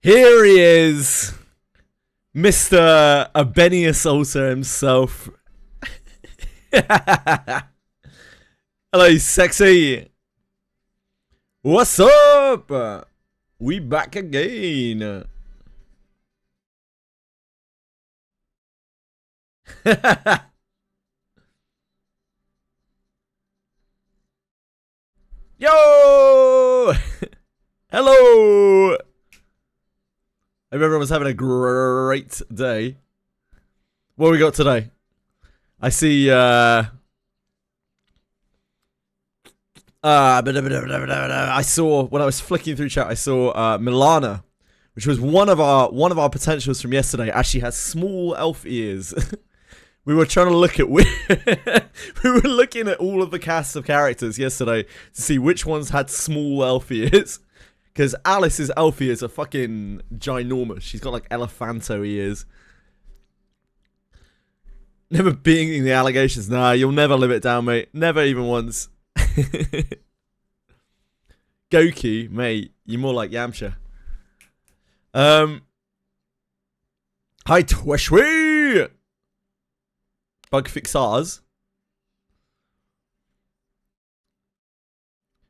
Here he is, Mr. Abenius Alter himself. Hello, sexy. What's up? We back again. Yo! Hello! Hope everyone's having a great day. What we got today? I see, I saw, when I was flicking through chat, I saw, Milana, which was one of our potentials from yesterday, actually has small elf ears. We were trying to look at, we were looking at all of the casts of characters yesterday to see which ones had small elf ears. Because Alice's elf ears are fucking ginormous. She's got like elephanto ears. Never being the allegations. Nah, you'll never live it down, mate. Never even once. Goku, mate, you're more like Yamcha. Hi, Twishwee! Bug fixars.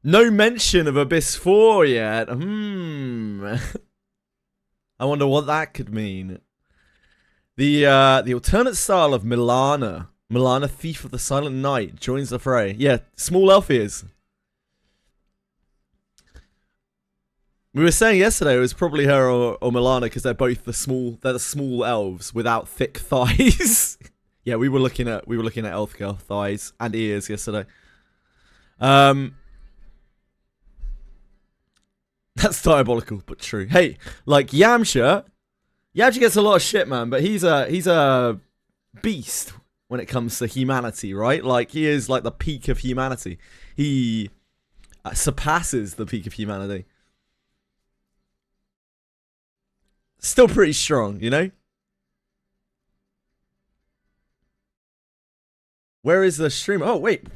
No mention of Abyss 4 yet. I wonder what that could mean. The alternate style of Milana. Milana, Thief of the Silent Night, joins the fray. Yeah, small elf ears. We were saying yesterday it was probably her or Milana because they're both the small elves without thick thighs. Yeah, we were looking at elf girl thighs and ears yesterday. That's diabolical, but true. Hey, like Yamcha gets a lot of shit, man, but he's a beast when it comes to humanity, right? Like, he is like the peak of humanity. He surpasses the peak of humanity. Still pretty strong, you know? Where is the stream? Oh, wait,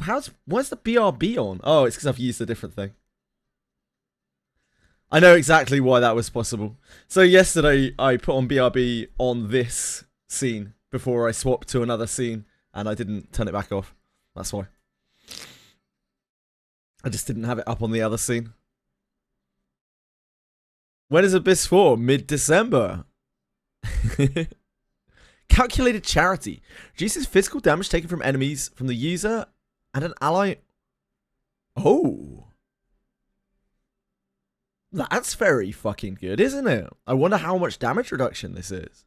why's the BRB on? Oh, it's because I've used a different thing. I know exactly why that was possible. So yesterday, I put on BRB on this scene before I swapped to another scene, and I didn't turn it back off. That's why. I just didn't have it up on the other scene. When is Abyss 4? Mid-December. Calculated charity. Reduces physical damage taken from enemies from the user and an ally. Oh. That's very fucking good, isn't it? I wonder how much damage reduction this is.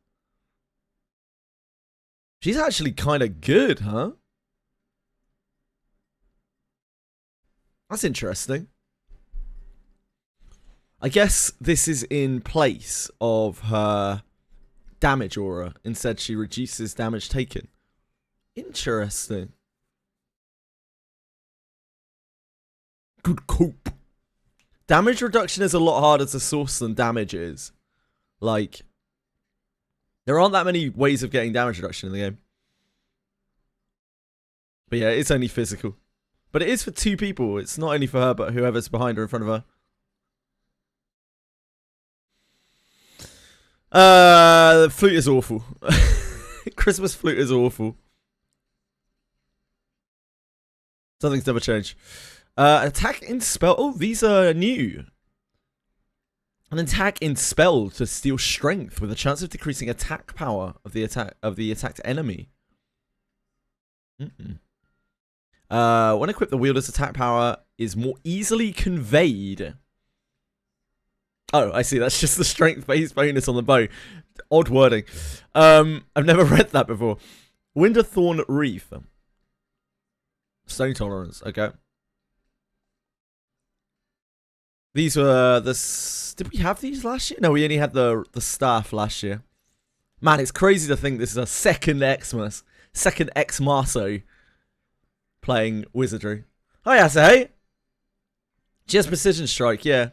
She's actually kind of good, huh? That's interesting. I guess this is in place of her damage aura. Instead, she reduces damage taken. Interesting. Good cope. Damage reduction is a lot harder to source than damage is. Like, there aren't that many ways of getting damage reduction in the game. But yeah, it's only physical. But it is for two people. It's not only for her, but whoever's behind her, in front of her. The flute is awful. Christmas flute is awful. Something's never changed. Attack in spell. Oh, these are new. An attack in spell to steal strength with a chance of decreasing attack power of the attacked enemy. When equipped, the wielder's attack power is more easily conveyed. Oh, I see. That's just the strength-based bonus on the bow. Odd wording. I've never read that before. Winterthorn Reef. Stone tolerance. Okay. These were the... Did we have these last year? No, we only had the staff last year. Man, it's crazy to think this is a second Xmas. Second Xmaso playing Wizardry. Hi, Asa. She has Precision Strike, yeah.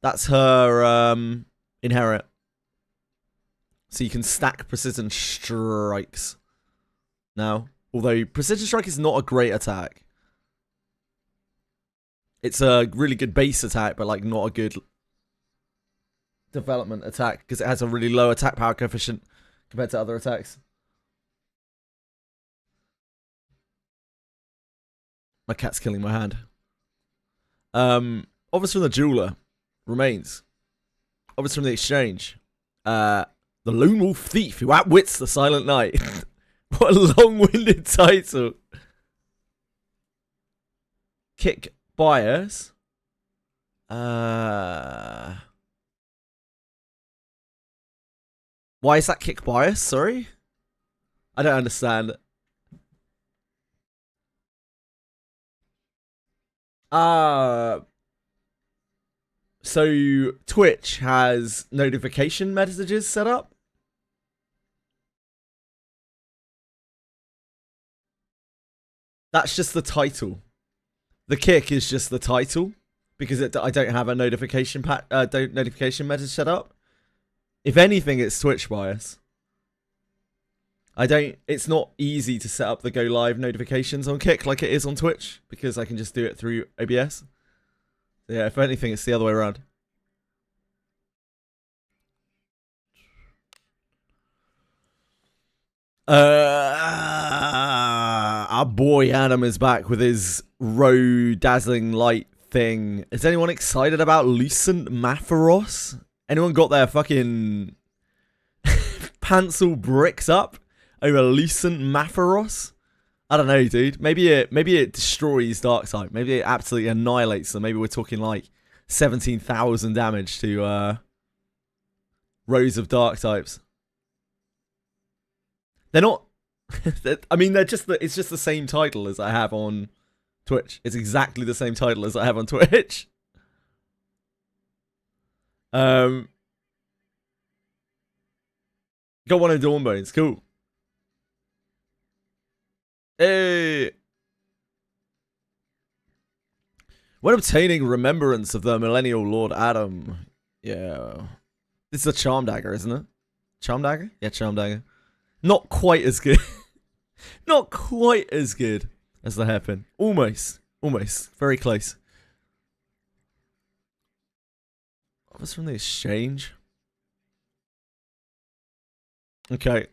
That's her inherit. So you can stack Precision Strikes now. Although Precision Strike is not a great attack. It's a really good base attack, but like not a good development attack because it has a really low attack power coefficient compared to other attacks. My cat's killing my hand. Offers from the jeweler remains. Offers from the exchange. The lone wolf thief who outwits the silent knight. What a long-winded title. Kick bias. Why is that kick bias? Sorry? I don't understand. So Twitch has notification messages set up. That's just the title. The kick is just the title because I don't have a notification notification message set up. If anything, it's Twitch bias. It's not easy to set up the go live notifications on Kick like it is on Twitch because I can just do it through OBS. So yeah, if anything, it's the other way around. Our boy Adam is back with his row dazzling light thing. Is anyone excited about Lucent Mapharos? Anyone got their fucking pencil bricks up over Lucent Mapharos? I don't know, dude. Maybe it destroys Darktype. Maybe it absolutely annihilates them. Maybe we're talking like 17,000 damage to rows of Darktypes. They're not. I mean, it's just the same title as I have on Twitch. It's exactly the same title as I have on Twitch. Got one of Dawnbones. Cool. Hey. When obtaining remembrance of the millennial Lord Adam. Yeah. This is a Charm Dagger, isn't it? Charm Dagger? Yeah, Charm Dagger. Not quite as good. Not quite as good as the hairpin. Almost. Almost. Very close. What's from the exchange? Okay.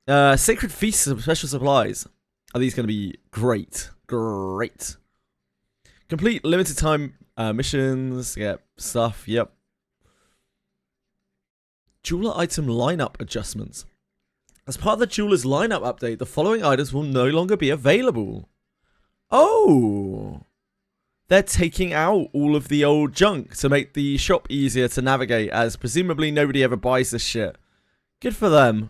Sacred Feasts of Special Supplies. Are these going to be great? Great. Complete limited time missions. Get stuff. Yep. Jeweler item lineup adjustments. As part of the Jeweler's lineup update, the following items will no longer be available. Oh. They're taking out all of the old junk to make the shop easier to navigate, as presumably nobody ever buys this shit. Good for them.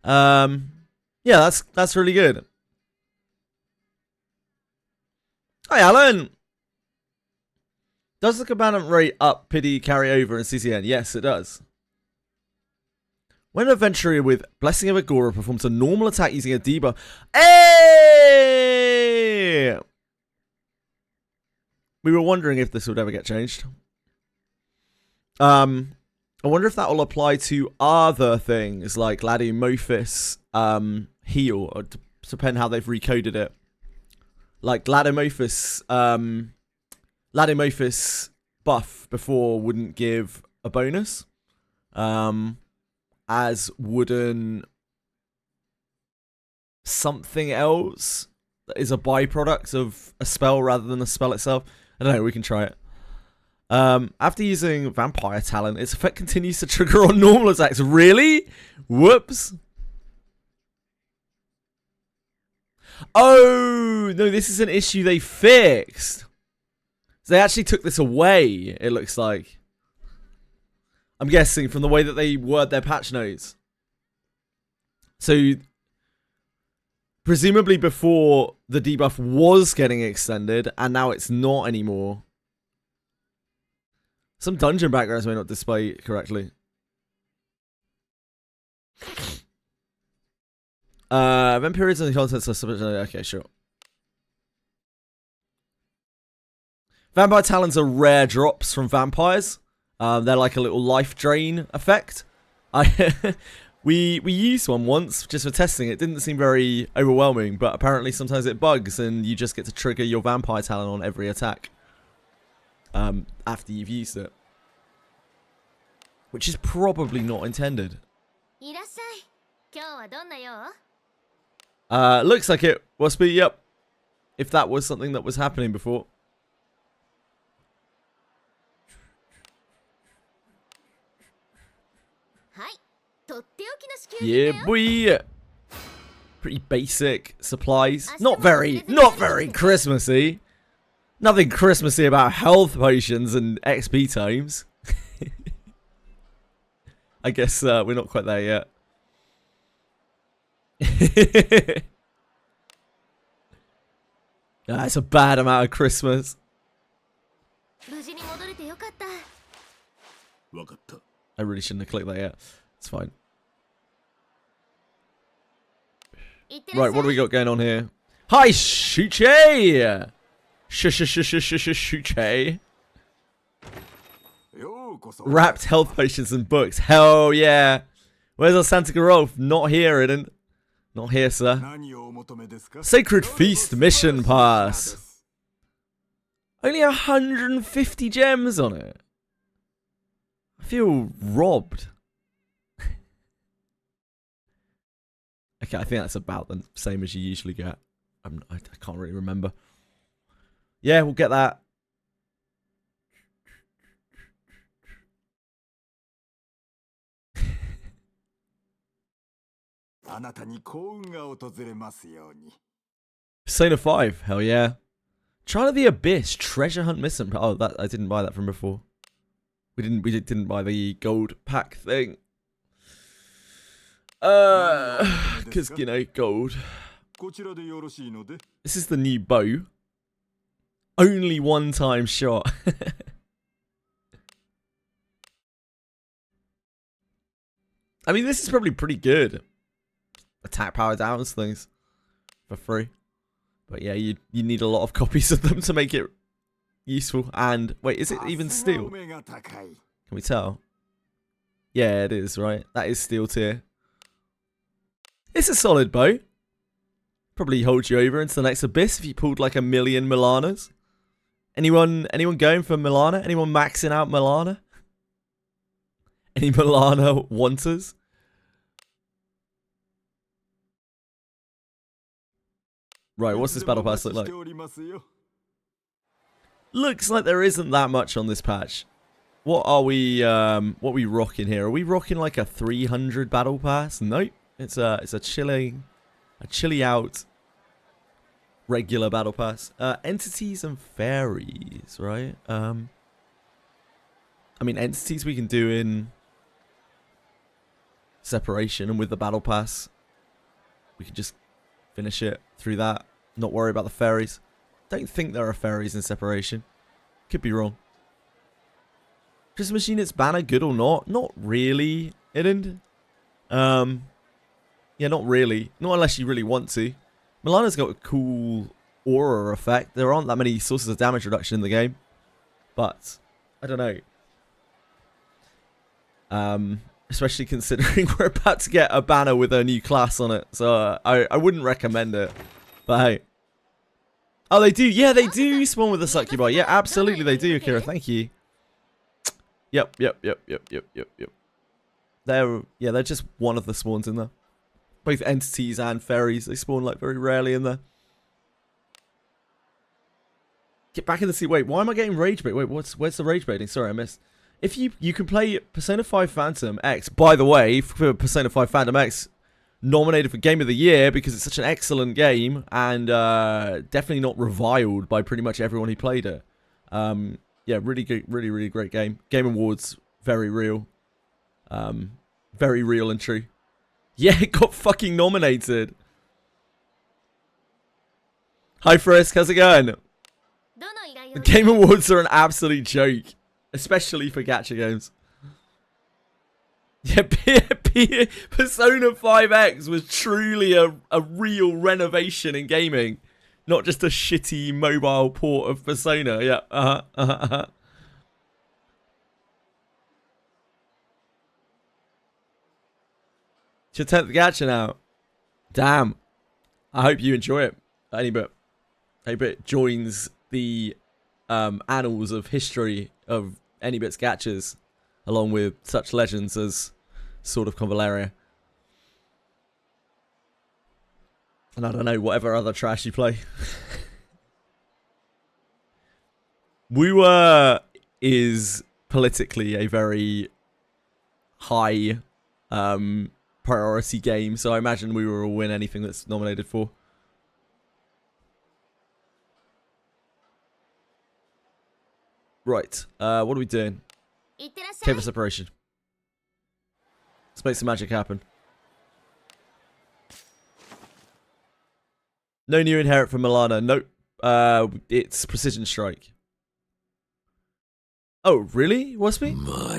Yeah, that's really good. Hi, Alan. Does the combatant rate up pity carry over in CCN? Yes, it does. When an adventurer with Blessing of Agora performs a normal attack using a debuff. Hey! We were wondering if this would ever get changed. I wonder if that will apply to other things like Ladomophis heal, or depend how they've recoded it. Like Ladomophis buff before wouldn't give a bonus. As wouldn't something else that is a byproduct of a spell rather than the spell itself. I don't know, we can try it. After using Vampire Talent, its effect continues to trigger on normal attacks. Really? Whoops. Oh, no, this is an issue they fixed. So they actually took this away, it looks like. I'm guessing from the way that they word their patch notes. So, presumably before the debuff was getting extended, and now it's not anymore. Some dungeon backgrounds may not display correctly. Event periods and the contents are subject. Okay, sure. Vampire Talons are rare drops from vampires. They're like a little life drain effect. We used one once just for testing. It didn't seem very overwhelming, but apparently sometimes it bugs and you just get to trigger your Vampire Talon on every attack. after you've used it. Which is probably not intended. Looks like it must be, yep. If that was something that was happening before. Yeah, boy. Pretty basic supplies. Not very Christmassy. Nothing Christmassy about health potions and XP tomes. I guess we're not quite there yet. That's a bad amount of Christmas. I really shouldn't have clicked that yet. It's fine. Right, what do we got going on here? Hi, Shuche! Shuche. Wrapped health potions and books. Hell yeah. Where's our Santa Garolf? Not here, Eden. Not here, sir. Sacred Feast Mission Pass. Only 150 gems on it. I feel robbed. Okay, I think that's about the same as you usually get. I can't really remember. Yeah, we'll get that. Persona 5, hell yeah. Trial of the Abyss, Treasure Hunt Mission. Oh, that I didn't buy that from before. We didn't buy the gold pack thing. Because, you know, gold. This is the new bow. Only one-time shot. I mean, this is probably pretty good. Attack power downs things for free. But yeah, you need a lot of copies of them to make it useful. And, wait, is it even steel? Can we tell? Yeah, it is, right? That is steel tier. It's a solid bow. Probably hold you over into the next abyss if you pulled like 1 million Milanas. Anyone going for Milana? Anyone maxing out Milana? Any Milana wanters? Right, what's this battle pass look like? Looks like there isn't that much on this patch. What are we rocking here? Are we rocking like a 300 battle pass? Nope. It's a chilly out regular battle pass. Entities and fairies, right? I mean, entities we can do in separation, and with the battle pass we can just finish it through that. Not worry about the fairies. Don't think there are fairies in separation. Could be wrong. Christmas units banner good or not? Not really, Iden. Yeah, not really. Not unless you really want to. Milana's got a cool aura effect. There aren't that many sources of damage reduction in the game. But, I don't know. Especially considering we're about to get a banner with a new class on it. So, I wouldn't recommend it. But hey. Oh, they do. Yeah, they do spawn with a succubi. Yeah, absolutely they do, Akira. Thank you. Yep. They're just one of the spawns in there. Both entities and fairies, they spawn like very rarely in there. Get back in the sea. Wait, why am I getting rage bait? Wait, where's the rage baiting? Sorry, I missed. If you can play Persona 5 Phantom X, by the way, for Persona 5 Phantom X, nominated for Game of the Year because it's such an excellent game and definitely not reviled by pretty much everyone who played it. Yeah, really good, really great game. Game Awards, very real. Very real and true. Yeah, it got fucking nominated. Hi Frisk, how's it going? The Game Awards are an absolute joke. Especially for gacha games. Yeah, Persona 5X was truly a real renovation in gaming. Not just a shitty mobile port of Persona. Yeah, It's your 10th gacha now. Damn. I hope you enjoy it. I hope it joins the annals of history of any bits gachas, along with such legends as Sword of Convaleria. And I don't know, whatever other trash you play. Woo is politically a very high priority game, so I imagine we will win anything that's nominated for. Right, what are we doing? Cave of Separation. Let's make some magic happen. No new inherit from Milana. Nope. It's Precision Strike. Oh, really, Waspy?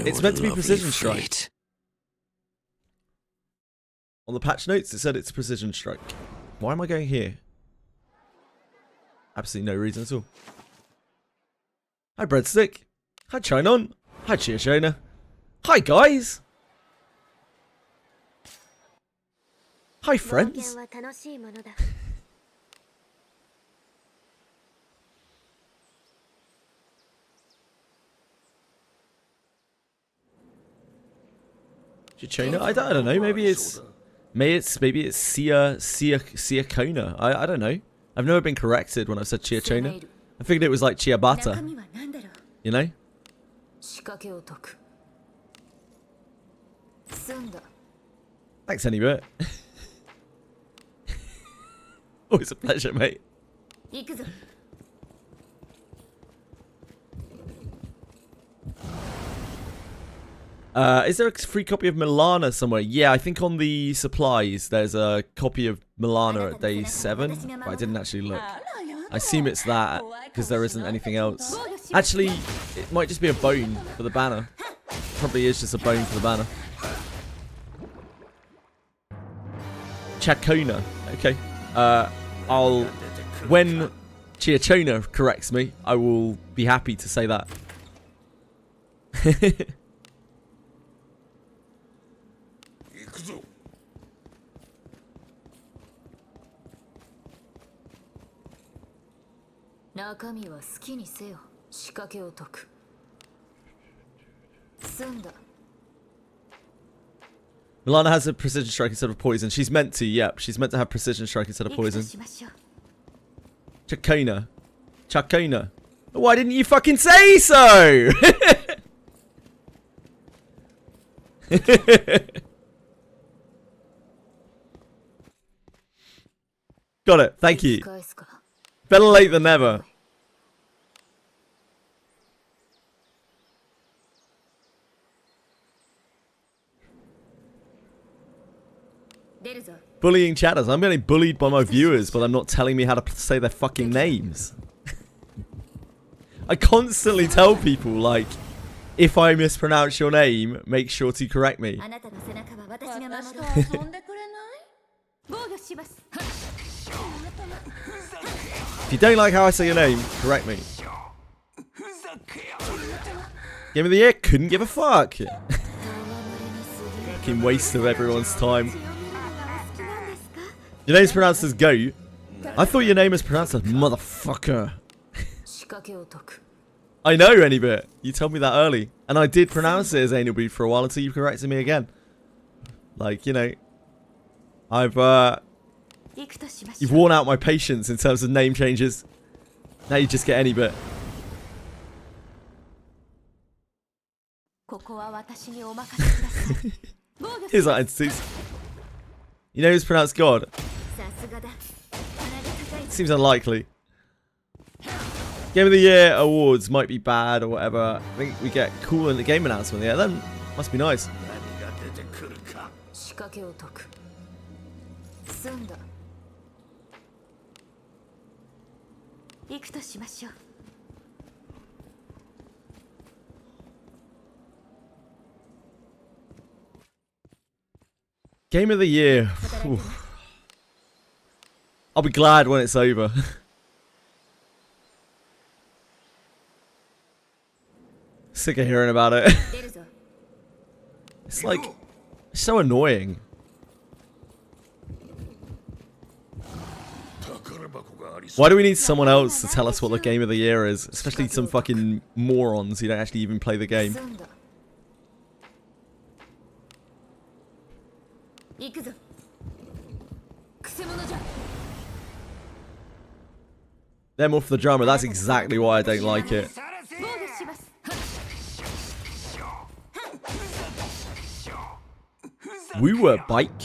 It's meant to be Precision Strike. On the patch notes, it said it's Precision Strike. Why am I going here? Absolutely no reason at all. Hi, Breadstick. Hi, Chinon. Hi, Chiashona. Hi, guys. Hi, friends. Chiachona? I don't know. Maybe it's Sia Kona. I don't know. I've never been corrected when I've said Chiachona. I figured it was like Ciabatta. You know? Thanks, Anybert. Always a pleasure, mate. Is there a free copy of Milana somewhere? Yeah, I think on the supplies there's a copy of Milana at day 7, but I didn't actually look. I assume it's that, because there isn't anything else. Actually, it might just be a bone for the banner. Probably is just a bone for the banner. Chacona. Okay. When Chiachona corrects me, I will be happy to say that. Milana has a precision strike instead of poison. She's meant to, yep. She's meant to have precision strike instead of poison. Chacona. Chacona. Why didn't you fucking say so? Got it. Thank you. Better late than never. Bullying chatters. I'm getting bullied by my viewers, but they're not telling me how to say their fucking names. I constantly tell people, like, if I mispronounce your name, make sure to correct me. If you don't like how I say your name, correct me. Game of the year? Couldn't give a fuck. Fucking waste of everyone's time. Your name's pronounced as goat. I thought your name was pronounced as motherfucker. I know, any bit. You told me that early. And I did pronounce it as anal bead for a while until you corrected me again. Like, you know. You've worn out my patience in terms of name changes. Now you just get any bit. Here's that entities. You know who's pronounced God? Seems unlikely. Game of the Year awards might be bad or whatever. I think we get cool in the game announcement. Yeah, that must be nice. Game of the Year. Oof. I'll be glad when it's over. Sick of hearing about it. It's like, it's so annoying. Why do we need someone else to tell us what the game of the year is? Especially some fucking morons who don't actually even play the game. They're more for the drama. That's exactly why I don't like it. Woo-wah bike?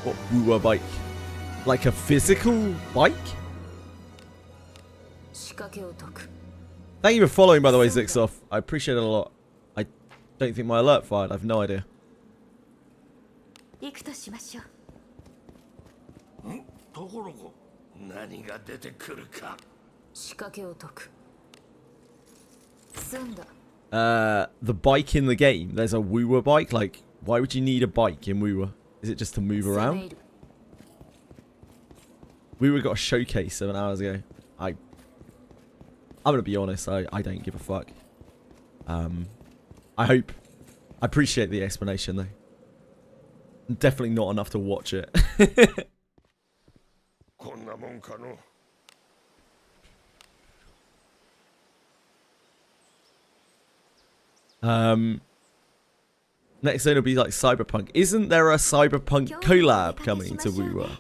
What woo-wah bike? Like a physical bike? Thank you for following, by the way, Zixoff. I appreciate it a lot. I don't think my alert fired. I have no idea. The bike in the game. There's a woo-wah bike. Like, why would you need a bike in woo-wah? Is it just to move around? We got a showcase 7 hours ago. I'm gonna be honest. I don't give a fuck. I appreciate the explanation though. Definitely not enough to watch it. Next zone will be like Cyberpunk. Isn't there a Cyberpunk collab coming to woo-wah?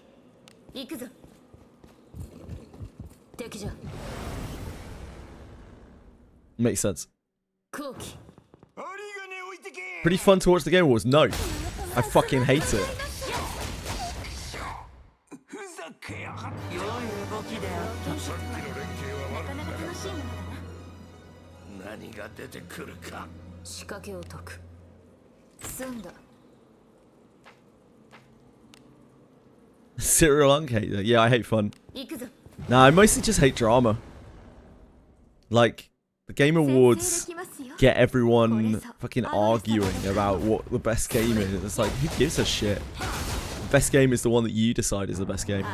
Makes sense. Pretty fun to watch the Game Awards? No. I fucking hate it. Serial unhater. Yeah, I hate fun. Nah, I mostly just hate drama. Like, the Game Awards get everyone fucking arguing about what the best game is. It's like, who gives a shit? The best game is the one that you decide is the best game.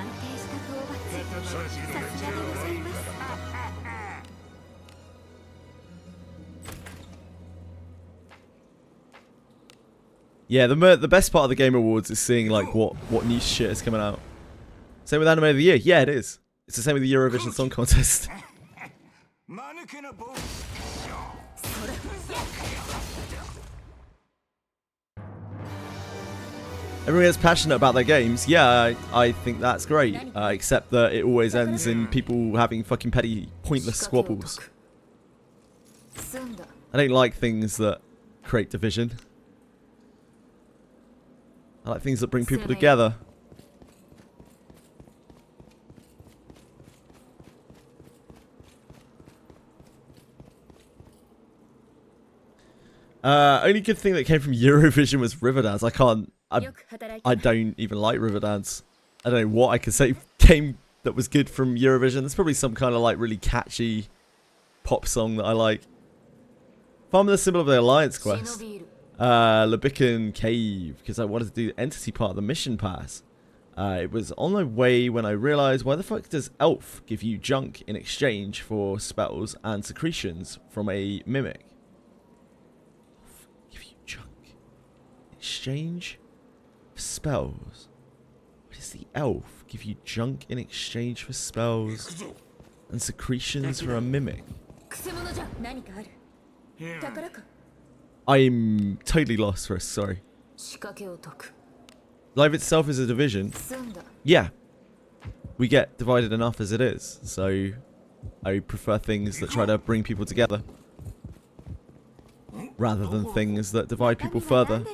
Yeah, the best part of the Game Awards is seeing like what new shit is coming out. Same with Anime of the Year. Yeah, it is. It's the same with the Eurovision Song Contest. Everyone gets passionate about their games. Yeah, I think that's great. Except that it always ends in people having fucking petty, pointless squabbles. I don't like things that create division. I like things that bring people together. Only good thing that came from Eurovision was Riverdance. I don't even like Riverdance. I don't know what I could say came that was good from Eurovision. There's probably some kind of like really catchy pop song that I like. Farming the symbol of the Alliance quest. Lebican Cave, because I wanted to do the entity part of the mission pass. It was on my way when I realized, why the fuck does Elf give you junk in exchange for spells and secretions from a mimic? Give you junk in exchange for spells? Why does the Elf give you junk in exchange for spells and secretions for a mimic? I'm totally lost for us, sorry. Life itself is a division. Yeah. We get divided enough as it is, so I prefer things that try to bring people together rather than things that divide people further.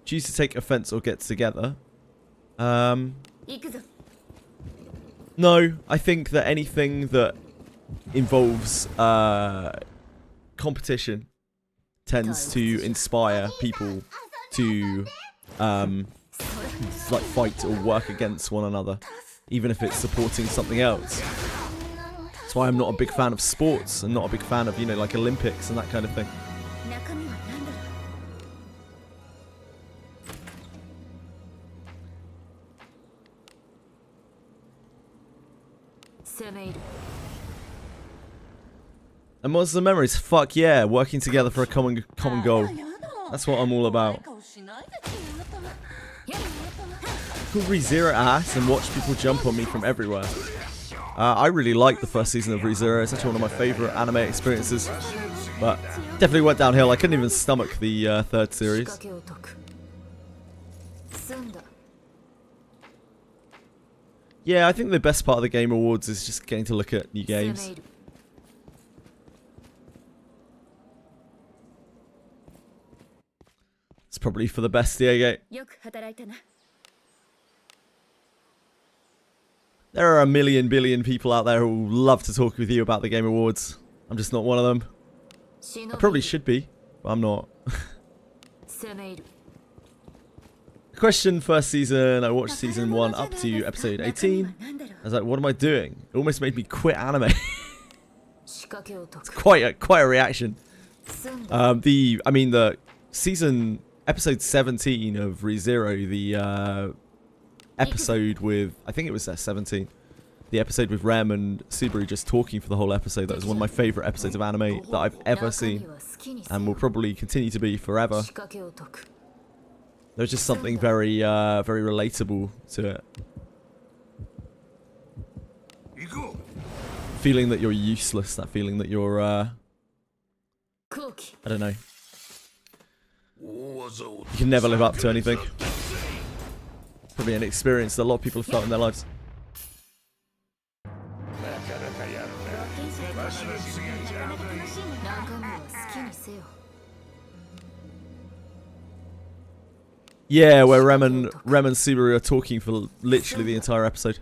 Choose to take offense or get together. No, I think that anything that involves competition tends to inspire people to like fight or work against one another, even if it's supporting something else. That's why I'm not a big fan of sports and not a big fan of, you know, like Olympics and that kind of thing. And Monster Memories, fuck yeah, working together for a common goal. That's what I'm all about. Could ReZero ass and watch people jump on me from everywhere. I really liked the first season of ReZero. It's actually one of my favourite anime experiences. But definitely went downhill. I couldn't even stomach the third series. Yeah, I think the best part of the Game Awards is just getting to look at new games. It's probably for the best, Diego. There are a million billion people out there who love to talk with you about the Game Awards. I'm just not one of them. I probably should be, but I'm not. Question: first season, I watched season 1 up to episode 18. I was like, what am I doing? It almost made me quit anime. It's quite a reaction. The season episode 17 of ReZero, the episode with, I think it was 17. The episode with Rem and Subaru just talking for the whole episode. That was one of my favourite episodes of anime that I've ever seen, and will probably continue to be forever. There's just something very, very relatable to it. Feeling that you're useless, that feeling that you're, I don't know. You can never live up to anything. Probably an experience that a lot of people have felt in their lives. Yeah, where Rem and Subaru are talking for literally the entire episode.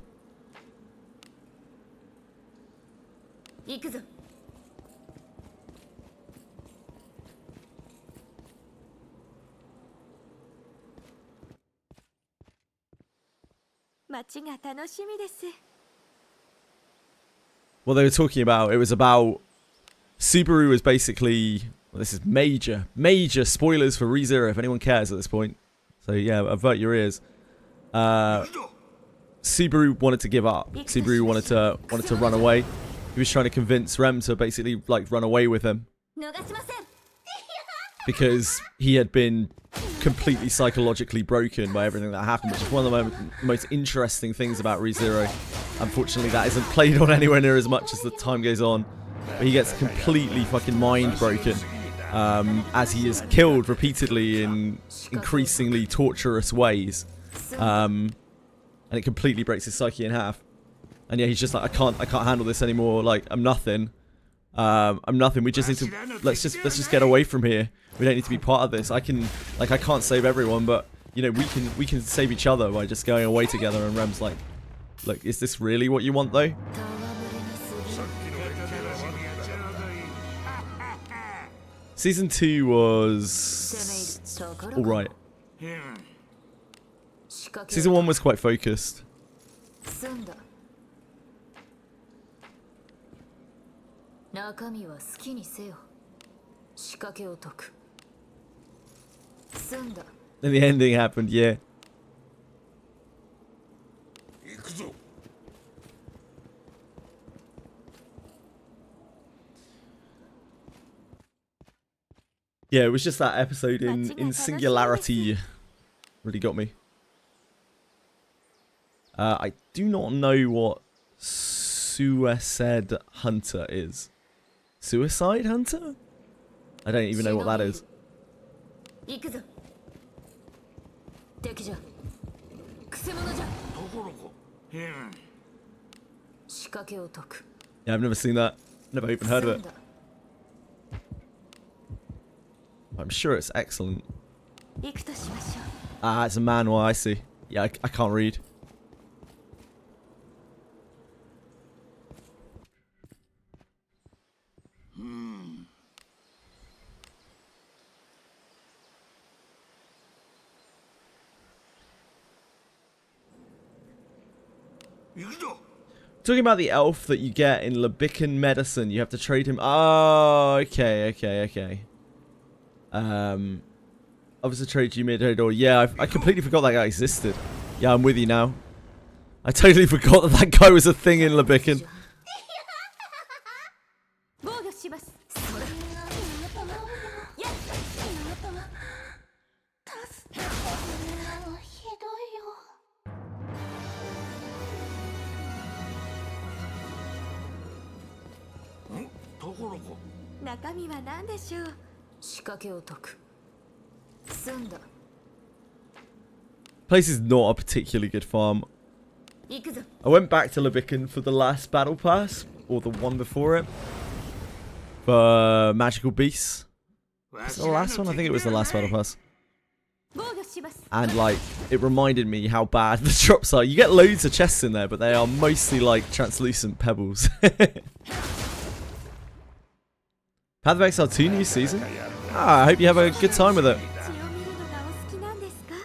What they were talking about, it was about Subaru was basically, well, this is major spoilers for ReZero if anyone cares at this point. So yeah, avert your ears. Subaru wanted to give up. Subaru wanted to run away. He was trying to convince Rem to basically like run away with him. Because he had been completely psychologically broken by everything that happened, which is one of the most interesting things about ReZero. Unfortunately, that isn't played on anywhere near as much as the time goes on. But he gets completely fucking mind broken as he is killed repeatedly in increasingly torturous ways. And it completely breaks his psyche in half. And yeah, he's just like, I can't handle this anymore. Like, I'm nothing. I'm nothing. We just need to let's just get away from here. We don't need to be part of this. I can't save everyone, but you know, we can save each other by just going away together. And Rem's like, look, is this really what you want though? Season 2 was alright. Season 1 was quite focused. Then the ending happened, yeah. Yeah, it was just that episode in Singularity really got me. I do not know what Suicide Hunter is. Suicide Hunter? I don't even know what that is. Yeah, I've never seen that. Never even heard of it. I'm sure it's excellent. Ah, it's a manual, I see. Yeah, I can't read. Talking about the elf that you get in Limbus Medicine, you have to trade him. Oh, okay. Obviously trade you mid-door. Yeah, I completely forgot that guy existed. Yeah, I'm with you now. I totally forgot that guy was a thing in Limbus. 中身は何でしょう。仕掛けを解く。済んだ。 Place is not a particularly good farm. 行くぞ。 I went back to Leviken for the last battle pass, or the one before it, for magical beasts. Was it the last one? I think it was the last battle pass. 防御します。 And like, it reminded me how bad the drops are. You get loads of chests in there, but they are mostly like translucent pebbles. Path of Exile 2 new season? Ah, I hope you have a good time with it. 血を見るのがお好きなんですか。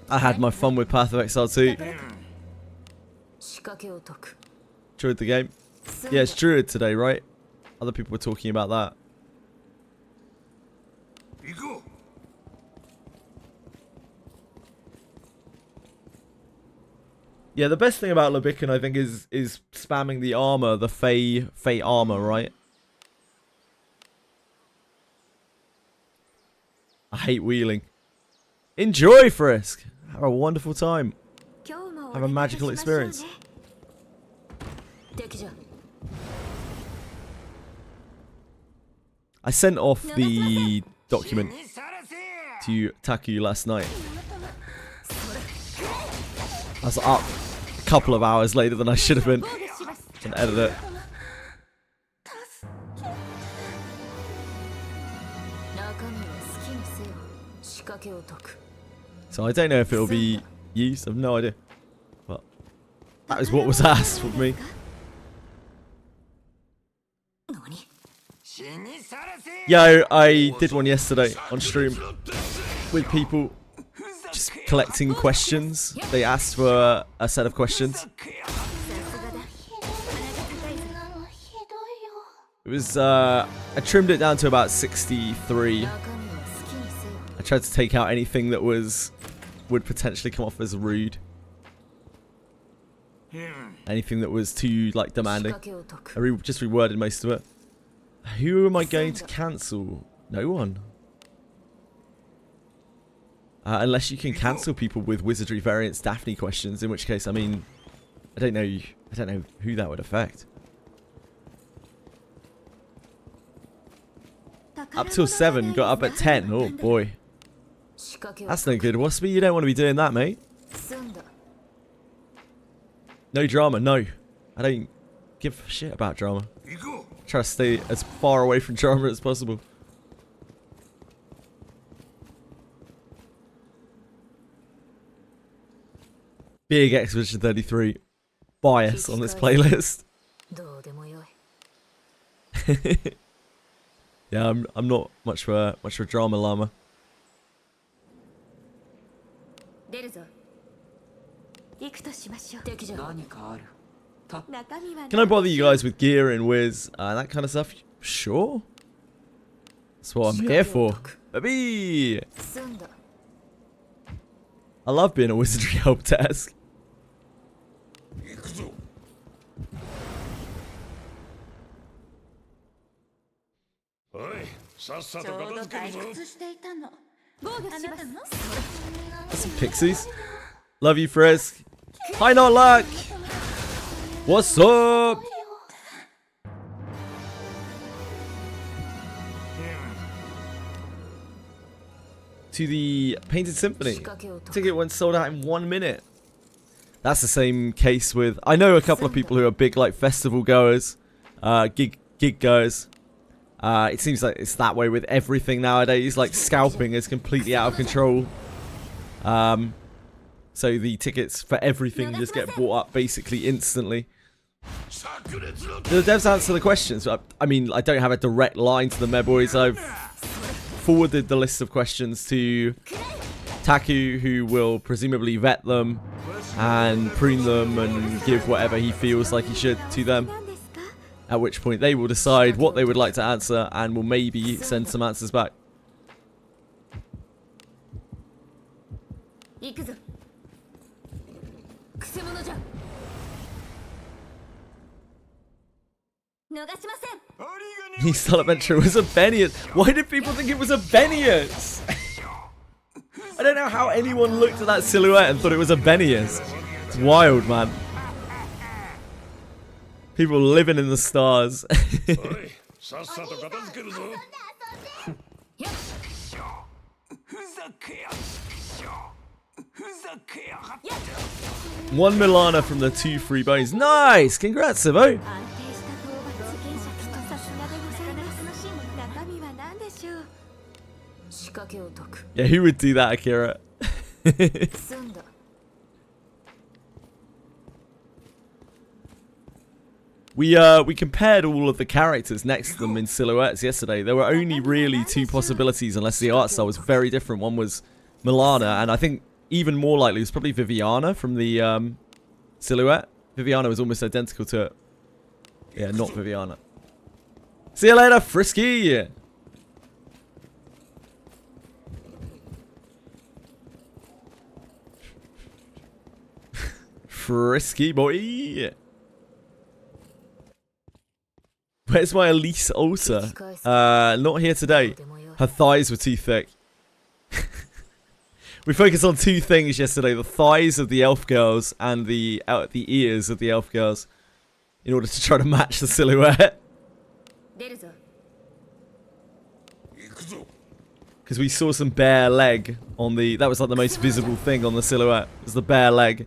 I had my fun with Path of Exile 2. 仕掛けを解く。 Enjoyed the game. Yeah, it's Druid today, right? Other people were talking about that. Yeah, the best thing about Leviken, I think, is spamming the armor, the Fey armor, right? I hate wheeling. Enjoy, Frisk. Have a wonderful time. 今日もお Have a 出かけ magical しましょうね。 experience. 敵じゃ。 I sent off the document to Taku last night. I was up a couple of hours later than I should have been 防御します。 and edited it. 中身は好きにせよ。仕掛けを解く。 So I don't know if it'll be used. I've no idea. But that is what was asked of me. 何？ Yeah, I did one yesterday on stream with people just collecting questions. They asked for a set of questions. さすがだ。鼻が高いぞ。 It was, I trimmed it down to about 63. 中身は好きにせよ。 I tried to take out anything that would potentially come off as rude. Anything that was too, like, 仕 demanding. 掛けを解く。 I just reworded most of it. Who am I going to cancel? No one. Unless you can cancel people with Wizardry variants Daphne questions, in which case, I mean, I don't know who that would affect. Up till 7, got up at 10. Oh boy. 仕掛けを That's no good. Waspy, you don't want to be doing that, mate. 済んだ。 No drama, no. I don't give a shit about drama. Try to stay as far away from drama as possible. Big Expedition 33 bias on this playlist. どうでもよい。 Yeah, I'm not much for drama llama. 出るぞ。行くとしましょう。敵じゃ。中身は Can I bother you guys with gear and Wiz that kind of stuff? Sure. That's what I'm here for. Baby! 済んだ。 I love being a Wizardry help desk. That's some pixies. Love you, Frisk. Hi, not luck. What's up? To the Painted Symphony. Ticket went sold out in 1 minute. That's the same case with... I know a couple of people who are big like festival goers, gig goers. It seems like it's that way with everything nowadays. Like scalping is completely out of control. So the tickets for everything just get bought up basically instantly. The devs answer the questions. I mean, I don't have a direct line to the Meboys. I've forwarded the list of questions to Taku, who will presumably vet them and prune them and give whatever he feels like he should to them. At which point they will decide what they would like to answer and will maybe send some answers back. 行くぞ。くせ者じゃ。逃しません。 He style adventure was a Benias. Why did people think it was a Benias? I don't know how anyone looked at that silhouette and thought it was a Benias. It's wild, man. People living in the stars. One Milana from the 2 free bones. Nice! Congrats, Sivo! 安定した討伐事件者とさすがでございます中身は何でしょう 仕掛けを解く Yeah, who would do that, Akira? 済んだ We compared all of the characters next to them in silhouettes yesterday. There were only really 2 possibilities unless the art style was very different. One was Milana, and I think even more likely it was probably Viviana from the silhouette. Viviana was almost identical to it. Yeah, not Viviana. See you later, Frisky! Frisky boy! Where's my Elise Ulsa? Not here today. Her thighs were too thick. We focused on 2 things yesterday: the thighs of the elf girls and the ears of the elf girls, in order to try to match the silhouette. 出るぞ Because we saw some bare leg on the. That was like the most visible thing on the silhouette. Was the bare leg.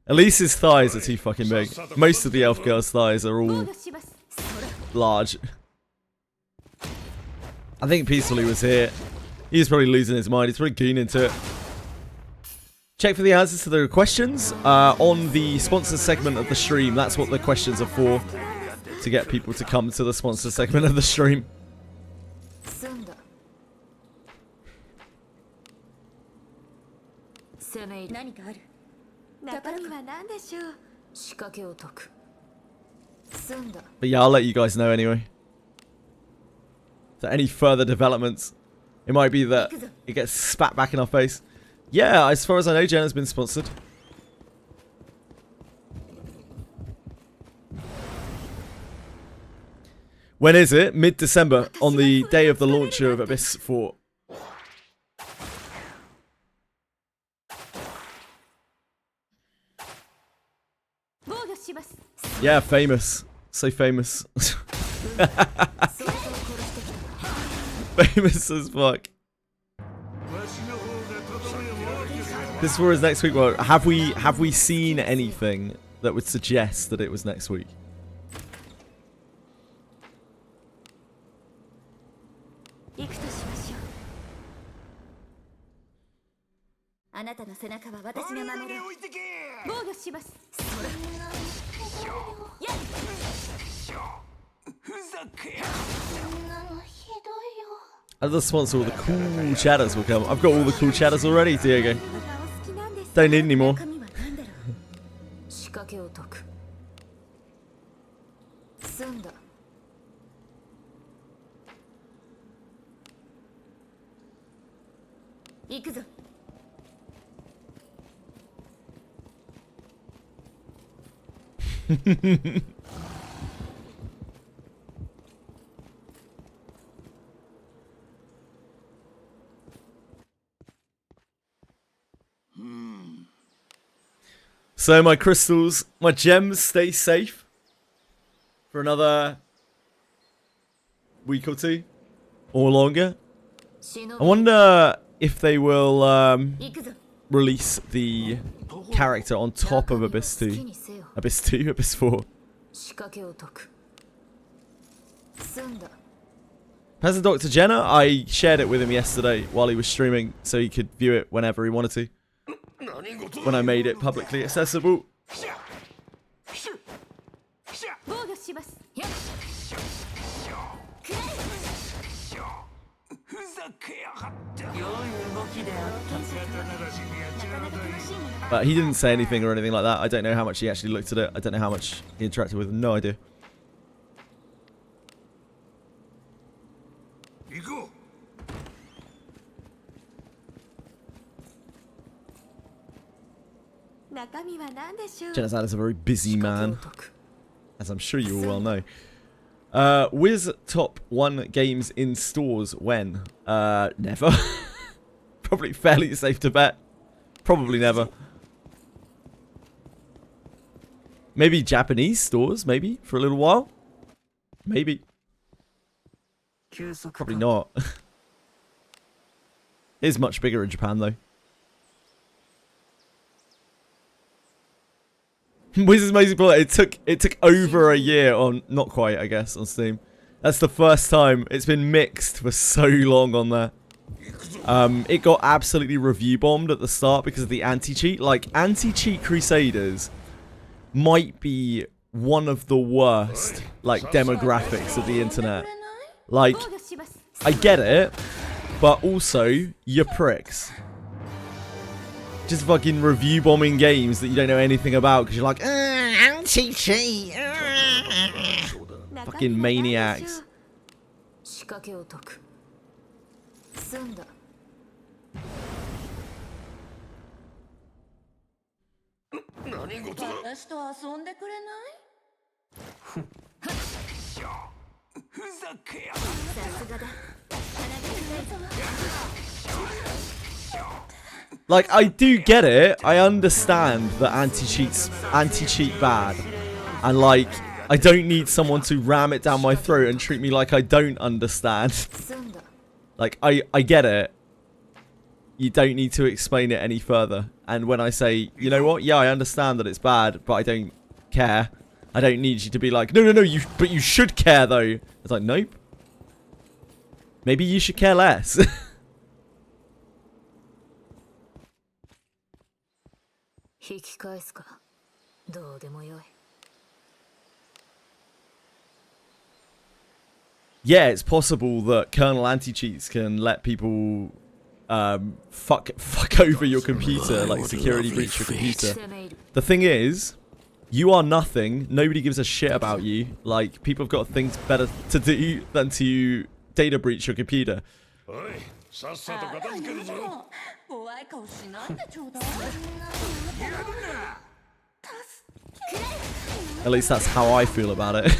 Elise's thighs are too fucking big. Most of the elf girls' thighs are all 防御します large. I think Peacefully was here. He's probably losing his mind. He's probably gooning to it. Check for the answers to the questions on the sponsor segment of the stream. That's what the questions are for. To get people to come to the sponsor segment of the stream. 済んだ攻め入る何かある中身は何でしょう仕掛けを解く済んだ But yeah, I'll let you guys know anyway. So any further developments, it might be that it gets spat back in our face. Yeah, as far as I know, Jen has been sponsored. When is it? Mid-December, on the day of the launch of Abyss 4. Yeah, famous. So famous. Famous as fuck. This war is next week. Well, have we seen anything that would suggest that it was next week? As the sponsor, all the cool chatters will come. I've got all the cool chatters already, Diego. Don't need any more. 仕掛けを解く済んだ行くぞ So my crystals, my gems stay safe for another week or 2 or longer. I wonder if they will release the character on top of Abyss 2. Abyss 2? Abyss 4. 仕掛けを解く済んだ Peasant Dr. Jenner, I shared it with him yesterday while he was streaming so he could view it whenever he wanted to. When I made it publicly accessible. But he didn't say anything or anything like that. I don't know how much he actually looked at it. I don't know how much he interacted with him. No idea. Genocide is a very busy man, as I'm sure you all well know. Wiz top 1 games in stores when? Never. Probably fairly safe to bet. Probably never. Maybe Japanese stores, maybe, for a little while. Maybe. Probably not. It is much bigger in Japan though. Wizards Amazing Play. It took over a year on, not quite, I guess, on Steam. That's the first time it's been mixed for so long on there. It got absolutely review bombed at the start because of the anti-cheat. Like, anti-cheat Crusaders might be one of the worst, like, demographics of the internet. Like, I get it, but also, you're pricks. Just fucking review bombing games that you don't know anything about because you're like, anti-cheat. Fucking maniacs. 仕掛けを解く済んだ 私と遊んでくれない？ Like, I do get it. I understand that anti-cheat bad. And like, I don't need someone to ram it down my throat and treat me like I don't understand. Like, I get it. You don't need to explain it any further. And when I say, you know what? Yeah, I understand that it's bad, but I don't care. I don't need you to be like, no, but you should care though. It's like, nope. Maybe you should care less. Yeah, it's possible that kernel anti-cheats can let people fuck over your computer, like security breach your computer. The thing is, you are nothing. Nobody gives a shit about you. Like, people have got things better to do than to data breach your computer. At least that's how I feel about it.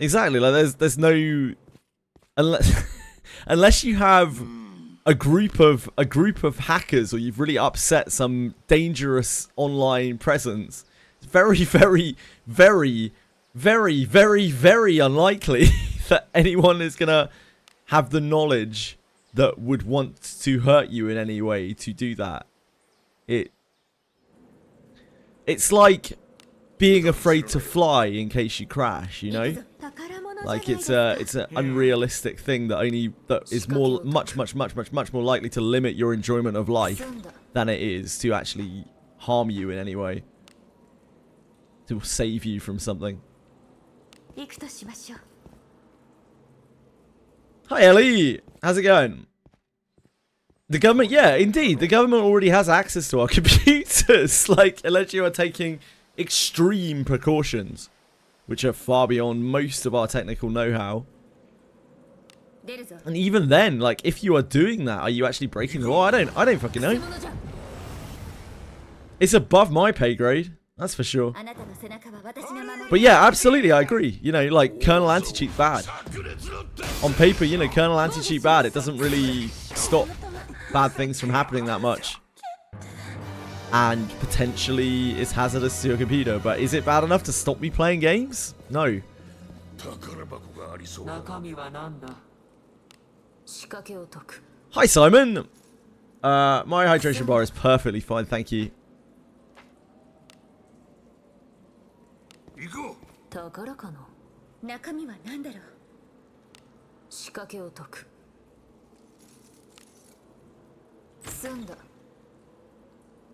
Exactly, like there's no unless you have a group of hackers or you've really upset some dangerous online presence. It's very, very, very, very, very, very unlikely that anyone is gonna have the knowledge that would want to hurt you in any way to do that. It's like being afraid to fly in case you crash, you know? Like, it's an unrealistic thing that is much more likely to limit your enjoyment of life than it is to actually harm you in any way. To save you from something. Hi Ellie! How's it going? The government, yeah, indeed. The government already has access to our computers. Like, unless you are taking extreme precautions, which are far beyond most of our technical know-how. And even then, like, if you are doing that, are you actually breaking the law? I don't fucking know. It's above my pay grade, that's for sure. But yeah, absolutely, I agree. You know, like, kernel anti-cheat bad. On paper, you know, kernel anti-cheat bad. It doesn't really stop bad things from happening that much. And potentially is hazardous to your computer. But is it bad enough to stop me playing games? No. Hi, Simon. My hydration bar is perfectly fine, thank you.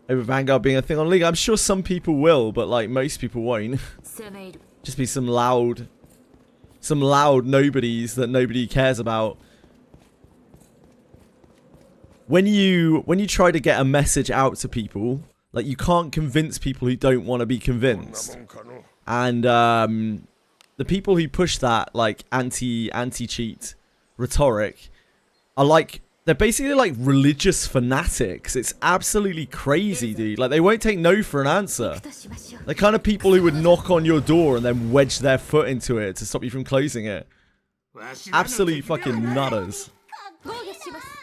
Over Vanguard being a thing on League, I'm sure some people will, but like most people won't. Just be some loud nobodies that nobody cares about. When you try to get a message out to people, like, you can't convince people who don't want to be convinced. And the people who push that, like, anti-cheat rhetoric are like they're basically like religious fanatics. It's absolutely crazy, dude. Like, they won't take no for an answer. としましょう The kind of people who would knock on your door and then wedge their foot into it to stop you from closing it. Absolute fucking nutters. 防御します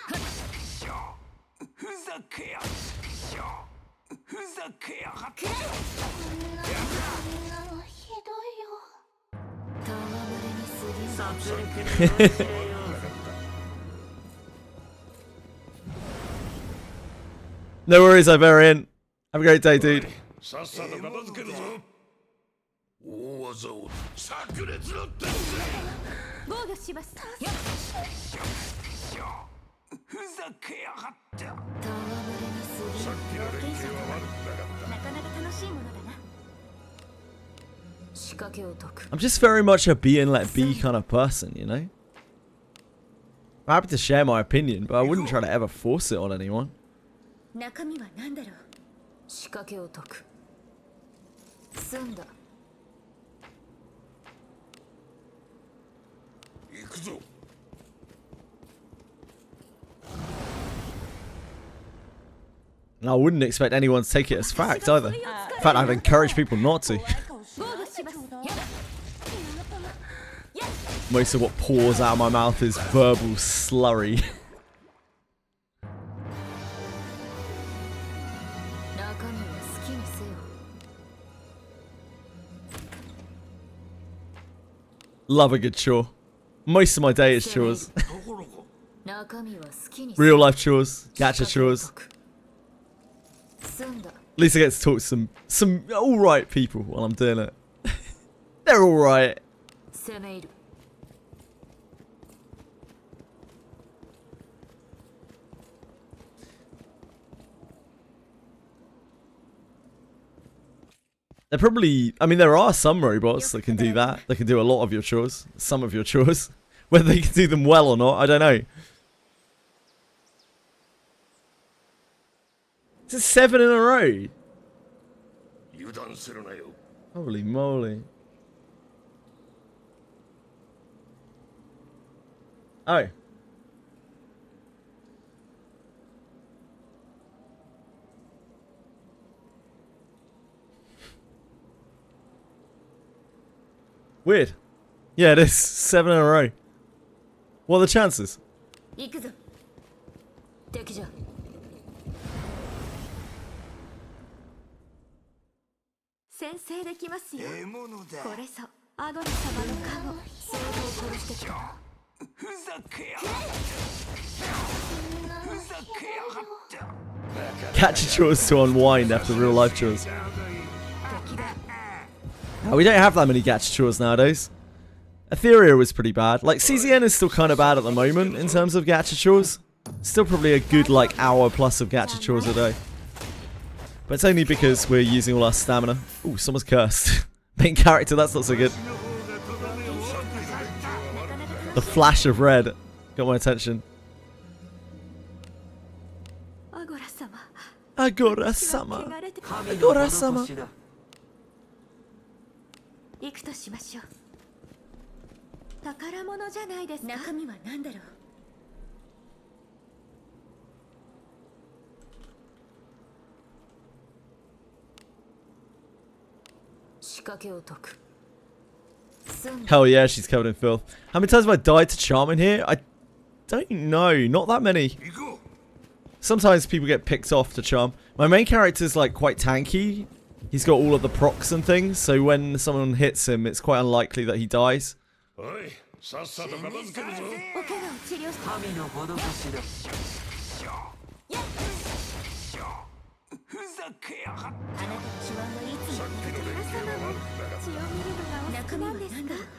ひどいよ No worries, Iverian. Have a great day, dude. さっさと片付けるぞ大技を炸裂の天防御しますふざけやがった戯れに過ぎさっきの連携は悪くなかったなかなか楽しいものだな仕掛けを解く I'm just very much a be and let be kind of person, you know? I'm happy to share my opinion, but I wouldn't try to ever force it on anyone. 中身は何だろう仕掛けを解く済んだ行くぞ And I wouldn't expect anyone to take it as fact either. In fact, I'd encourage people not to. 防御します Most of what pours out of my mouth is verbal slurry. 中身は好きにせよ Love a good chore. Most of my day is chores. 中身は好きにせよ Real life chores, gacha chores. 済んだ At least I get to talk to some alright people while I'm doing it. They're alright. 攻め入る They're probably, I mean, there are some robots that can do that. They can do a lot of your chores, some of your chores. Whether they can do them well or not, I don't know. This is 7 in a row. 油断するなよ Holy moly. Oh. Weird. Yeah, it is 7 in a row. What are the chances? 行くぞ敵じゃ先制できますよ獲物だこれぞアゴラ様の顔生徒を殺してきたふざけやがったふざけやがった Catch chores to unwind after real life chores. 敵だ We don't have that many gacha chores nowadays. Etheria was pretty bad. Like, CZN is still kind of bad at the moment in terms of gacha chores. Still probably a good, like, hour plus of gacha chores a day. But it's only because we're using all our stamina. Ooh, someone's cursed. Main character, that's not so good. The flash of red got my attention. アゴラ様 Agora-sama. 汚れて Agora-sama. 行くとしましょう宝物じゃないですか中身は何だろう仕掛けを解く済んだ Hell yeah, she's covered in filth. How many times have I died to charm in here? I don't know. Not that many. 行こう Sometimes people get picked off to charm. My main character's like quite tanky. He's got all of the procs and things, so when someone hits him, it's quite unlikely that he dies. おいさっさと片付けるぞお怪我を治療して神の施しだ。ふざけやがったあなたの手腕はいつもさっきの連携は悪くなかっ血を見るのがお好きなんですか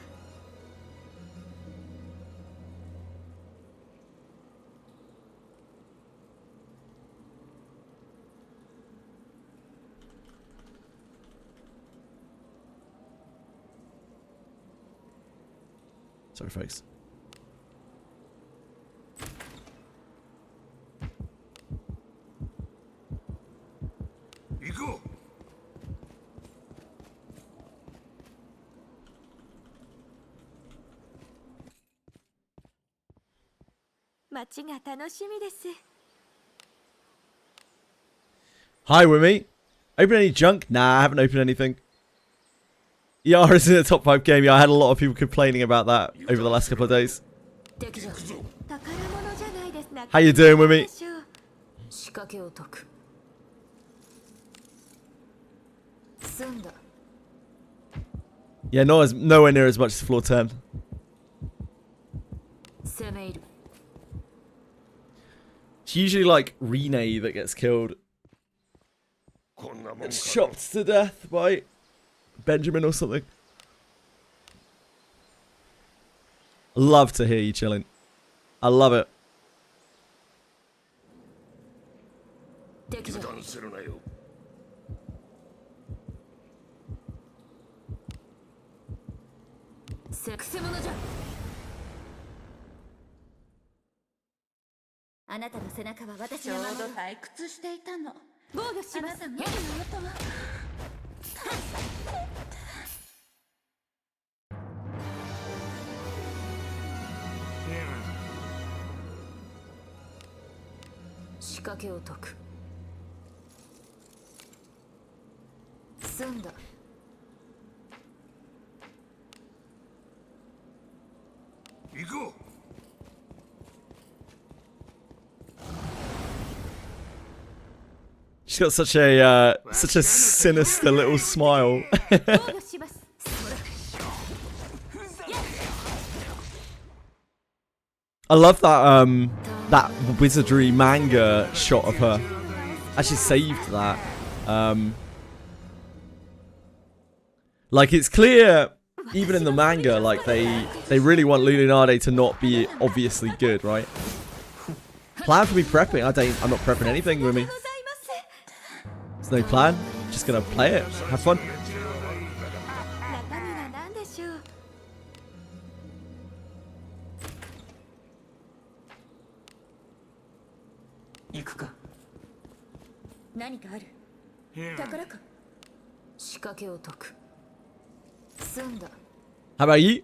Sorry, folks.た行こうま街が楽しみです。 Hi, Wimmy. Open any junk? Nah, I haven't opened anything. ER is in a top 5 game. Yeah, I had a lot of people complaining about that over the last couple of days. 敵じゃ。 宝物じゃないです。 How you doing, Wimmy? 仕掛けを解く。済んだ。 Yeah, nowhere near as much as floor 10. 攻め入る。 It's usually like Rene that gets killed. こんなもん Gets か chopped to death by Benjamin or something. Love to hear you chilling. I love it. 敵じゃ。油断するなよ。くせ者じゃ。あなたの背中は私ちょうが守る。ど退屈していたの。防御します。あなたの元々は仕掛けを解く。済んだ。 行こう。 She's got such a sinister little smile. 防御します。 I love that that Wizardry manga shot of her. Actually saved that. Like it's clear even in the manga, like they really want Lunade to not be obviously good, right? Plan for me prepping. I'm not prepping anything with me. There's no plan. Just gonna play it. Have fun. 中身は何でしょう。 行くか。何かある。宝か。 仕掛けを解く。済んだ。 How about you?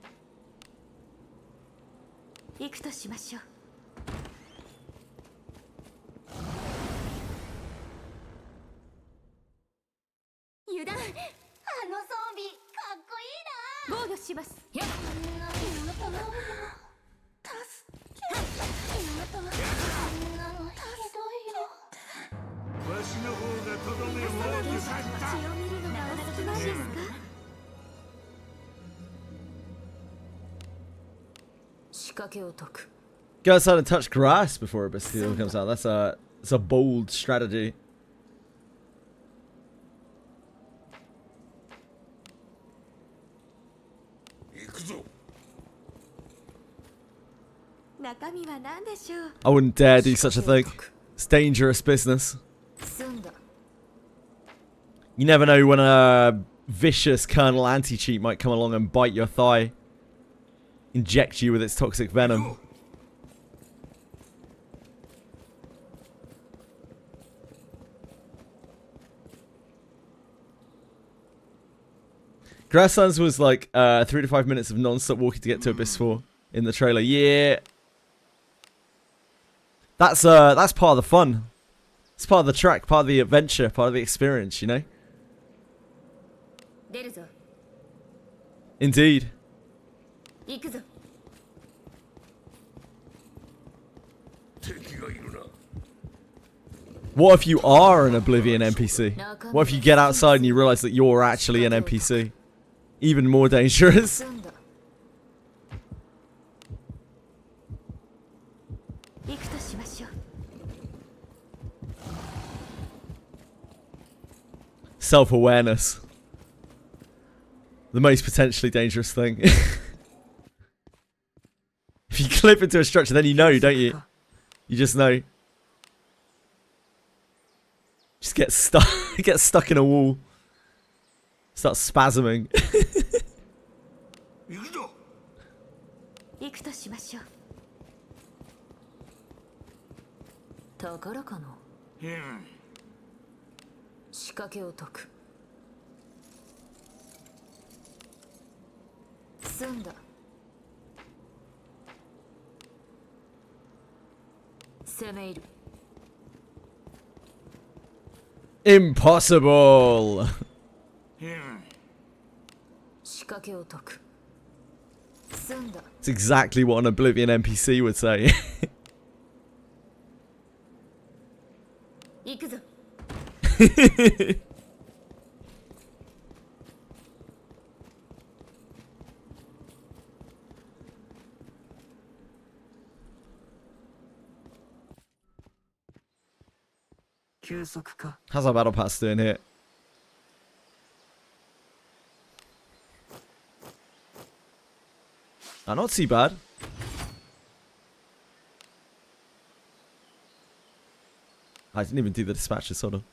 行くとしましょう。 油断。あの装備かっこいいな。防御します。やっ。わしの方がとどめを多くさっ血を見るのがお好きなんですか。 仕掛けを解く。 Go outside and touch grass before a Bastille comes out. That's a bold strategy. 行くぞ。 中身は何でしょう。 I wouldn't dare do such a thing. It's dangerous business. 済んだ。 You never know when a vicious Colonel Anti-Cheat might come along and bite your thigh. Inject you with its toxic venom. Grasslands was like 3 to 5 minutes of non-stop walking to get to Abyss 4 in the trailer. Yeah. That's part of the fun. It's part of the track, part of the adventure, part of the experience, you know? 出るぞ。 Indeed. 行くぞ。 敵がいるな。 What if you are an Oblivion NPC? What if you get outside and you realize that you're actually an NPC? Even more dangerous. 済んだ。 行くとしましょう。 Self-awareness. The most potentially dangerous thing. If you clip into a structure, then you know, don't you? You just know. Just get stuck. Get stuck in a wall. Start spasming. 行くぞ。 行くとしましょう。 宝かの。仕掛けを解く。済んだ。攻め入る Impossible. 仕掛けを解く済んだ It's exactly what an Oblivion NPC would say. 行くぞ 休息か How's our battle pass doing here? Not too bad. I didn't even do the dispatches, hold on.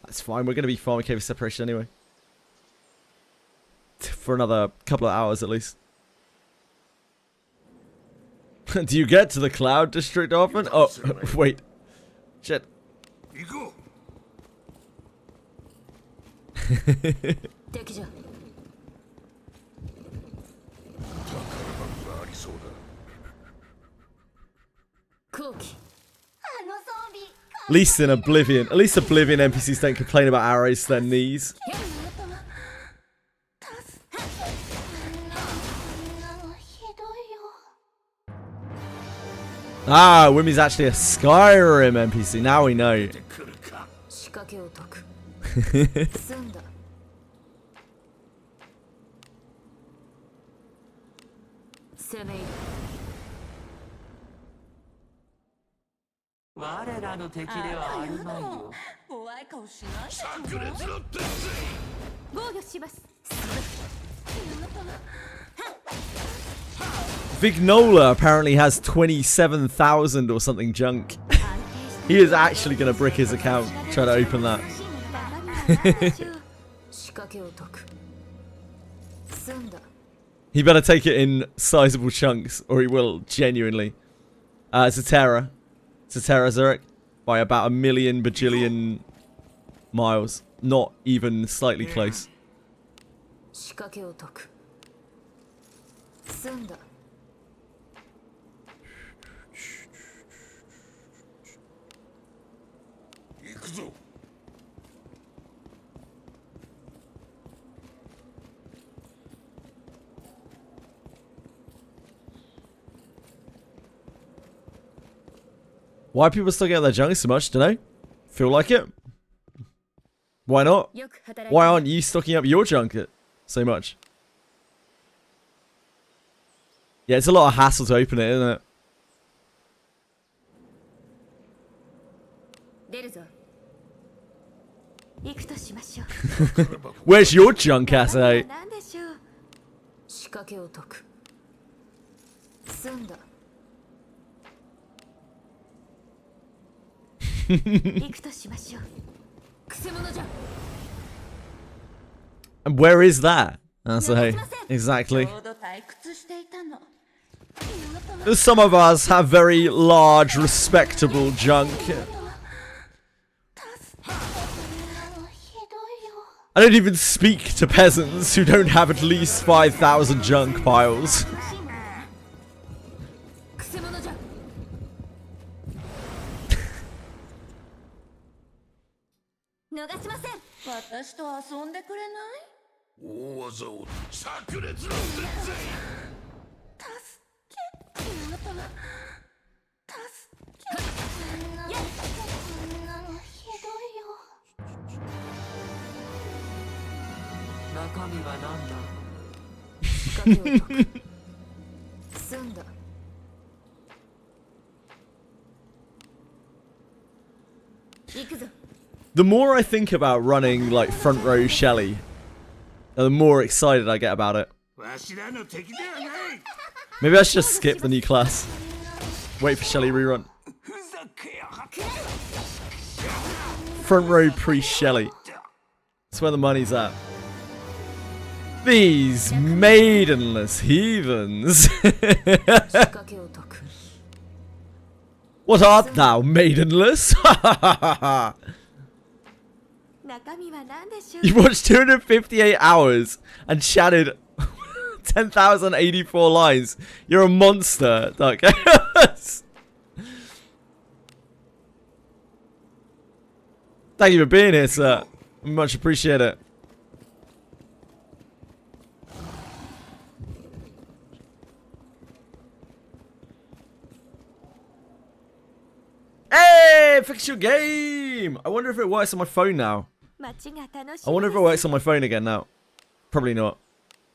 That's fine, we're going to be farming cave of separation anyway. For another couple of hours at least. Do you get to the cloud district often? Oh, wait. Shit. 行こ敵じゃ う。宝箱がありそうだ。後期 At least in Oblivion. At least Oblivion NPCs don't complain about arrows to their knees. Ah, Wimmy's actually a Skyrim NPC. Now we know. 来るか。仕掛けを解く済んだ攻め入る我らの敵ではあるまいよ怖い顔しないでしょ炸裂の鉄槌。防御します Vignola apparently has 27,000 or something junk. He is actually going to brick his account trying to open that. 仕掛けを解く済んだ He better take it in sizable chunks or he will genuinely. Zatera Zurich by about 1,000,000 bajillion miles. Not even slightly close. 仕掛けを解く済んだ 行くぞ。 Why are people still getting their junk so much? Dunno. Feel like it? Why not? よく働い Why た aren't you stocking up your junk so much? Yeah, it's a lot of hassle to open it, isn't it? 出るぞ行くとしましょう Where's your junk at, eh? 何でしょう仕掛けを解く済んだ行くとしましょうくせ者じゃ And where is that? That's hey, exactly. ちょうど退屈していたの Some of us have very large, respectable junk. I don't even speak to peasants who don't have at least 5,000 junk piles. くせ者じゃ逃しません私と遊んでくれない大技を炸裂の鉄槌。中身は何だ仕掛けを解く済んだ 行くぞ The more I think about running like front row Shelly, the more excited I get about it. わしらの敵ではない。 Maybe I should just skip the new class. Wait for Shelly rerun. ふざけやがって。 Front row priest Shelly. That's where the money's at. These maidenless heathens. 仕掛けを解く What art thou, maidenless? 中身は何でしょう You watched 258 hours and chatted 10,084 lines. You're a monster, Duck. Thank you for being here, sir. Much appreciate it. Hey, fix your game. I wonder if it works on my phone now. I wonder if it works on my phone again now. Probably not.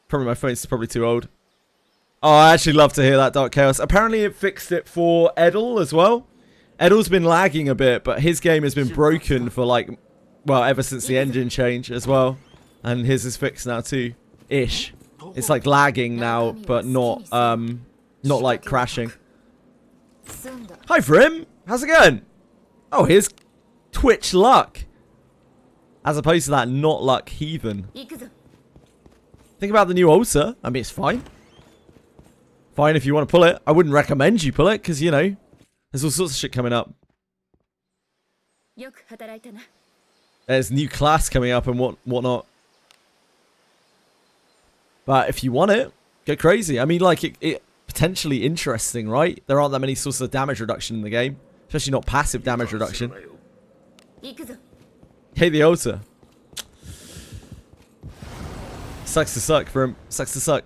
Probably my phone's probably too old. Oh, I actually love to hear that, Dark Chaos. Apparently it fixed it for Edel as well. Edel's been lagging a bit, but his game has been broken for like, well, ever since the engine change as well. And his is fixed now too. Ish. It's like lagging now, but not like crashing. Hi, Vrim. How's it going? Oh, here's Twitch Luck. As opposed to that not luck heathen. Think about the new altar. I mean, it's fine. Fine if you want to pull it. I wouldn't recommend you pull it, because, you know, there's all sorts of shit coming up. There's new class coming up and whatnot. But if you want it, go crazy. I mean, like, it potentially interesting, right? There aren't that many sources of damage reduction in the game. Especially not passive damage reduction. Hate the altar. Sucks to suck for him. Sucks to suck.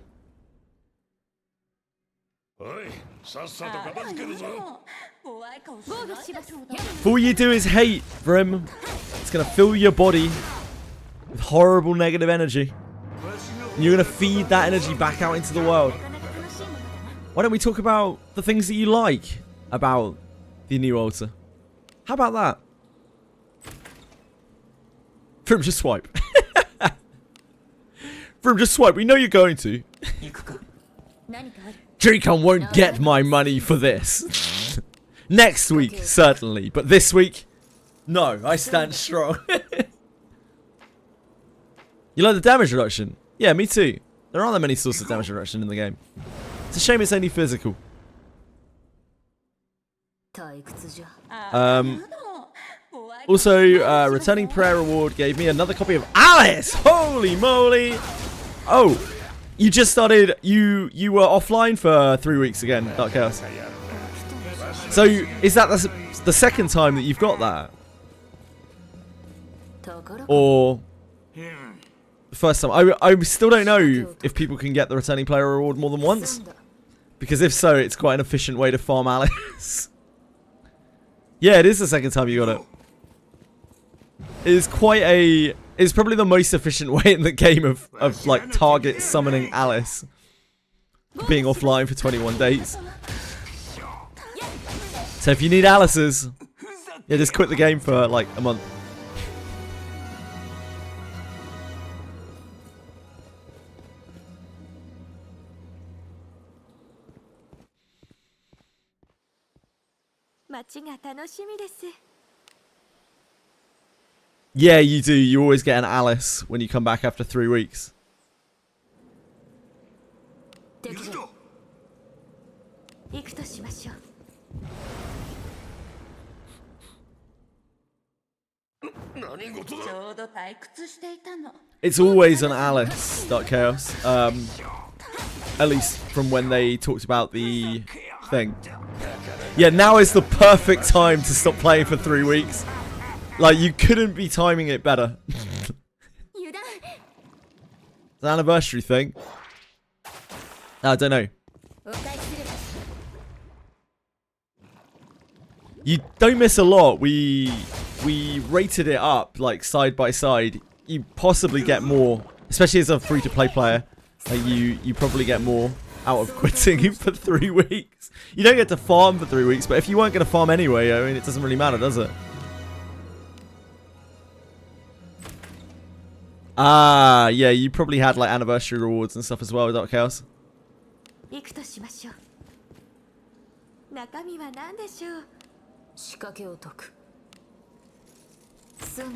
If all you do is hate, Brim, it's going to fill your body with horrible negative energy. And you're going to feed that energy back out into the world. Why don't we talk about the things that you like about the new altar? How about that? Brim, just swipe. Brim, just swipe. We know you're going to. Dracon won't get my money for this. Next week, certainly. But this week, no. I stand strong. You like the damage reduction? Yeah, me too. There aren't that many sources of damage reduction in the game. It's a shame it's only physical. Also, Returning Prayer Reward gave me another copy of Alice! Holy moly! Oh, you just started, you were offline for 3 weeks again, Dark Chaos. So, is that the second time that you've got that? Or the first time? I still don't know if people can get the Returning Player Reward more than once. Because if so, it's quite an efficient way to farm Alice. Yeah, it is the second time you got it. It is quite a... It's probably the most efficient way in the game of like, target summoning Alice. Being offline for 21 days. So if you need Alice's, yeah, just quit the game for, like, a month. Yeah, you do. You always get an Alice when you come back after 3 weeks. It's always an Alice, Dark Chaos. At least from when they talked about the thing. Yeah, now is the perfect time to stop playing for 3 weeks. Like, you couldn't be timing it better. It's an anniversary thing. I don't know. You don't miss a lot. We rated it up, like, side by side. You possibly get more, especially as a free-to-play player. Like, you probably get more out of quitting for 3 weeks. You don't get to farm for 3 weeks, but if you weren't going to farm anyway, I mean, it doesn't really matter, does it? Ah, yeah, you probably had, like, anniversary rewards and stuff as well, Dark Chaos.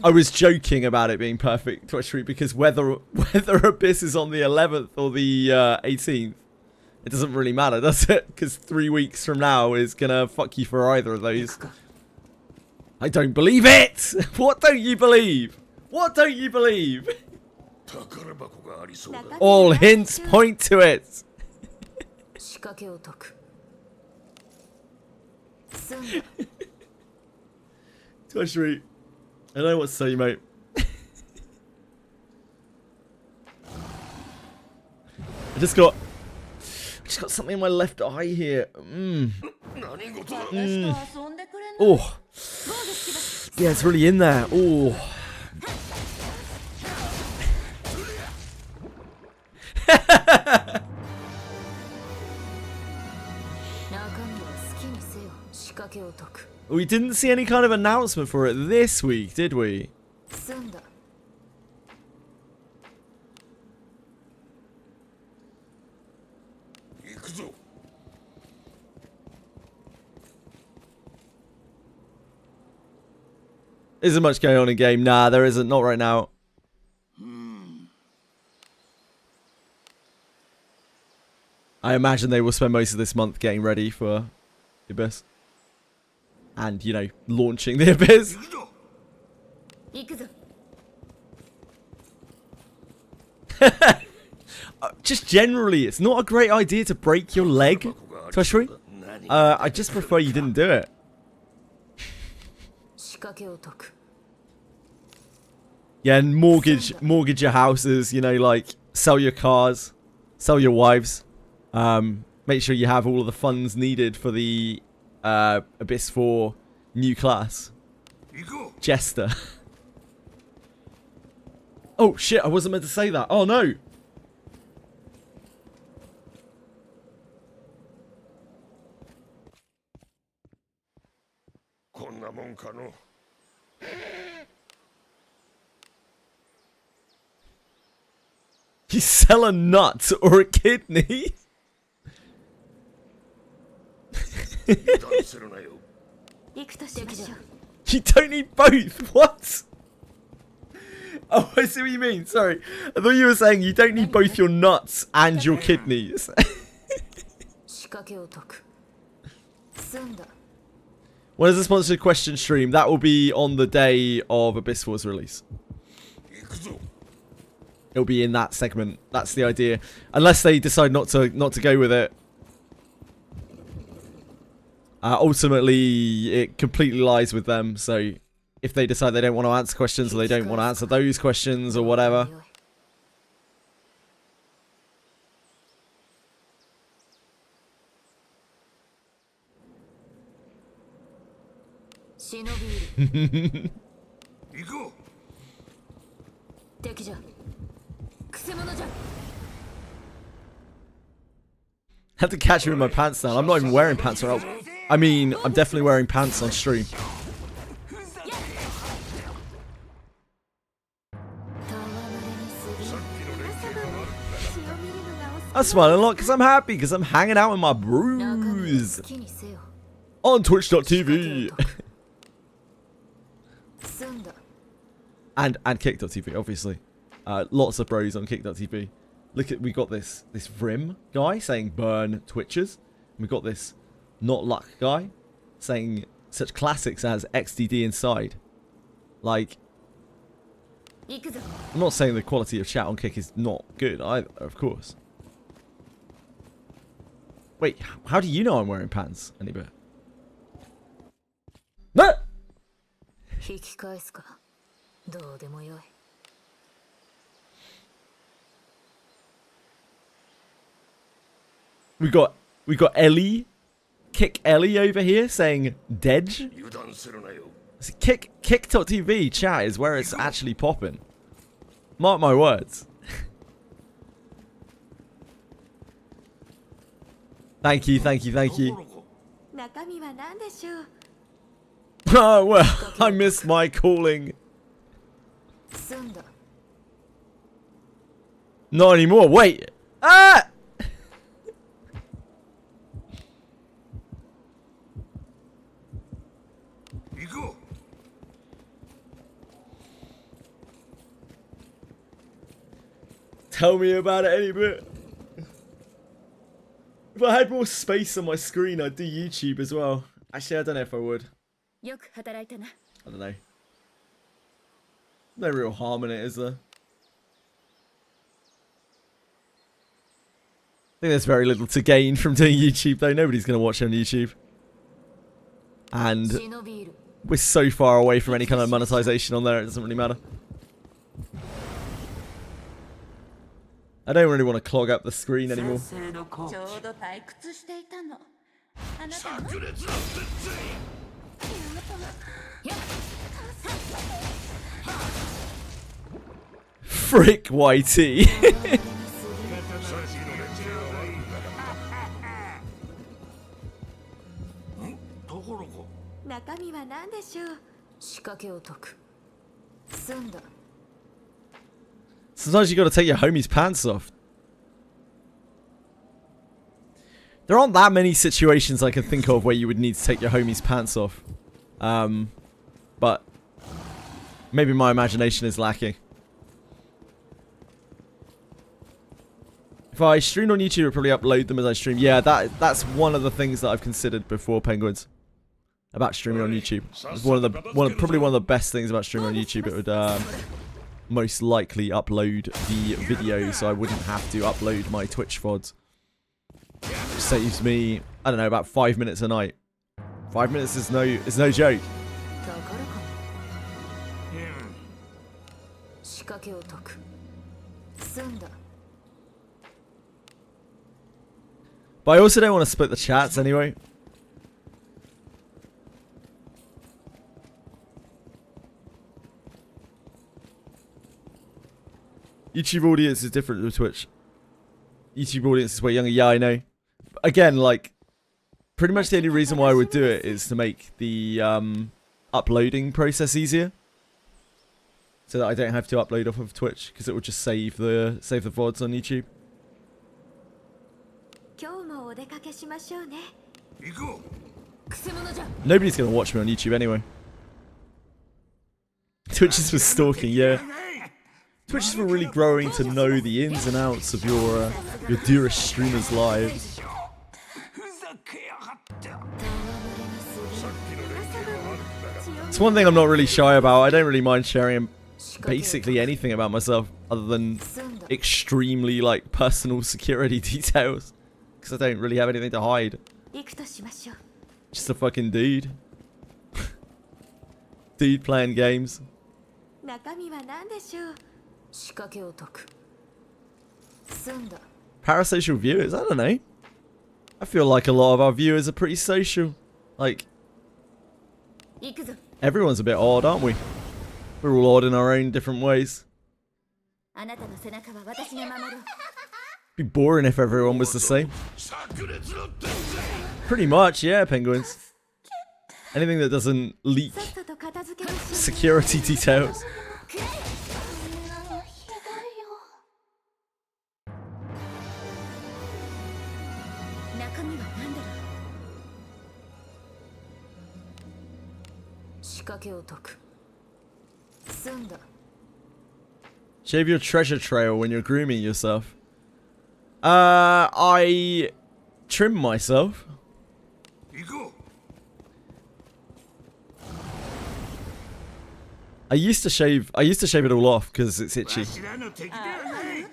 I was joking about it being perfect, Twitch Street, because whether Abyss is on the 11th or the 18th, it doesn't really matter, does it? Because 3 weeks from now is gonna fuck you for either of those. I don't believe it! What don't you believe? What don't you believe? All hints point to it. Twitch Street. I don't know what to say, mate. I just got something in my left eye here. Oh. Yeah, it's really in there. Oh. We didn't see any kind of announcement for it this week, did we? Isn't much going on in game. Nah, there isn't. Not right now. I imagine they will spend most of this month getting ready for the Abyss. And, you know, launching the Abyss. Just generally, it's not a great idea to break your leg, Toshiri. I just prefer you didn't do it. Yeah, and mortgage your houses, you know, like, sell your cars, sell your wives. Make sure you have all of the funds needed for the Abyss 4 new class. Jester. Oh shit, I wasn't meant to say that. Oh no. You sell a nut or a kidney? You don't need both. What? Oh, I see what you mean. Sorry. I thought you were saying you don't need both your nuts and your kidneys. When is the sponsored question stream? That will be on the day of Abyss 4's release. It'll be in that segment. That's the idea. Unless they decide not to go with it. Ultimately, it completely lies with them. So, if they decide they don't want to answer questions or they don't want to answer those questions or whatever. Had to catch me with my pants down. I'm not even wearing pants right now. I mean, I'm definitely wearing pants on stream. I'm smiling a lot because I'm happy, because I'm hanging out with my bros on twitch.tv and kick.tv, obviously. Lots of bros on kick.tv. Look at, we got this Vrim guy saying burn Twitchers. We got this Not Luck guy saying such classics as XDD inside. Like, I'm not saying the quality of chat on Kick is not good either, of course. Wait, how do you know I'm wearing pants, Anibit? No! We got Ellie, Kick Ellie over here saying Dej. Kick.tv chat is where it's actually popping. Mark my words. Thank you. Oh, well, I missed my calling. Not anymore. Wait. Ah! Tell me about it any bit. If I had more space on my screen, I'd do YouTube as well. Actually, I don't know if I would. I don't know. No real harm in it, is there? I think there's very little to gain from doing YouTube, though. Nobody's going to watch on YouTube. And We're so far away from any kind of monetization on there, it doesn't really matter. I don't really want to clog up the screen anymore. ちょうど退屈していたの。あなたも 炸裂の鉄槌 Frick YT. ところか中身は何でしょう。仕掛けを解く。済んだ。 Sometimes you gotta take your homie's pants off. There aren't that many situations I can think of where you would need to take your homie's pants off. But maybe my imagination is lacking. If I streamed on YouTube, I'd probably upload them as I stream. Yeah, that's one of the things that I've considered before, Penguins. About streaming on YouTube. It's probably one of the best things about streaming on YouTube. It would most likely upload the video, so I wouldn't have to upload my Twitch VODs. It saves me, I don't know, about 5 minutes a night. 5 minutes is no joke. 宝かも。仕掛けを解く。済んだ。 But I also don't want to split the chats anyway. YouTube audience is different to Twitch. YouTube audience is way younger. Yeah, I know. Again, like, pretty much the only reason why I would do it is to make the uploading process easier, so that I don't have to upload off of Twitch, because it would just save the VODs on YouTube. 今日もお出かけしましょうね。行こう くせ者じゃ。 Nobody's gonna watch me on YouTube anyway. Twitch is for stalking, yeah. Twitch is for really growing to know the ins and outs of your dearest streamers' lives. ふざけやがって It's one thing I'm not really shy about. I don't really mind sharing basically anything about myself other than 済んだ。 extremely like personal security details, because I don't really have anything to hide. 行くとしましょう。 Just a fucking dude. Dude playing games. 中身は何でしょう。仕掛けを解く。済んだ。 Parasocial viewers? I don't know. I feel like a lot of our viewers are pretty social. Like, 行くぞ。 everyone's a bit odd, aren't we? We're all odd in our own different ways. あなたの背中は私が守る。 It'd be boring if everyone was the same. 炸裂の鉄槌 Pretty much, yeah, penguins. Anything that doesn't leak さっさと片付けましょ security details. う。中身は何だろう。仕掛けを解く。済んだ。 Shave your treasure trail when you're grooming yourself. I trim myself. 行こう I used to shave it all off because it's itchy. わしらの敵ではない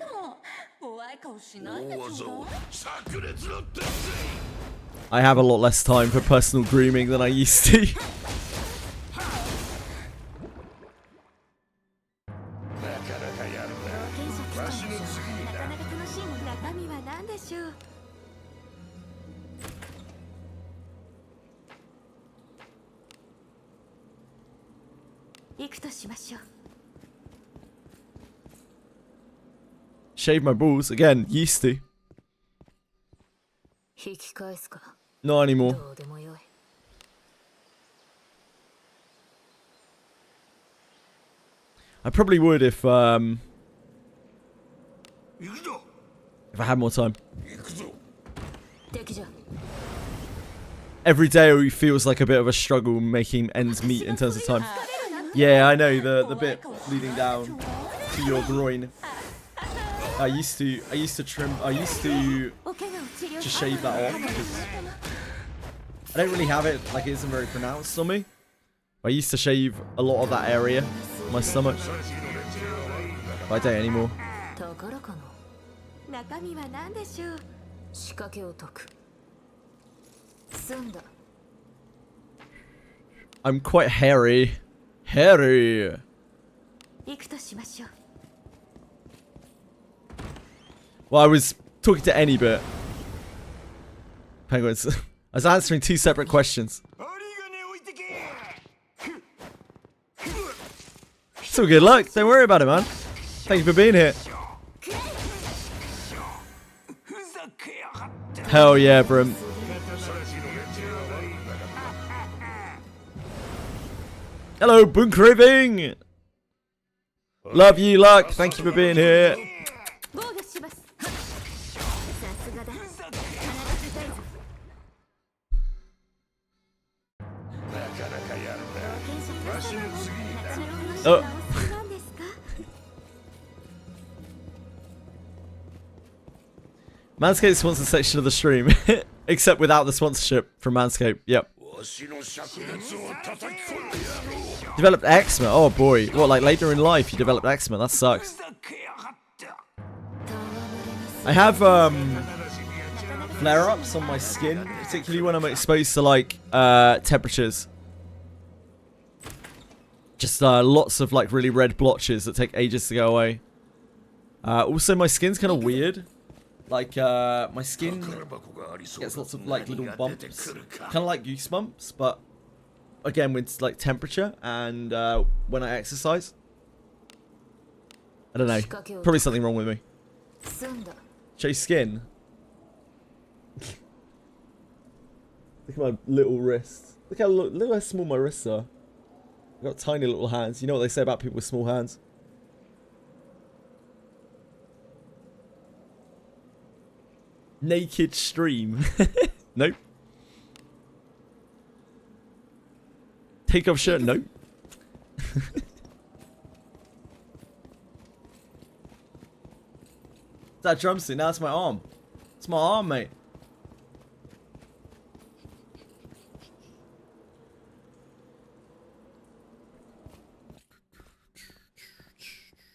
怖い顔しないでちょう大ぞだい。炸裂の鉄槌 I have a lot less time for personal grooming than I used to. なかなかやる冒険者来たわしの次なかだなか楽しいもん。中身は何でしょう。行くとしましょう。 Shave my balls again. Used to. 引き返すか。 Not anymore. どうでもよい。 I probably would if 行くぞ I had more time. 行くぞ敵じゃ。 Every day feels like a bit of a struggle making ends meet in terms of time. Yeah, I know the bit leading down to your groin. I used to trim. I used to お怪我を治療 just shave that off because I don't really have it. Like it isn't very pronounced on me. I used to shave a lot of that area, my stomach. さしの連中はないんだ But I don't anymore. 宝かの。中身は何でしょう。仕掛けを解く。済んだ。I'm quite hairy. Hairy. 行くとしましょう。 Well, I was talking to any bit. Penguins. I was answering 2 separate questions. 針金置いてけ It's all good luck. Don't worry about it, man. Thank you for being here. ふざけやがって Hell yeah, Brim. Hello, Boon Craving. Love you, Luck. Thank you for being here. 防御します。さすがだ。鼻が硬いぞ。なかなかやるなわしの次にな Oh. 何ですか？ Manscaped sponsors section of the stream, except without the sponsorship from Manscaped. Yep. わしの灼熱を叩き込んでやろう Developed eczema. Oh boy. What, like later in life you developed eczema? That ふ sucks. ざけやがって I have flare-ups on my skin, particularly when I'm exposed to like temperatures. Just lots of like really red blotches that take ages to go away. Also, my skin's kind of weird. Like my skin 宝箱がありそう gets だ lots of like little 何が出て bumps, くるか kind of like goosebumps, but again with like temperature and when I exercise. I don't know. Probably something wrong with me. 済んだ。 Chase skin. Look at my little wrists. Look how small my wrists are. I've got tiny little hands. You know what they say about people with small hands? Naked stream. Nope. Take off shirt. Nope. That drumstick. Now it's my arm. It's my arm, mate.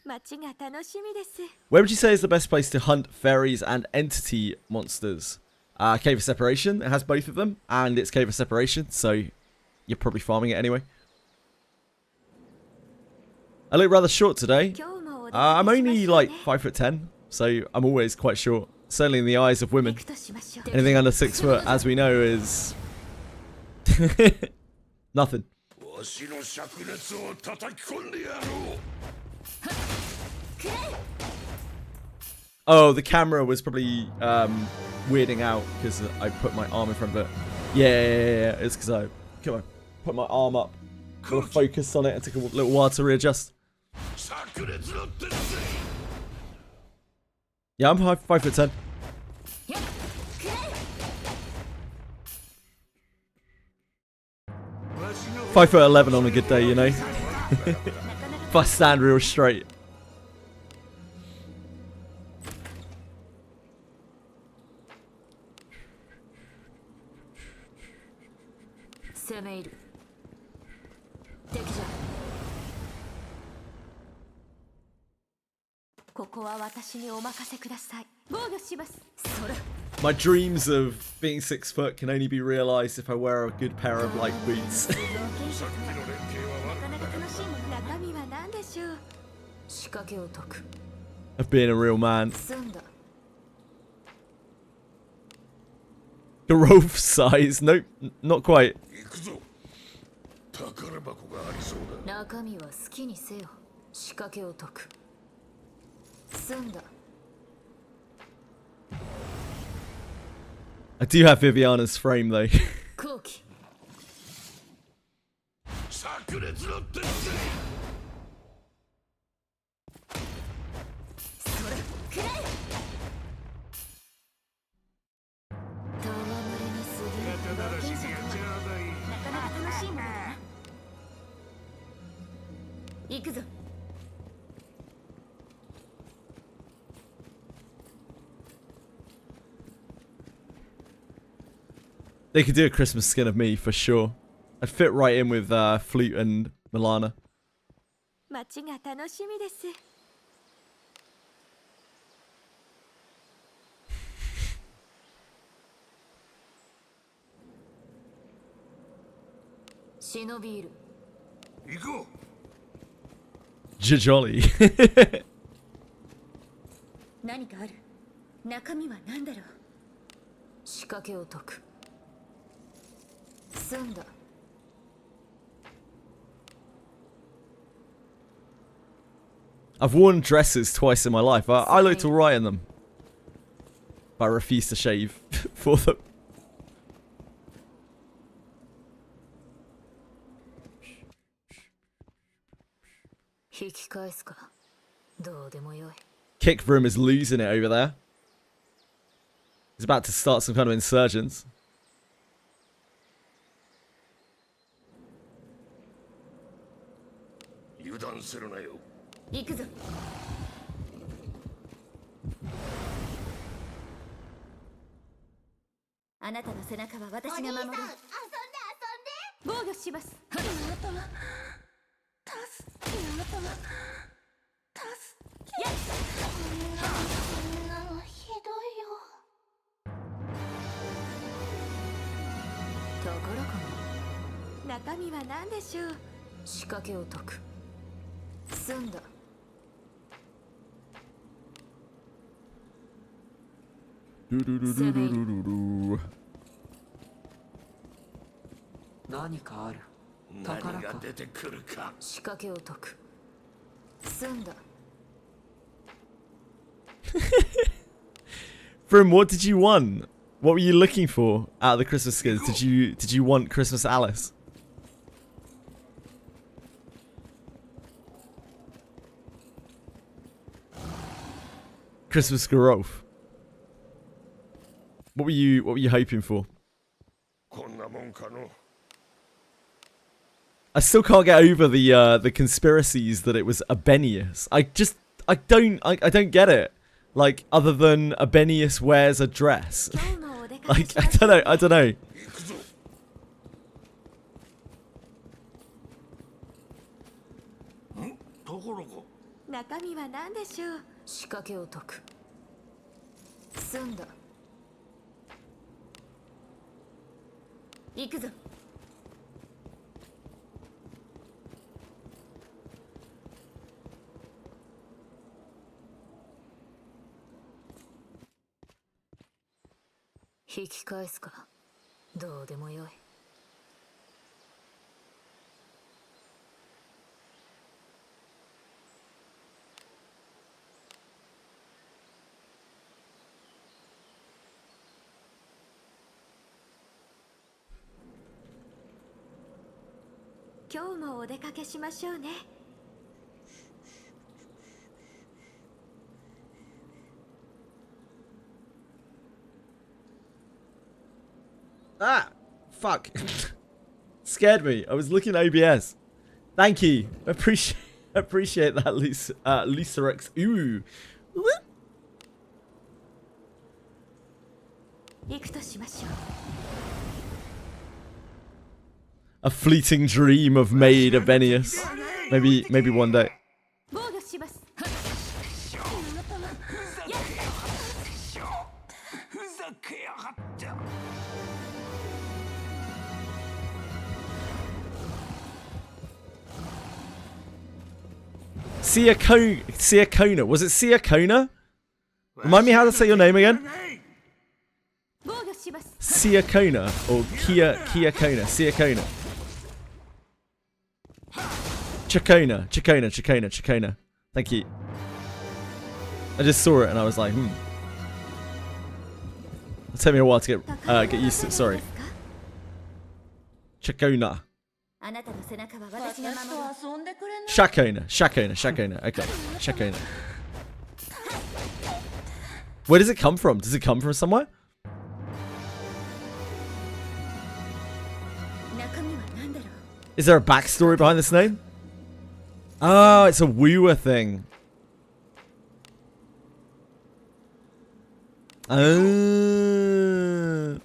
街が楽しみです。 Where would you say is the best place to hunt fairies and entity monsters? Cave of Separation. It has both of them, and it's Cave of Separation, so you're probably farming it anyway. I look rather short today. 今日もお出かけしましょうね I'm only like 5'10", so I'm always quite short. Certainly in the eyes of 行 women. くとしましょう。 Anything under 6 foot, as we know, is nothing. わしの灼熱を叩き込んでやろう Oh, the camera was probably weirding out because I put my arm in front of it. Yeah. It's because I put my arm up, got a focus on it, and took a little while to readjust. 灼熱の鉄 Yeah, I'm 5'10". 5'11" on a good day, you know. If I stand real straight. 攻め入る。敵じゃ。ここは私にお任せください。防御します。それ。 My dreams of being 6 foot can only be realized if I wear a good pair of like boots. なかなか楽しいもの。中身は何でしょう。仕掛けを解く。 Of being a real man. 済んだ。 Giraffe size? Nope, not quite. 行くぞ宝箱がありそうだ 中身は好きにせよ。仕掛けを解く。済んだ。 I do have Viviana's frame though. 後期。灼熱の鉄 それ。くれ。戯れに過ぎる。なかなか楽しいものだな。行くぞ。 They could do a Christmas skin of me for sure. I'd fit right in with Flute and Milana. 街が楽しみです。 仕忍びいる。行こう。 Jolly. 何かある。中身は何だろう。仕掛けを解く。済んだ。 I've worn dresses twice in my life. I looked alright in them. But I refuse to shave for them. 引き返すか。どうでもよい。 Kick Vroom is losing it over there. He's about to start some kind of insurgents. 油断するなよ。行くぞ。あなたの背中は私が守る。防御します。宝かも。中身は何でしょう。仕掛けを解く。済んだ。 何かある。何宝か。が出てくるか。仕掛けを解く。済んだ。 Vroom, what did you want? What were you looking for out of the Christmas skins? Did you want Christmas Alice? Christmas growth. What were you hoping for? こんなもんかの。 I still can't get over the conspiracies that it was Abenius. I don't get it. Like, other than Abenius wears a dress. Like, I don't know. 行くぞ。ん？ところが。中身は何でしょう。仕掛けを解く。済んだ。 行くぞ。引き返すか。どうでもよい。今日もお出かけしましょうね。 Ah, fuck. Scared me. I was looking at OBS. Thank you. Appreciate that, Lucerex. Ooh. 行くとしましょう。 A fleeting dream of Maid Abenius. Maybe one day. 防御します。ふざけやがって。 Siakona. Was it Siakona? Remind me how to say your name again. 防御します。 Siakona or Kiakona. Siakona. Chacona. Thank you. I just saw it and I was like, It'll take me a while to get used to it. Sorry. Chacona. あなたの背中は私が守る。私と遊んでくれない？ Shakona. Okay. Shakona. Where does it come from? Does it come from somewhere? 中身は何だろう。 Is there a backstory behind this name? Oh, it's a wooer thing. Oh.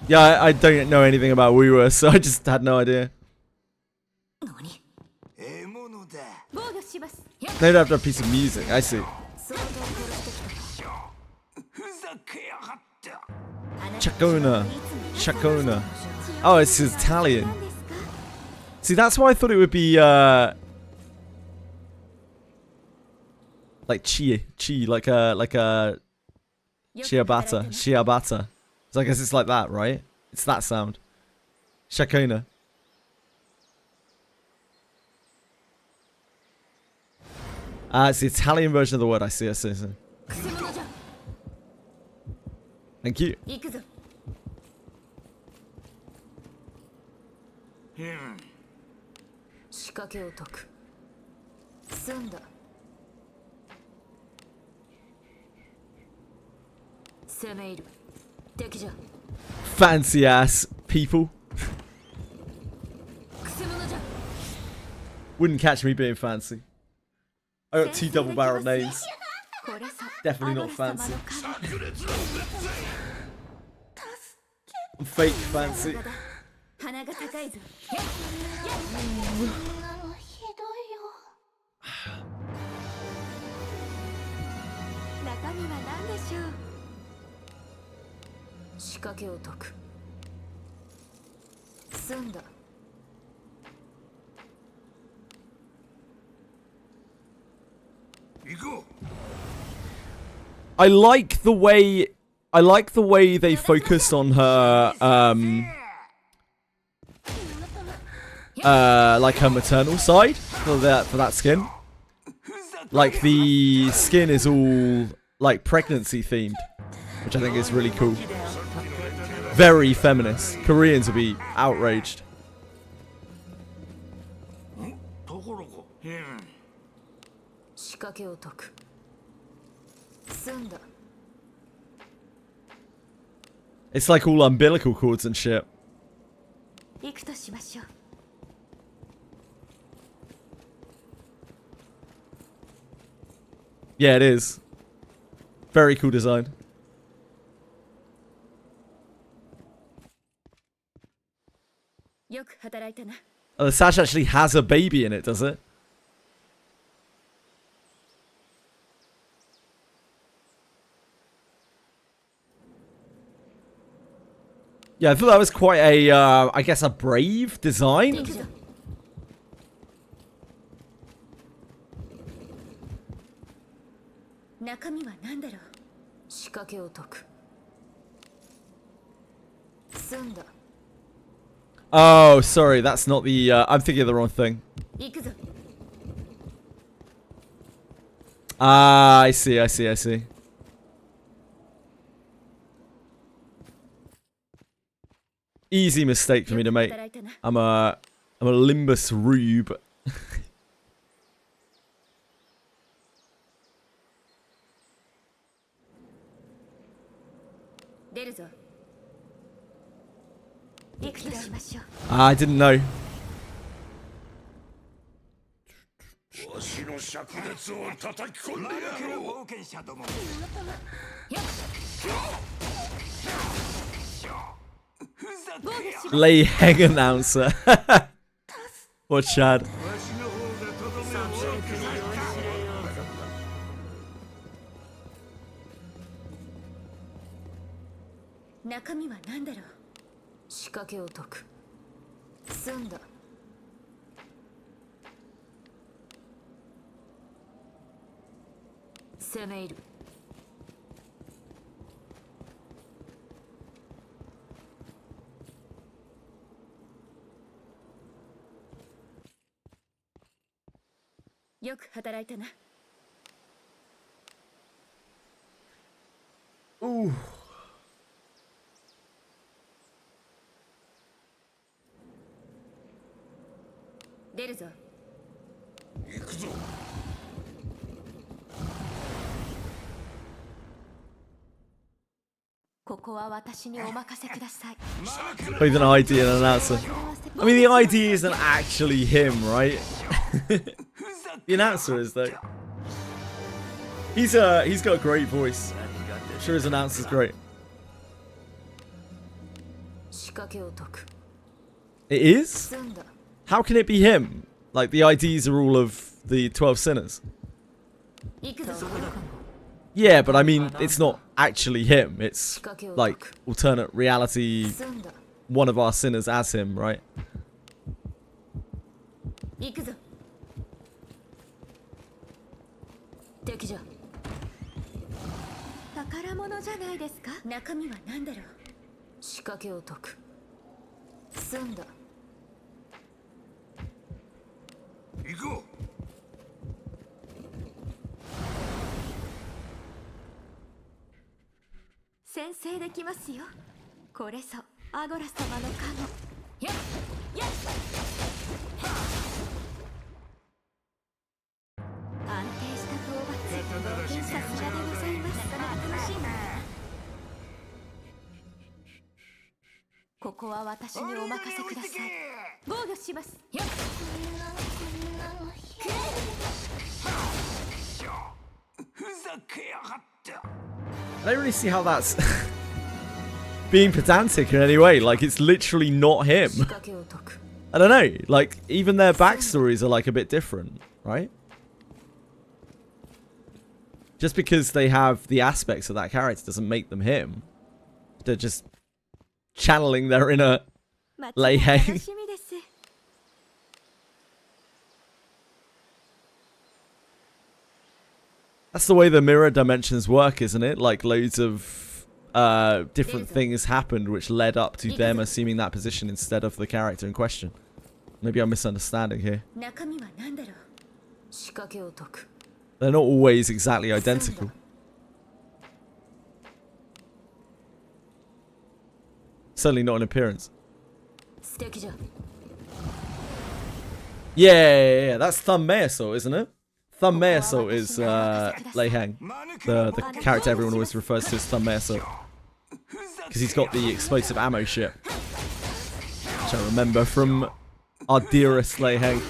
Yeah, I don't know anything about wooer, so I just had no idea. 何？獲物だ。防御します。 They'd have a piece of music. I see. 相当殺してきた。ふざけやがって。あ Chacona. Chacona. Oh, it's Italian. See, that's why I thought it would be, like chi, like a ciabatta, ciabatta. So I guess it's like that, right? It's that sound. Chacona. It's the Italian version of the word. I see. Thank you. 仕掛けを解く。済んだ。攻め入る。敵じゃ。Fancy ass people. くせ者じゃ。 Wouldn't catch me being fancy. I got 2 double barrel names. これさ Definitely not アドル様の fancy. 神 I'm fake fancy. 鼻が高いぞ中身は何でしょう仕掛けを解く。済んだ。行こう。 I like the way they focused on her like her maternal side for that skin. Like the skin is all like pregnancy themed, which I think is really cool. Very feminist. Koreans would be outraged. ところか。仕掛けを解く。済んだ。 It's like all umbilical cords and shit. 行くとしましょう Yeah, it is. Very cool design. Oh, the sash actually has a baby in it, does it? Yeah, I thought that was quite a, I guess a brave design. 中身は何だろう仕掛けを解く。済んだ。 Oh, sorry, that's not the, I'm thinking of the wrong thing. 行くぞ Ah, I see. Easy mistake for me to make. I'm a Limbus Rube. 出るぞ行くとしましょう Ah, I didn't know. わしの灼熱を叩き込んでやろう。冒険者ども。 Lay Heng announcer. What Chad? 中身は何だろう仕掛けを解く。済んだ。攻め入る。よく働いたな Ooh. 出るぞ行くぞ。ここは私にお任せください With an ID and an announcer. I mean, the ID isn't actually him, right? The announcer is though. He's got a great voice. I'm sure his announcer's great. 仕掛けを解く。 It is? 済んだ。 How can it be him? Like the IDs are all of the 12 sinners. 行くぞ。Yeah, but I mean, it's not actually him. It's like alternate reality, 済んだ one of our sinners as him, right? 行くぞ敵じゃ宝物じゃないですか。中身は何だろう仕掛けを解く済んだ行こ先制できますよ。これぞアゴラ様の加護。やっやっ安定した討伐。冒険さすがでございます。なかなか楽しいな。ここは私にお任せください。防御します。やっうふざけやがって I don't really see how that's being pedantic in any way. Like, it's literally not him. 仕掛けを解く I don't know. Like, even their backstories are like a bit different, right? Just because they have the aspects of that character doesn't make them him. They're just channeling their inner 間違い Lei 楽 Heng. しみです。 That's the way the mirror dimensions work, isn't it? Like, loads of different things happened which led up to them assuming that position instead of the character in question. Maybe I'm misunderstanding here. 中身は何だろう仕掛けを解く They're not always exactly identical. Certainly not in appearance. 素敵じゃ Yeah, that's Thumb Meersault, isn't it? Thumb Meersault is Lei Heng, the character everyone always refers to as Thumb Meersault, because he's got the explosive ammo ship, which I remember from our dearest Lei Heng.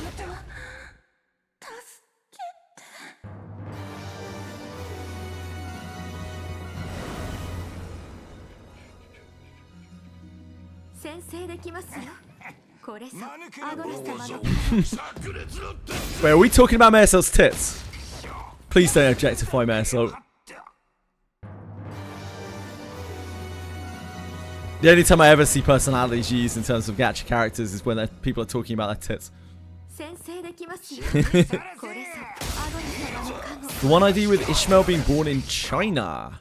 Wait, are we talking about Meersault's tits? Please don't objectify Meersault. The only time I ever see personalities used in terms of gacha characters is when people are talking about their tits. The one ID with Ishmael being born in China.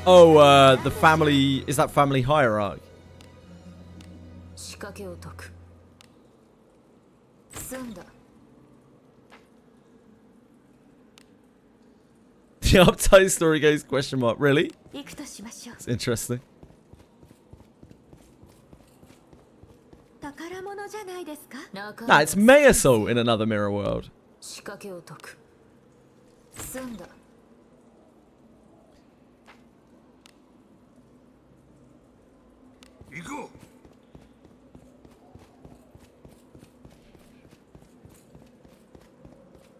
The family... Is that family hierarchy? 仕掛けを解く済んだ The uptight story goes question mark. Really? 行くとしましょう。 It's interesting. 宝物じゃないですか。 Nah, it's Meersault in another mirror world. 仕掛けを解く済んだ 行こ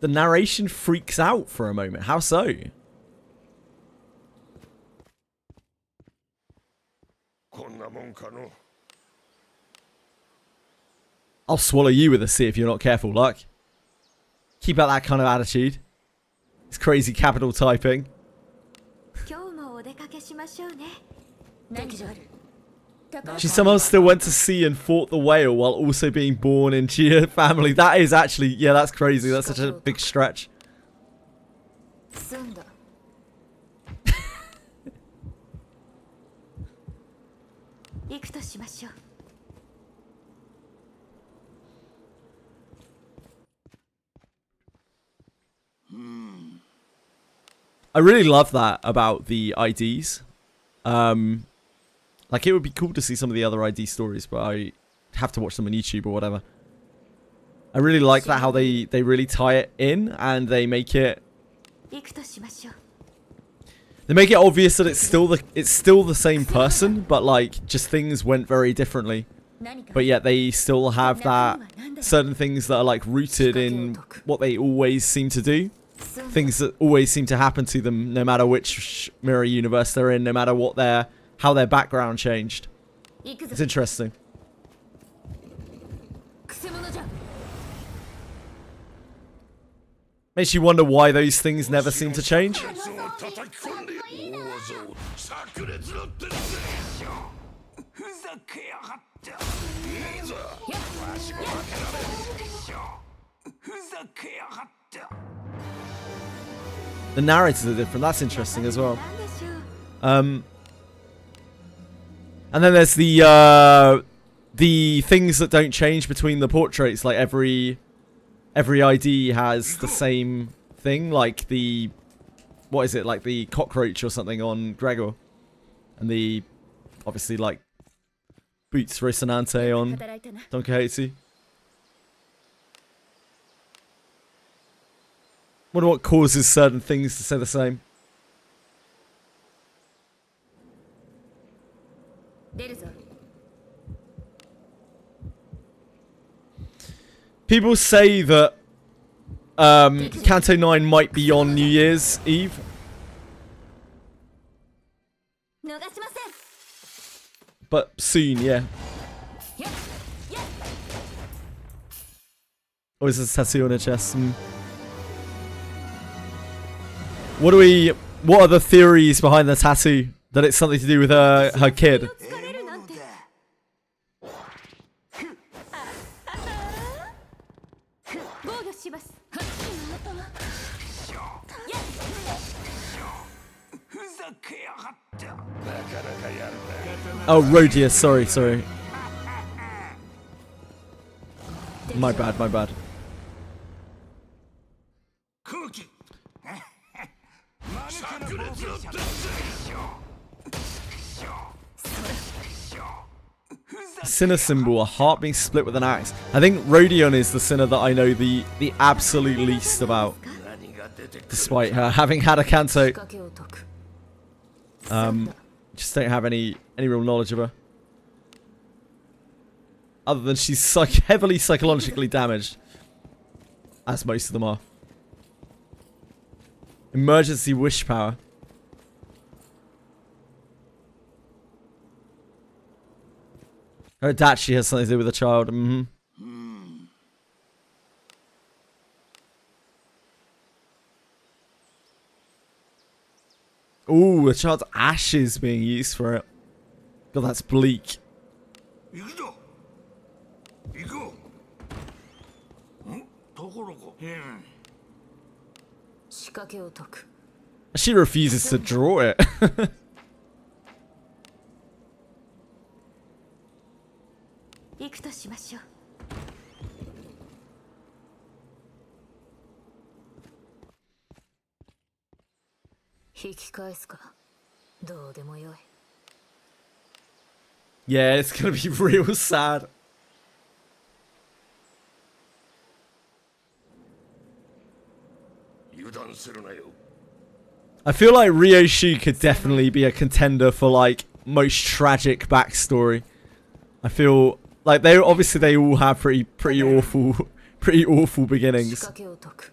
The narration freaks out for a moment. How so? こんなもんかの I'll swallow you with a C if you're not careful, Luck. Keep out that kind of attitude. It's crazy capital typing. 今日もお出かけしましょうね。敵じゃある She somehow still went to sea and fought the whale while also being born into your family. That is actually, yeah, that's crazy. That's such a big stretch. 済んだ 行くとしましょう。 I really love that about the IDs. Like, it would be cool to see some of the other ID stories, but I have to watch them on YouTube or whatever. I really like that, how they really tie it in and they make it... 行くとしましょう。 They make it obvious that it's still the same person, but like, just things went very differently. 何か But yet they still have that certain things that are like rooted in what they always seem to do. 済んだ Things that always seem to happen to them no matter which mirror universe they're in, no matter what how their background changed. 行くぞ It's interesting. くせ者じゃ Makes you wonder why those things never seem to change. 大技を炸裂の伝説ふざけやがっていいぞわしも負けられんふざけやがって The narrators are different. That's interesting as well. なんでしょう And then there's the things that don't change between the portraits. Like every ID has the same thing. Like the, what is it? Like the cockroach or something on Gregor, and the obviously like boots Rocinante on 働いたな Don Quixote. Wonder what causes certain things to say the same. 出るぞ People say that Canto 9 might be on New Year's Eve. 逃しません But soon, yeah. Or is this a tattoo on her chest? What are the theories behind the tattoo? That it's something to do with her kid? 疲れるなんて防御しますふざけやがって Oh, Rodius, sorry. My bad. 空気炸裂の伝説 Sinner symbol, a heart being split with an axe. I think Rodion is the sinner that I know the absolute least about, 何が出てくる despite her having had a canto. 仕掛けを解く Just don't have any real knowledge of her. Other than she's heavily psychologically damaged. As most of them are. Emergency wish power. Her Adachi has something to do with a child. Ooh, a child's ashes being used for it. God, that's bleak. 行くぞ行こうんところか仕掛けを解く She refuses to draw it. 行くとしましょう 引き返すかどうでもよい Yeah, it's gonna be real sad. 油断するなよ I feel like Ryoshi could definitely be a contender for like most tragic backstory. I feel like they all have pretty awful beginnings. 仕掛けを解く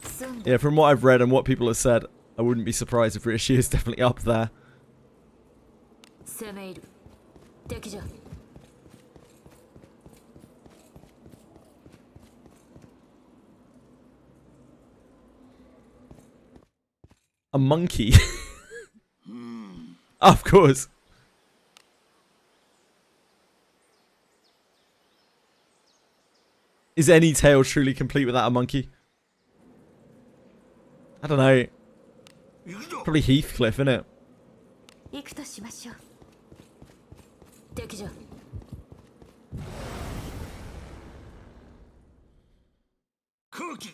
済んだ Yeah, from what I've read and what people have said, I wouldn't be surprised if Ryoshi is definitely up there. 攻め入る敵じゃ A monkey. Of course. Is any tale truly complete without a monkey? I don't know. 行くぞ Probably Heathcliff, innit? 行くとしましょう敵じゃ空気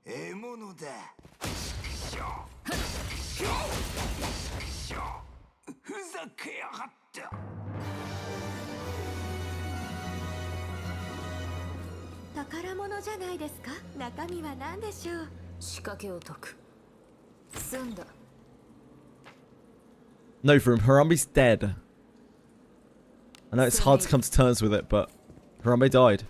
獲物だふざけやがって宝物じゃないですか中身は何でしょう仕掛けを解く済んだ No, for him, Harambe's dead. I know it's hard to come to terms with it, but Harambe died.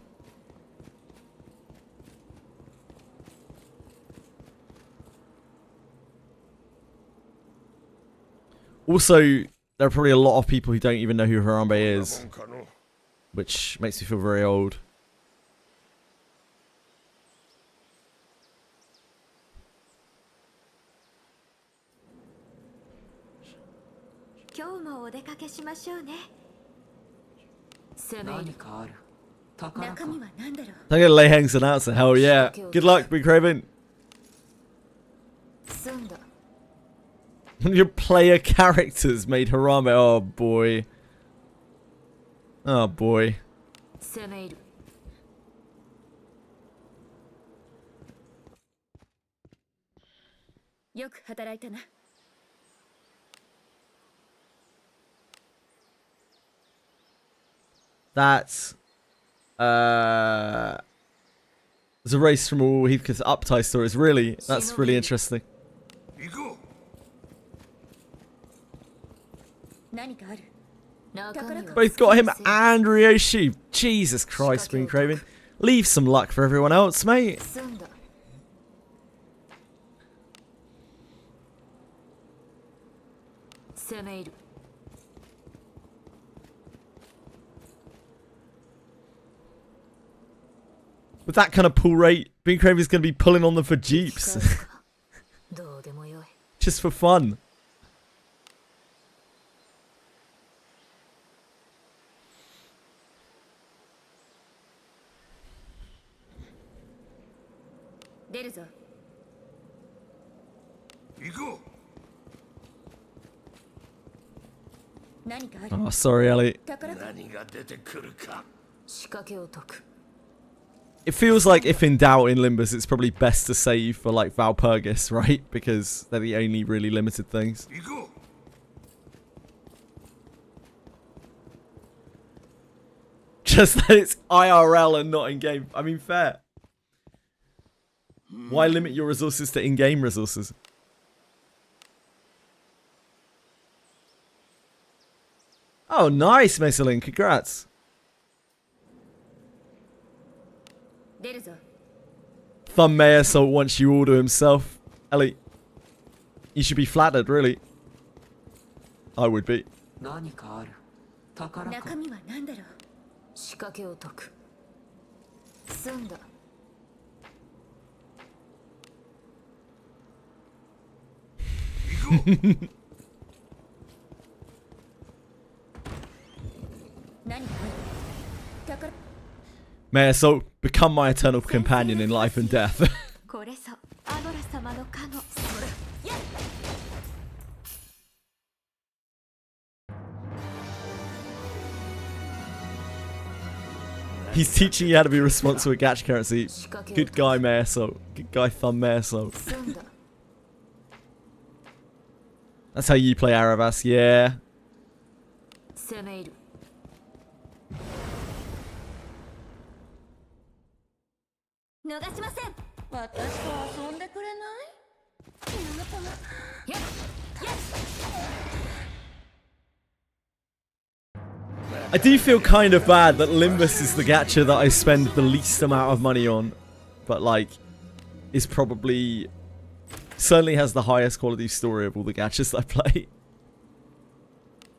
Also, there are probably a lot of people who don't even know who Harambe is, もんかの which makes me feel very old. しましょうね。攻め入る。何かある。宝か。中身は何だろう。 I'm gonna lay hands on answer. Hell yeah. Good luck, Big Craven. 済んだ。 One of your player characters made Harame. Oh boy. Oh boy. 攻め入る。よく働いたな。 That's there's a race from all Heathcliff's Uptie stories. Really, that's really interesting. 行こ何かある。中身は Both got him and Ryoshi. Jesus Christ, Green Craven. Leave some luck for everyone else, mate. 済んだ。攻め入る。 With that kind of pull rate, Green Craven's going to be pulling on them for 使う jeeps. かどうでもよい。 Just for fun. 出るぞ。う行こ何かある。 Oh, sorry, Ellie. 宝か。う何が出てくるか仕掛けを解く。 It feels like if in doubt in Limbus, it's probably best to save for like Valpurgis, right? Because they're the only really limited things. 行こ Just that it's IRL and not in-game. I mean, fair. Why limit your resources to in-game resources? Oh, nice, Mesalin. Congrats. 出るぞ。 Thumb Mayor Assault wants you all to himself. Ellie, you should be flattered, really. I would be. 何かある。宝か。中身は何だろう。仕掛けを解く。済んだ。何かある。宝。 Mayor Assault, become my eternal companion in life and death. これぞアノラ様の加護。それ。やっ。 He's teaching you how to be responsible with gacha currency. 仕掛けを Good guy, Mayor Assault. Good guy, Thumb Mayor Assault. 済んだ。 That's how you play Aravas, yeah. 攻め入る。 逃しません。私と遊んでくれない？やっ。 I do feel kind of bad that Limbus is the gacha that I spend the least amount of money on. But like, is probably... certainly has the highest quality story of all the gachas I play.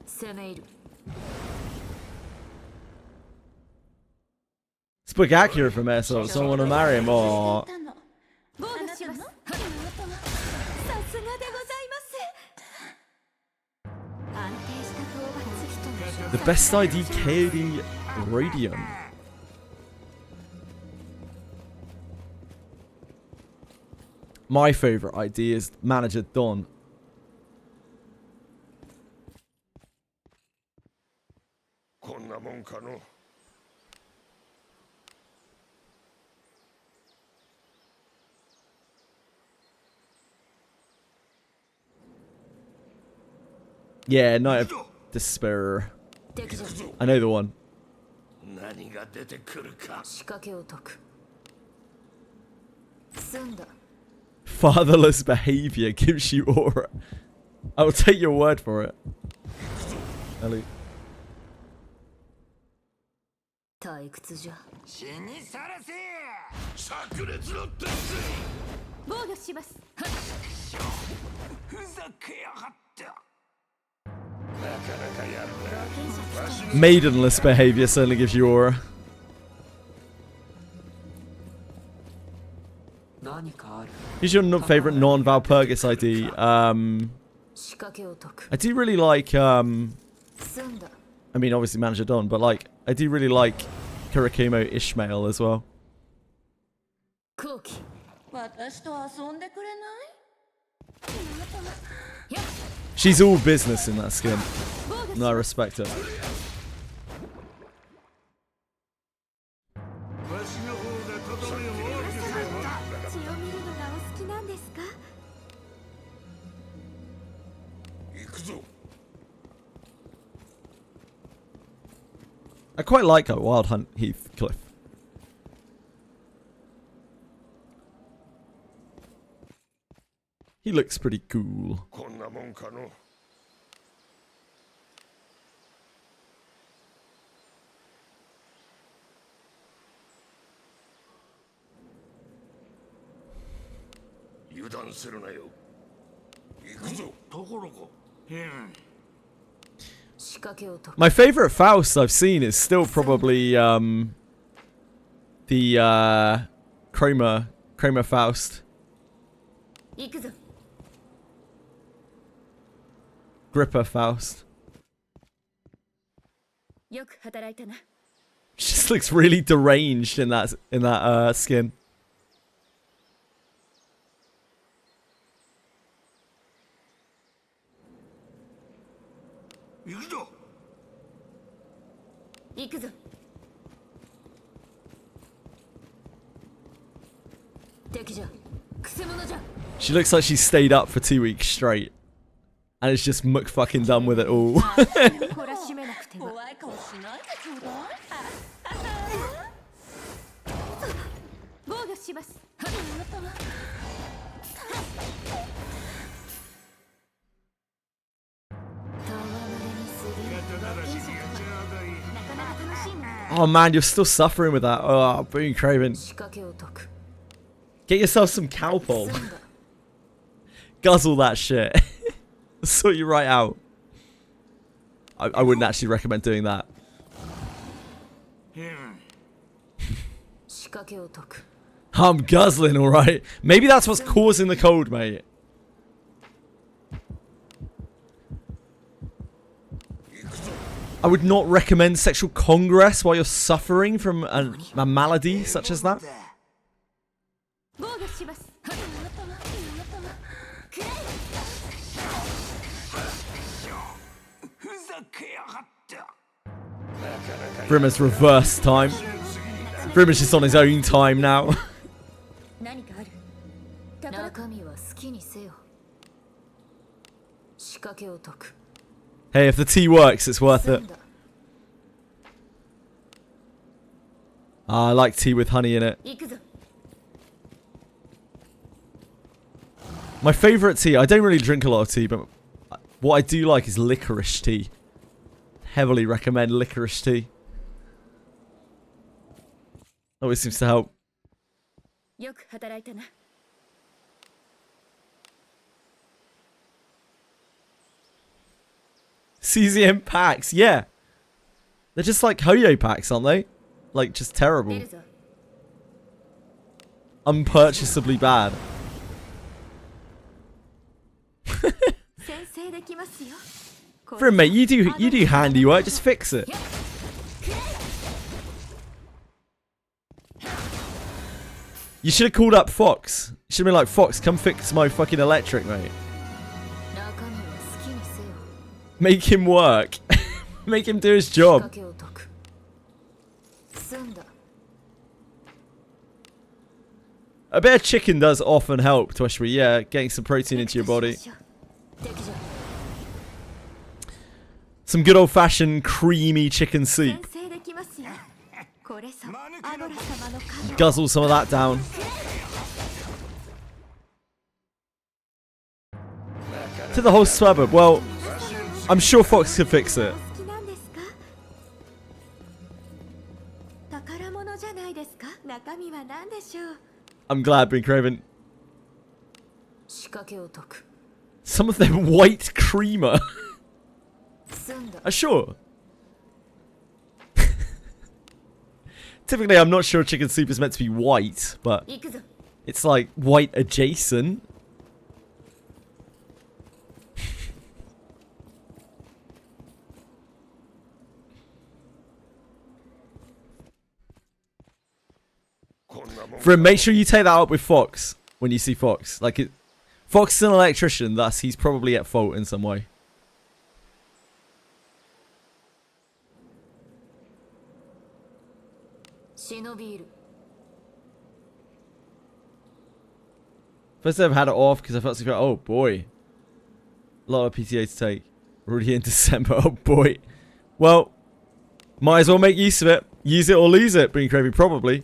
攻め入る。 It's book accurate from Assault, so I want to marry him. Aww. 防御します。さすがでございます。安定した討伐。 The best ID KD Radium. My favorite ID is Manager Don. こんなもんかの Yeah, Knight of Despair. 敵だ。 I know the one. 何が出てくるか仕掛けを解く。済んだ。 Fatherless behavior gives you aura. I will take your word for it. Ellie. 退屈じゃ。死にさらせ炸裂の鉄防御します。ふざけやがったなかなかやるなわしの Maidenless behavior certainly gives you aura. 何かある。 Who's your favorite non-Valpurgis ID? 仕掛けを解く。 I do really like I mean, obviously Manager Don, but like, I do really like Kurakimo Ishmael as well. 後期私と遊んでくれない She's all business in that skin. No, I respect her. わしの方がとどめを大きくすれば血を見るのがお好きなんですか？ 行くぞ。 I quite like her Wild Hunt Heathcliff. He looks pretty cool. こんなもんかの。油断するなよ。行くぞ。ところか。仕掛けを解く My favorite Faust I've seen is still probably the Kramer Faust. 行くぞ Gripper Faust. よく働いたな She just looks really deranged in that skin. 行くぞ。行くぞ敵じゃくせ者じゃ She looks like she stayed up for 2 weeks straight. And is just muck fucking done with it all. 懲らしめなくては怖い顔しないでちょうだい防御します。 なかなか楽しいもんだ。 Oh man, you're still suffering with that. Oh, Boone Craven. 仕掛けを解く Get yourself some cowpole. Guzzle that shit. Sort you right out. I wouldn't actually recommend doing that. 仕掛けを解く I'm guzzling, alright. Maybe that's what's causing the cold, mate. I would not recommend sexual congress while you're suffering from a malady such as that. 防御します。 ふざけやがった。 Brimmer's reverse time. Brimmer's just on his own time now. 何かある？中身は好きにせよ仕掛けを解く Hey, if the tea works, it's worth it. 済んだ I like tea with honey in it. 行くぞ My favourite tea, I don't really drink a lot of tea, but what I do like is licorice tea. Heavily recommend licorice tea. Always seems to help. よく働いたな CZM packs, yeah. They're just like Hoyo packs, aren't they? Like, just 出 terrible. るぞ Unpurchasably bad. 先制できますよ。 Brim, mate, you do handiwork, just fix it. You should have called up Fox. You should have been like, Fox, come fix my fucking electric, mate. 中身は好きにせよ Make him work. Make him do his 仕 job. 掛けを解く済んだ A bit of chicken does often help, Twishby. Yeah, getting some protein into your body. 敵じゃ Some good old-fashioned creamy chicken 先 soup. 制できますよ。これぞアドラ様の神。 Guzzle some of that down. To the whole suburb. Well, I'm sure Fox could fix it. お好きなんですか？宝物じゃないですか？中身は何でしょう？ I'm glad, Big Craven. 仕掛けを解く Some of them white creamer. 済んだ Sure. Typically, I'm not sure chicken soup is meant to be white, but 行くぞ it's like white adjacent. Frim, make sure you take that up with Fox when you see Fox. Like, Fox is an electrician, thus he's probably at fault in some way. First I've had it off because I felt so, oh boy. A lot of PTA to take. Already in December, oh boy. Well, might as well make use of it. Use it or lose it, Being Craving, probably.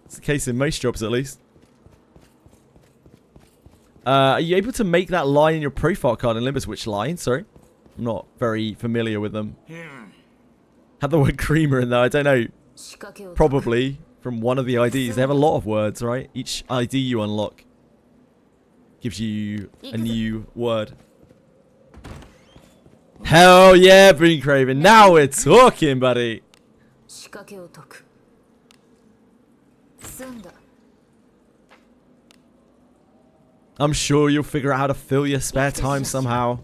It's the case in most jobs, at least. Are you able to make that line in your profile card in Limbus? Which line? Sorry. I'm not very familiar with them. Had the word creamer in there, I don't know. Probably from one of the IDs. They have a lot of words, right? Each ID you unlock gives you a new word. Hell yeah, Being Craving. Now we're talking, buddy. I'm sure you'll figure out how to fill your spare time somehow.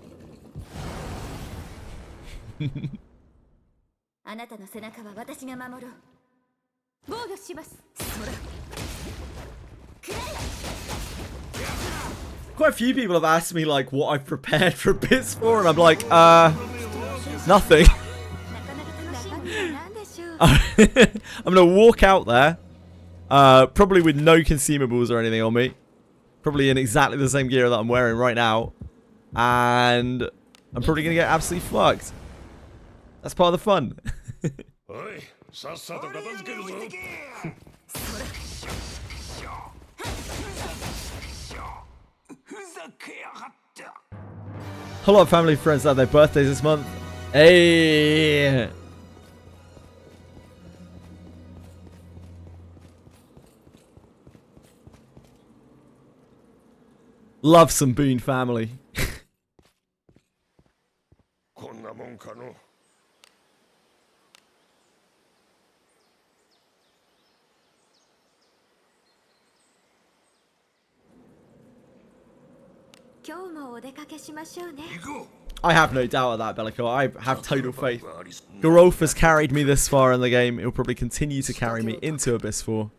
Quite a few people have asked me like what I've prepared for bits for, and I'm like, nothing. I'm gonna walk out there, probably with no consumables or anything on me. Probably in exactly the same gear that I'm wearing right now. And I'm probably going to get absolutely fucked. That's part of the fun. A lot of family friends had their birthdays this month. Hey! Love some Boone family. I have no doubt of that, Bellico. I have total faith. Garolf has carried me this far in the game. He'll probably continue to carry me into Abyss 4.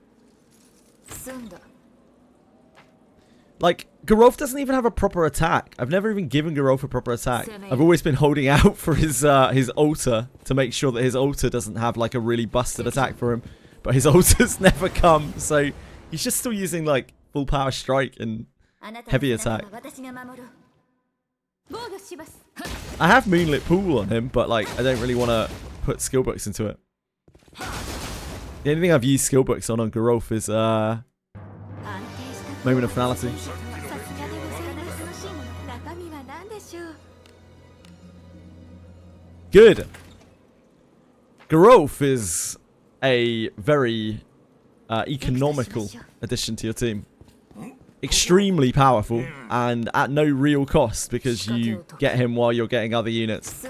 Like, Garolf doesn't even have a proper attack. I've never even given Garolf a proper attack. I've always been holding out for his altar to make sure that his altar doesn't have like a really busted attack for him. But his altar's never come, so he's just still using like full power strike and heavy attack. I have Moonlit Pool on him, but like I don't really want to put skill books into it. The only thing I've used skill books on Garolf is Moment of Finality. Good. Garolf is a very economical addition to your team. Extremely powerful and at no real cost because you get him while you're getting other units.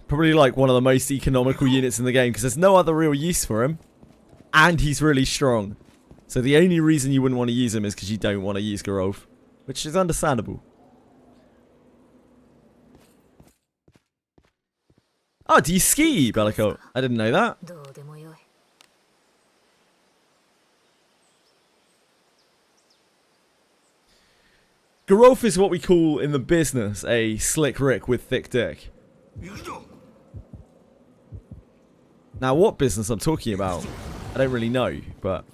Probably like one of the most economical units in the game because there's no other real use for him. And he's really strong. So the only reason you wouldn't want to use him is because you don't want to use Garolf. Which is understandable. Oh, do you ski, Bellico? I didn't know that. Garolf is what we call in the business a slick Rick with thick dick. Now, what business I'm talking about, I don't really know, but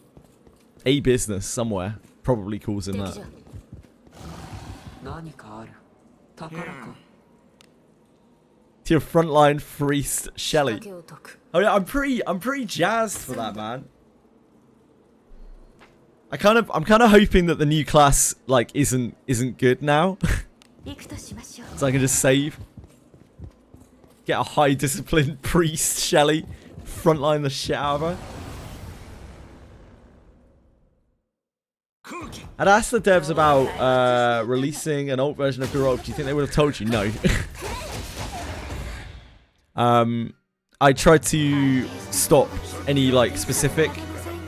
a business somewhere probably calls him that. To your frontline priest Shelly. Oh yeah, I'm pretty jazzed for that, man. I'm kind of hoping that the new class like isn't good now. So I can just save. Get a high disciplined priest Shelly. Frontline the shit out of her. I'd asked the devs about releasing an alt version of Garolf. Do you think they would have told you? No. I tried to stop any like specific,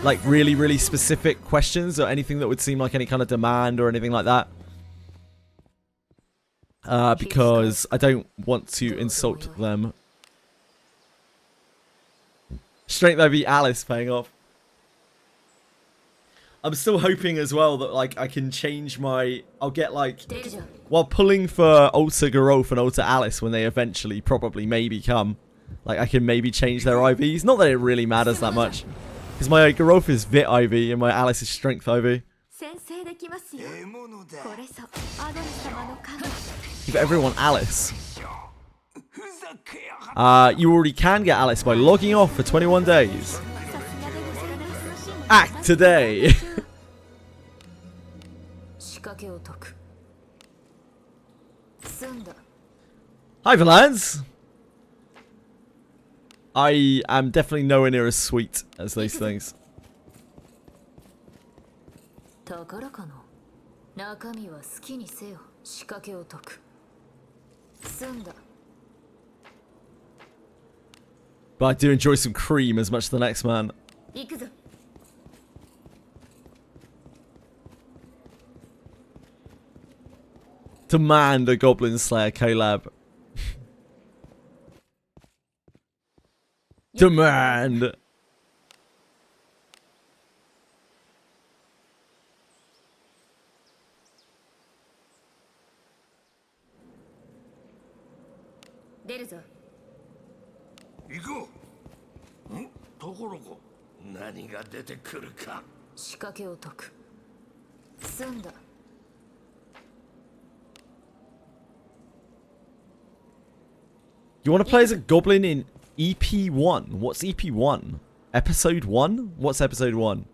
like really specific questions or anything that would seem like any kind of demand or anything like that. Because I don't want to insult them Strength IV Alice paying off. I'm still hoping as well that like I can change my. I'll get like while pulling for Alta Gerolf and Alta Alice when they eventually probably maybe come. Like I can maybe change their IVs. Not that it really matters that much, because my Gerolf is Vit IV and my Alice is Strength IV. Give everyone Alice. You already can get Alice by logging off for 21 days. Act today. Hi, Valans. I am definitely nowhere near as sweet as these things. But I do enjoy some cream as much as the next man. Demand a Goblin Slayer collab. Demand. You want to play as a goblin in EP1? What's EP1? Episode 1? What's episode 1?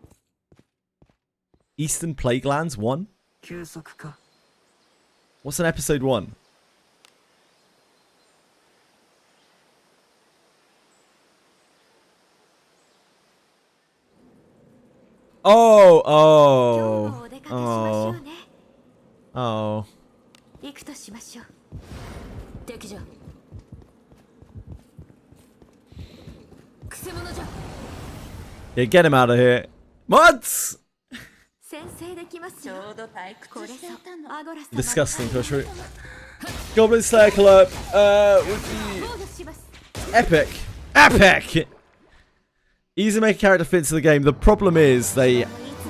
Eastern Plaguelands 1? What's an episode 1? Oh, oh, oh, oh. Yeah, get him out of here. Mods! Disgusting, push route. Goblin Slayer collab would be epic. Epic! Easy to make a character fit into the game. The problem is they,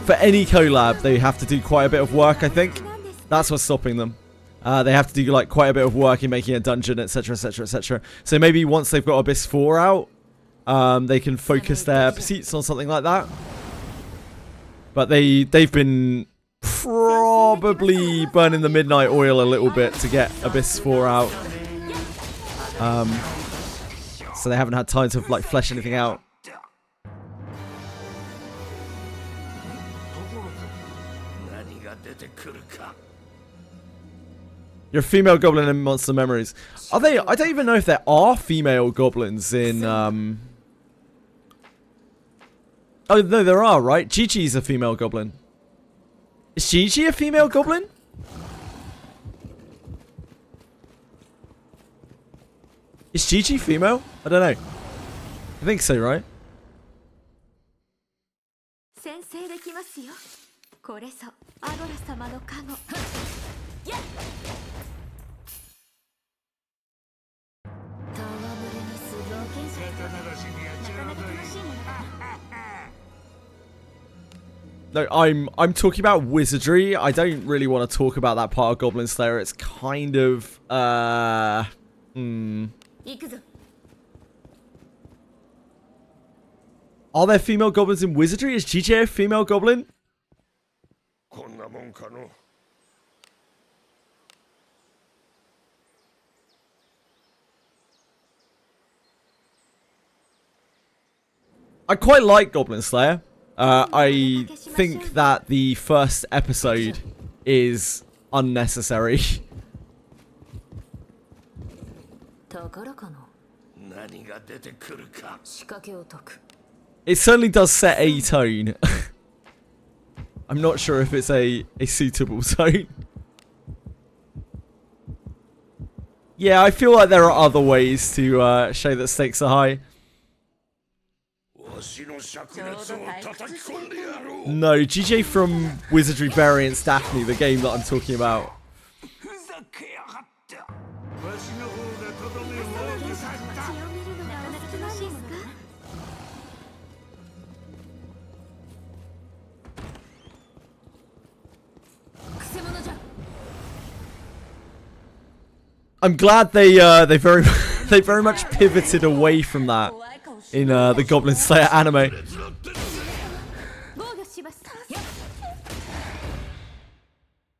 for any collab, they have to do quite a bit of work, I think. That's what's stopping them. They have to do like quite a bit of work in making a dungeon, etc, etc, etc. So maybe once they've got Abyss 4 out, they can focus their pursuits on something like that. But they've been probably burning the midnight oil a little bit to get Abyss 4 out. So they haven't had time to like flesh anything out. You're a female goblin in Monster Memories. Are they? I don't even know if there are female goblins in. Oh no, there are, right? Chi-Chi's a female goblin. Is Chi-Chi a female goblin? Is Chi-Chi female? I don't know. I think so, right? No, I'm talking about Wizardry. I don't really want to talk about that part of Goblin Slayer. It's kind of Are there female goblins in Wizardry? Is JJWF a female goblin? I quite like Goblin Slayer. I think that the first episode is unnecessary. It certainly does set a tone. I'm not sure if it's a suitable tone. Yeah, I feel like there are other ways to show that stakes are high. No, GJ from Wizardry Variants Daphne, the game that I'm talking about. I'm glad they very they very much pivoted away from that in the Goblin Slayer anime. 防御します。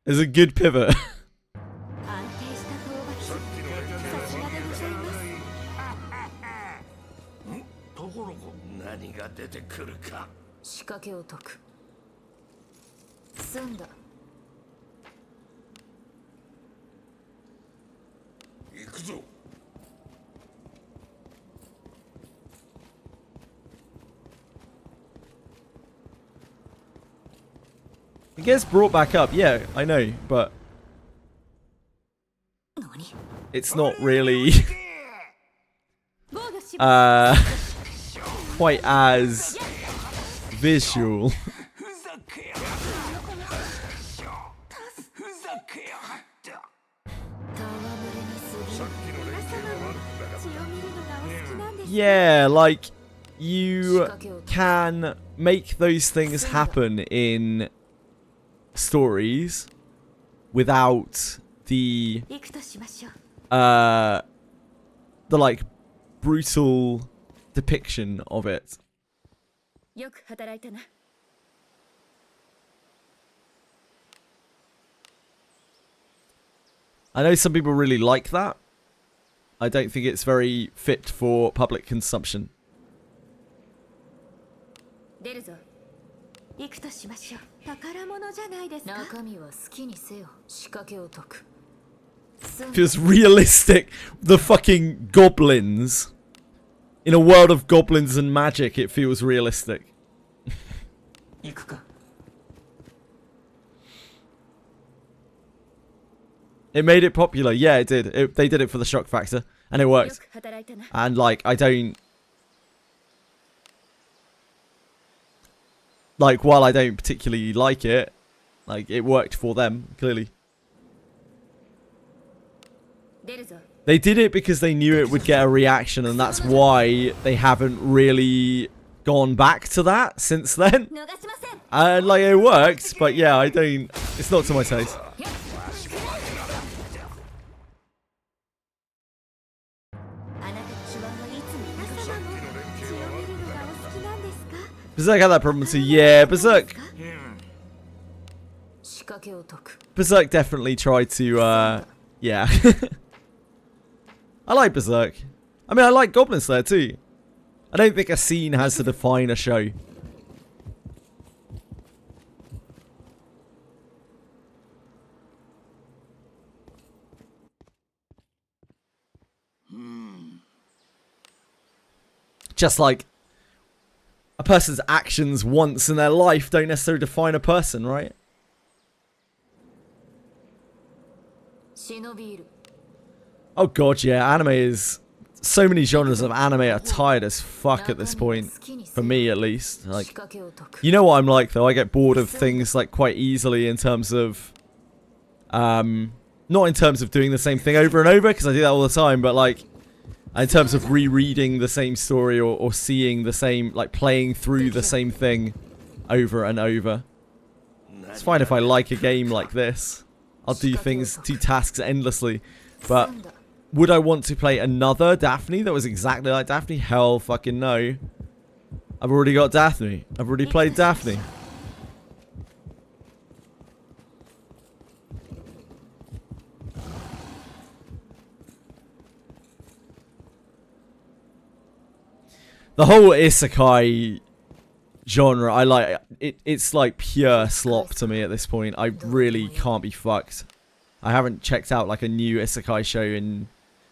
It's a good pivot. 安定した討伐。さすがでございます。ところが何が出てくるか。仕掛けを解く。済んだ。行くぞ。 It gets brought back up, yeah, I know, but it's not really 防御します。 quite as visual. ふざけやがったふざけやがった。戯れに過ぎさっきの連携は血を見るのがお好きなんです。 Yeah, like you can make those things happen in stories without the 行くとしましょう。 the like brutal depiction of it. よく働いたな。 I know some people really like that. I don't think it's very fit for public consumption. 出るぞ。行くとしましょう。宝物じゃないですか。中身は好きにせよ。仕掛けを解く。済んだ。 Feels realistic. The fucking goblins. In a world of goblins and magic, it feels realistic. 行くか。 It made it popular. Yeah, it did. They did it for the shock factor. And it よ worked. く働いたな。 And, like, I don't... Like, while I don't particularly like it, like, it worked for them, clearly. 出るぞ。 They did it because they knew it would get a reaction, and that's why they haven't really gone back to that since then. 逃しません。 And, like, it worked, but yeah, I don't... It's not to my taste. あなたの手腕はいつも皆様も血を見るのがお好きなんですか。 Berserk had that problem too. Yeah, Berserk 仕掛けを解く。 Berserk definitely tried to, yeah. I like Berserk. I mean, I like Goblin Slayer too. I don't think a scene has to define a show. Just like a person's actions once in their life don't necessarily define a person, right? 忍びいる。 Oh god, yeah, anime is... So many genres of anime are tired as fuck at this point. For me, at least. 仕 Like, 掛けを解く。 you know what I'm like, though? I get bored of things, like, quite easily in terms of... Not in terms of doing the same thing over and over, because I do that all the time, but, like... In terms of rereading the same story or seeing the same... Like, playing through the same thing over and over. It's fine if I like a game like this. I'll do things, do tasks endlessly. But... 済んだ。 Would I want to play another Daphne that was exactly like Daphne? Hell fucking no. I've already got Daphne. I've already played Daphne. The whole isekai genre, I like it. It's like pure slop to me at this point. I really can't be fucked. I haven't checked out like a new isekai show in...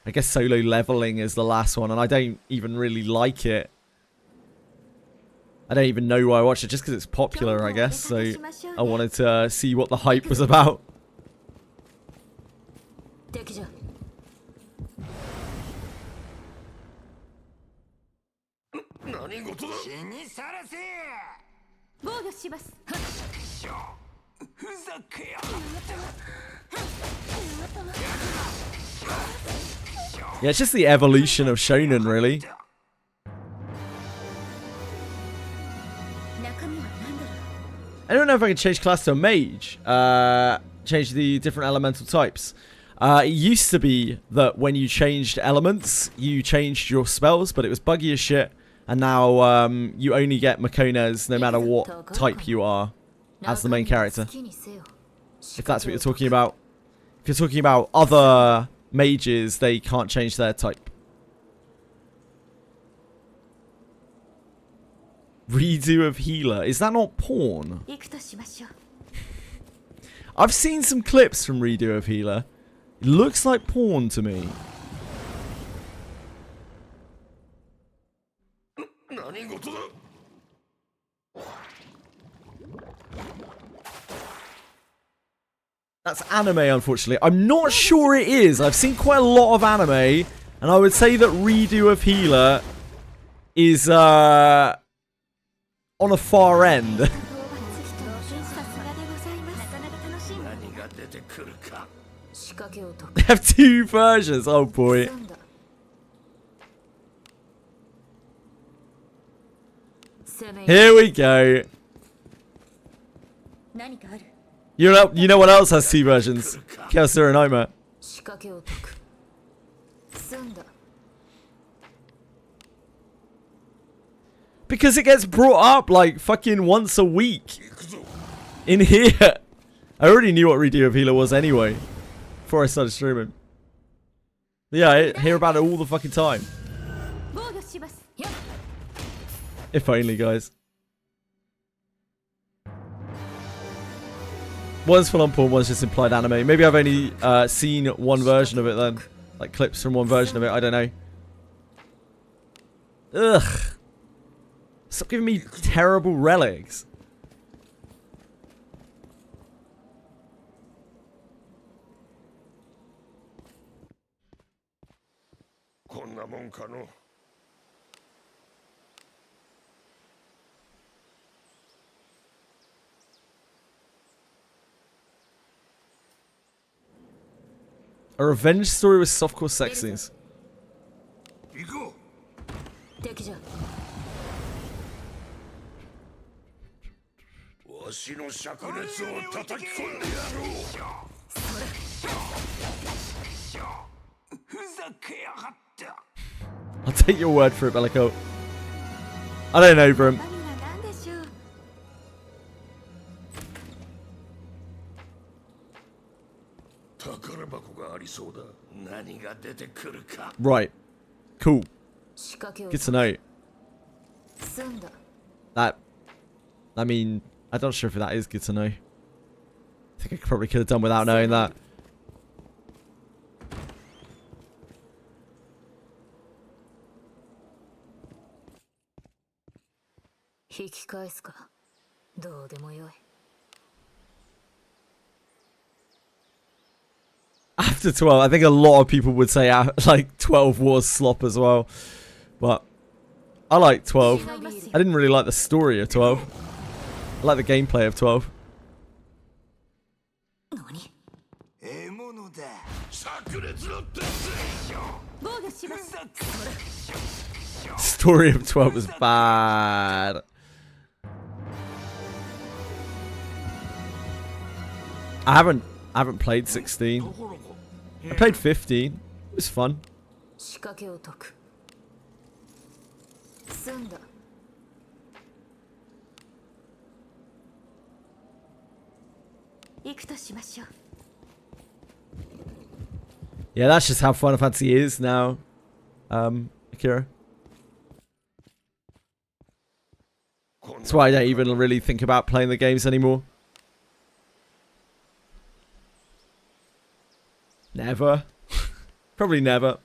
I guess Solo Leveling is the last one, and I don't even really like it. I don't even know why I watched it, just because it's popular, I guess, so I wanted to see what the hype was about. 敵じゃ。何事だ。死にさらせ。防御します。ふざけやがった。 Yeah, it's just the evolution of shonen, really. 中身は何だろう。 I don't know if I can change class to a mage. Change the different elemental types. It used to be that when you changed elements, you changed your spells, but it was buggy as shit. And now you only get Makones no matter what type you are as the main character. If that's what you're talking about. If you're talking about other mages, they can't change their type. Redo of healer. Is that not porn? I've seen some clips from redo of healer. It looks like porn to me. That's anime, unfortunately. I'm not sure it is. I've seen quite a lot of anime, and I would say that redo of healer is on a far end. They have two versions. Oh boy. Here we go. You know what else has two versions? Chaos Zero Nightmare. Because it gets brought up like fucking once a week in here. I already knew what redo of healer was anyway before I started streaming. But yeah, I hear about it all the fucking time. If only, guys. One's full on porn, one's just implied anime. Maybe I've only seen one version of it then. Like clips from one version of it, I don't know. Ugh. Stop giving me terrible relics. A revenge story with softcore sex scenes. I'll take your word for it, Bellico. I don't know, Brim. Right. Cool. Good to know. That. I mean, I'm not sure if that is good to know. I think I probably could have done without knowing that. After 12, I think a lot of people would say like 12 was slop as well. But I like 12. I didn't really like the story of 12. I like the gameplay of 12. Story of 12 was bad. I haven't played 16. I played 15. It was fun. Yeah, that's just how Final Fantasy is now, Akira. That's why I don't even really think about playing the games anymore. Never. Probably never.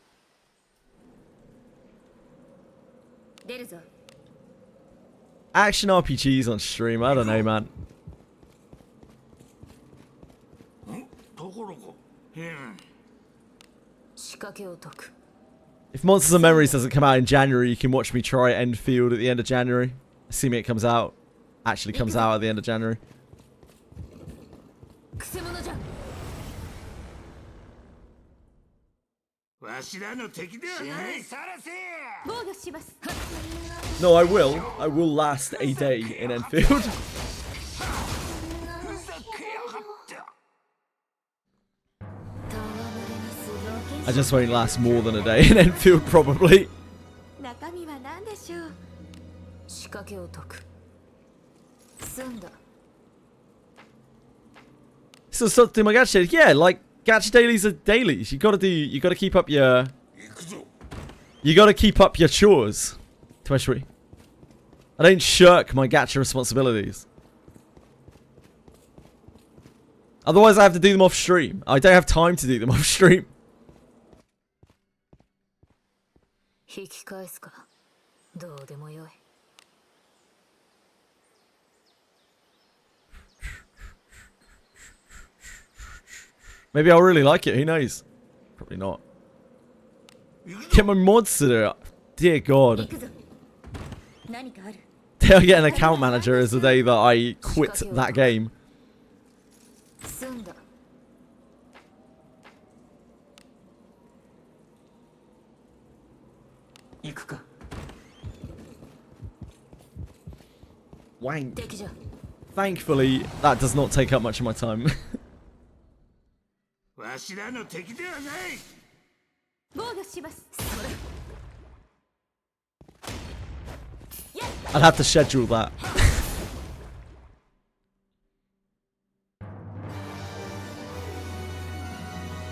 Action RPGs on stream, I don't know, man. If Monsters and Memories doesn't come out in January, you can watch me try Enfield at the end of January. Assuming it comes out. Actually comes out at the end of January. No, I will. I will last a day in Enfield. I just won't last more than a day in Enfield, probably. 中身は何でしょう。仕掛けを解く。済んだ。 So stop doing my gacha. Yeah, like gacha dailies are dailies. You gotta keep up your chores. Tweshry. I don't shirk my gacha responsibilities. Otherwise I have to do them off stream. I don't have time to do them off stream. 引き返すか。どうでもよい。 Maybe I'll really like it, who knows? Probably not. Get my mods to do it. Dear God. Day I get an account manager is the day that I quit that game. 済んだ。 行くか。 Wank. 敵じゃ。 Thankfully, that does not take up much of my time. わしらの敵ではない。防御します。 I'd have to schedule that.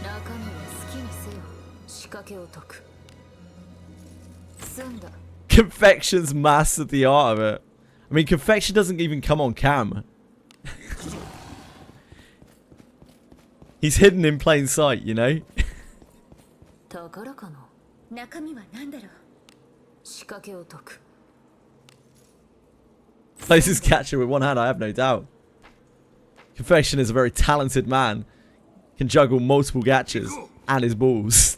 中身は好きにせよ。仕掛けを解く。済んだ。 Confection's mastered the art of it. I mean, Confection doesn't even come on cam. He's hidden in plain sight, you know? 宝かの。中身は何だろう。仕掛けを解く。 Plays his catcher with one hand, I have no doubt. Confection is a very talented man. Can juggle multiple gachas and his balls.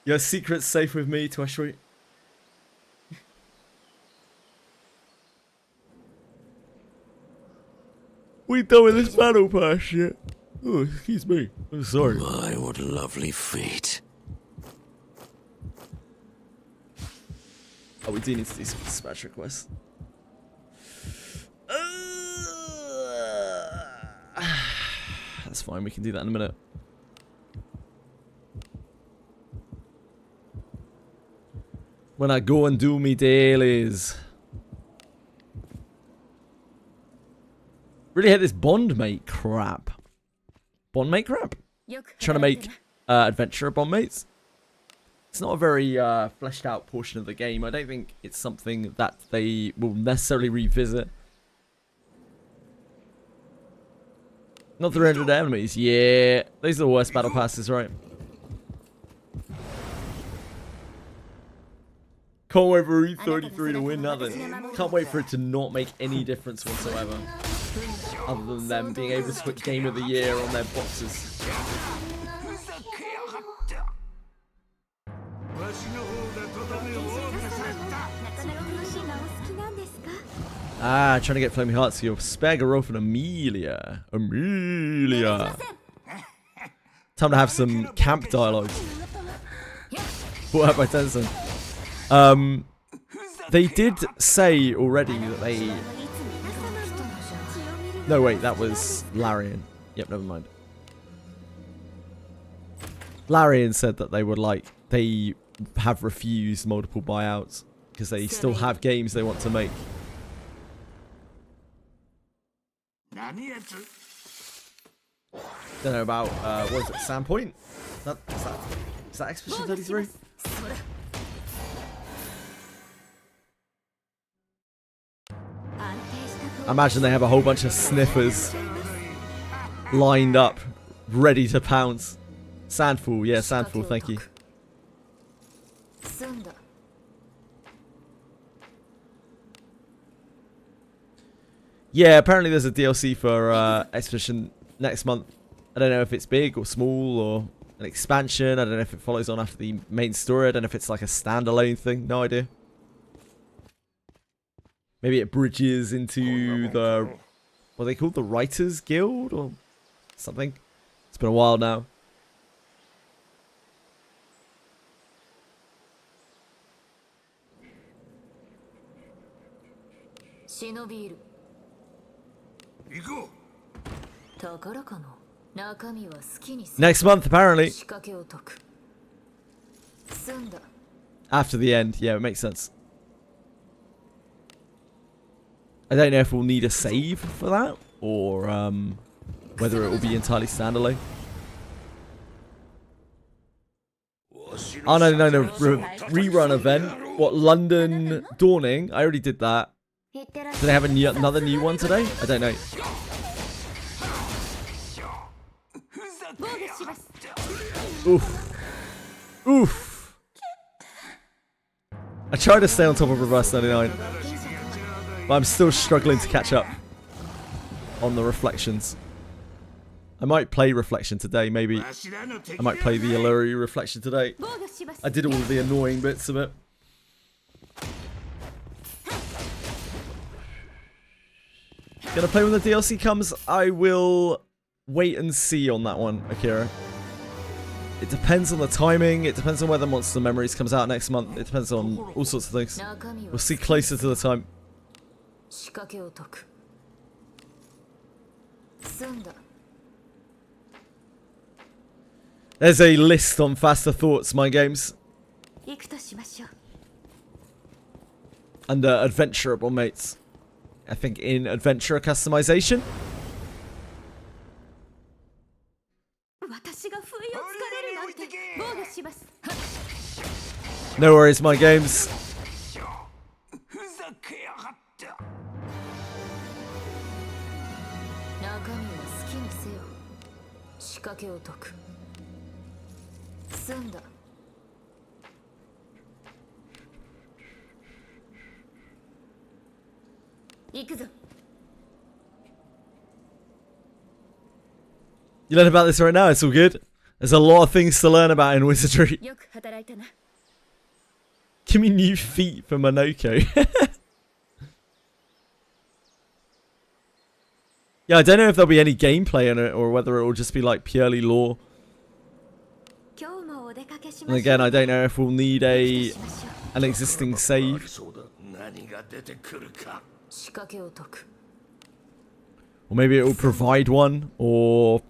Your secret's safe with me, Tweshry. We done with this battle pass yet? Oh, excuse me. I'm sorry. My, what lovely feet. Oh, we do need to do some dispatch requests. That's fine, we can do that in a minute. When I go and do me dailies. Really hate this bondmate crap. Bondmate crap? Trying to make adventurer bondmates. It's not a very fleshed out portion of the game. I don't think it's something that they will necessarily revisit. Not 300 enemies. Yeah, those are the worst battle passes, right? Can't wait for E33 to win nothing. Can't wait for it to not make any difference whatsoever. Other than them being able to switch Game of the Year on their boxes. Ah, trying to get Flaming Hearts to your spare girlfriend Amelia. Amelia. Time to have some camp dialogues. Brought out by Tencent. They did say already that they... No, wait, that was Larian. Yep, never mind. Larian said that they would like... They have refused multiple buyouts because they still have games they want to make. Don't know about, what is it, Sandpoint? Is that Expedition 33? I imagine they have a whole bunch of sniffers lined up, ready to pounce. Sandfall, yeah, Sandfall, thank you. Yeah, apparently there's a DLC for Expedition next month. I don't know if it's big or small or an expansion. I don't know if it follows on after the main story. I don't know if it's like a standalone thing. No idea. Maybe it bridges into the, what are they called? The Writers Guild or something? It's been a while now. Next month, apparently. After the end. Yeah, it makes sense. I don't know if we'll need a save for that, or whether it will be entirely standalone. R1999 rerun event. What, London Dawning? I already did that. Do they have another new one today? I don't know. Oof. Oof. I try to stay on top of Reverse 99. But I'm still struggling to catch up on the reflections. I might play Reflection today, maybe. I might play the Uluru Reflection today. I did all the annoying bits of it. Gonna play when the DLC comes? I will wait and see on that one, Akira. It depends on the timing, it depends on whether Monster Memories comes out next month, it depends on all sorts of things. We'll see closer to the time. There's a list on Faster Thoughts, Mind Games. Under Adventurable Mates. I think in Adventurer Customization. No worries, Mind Games. You learn about this right now, it's all good. There's a lot of things to learn about in Wizardry. Give me new feet for Monoko. Yeah, I don't know if there'll be any gameplay in it or whether it will just be like purely lore. And again, I don't know if we'll need an existing save. Or maybe it will provide one, or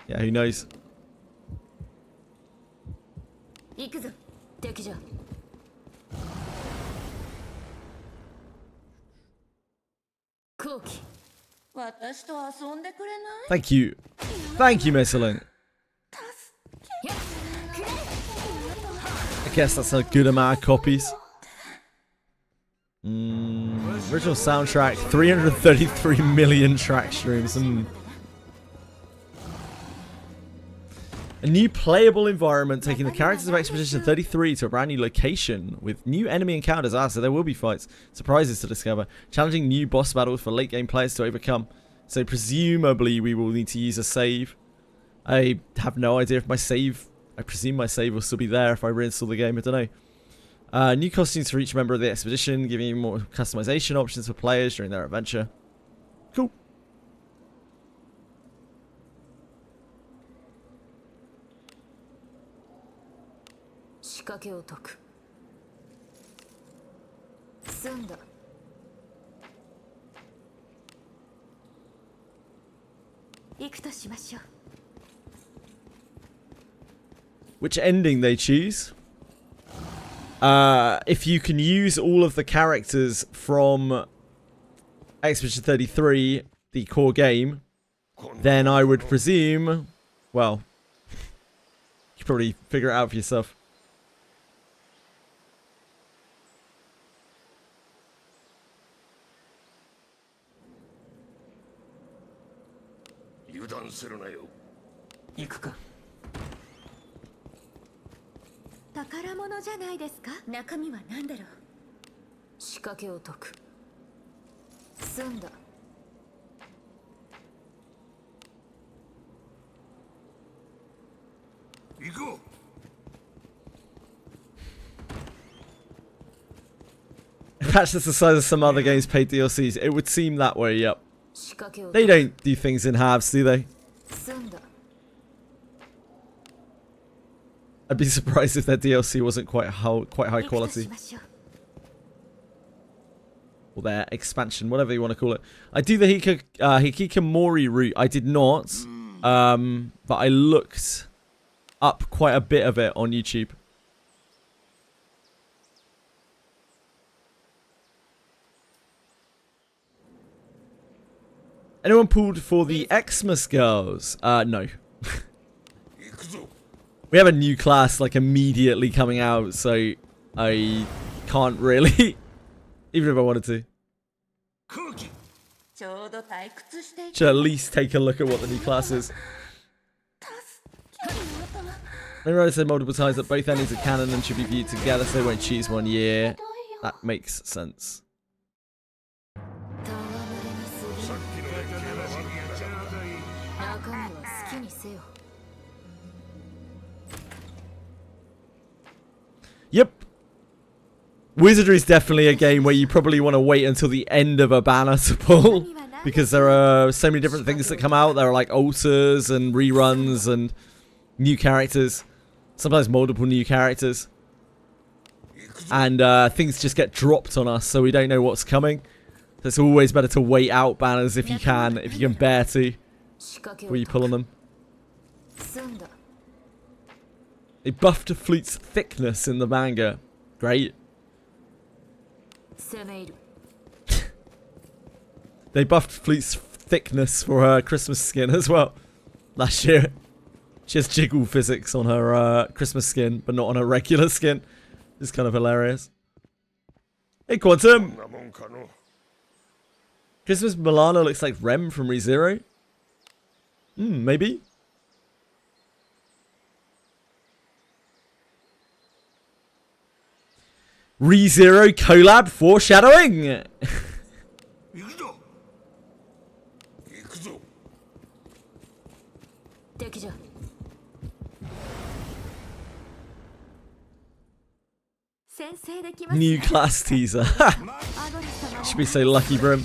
yeah, who knows. Thank you. Thank you, Messelin. I guess that's a good amount of copies. Original soundtrack, 333 million track streams. A new playable environment taking the characters of Expedition 33 to a brand new location with new enemy encounters. So there will be fights, surprises to discover, challenging new boss battles for late game players to overcome. So presumably we will need to use a save. I have no idea if my save, I presume my save will still be there if I reinstall the game, I don't know. New costumes for each member of the expedition, giving you more customization options for players during their adventure. Cool. Which ending they choose? If you can use all of the characters from Expedition 33, the core game, then I would presume, well, you can probably figure it out for yourself. patch that's the size of some other games paid DLCs. It would seem that way, yep. 仕掛けを They don't do things in halves, do they? 済んだ I'd be surprised if their DLC wasn't quite high 行くと quality. しましょう Or their expansion, whatever you want to call it. I do the Hikikomori route. I did not. But I looked up quite a bit of it on YouTube. Anyone pulled for the Xmas girls? No. We have a new class like immediately coming out, so I can't really. Even if I wanted to. ちょうど退屈してい Should at least take a look at what the new class is. They wrote said multiple times that both endings are canon and should be viewed together, so they won't choose one year. That makes sense. 戯れに過ぎない中身は好きにせよ Yep. Wizardry is definitely a game where you probably want to wait until the end of a banner to pull. Because there are so many different things that come out. There are like alters and reruns and new characters. Sometimes multiple new characters. And things just get dropped on us, so we don't know what's coming. So it's always better to wait out banners if you can bear to, 仕掛けを before you pull on them. 済んだ They buffed Flute's thickness in the manga. Great. 攻め入る They buffed Flute's thickness for her Christmas skin as well. Last year. She has jiggle physics on her Christmas skin, but not on her regular skin. It's kind of hilarious. Hey, Quantum! Christmas Milana looks like Rem from ReZero. Maybe. ReZero collab foreshadowing! 行くぞ行くぞ敵じゃ 先制できます New class teaser. アドレス様 Should be so lucky, Brim.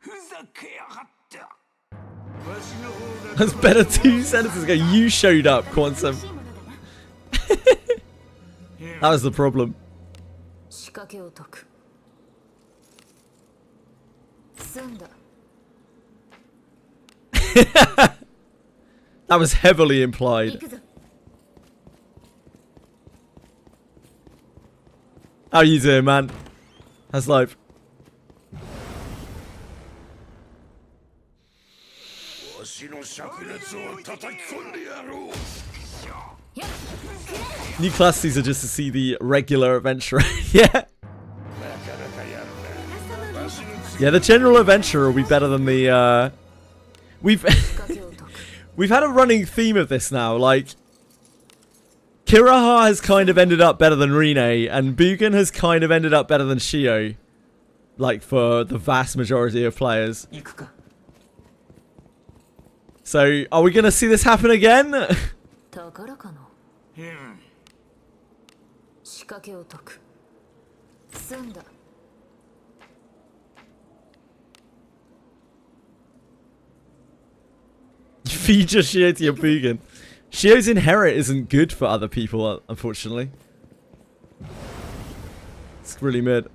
ふざけやがったわしの方が That's better 2 sentences ago. You showed up, Quantum. 欲しいものだな That was the problem. 仕掛けを解く済んだ That was heavily implied. 行くぞ How you doing, man? How's life? わしの灼熱を叩き込んでやろう New class teaser just to see the regular adventurer. Yeah. なかなかやるなわしの次 Yeah, the general adventurer will be better than the, We've 仕掛けを解く we've had a running theme of this now, like Kiraha has kind of ended up better than Rine, and Bugen has kind of ended up better than Shio. Like, for the vast majority of players. 行くか So, are we gonna see this happen again? 宝かなうん仕掛けを解く済んだ Feed your Shio to your Bugen. Shio's inherit isn't good for other people, unfortunately. It's really mid.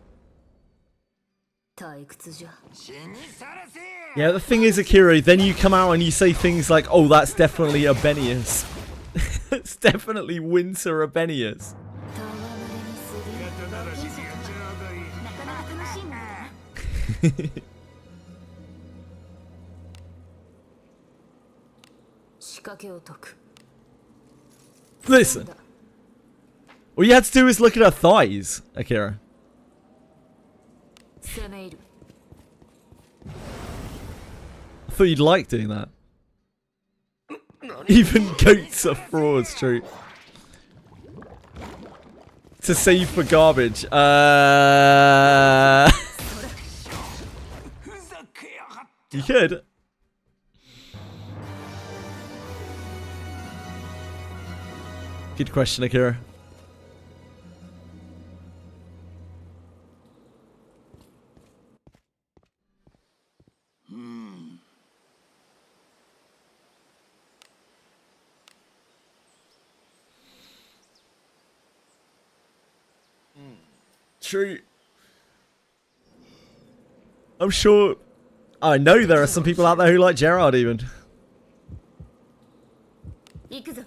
退屈じゃ 死にさらせ Yeah, the thing is, Akira, then you come out and you say things like, oh, that's definitely a Benius. It's definitely Winter a Benius. 戯れに過ぎない肩慣らしにやちょうどいいなかなか楽しいものだな仕掛けを解く Listen, all you had to do is look at her thighs, Akira. 攻め入る I thought you'd like doing that. Even goats are frauds, true. To save for garbage. ふざけやがった You could. Good question, Akira. true. I'm sure. I know there are some people out there who like Gerard even. 行くぞ。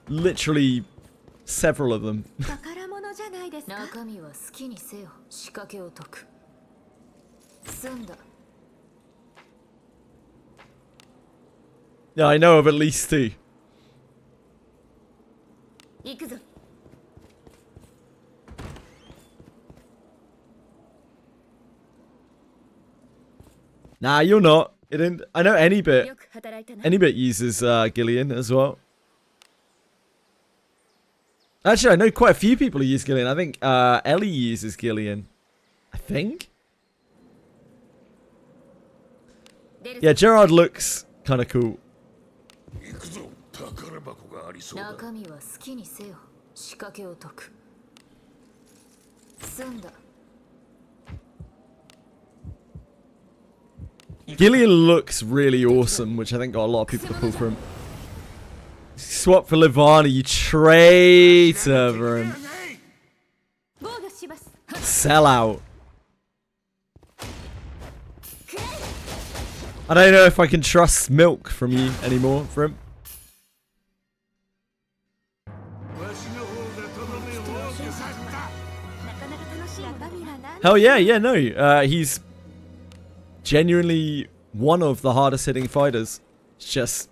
Literally several of them. 宝物じゃないですか。中身は好きにせよ。仕掛けを解く。済んだ。 Yeah, I know of at least 2. 行くぞ。 Nah, you're not. It didn't. I know any よ bit. く働いたな。 Any bit uses Gillian as well. Actually, I know quite a few people who use Gillian. I think Ellie uses Gillian. I think. Yeah, Gerard looks kind of cool. 行くぞ。宝箱がありそうだ。中身は好きにせよ。仕掛けを解く。済んだ。 Gillian looks really awesome, which I think got a lot of people to pull from. Swap for Livana, you traitor, bro. 防御します。 Sell out. I don't know if I can trust milk from you anymore, for him. わしの方がとどめを多くさった。なかなか楽しい。中身は何？ Hell yeah, yeah, no. He's genuinely one of the hardest hitting fighters. It's just,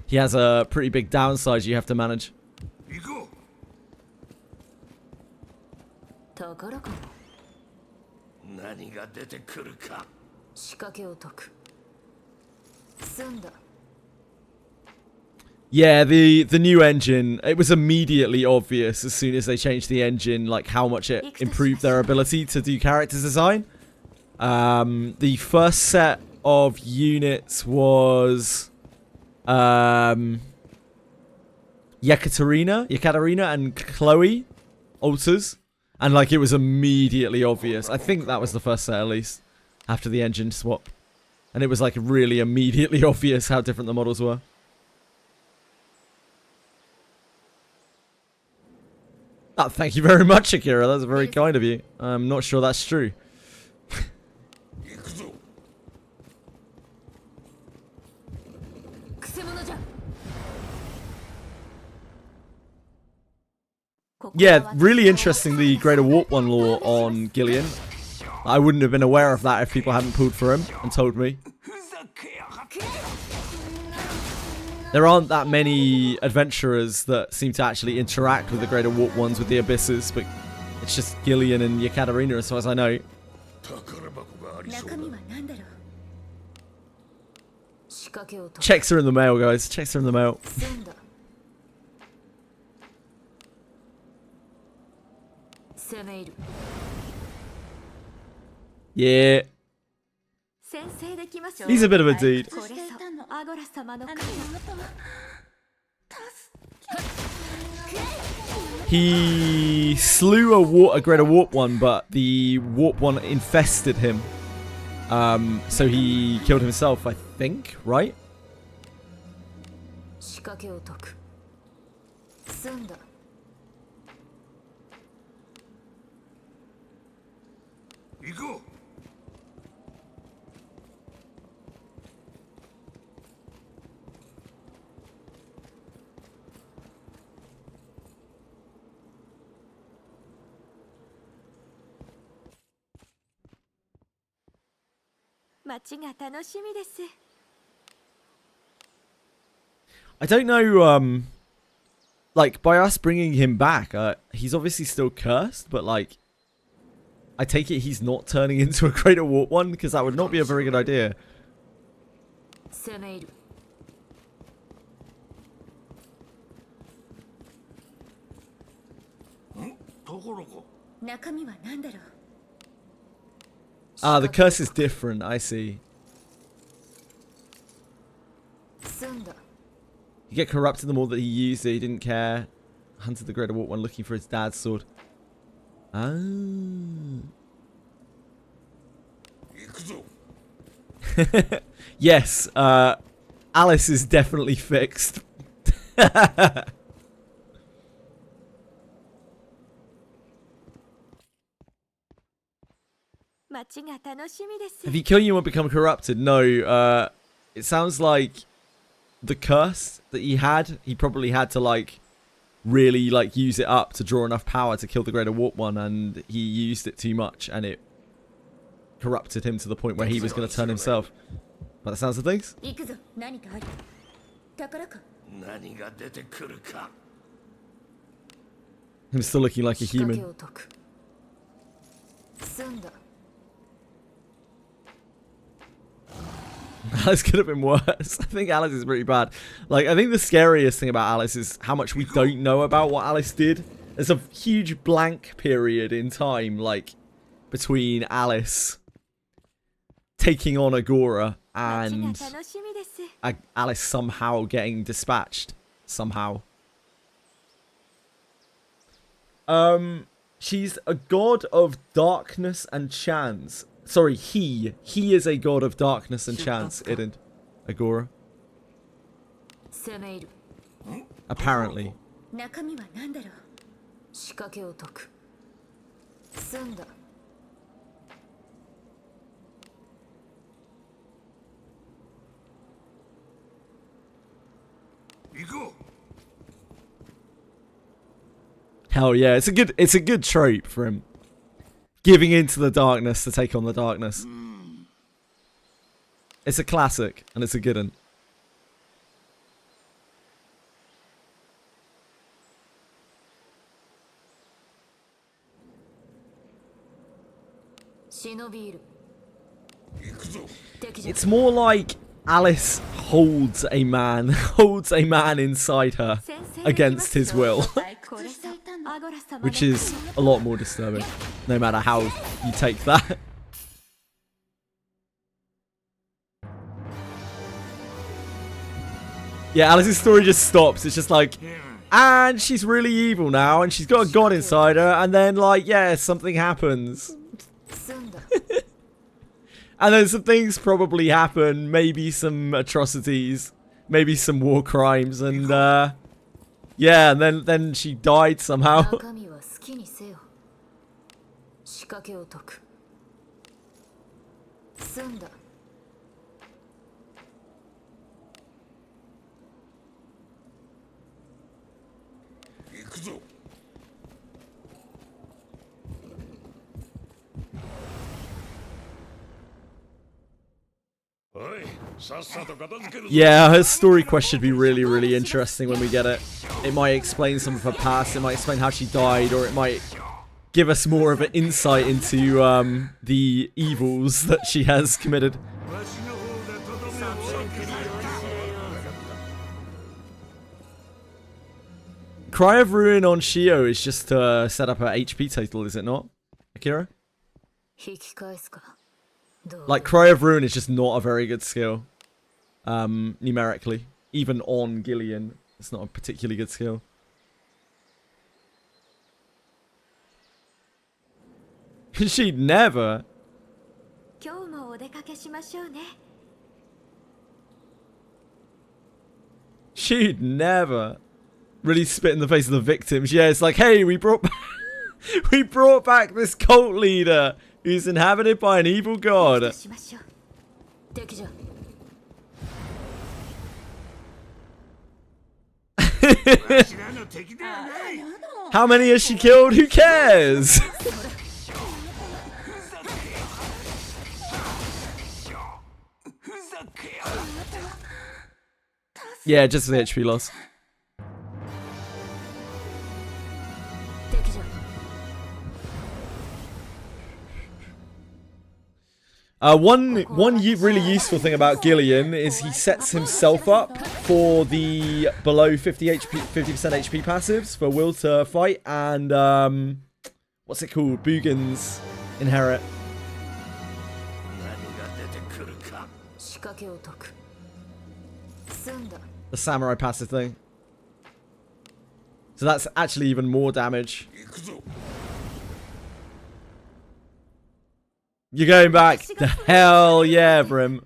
he has a pretty big downside you have to manage. 行こ宝かも。う。何が出てくるか。仕掛けを解く。済んだ。 Yeah, the new engine, it was immediately obvious as soon as they changed the engine, like how much it improved their ability to do character design. The first set of units was Yekaterina and Chloe alters, and like it was immediately obvious. I think that was the first set at least after the engine swap, and it was like really immediately obvious how different the models were. Oh, thank you very much, Akira. That's very kind of you. I'm not sure that's true. 行くぞ。くせ者じゃ。 Yeah, really interesting, the Greater Warp 1 lore on Gillian. I wouldn't have been aware of that if people hadn't pulled for him and told me. ふざけやがって。 There aren't that many adventurers that seem to actually interact with the Greater Warp ones with the Abysses, but it's just Gillian and Yekaterina as far as I know. 宝箱がありそうだ。中身は何だろう。仕掛けを解く。 Checks are in the mail, guys. Checks are in the mail. 済んだ。攻め入る。 Yeah. 先制できましょう。 He's a bit of a dude. これぞアゴラ様の神。 He slew a Greater Warp one, but the Warp one infested him. So he killed himself, I think, right? 仕掛けを解く。済んだ。 行こう。 街が楽しみです。 I don't know, like, by us bringing him back, he's obviously still cursed, but, like, I take it he's not turning into a Greater Warp one, because that would not be a very good idea. 攻め入る。 ところか。中身は何だろう。 Ah, the curse is different, I see. 済んだ。 You get corrupted the more that he used it, he didn't care. Hunted the Greater Warp one looking for his dad's sword. Ah. 行くぞ。 Yes, Alice is definitely fixed. 街が楽しみです If you kill you and become corrupted, no. It sounds like the curse that he had. He probably had to like really like use it up to draw enough power to kill the Greater Warp One, and he used it too much, and it corrupted him to the point where he was going to turn himself. By the sounds of things. 行くぞ。何かある。宝か。何が出てくるか。 Him still looking like a 仕掛け human. を解く。済んだ。 Alice could have been worse. I think Alice is pretty bad. Like, I think the scariest thing about Alice is how much we don't know about what Alice did. There's a huge blank period in time, like, between Alice taking on Agora 街が and 楽しみです Alice somehow getting dispatched. Somehow. She's a god of darkness and chance. Sorry, he is a god of darkness and chance, isn't Agora? 攻め入る。 Apparently. 中身は何だろう。仕掛けを解く。済んだ。 行こう。 Hell yeah, it's a good trope for him. Giving into the darkness to take on the darkness. It's a classic, and it's a good one. 忍び入る。 行くぞ。 敵じゃ。 It's more like Alice holds a man inside her 先生 against his will, これさアゴラ様の which is a lot more disturbing, no matter how you take that. Yeah, Alice's story just stops. It's just like, and she's really evil now, and she's got a god inside her, and then like, yeah, something happens. 済んだ。 And then some things probably happen, maybe some atrocities, maybe some war crimes, and yeah, and then she died somehow. 中身は好きにせよ。仕掛けを解く。済んだ。 行くぞ。 おい、さっさと片付けるぞ。 Yeah, her story quest should be really, really interesting when we get it. It might explain some of her past, it might explain how she died, or it might give us more of an insight into the evils that she has committed. わしの方でとどめを刺す。 Cry of Ruin on Shio is just to set up her HP total, is it not, Akira? 引き返すか。どう Like, Cry of Ruin is just not a very good skill, numerically. Even on Gillian, it's not a particularly good skill. She'd never. 今日もお出かけしましょうね She'd never really spit in the face of the victims. Yeah, it's like, hey, we brought back this cult leader who's inhabited by an evil god. しましょう敵じゃ。 わしらの敵ではない。 How many has she killed? Who cares? ふざけやがって。 Yeah, just the HP loss. 敵じゃ。 Really useful thing about Gillian is he sets himself up for the below 50% HP passives for Will to fight, and what's it called? Bugin's inherit. 何が出てくるか。 仕掛けを解く。済んだ。 The samurai passive thing. So that's actually even more damage. 行くぞ。 You're going back. The hell yeah, Brim.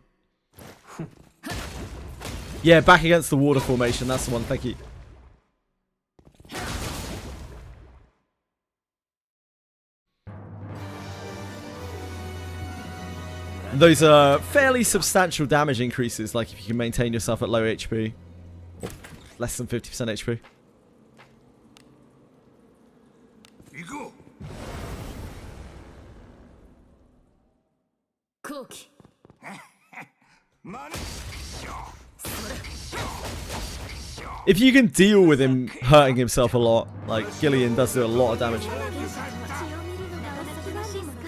Yeah, back against the water formation. That's the one. Thank you. Those are fairly substantial damage increases, like if you can maintain yourself at low HP. Or less than 50% HP. 行こう。後期 まね。 If you can deal with him hurting himself a lot, like Gillian does do a lot of damage. 血を見るのがお好きなんですか？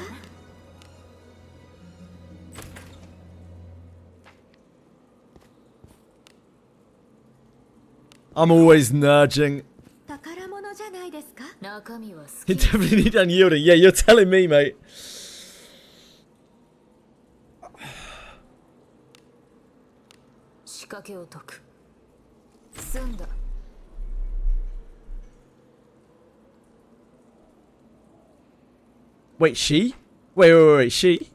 I'm always nudging. 宝物じゃないですか？ 中身は好 You き definitely need unyielding. Yeah, you're telling me, mate. 仕掛けを解く済んだ Wait, she? Wait, she?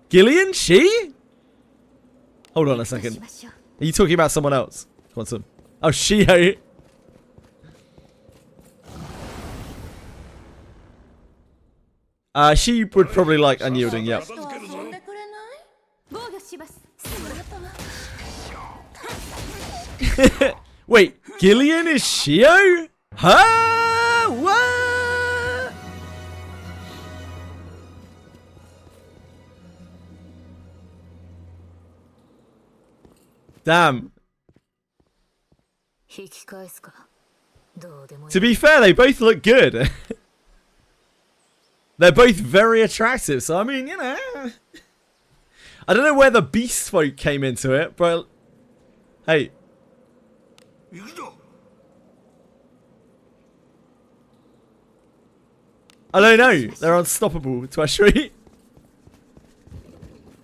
Gillian? She? Hold on a し second. ましょう。 Are you talking about someone else? Quantum. Oh, she. Hey. She would probably like unyielding, yep. 遊んでくれない？防御します。 Wait, Gillian is Shio? Huh? What? Damn. 引き返すかどうでもいい To be fair, they both look good. They're both very attractive, so I mean, you know. I don't know where the beast folk came into it, but hey. 行くぞ。 I don't know. They're unstoppable, Twashri.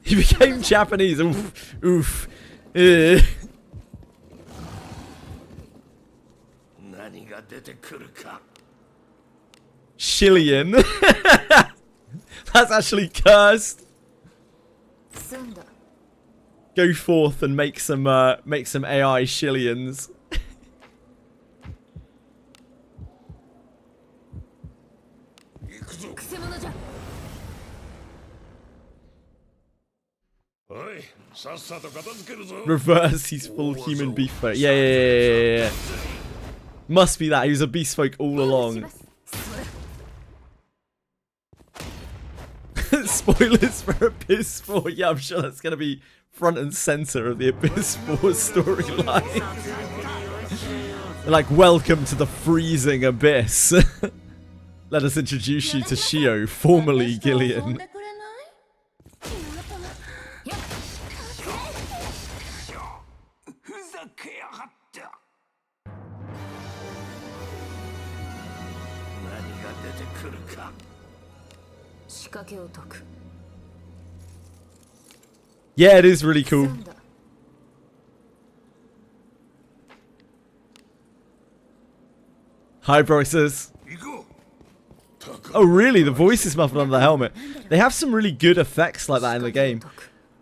He became Japanese. Oof. Oof. Ugh. 何が出てくるか。 Shillian. That's actually cursed. 済んだ Go forth and make some AI Shillians. 行くぞ。くせ者じゃおい、さっさと片付けるぞ。 Reverse, he's full human beast folk. Yeah. Must be that. He was a beast folk all し along. ます。 Spoilers for Abyss 4. Yeah, I'm sure that's going to be front and center of the Abyss 4 storyline. Like, welcome to the freezing Abyss. Let us introduce you to Shio, formerly 遊ん Gillian. でくれない？ ふざけやがった。何が出てくるか。仕掛けを解く Yeah, it is really 済 cool. んだ Hi, voices. 行こう。 Oh, really? The voice is muffled under the helmet. They have some really good effects like that in the game.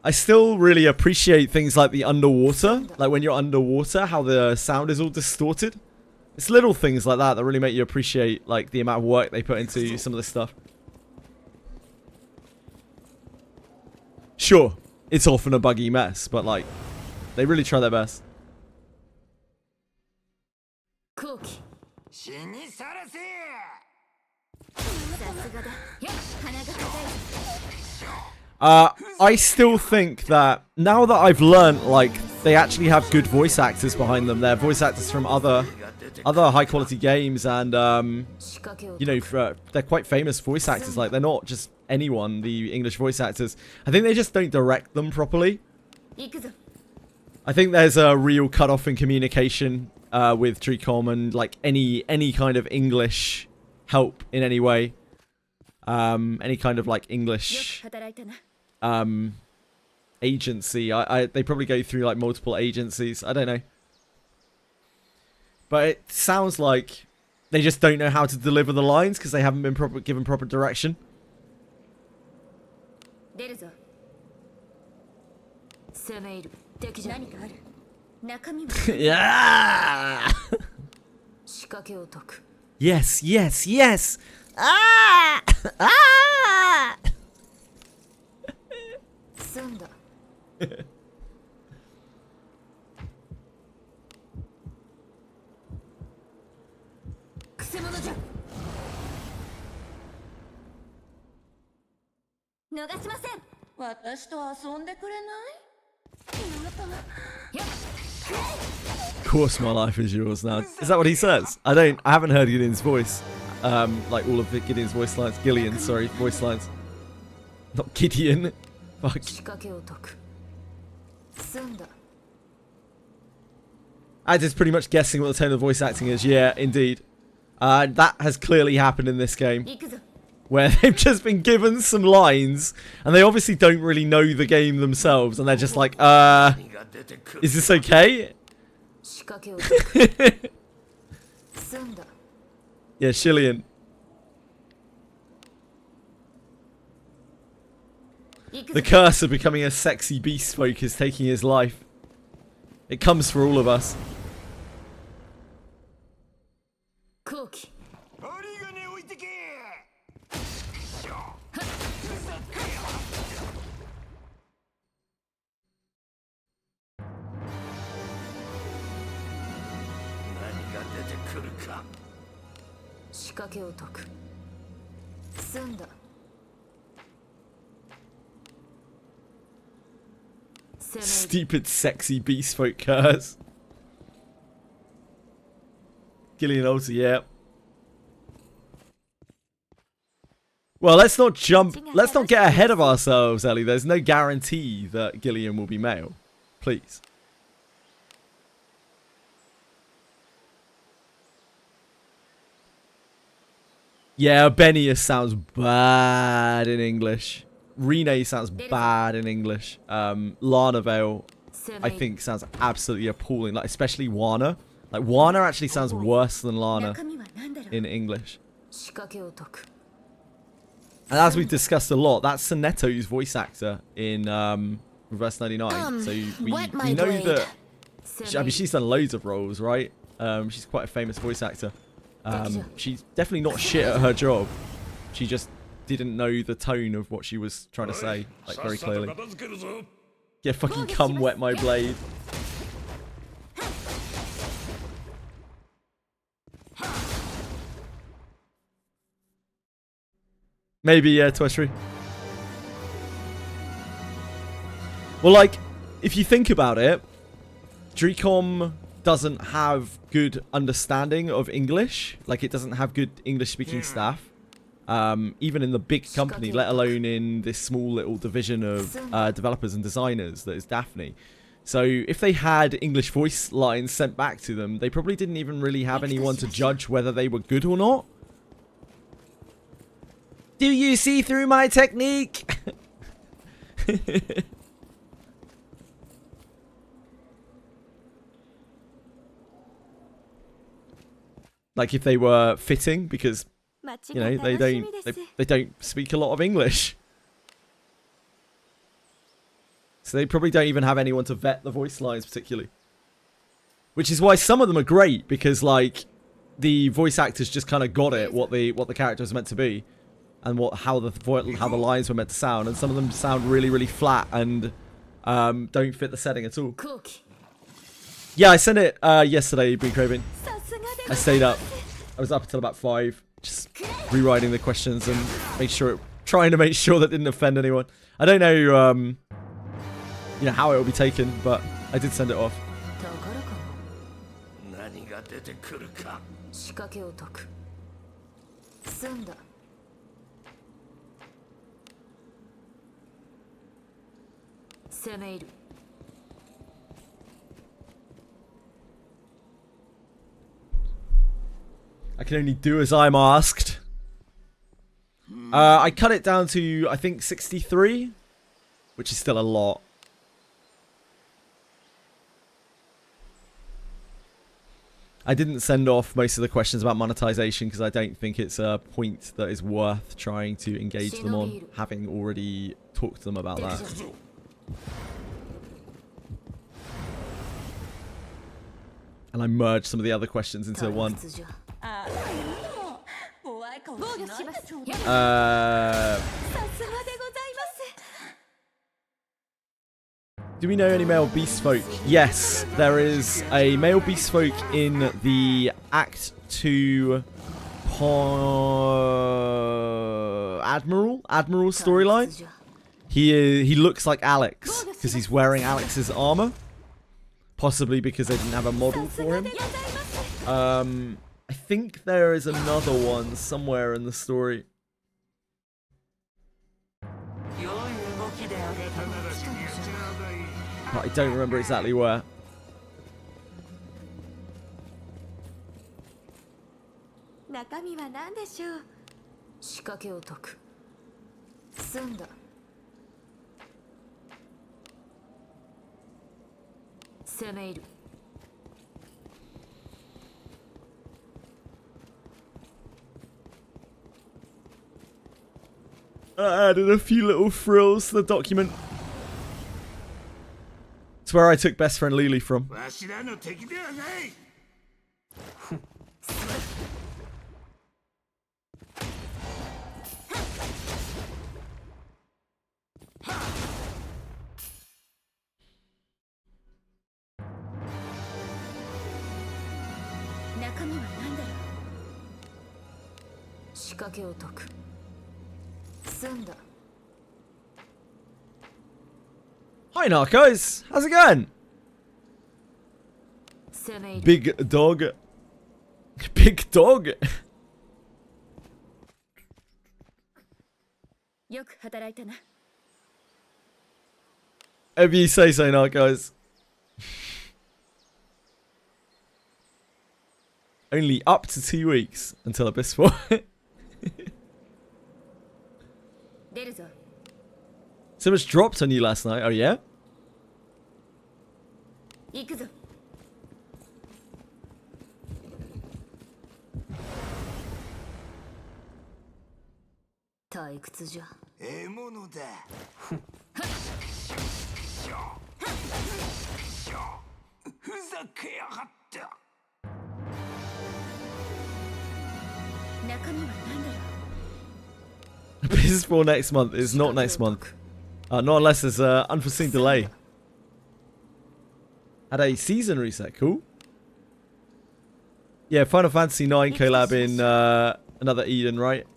I still really appreciate things like the underwater. Like when you're underwater, how the sound is all distorted. It's little things like that that really make you appreciate like the amount of work they put into some of this stuff. Sure, it's often a buggy mess, but like, they really try their best. 後期死にさらせ。さすがだ。鼻が高い。 I still think that now that I've learnt, like, they actually have good voice actors behind them. They're voice actors from other high quality games, and 仕掛けを you know, they're quite famous voice actors. Like, they're not just anyone, the English voice actors. I think they just don't direct them properly. 行くぞ I think there's a real cutoff in communication with Tricom and like any kind of English help in any way. Any kind of like よ English く働いたな。 agency. They probably go through like multiple agencies. I don't know. But it sounds like they just don't know how to deliver the lines because they haven't been given proper direction. 出るぞ攻め入る敵じゃ何かある？中身は Yeah. 仕掛けを解く Yes. Ah! Ah! 私と遊んでくれない？ Of course my life is yours now. Is that what he says? I haven't heard Gideon's voice. Like all of Gideon's voice lines. Gillian, sorry, voice lines. Not Gideon. Fuck. I just pretty much guessing what the tone of the voice acting is. Yeah, indeed. That has clearly happened in this game. Where they've just been given some lines, and they obviously don't really know the game themselves, and they're just like, is this okay? Yeah, Shillian. The curse of becoming a sexy beast folk is taking his life. It comes for all of us. Stupid sexy beast folk curse. Gillian also, yeah. Well, let's not get ahead of ourselves, Ellie. There's no guarantee that Gillian will be male. Please. Yeah, Benius sounds bad in English. Rene sounds bad in English. Lana Vale, I think, sounds absolutely appalling. Like, especially Wana. Like, Wana actually sounds worse than Lana in English. And as we've discussed a lot, that's Sonetto's voice actor in Reverse 99. So we know that... I mean, she's done loads of roles, right? She's quite a famous voice actor. She's definitely not shit at her job. She just didn't know the tone of what she was trying to say, like, very clearly. Yeah, fucking come wet my blade. Maybe, yeah, Twitchery. Well, like, if you think about it, Dricom doesn't have good understanding of English. Like, it doesn't have good English-speaking staff. Even in the big company, let alone in this small little division of developers and designers that is Daphne. So if they had English voice lines sent back to them, they probably didn't even really have anyone to judge whether they were good or not. Do you see through my technique? Like if they were fitting, because you know they don't speak a lot of English, so they probably don't even have anyone to vet the voice lines particularly. Which is why some of them are great, because like the voice actors just kind of got it what the character was meant to be, and how the lines were meant to sound, and some of them sound really flat and don't fit the setting at all. Yeah, I sent it yesterday, Been Craving. I stayed up. I was up until about 5, just rewriting the questions and trying to make sure that didn't offend anyone. I don't know, you know, how it will be taken, but I did send it off. I can only do as I'm asked. I cut it down to, I think, 63, which is still a lot. I didn't send off most of the questions about monetization because I don't think it's a point that is worth trying to engage them on, having already talked to them about that. And I merged some of the other questions into one. Do we know any male beast folk? Yes, there is a male beast folk in the Act 2 Admiral storyline. He looks like Alex because he's wearing Alex's armor. Possibly because they didn't have a model for him. I think there is another one somewhere in the story. But I don't remember exactly where. I added a few little frills to the document. It's where I took best friend Lily from. Hi Narcos, how's it going? Big dog. Big dog. If you say so, Narcos. Only up to 2 weeks until Abyss 4. So much dropped on you last night, oh yeah? Abyss 4 next month is not next month. Not unless there's an unforeseen delay. Had a season reset, cool. Yeah, Final Fantasy 9 collab in another Eden, right?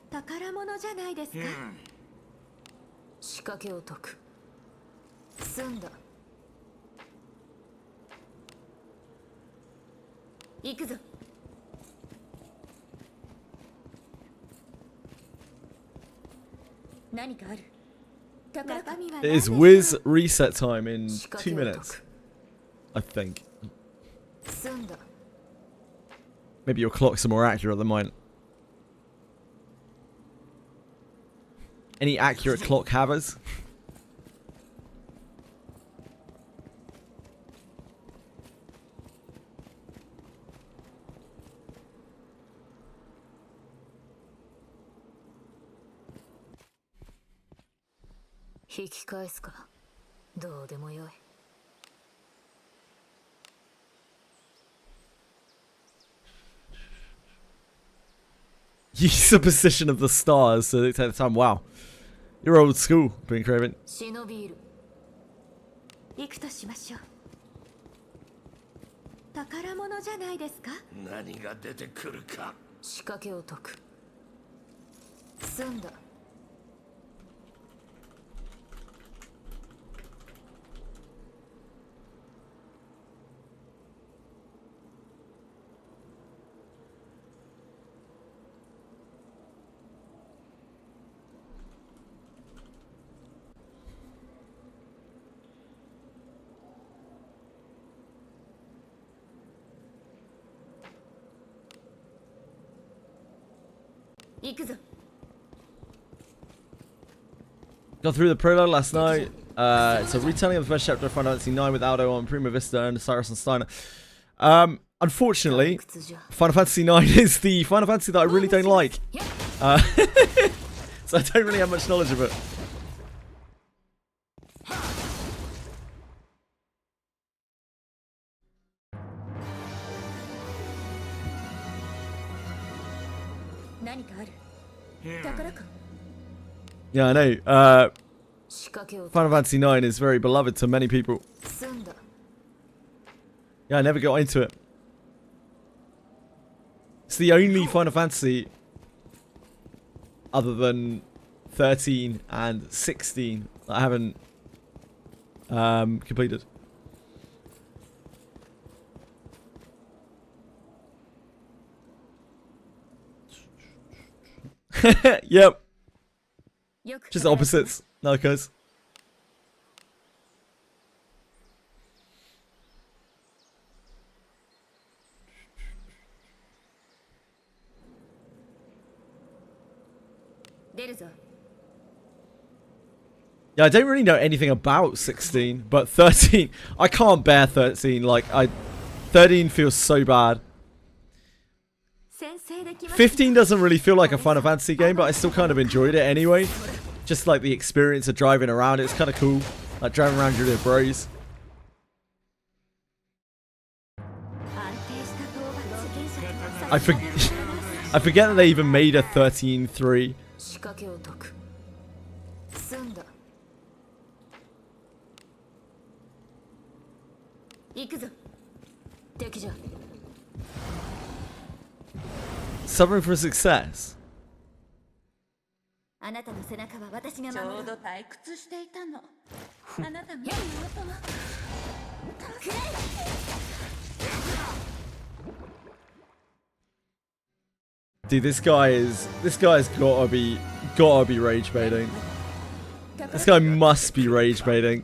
It is Wiz reset time in 2 minutes, I think. Maybe your clocks are more accurate than mine. Any accurate clock havers? Use the position of the stars to dictate the time. Wow. You're old school, Green Craven. Got through the prologue last night. It's a retelling of the first chapter of Final Fantasy 9 with Aldo on Prima Vista and Cyrus and Steiner. Unfortunately, Final Fantasy 9 is the Final Fantasy that I really don't like. So I don't really have much knowledge of it. Yeah, I know. 仕掛けを解く Final Fantasy 9 is very beloved to many people. 済んだ Yeah, I never got into it. It's the only Final Fantasy other than 13 and 16 that I haven't completed. Yep, よく just opposites. No, cuz. 出るぞ Yeah, I don't really know anything about 16, but 13, I can't bear 13. Like, 13 feels so bad. 先制できました 15 doesn't really feel like a Final Fantasy game, but I still kind of enjoyed it anyway. Just like the experience of driving around, it's kind of cool. Like driving around with your bros. 安定した討伐原作の I I forget that they even made a 13.3. 仕掛けを解く済んだ行くぞ敵じゃ Suffering for success. あなたの背中は私がちょ守るうど退屈していたの。あなた見る音は Dude, this guy's gotta be rage baiting. This guy must be rage baiting.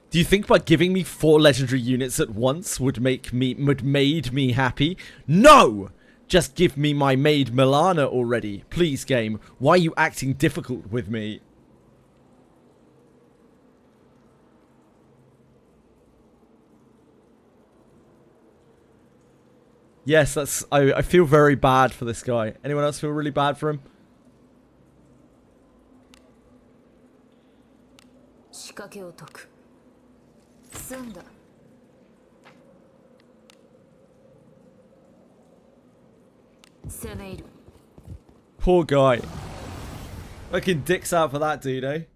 Do you think by giving me 4 legendary units at once would made me happy? No! Just give me my maid Milana already. Please, game. Why are you acting difficult with me? Yes, that's... I feel very bad for this guy. Anyone else feel really bad for him? 仕掛けを解く済んだ 攻め入る Poor guy. Fucking dicks out for that dude, eh?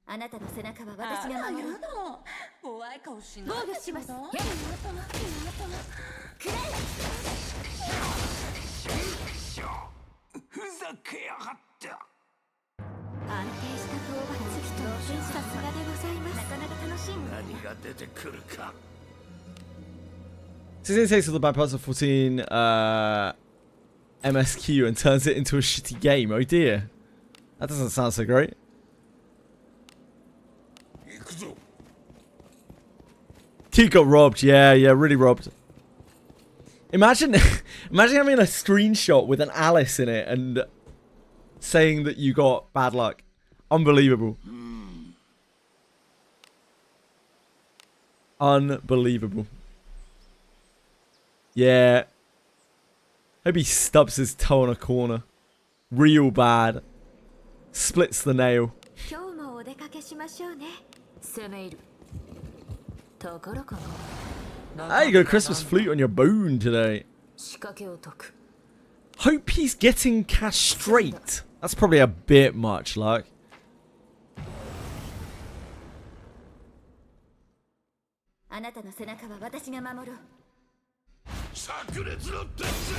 あなたの背中は私あが守るやだ怖い顔しない防御します見る音はふざけやがった。安定した討伐人さすがでございますなかなか楽しいもの何が出てくるか。 16 takes all the bad parts of 14 MSQ and turns it into a shitty game. Oh dear. That doesn't sound so great. 行くぞ。 He got robbed. Yeah, really robbed. Imagine having a screenshot with an Alice in it and saying that you got bad luck. Unbelievable. Unbelievable. Yeah. Hope he stubs his toe on a corner. Real bad. Splits the nail. 今日もお出かけしましょうね攻め入る宝かな Ah, you got a Christmas flute on your bone today. 仕掛けを解く Hope he's getting castrate. That's probably a bit much luck. あなたの背中は私が守る炸裂の伝説。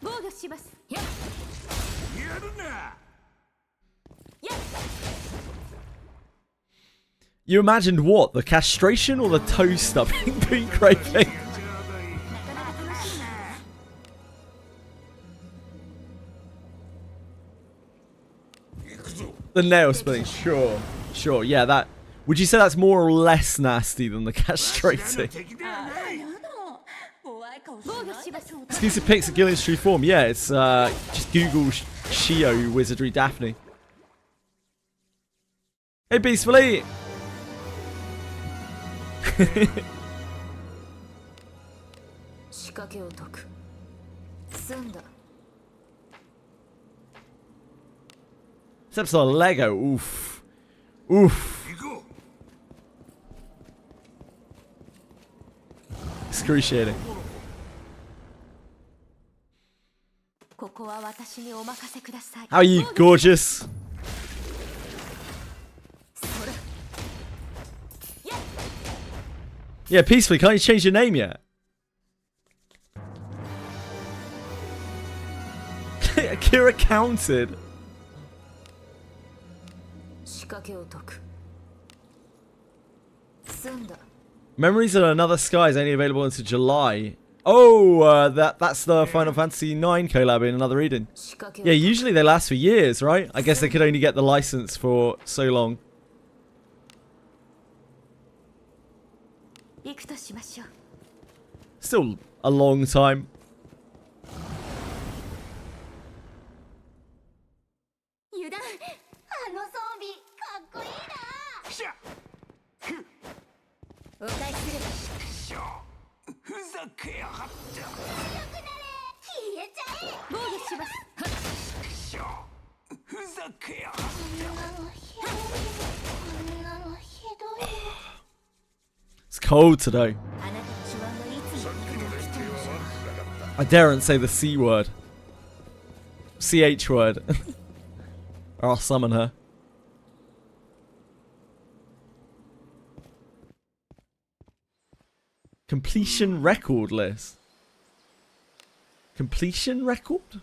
防御しますやるな。 You imagined what? The castration or the toe stubbing being craving? なかなか楽しいな 行くぞ。 The nail splitting, sure, yeah, that... Would you say that's more or less nasty than the わしらの castrating? 敵ではない。やだ怖い顔しないちょうだい Exclusive pics of Gillian's true form, yeah, it's just Google Shio Wizardry Daphne. Hey Beastfully! 仕掛けを解く済んだ This episode of Lego, oof. Oof. 行こう。 Excruciating. ここは私にお任せください。 How are you, gorgeous? Yeah, peacefully. Can't you change your name yet? Akira counted. 仕掛けを解く。済んだ。 Memories of Another Sky is only available until July. Oh, that's the Final Fantasy IX collab in Another Eden. 仕掛けを Yeah, usually they last for years, right? I guess they could only get the license for so long. 行くとしましょう。 Still a long time. 油断。あの装備かっこいいな。しゃお返しすればしゃふざけやがった消えちゃえ。防御します。しゃふざけやがった It's cold today. あなたの手腕はいつも I daren't say the C word. CH word. Or I'll summon her. Completion record list. Completion record?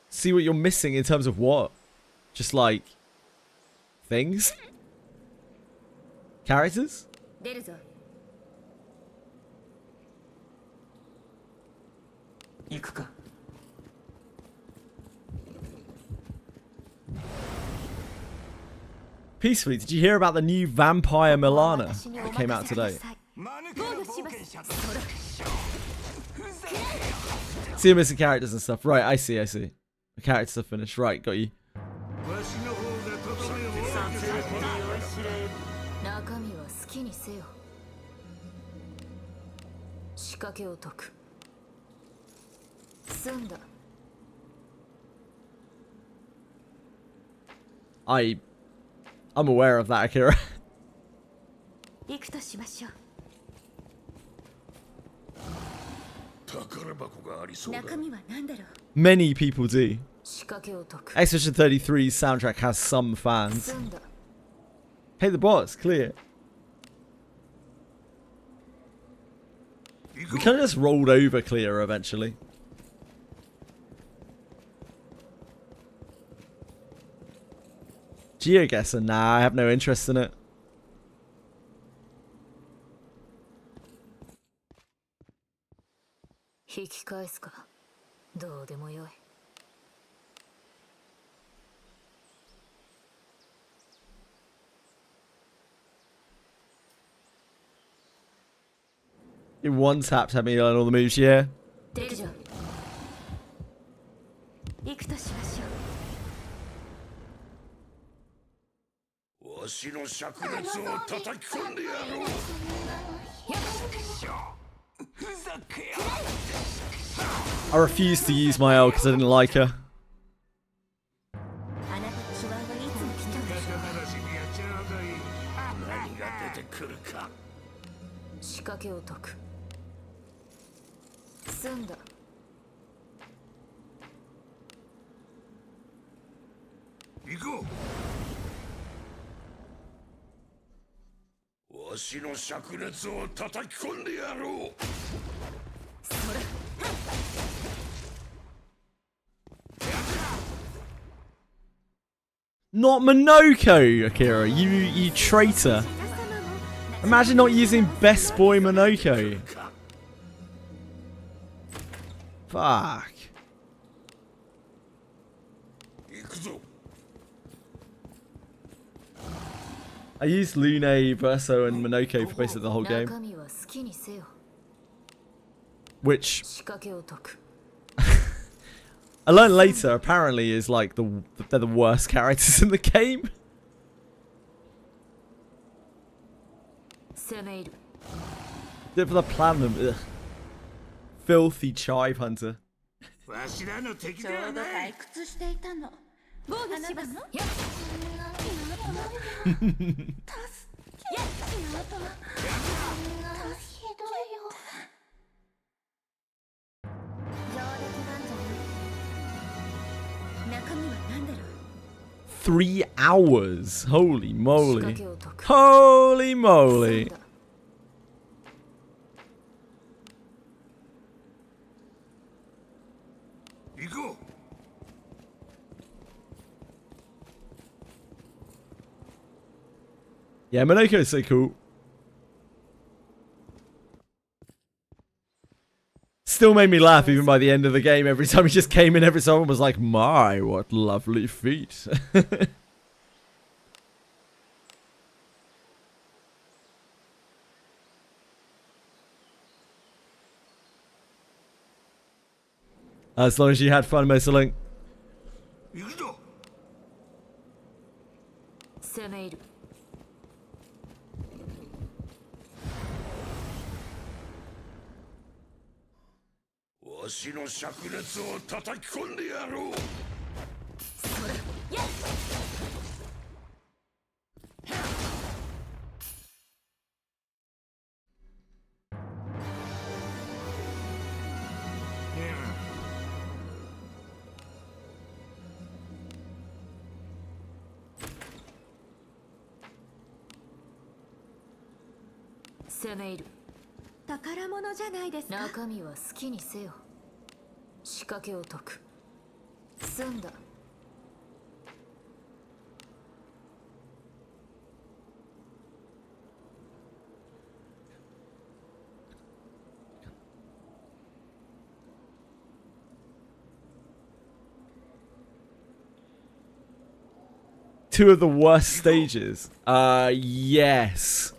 See what you're missing in terms of what? Just like things? Characters? 出るぞ。行くか。 Peacefully, did you hear about the new Vampire Milana that came out today? 間抜けな冒険者だふざけやがっ See the missing characters and stuff. Right, I see. The characters are finished. Right, got you. たわしの方がとどめを撮影日には知れ。中身は好きにせよ。仕掛けを解く。済んだ。 I'm aware of that, Akira. 行くとしましょう。宝箱がありそうだ中身は何だろう。 Many people do. 仕掛けを解く。 Expedition 33's soundtrack has some fans. 済んだ。 Hey, the boss, clear. We kind of just rolled over clear eventually. Geoguessr? Nah, I have no interest in it.「引き返すか。どうでもよい。 In one tap, had me learn all the moves, yeah. 出るじゃん。行くとしましょう。わしの灼熱を叩き込んでやろうしゃふざけやがっ I refused to use my L because I didn't like her. あなたの手腕はいつも貴重でしょう。た話にやちゃうどい何が出てくるか仕掛けを解く。済んだ。行こうわしの灼熱を叩き込んでやろう Not Minoko, Akira. You traitor. Imagine not using Best Boy Minoko. Fuck. 行くぞ I used Lune, Verso, and Minoko for basically the whole game. 中身は好きにせよ。 Which 仕掛けを解く。 I learned later apparently is like they're the worst characters in the game. 攻め入る。 Did it for the platinum. Ugh. Filthy chive hunter. わしらの敵ちではょうどない退屈していたの。防御します。やっ上出来だね。3 hours. Holy 仕 moly. 掛けを解く Holy 済ん moly. だ 行こう。 Yeah, Monoko is so cool. Still made me laugh even by the end of the game. Every time he just came in, every someone was like, my, what lovely feet. As long as you had fun, Mr. 行くぞ。 攻め入る わしの灼熱を叩き込んでやろう。 攻め入る 宝物じゃないですか。中身は好きにせよ仕掛けを解く済んだ Two of the worst stages. Yes.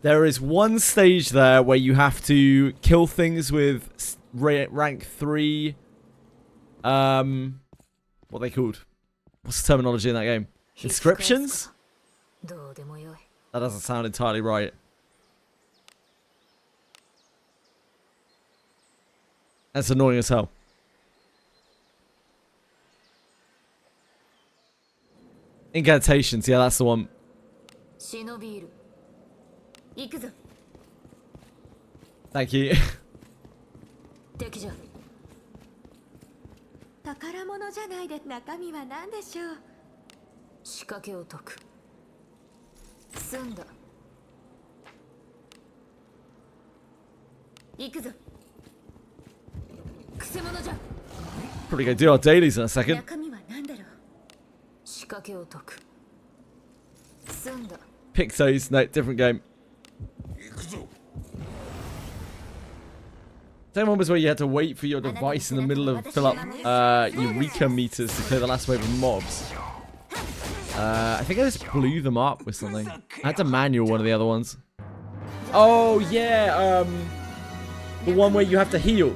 There is one stage there where you have to kill things with rank 3. What are they called? What's the terminology in that game? Inscriptions? どうでもよい That doesn't sound entirely right. That's annoying as hell. Incantations, yeah, that's the one. 忍び入る行くぞ Thank you. 敵じゃ 宝物じゃないで中身は何でしょう。仕掛けを解く済んだ行くぞくせ者じゃ Probably gonna do our dailies in a second. 中身は何だろう。仕掛けを解く済んだ Pixos, no, different game. 行くぞ。 Same one was where you had to wait for your device in the middle of fill up Eureka meters to clear the last wave of mobs. I think I just blew them up with something. I had to manual one of the other ones. Oh yeah, the one where you have to heal.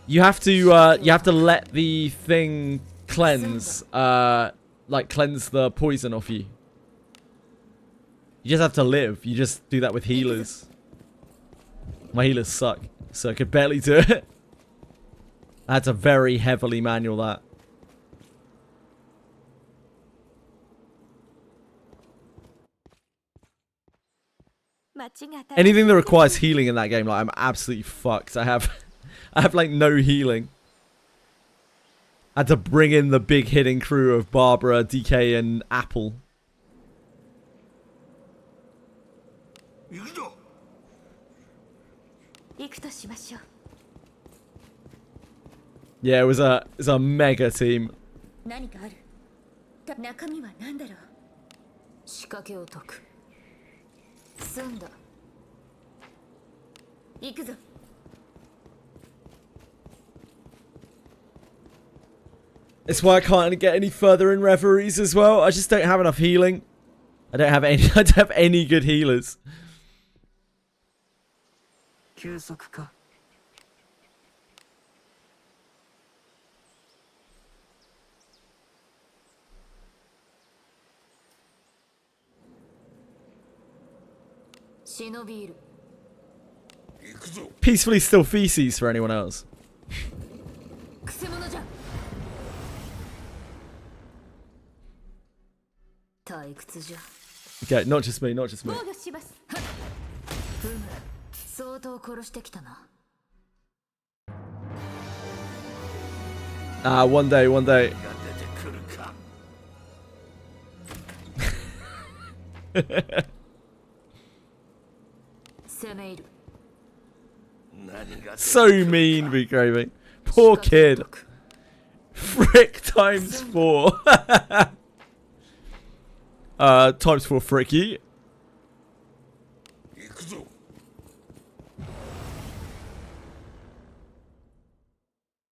You have to let the thing cleanse, like cleanse the poison off you. You just have to live. You just do that with healers. My healers suck, so I could barely do it. I had to very heavily manual that. Anything that requires healing in that game, like I'm absolutely fucked. I have like no healing. I had to bring in the big hitting crew of Barbara, DK, and Apple. 行くぞ。 行くとしましょう。 Yeah, it was a mega team. 何かある。中身は何だろう。仕掛けを解く済んだ行くぞ It's why I can't get any further in reveries as well. I just don't have enough healing. I don't have any good healers. 休息か 忍び入る 行くぞ。 Peacefully still feces for anyone else. くせ者じゃ退屈じゃ Okay, not just me, not just me. 防御します。ふむ相当殺してきたな One day, one day. が出てくるか。攻め入る So mean, be craving. Poor kid. Frick times 4. Times 4 fricky. 行くぞ。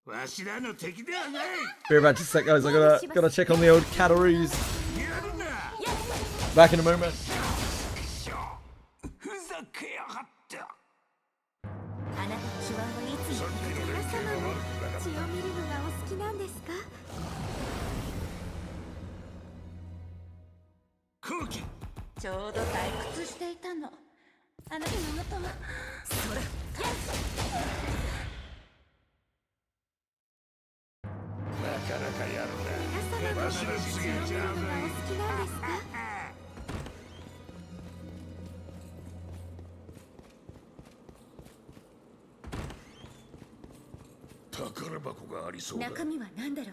わしらの敵ではない。 Be right back just a sec, guys. I gotta check on the old cataroos. やるな。 Back in a moment. ふざけやがった。あなたの手腕はいつも皆様も血を見るのがお好きなんですか？空気。ちょうど退屈していたの。あなたの元はそれなかなかやる皆様も血を見るのがお好きなんですか？な。宝箱がありそうだ。中身は何だろう。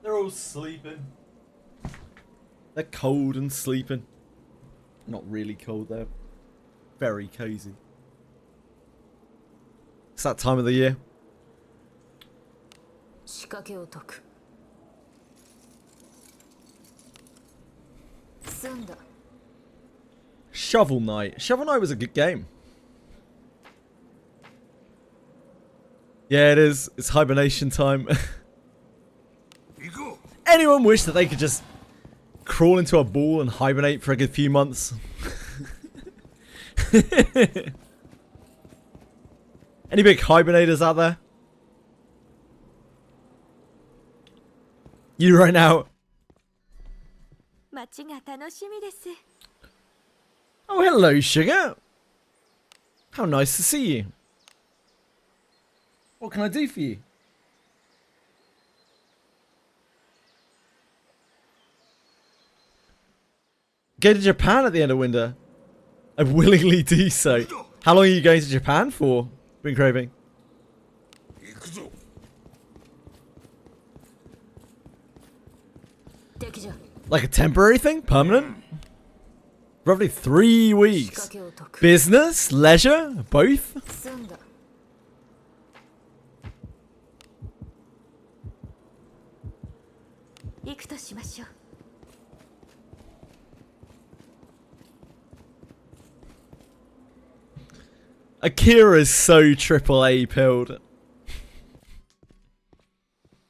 They're all sleeping. They're cold and sleeping. Not really cold though. Very cozy. It's that time of the year. 仕掛けを解く。済んだ。 Shovel Knight. Shovel Knight was a good game. Yeah, it is. It's hibernation time. 行こう。 Anyone wish that they could just crawl into a ball and hibernate for a good few months? Any big hibernators out there? You right now. 街が楽しみです。 Oh, hello, sugar. How nice to see you. What can I do for you? Go to Japan at the end of winter. I willingly do so. How long are you going to Japan for? Been craving. 行くぞ。 敵じゃ。 Like a temporary thing? Permanent? Roughly 3 weeks. 仕掛けを解く。 Business? Leisure? Both? 済んだ。行くとしましょう。 Akira is so triple A pilled.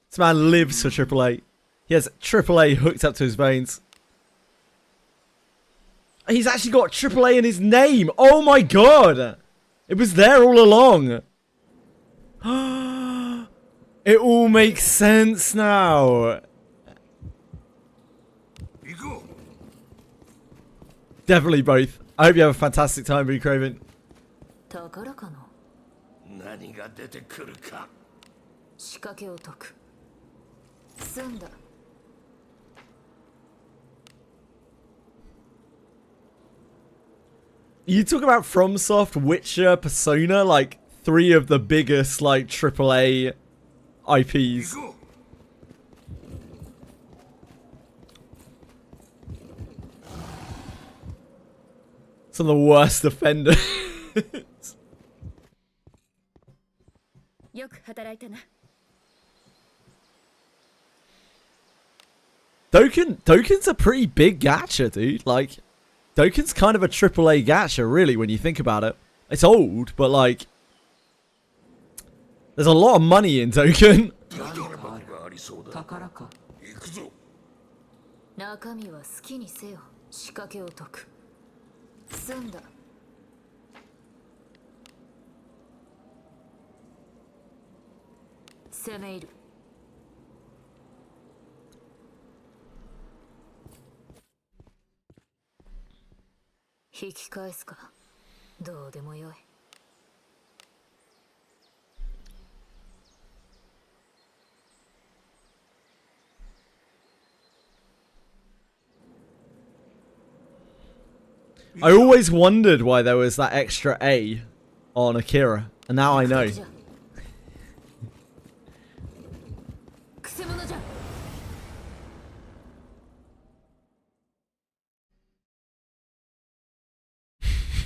This man lives for triple A. He has triple A hooked up to his veins. He's actually got triple A in his name. Oh my god. It was there all along. It all makes sense now. 行こう。 Definitely both. I hope you have a fantastic time, Boo Craven. 宝かな。何が出てくるか。仕掛けを解く。済んだ。 You talk about FromSoft, Witcher, Persona, like 3 of the biggest like AAA 行 IPs. こう。 Some of the worst offenders. よく働いたな。 Dokken's a pretty big gacha, dude. Like, Dokken's kind of a AAA gacha, really, when you think about it. It's old, but like, there's a lot of money in Dokken. 宝がありそうだ。宝か。行くぞ。中身は好きにせよ。仕掛けを解く。済んだ。攻め入る。 引き返すか。どうでもよい。 I always wondered why there was that extra A on Akira, and now I know. くせ者じゃ。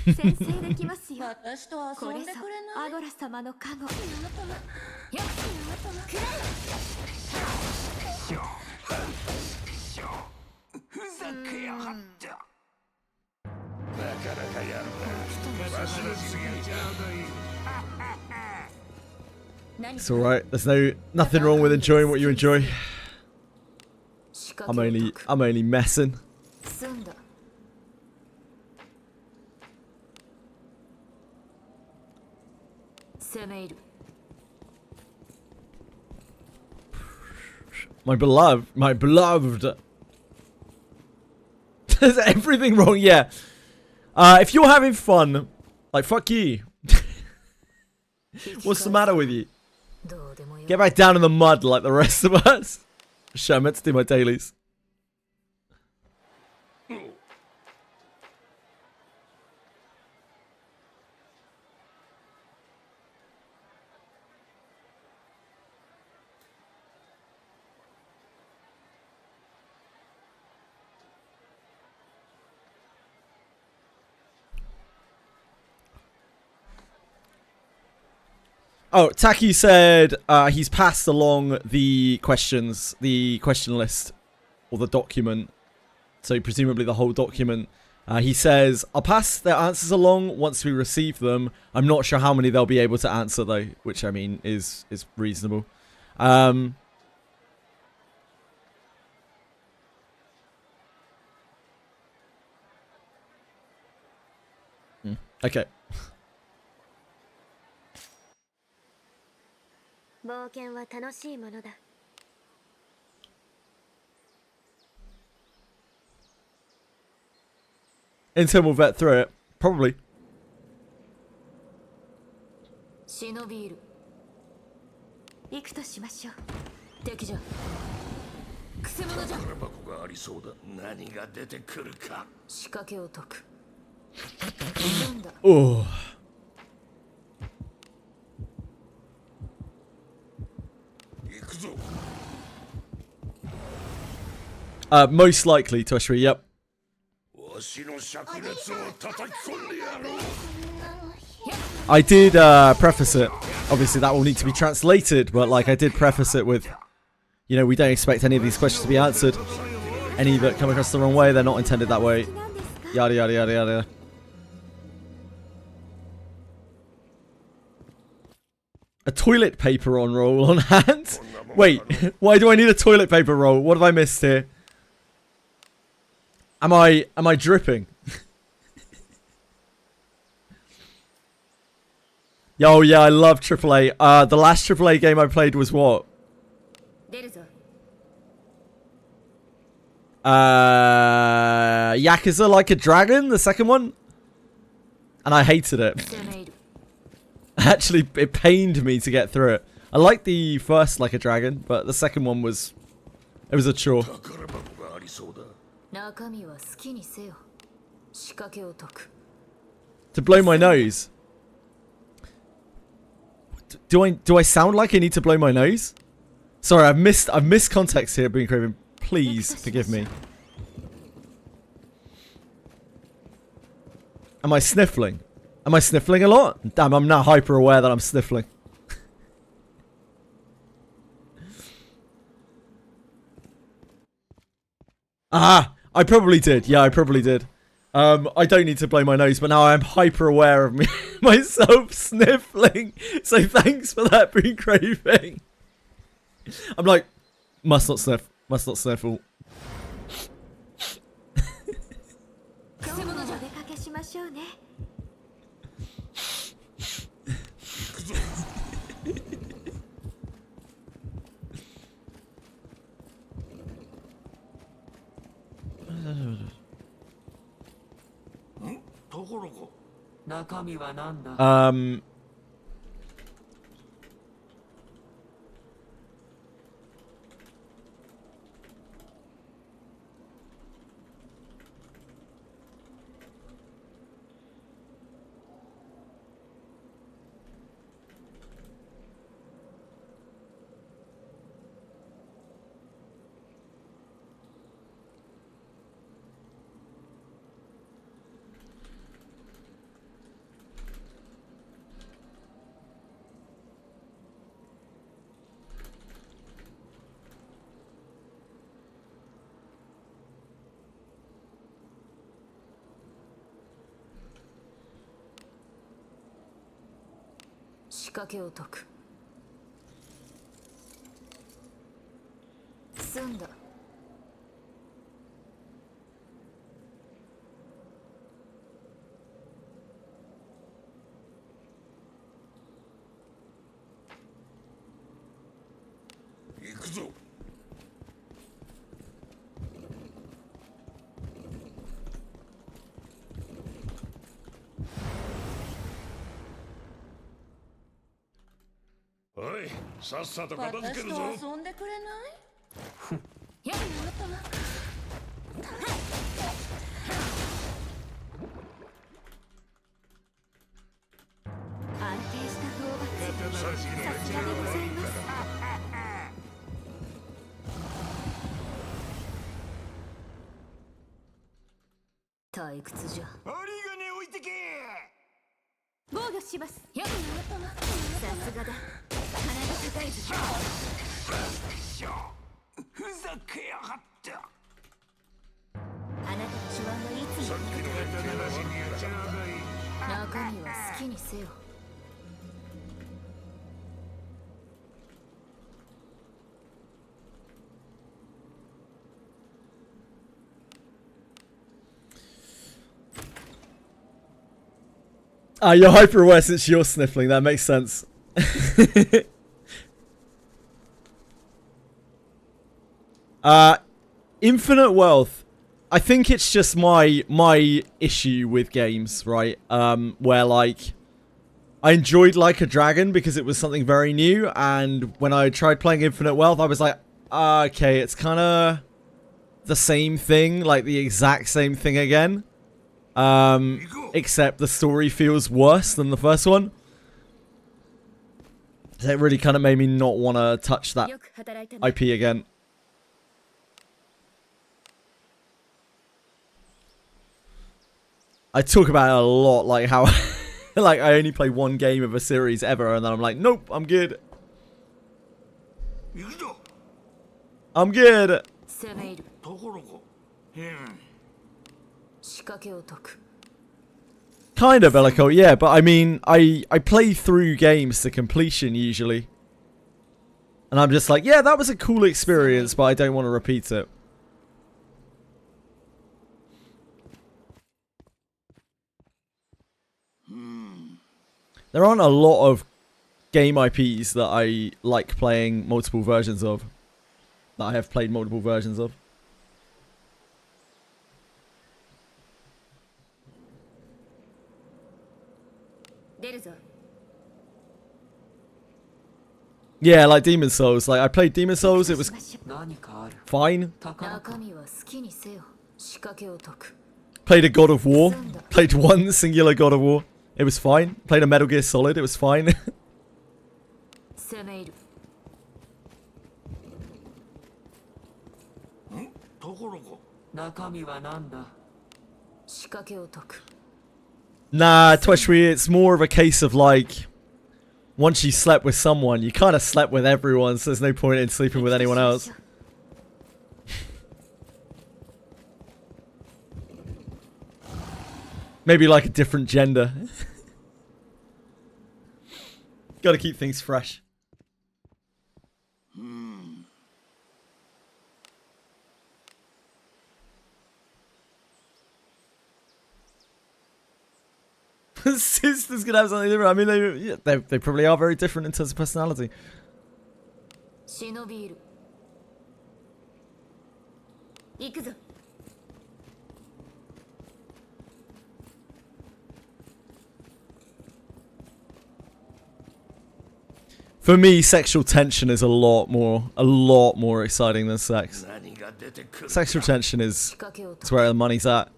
先生できますよ。私とこれぞ遊んでくれない。アゴラ様の加護。ふざけやがった。なかなかやるな。わしの次にちゃうどい。 It's alright. There's nothing wrong with enjoying what you enjoy. 仕掛けを解く。 I'm only messing. 済んだ。 攻め入る。 My beloved. There's everything wrong, yeah. If you're having fun, like, fuck you. What's the matter with you? どうでもよい。 Get back down in the mud like the rest of us. Shit, I meant to do my dailies. Oh, Taki said he's passed along the questions, the question list, or the document. So presumably the whole document. He says, I'll pass their answers along once we receive them. I'm not sure how many they'll be able to answer though, which I mean is reasonable. Okay. 冒険は楽しいものだ。 Intern will vet through it. Probably. 忍びいる。行くとしましょう。敵じゃ。くせ者じゃ。宝箱がありそうだ。何が出てくるか。仕掛けを解く。なんだ。 Oh. 行くぞ。 Most likely, Toshri, yep. わしの灼熱を叩き込んでやろう。 I did preface it. Obviously, that will need to be translated, but like I did preface it with, you know, we don't expect any of these questions to be answered. Any that come across the wrong way, they're not intended that way. Yada yada yada yada. A toilet paper on roll on hand? Wait, why do I need a toilet paper roll? What have I missed here? Am I dripping? Yo, yeah, I love AAA. The last AAA game I played was what? 出るぞ。 Yakuza Like a Dragon, the second one? And I hated it. 攻め入る。 Actually, it pained me to get through it. I liked the first Like a Dragon, but the second one was... It was a chore. 宝箱がありそうだ。中身は好きにせよ。仕掛けを解く。 To blow my nose. Do I sound like I need to blow my nose? Sorry, I've missed context here, Bean Craven. Please forgive me. Am I sniffling? Am I sniffling a lot? Damn, I'm now hyper aware that I'm sniffling. Ah, I probably did. Yeah, I probably did. I don't need to blow my nose, but now I'm hyper aware of me myself sniffling. So thanks for that, Bean Craving. I'm like, must not sniff. Must not sniffle. 今日もお出かけしましょうね。 ところが。中身はなんだ。 仕掛けを解く。済んだ。行くぞ。おい、さっさと片付けるぞ。私と遊んでくれない？や安定した討伐。さすがでございます。 退屈じゃ。針金置いてけ。防御します。やさすがだ。鼻が高いぞ。ふざけやがった。あなたの手腕はいつも。中身は好きにせよ。You're hyper aware since you're sniffling. That makes sense. Infinite wealth. I think it's just my issue with games, right? Where like I enjoyed Like a Dragon because it was something very new, and when I tried playing Infinite Wealth, I was like, okay, it's kind of the same thing, like the exact same thing again. Except the story feels worse than the first one. So it really kind of made me not want to touch that IP again. I talk about it a lot, like how like I only play one game of a series ever, and then I'm like, nope, I'm good. I'm good. Kind of, Ellico, yeah, but I mean, I play through games to completion usually. And I'm just like, yeah, that was a cool experience, but I don't want to repeat it. There aren't a lot of game IPs that I like playing multiple versions of. That I have played multiple versions of. Yeah, like Demon Souls. Like, I played Demon Souls, it was fine. Played a God of War. Played one singular God of War. It was fine. Played a Metal Gear Solid. It was fine. Nah, Twitchy, it's more of a case of like, once you slept with someone, you kind of slept with everyone, so there's no point in sleeping with anyone else. Maybe like a different gender. Gotta keep things fresh. Sisters could have something different. I mean, they probably are very different in terms of personality. For me, sexual tension is a lot more exciting than sex. Sexual tension is where the money's at.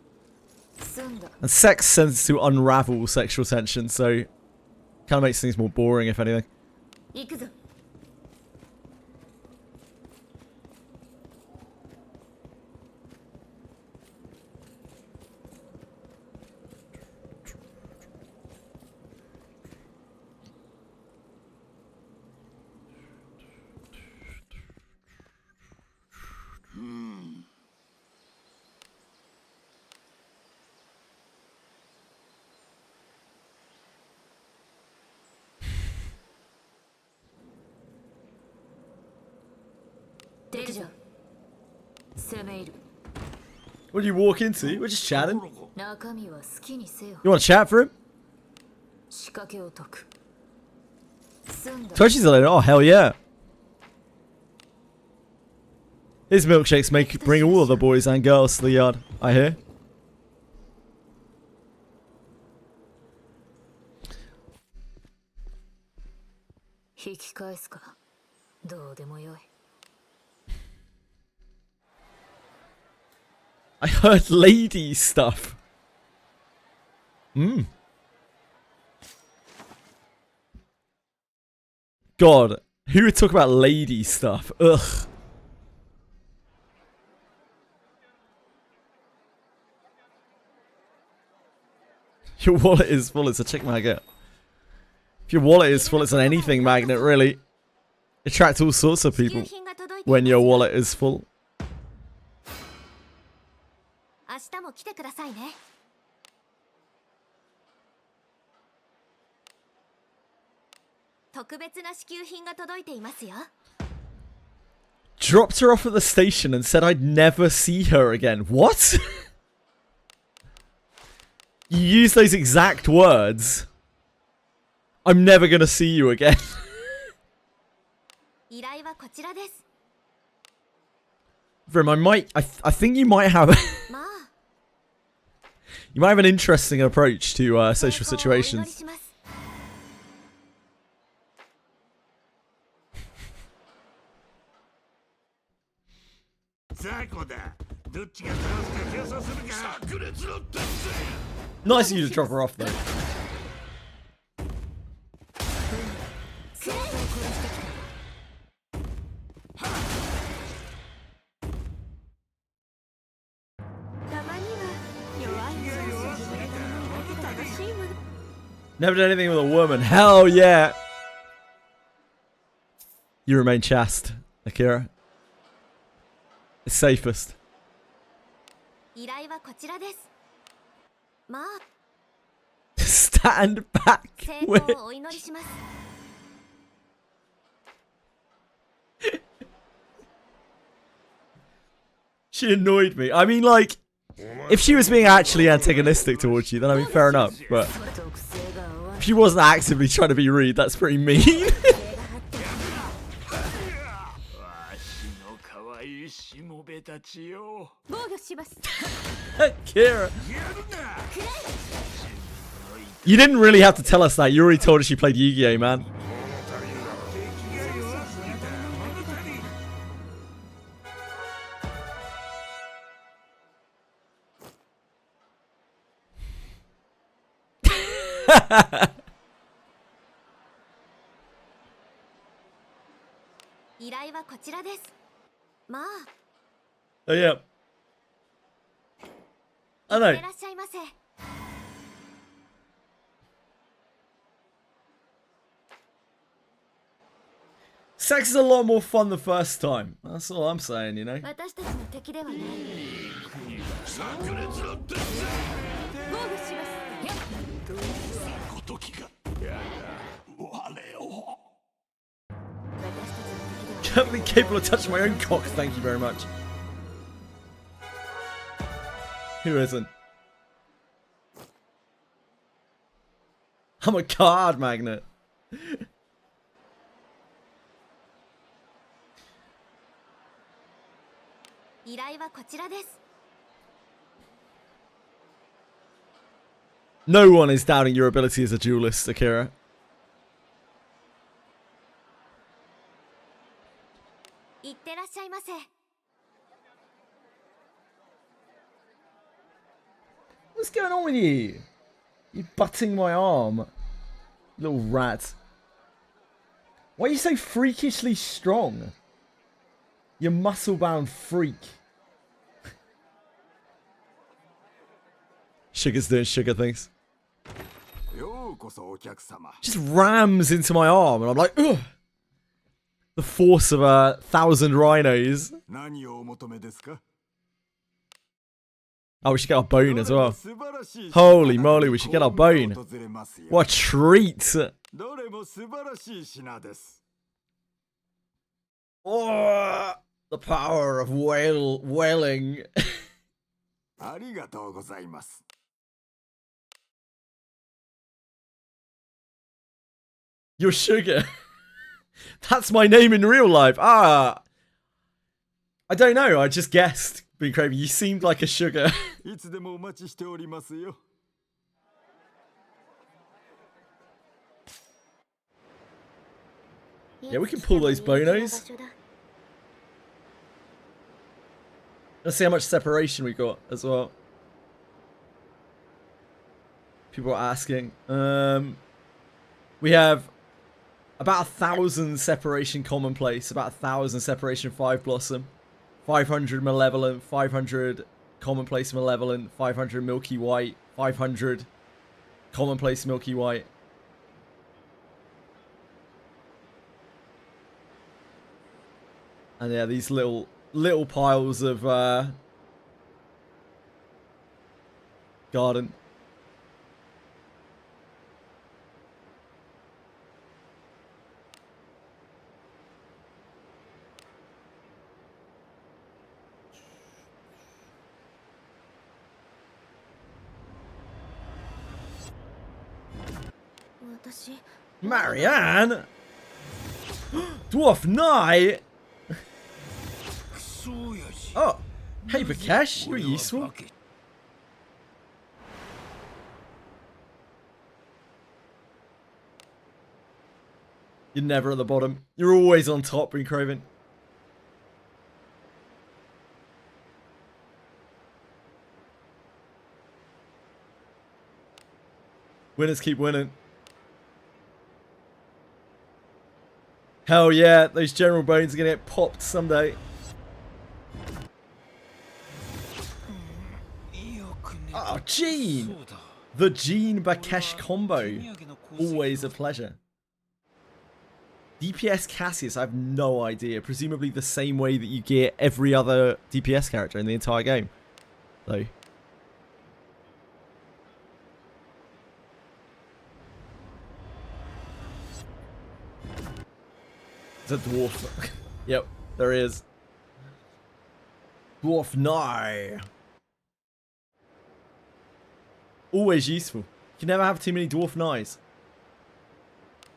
And sex tends to unravel sexual tension, so kind of makes things more boring, if anything. What do you walk into? We're just chatting. You want to chat for him? Toshi's like, oh hell yeah. His milkshakes bring all of the boys and girls to the yard, I hear. I heard lady stuff. God, who would talk about lady stuff? Ugh. Your wallet is full, it's a chick magnet. If your wallet is full, it's an anything magnet, really. Attract all sorts of people when your wallet is full. Dropped her off at the station and said I'd never see her again. What? You use those exact words? I'm never gonna see you again. 依頼はこちらです。 Vrim, I think you might have まあ you might have an interesting approach to social 成功をお祈り situations. します。 雑魚だ。どっちが倒すか競争するか。炸裂の達成。 Nice of you to drop her off though. たまには弱い者を信じるのが正しいもの。 Never done anything with a woman. Hell yeah. You remain chaste, Akira. It's safest. 依頼はこちらです。まあ Stand back. 成 Wait. 功をお祈りします。 She annoyed me. I mean, like, if she was being actually antagonistic towards you, then I mean, fair enough. But 属性が合わ if she wasn't actively trying to be rude, that's pretty mean. わしの可愛いしもべたちよ。 防御します。 Akira. やるな。 You didn't really have to tell us that. You already told us you played Yu-Gi-Oh, man. 敵が弱すぎた。物足りん。 依頼はこちらです。まあ Oh, yeah. I い know. ってらっしゃいませ。 Sex is a lot more fun the first time. That's all I'm saying, you know. 私たちの敵ではない。炸裂の達成。防御します。ごときが。やだ。我を。 私たちの敵では Certainly capable of touching my own cock. Thank you very much. Who isn't? I'm a card magnet.「依頼はこちらです。 No one is doubting your ability as a duelist, Akira. いってらっしゃいませ。 What's going on with you? You're butting my arm. Little rat. Why are you so freakishly strong? You muscle-bound freak. Sugar's doing sugar things. ようこそお客様。 Just rams into my arm and I'm like, ugh. The force of 1,000 rhinos. 何をお求めですか。 Oh, we should get our bone as well. 素晴らしい。 Holy moly, we should get our bone. 訪れますよ。 What a treat. どれも素晴らしい品です。 Oh, the power of wailing. ありがとうございます。 You're sugar. That's my name in real life. Ah. I don't know. I just guessed. Being crazy. You seemed like a sugar. いつでもお待ちしておりますよ。 Yeah, we can pull those bonos. Let's see how much separation we got as well. People are asking. We have about 1,000 separation commonplace, about 1,000 separation 5 blossom, 500 malevolent, 500 commonplace malevolent, 500 milky white, 500 commonplace milky white. And yeah, these little piles of garden. Marianne? Dwarf Knight? Oh, hey Bakesh, you're useful. You're never at the bottom. You're always on top, Green Craven. Winners keep winning. Hell yeah, those general bones are gonna get popped someday. Oh, Gene! The Gene Bakesh combo. Always a pleasure. DPS Cassius, I have no idea. Presumably the same way that you get every other DPS character in the entire game. Though. It's a dwarf. Yep, there is. Dwarf Nye. Always useful. You can never have too many dwarf knives.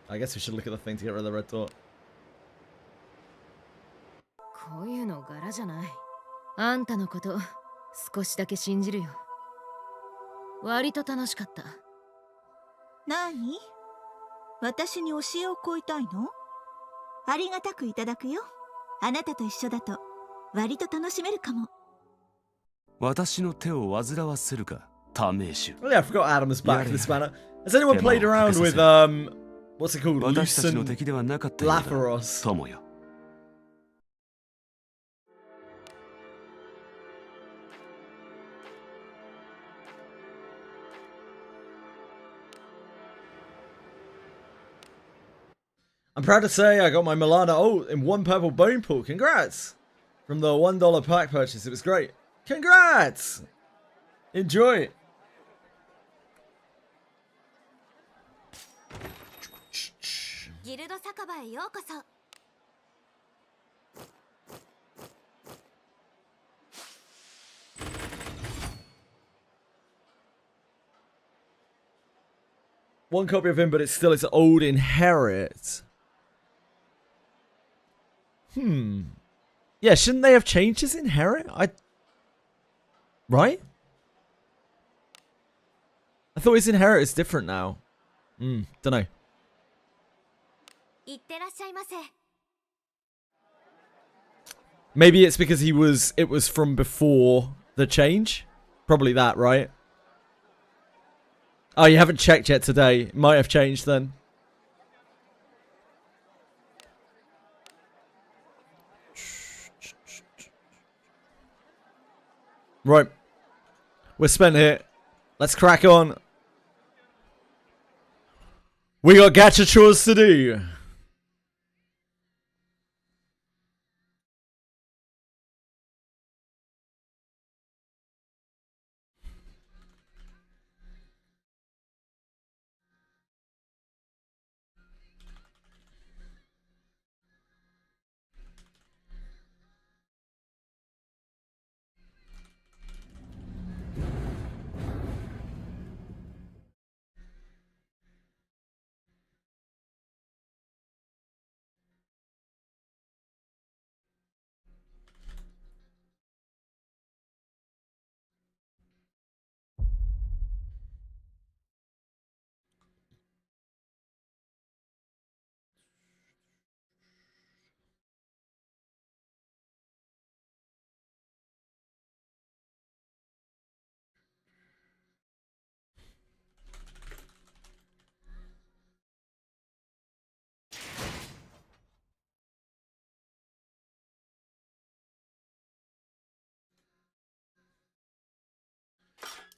I guess we should look at the thing to get rid of the red dot. こういうの柄じゃない。あんたのこと少しだけ信じるよ。割と楽しかった。何？私に教えを請いたいの？ありがたくいただくよ。あなたと一緒だと割と楽しめるかも。私の手を煩わせるか、試し。 Oh yeah, I forgot Adam was back for this banner. Has anyone played around with what's it called? Lucent Lapharos. 友よ。I'm proud to say I got my Milana in one purple bone pool. Congrats! From the $1 pack purchase. It was great. Congrats! Enjoy. Guild 酒場へようこそ。One copy of him, but it's still its old inherit. Yeah, shouldn't they have changed his inherit? Right? I thought his inherit is different now. Dunno. いってらっしゃいませ。 Maybe it's because it was from before the change? Probably that, right? Oh, you haven't checked yet today. Might have changed then. Right. We're spent here. Let's crack on. We got gacha chores to do.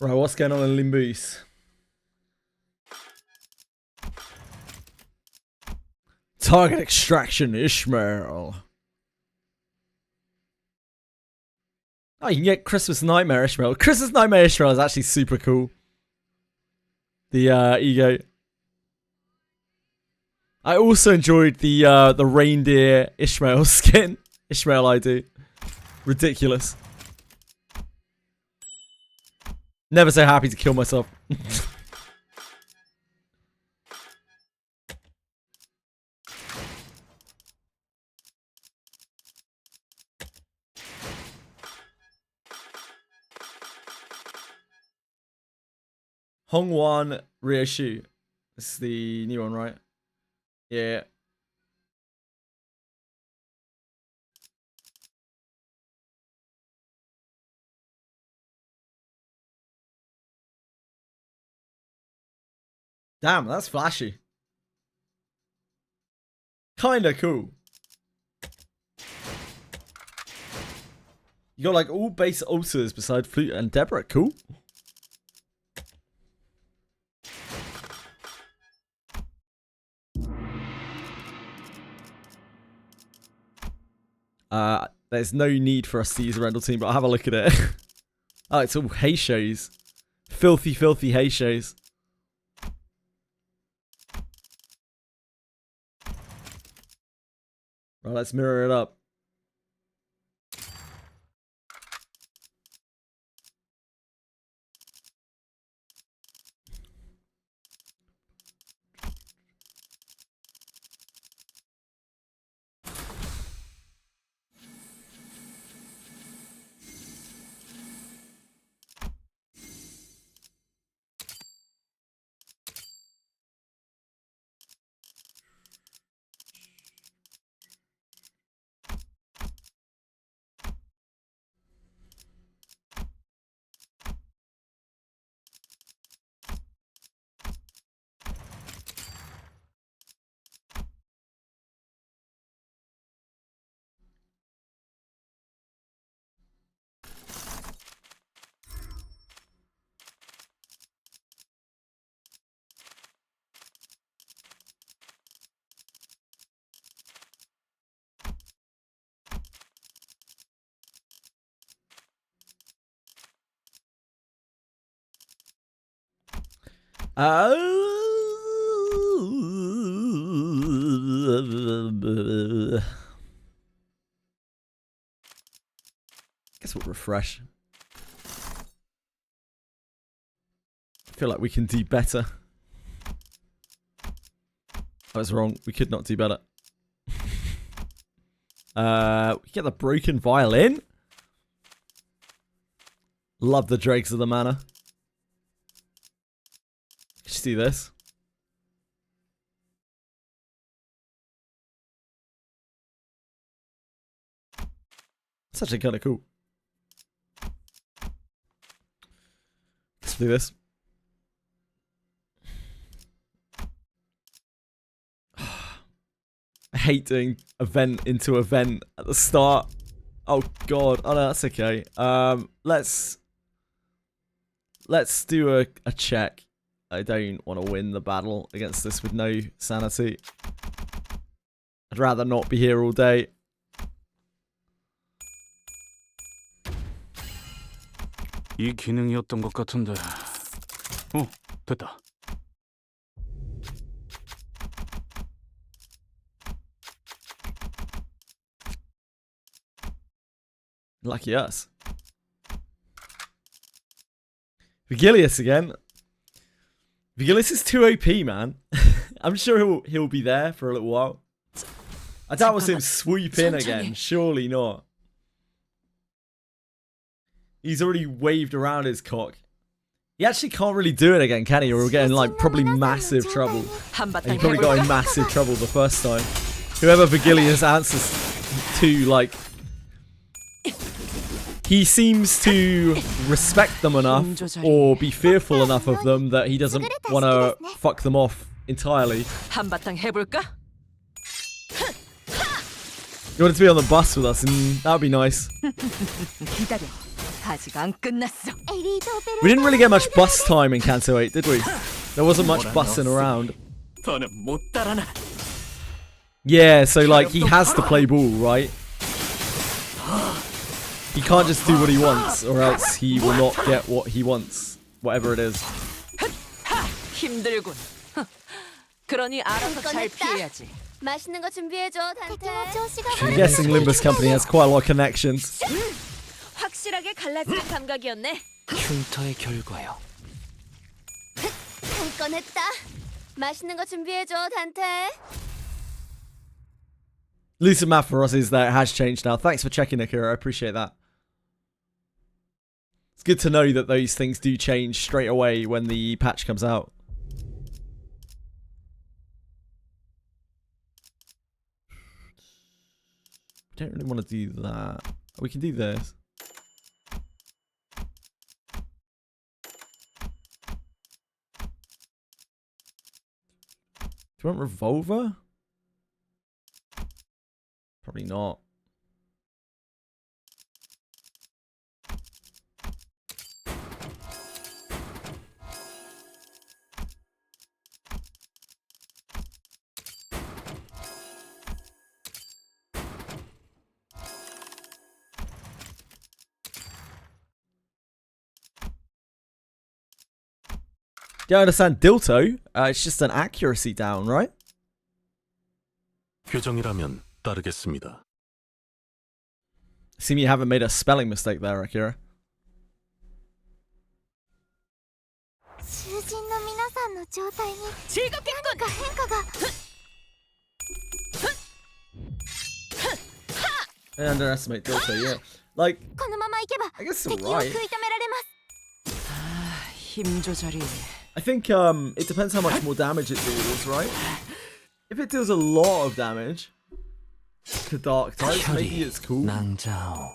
Right, what's going on in Limbus? Target extraction, Ishmael. Oh, you can get Christmas Nightmare Ishmael. Christmas Nightmare Ishmael is actually super cool. The ego. I also enjoyed the reindeer Ishmael skin. Ishmael ID. Ridiculous. Never so happy to kill myself. Hongwan Reishu. This is the new one, right? Yeah. Damn, that's flashy. Kinda cool. You got like all bass alters beside flute and Deborah. Cool. There's no need for us to use a rental team, but I'll have a look at it. Oh, it's all hay shows. Filthy, filthy hay shows. Right, let's mirror it up. Guess we'll refresh. I feel like we can do better. I was wrong. We could not do better. We get the broken violin. Love the dregs of the manor. Just do this. It's actually kind of cool. Let's do this. I hate doing event into event at the start. Oh god. Oh no, that's okay. Let's do a check. I don't want to win the battle against this with no sanity. I'd rather not be here all day. 이 기능이었던 것 같은데. 됐다. Lucky us. Vigilius again. Vigilius is too OP, man. I'm sure he'll be there for a little while. I doubt we'll see him swoop in again. Surely not. He's already waved around his cock. He actually can't really do it again, can he? Or we're getting like probably massive trouble. And he probably got in massive trouble the first time. Whoever Vigilius answers to, like, he seems to respect them enough or be fearful enough of them that he doesn't want to fuck them off entirely. You wanted to be on the bus with us, and that would be nice. We didn't really get much bus time in Kanto 8, did we? There wasn't much bussing around. Yeah, so like he has to play ball, right? He can't just do what he wants, or else he will not get what he wants, whatever it is. I'm guessing Limbus Company has quite a lot of connections. 확실하게 갈라지는 감각이었네. 흉터의 결과요. 한 건 했다. 맛있는 거 준비해줘, 단테. Lucid Math for us is that it has changed now. Thanks for checking, Akira. I appreciate that. It's good to know that those things do change straight away when the patch comes out. Don't really want to do that. We can do this. Do you want revolver? Probably not. Do you understand Dilto? It's just an accuracy down, right? 표정이라면 따르겠습니다. Seem you haven't made a spelling mistake there, Akira. 囚人の皆さんの状態に何か変化が I underestimate Dilto, yeah. Like, このままいけば I guess 敵 it's を食 right. い止められます 힘 조절이 I think it depends how much more damage it deals, right? If it deals a lot of damage to dark types, maybe it's cool. 낭자오.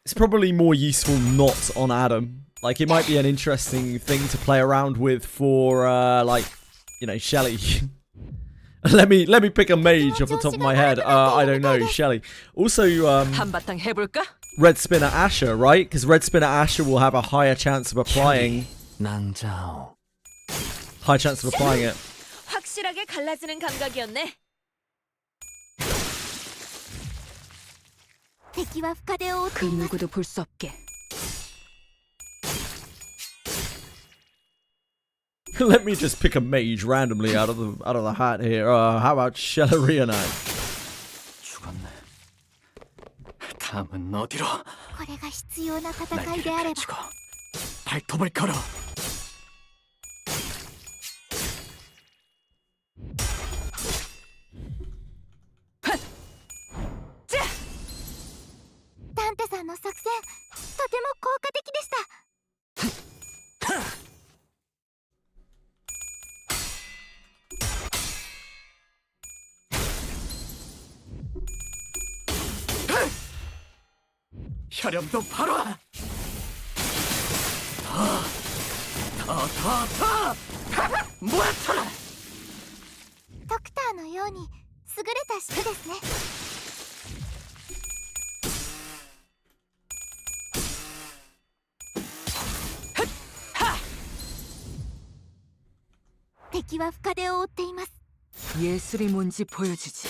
It's probably more useful not on Adam. Like, it might be an interesting thing to play around with for, like, you know, Shelly. let me pick a mage off the top of my head. I don't know, Shelly. Also, 한바탕 해볼까? Red Spinner Asher, right? Because Red Spinner Asher will have a higher chance of applying. 낭자오. High chance of applying it. 확실하게 갈라지는 감각이었네. 敵は深手を負って 그 います 누구도 볼 수 없게. Let me just pick a mage randomly out of the hat here. How about Shelleria Knight? 죽었네. 다음은 어디로? これが必要な戦い 날개를 であれば 펼치고 발톱을 걸어. ダンテさんの作戦とても効果的でした혈염도 바로. 모아쳐라. ドクターのように優れた式ですね敵は深手を負っています 예술이 뭔지 보여주지.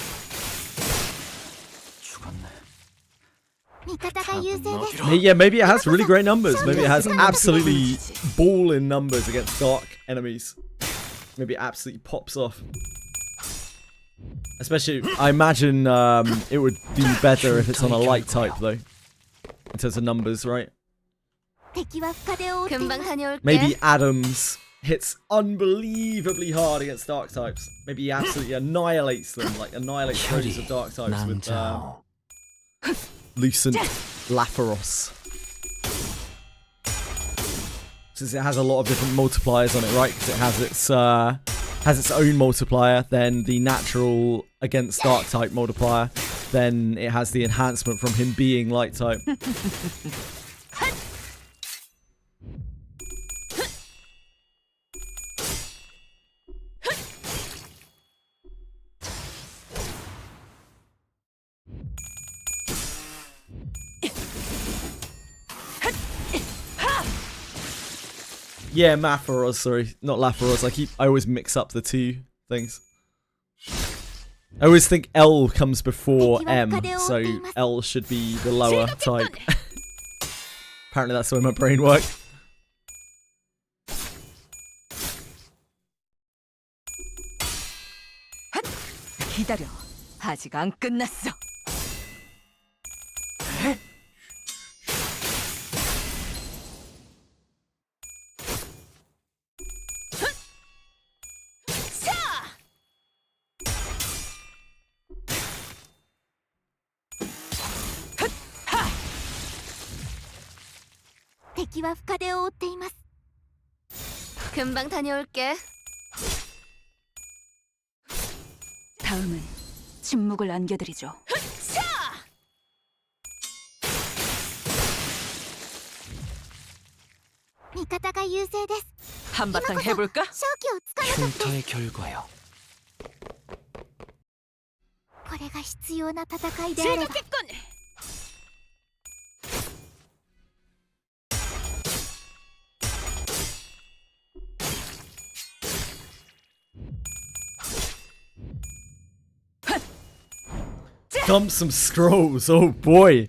죽었네. 味方が優勢です Yeah, maybe it has really great numbers. Maybe it has absolutely ball in numbers against dark enemies. Maybe it absolutely pops off. Especially, I imagine it would do better if it's on a light type, though. In terms of numbers, right? 敵は深手を負っていま 금방 す 다녀올게. Maybe Adams hits unbelievably hard against dark types. Maybe he absolutely annihilates them, like annihilates those of dark types with 낭자오. Lucent Lapharos. Since it has a lot of different multipliers on it, right? Because it has its own multiplier, then the natural against dark type multiplier, then it has the enhancement from him being light type. Yeah, Mapharos, sorry. Not Lapharos. I always mix up the two things. I always think L comes before M, so L should be the lower type. Apparently that's the way my brain works. 기다려. 아직 안 끝났어. 敵は深手を負っています。 금방 다녀올게. 다음은 침묵을 안겨드리죠. 미카타가優勢です. 한바탕 해볼까? 勝機をつかなかった。 흉터의 결과요. これが必要な戦いであれば。 Dump some scrolls. Oh boy.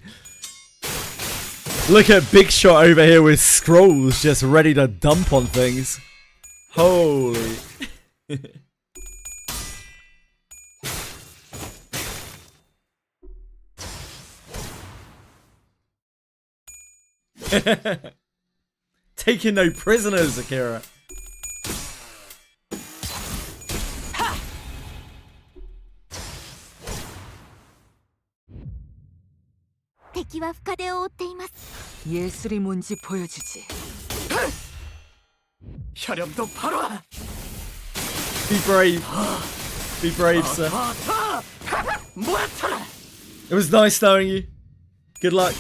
Look at Big Shot over here with scrolls just ready to dump on things. Holy. Taking no prisoners, Akira.敵は深手を負っています。 예술이 뭔지 보여주지. 혈염도 바로. Be brave. Be brave, sir. It was nice knowing you. Good luck.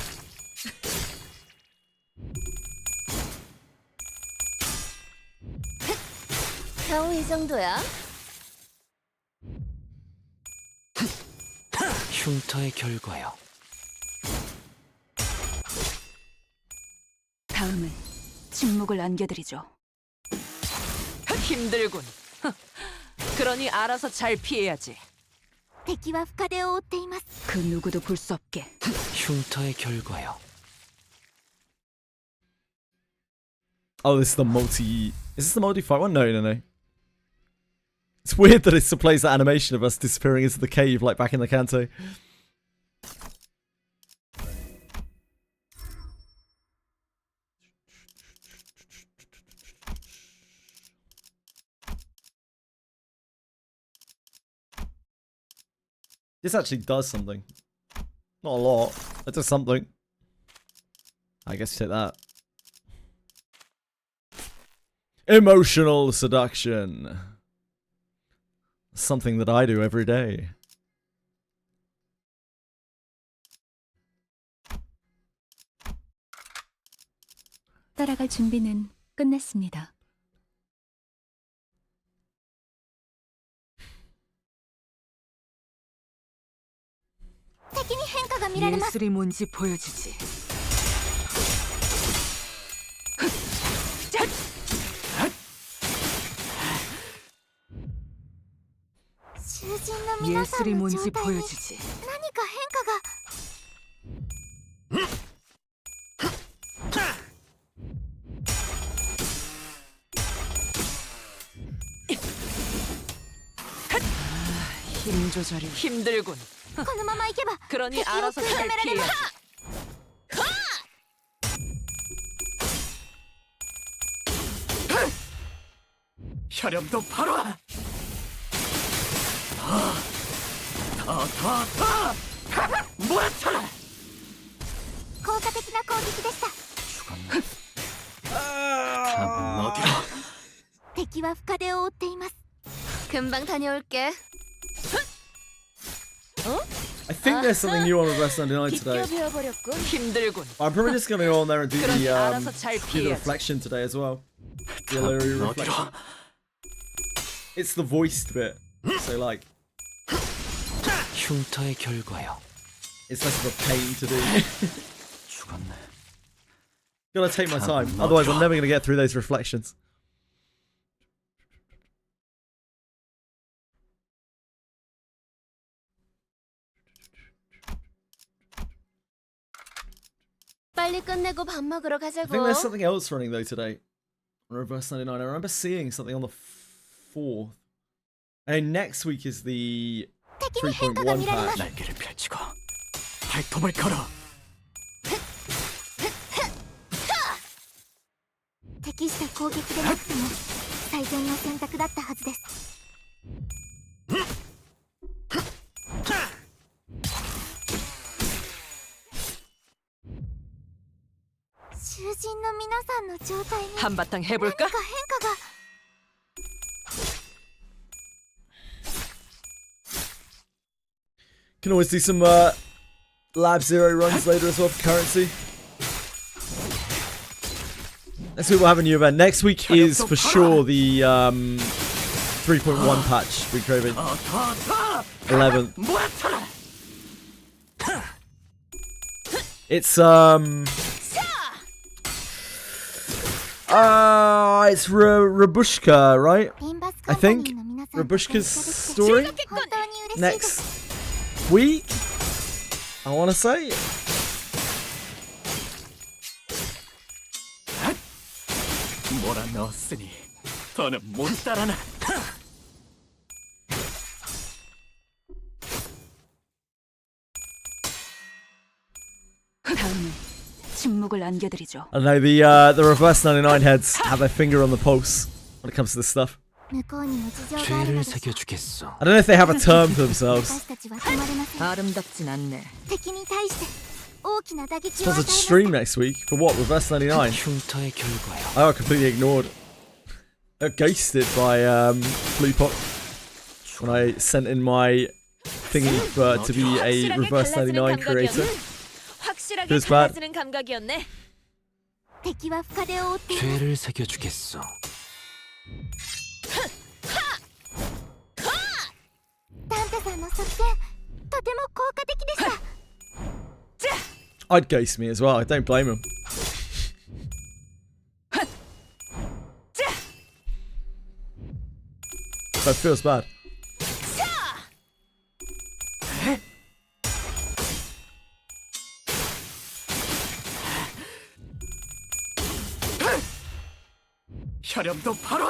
겨우 이 정도야? 흉터의 결과요. 다음은 침묵을 안겨드리죠. 힘들군. 그러니 알아서 잘 피해야지. 敵は深手を負っています。 그 누구도 볼 수 없게. 흉터의 결과요. Oh, this is the multi... Is this the multi-fight one? No, no, no. It's weird that it still plays that animation of us disappearing into the cave like back in the Kanto. This actually does something. Not a lot. It does something. I guess you take that. Emotional seduction. Something that I do every day. 따라갈 준비는 끝났습니다. 예술이 뭔지 보여주지. 예술이 뭔지 보여주지. 何か変化が。 힘 조절이 힘들군. このまま行けば 그러니 알아서 잘 피해야지. 혈염도 바로. 몰아쳐라. 効果的な攻撃でした。 敵は深手を負っています。 금방 다녀올게. I think there's something new on Reverse 99 today. 힘들군. I'm probably just going to go on there and do 그러니 the 알아서 잘 피해야지. reflection today as well. The Uluru reflection. It's the voiced bit. So like, 흉터의 결과요. it's less of a pain to do. Gotta take my time. Otherwise I'm never going to get through those reflections. 빨리 끝내고 밥 먹으러 I 가자고. think there's something else running though today. On Reverse 99. I remember seeing something on the 4th. And next week is the 3.1 patch. 날개를 펼치고 발톱을 걸어. 適した攻撃でなくても最善の選択だったはずです。 囚人人の皆さんの状態に 한바탕 何 해볼까? か変化が Can always do some Lab Zero runs later as well for currency. Next week we'll have a new event. Next week is for sure the 3.1 patch we're craving. 11th. It's it's Rabushka, right? I think Rabushka's story 本当に嬉しいです next week. I want to say. モラノスにとのもったらな 다음은 침묵을 안겨드리죠. I don't know, the reverse 99 heads have their finger on the pulse when it comes to this stuff. 向こうにも事情がある 죄를 のでしょう 새겨주겠어. I don't know if they have a term for themselves. 私たちは止まれません 아름답진 않네. 敵に対して大きな打撃を与え Sponsored ました stream next week for what? Reverse 99. 흉터의 결과야. I got completely ignored. Got ghosted by Bluepop when I sent in my thingy to be a Reverse 99 creator. 확실하게 Feels bad. 갈라지는 감각이었네. 敵は深手を負っています 죄를 새겨주겠어. ダンテさんの作戦とても効果的でした I'd ghost me as well. I don't blame him. But it feels bad. 혈염도 바로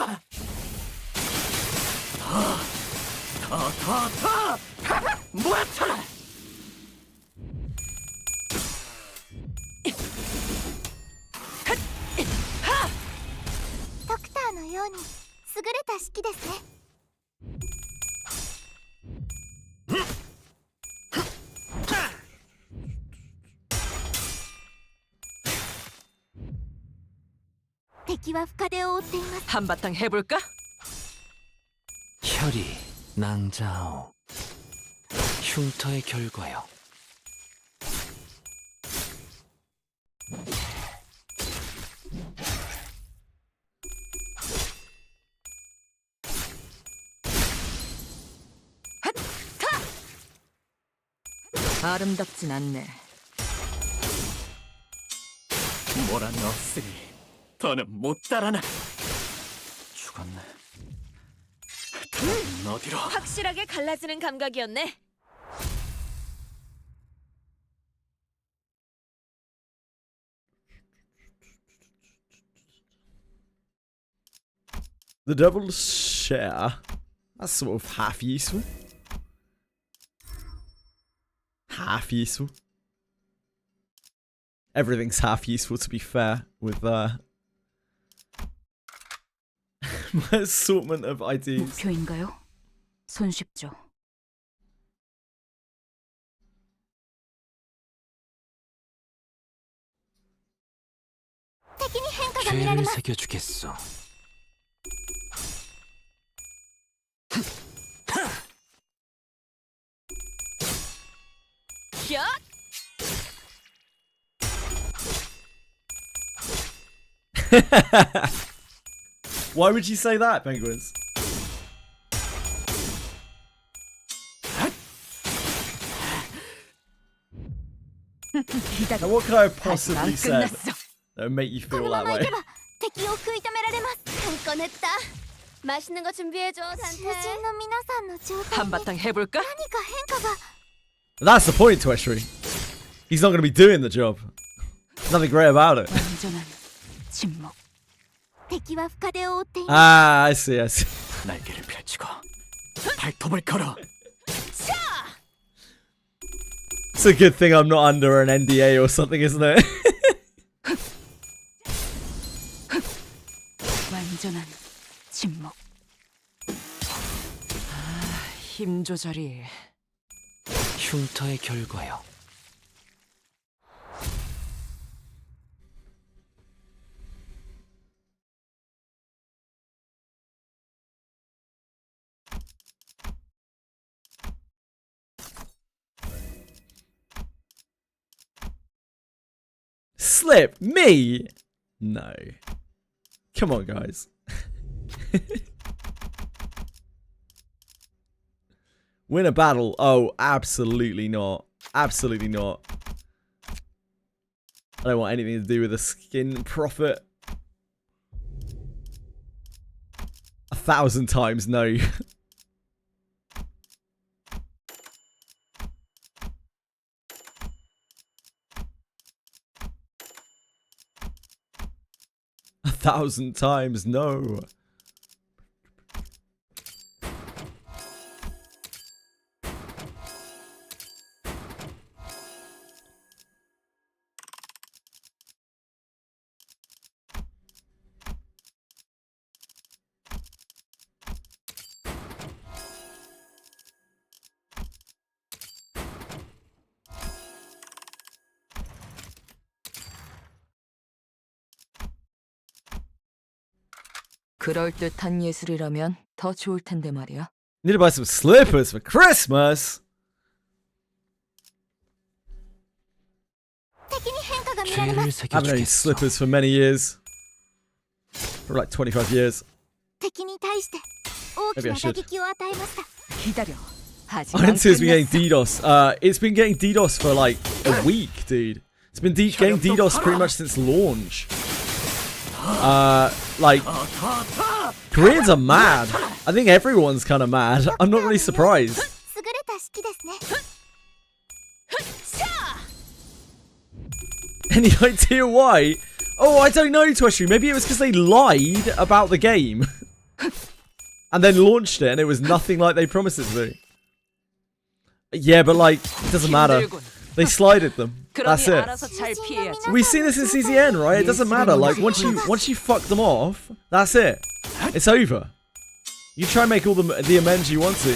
더 모아쳐라 ドクターのように優れた式ですね 敵は深手を負っています 한바탕 해볼까? 혈이 낭자오. 흉터의 결과요. 아름답진 않네. 모라 넣었으니 더는 못 따라나 죽었네 더는 어디로 확실하게 갈라지는 감각이었네. The double share. That's sort of half useful. Half useful. Everything's half useful, to be fair, with my assortment of ideas. 목표인가요? 손쉽죠. 죄를 새겨주겠어. 야! Why would you say that, penguins? Now, what could I have possibly said that would make you こ feel のま that まい way? けば敵を食い止められます頑固ねった맛있는 거 준비해줘 단테囚人の皆さんの状態に 한바탕 해볼까? 何か変化が That's the point, Twitchery. He's not going to be doing the job. Nothing great about it. 완전한 침묵. 敵は深手を負っています Ah, I see, I see. 날개를 펼치고 발톱을 걸어 It's a good thing I'm not under an NDA or something, isn't it? 완전한 침묵. 힘 조절이 흉터의 결과요. slip? Me? No. Come on, guys. Win a battle? Oh, absolutely not. Absolutely not. I don't want anything to do with the skin profit. 1,000 times no. A 1,000 times no. 그럴듯한 예술이라면 더 좋을 텐데 말이야. Need to buy some slippers for Christmas. I haven't had slippers for many years. For like 25 years. Maybe I should. 기다려. INT's been getting DDoS. It's been getting DDoS for like a week, dude. It's been getting DDoS pretty much since launch. Like, Koreans are mad. I think everyone's kind of mad. I'm not really surprised. Any idea why? Oh, I don't know, Twitchery. Maybe it was because they lied about the game. And then launched it and it was nothing like they promised it to be. Yeah, but like, it doesn't matter. They slided them. That's it. We've seen this in CZN, right? It doesn't matter. Like, once you fuck them off, that's it. It's over. You try and make all the amends you want to.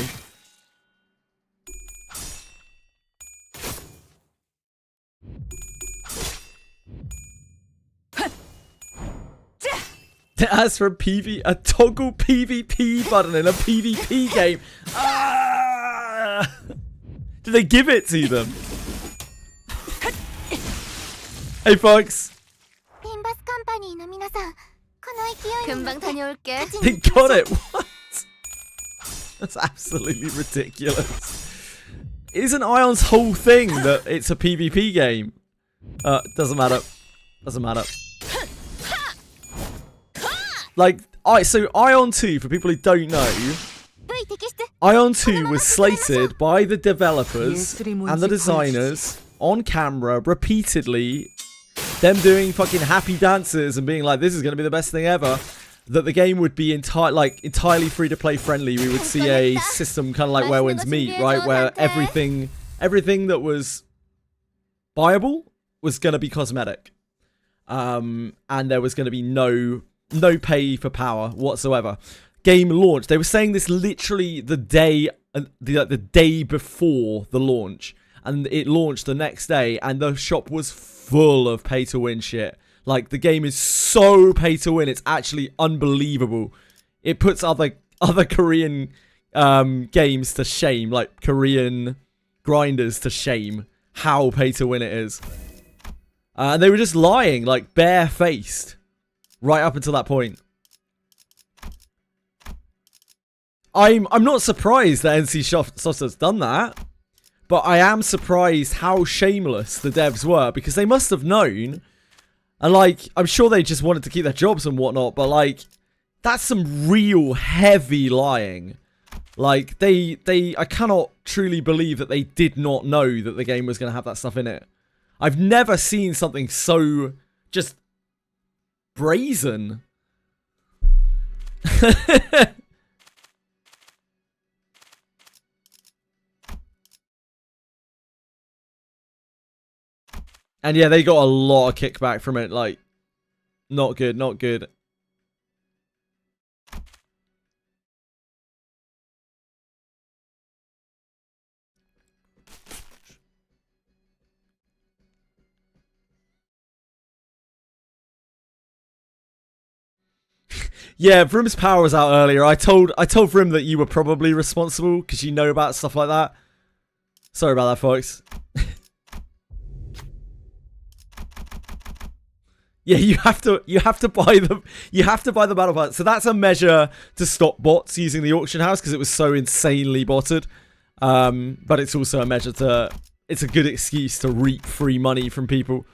As for a toggle PvP button in a PvP game. Did they give it to them? Hey folks. Limbus Company の皆さん、この勢いに乗って They got it. What? That's absolutely ridiculous. Isn't Ion's whole thing that it's a PvP game? Doesn't matter. Doesn't matter. Like, so Ion 2, for people who don't know, Ion 2 was slated by the developers and the designers on camera repeatedly, them doing fucking happy dances and being like, this is going to be the best thing ever, that the game would be entirely free-to-play friendly. We would see a system kind of like Where Winds Meet, right? Where everything that was buyable was going to be cosmetic. And there was going to be no pay for power whatsoever. Game launch. They were saying this literally the day before the launch, and it launched the next day, and the shop was full of pay to win shit. Like, the game is so pay to win, it's actually unbelievable. It puts other Korean games to shame, like Korean grinders to shame, how pay to win it is. And they were just lying, like barefaced. Right up until that point. I'm not surprised that NC Soft has done that. But I am surprised how shameless the devs were. Because they must have known. And like, I'm sure they just wanted to keep their jobs and whatnot. But like, that's some real heavy lying. Like, I cannot truly believe that they did not know that the game was going to have that stuff in it. I've never seen something so just brazen. And yeah, they got a lot of kickback from it. Like, not good, not good. Yeah, Vrim's power was out earlier. I told Vrim that you were probably responsible because you know about stuff like that. Sorry about that, folks. Yeah, you have to buy the battle pass. So that's a measure to stop bots using the auction house because it was so insanely botted. But it's also a measure to, it's a good excuse to reap free money from people.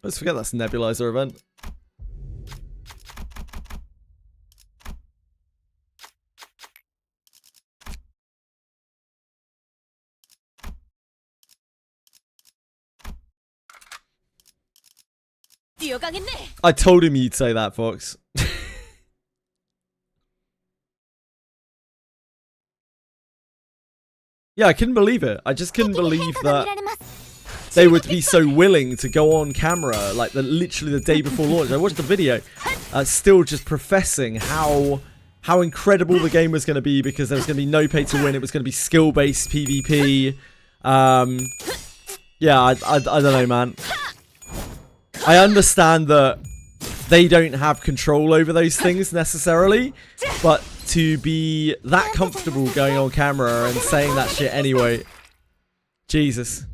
Let's forget that's a nebulizer event. I told him you'd say that, Fox. Yeah, I couldn't believe it. I just couldn't believe that they would be so willing to go on camera, like literally the day before launch. I watched the video, still just professing how incredible the game was going to be because there was going to be no pay to win. It was going to be skill-based PvP. Yeah, I don't know, man. I understand that they don't have control over those things necessarily, but to be that comfortable going on camera and saying that shit anyway, Jesus.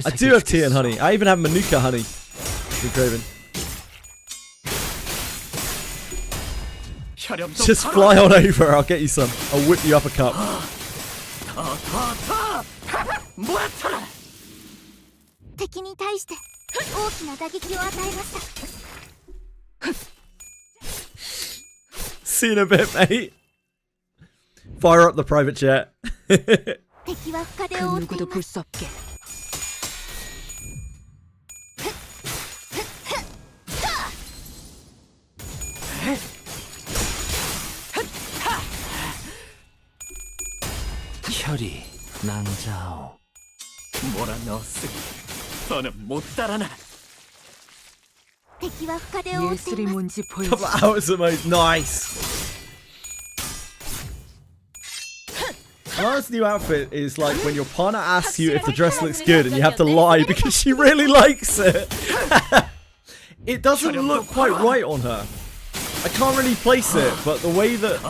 I do have tea and honey. I even have Manuka honey. Craven. Just fly on over, I'll get you some. I'll whip you up a cup. See you in a bit, mate. Fire up the private jet. Couple hours at most. Nice. Lana's new outfit is like when your partner asks you if the dress looks good and you have to lie because she really likes it. It doesn't look quite right on her. I can't really place it, but the way that,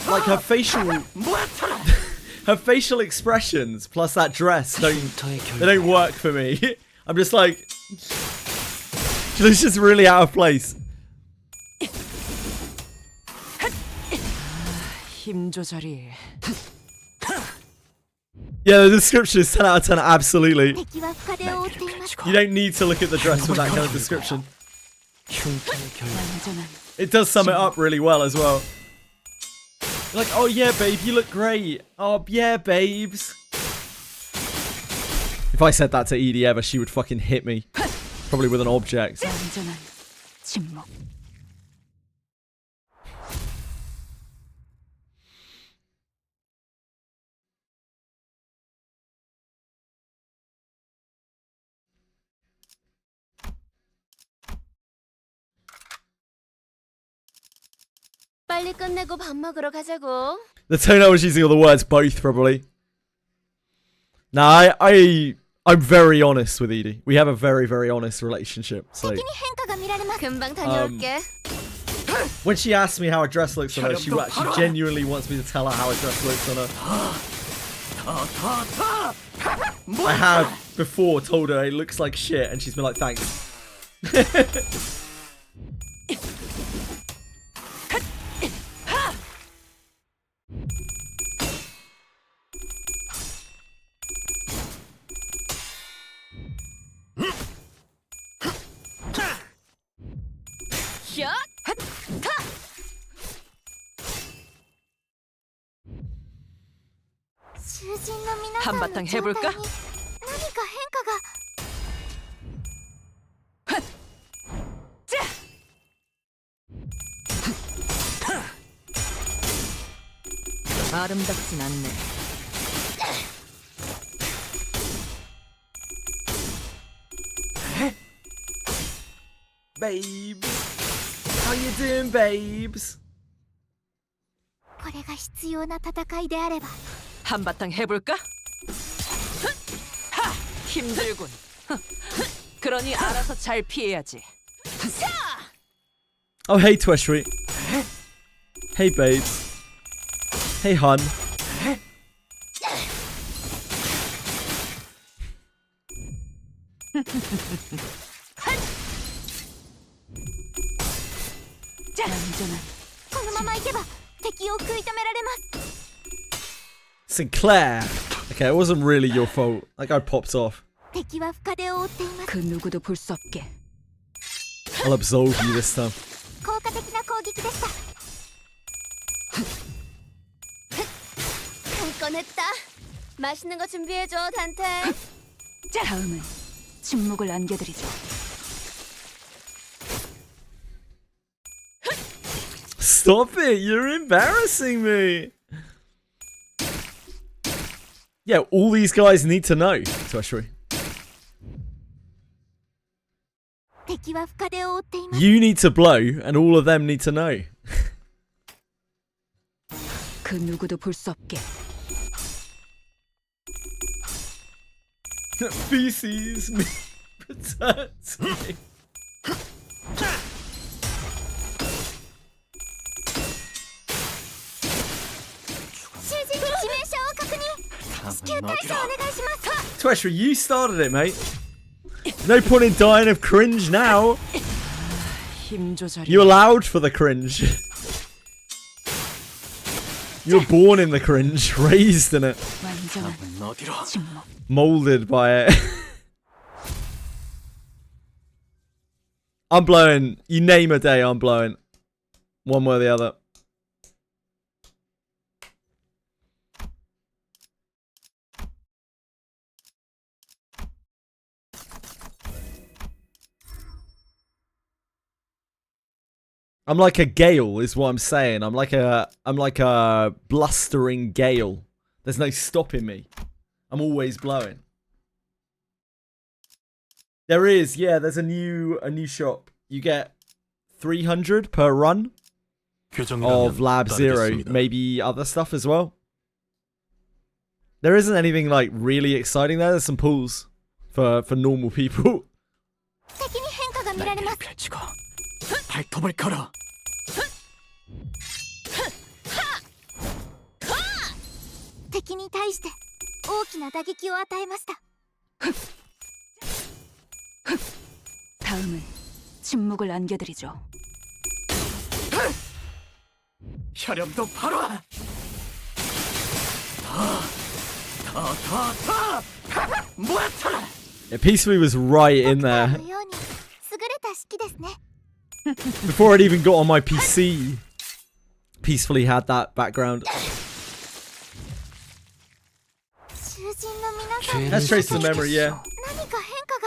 like, her facial expressions plus that dress they don't work for me. I'm just like, she looks just really out of place. Yeah, the description is 10 out of 10, absolutely. You don't need to look at the dress with that kind of description. It does sum it up really well as well. You're like, oh yeah, babe, you look great. Oh yeah, babes. If I said that to Edie ever, she would fucking hit me. Probably with an object. The tone I was using all the words both probably. Nah, I'm very honest with Edie. We have a very, very honest relationship. So when she asks me how a dress looks on her, she genuinely wants me to tell her how a dress looks on her. I have before told her it looks like shit and she's been like, thanks. 한바탕 해볼까? 아름답진 않네. Babes, how you doing, babes? 한바탕 해볼까? 힘들군. 그러니 알아서 잘 피해야지. Oh, hey, Twishry. Hey, babes. Hey, hun. Sinclair. Okay, it wasn't really your fault. That guy popped off. 敵は深手を負っています。 그 누구도 볼 수 없게. I'll absolve you this time. 効果的な攻撃でした。꺼냈다. 맛있는 거 준비해줘, 단테. 다음은 침묵을 안겨드리죠. Stop it! You're embarrassing me! Yeah, all these guys need to know. Twishry. 敵は深手を負っています。 You need to blow, and all of them need to know. 그 누구도 볼 수 없게. Feces me protect me. Twishry, you started it, mate. No point in dying of cringe now. 힘 조절이. You allowed for the cringe. You're born in the cringe, raised in it, 완전한 침묵. molded by it. I'm blowing. You name a day, I'm blowing. One way or the other. I'm like a gale, is what I'm saying. I'm like a blustering gale. There's no stopping me. I'm always blowing. There is, yeah. There's a new shop. You get 300 per run of Lab Zero. Maybe other stuff as well. There isn't anything like really exciting there. There's some pools for normal people. 敵に変化が見られます。 발톱을 걸어. 敵に対して大きな打撃を与えました。 다음은 침묵을 안겨드리죠. 혈염도 바로. Yeah, Peacefully was right in there のように優れた式ですね。 before it even got on my PC. Peacefully had that background. 囚人の皆さん、 Let's trace the memory, yeah. 何か変化が。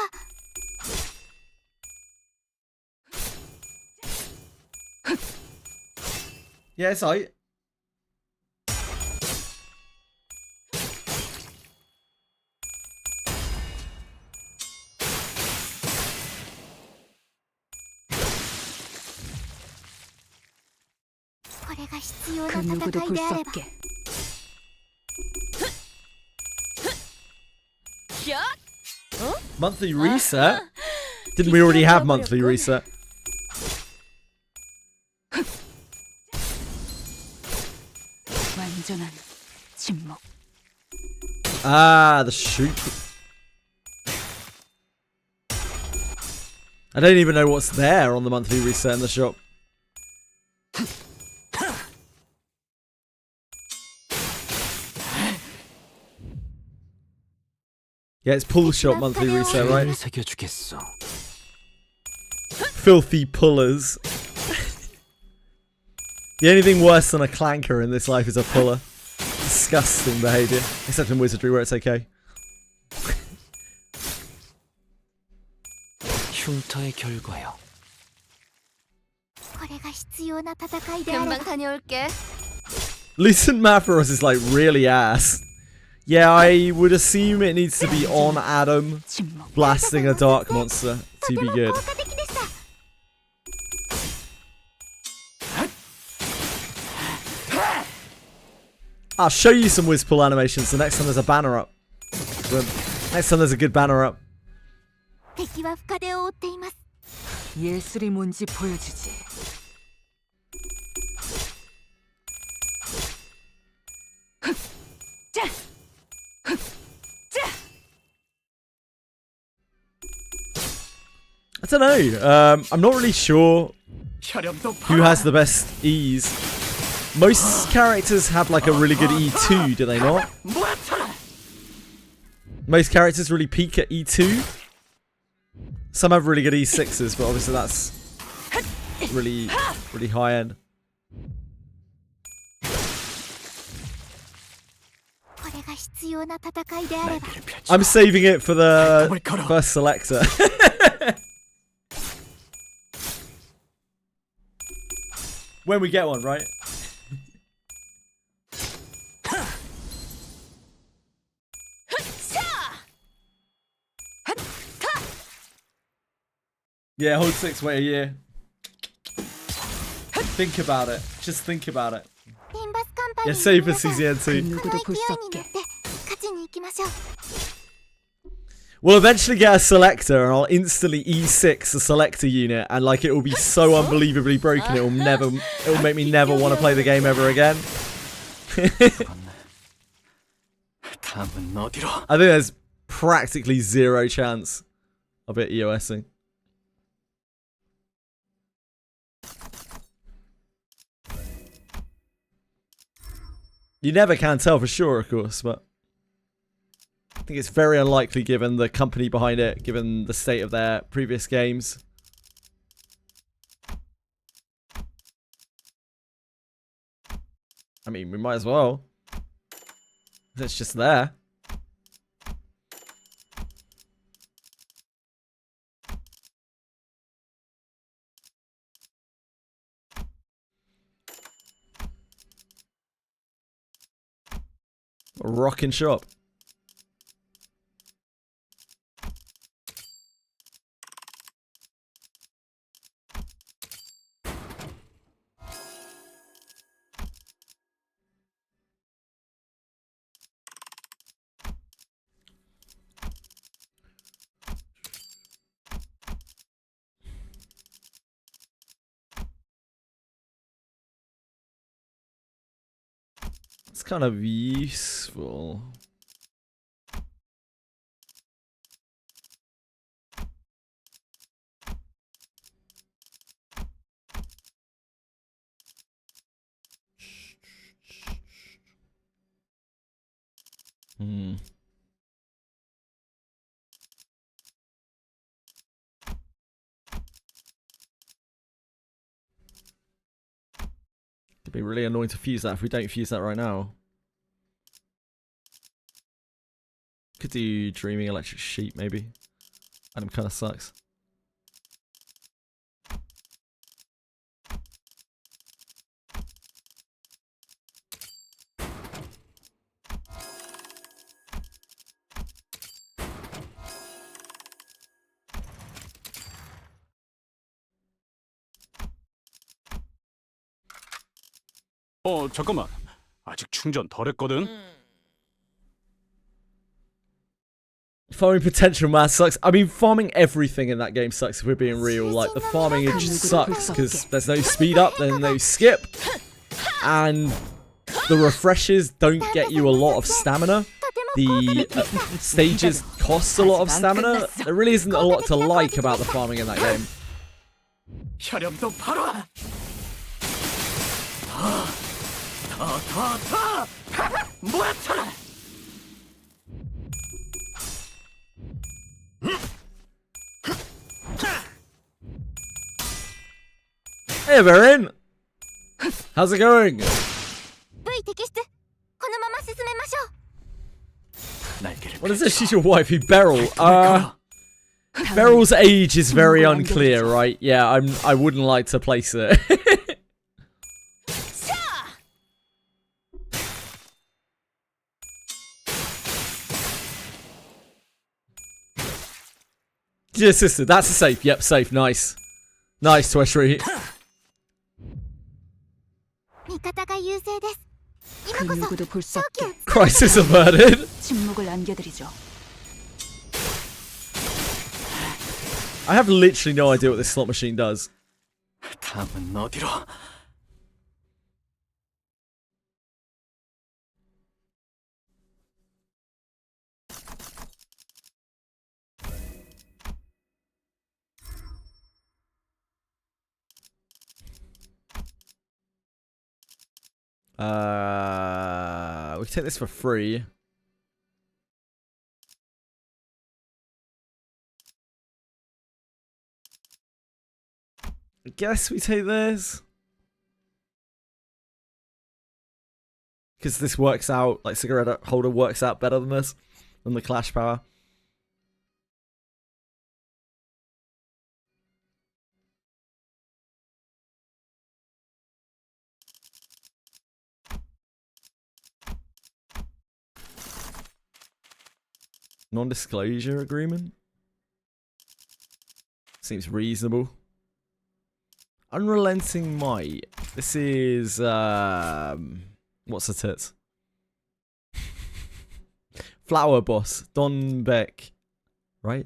Yeah, it's alright. これが必要な 그 누구도 戦い 볼 で 수 あれば。 없게. Monthly reset? Didn't we already have monthly reset? 완전한 침묵. Ah, the shoot. I don't even know what's there on the monthly reset in the shop. Yeah, it's pull shop monthly reset, right? 새겨주겠어. Filthy pullers. The only thing worse than a clanker in this life is a puller. Disgusting behaviour. Except in Wizardry where it's okay. 흉터의 결과요. これが必要な戦いであれば。 금방 다녀올게. Lucent Maphoros is like really ass. Yeah, I would assume it needs to be on Adam blasting a dark monster to be good. I'll show you some Wizpool animations the next time there's a banner up. The next time there's a good banner up. 敵は深手を負っています。 예술이 뭔지 보여주지. I don't know. I'm not really sure who has the best E's. Most characters have like a really good E2, do they not? Most characters really peak at E2. Some have really good E6s, but obviously that's really high end. I'm saving it for the first selector. When we get one, right? Yeah, hold 6, wait a year. Think about it. Just think about it. Yeah, save for CZN2. We'll eventually get a selector and I'll instantly E6 the selector unit and like it will be so unbelievably broken it will make me never want to play the game ever again. I think there's practically zero chance of it EOSing. You never can tell for sure, of course, but I think it's very unlikely given the company behind it, given the state of their previous games. I mean, we might as well. It's just there. A rockin' shop. It's kind of useful. It'd be really annoying to fuse that if we don't fuse that right now. Could do Dreaming Electric Sheep maybe. Item kind of sucks. 잠깐만. 아직 충전 덜 했거든. Farming potential math sucks. I mean, farming everything in that game sucks if we're being real. Like, the farming it just sucks because there's no speed up, there's no skip. And the refreshes don't get you a lot of stamina. The stages cost a lot of stamina. There really isn't a lot to like about the farming in that game. Hey, Baron! How's it going? What is this? She's your wifey, Beryl. Beryl's age is very unclear, right? Yeah, I wouldn't like to place it. Dear sister, that's a safe. Yep, safe. Nice. Nice, Tweshry. Crisis averted. I have literally no idea what this slot machine does. 다음은 어디로? We can take this for free. I guess we take this. Because this works out, like cigarette holder works out better than this, than the Clash Power. Non-disclosure agreement? Seems reasonable. Unrelenting Might. This is, what's the tits? Flower Boss. Don Beck. Right?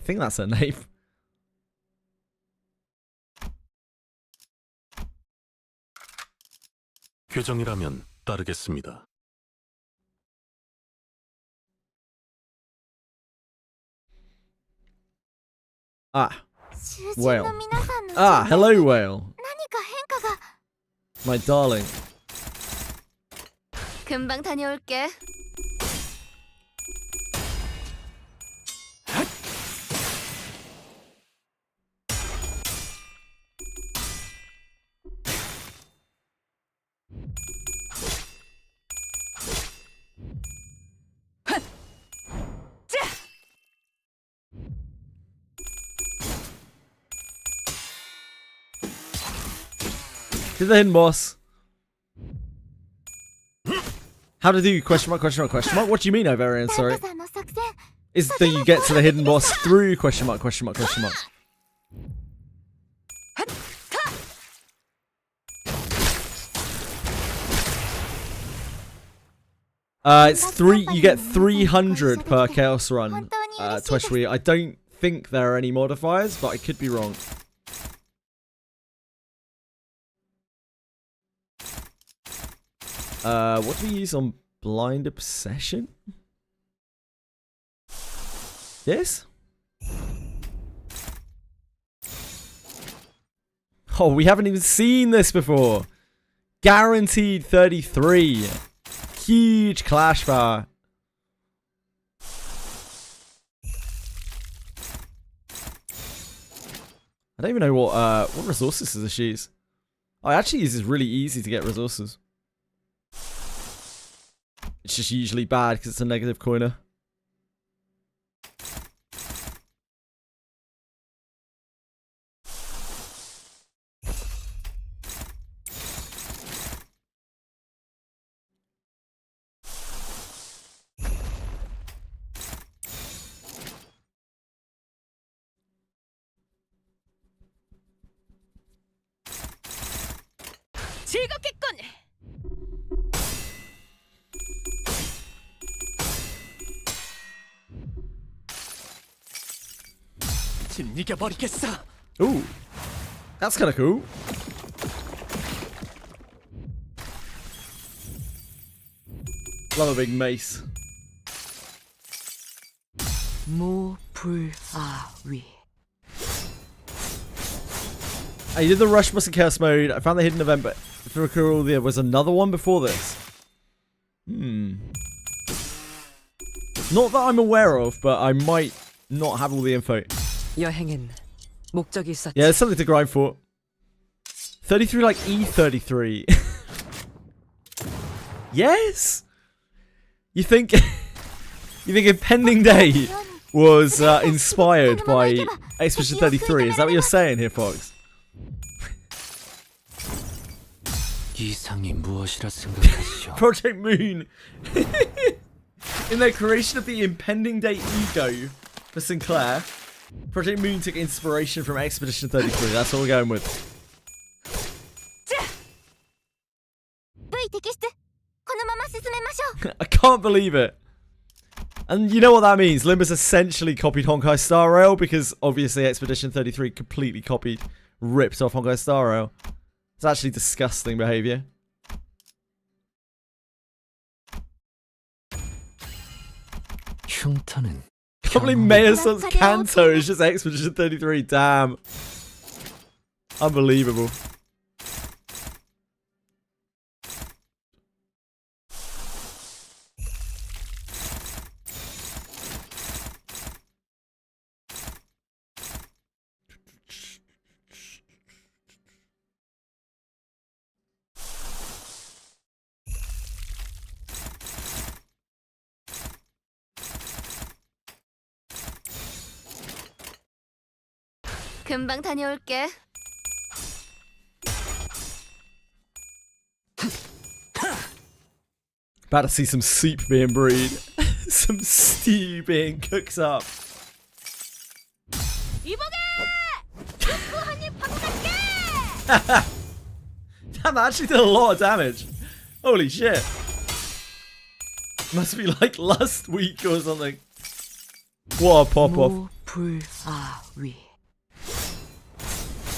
I think that's her name. 규정이라면 따르겠습니다. Ah. Whale. Ah, hello, whale. My darling. 금방 다녀올게. To the hidden boss. How to do question mark, question mark, question mark? What do you mean, Ovarian? Sorry. Is that you get to the hidden boss through question mark, question mark, question mark. It's three. You get 300 per chaos run. Twishwe. I don't think there are any modifiers, but I could be wrong. What do we use on Blind Obsession? This? Oh, we haven't even seen this before. Guaranteed 33. Huge Clash Power. I don't even know what resources does she use. Oh, actually, this is really easy to get resources. It's just usually bad because it's a negative coiner. 즐겁겠군. Ooh, that's kind of cool. Love a big mace. I did the Rush Muscle Chaos mode. I found the hidden event, but if you recall, there was another one before this. Not that I'm aware of, but I might not have all the info. 여행엔 목적이 있었지. Yeah, there's something to grind for. 33 like E33. Yes? You think Impending Day was inspired by Expedition 33? Is that what you're saying here, Fox? 이상이 무엇이라 생각하시오? Project Moon. In their creation of the Impending Day ego for Sinclair, Project Moon took inspiration from Expedition 33. That's what we're going with. I can't believe it. And you know what that means? Limbus essentially copied Honkai Star Rail because obviously Expedition 33 completely copied, ripped off Honkai Star Rail. It's actually disgusting behavior. Probably Meison's Kanto is just Expedition 33. Damn. Unbelievable. 금방 다녀올게. About to see some soup being brewed. Some stew being cooked up. Damn, that actually did a lot of damage. Holy shit. Must be like last week or something. What a pop-off.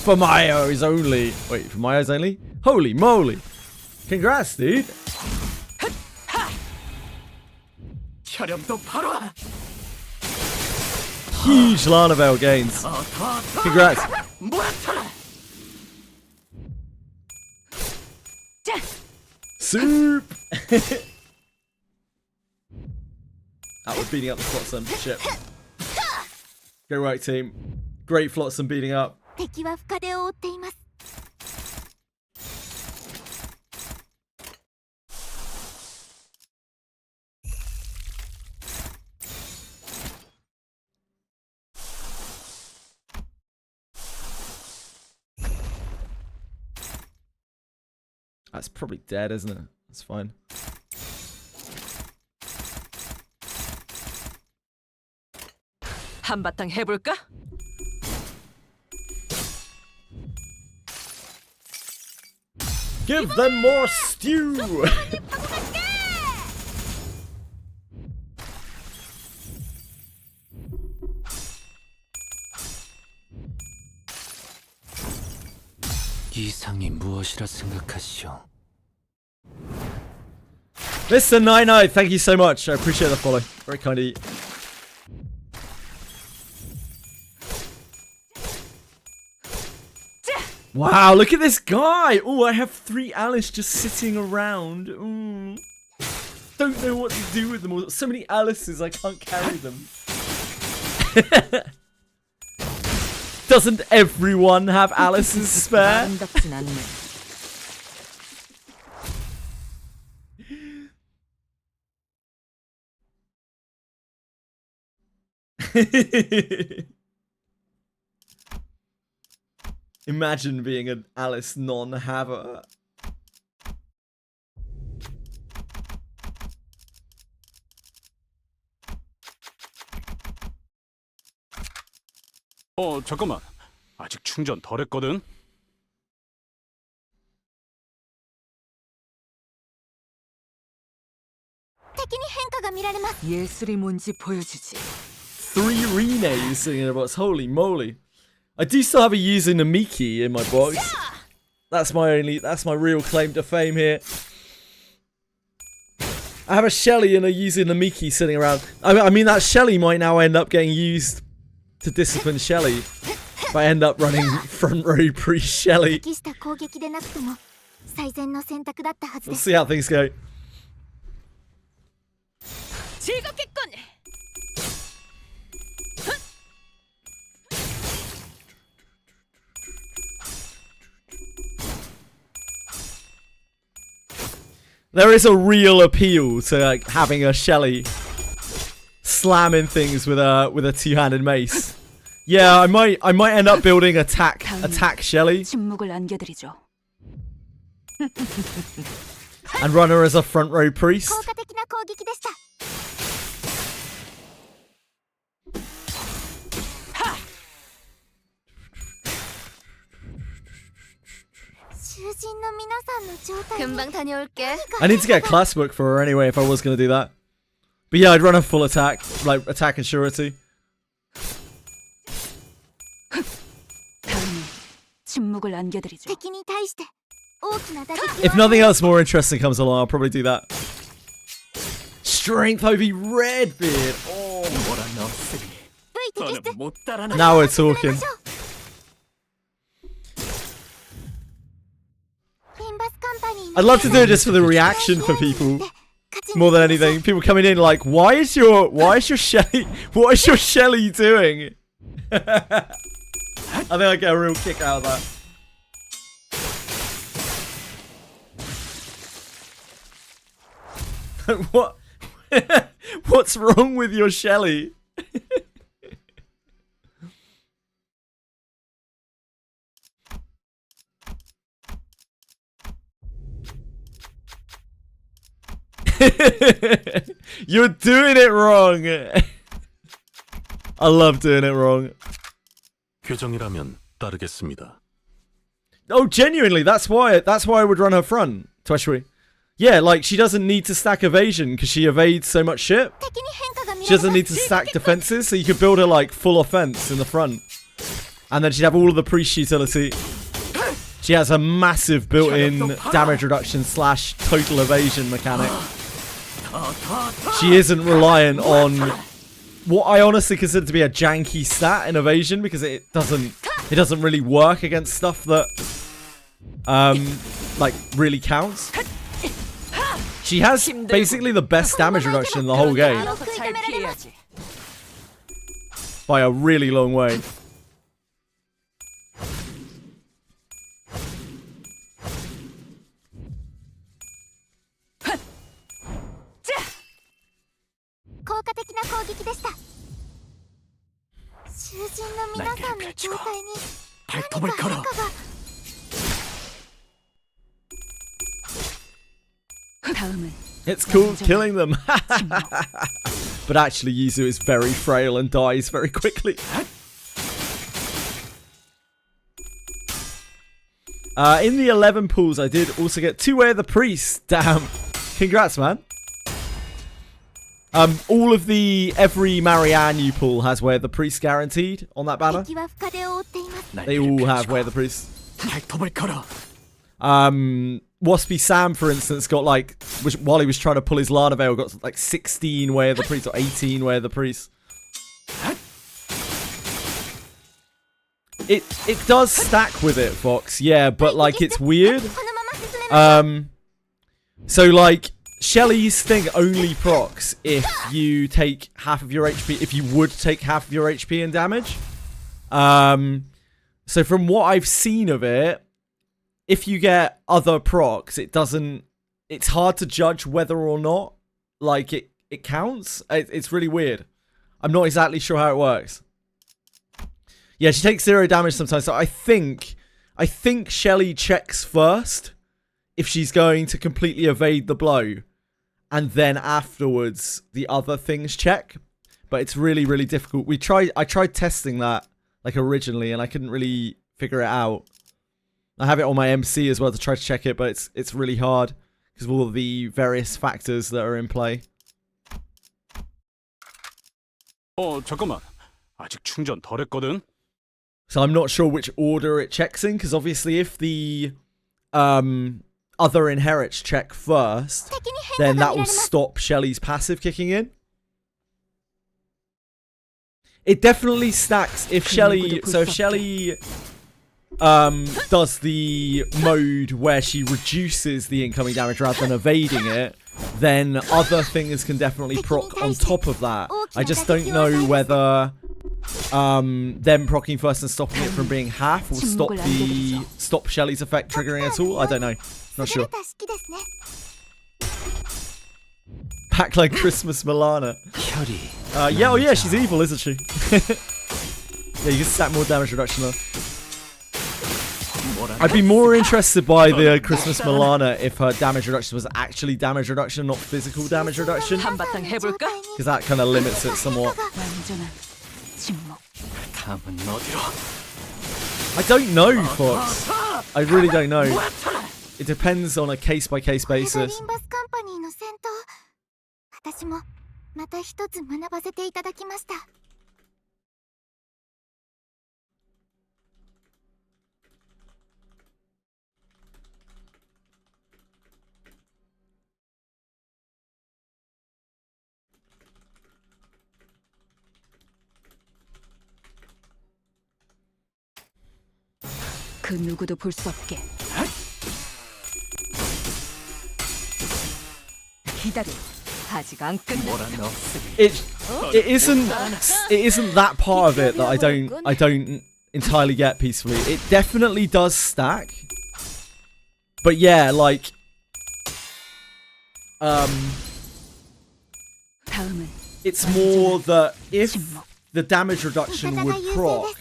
For my eyes only. Wait, for my eyes only? Holy moly. Congrats, dude. Huge Lanavel gains. Congrats. Soup! That was beating up the Flotsam ship. Go right, team. Great Flotsam beating up. 敵は深手を負っています。 That's probably dead, isn't it? That's fine. 한바탕 해볼까? Give them more stew! 이상이 무엇이라 생각하시오? Mr. 99, thank you so much. I appreciate the follow. Very kind of you. Wow, look at this guy! Oh, I have 3 Alice just sitting around. Don't know what to do with them all. So many Alices, I can't carry them. Doesn't everyone have Alice's spare? Imagine being an Alice non-haver. 잠깐만. 아직 충전 덜 했거든.敵に変化が見られます。 예술이 뭔지 보여주지. 3 renames sitting in a box. Holy moly. I do still have a Yuzu Namiki in my box. That's my real claim to fame here. I have a Shelly and a Yuzu Namiki sitting around. I mean that Shelly might now end up getting used to discipline Shelly. If I end up running front row pre-Shelly. We'll see how things go. There is a real appeal to like having a Shelly slamming things with a two-handed mace. Yeah, I might end up building attack Shelly and run her as a front row priest. 금방 다녀올게. I need to get a class book for her anyway if I was going to do that. But yeah, I'd run a full attack, like attack and surety. 다음은 침묵을 안겨드리죠. 敵に対して大きな打撃 If nothing else more interesting comes along, I'll probably do that. Strength over Redbeard. Oh, 武位摘出 now we're talking. Limbus Company I'd love to do it just for the reaction for people more than anything. People coming in like, why is your Shelly? What is your Shelly doing? I think I get a real kick out of that. What? What's wrong with your Shelly? You're doing it wrong. I love doing it wrong. 규정이라면 따르겠습니다. Oh, genuinely, that's why I would run her front, Tweshwi. Yeah, like, she doesn't need to stack evasion because she evades so much shit. 敵に変化が見 She られ doesn't ま need す to stack defenses, so you could build her, like, full offense in the front. And then she'd have all of the priest utility. She has a massive built-in damage reduction / total evasion mechanic. She isn't reliant on what I honestly consider to be a janky stat in evasion because it doesn't really work against stuff that like really counts. She has basically the best damage reduction in the whole game 알아서 잘 피해야지. by a really long way. 다음은 It's cool killing them. But actually Yuzu is very frail and dies very quickly. In the 11 pools I did also get 2 Way of the Priest. Damn. Congrats, man. All of every Marianne you pull has Way of the Priest guaranteed on that banner. 敵は深手を負っています They all have Way of the Priest. Waspy Sam, for instance, got like, while he was trying to pull his Lana Veil, got like 16 Way of the Priest or 18 Way of the Priest. It does stack with it, Fox, yeah, but like it's weird. このまま進めましょう So like Shelly's thing only procs if you take half of your HP, if you would take half of your HP in damage. So from what I've seen of it, if you get other procs, it's hard to judge whether or not, like, it counts. It's really weird. I'm not exactly sure how it works. Yeah, she takes 0 damage sometimes, so I think Shelly checks first if she's going to completely evade the blow, and then afterwards the other things check. But it's really, really difficult. I tried testing that, like, originally, and I couldn't really figure it out. I have it on my MC as well to try to check it, but it's really hard because of all of the various factors that are in play. 잠깐만. 아직 충전 덜 했거든. So I'm not sure which order it checks in, because obviously if the other inherits check first, then that will stop Shelly's passive kicking in. It definitely stacks if Shelly... So if Shelly does the mode where she reduces the incoming damage rather than evading it, then other things can definitely proc on top of that. I just don't know whether them proccing first and stopping it from being half will stop Shelly's effect triggering at all. I don't know. Not sure. Pack like Christmas Milana. Yeah, oh yeah, she's evil, isn't she? Yeah, you can stack more damage reduction though. I'd be more interested by the Christmas Milana if her damage reduction was actually damage reduction, not physical damage reduction. 한바탕 해볼까? Because that kind of limits it somewhat. 완전한 침묵. 다음은 어디로? I don't know, Fox. I really don't know. It depends on a case-by-case basis. リンバスカンパニーの戦闘私もまた一つ学ばせていただきました。그 누구도 볼 수 없게. 기다려. 아직 안 끝났다. It isn't that part of it that I don't entirely get peacefully. It definitely does stack. But yeah, like it's more that if the damage reduction would proc,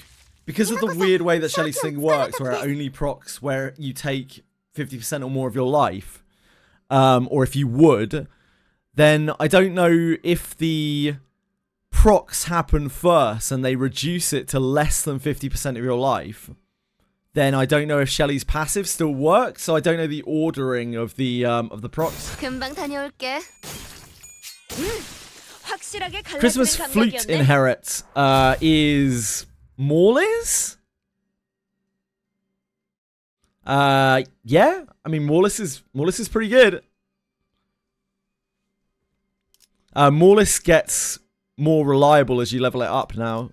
because of the weird way that Shelly's thing works, where it only procs where you take 50% or more of your life, or if you would, then I don't know if the procs happen first and they reduce it to less than 50% of your life, then I don't know if Shelly's passive still works, so I don't know the ordering of the procs. 금방 다녀올게. Christmas Flute Inherit is Morlis? Yeah, I mean Morlis is pretty good. Morlis gets more reliable as you level it up now.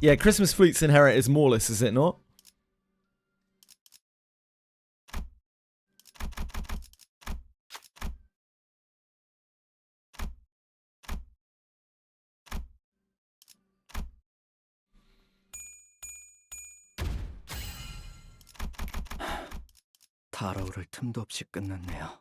Yeah, Christmas Fleet's Inherit is Morlis, is it not? 달아오를 틈도 없이 끝났네요.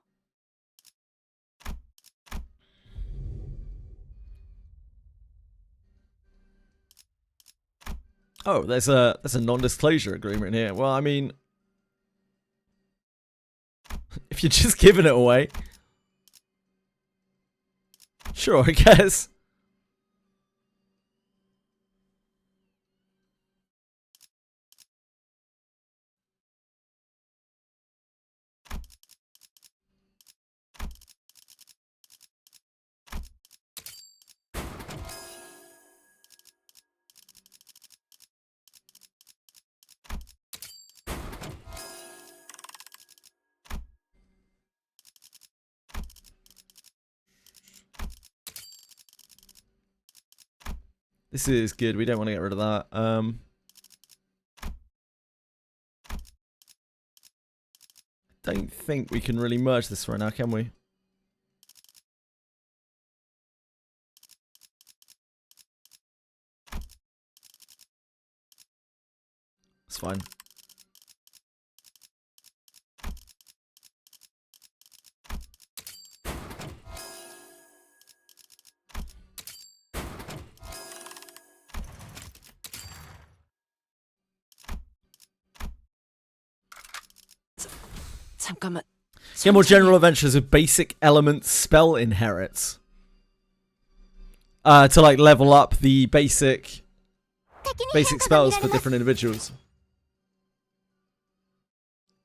Oh, there's a non-disclosure agreement here. Well, I mean, if you're just giving it away, sure, I guess. This is good. We don't want to get rid of that. Don't think we can really merge this right now, can we? It's fine. 잠깐만. Get more general adventures of basic elements spell inherits. To like level up the basic spells for different individuals.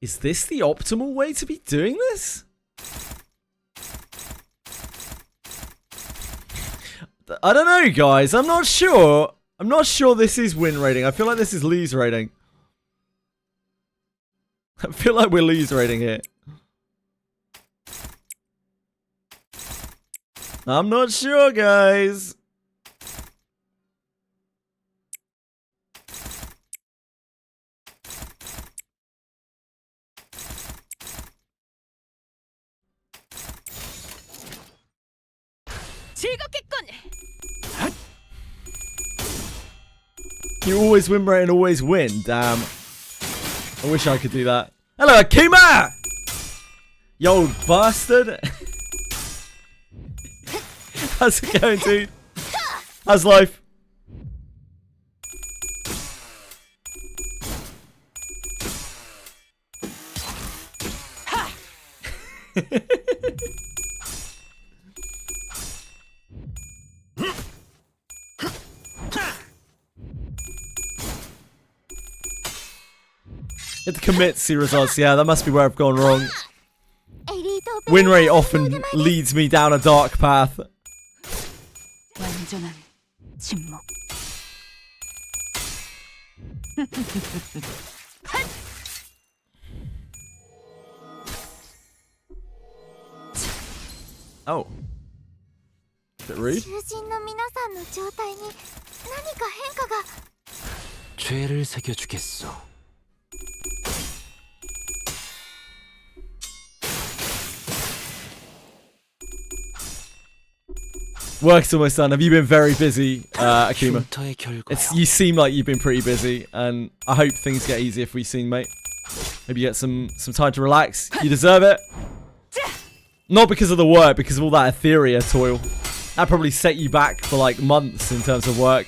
Is this the optimal way to be doing this? I don't know, guys. I'm not sure. I'm not sure this is win rating. I feel like this is lose rating. I feel like we're lose rating here. I'm not sure, guys. You always win rate and always win. Damn. I wish I could do that. Hello, Akima! You old bastard. How's it going, dude? How's life? You have to commit, see results. Yeah, that must be where I've gone wrong. Win rate often leads me down a dark path. 완전한 침묵. Oh. Bit rude. 囚人の皆さんの状態に何か変化が。 죄를 새겨주겠소. Work's almost done. Have you been very busy, Akima? 흉터의 결과요. You seem like you've been pretty busy, and I hope things get easier for you soon, mate. Maybe you get some time to relax. You deserve it. Not because of the work, because of all that Etheria toil. That probably set you back for like months in terms of work.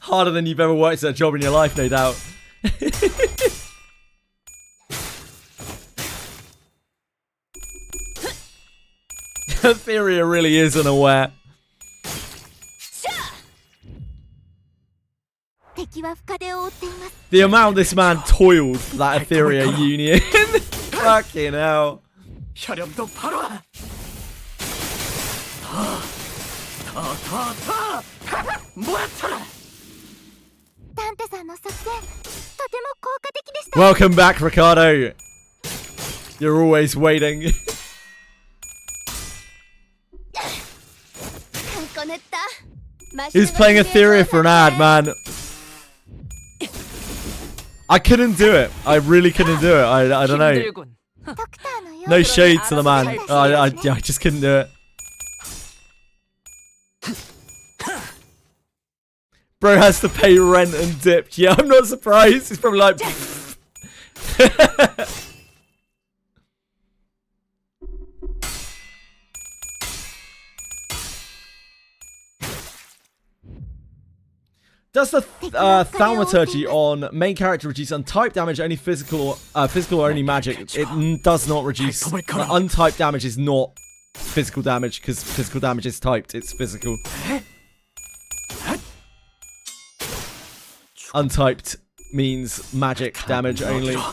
Harder than you've ever worked at a job in your life, no doubt. Etheria really is unaware. 敵は深手を負っています。 The amount this man toiled for that Etheria union. Fucking hell. 혈염도 바로. もらったら. ダンテさんの作戦、とても効果的でした。 Welcome back, Ricardo. You're always waiting. こねった。 He's playing Etheria for an ad, man. I couldn't do it. I really couldn't do it. I don't know. ドクターのよう No shade to the man. I just couldn't do it. Bro has to pay rent and dip. Yeah, I'm not surprised. He's probably like... Does the thaumaturgy on main character reduce untyped damage, only physical or only magic? It does not reduce. Untyped damage is not physical damage because physical damage is typed. It's physical. Untyped means magic damage only. "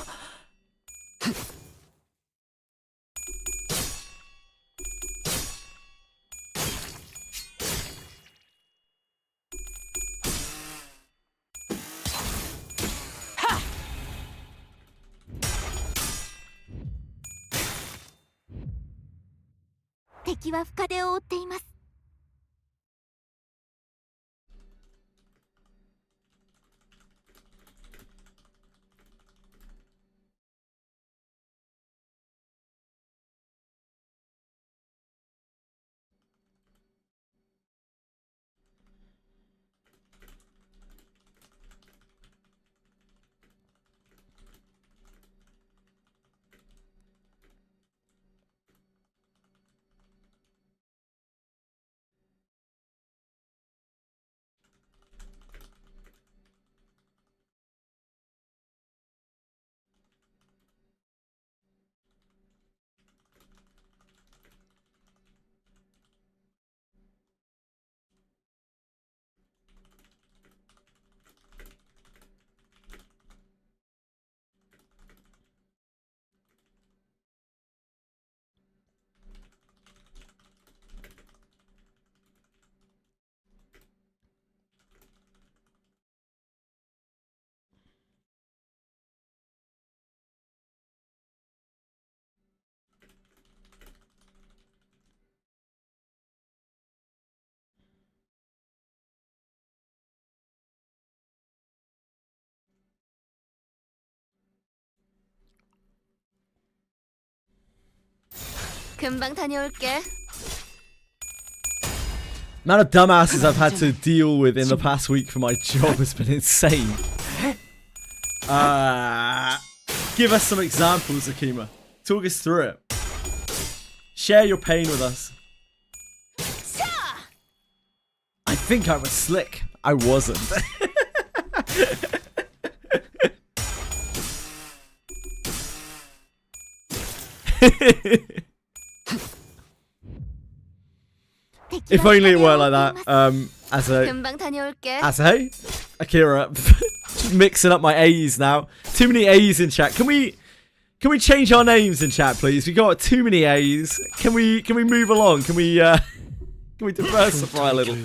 敵は深手を負っています。 금방 다녀올게. Amount of dumbasses I've had to deal with in the past week for my job has been insane. Give us some examples, Akima. Talk us through it. Share your pain with us. I think I was slick. I wasn't. If only it weren't like that. 금방 다녀올게. Akira, just mixing up my A's now. Too many A's in chat. Can we Can we change our names in chat, please? We got too many A's. Can we move along? Can we diversify a little?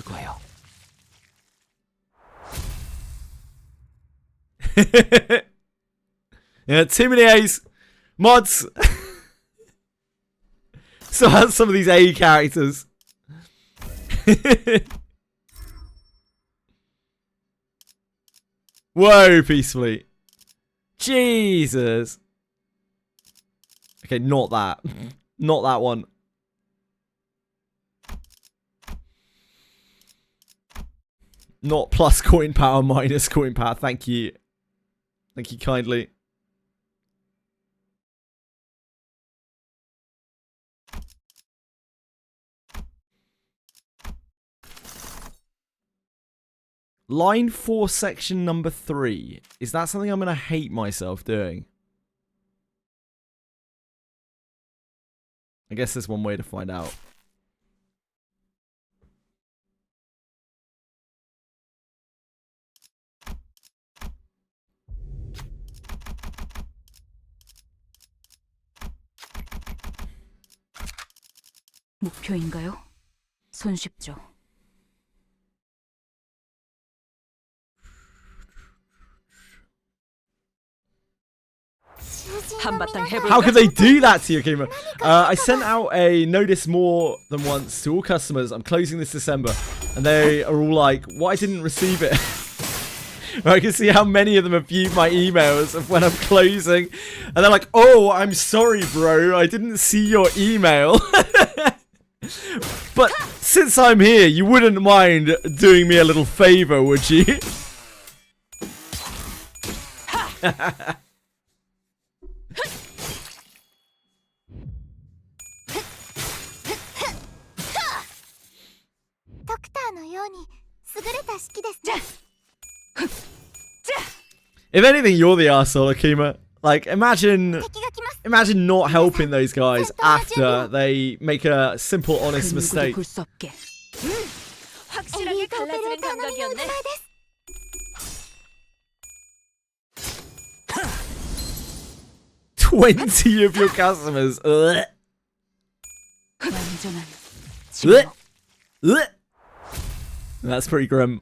Yeah, too many A's. Mods. So has some of these A characters. Whoa, peacefully. Jesus. Okay, not that. Not that one. Not plus coin power, minus coin power. Thank you. Thank you kindly. Line 4, section number 3. Is that something I'm going to hate myself doing? I guess there's one way to find out. 목표인가요? 손쉽죠. How could they do that to you, Kima? I sent out a notice more than once to all customers. I'm closing this December. And they are all like, "Why I didn't receive it?" I can see how many of them have viewed my emails of when I'm closing. And they're like, "Oh, I'm sorry, bro. I didn't see your email." But since I'm here, you wouldn't mind doing me a little favor, would you? If anything, you're the arsehole, Akima. Like, imagine not helping those guys after they make a simple, honest mistake. 20 of your customers. Ugh. Ugh. Ugh. That's pretty grim.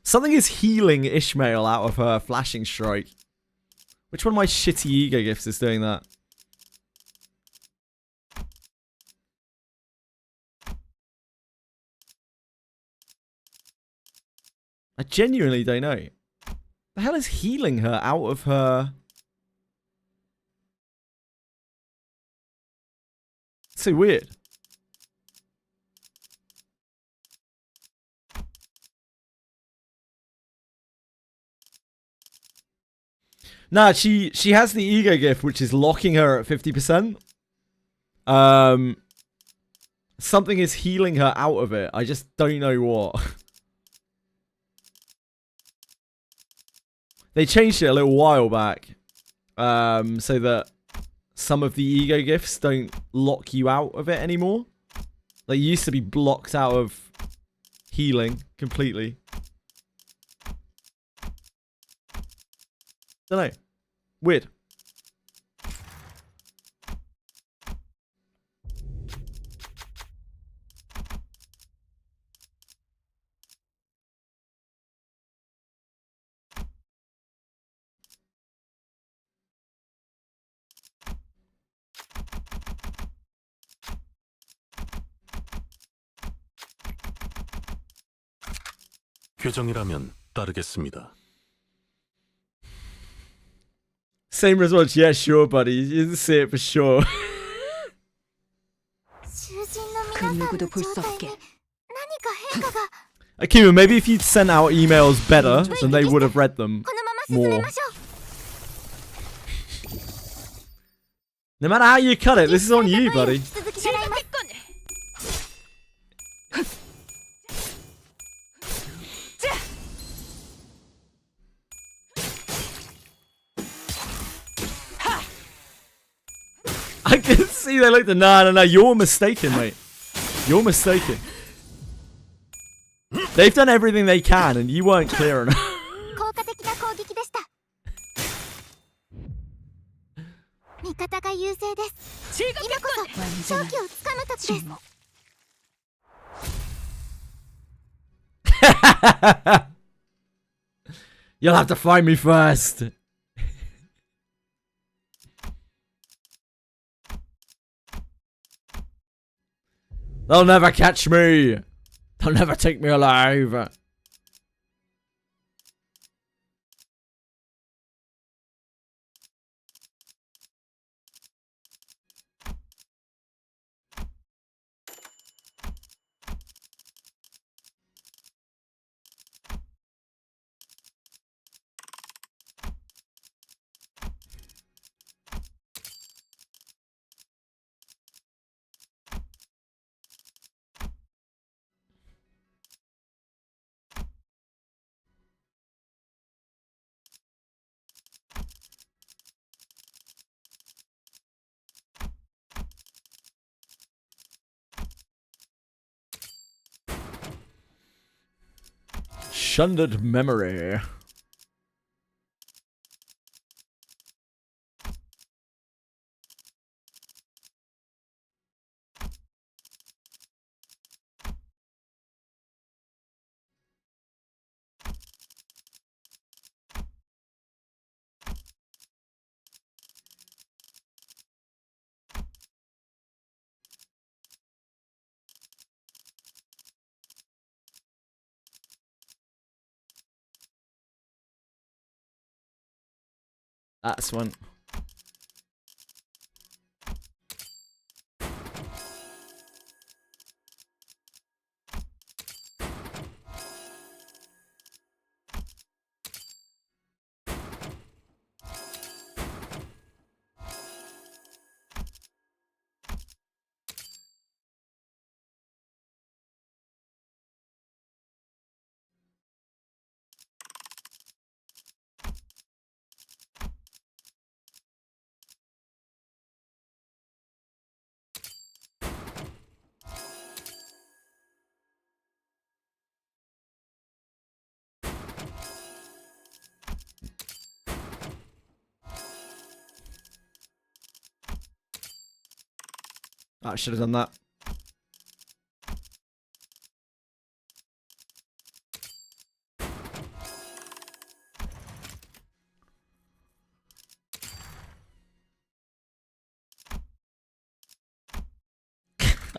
Something is healing Ishmael out of her flashing strike. Which one of my shitty ego gifts is doing that? I genuinely don't know. The hell is healing her out of her... It's so weird. Nah, she has the ego gift, which is locking her at 50%. Something is healing her out of it. I just don't know what. They changed it a little while back, so that some of the ego gifts don't lock you out of it anymore. They used to be blocked out of healing completely. Don't know. Weird. 규정이라면 따르겠습니다. Same response. Yeah, sure, buddy. You didn't see it for sure. Akima, maybe if you'd sent out emails better, then they would have read them more. No matter how you cut it, this is on you, buddy. I can see they looked at no, you're mistaken, mate. You're mistaken. They've done everything they can and you weren't clear enough. 優勢です。今こそ勝機をつかむ時です。You'll have to find me first. They'll never catch me. They'll never take me alive. Shunned memory. That's one. I should have done that.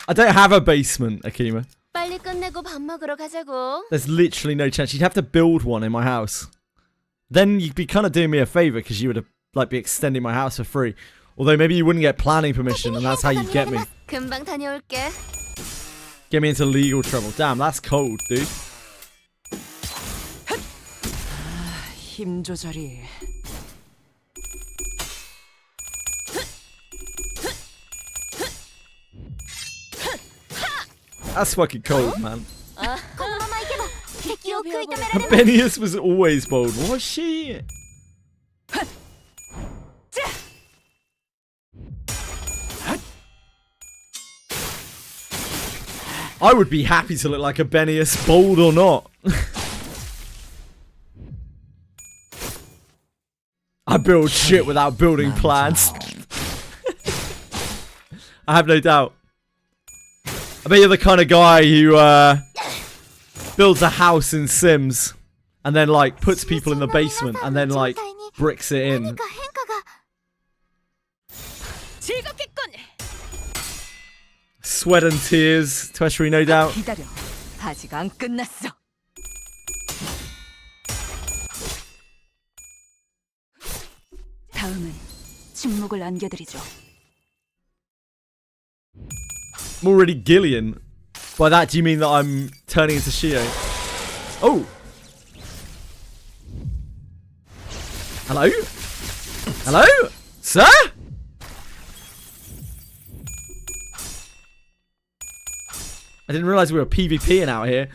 I don't have a basement, Akima. 빨리 끝내고 밥 먹으러 가자고. There's literally no chance. You'd have to build one in my house. Then you'd be kind of doing me a favor because you would have, like, be extending my house for free. Although maybe you wouldn't get planning permission, and that's how you get me. 금방 다녀올게. Get me into legal trouble. Damn, that's cold, dude. 힘 조절이. That's fucking cold, man. Benius was always bold. Was she? I would be happy to look like a Benius, bold or not. I build shit without building plans. I have no doubt. I bet you're the kind of guy who builds a house in Sims and then like puts people in the basement and then like bricks it in. Sweat and tears, tertiary, no doubt. 기다려. 아직 안 끝났어. 다음은 침묵을 안겨드리죠. I'm already Gillian. By that, do you mean that I'm turning into Shio? Oh! Hello? Hello? Sir? I didn't realise we were PvPing out here.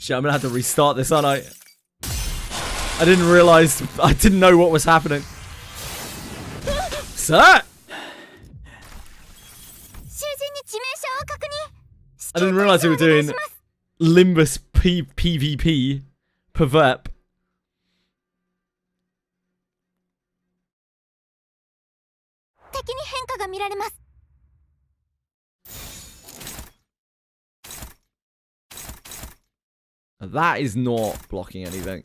Shit, I'm gonna have to restart this, aren't I? I didn't realise. I didn't know what was happening. Sir? I didn't realise we were doing Limbus PvP. Pervert. 敵に変化が見られます。 That is not blocking anything.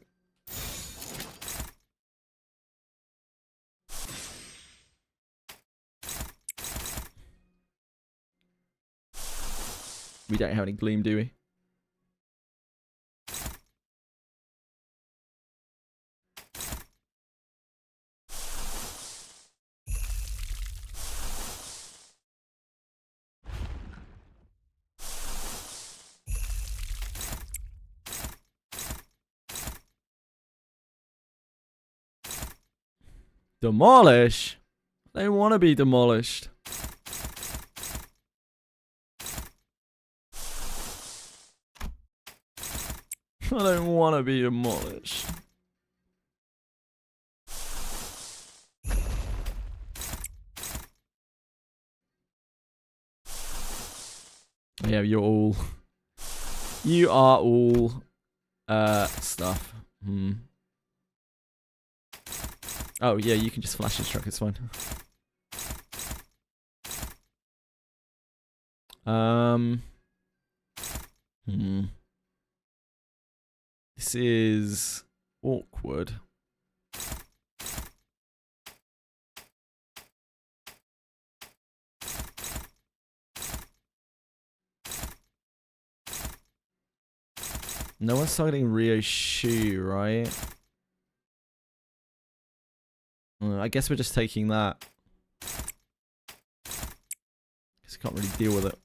We don't have any gleam, do we? Demolish? They want to be demolished. I don't want to be demolished. Yeah, you're all... You are all... stuff. Oh, yeah, you can just flash his truck, it's fine. This is awkward. No one's targeting Rio's shoe, right? I guess we're just taking that. Because we can't really deal with it.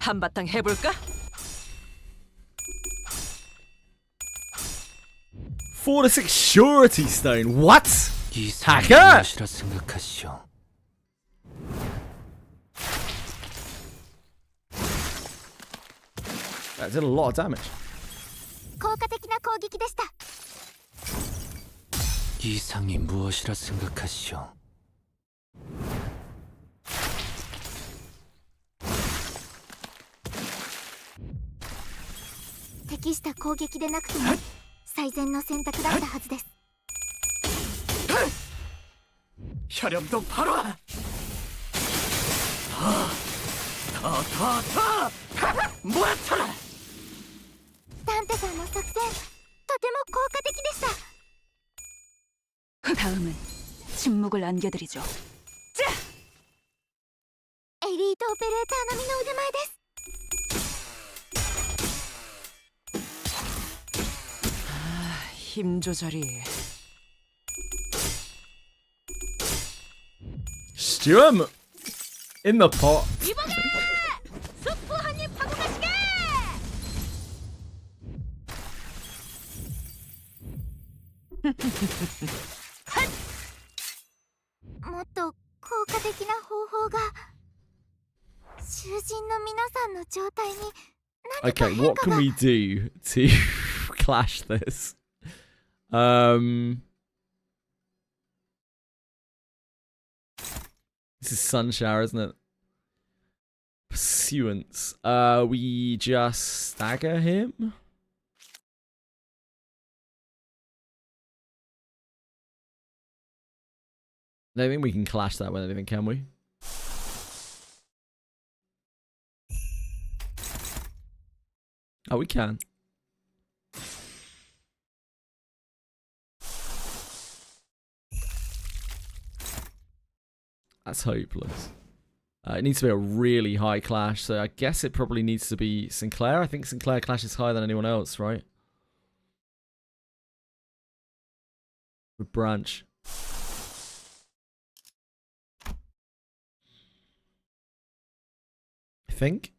한바탕 해볼까? For the security stone. What? Hacker? That did a lot of damage. 効果的な攻撃でした。 이상이 무엇이라 생각하시오? 適した攻撃でなくても最善の選択だったはずです。 혈염도 바로. 모아쳐라. ダンテさんの作戦とても効果的でした。 다음은 침묵을 안겨드리죠. エリートオペレーター並みの腕前です。 힘 조절이. Stew him in the pot. 이번에 스프 한입 하고 가시게. もっと効果的な方法が。囚人の皆さんの状態に何か Okay, 変 what 化 can が。 we do to clash this? This is sun shower, isn't it? Pursuance. We just stagger him? I don't think we can clash that with anything, can we? Oh, we can. That's hopeless. It needs to be a really high clash, so I guess it probably needs to be Sinclair. I think Sinclair clashes higher than anyone else, right? With Branch. think.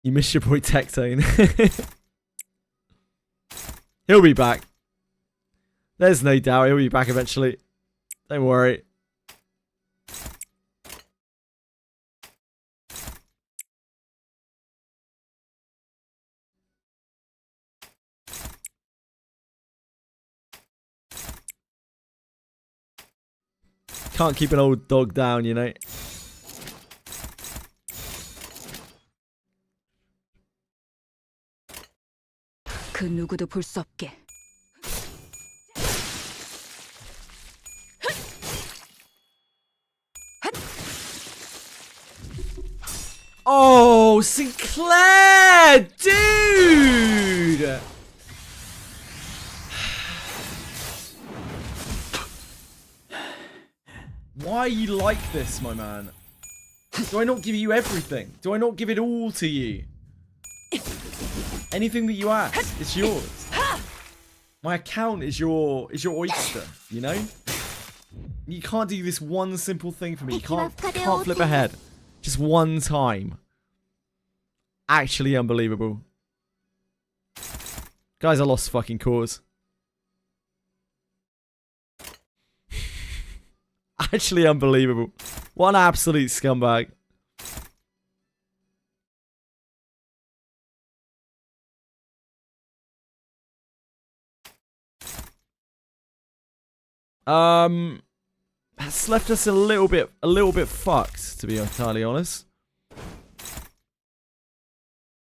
You miss your boy Tectone. He'll be back. There's no doubt he'll be back eventually. Don't worry. Can't keep an old dog down, you know. 그 누구도 볼 수 없게. Oh, Sinclair, dude! Why are you like this, my man? Do I not give you everything? Do I not give it all to you? Anything that you ask, it's yours. My account is your oyster, you know? You can't do this one simple thing for me. You can't flip ahead. Just one time. Actually unbelievable. Guys, I lost fucking cause. Actually unbelievable. What an absolute scumbag. That's left us a little bit fucked, to be entirely honest.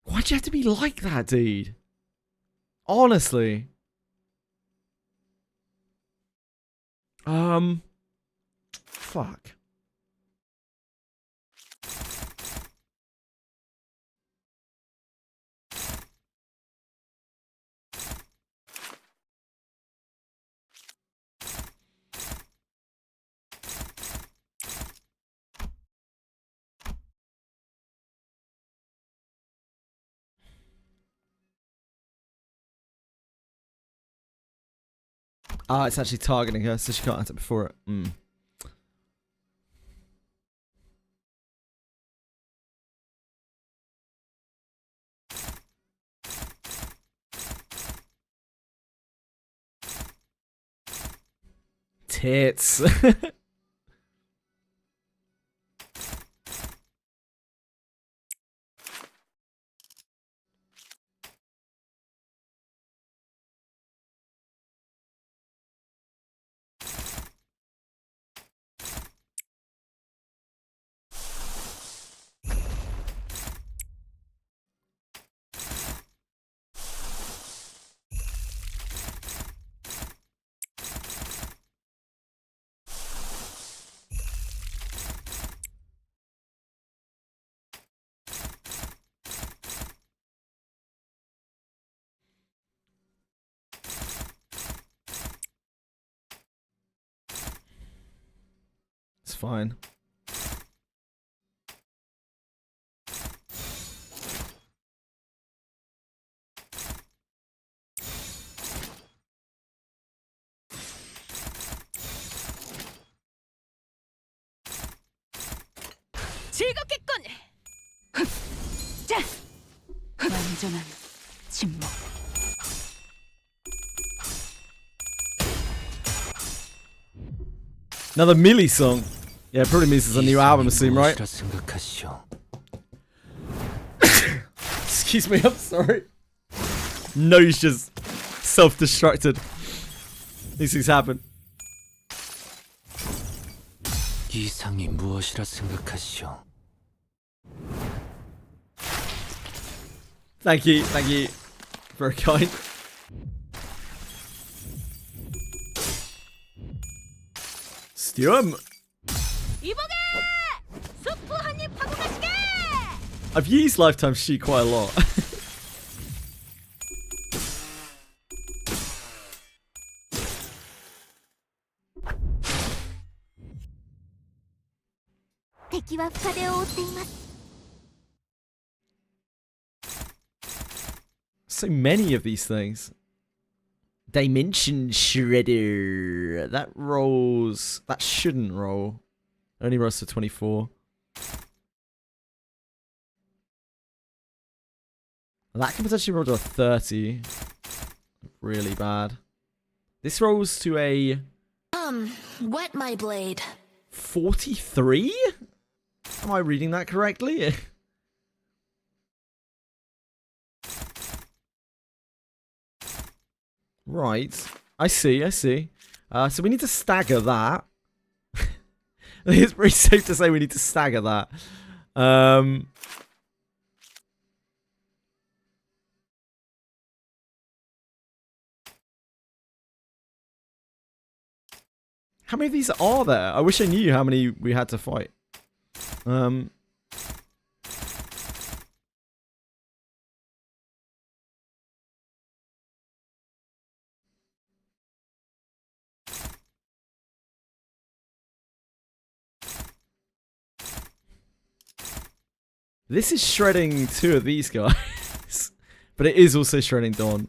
Why'd you have to be like that, dude? Honestly. Fuck. Ah, it's actually targeting her, so she can't attack before it. Tits. It's fine. 즐겁겠군. 자, 완전한 침묵. Another Millie song. Yeah, it probably means it's a new album soon, right? Excuse me, I'm sorry. Nose just self-destructed. These things happen. 이상이 무엇이라 생각하시오? Thank you. Very kind. Stuart. I've used Lifetime Sheet quite a lot. So many of these things. Dimension Shredder. That rolls. That shouldn't roll. Only rolls to 24. That can potentially roll to a 30. Really bad. This rolls to a... wet my blade. 43? Am I reading that correctly? Right. I see. So we need to stagger that. It's pretty safe to say we need to stagger that. How many of these are there? I wish I knew how many we had to fight. This is shredding 2 of these guys. But it is also shredding Dawn.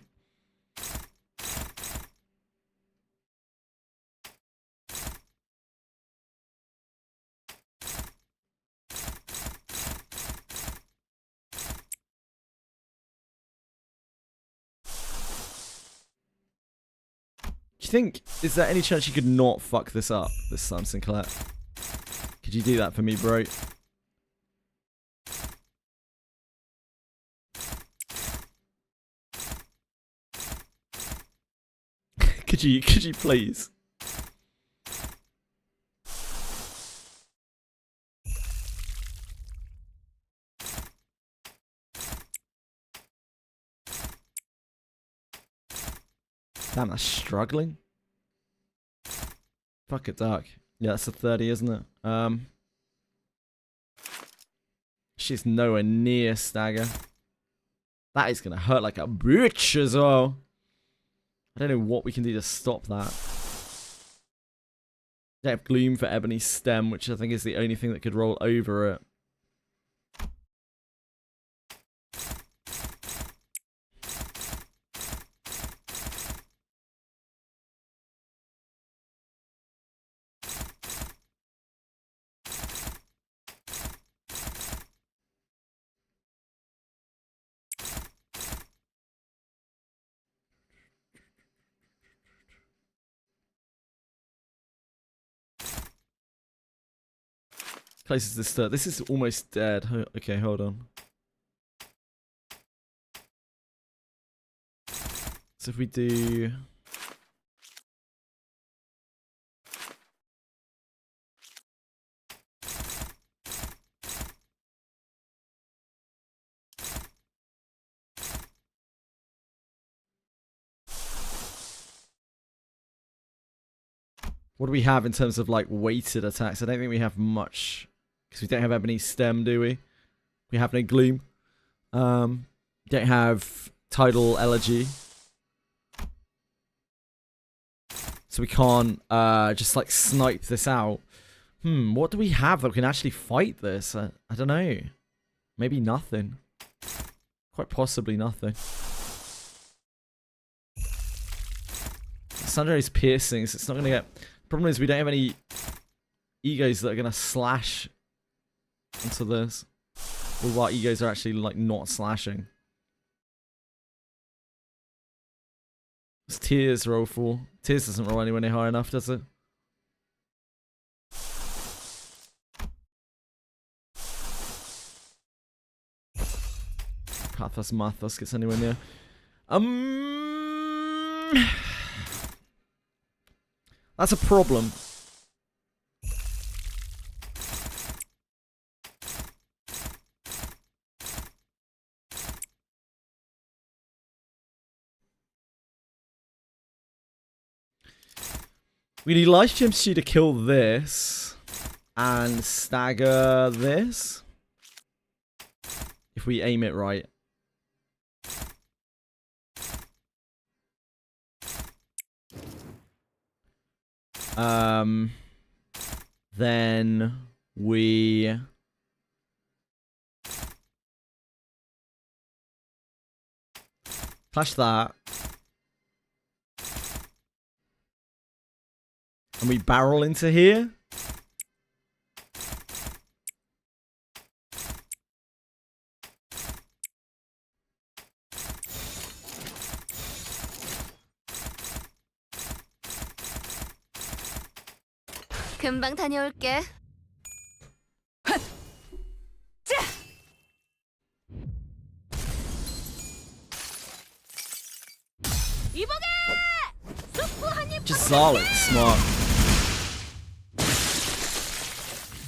Do you think, is there any chance you could not fuck this up this time, Sinclair? Could you do that for me, bro? Could you please? Damn, that's struggling. Fuck it, dark. Yeah, that's a 30, isn't it? She's nowhere near stagger. That is gonna hurt like a bitch as well. I don't know what we can do to stop that. They have Gloom for Ebony Stem, which I think is the only thing that could roll over it. Closest to start. This is almost dead. Okay, hold on. So if we do... What do we have in terms of like weighted attacks? I don't think we have much. Because we don't have Ebony Stem, do we? We have no Gloom. Don't have Tidal Elegy. So we can't just like snipe this out. What do we have that can actually fight this? I don't know. Maybe nothing. Quite possibly nothing. Sundray's piercings. It's not going to get... Problem is we don't have any egos that are going to slash onto this. All of our egos are actually like not slashing. What's Tears roll for? Tears doesn't roll anywhere near high enough, does it? Pathos Mathos gets anywhere near. That's a problem. We need Life Gem Stew to kill this and stagger this if we aim it right. Then we Clash that. And we barrel into here. 금방 다녀올게. Just solid, smart.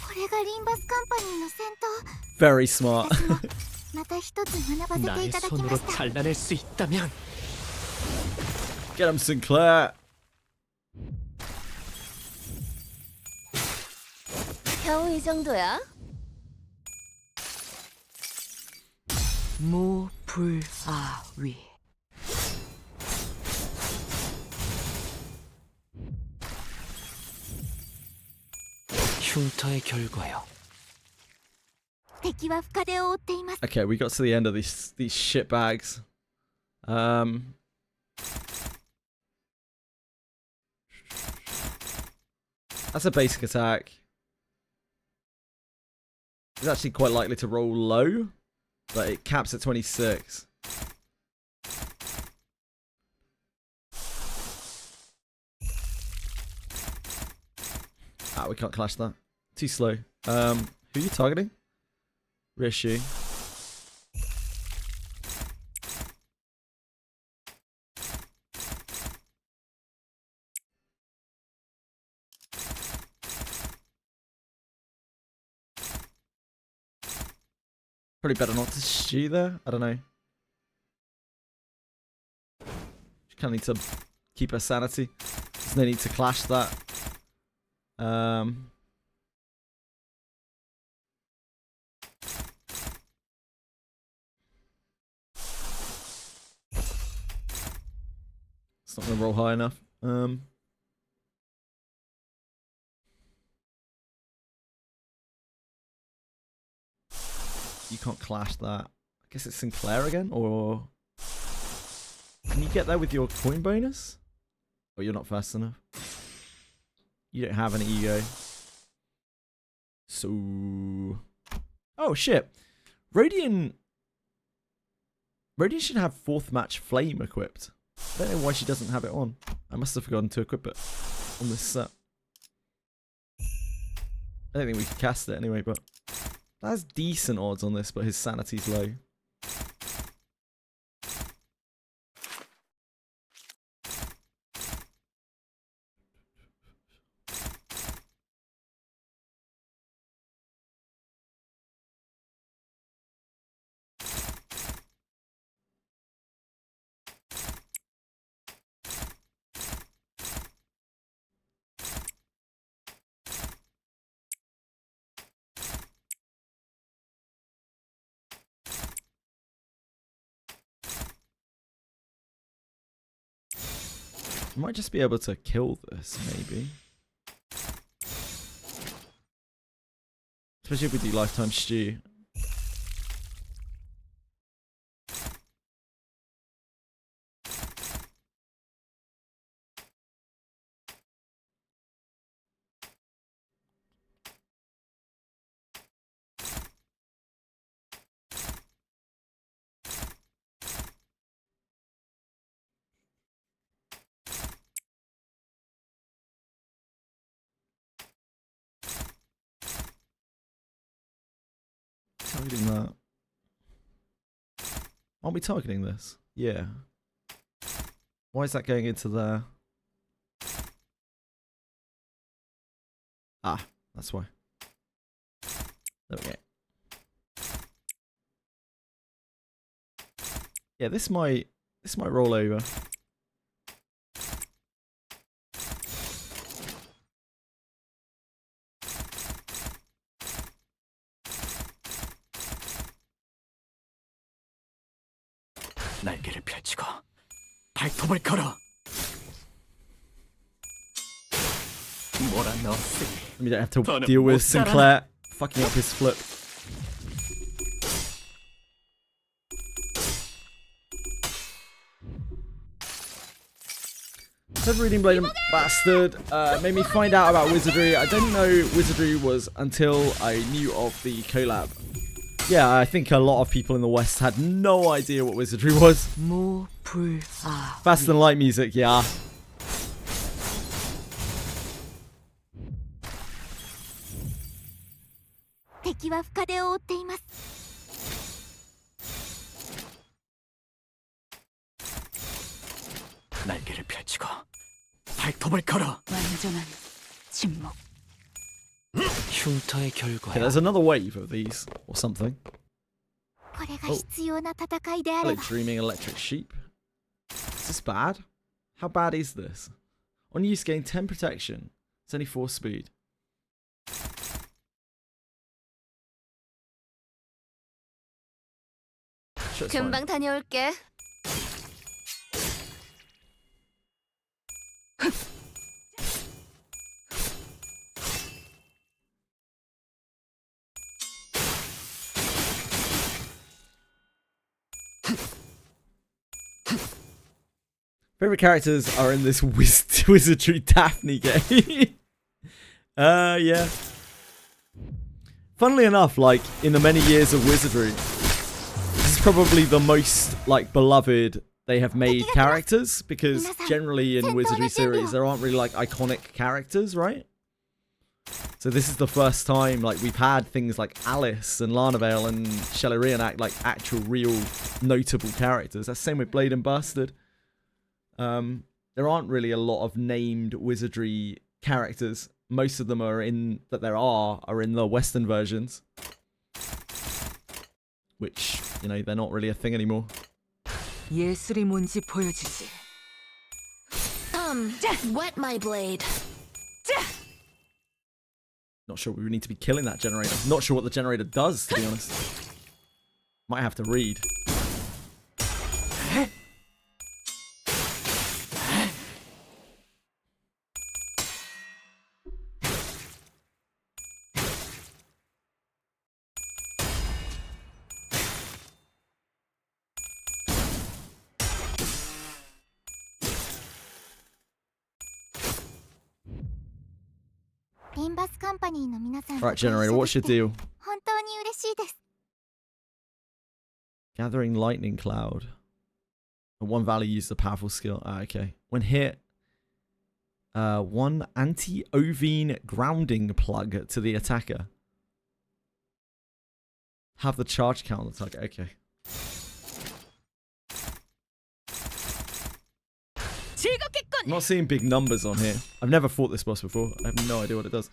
これがリンバスカンパニーの戦闘。 Very smart. また一つ学ばせていただきました。 잘라낼 수 있다면 Get him, Sinclair. 겨우 이 정도야? 무불아위. 흉터의 결과요. 敵は深手を負っています。 Okay, we got to the end of these shit bags. That's a basic attack. It's actually quite likely to roll low, but it caps at 26. Ah, we can't clash that. Too slow. Who are you targeting? Rishi. Probably better not to stew there. I don't know. She kind of need to keep her sanity. There's no need to clash that. It's not gonna roll high enough. You can't clash that. I guess it's Sinclair again, or can you get there with your coin bonus? Or you're not fast enough. You don't have any ego. So, oh shit, Radiant should have 4th match flame equipped. I don't know why she doesn't have it on. I must have forgotten to equip it on this set. I don't think we can cast it anyway, but that has decent odds on this, but his sanity's low. I might just be able to kill this, maybe. Especially if we do lifetime stew. Targeting that. Aren't we targeting this? Yeah. Why is that going into there? Ah, that's why. There we go. Yeah, this might roll over. 날개를 펼치고 발톱을 걸어. 몰아넣었으니 I mean, I have to deal with Sinclair fucking up his flip. started reading Blade and Bastard. Made me find out about Wizardry. I didn't know Wizardry was until I knew of the collab. Yeah, I think a lot of people in the West had no idea what Wizardry was. Fast and light music, yeah. 날개를 펼치고 발톱을 걸어. 완전한 침묵. 흉터의 결과야. Okay, there's another wave of these or something. これが必要な戦いであ Hello, れば dreaming electric sheep. Is this bad? How bad is this? On use, gain 10 protection. It's only 4 speed. Sure, it's fine. 금방 다녀올게. Favorite characters are in this Wizardry Daphne game. Yeah. Funnily enough, like, in the many years of Wizardry, this is probably the most, like, beloved they have made characters, because generally in Wizardry series, there aren't really, like, iconic characters, right? So this is the first time, like, we've had things like Alice and Lanavale and Shelley Reenact, like, actual, real, notable characters. That's the same with Blade and Bastard. There aren't really a lot of named Wizardry characters. Most of them are in the Western versions, which, you know, they're not really a thing anymore. 예술이 뭔지 보여주지. Wet my blade. Not sure we need to be killing that generator. Not sure what the generator does, to be honest. Might have to read. Limbus Company の皆さん Right, generator, what's your deal? 本当に嬉しいです。 Gathering lightning cloud. At one value, use the powerful skill. Ah, okay. When hit, one anti-ovine grounding plug to the attacker. Have the charge count on the target. Okay. I'm not seeing big numbers on here. I've never fought this boss before. I have no idea what it does.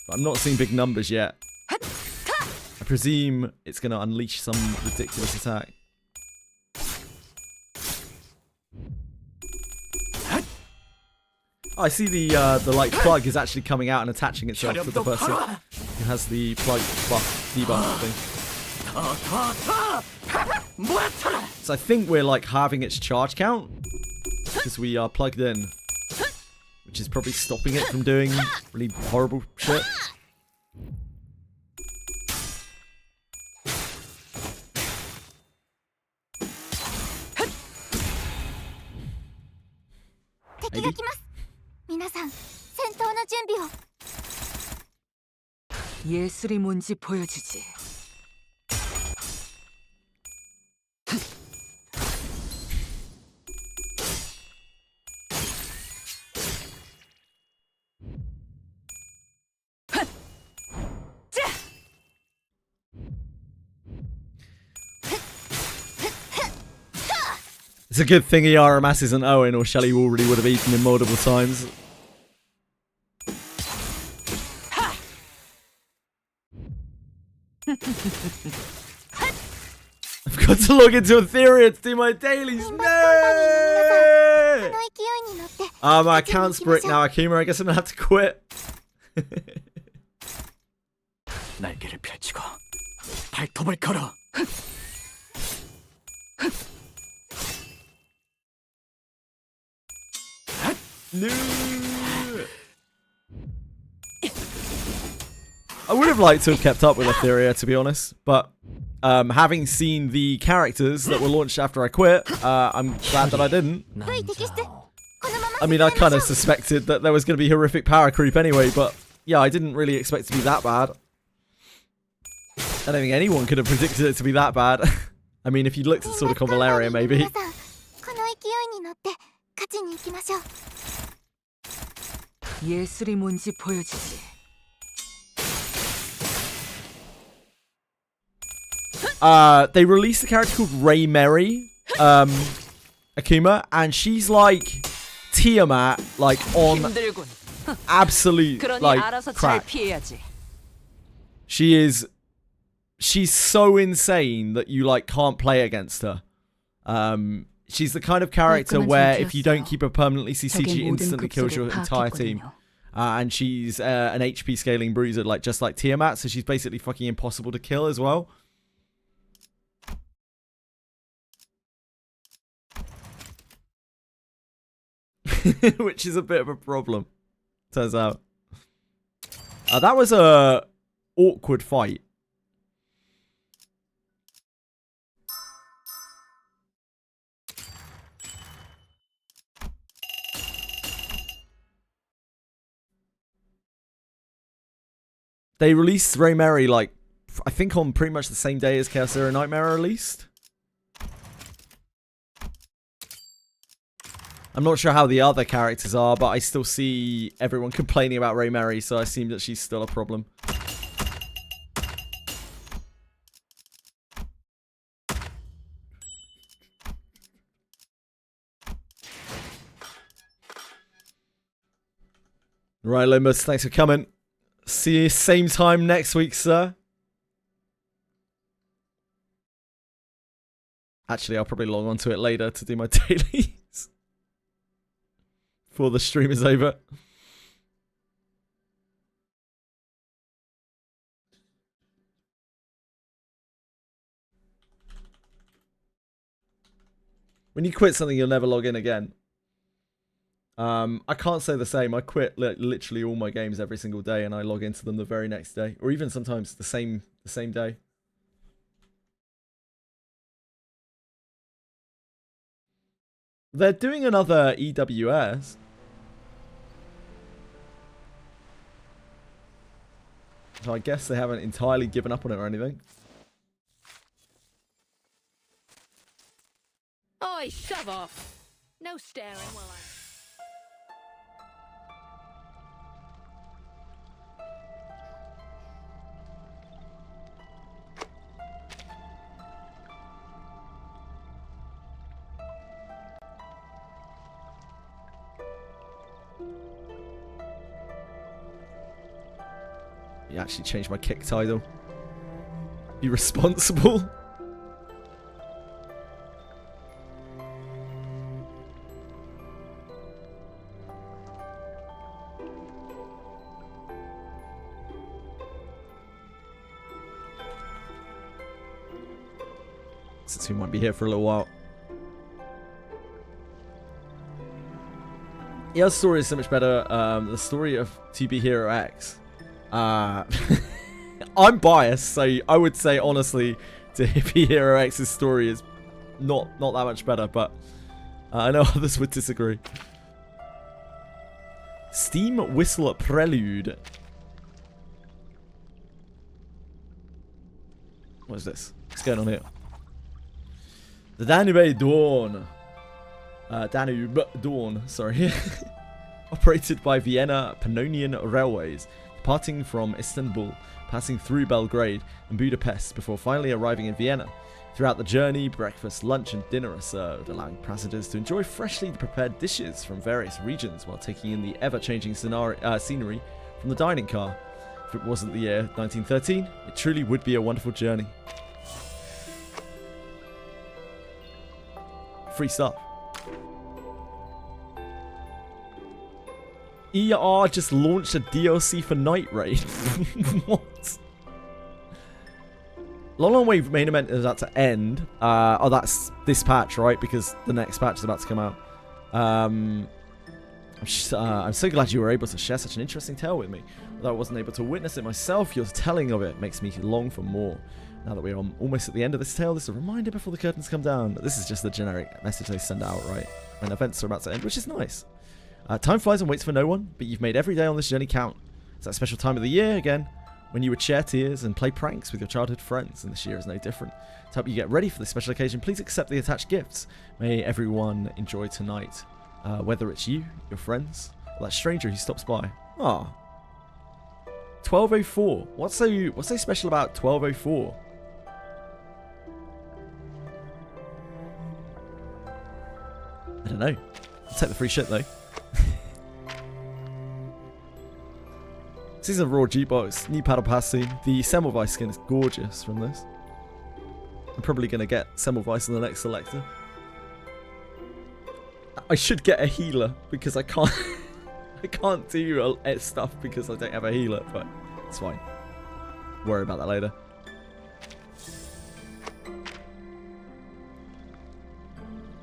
But I'm not seeing big numbers yet. I presume it's going to unleash some ridiculous attack. Oh, I see the like plug is actually coming out and attaching itself to the person who has the plug buff debuff thing. So I think we're like halving its charge count because we are plugged in, which is probably stopping it from doing really horrible shit. Maybe. 皆さん、戦闘の準備を。 예술이 뭔지 보여주지. It's a good thing Yaramas isn't Owen, or Shelley already would have eaten him multiple times. I've got to log into Ethereum to do my dailies. No! My account's brick now, Akima. I guess I'm gonna have to quit. 날개를 펼치고 발톱을 걸어. No. I would have liked to have kept up with Etheria, to be honest, but having seen the characters that were launched after I quit, I'm glad that I didn't. I mean, I kind of suspected that there was going to be horrific power creep anyway, but yeah, I didn't really expect it to be that bad. I don't think anyone could have predicted it to be that bad. I mean, if you looked at sort of Convaleria, maybe. 예술이 뭔지 보여주지. They released a character called Ray Mary, Akuma, and she's like Tiamat, like on absolute like crack. She's so insane that you like can't play against her. She's the kind of character where if you don't keep her permanently CC, she instantly kills your entire team. And she's an HP scaling bruiser, like just like Tiamat, so she's basically fucking impossible to kill as well. Which is a bit of a problem, turns out. That was a awkward fight. They released Ray Mary, like, I think on pretty much the same day as Chaos Zero Nightmare released. I'm not sure how the other characters are, but I still see everyone complaining about Ray Mary, so I assume that she's still a problem. Right, Limbus, thanks for coming. See you same time next week, sir. Actually, I'll probably log on to it later to do my dailies. Before the stream is over. When you quit something, you'll never log in again. I can't say the same. I quit literally all my games every single day, and I log into them the very next day, or even sometimes the same day. They're doing another EWS. So I guess they haven't entirely given up on it or anything. Oi, shove off. No staring while I'm... You actually changed my kick title. Be responsible. Since we might be here for a little while. Yeah, the story is so much better. The story of TB Hero X. I'm biased, so I would say honestly, TB Hero X's story is not that much better, but I know others would disagree. Steam Whistle Prelude. What is this? What's going on here? The Danube Dawn, sorry. Operated by Vienna Pannonian Railways, departing from Istanbul, passing through Belgrade and Budapest before finally arriving in Vienna. Throughout the journey, breakfast, lunch and dinner are served, allowing passengers to enjoy freshly prepared dishes from various regions while taking in the ever-changing scenery from the dining car. If it wasn't the year 1913, it truly would be a wonderful journey. Free stuff. ER just launched a DLC for Night Raid. What? Long Wave main event is about to end. Oh, that's this patch, right? Because the next patch is about to come out. I'm so glad you were able to share such an interesting tale with me. Although I wasn't able to witness it myself, your telling of it makes me long for more. Now that we're almost at the end of this tale, this is a reminder before the curtains come down. This is just the generic message they send out, right? When events are about to end, which is nice. Time flies and waits for no one, but you've made every day on this journey count. It's that special time of the year, again, when you would share tears and play pranks with your childhood friends, and this year is no different. To help you get ready for this special occasion, please accept the attached gifts. May everyone enjoy tonight. Whether it's you, your friends, or that stranger who stops by. Ah, 12:04. What's so special about 12:04? I don't know. I'll take the free shit though. This is a raw G-Box, new paddle pass scene. The Semmelweis skin is gorgeous from this. I'm probably going to get Semmelweis in the next selector. I should get a healer because I can't I can't do stuff because I don't have a healer, but it's fine. Worry about that later.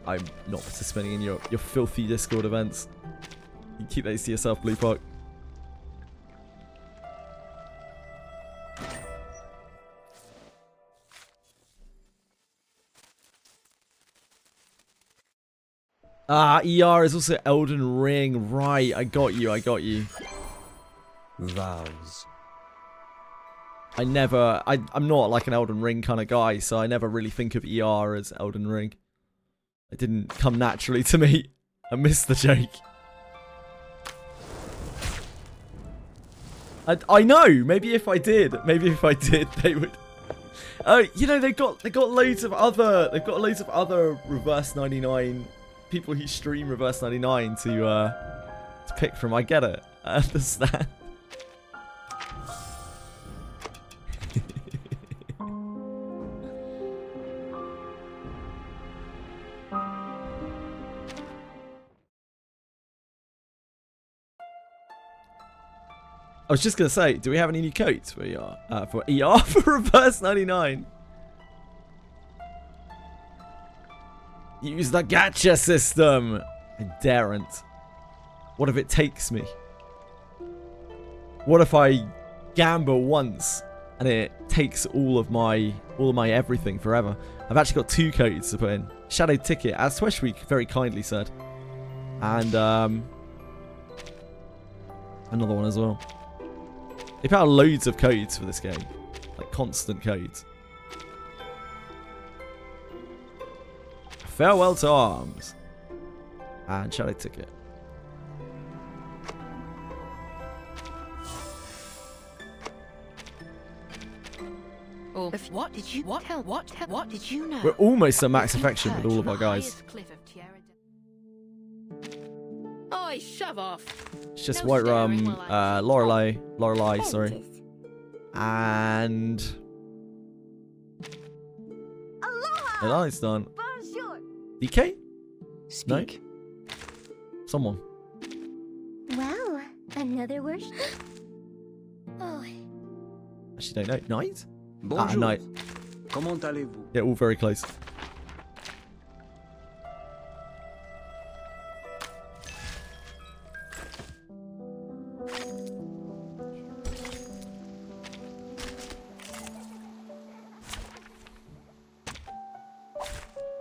I'm not participating in your filthy Discord events. You keep those to yourself, Blue Park. Ah, ER is also Elden Ring. Right, I got you, I got you. Vows. I'm not like an Elden Ring kind of guy, so I never really think of ER as Elden Ring. It didn't come naturally to me. I missed the joke. I know, maybe if I did, they would. Oh, you know, they've got loads of other Reverse 99 people who stream Reverse 99 to pick from. I get it. I understand. I was just going to say, do we have any new codes for ER? For Reverse 99? Use the gacha system! I daren't. What if it takes me? What if I gamble once and it takes all of my everything forever? I've actually got 2 codes to put in. Shadow Ticket, as Tweshweek very kindly said. And another one as well. They put out loads of codes for this game. Like constant codes. Farewell to Arms. And Shadow Ticket. Oh, what did you know? We're almost at max affection with all of our guys. Oi, shove off. It's just White Rum, Lorelei, sorry. And Eli's done. DK? Speak. No? Someone. Wow, another worship? Oh. Actually don't know. Night? Bonjour. Night. Comment allez-vous? Yeah, all very close.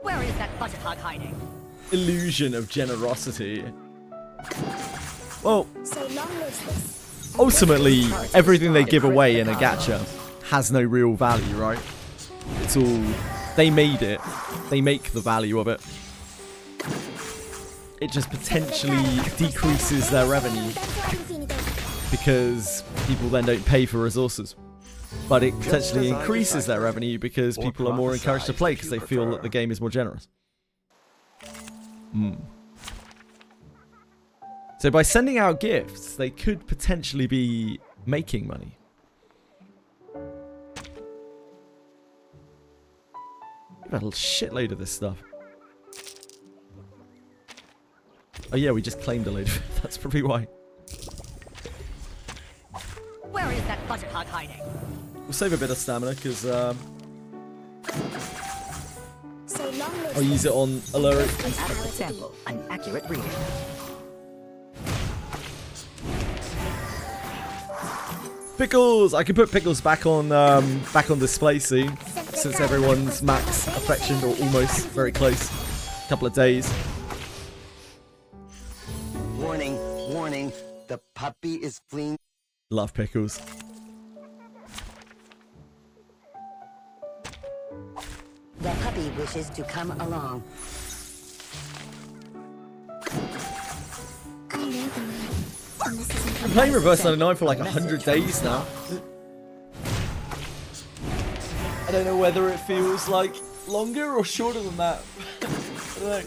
Where is that butterhug hiding? Illusion of generosity. Well, ultimately, everything they give away in a gacha has no real value, right? It's all... They made it. They make the value of it. It just potentially decreases their revenue because people then don't pay for resources. But it potentially increases their revenue because people are more encouraged to play because they feel that the game is more generous. So by sending out gifts, they could potentially be making money. We've got a shitload of this stuff. Oh yeah, we just claimed a load of it. That's probably why. Where is that butterhug hiding? We'll save a bit of stamina because I'll use it on Uluru. Out of the sample, an accurate reading. Pickles! I can put Pickles back on display soon, since everyone's max affection, or almost very close. Couple of days. Warning, warning, the puppy is fleeing. Love Pickles. The puppy wishes to come along. I'm playing Reverse 99 for like 100 days now. I don't know whether it feels like longer or shorter than that. I don't know.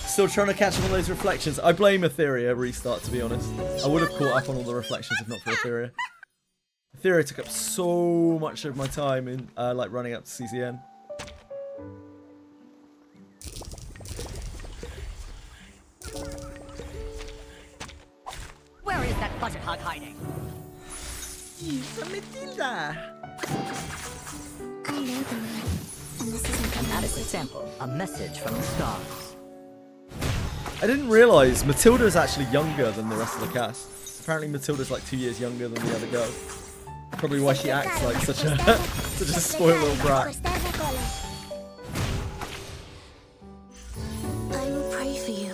Still trying to catch up on those reflections. I blame Etheria restart, to be honest. I would have caught up on all the reflections if not for Etheria. Etheria took up so much of my time in like running up to CCN. Where is that budget hog hiding? Matilda! I know the moon, and this is an adequate sample. A message from the stars. I didn't realise Matilda is actually younger than the rest of the cast. Apparently Matilda's like 2 years younger than the other girl. Probably why she acts like such a such a spoiled little brat. I will pray for you.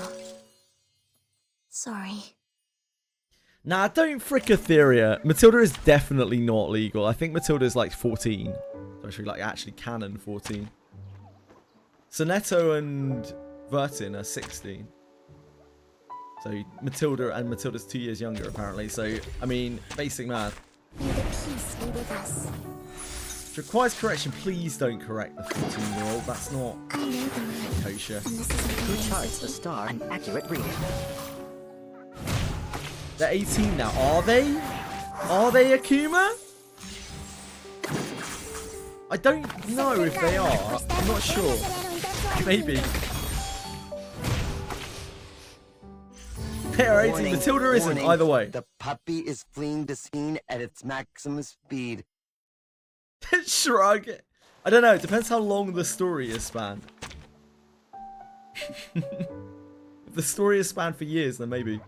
Sorry. Nah, don't frick Etheria. Matilda is definitely not legal. I think Matilda is like 14. Actually, like actually canon 14. Sonetto and Vertin are 16. So Matilda's 2 years younger apparently. So I mean, basic math. May the peace be with us. It requires correction. Please don't correct the 14-year-old. That's not kosher. Who charts the star an accurate reading? They're 18 now. Are they? Are they Akuma? I don't know if they are. I'm not sure. Maybe. They are 18. Warning, Matilda isn't. warning, Either way. The puppy is fleeing the scene at its maximum speed. Shrug. I don't know. It depends how long the story is spanned. If the story is spanned for years, then maybe.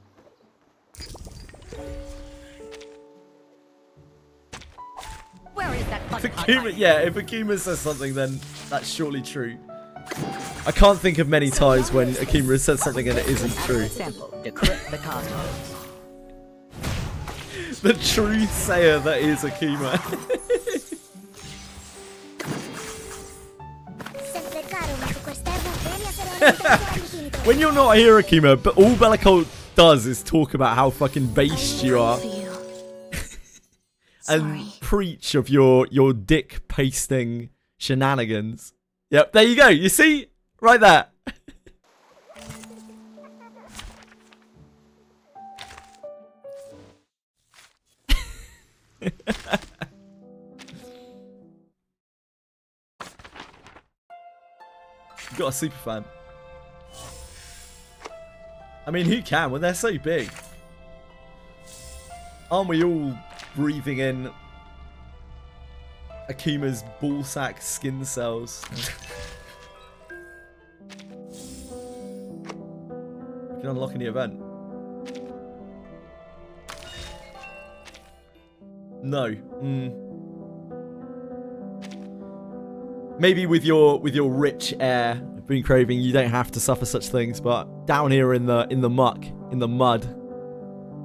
Where is that budget hog Akuma, hiding? yeah, if Akuma says something, then that's surely true. I can't think of many times when Akuma has said something and it isn't true. Sample, decrypt the cosmos. The truth sayer that is Akuma. When you're not here, Akuma, but all Bellicult does is talk about how fucking based you are. And preach of your dick pasting shenanigans. Yep, there you go. You see? Right there. You got a super fan. I mean, who can when they're so big? Aren't we all breathing in Akuma's ballsack skin cells? We can unlock any event. No. Maybe with your rich air, Boon Craving, you don't have to suffer such things, but down here in the muck, in the mud,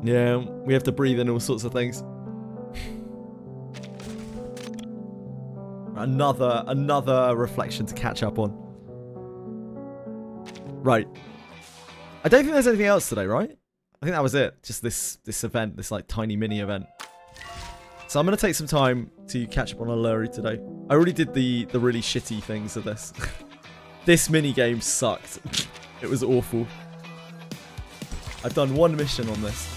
yeah, we have to breathe in all sorts of things. Another reflection to catch up on. Right. I don't think there's anything else today, right? I think that was it. Just this event, this like tiny mini event. So I'm going to take some time to catch up on Uluru today. I already did the really shitty things of this. This mini game sucked. It was awful. I've done one mission on this.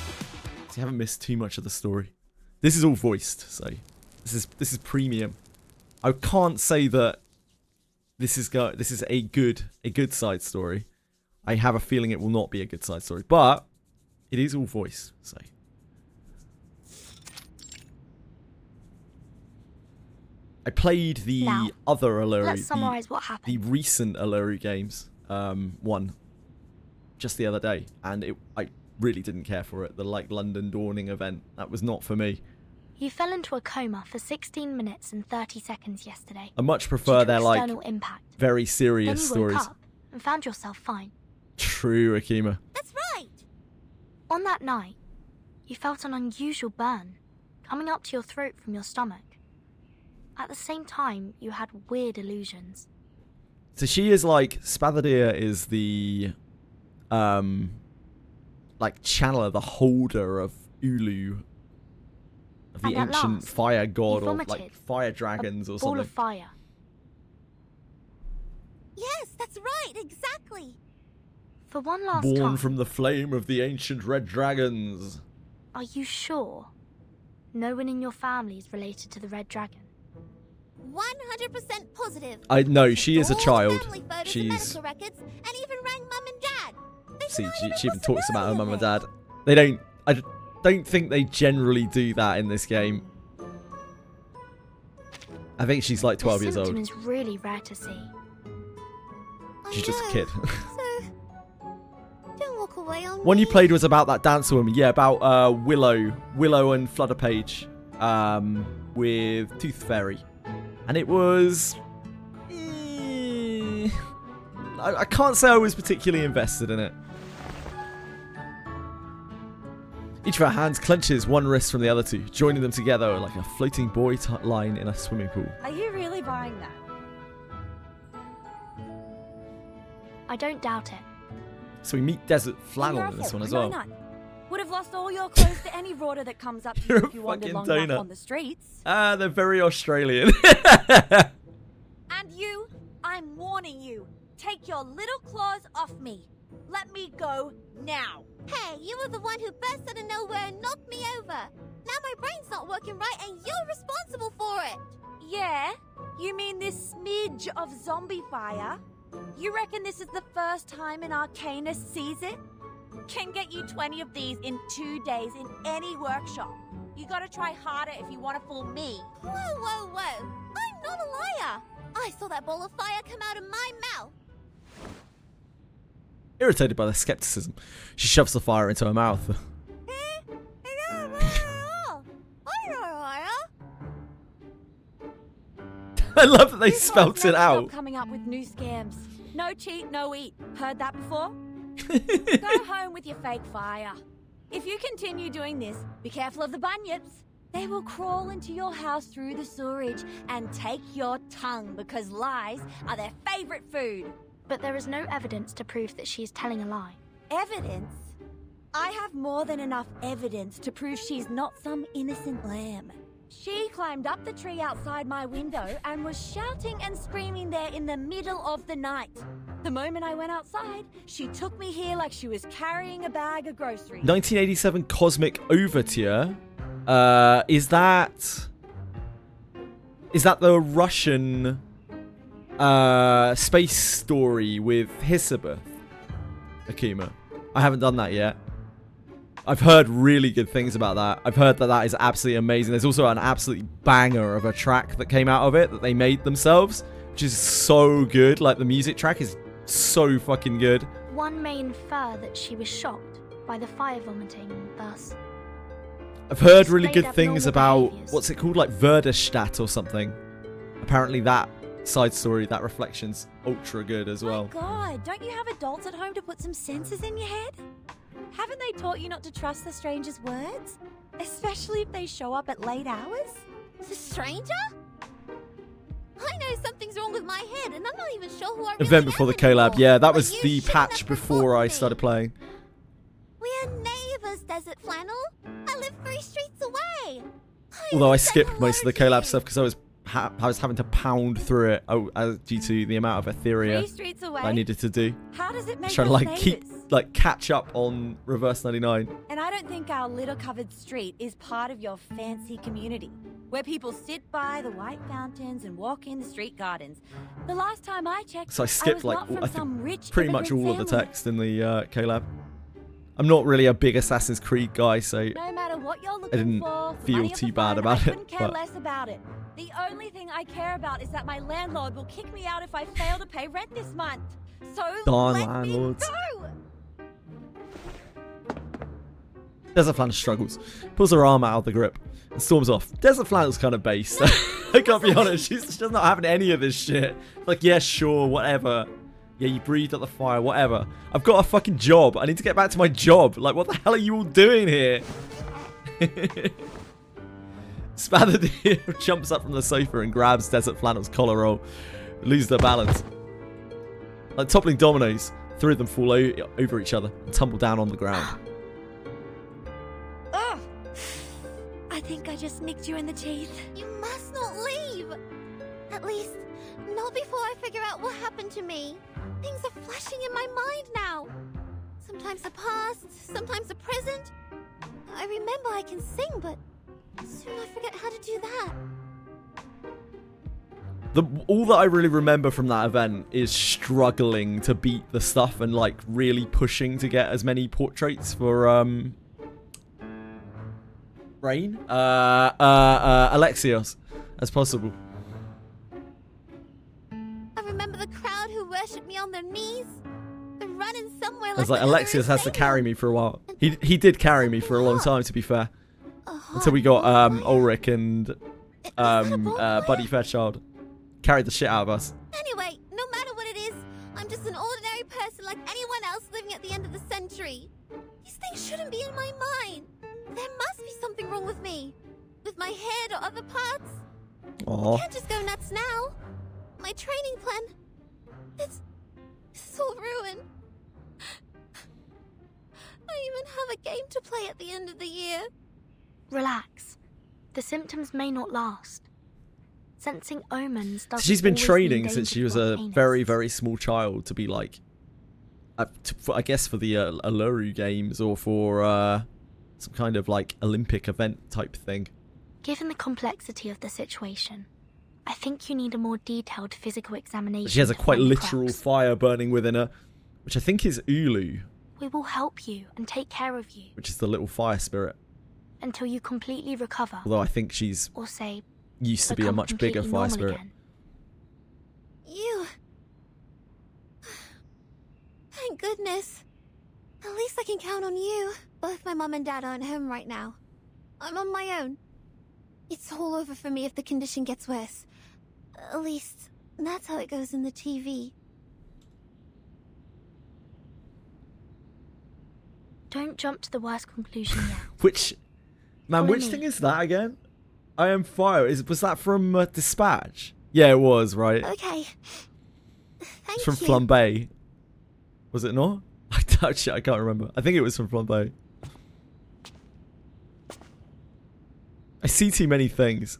So you haven't missed too much of the story. This is all voiced, so this is premium. I can't say that this is a good side story. I have a feeling it will not be a good side story, but it is all voice, so. I played the other Uluru, Let's summarize what happened. the recent Uluru games, one just the other day, and really didn't care for it. The like London Dawning event, that was not for me. You fell into a coma for 16 minutes and 30 seconds yesterday. I much prefer their like impact. very serious Then you woke stories. up and found yourself fine. True, Akima. That's right. On that night, you felt an unusual burn coming up to your throat from your stomach. At the same time, you had weird illusions. So she is like, Spathadir is the like channeler, the holder of Ulu, of the And at ancient last, fire god, you or vomited like fire dragons, or ball something. of fire. Yes, that's right, exactly. For one last Born time, from the flame of the ancient red dragons. are you sure no one in your family is related to the Red Dragon? 100% positive. I know she is a All child. family photos and She's medical records, and even rang mum and dad. There's see, not she even even talks about her possibility mum and of dad. They don't. I don't think they generally do that in this game. I think she's like 12 years The old. symptom is really rare to see. She's just a kid. So, don't walk away on One me. you played was about that dancer woman. Yeah, about Willow and Flutter Page, with Tooth Fairy, and it was. I can't say I was particularly invested in it. Each of our hands clenches one wrist from the other two, joining them together like a floating buoy line in a swimming pool. Are you really buying that? I don't doubt it. So we meet Desert Flannel in this one as well. Why not? Would have lost all your clothes to any rorter that comes up to you You're if you a wandered fucking long enough donut. on the streets. Ah, they're very Australian. And you, I'm warning you. Take your little claws off me. Let me go now. Hey, you were the one who burst out of nowhere and knocked me over. Now my brain's not working right and you're responsible for it. Yeah? You mean this smidge of zombie fire? You reckon this is the first time an arcanist sees it? Can get you 20 of these in 2 days in any workshop. You gotta try harder if you want to fool me. Whoa, whoa, whoa. I'm not a liar. I saw that ball of fire come out of my mouth. Irritated by the skepticism, she shoves the fire into her mouth. I love that they spelt it out. Stop coming up with new scams. No cheat, no eat. Heard that before? Go home with your fake fire. If you continue doing this, be careful of the bunyips. They will crawl into your house through the sewerage and take your tongue because lies are their favorite food. But there is no evidence to prove that she is telling a lie. Evidence? I have more than enough evidence to prove she's not some innocent lamb. She climbed up the tree outside my window and was shouting and screaming there in the middle of the night. The moment I went outside, she took me here like she was carrying a bag of groceries. 1987 Cosmic Overture. Is that the Russian space story with Hisabeth? Akima. I haven't done that yet. I've heard really good things about that. I've heard that that is absolutely amazing. There's also an absolutely banger of a track that came out of it that they made themselves, which is so good. Like, the music track is so fucking good. One may infer that she was shocked by the fire vomiting and thus... I've heard really displayed good things abnormal about, behaviours. what's it called, like Verderstadt or something. Apparently that side story, that reflection's ultra good as well. God, don't you have adults at home to put some senses in your head? Haven't they taught you not to trust the stranger's words? Especially if they show up at late hours? The stranger? I know something's wrong with my head and I'm not even sure who I really Event before the am collab, anymore. yeah, that But was you the shouldn't patch have before provoked I me. started playing. We're neighbours, Desert Flannel. I live 3 streets away. Although I say skipped most of the hello to collab you. stuff because I was having to pound through it due to the amount of Etheria 3 streets away? I needed to do. How does it I make was trying us to neighbours? catch up on Reverse 99. And I don't think our litter-covered street is part of your fancy community, where people sit by the white fountains and walk in the street gardens. The last time I checked, So I skipped was not from I some think rich pretty much all immigrant of the family. text in the collab. I'm not really a big Assassin's Creed guy, so No matter what you're looking didn't for, feel money or too for bad fun, about I it, couldn't care but- less about it. The only thing I care about is that my landlord will kick me out if I fail to pay rent this month. So Darn let landlords. me go. Desert Flannel struggles, pulls her arm out of the grip, and storms off. Desert Flannel's kind of based. I can't be honest, she's just not having any of this shit. Like, yeah, sure, whatever. Yeah, you breathed at the fire, whatever. I've got a fucking job. I need to get back to my job. Like, what the hell are you all doing here? Spatherdale jumps up from the sofa and grabs Desert Flannel's collar roll. Loses their balance. Like toppling dominoes, three of them fall over each other and tumble down on the ground. Ugh! I think I just nicked you in the teeth. You must not leave. At least, not before I figure out what happened to me. Things are flashing in my mind now. Sometimes the past, sometimes the present. I remember I can sing, but soon I forget how to do that. All that I really remember from that event is struggling to beat the stuff and like really pushing to get as many portraits for Rain, Alexios as possible. I remember the crowd who worshipped me on their knees. They're running somewhere I was like like, Alexios has to carry me for a while. He did carry me for a long time, to be fair, until we got Ulrich and Buddy Fairchild. Carried the shit out of us. Anyway, no matter what it is, I'm just an ordinary person like anyone else living at the end of the century. These things shouldn't be in my mind. There must be something wrong with me. With my head or other parts. Aww. I can't just go nuts now. My training plan... It's all ruined. I even have a game to play at the end of the year. Relax. The symptoms may not last. Sensing omens doesn't She's been always training mean since she danger was to a arcanists. very, very small child to be like, I guess for the Uluru games or for some kind of like Olympic event type thing. Given the complexity of the situation, I think you need a more detailed physical examination. She has a to quite find the literal cracks. fire burning within her, which I think is Ulu, We will help you and take care of you which is the little fire spirit. until you completely recover. Although I think she's Or say, used to be a become much bigger completely fire normal spirit. again. You... Thank goodness. At least I can count on you. Both my mum and dad aren't home right now. I'm on my own. It's all over for me if the condition gets worse. At least, that's how it goes in the TV. Don't jump to the worst conclusion yet. Which, man, Follow which me. thing is that again? I am fire. Was that from Dispatch? Yeah, it was, right? Okay. Thank It's from you. Flambe. Was it not? I touched it. I can't remember. I think it was from Flambe. I see too many things.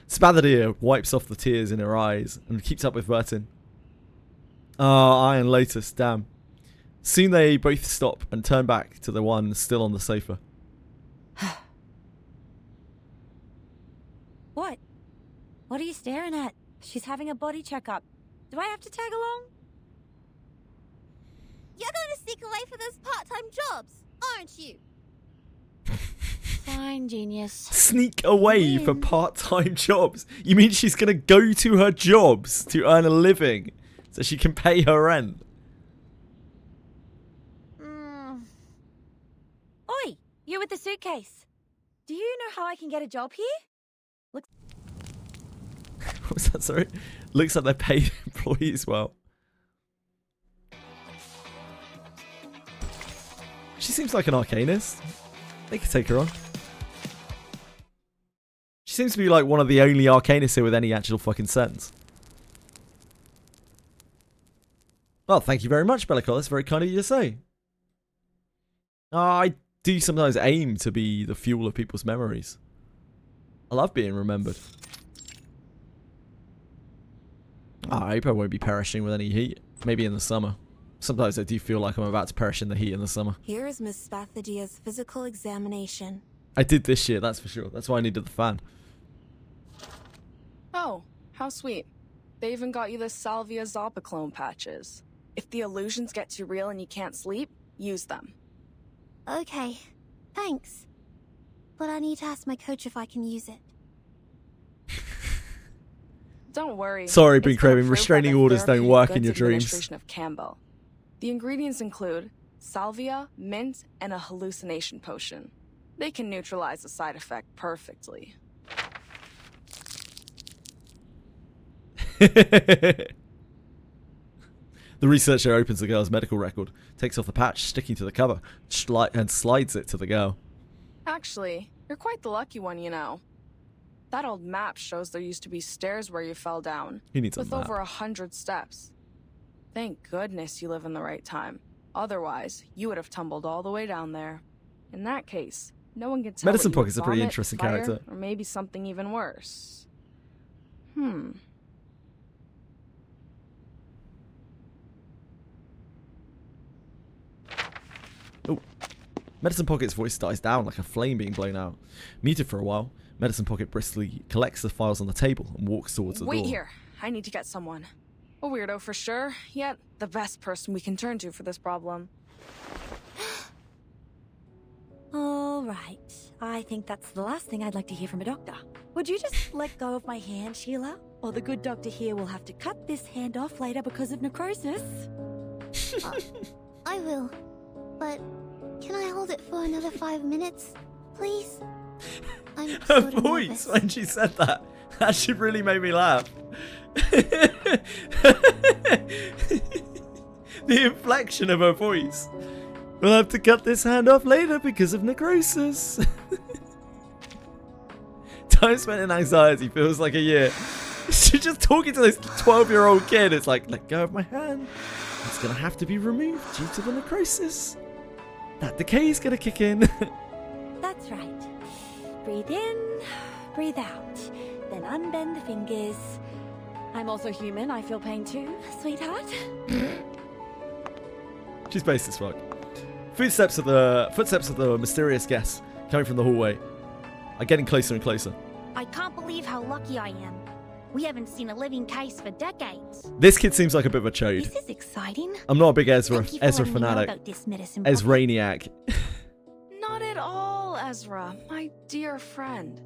Spatherdale wipes off the tears in her eyes and keeps up with Burton. Ah, Iron Lotus, damn. Soon they both stop and turn back to the one still on the sofa. What? What are you staring at? She's having a body checkup. Do I have to tag along? You're going to sneak away for those part-time jobs, aren't you? Fine, genius. Sneak away for part-time jobs? You mean she's going to go to her jobs to earn a living so she can pay her rent? Oi, you with the suitcase. Do you know how I can get a job here? Look. What was that, sorry? Looks like they're paid employees well. She seems like an arcanist. They could take her on. She seems to be like one of the only arcanists here with any actual fucking sense. Well, thank you very much, Bellicor. That's very kind of you to say. I do sometimes aim to be the fuel of people's memories. I love being remembered. I hope I won't be perishing with any heat. Maybe in the summer. Sometimes I do feel like I'm about to perish in the heat in the summer. Here is Miss Spathadia's physical examination. I did this year, that's for sure. That's why I needed the fan. Oh, how sweet. They even got you the Salvia Zopiclone patches. If the illusions get too real and you can't sleep, use them. Okay, thanks. But I need to ask my coach if I can use it. Don't worry. Sorry, It's Been been Craving. approved by Restraining the orders don't Therapeutic work in Goods your dreams. Administration of Campbell. The ingredients include salvia, mint, and a hallucination potion. They can neutralize the side effect perfectly. The researcher opens the girl's medical record, takes off the patch sticking to the cover, and slides it to the girl. Actually, you're quite the lucky one, you know. That old map shows there used to be stairs where you fell down. He needs a with map. over 100 steps. Thank goodness you live in the right time. Otherwise, you would have tumbled all the way down there. In that case, no one can tell. Medicine what you Pocket's a pretty vomit, interesting fire, character. or maybe something even worse. Oh. Medicine Pocket's voice dies down like a flame being blown out. Muted for a while, Medicine Pocket briskly collects the files on the table and walks towards the door. Wait here. I need to get someone. A weirdo for sure, yet the best person we can turn to for this problem. All right. I think that's the last thing I'd like to hear from a doctor. Would you just let go of my hand, Sheila? Or the good doctor here will have to cut this hand off later because of necrosis. I will. But can I hold it for another 5 minutes, please? I'm Her sort of voice nervous. when she said that actually really made me laugh. The inflection of her voice. We'll have to cut this hand off later because of necrosis. Time spent in anxiety feels like a year. She's just talking to this 12-year-old kid. It's like, let go of my hand. It's going to have to be removed due to the necrosis. That decay's going to kick in. That's right. Breathe in, breathe out. Then unbend the fingers. I'm also human. I feel pain too, sweetheart. She's based as fuck. Footsteps of the mysterious guests coming from the hallway are getting closer and closer. I can't believe how lucky I am. We haven't seen a living case for decades. This kid seems like a bit of a chode. This is exciting. I'm not a big Ezra Thank you for letting me know fanatic. about this medicine pocket. Ezraniac. Not at all, Ezra, my dear friend.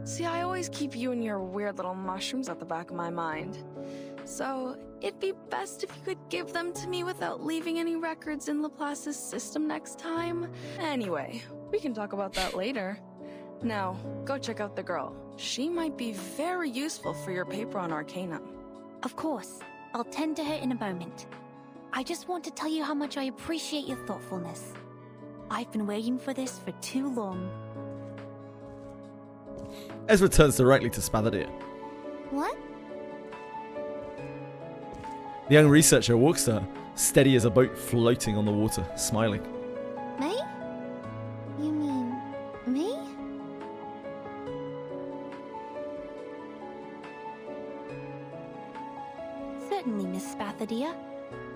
See, I always keep you and your weird little mushrooms at the back of my mind. So, it'd be best if you could give them to me without leaving any records in Laplace's system next time. Anyway, we can talk about that later. Now, go check out the girl. She might be very useful for your paper on Arcana. Of course. I'll tend to her in a moment. I just want to tell you how much I appreciate your thoughtfulness. I've been waiting for this for too long. Ezra turns directly to Spathadir. What? The young researcher walks to her, steady as a boat floating on the water, smiling. Me? You mean me? Certainly, Miss Spathadir.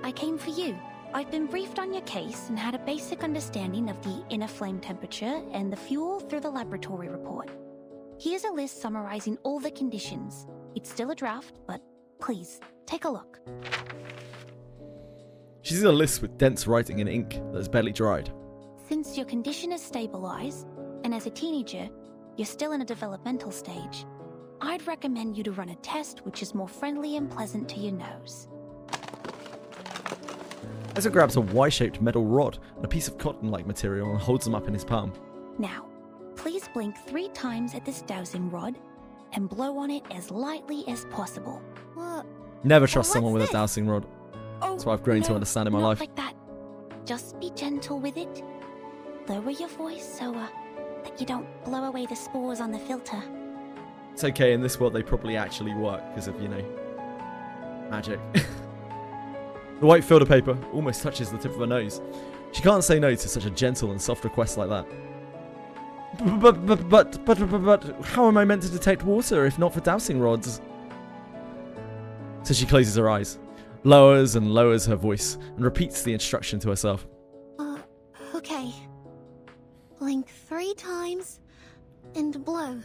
I came for you. I've been briefed on your case and had a basic understanding of the inner flame temperature and the fuel through the laboratory report. Here's a list summarizing all the conditions. It's still a draft, but please, take a look. She sees a list with dense writing in ink that is barely dried. Since your condition is stabilized, and as a teenager, you're still in a developmental stage, I'd recommend you to run a test which is more friendly and pleasant to your nose. Ezra grabs a Y-shaped metal rod and a piece of cotton-like material and holds them up in his palm. Now, please blink 3 times at this dowsing rod and blow on it as lightly as possible. What? Never trust someone with a dowsing rod. That's what I've grown to understand in my not life. Like that. Just be gentle with it. Lower your voice so that you don't blow away the spores on the filter. It's okay, in this world they probably actually work because of, magic. The white filter paper almost touches the tip of her nose. She can't say no to such a gentle and soft request like that. But how am I meant to detect water if not for dowsing rods? So she closes her eyes, lowers and lowers her voice, and repeats the instruction to herself. Okay. Blink 3 times and blow.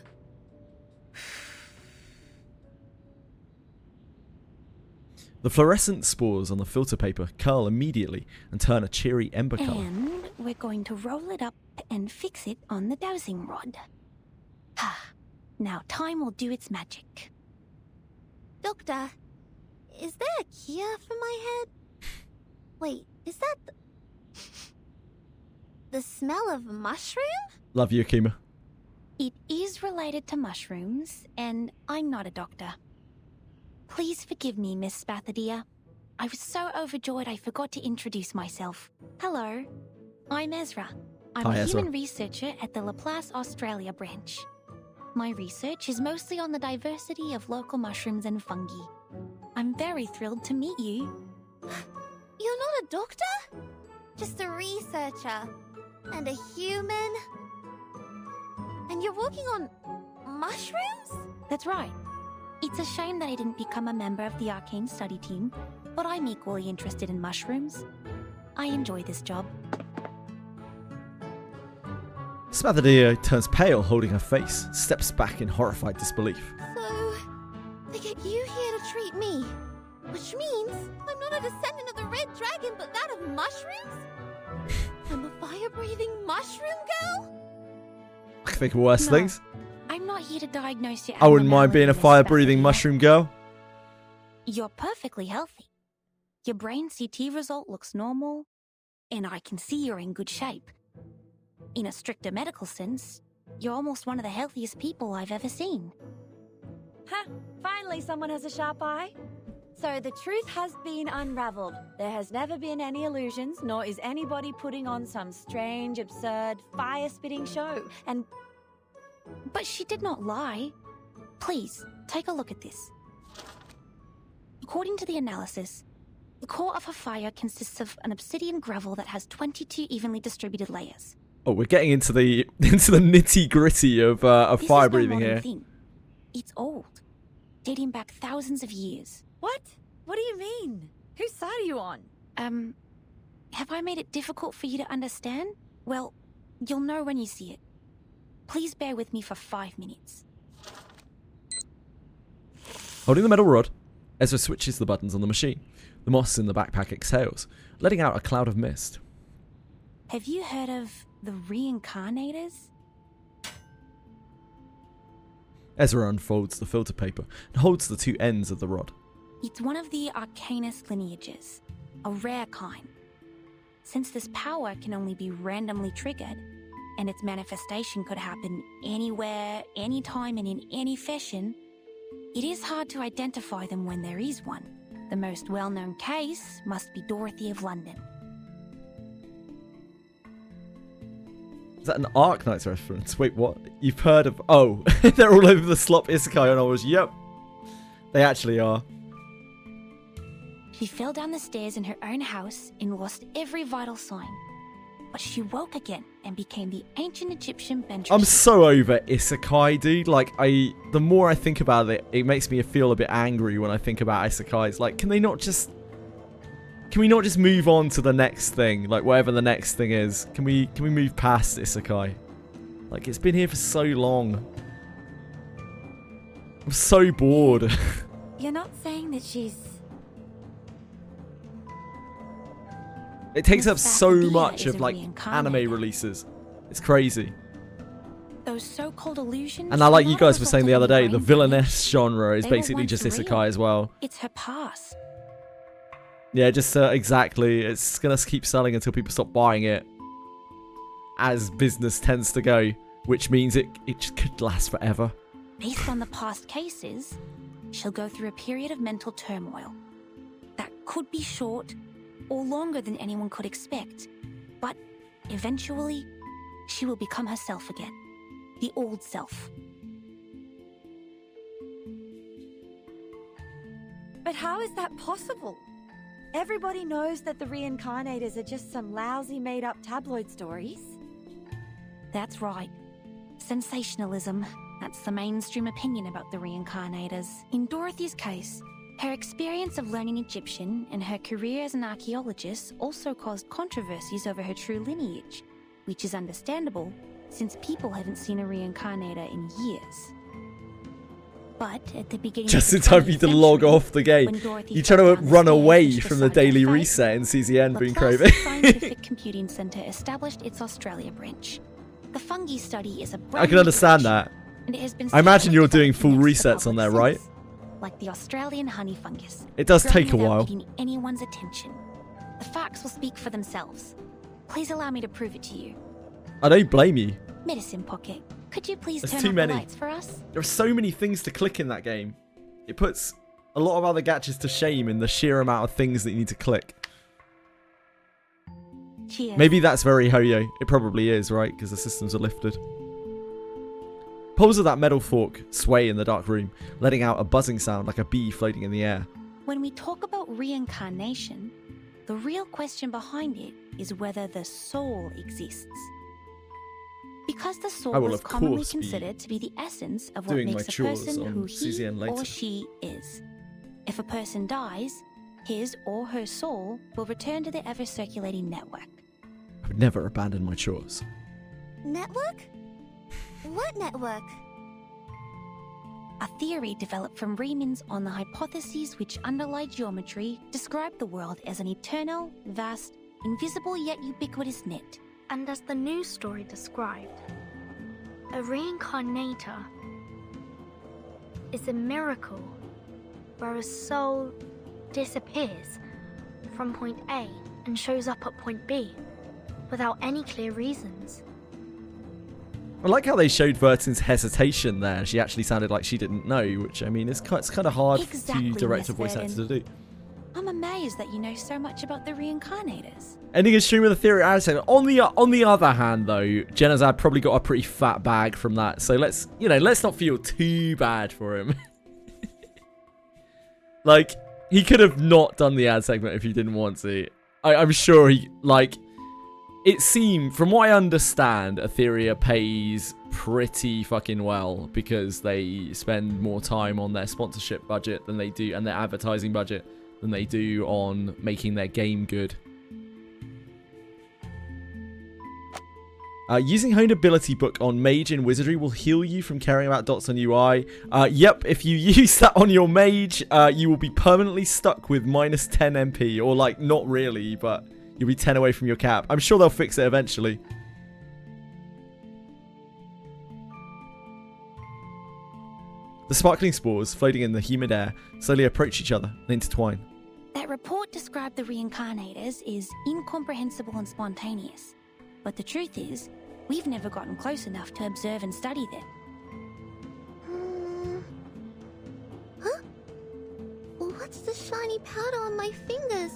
The fluorescent spores on the filter paper curl immediately and turn a cheery ember color. And we're going to roll it up and fix it on the dowsing rod. Now time will do its magic. Doctor, is there a cure for my head? Wait, is that The smell of mushroom? Love you, Akima. It is related to mushrooms, and I'm not a doctor. Please forgive me, Miss Spathadia. I was so overjoyed I forgot to introduce myself. Hello, I'm Ezra. I'm Hi, a Ezra. human researcher at the Laplace Australia branch. My research is mostly on the diversity of local mushrooms and fungi. I'm very thrilled to meet you. You're not a doctor? Just a researcher. And a human? And you're working on mushrooms? That's right. It's a shame that I didn't become a member of the arcane study team, but I'm equally interested in mushrooms. I enjoy this job. Spathadia turns pale, holding her face, steps back in horrified disbelief. So, they get you here to treat me. Which means I'm not a descendant of the Red Dragon, but that of mushrooms? I'm a fire-breathing mushroom girl? I can think of worse things. I'm not here to diagnose your I wouldn't mind being a abnormality, Miss fire-breathing Spathadia. mushroom girl. You're perfectly healthy. Your brain CT result looks normal, and I can see you're in good shape. In a stricter medical sense, you're almost one of the healthiest people I've ever seen. Ha! Finally someone has a sharp eye. So the truth has been unraveled. There has never been any illusions, nor is anybody putting on some strange, absurd, fire-spitting show. And But she did not lie. Please, take a look at this. According to the analysis, the core of her fire consists of an obsidian gravel that has 22 evenly distributed layers. Oh, we're getting into the nitty gritty of This fire is no breathing modern here. thing. It's old, dating back thousands of years. what? What do you mean? Whose side are you on? Have I made it difficult for you to understand? Well, you'll know when you see it. Please bear with me for 5 minutes. Holding the metal rod, Ezra switches the buttons on the machine. The moss in the backpack exhales, letting out a cloud of mist. Have you heard of the reincarnators? Ezra unfolds the filter paper and holds the two ends of the rod. It's one of the Arcanist lineages, a rare kind. Since this power can only be randomly triggered, and its manifestation could happen anywhere, anytime, and in any fashion, it is hard to identify them when there is one. The most well-known case must be Dorothy of London. Is that an Arknights reference? Wait, what? You've heard of... Oh, they're all over the slop isekai and I was, yep. They actually are. She fell down the stairs in her own house and lost every vital sign. But she woke again and became the ancient Egyptian bench. I'm so over isekai, dude. Like, the more I think about it, it makes me feel a bit angry when I think about isekais. Like, can we not just move on to the next thing? Like, whatever the next thing is. Can we move past isekai? Like, it's been here for so long. I'm so bored. You're not saying that she's... It takes up so Spathadia much is of, a like, anime reincarnator. releases. It's crazy. Those so-called illusions. And now, like are you not a guys were result saying the of other any day, the brain villainess genre is They were basically once just real. isekai as well. It's her past. Yeah, just exactly. It's gonna keep selling until people stop buying it, as business tends to go, which means it just could last forever. Based on the past cases, she'll go through a period of mental turmoil. That could be short or longer than anyone could expect. But eventually, she will become herself again. The old self. But how is that possible? Everybody knows that the reincarnators are just some lousy made-up tabloid stories. That's right. Sensationalism. That's the mainstream opinion about the reincarnators. In Dorothy's case, her experience of learning Egyptian and her career as an archaeologist also caused controversies over her true lineage, which is understandable since people haven't seen a reincarnator in years. But at the beginning Just of in the time for you 20th to log century, off the game. when Dorothy You fell try to down the run stairs away and she from the decided daily her fate, reset in CZN being Laplace COVID. Scientific Computing Center established its Australia branch. The fungi study is a brand I can new understand branch, that. and it has been I imagine you're doing developing full next to resets on public there, right? since, like the Australian honey fungus. It does growing take a without while. getting anyone's attention. The facts will speak for themselves. Please allow me to prove it to you. I don't blame you. Medicine Pocket, could you please There's turn too off many. the lights for us? There are so many things to click in that game. It puts a lot of other gaches to shame in the sheer amount of things that you need to click. Cheers. Maybe that's very Hoyo. It probably is, right? Because the systems are lifted. Poles of that metal fork sway in the dark room, letting out a buzzing sound like a bee floating in the air. When we talk about reincarnation, the real question behind it is whether the soul exists. Because the soul I will is of commonly course be considered to be the essence of what doing my makes a chores person on who he CZN later. or she is. If a person dies, his or her soul will return to the ever-circulating network. I would never abandon my chores. Network? What network? A theory developed from Riemann's on the hypotheses which underlie geometry describe the world as an eternal, vast, invisible yet ubiquitous net. And as the news story described, a reincarnator is a miracle where a soul disappears from point A and shows up at point B without any clear reasons. I like how they showed Vertin's hesitation there. She actually sounded like she didn't know, which, I mean, it's kind of hard Exactly, to direct a Miss voice actor to Verdin. do. I'm amazed that you know so much about the reincarnators. Ending a stream with a theory out of on the other hand, though, Genazad probably got a pretty fat bag from that. So let's not feel too bad for him. Like, he could have not done the ad segment if he didn't want to. I'm sure he, like, it seemed, from what I understand, Etheria pays pretty fucking well because they spend more time on their sponsorship budget than they do, and their advertising budget than they do on making their game good. Using Honed Ability Book on Mage in Wizardry will heal you from caring about dots on UI. Yep, if you use that on your Mage, you will be permanently stuck with minus 10 MP. Or, like, not really, but you'll be 10 away from your cap. I'm sure they'll fix it eventually. The sparkling spores floating in the humid air slowly approach each other and intertwine. That report described the reincarnators as incomprehensible and spontaneous. But the truth is, we've never gotten close enough to observe and study them. Huh? What's the shiny powder on my fingers?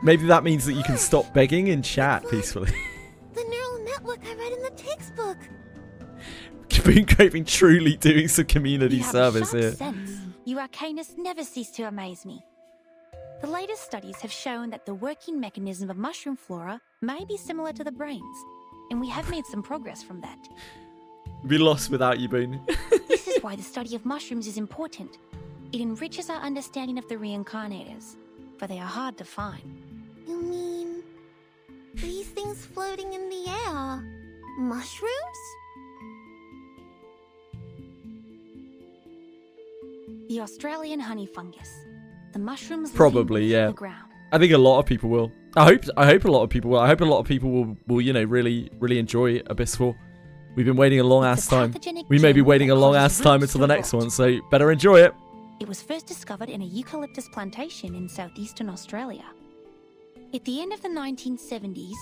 Maybe that means that you can stop begging in chat peacefully. The neural network I read in the textbook. Boon Craving truly doing some community You have service a sharp here. sense. You arcanists never cease to amaze me. The latest studies have shown that the working mechanism of mushroom flora may be similar to the brains, and we have made some progress from that. Be lost without you, Boon. This is why the study of mushrooms is important. It enriches our understanding of the reincarnators, for they are hard to find. You mean these things floating in the air? Mushrooms? The Australian honey fungus. The mushrooms Probably, living yeah. beneath the ground. I think a lot of people will. I hope a lot of people will. I hope a lot of people will you know, really rely Abyss 4. We've been waiting a long ass time. We may be waiting a long ass time until the next one, so better enjoy it. It was first discovered in a eucalyptus plantation in southeastern Australia. At the end of the 1970s,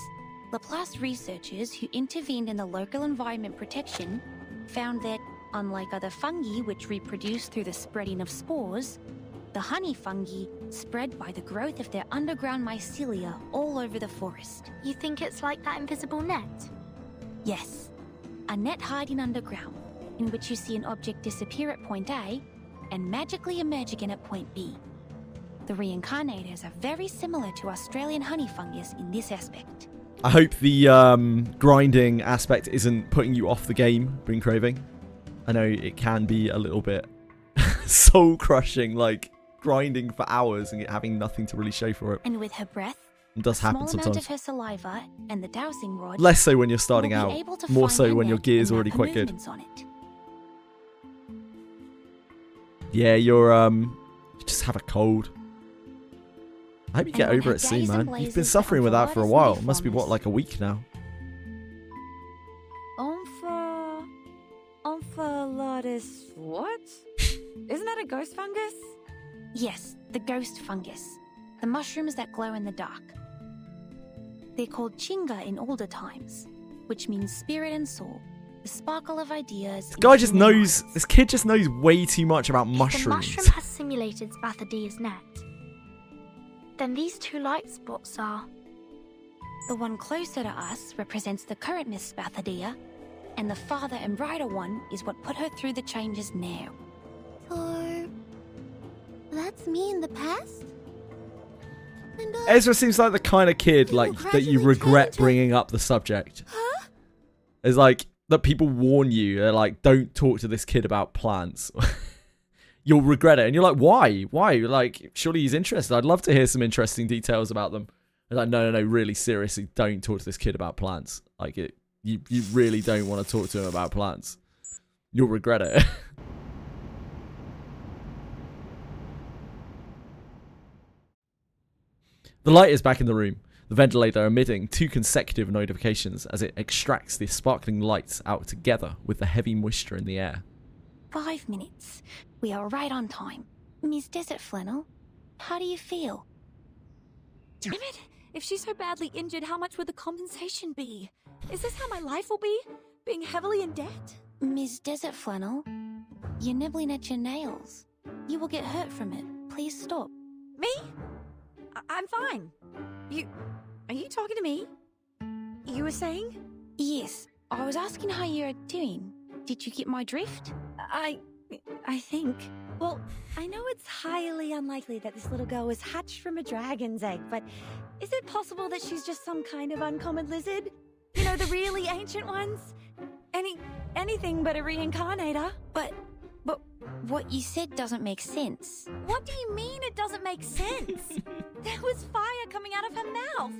Laplace researchers who intervened in the local environment protection found that, unlike other fungi which reproduce through the spreading of spores, the honey fungi spread by the growth of their underground mycelia all over the forest. You think it's like that invisible net? Yes, a net hiding underground, in which you see an object disappear at point A and magically emerge again at point B. The reincarnators are very similar to Australian honey fungus in this aspect. I hope the grinding aspect isn't putting you off the game, Boon Craving. I know it can be a little bit soul crushing, like grinding for hours and having nothing to really show for it. And with her breath, It does happen small amount sometimes. of her saliva and the dowsing rod, Less so when you're starting will be out. able to More find so her when your net gear's and already map her quite good. movements on it. Yeah, you just have a cold. I hope you get when over her it soon, gaze man. You've been emblazons suffering with that for a Alvarez while. and It must be, what, Deformis. like a week now? Enfin, Ophalotus. What? Isn't that a ghost fungus? Yes, the ghost fungus. The mushrooms that glow in the dark. They're called chinga in older times, which means spirit and soul, the sparkle of ideas. This guy just knows, this kid just knows way too much about mushrooms. The mushroom has simulated Spathadia's net. Then these two light spots are... The one closer to us represents the current Miss Spathadia, and the farther and brighter one is what put her through the changes now. So... that's me in the past? And Ezra seems like the kind of kid like that you regret bringing up the subject. Huh? It's like that people warn you, they're like, don't talk to this kid about plants. You'll regret it, and you're like, why? Why? Like, surely he's interested. I'd love to hear some interesting details about them. It's like, no, really, seriously, don't talk to this kid about plants. Like, you really don't want to talk to him about plants. You'll regret it. The light is back in the room, the ventilator emitting 2 consecutive notifications as it extracts the sparkling lights out together with the heavy moisture in the air. 5 minutes. We are right on time. Miss Desert Flannel, how do you feel? Damn it! If she's so badly injured, how much would the compensation be? Is this how my life will be? Being heavily in debt? Miss Desert Flannel, you're nibbling at your nails. You will get hurt from it. Please stop. Me? I'm fine. Are you talking to me? You were saying? Yes, I was asking how you're doing. Did you get my drift? I think. Well, I know it's highly unlikely that this little girl was hatched from a dragon's egg, but is it possible that she's just some kind of uncommon lizard? You know, the really ancient ones? Anything but a reincarnator. But what you said doesn't make sense. What do you mean it doesn't make sense? There was fire coming out of her mouth.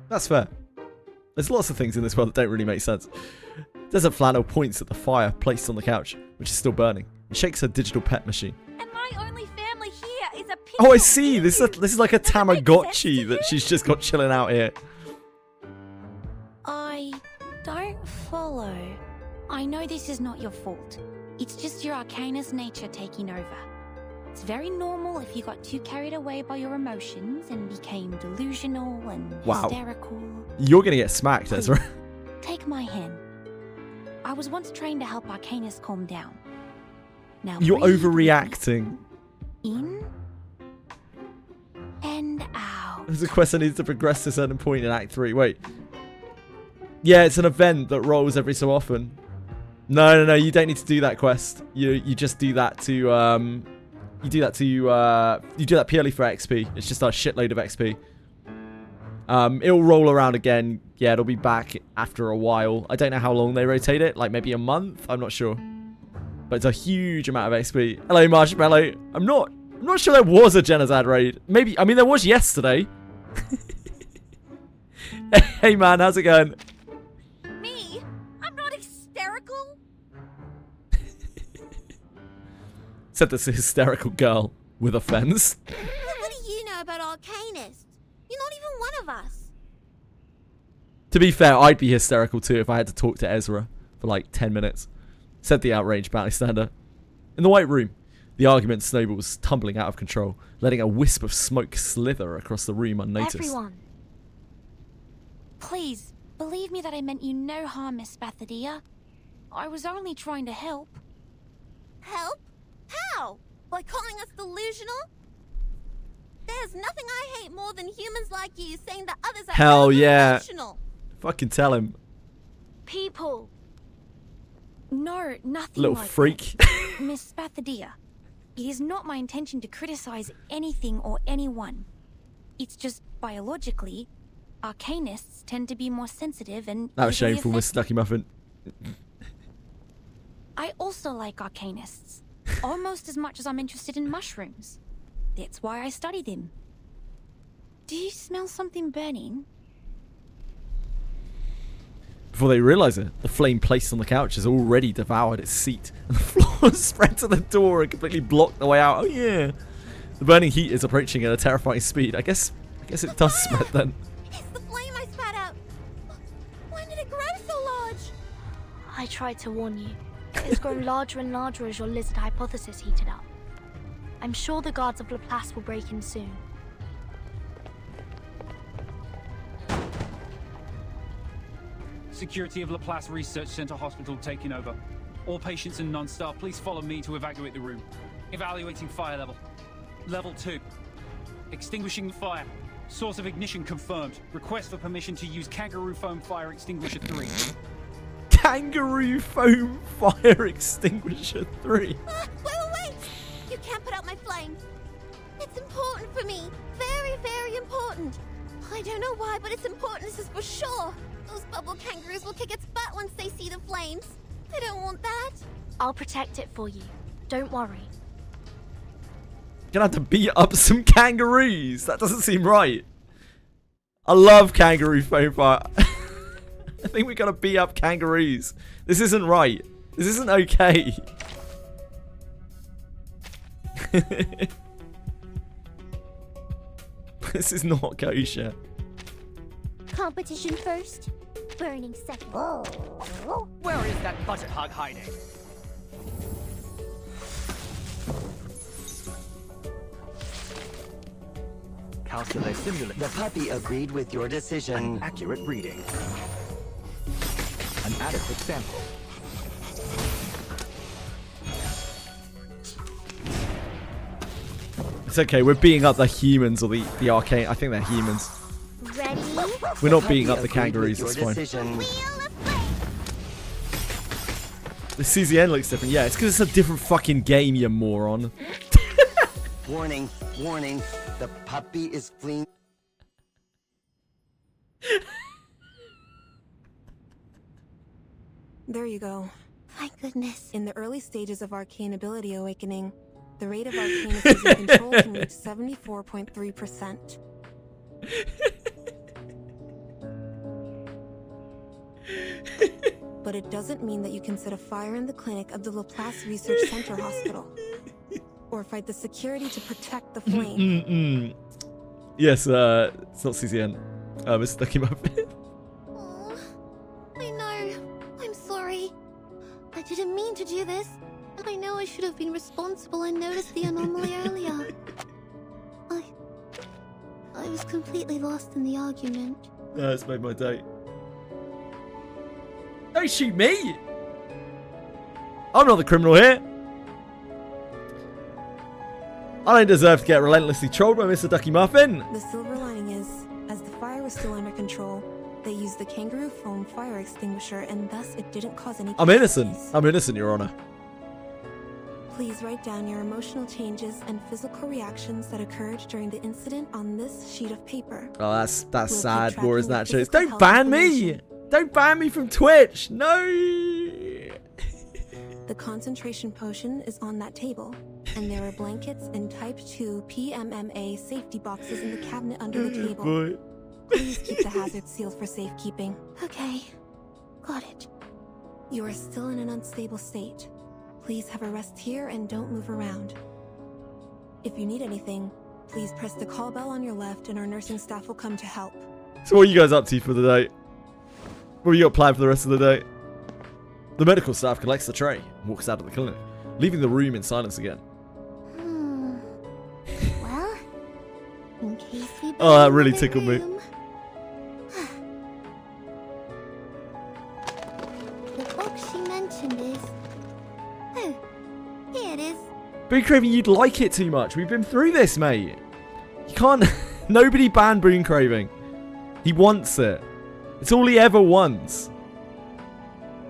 That's fair. There's lots of things in this world that don't really make sense. Desert Flannel points at the fire placed on the couch, which is still burning, and shakes her digital pet machine. And my only family here is a pig. Oh, I see. This is like a Tamagotchi that she's just got chilling out here. I don't follow. I know this is not your fault. It's just your Arcanist nature taking over. It's very normal if you got too carried away by your emotions and became delusional and hysterical. You're gonna get smacked, Ezra. Take my hand. I was once trained to help Arcanists calm down. Now You're breathe overreacting. in and out. There's a quest that needs to progress to a certain point in Act 3. Wait. Yeah, it's an event that rolls every so often. No, you don't need to do that quest. You just do that to you do that purely for XP. It's just a shitload of XP. It'll roll around again. Yeah, it'll be back after a while. I don't know how long they rotate it. Like maybe a month. I'm not sure. But it's a huge amount of XP. Hello, Marshmallow. I'm not sure there was a Genozad raid. Maybe. I mean, there was yesterday. Hey, man, how's it going? Me? I'm not hysterical. Said this hysterical girl with offense. What do you know about Arcanists? You're not even one of us. To be fair, I'd be hysterical too if I had to talk to Ezra for like 10 minutes. Said the outraged bystander. In the White Room, the argument snowballs, tumbling out of control, letting a wisp of smoke slither across the room unnoticed. Everyone, please believe me that I meant you no harm, Miss Spathadia. I was only trying to help. Help? How? By calling us delusional? There's nothing I hate more than humans like you saying that others are Hell yeah. delusional. Fucking tell him. People. No, nothing Little like freak. that. Miss Spathadia, it is not my intention to criticize anything or anyone. It's just biologically, Arcanists tend to be more sensitive and That was easily shameful, Miss affected. Stucky Muffin. I also like Arcanists, almost as much as I'm interested in mushrooms. That's why I study them. Do you smell something burning? Before they realise it, the flame placed on the couch has already devoured its seat, and the floor spread to the door and completely blocked the way out. Oh yeah! The burning heat is approaching at a terrifying speed. I guess it does spread then. It's the flame I spat out. When did it grow so large? I tried to warn you. It's grown larger and larger as your lizard hypothesis heated up. I'm sure the guards of Laplace will break in soon. Security of Laplace Research Center Hospital taking over. All patients and non-staff, please follow me to evacuate the room. Evaluating fire level. Level 2. Extinguishing the fire. Source of ignition confirmed. Request for permission to use Kangaroo Foam Fire Extinguisher 3. Kangaroo Foam Fire Extinguisher 3. Wait! You can't put out my flame. It's important for me. Very, very important. I don't know why, but it's important, this is for sure. Those bubble kangaroos will kick its butt once they see the flames. I don't want that. I'll protect it for you. Don't worry. Gonna have to beat up some kangaroos. That doesn't seem right. I love Kangaroo Foam Fire. I think we gotta beat up kangaroos. This isn't right. This isn't okay. This is not kosher. Competition first, burning second. Where is that budget hog hiding? Calculate simulate. The puppy agreed with your decision. An accurate reading. An adequate sample. It's okay, we're beating up the humans or the arcane. I think they're humans. Ready? We're not beating up the kangaroos, it's fine. The CZN looks different. Yeah, it's because it's a different fucking game, you moron. Warning, warning. The puppy is fleeing. There you go. Thank goodness. In the early stages of arcane ability awakening, the rate of arcane losing control can reach 74.3%. But it doesn't mean that you can set a fire in the clinic of the Laplace Research Center Hospital. Or fight the security to protect the flame. Yes, it's not CCN. It's stuck in my bed. Oh, I know. I'm sorry. I didn't mean to do this. I know I should have been responsible and noticed the anomaly earlier. I was completely lost in the argument. It's made my day. Don't shoot me! I'm not the criminal here. I don't deserve to get relentlessly trolled by Mr. Ducky Muffin. The silver lining is, as the fire was still under control, they used the Kangaroo Foam Fire Extinguisher, and thus it didn't cause any... I'm innocent. I'm innocent, Your Honor. Please write down your emotional changes and physical reactions that occurred during the incident on this sheet of paper. Oh, that's sad. War is that shit. Don't ban me! Don't ban me from Twitch! No! The concentration potion is on that table, and there are blankets and Type 2 PMMA safety boxes in the cabinet under the table. Boy. Please keep the hazard sealed for safekeeping. Okay. Got it. You are still in an unstable state. Please have a rest here and don't move around. If you need anything, please press the call bell on your left and our nursing staff will come to help. So what are you guys up to for the day? What do you got planned for the rest of the day? The medical staff collects the tray and walks out of the clinic, leaving the room in silence again. Well, in case we... Oh, that really tickled me. The book she mentioned is... Oh, here it is. Boon Craving, you'd like it too much. We've been through this, mate. You can't... Nobody banned Boon Craving. He wants it. It's all he ever wants.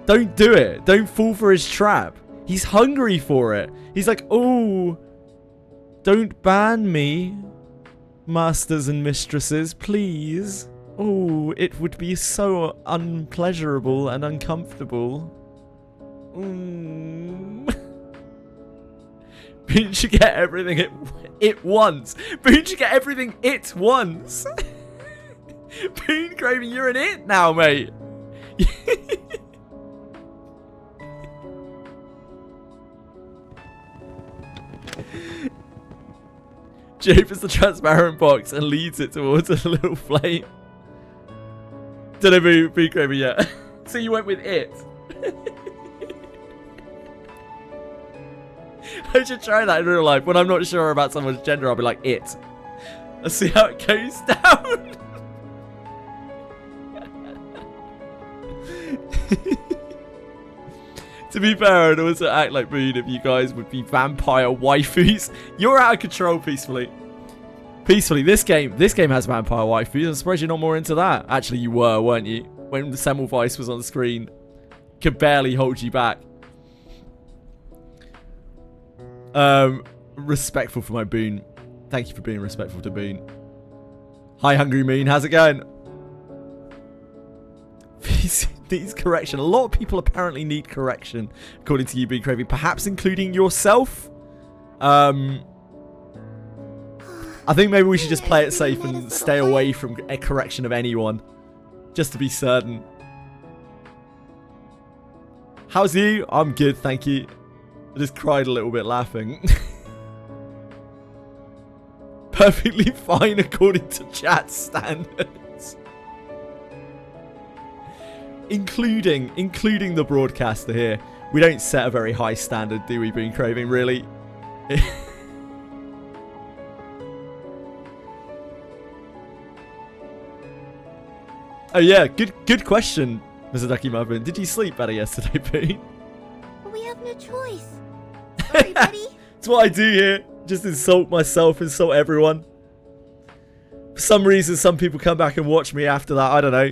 Don't do it. Don't fall for his trap. He's hungry for it. He's like, oh, don't ban me, masters and mistresses, please. Oh, it would be so unpleasurable and uncomfortable. Boon should get everything it wants. Boon should get everything it wants. Boon Craving, you're in it now, mate. Jay opens the transparent box and leads it towards a little flame. Don't know Boon Craving yet. So you went with it. I should try that in real life. When I'm not sure about someone's gender, I'll be like, it. Let's see how it goes down. To be fair, I'd also act like Boone if you guys would be vampire waifus. You're out of control, Peacefully. Peacefully, this game has vampire waifus. I'm surprised you're not more into that. Actually, you were, weren't you? When the Semmelweis was on the screen. Could barely hold you back. Respectful for my Boone. Thank you for being respectful to Boone. Hi, Hungry Moon. How's it going? Needs correction. A lot of people apparently need correction, according to you, Being Craving. Perhaps including yourself. I think maybe we should just play it safe and stay away from a correction of anyone, just to be certain. How's you? I'm good, thank you. I just cried a little bit laughing. Perfectly fine according to chat standards. Including the broadcaster here. We don't set a very high standard, do we, Being Craving, really? Oh yeah, good question, Mr. Ducky Muffin. Did you sleep better yesterday, Pete? We have no choice. Sorry, buddy. It's what I do here. Just insult myself, insult everyone. For some reason, some people come back and watch me after that. I don't know.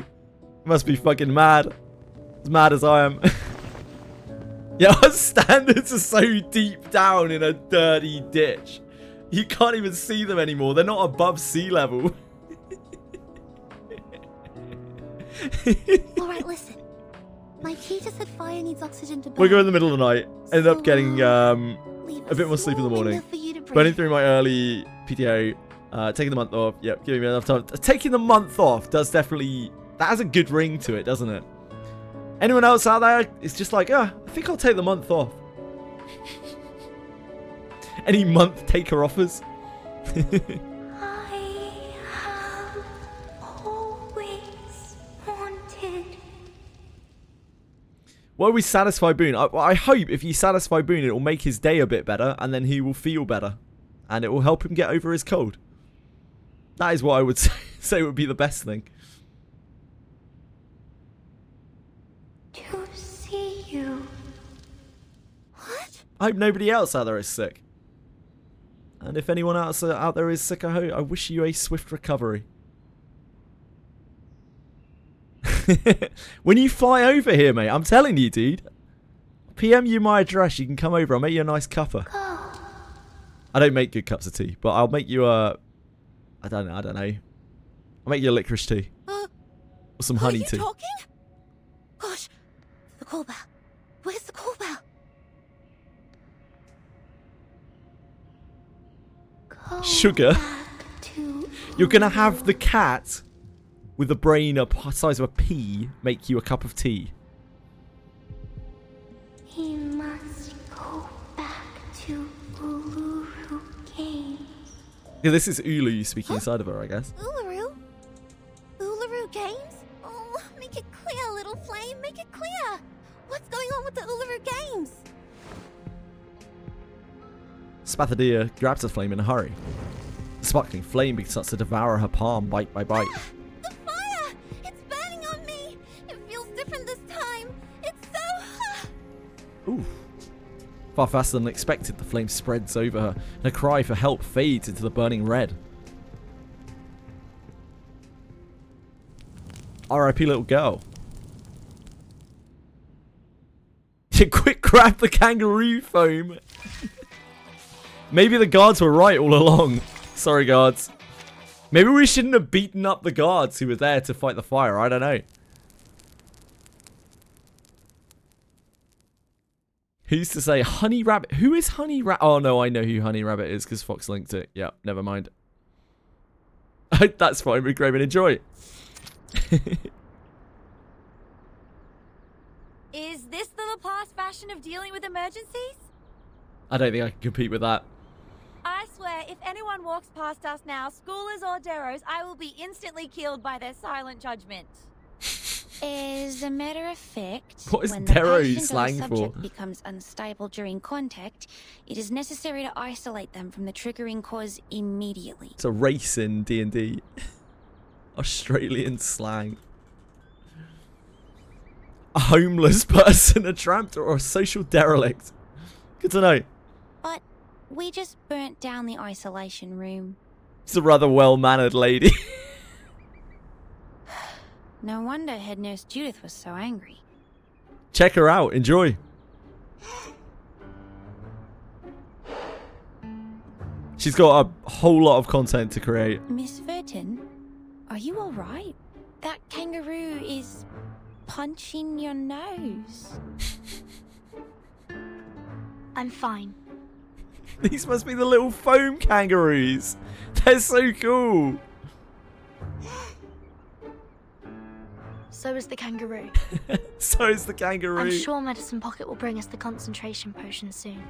Must be fucking mad. As mad as I am. Yeah, our standards are so deep down in a dirty ditch. You can't even see them anymore. They're not above sea level. Alright, listen. My teacher said fire needs oxygen to burn. We'll go in the middle of the night. Ended up getting a bit more sleep in the morning. Burning through my early PTO. Taking the month off. Yep, giving me enough time. Taking the month off does definitely... That has a good ring to it, doesn't it? Anyone else out there is just like, I think I'll take the month off. Any month taker offers? Why we satisfy Boone? I hope if you satisfy Boone, it will make his day a bit better, and then he will feel better, and it will help him get over his cold. That is what I would say would be the best thing. To see you. What? I hope nobody else out there is sick. And if anyone else out there is sick, I wish you a swift recovery. When you fly over here, mate, I'm telling you, dude. PM you my address. You can come over. I'll make you a nice cuppa. I don't make good cups of tea, but I'll make you a... I don't know. I'll make you a licorice tea. Or some honey tea. Talking? Gosh, the call bell. Where's the call bell? Sugar? You're going to have the cat... with a brain the size of a pea, make you a cup of tea. He must go back to Uluru Games. Yeah, this is Ulu speaking inside of her, I guess. Uluru? Uluru Games? Oh, make it clear, little flame, make it clear. What's going on with the Uluru Games? Spathadia grabs the flame in a hurry. The sparkling flame starts to devour her palm bite by bite. Ooh. Far faster than expected, the flame spreads over her, and a cry for help fades into the burning red. R.I.P. little girl. Quick grab the kangaroo foam. Maybe the guards were right all along. Sorry, guards. Maybe we shouldn't have beaten up the guards who were there to fight the fire. I don't know. Who's to say Honey Rabbit? Who is Honey Rabbit? Oh, no, I know who Honey Rabbit is because Fox linked it. Yeah, never mind. That's fine. We're Graven. Enjoy. Is this the past fashion of dealing with emergencies? I don't think I can compete with that. I swear, if anyone walks past us now, schoolers or deros, I will be instantly killed by their silent judgment. As a matter of fact, What is when the Dero patient or slang subject for? becomes unstable during contact, it is necessary to isolate them from the triggering cause immediately. It's a race in D&D. Australian slang. A homeless person, a tramp, or a social derelict. Good to know. But we just burnt down the isolation room. It's a rather well-mannered lady. No wonder head nurse Judith was so angry. Check her out. Enjoy. She's got a whole lot of content to create. Miss Verton, are you alright? That kangaroo is punching your nose. I'm fine. These must be the little foam kangaroos. They're so cool. So is the kangaroo. So is the kangaroo. I'm sure Medicine Pocket will bring us the concentration potion soon.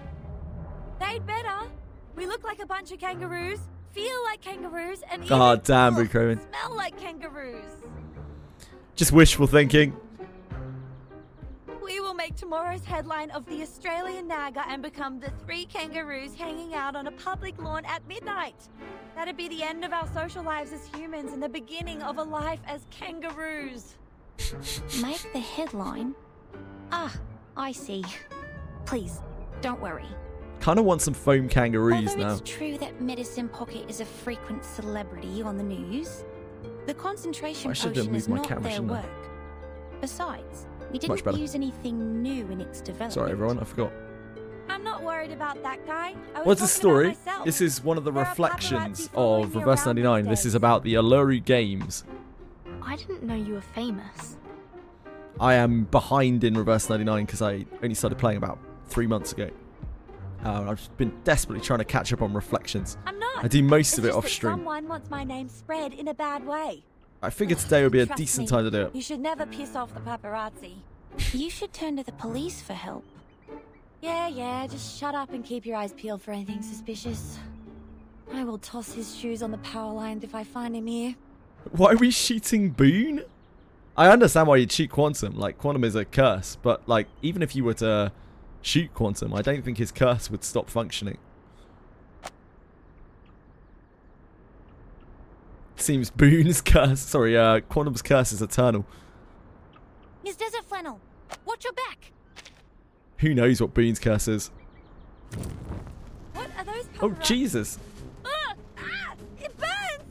They'd better. We look like a bunch of kangaroos, feel like kangaroos, and God even damn, Boo Craven. smell like kangaroos. Just wishful thinking. We will make tomorrow's headline of the Australian Naga and become the 3 kangaroos hanging out on a public lawn at midnight. That'd be the end of our social lives as humans and the beginning of a life as kangaroos. Make the headline? Ah, I see. Please, don't worry. Kind of want some foam kangaroos Although now. it's true that Medicine Pocket is a frequent celebrity on the news, the concentration I should have potion moved is my not camera, their shouldn't I? work. Besides, we Much didn't better. use anything new in its development. Sorry, everyone. I forgot. I'm not worried about that guy. What's the story? Myself. This is one of the There are reflections paparazzi following of me Reverse around 99. these This days. is about the Uluru Games. I didn't know you were famous. I am behind in Reverse 99 because I only started playing about 3 months ago. I've been desperately trying to catch up on reflections. I'm not. I do most It's of it just off that stream. Someone wants my name spread in a bad way. I figured today would be a Trust decent me, time to do it. You should never piss off the paparazzi. You should turn to the police for help. Yeah, just shut up and keep your eyes peeled for anything suspicious. I will toss his shoes on the power lines if I find him here. Why are we shooting Boone? I understand why you'd shoot Quantum. Like, Quantum is a curse. But, like, even if you were to shoot Quantum, I don't think his curse would stop functioning. Seems Boone's curse. Sorry, Quantum's curse is eternal. Miss Desert Flannel, watch your back. Who knows what Boone's curse is? What are those Oh, paparazzi? Jesus. It burns!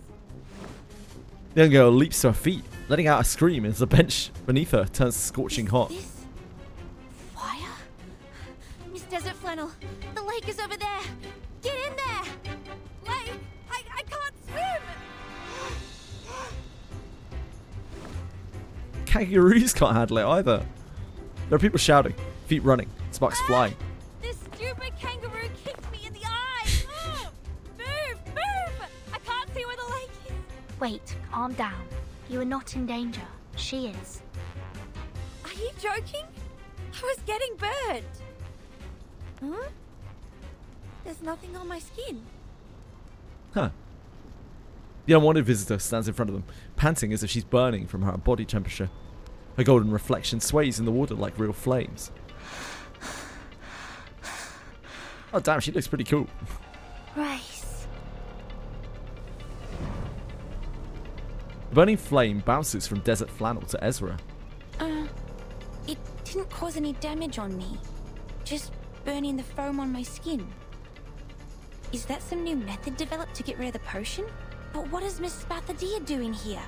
The young girl leaps to her feet, letting out a scream as the bench beneath her turns scorching hot. Fire? Miss Desert Flannel, the lake is over there. Get in there. Lake, I can't swim. Kangaroos can't handle it either. There are people shouting, feet running, sparks flying. This stupid kangaroo kicked me in the eye. Move! I can't see where the lake is. Wait, calm down. You are not in danger. She is. Are you joking? I was getting burned. Huh? There's nothing on my skin. Huh. The unwanted visitor stands in front of them, panting as if she's burning from her body temperature. Her golden reflection sways in the water like real flames. Oh damn, she looks pretty cool. Rice. The burning flame bounces from Desert Flannel to Ezra. It didn't cause any damage on me. Just burning the foam on my skin. Is that some new method developed to get rid of the potion? But what is Miss Spathadia doing here?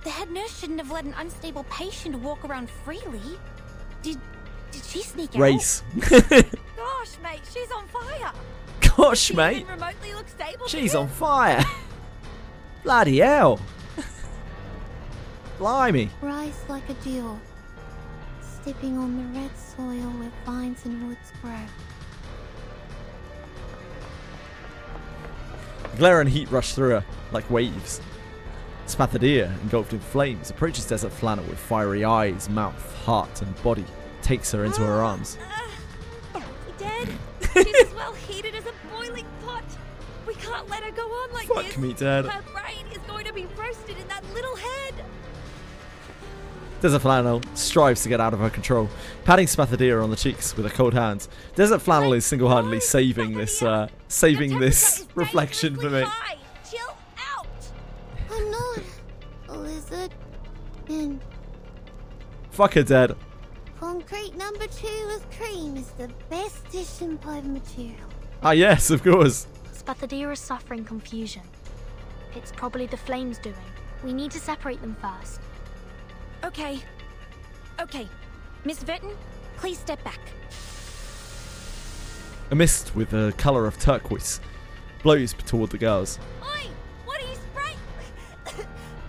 The head nurse shouldn't have let an unstable patient walk around freely. Did she sneak out? Race. Gosh, mate, she's on fire. Gosh, She mate. even remotely looks stable to She's you? on fire. Bloody hell. Blimey. Rise like a dew, stepping on the red soil where vines and woods grow. Glare and heat rush through her like waves. Spathadia, engulfed in flames, approaches Desert Flannel with fiery eyes, mouth, heart, and body, takes her into her arms. Dead? She's as well heated as a boiling pot. We can't let her go on like Fuck this. me, Dad. Her brain is going to be roasted in that little head. Desert Flannel strives to get out of her control, patting Spathadia on the cheeks with her cold hands. Desert Flannel is single-handedly saving this reflection for me. Chill out. I'm not a lizard. And Fuck her dead. concrete number 2 with cream is the best dish in pipe material. Ah yes, of course. Spathadia is suffering confusion. It's probably the flames doing. We need to separate them first. Okay. Okay. Miss Verton, please step back. A mist with the colour of turquoise blows toward the girls. Oi! What are you spraying?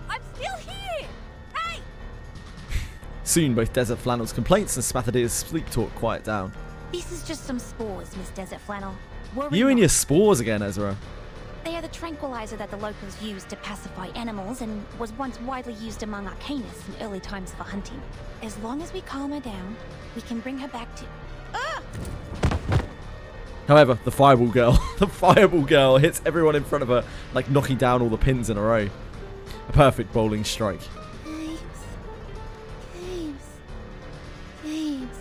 I'm still here! Hey! Soon, both Desert Flannel's complaints and Spathadia's sleep talk quiet down. This is just some spores, Miss Desert Flannel. You and your spores again, Ezra. They are the tranquilizer that the locals used to pacify animals and was once widely used among Arcanists in early times for hunting. As long as we calm her down, we can bring her back to... Ah! However, the fireball girl hits everyone in front of her, like knocking down all the pins in a row. A perfect bowling strike. Games.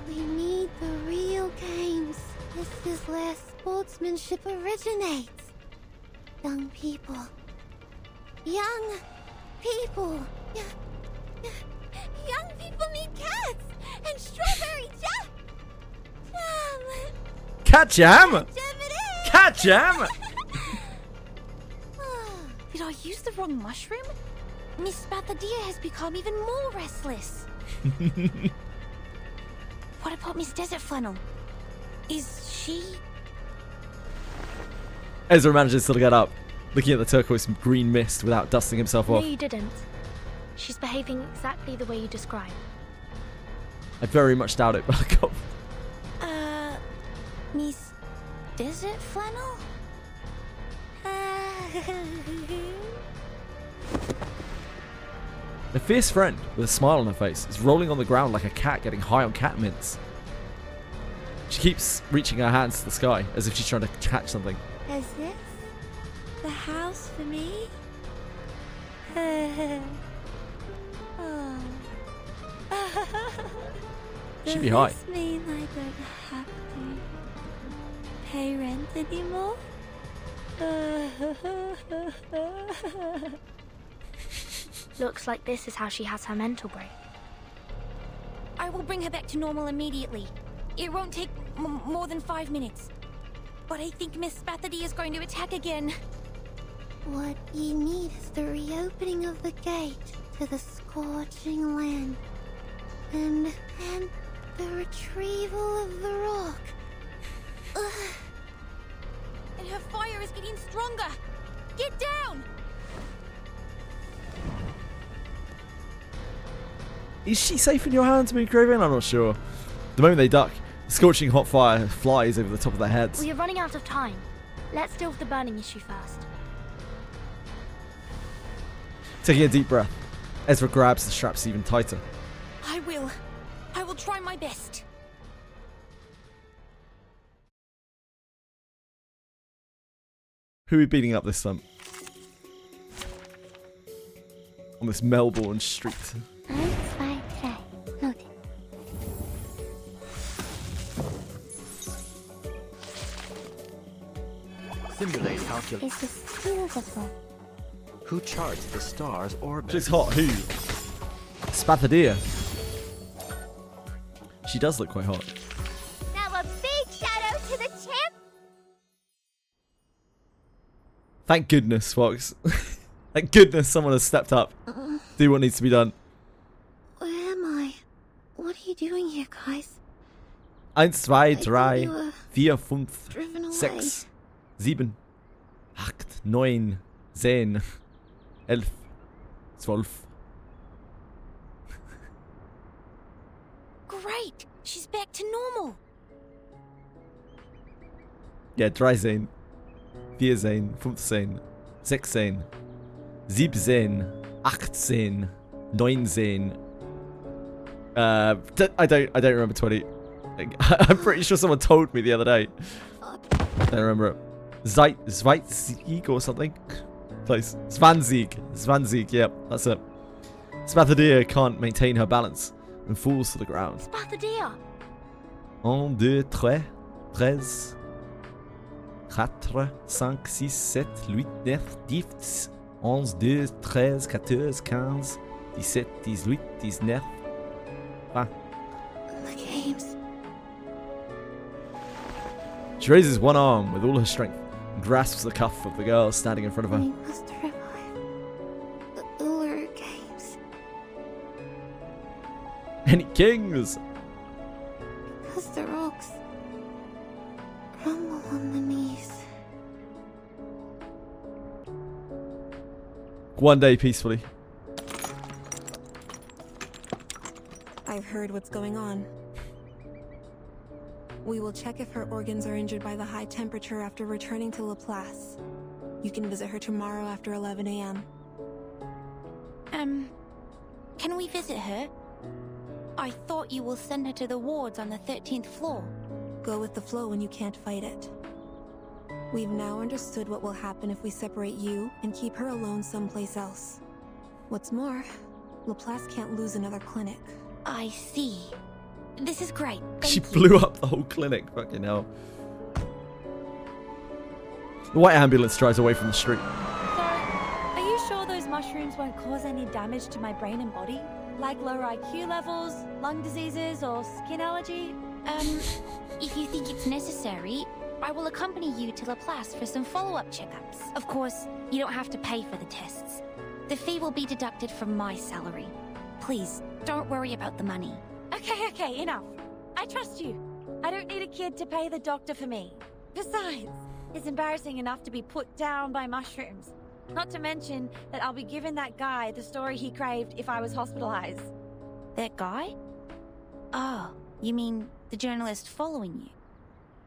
We need the real games. This is where sportsmanship originates. Young people. Young people need cats and strawberry jam. Cat jam? Cat jam? Did I use the wrong mushroom? Miss Spathadia has become even more restless. What about Miss Desert Flannel? Is she... Ezra manages to get up, looking at the turquoise green mist without dusting himself No, off. you didn't. She's behaving exactly the way you described. I very much doubt it, but I got... Miss Desert Flannel? A fierce friend, with a smile on her face, is rolling on the ground like a cat getting high on cat mints. She keeps reaching her hands to the sky, as if she's trying to catch something. Is this the house for me? She'd be high. Does this mean I don't have to pay rent anymore? Looks like this is how she has her mental break. I will bring her back to normal immediately. It won't take more than 5 minutes. But I think Miss Spathadia is going to attack again. What you need is the reopening of the gate to the scorching land. And the retrieval of the rock. And her fire is getting stronger. Get down! Is she safe in your hands, Moon Craven? I'm not sure. The moment they duck, the scorching hot fire flies over the top of their heads. We are running out of time. Let's deal with the burning issue first. Taking a deep breath, Ezra grabs the straps even tighter. I will try my best. Who are we beating up this time? On this Melbourne street. Simulate calculation. This is beautiful. Who charts the star's orbit? She's hot. Who? Spathadia. She does look quite hot. Now a big shout out to the champ. Thank goodness, Fox. Thank goodness someone has stepped up. Do what needs to be done. Where am I? What are you doing here, guys? 1, 2, 3, 4, 5, driven away. 6, 7, 8, 9, 10, 11, 12. Great! She's back to normal. Ja, 13, 14, 15, 16, 17, 18, 19. I don't remember 20. I'm pretty sure someone told me the other day. I don't remember it. Zweitzig or something? Close. Zwanzig. Yep, that's it. Spathadia can't maintain her balance and falls to the ground. Spathadia! 1, 2, 3, 13, 4, 5, 6, 7, 8, 9, 10, 11, 12, 13, 14, 15, 17, 18, 19, 20. The games. She raises one arm with all her strength and grasps the cuff of the girl standing in front of her. We must revive the Uluru games. Any kings? Because the rocks rumble on the knees. One day peacefully. I've heard what's going on. We will check if her organs are injured by the high temperature after returning to Laplace. You can visit her tomorrow after 11 a.m. Can we visit her? I thought you will send her to the wards on the 13th floor. Go with the flow when you can't fight it. We've now understood what will happen if we separate you and keep her alone someplace else. What's more, Laplace can't lose another clinic. I see. This is great. She blew up the whole clinic. Fucking hell. The white ambulance drives away from the street. So, are you sure those mushrooms won't cause any damage to my brain and body? Like lower IQ levels, lung diseases, or skin allergy? If you think it's necessary, I will accompany you to Laplace for some follow-up checkups. Of course, you don't have to pay for the tests. The fee will be deducted from my salary. Please, don't worry about the money. Okay, enough. I trust you. I don't need a kid to pay the doctor for me. Besides, it's embarrassing enough to be put down by mushrooms. Not to mention that I'll be giving that guy the story he craved if I was hospitalized. That guy? Oh, you mean the journalist following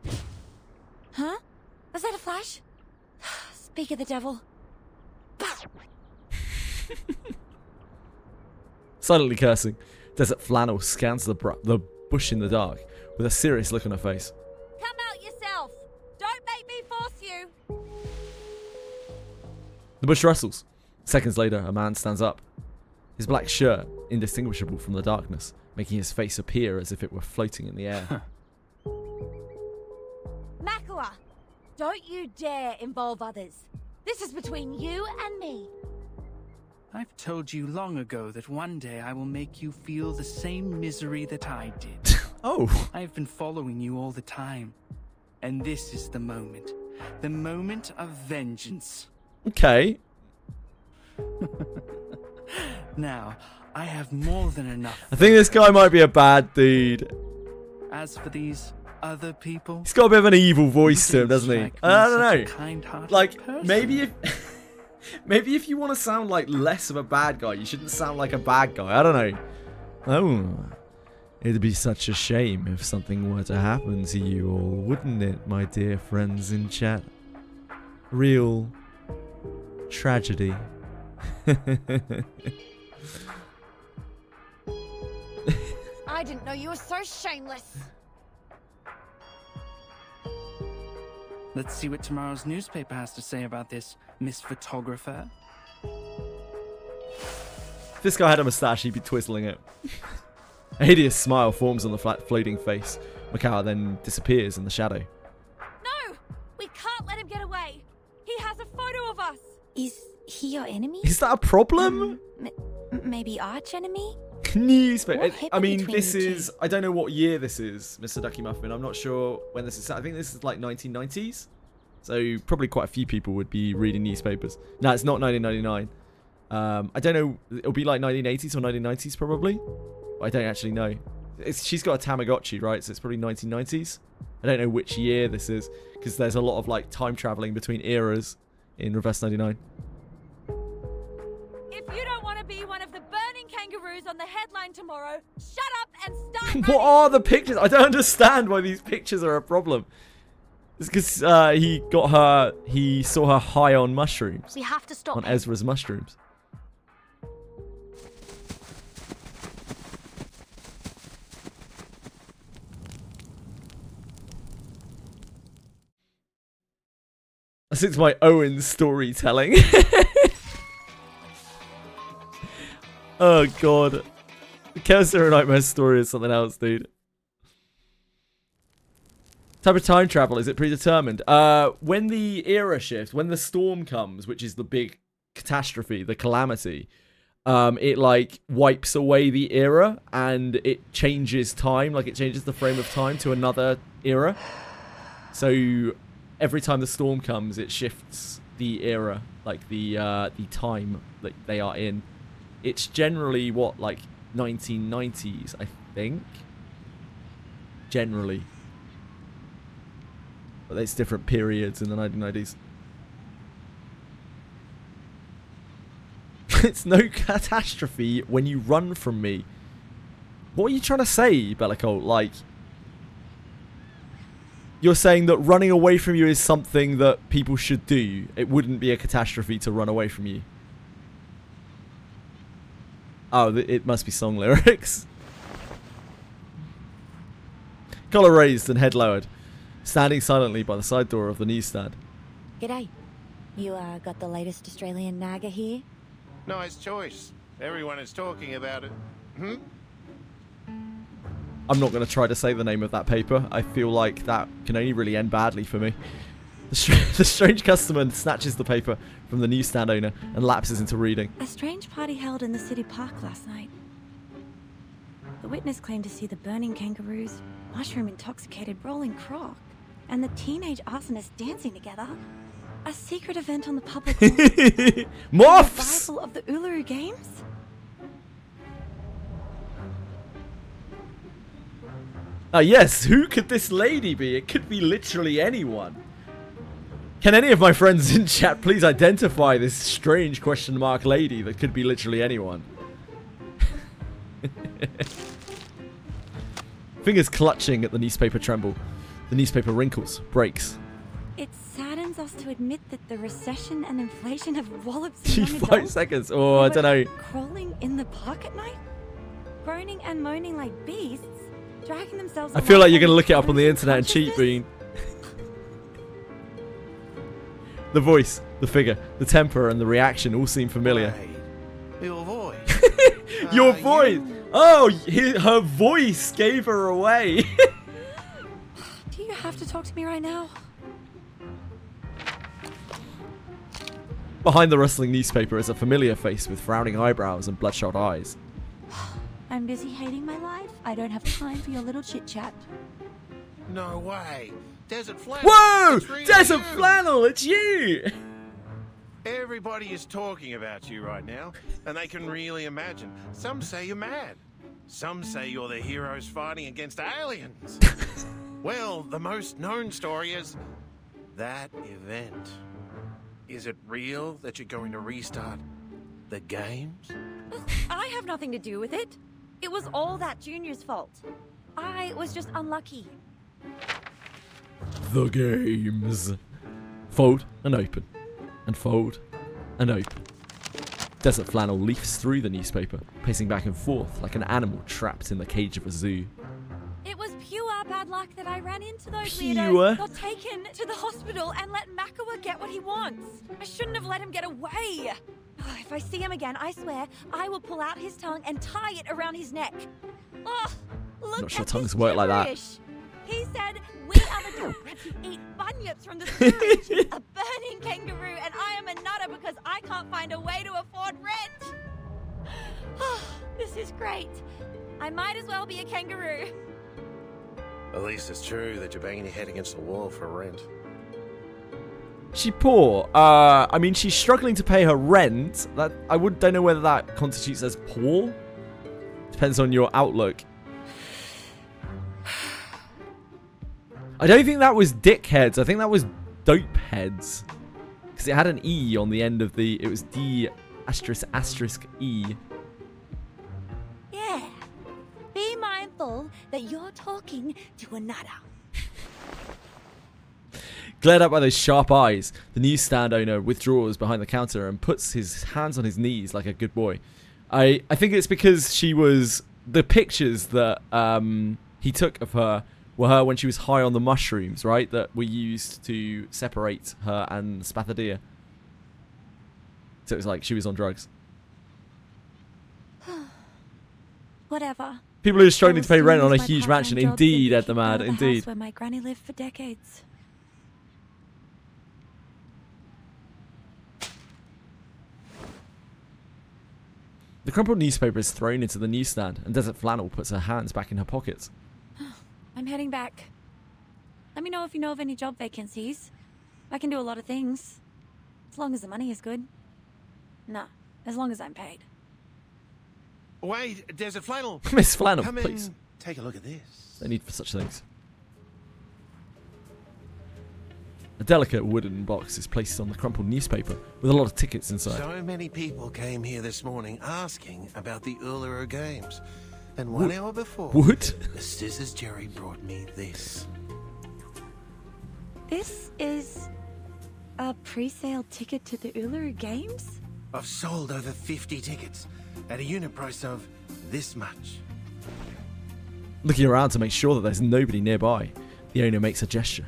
you? Huh? Was that a flash? Speak of the devil. Silently cursing, Desert Flannel scans the bush in the dark with a serious look on her face. Come out yourself! Don't make me force you! The bush rustles. Seconds later, a man stands up. His black shirt indistinguishable from the darkness, making his face appear as if it were floating in the air. Makua! Don't you dare involve others. This is between you and me. I've told you long ago that one day I will make you feel the same misery that I did. Oh. I've been following you all the time. And this is the moment. The moment of vengeance. Okay. Now, I have more than enough. I think this guy might be a bad dude. As for these other people... He's got a bit of an evil voice to him, doesn't he? I don't know. Like, maybe if you want to sound like less of a bad guy, you shouldn't sound like a bad guy. I don't know. Oh, it'd be such a shame if something were to happen to you all, wouldn't it, my dear friends in chat? Real tragedy. I didn't know you were so shameless. Let's see what tomorrow's newspaper has to say about this, Miss Photographer. If this guy had a moustache, he'd be twizzling it. A hideous smile forms on the flat, floating face. Makawa then disappears in the shadow. No! We can't let him get away! He has a photo of us! Is he your enemy? Is that a problem? Maybe arch enemy? Newspaper. I mean, this is... I don't know what year this is, Mr. Ducky Muffin. I'm not sure when this is... I think this is like 1990s. So probably quite a few people would be reading newspapers. No, it's not 1999. I don't know. It'll be like 1980s or 1990s probably. I don't actually know. She's got a Tamagotchi, right? So it's probably 1990s. I don't know which year this is because there's a lot of like time traveling between eras in Reverse 99. If you don't want to be one of the burning kangaroos on the headline tomorrow, shut up and start. What are the pictures? I don't understand why these pictures are a problem. It's because he saw her high on mushrooms. We have to stop on him. Ezra's mushrooms. Since my Owen storytelling. Oh god. The Chaos Zero Nightmare story is something else, dude. Type of time travel, is it predetermined? When the era shifts, when the storm comes, which is the big catastrophe, the calamity, it like wipes away the era and it changes time, like it changes the frame of time to another era. So every time the storm comes, it shifts the era, like the time that they are in. It's generally what, like 1990s, I think. Generally. But there's different periods in the 1990s. It's no catastrophe when you run from me. What are you trying to say, Bellicolt? Like, you're saying that running away from you is something that people should do. It wouldn't be a catastrophe to run away from you. Oh, it must be song lyrics. Collar raised and head lowered. Standing silently by the side door of the newsstand. G'day. You got the latest Australian Naga here? Nice choice. Everyone is talking about it. Hmm? I'm not going to try to say the name of that paper. I feel like that can only really end badly for me. The strange customer snatches the paper from the newsstand owner and lapses into reading. A strange party held in the city park last night. The witness claimed to see the burning kangaroos, mushroom-intoxicated rolling croc, and the teenage arsonists dancing together. A secret event on the public lawn. Moths! The revival of the Uluru Games? Yes, who could this lady be? It could be literally anyone. Can any of my friends in chat please identify this strange question mark lady that could be literally anyone? Fingers clutching at the newspaper tremble. The newspaper wrinkles, breaks. It saddens us to admit that the recession and inflation have walloped some young 5 adults. seconds. Oh, I don't know. Crawling in the park at night? Groaning and moaning like beasts? Dragging themselves I feel along like you're going to on look it up on the internet and consciousness? cheat, Bean. The voice, the figure, the temper, and the reaction all seem familiar. Your voice. Your voice! Oh, her voice gave her away. Do you have to talk to me right now? Behind the rustling newspaper is a familiar face with frowning eyebrows and bloodshot eyes. I'm busy hating my life. I don't have time for your little chit-chat. No way. Desert Flannel. Whoa! It's really Desert you. Flannel, it's you! Everybody is talking about you right now, and they can really imagine. Some say you're mad. Some say you're the heroes fighting against aliens. Well, the most known story is that event. Is it real that you're going to restart the games? I have nothing to do with it. It was all that Junior's fault. I was just unlucky. The games. Fold and open. And fold and open. Desert Flannel leafs through the newspaper, pacing back and forth like an animal trapped in the cage of a zoo. It was pure bad luck that I ran into those Pure? weirdos, got taken to the hospital, and let Makawa get what he wants. I shouldn't have let him get away. Oh, if I see him again, I swear, I will pull out his tongue and tie it around his neck. Oh, look Not sure at tongues this work like that. gibberish. He said, we are the dogs who eat bunyips from the sewage, a burning kangaroo, and I am a nutter because I can't find a way to afford rent. Oh, this is great. I might as well be a kangaroo. At least it's true that you're banging your head against the wall for rent. She poor. I mean, she's struggling to pay her rent. That don't know whether that constitutes as poor. Depends on your outlook. I don't think that was dickheads. I think that was dope heads. Because it had an E on the end of the... It was D asterisk E. Yeah. Be mindful that you're talking to a nutter. Glared at by those sharp eyes, the newsstand owner withdraws behind the counter and puts his hands on his knees like a good boy. I think it's because she was... The pictures that he took of her were her when she was high on the mushrooms, right? That were used to separate her and Spathadia. So it was like she was on drugs. Whatever. People who are struggling I to pay will rent soon on a use my huge part-time mansion. job to Indeed, keep Ed the me out Mad. of the Indeed. house where my granny lived for decades. The crumpled newspaper is thrown into the newsstand, and Desert Flannel puts her hands back in her pockets. I'm heading back. Let me know if you know of any job vacancies. I can do a lot of things. As long as the money is good. No, as long as I'm paid. Wait, Desert Flannel. Miss Flannel, Come please. in, take a look at this. No need for such things. A delicate wooden box is placed on the crumpled newspaper with a lot of tickets inside. So many people came here this morning asking about the Uluru Games. And 1 hour before, What? the Scissors Jerry brought me this. This is a pre-sale ticket to the Uluru Games? I've sold over 50 tickets at a unit price of this much. Looking around to make sure that there's nobody nearby, the owner makes a gesture.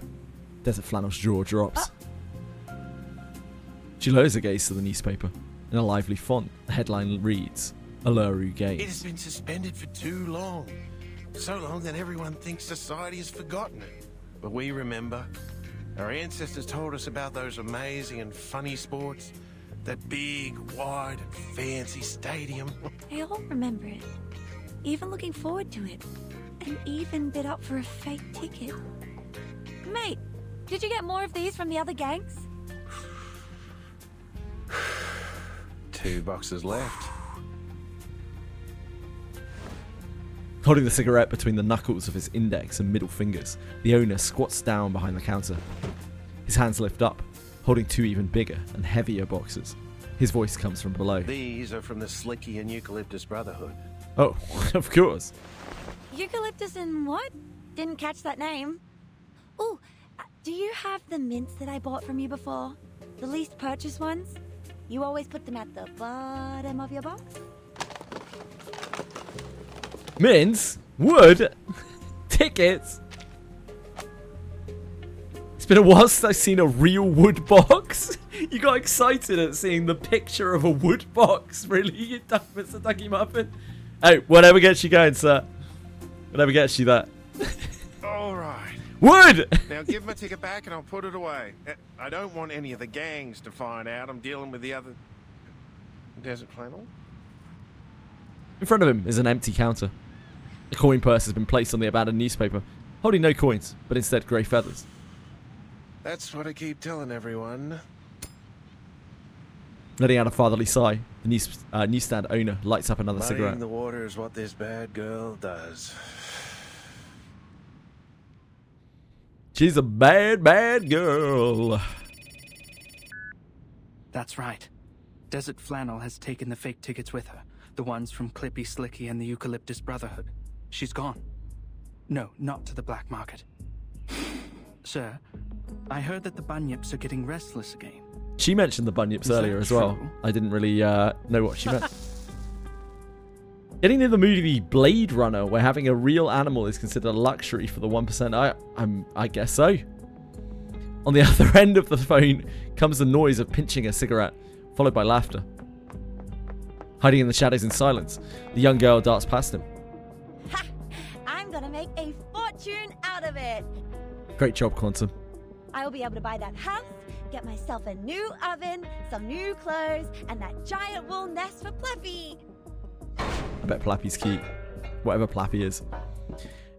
Desert Flannel's jaw drops. She lowers her gaze to the newspaper. In a lively font, the headline reads, Uluru It Games. has been suspended for too long. So long that everyone thinks society has forgotten it. But we remember. Our ancestors told us about those amazing and funny sports. That big, wide, and fancy stadium. They all remember it. Even looking forward to it. And even bid up for a fake ticket. Mate, did you get more of these from the other gangs? 2 boxes left. Holding the cigarette between the knuckles of his index and middle fingers, the owner squats down behind the counter. His hands lift up, holding 2 even bigger and heavier boxes. His voice comes from below. These are from the Slicky and Eucalyptus Brotherhood. Oh, of course. Eucalyptus and what? Didn't catch that name. Oh, do you have the mints that I bought from you before? The least purchased ones? You always put them at the bottom of your box? Mints? Wood? Tickets? It's been a while since I've seen a real wood box. You got excited at seeing the picture of a wood box. Really, you Mr. Ducky Muffin? Hey, whatever gets you going, sir. Whatever gets you that. All right. Wood! Now give my ticket back and I'll put it away. I don't want any of the gangs to find out I'm dealing with the other... Desert Flannel? In front of him is an empty counter. A coin purse has been placed on the abandoned newspaper, holding no coins, but instead grey feathers. That's what I keep telling everyone. Letting out a fatherly sigh, the newsstand owner lights up another Muddying cigarette. the water is what this bad girl does. She's a bad, bad girl. That's right. Desert Flannel has taken the fake tickets with her. The ones from Clippy, Slicky, and the Eucalyptus Brotherhood. She's gone. No, not to the black market. Sir, I heard that the Bunyips are getting restless again. She mentioned the Bunyips earlier as well. true? I didn't really know what she meant. Getting near the movie Blade Runner, where having a real animal is considered a luxury for the 1%. I guess so. On the other end of the phone comes the noise of pinching a cigarette, followed by laughter. Hiding in the shadows in silence, the young girl darts past him. Ha! I'm gonna make a fortune out of it! Great job, Quantum. I will be able to buy that house, get myself a new oven, some new clothes, and that giant wool nest for Fluffy! I bet Plappy's cute. Whatever Plappy is.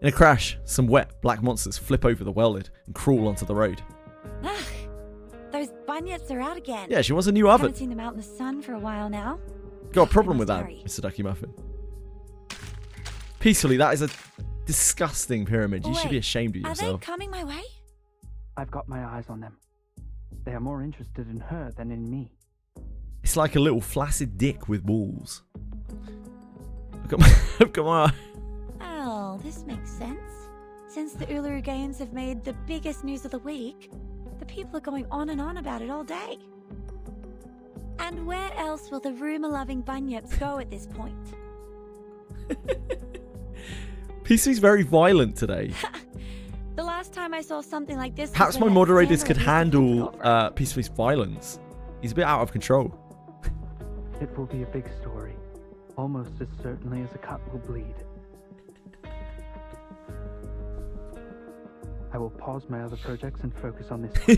In a crash, some wet black monsters flip over the well lid and crawl onto the road. Ugh, those bunyips are out again. Yeah, she wants a new oven. Haven't seen them out in the sun for a while now. Got a problem with that, Sorry. Mr. Ducky Muffin. Peacefully, that is a disgusting pyramid. You should be ashamed of Are yourself. they coming my way? I've got my eyes on them. They are more interested in her than in me. It's like a little flaccid dick with balls. I've got my eye. Oh, this makes sense. Since the Uluru Games have made the biggest news of the week, the people are going on and on about it all day. And where else will the rumour-loving bunyips go at this point? PC's very violent today. The last time I saw something like this... Perhaps was my when that moderators sailor could used to handle Peaceful's violence. He's a bit out of control. It will be a big story. Almost as certainly as a cut will bleed. I will pause my other projects and focus on this one.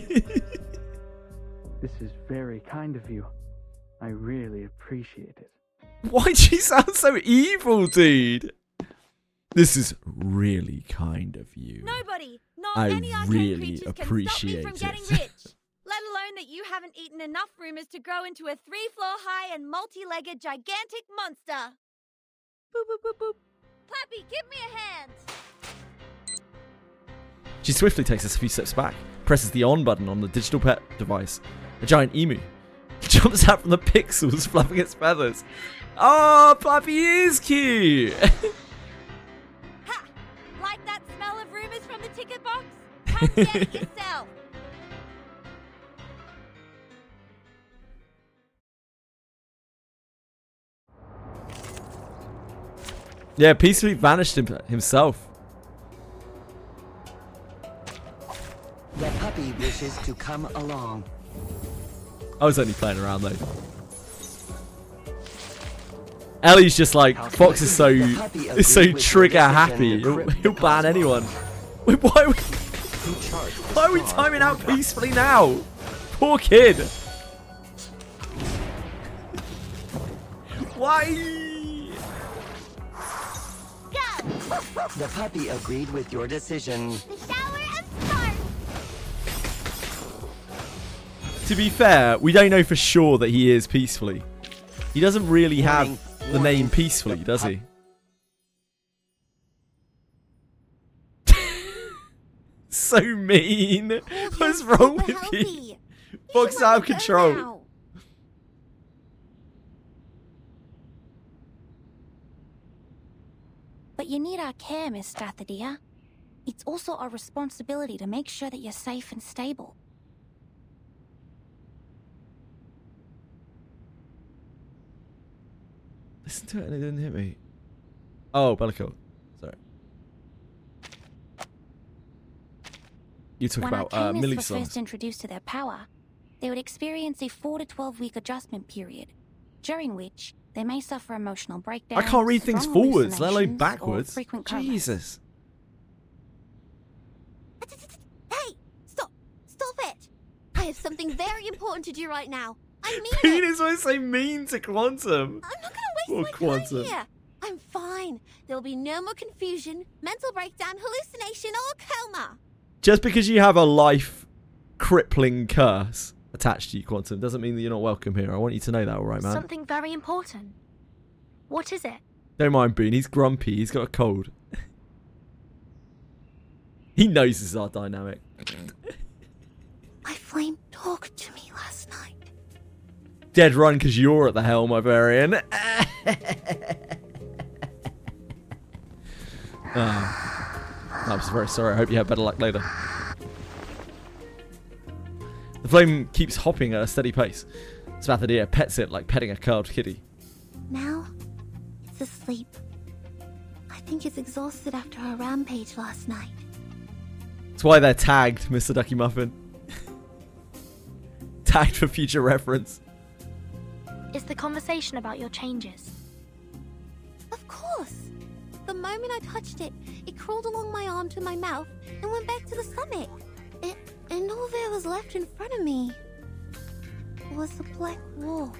This is very kind of you. I really appreciate it. Why'd you sound so evil, dude? This is really kind of you. Nobody, not I any arcane really creatures appreciate can stop me from it. getting rich. Let alone that you haven't eaten enough rumors to grow into a 3-floor high and multi-legged gigantic monster. Boop, boop, boop, boop. Clappy, give me a hand. She swiftly takes a few steps back, presses the on button on the digital pet device. A giant emu jumps out from the pixels, fluffing its feathers. Oh, Puppy is cute. Ha! Like that smell of rumors from the ticket box? Come get it yourself. Yeah, peacefully vanished himself. The puppy wishes to come along. I was only playing around though. Ellie's just like, Fox is so trigger happy. He'll ban anyone. Wait, why are we timing out peacefully now? Poor kid. Why? The puppy agreed with your decision. The shower and start. To be fair, we don't know for sure that he is peacefully. He doesn't really have the name peacefully, does he? So mean. What's wrong with you? Fox is out of control. But you need our care, Miss Strathadia. It's also our responsibility to make sure that you're safe and stable. Listen to it and it didn't hit me. Oh, Bellicoat. Sorry. You talk about When Millie were first introduced to their power, they would experience a 4 to 12 week adjustment period, during which they may suffer emotional breakdowns. I can't read things strong forwards, let alone hallucinations, or backwards. frequent comas. Jesus. Hey, stop it! I have something very important to do right now. I mean Pete it. is always so mean to Quantum. I'm not gonna waste my Quantum. time here. I'm fine. There'll be no more confusion, mental breakdown, hallucination, or coma. Just because you have a life crippling curse attached to you, Quantum, doesn't mean that you're not welcome here. I want you to know that, alright, man? Something very important. What is it? Don't mind Boone, he's grumpy, he's got a cold. He knows this is our dynamic. My flame talked to me last night. Dead run because you're at the helm, Ivarian. I'm very sorry, I hope you have better luck later. The flame keeps hopping at a steady pace. Spathadia pets it like petting a curled kitty. Now, it's asleep. I think it's exhausted after our rampage last night. That's why they're tagged, Mr. Ducky Muffin. Tagged for future reference. Is the conversation about your changes? Of course. The moment I touched it, it crawled along my arm to my mouth and went back to the stomach. And all there was left in front of me was the black wall.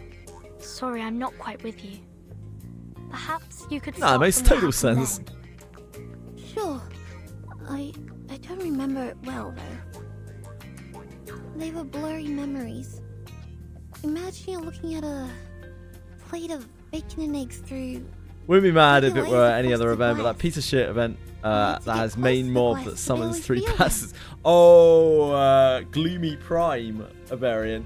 Sorry, I'm not quite with you. Perhaps you could. Nah, it makes total sense. Sure. I don't remember it well, though. They were blurry memories. Imagine you're looking at a plate of bacon and eggs through... Wouldn't be mad if it were any other event, but that piece of shit event that has main mob that summons 3 passes. Oh, Gloomy Prime, Ivarian.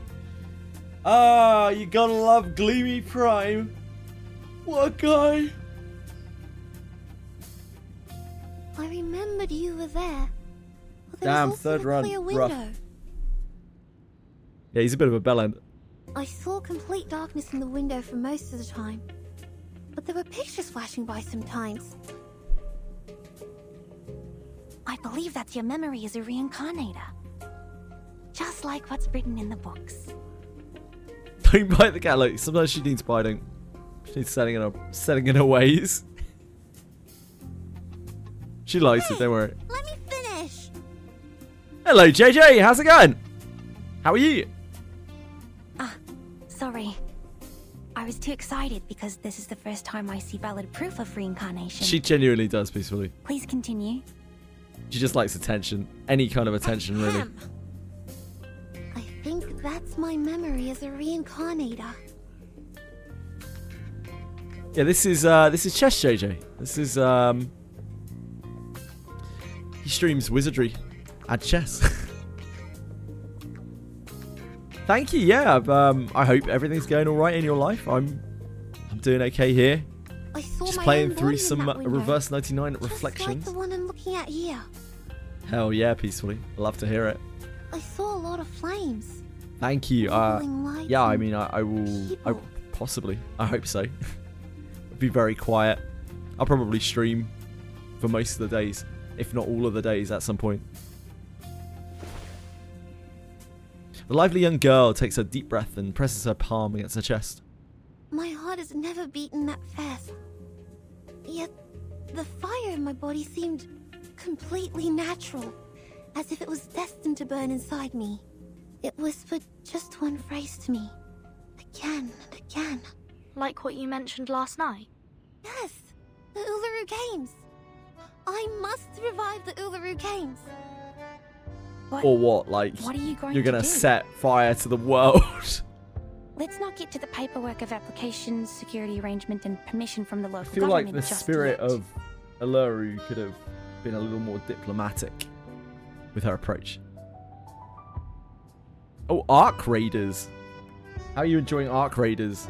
Ah, you gotta love Gloomy Prime. What a guy. I remembered you were there. But there Damn, was also third a run. clear Rough. window. Yeah, he's a bit of a bellend. I saw complete darkness in the window for most of the time. But there were pictures flashing by sometimes. I believe that's your memory as a reincarnator. Just like what's written in the books. Don't bite the cat. Look, sometimes she needs biting. She's setting in her ways. She likes it, don't worry. Let me finish. Hello, JJ. How's it going? How are you? Sorry. I was too excited because this is the first time I see valid proof of reincarnation. She genuinely does, peacefully. Please continue. She just likes attention. Any kind of attention, really. I think that's my memory as a reincarnator. Yeah, this is Chess JJ. This is he streams Wizardry and chess. Thank you. Yeah, I hope everything's going all right in your life. I'm doing okay here. I saw Just my playing own through body in some that window, Reverse 99 just reflections. like the one I'm looking at here. Hell yeah, peacefully. Love to hear it. I saw a lot of flames. Thank you. Glowing lights Yeah, I and mean, I will. people. Possibly. I hope so. Be very quiet. I'll probably stream for most of the days, if not all of the days at some point. The lively young girl takes a deep breath and presses her palm against her chest. My heart has never beaten that fast. Yet, the fire in my body seemed completely natural, as if it was destined to burn inside me. It whispered just one phrase to me, again and again. Like what you mentioned last night? Yes, the Uluru Games. I must revive the Uluru Games. Or what? Like, What are you going you're to gonna do? set fire to the world? Let's not get to the paperwork of applications, security arrangement, and permission from the I local feel like government the just spirit yet. of Uluru could have been a little more diplomatic with her approach. Oh, Arc Raiders. How are you enjoying Arc Raiders?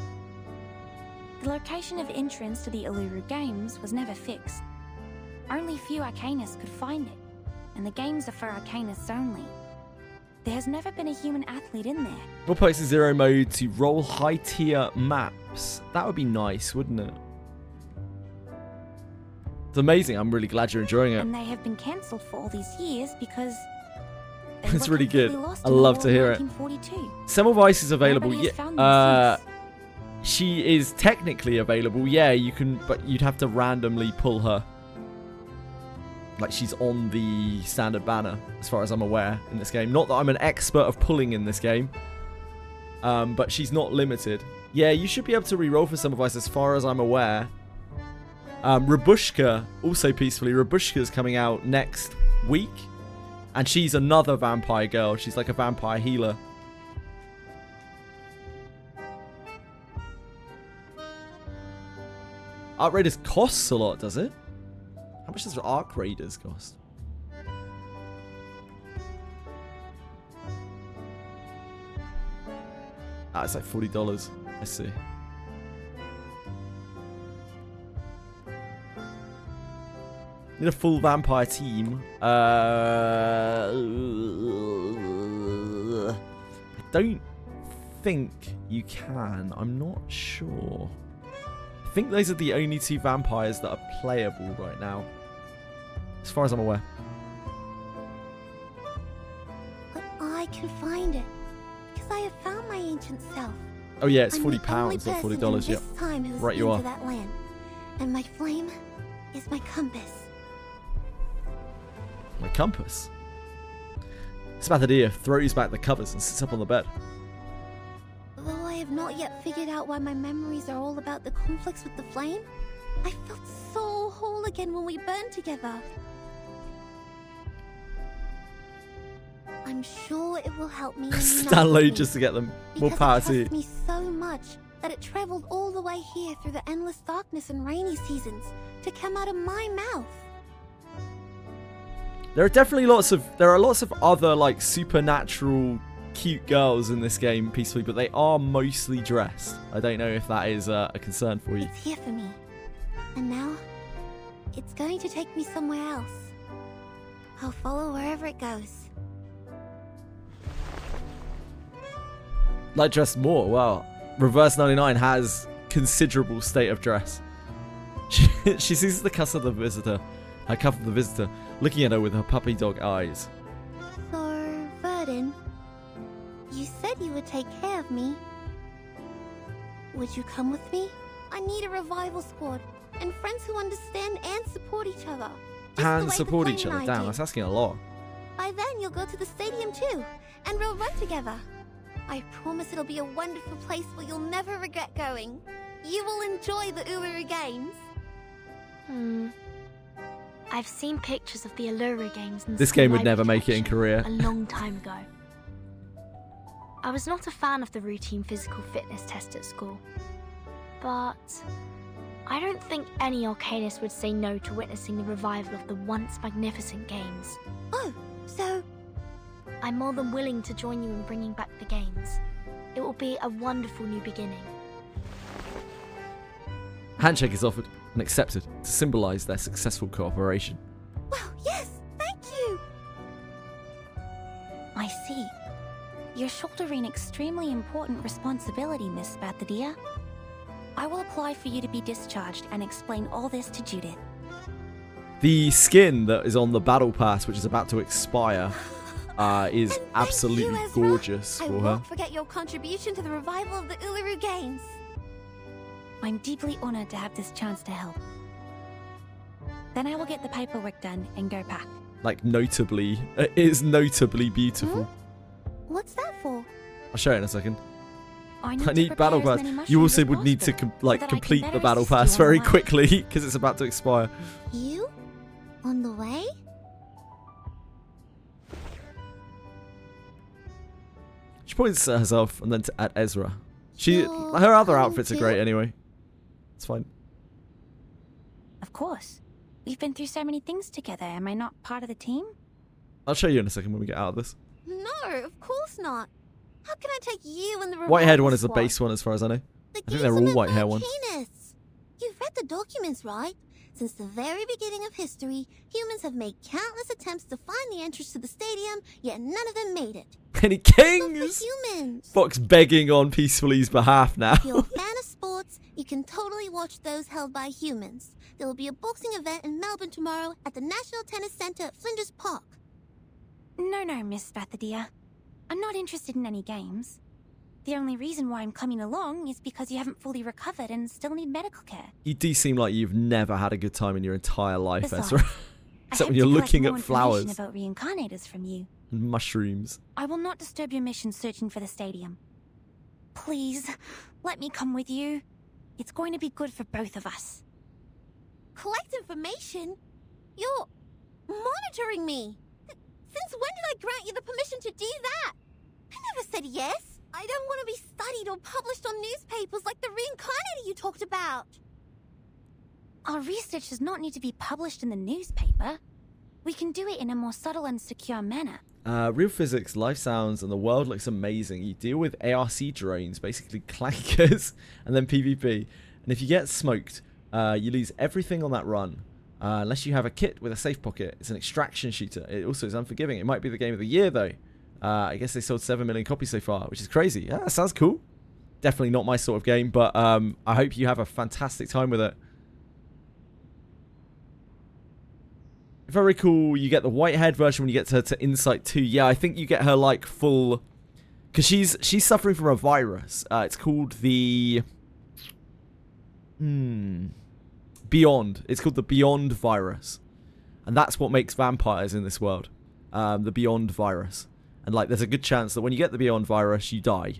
The location of entrance to the Uluru Games was never fixed. Only few Arcanists could find it, and the games are for Arcanists only. There has never been a human athlete in there. We'll post a zero mode to roll high tier maps. That would be nice, wouldn't it? It's amazing. I'm really glad you're enjoying it. And they have been cancelled for all these years because they It's were really good. completely lost I in the love war to in hear it. 1942. Semmelweis is available. Nobody has found Yeah. them since. She is technically available. Yeah, you can, but you'd have to randomly pull her. Like, she's on the standard banner, as far as I'm aware, in this game. Not that I'm an expert of pulling in this game, but she's not limited. Yeah, you should be able to reroll for Semmelweis, as far as I'm aware. Rabushka, also peacefully. Rabushka's coming out next week, and she's another vampire girl. She's like a vampire healer. Arc Raiders costs a lot, does it? How much does Arc Raiders cost? Ah, it's like $40. I see. Need a full vampire team. I don't think you can. I'm not sure. I think those are the only two vampires that are playable right now, as far as I'm aware. But I can find it, because I have found my ancient self. Oh yeah, it's I'm the only £40, not person $40. in Yep. this time who has Right, you been are. to that land. And my flame is my compass. My compass. Spathadea throws back the covers and sits up on the bed. Though I have not yet figured out why my memories are all about the conflicts with the flame, I felt so whole again when we burned together. I'm sure it will help me. Download just to get them. More power Because to it you. trusts me so much that it traveled all the way here through the endless darkness and rainy seasons to come out of my mouth. There are lots of other like supernatural cute girls in this game, peacefully, but they are mostly dressed. I don't know if that is a concern for you. It's here for me. And now, it's going to take me somewhere else. I'll follow wherever it goes. Like dressed more. Wow. Reverse 99 has considerable state of dress. She sees the cuff of the visitor, looking at her with her puppy dog eyes. So, Verdon, you said you would take care of me. Would you come with me? I need a revival squad and friends who understand and support each other. And support each other. Damn, do. that's asking a lot. By then, you'll go to the stadium too, and we'll run together. I promise it'll be a wonderful place where you'll never regret going. You will enjoy the Uluru Games. I've seen pictures of the Uluru Games in the This school game would library never make it in collection Korea. a long time ago. I was not a fan of the routine physical fitness test at school, but I don't think any arcadist would say no to witnessing the revival of the once magnificent games. Oh, so... I'm more than willing to join you in bringing back the games. It will be a wonderful new beginning. Handshake is offered and accepted to symbolise their successful cooperation. Well, yes, thank you! I see. You're shouldering extremely important responsibility, Miss Bathadia. I will apply for you to be discharged and explain all this to Judith. The skin that is on the battle pass, which is about to expire, is absolutely gorgeous I for her. won't forget your contribution to the revival of the Uluru Games. I'm deeply honored to have this chance to help. Then I will get the paperwork done and go back. Like, notably, it is notably beautiful. What's that for? I'll show you in a second. I need battle pass. You also would need to complete the battle pass very quickly because it's about to expire. You? On the way? She points at herself and then at Ezra. Her other outfits are great anyway. It's fine. Of course. We've been through so many things together. Am I not part of the team? I'll show you in a second when we get out of this. No, of course not. How can I take you and the revival White-haired one is the squad? base one as far as I know. I think games they're are all meant white for hair ones. arcanists. You've read the documents, right? Since the very beginning of history, humans have made countless attempts to find the entrance to the stadium, yet none of them made it. Any kings? Humans. Fox begging on Peacefully's behalf now. If you're a fan of sports, you can totally watch those held by humans. There will be a boxing event in Melbourne tomorrow at the National Tennis Centre at Flinders Park. No, Miss Bathadia. I'm not interested in any games. The only reason why I'm coming along is because you haven't fully recovered and still need medical care. You do seem like you've never had a good time in your entire life, Besides, Ezra. Except when you're looking at flowers about reincarnators from you. and mushrooms. I will not disturb your mission searching for the stadium. Please, let me come with you. It's going to be good for both of us. Collect information? You're monitoring me. Since when did I grant you the permission to do that? I never said yes. I don't want to be studied or published on newspapers like the reincarnator you talked about. Our research does not need to be published in the newspaper. We can do it in a more subtle and secure manner. Real physics, life sounds, and the world looks amazing. You deal with ARC drones, basically clankers, and then PvP. And if you get smoked, you lose everything on that run. Unless you have a kit with a safe pocket. It's an extraction shooter. It also is unforgiving. It might be the game of the year, though. I guess they sold 7 million copies so far, which is crazy. Yeah, that sounds cool. Definitely not my sort of game, but I hope you have a fantastic time with it. Very cool. You get the white-haired version when you get to Insight 2. Yeah, I think you get her like full, because she's suffering from a virus. It's called the Beyond. It's called the Beyond virus, and that's what makes vampires in this world. The Beyond virus, and like there's a good chance that when you get the Beyond virus, you die.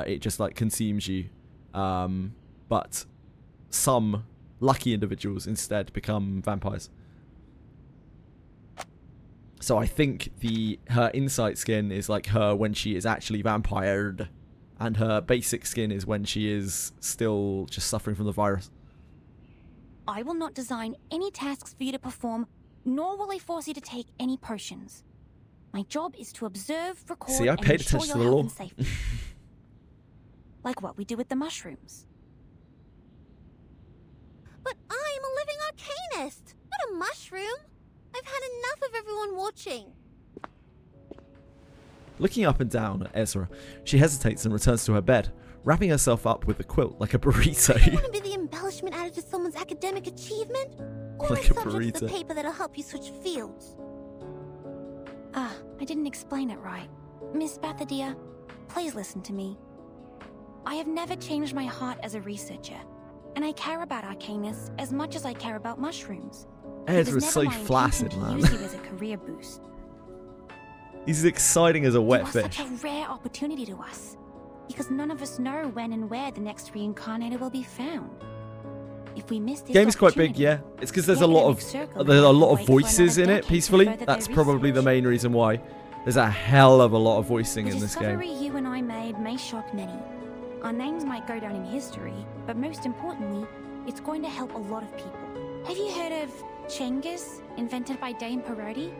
It just like consumes you. But some lucky individuals instead become vampires. So I think her Insight skin is like her when she is actually vampired, and her basic skin is when she is still just suffering from the virus. I will not design any tasks for you to perform, nor will I force you to take any potions. My job is to observe, record, See, I and paid ensure attention your to the health law. and safety. Like what we do with the mushrooms. But I'm a living arcanist, not a mushroom. I've had enough of everyone watching. Looking up and down at Ezra, she hesitates and returns to her bed, wrapping herself up with the quilt like a burrito. Do you want to be the embellishment added to someone's academic achievement? Or Like a subject to the burrito. paper that'll help you switch fields? I didn't explain it right. Miss Bathadia, please listen to me. I have never changed my heart as a researcher, And I care about Arcanus as much as I care about mushrooms. Ezra's so It was never my flaccid, intention to man. use you as a career boost. He's as exciting as a wet You are fish. such a rare opportunity to us, because none of us know when and where the next reincarnator will be found. If we miss this Game's quite big, opportunity, yeah. It's because there's the a lot academic circle of will have to wait for voices in another it decade to peacefully. further their That's probably the main reason why. There's a hell of a lot of voicing The in this game. discovery you and I made may shock many. Our names might go down in history, but most importantly, it's going to help a lot of people. Have you heard of Chengiz, invented by Dame Parodi?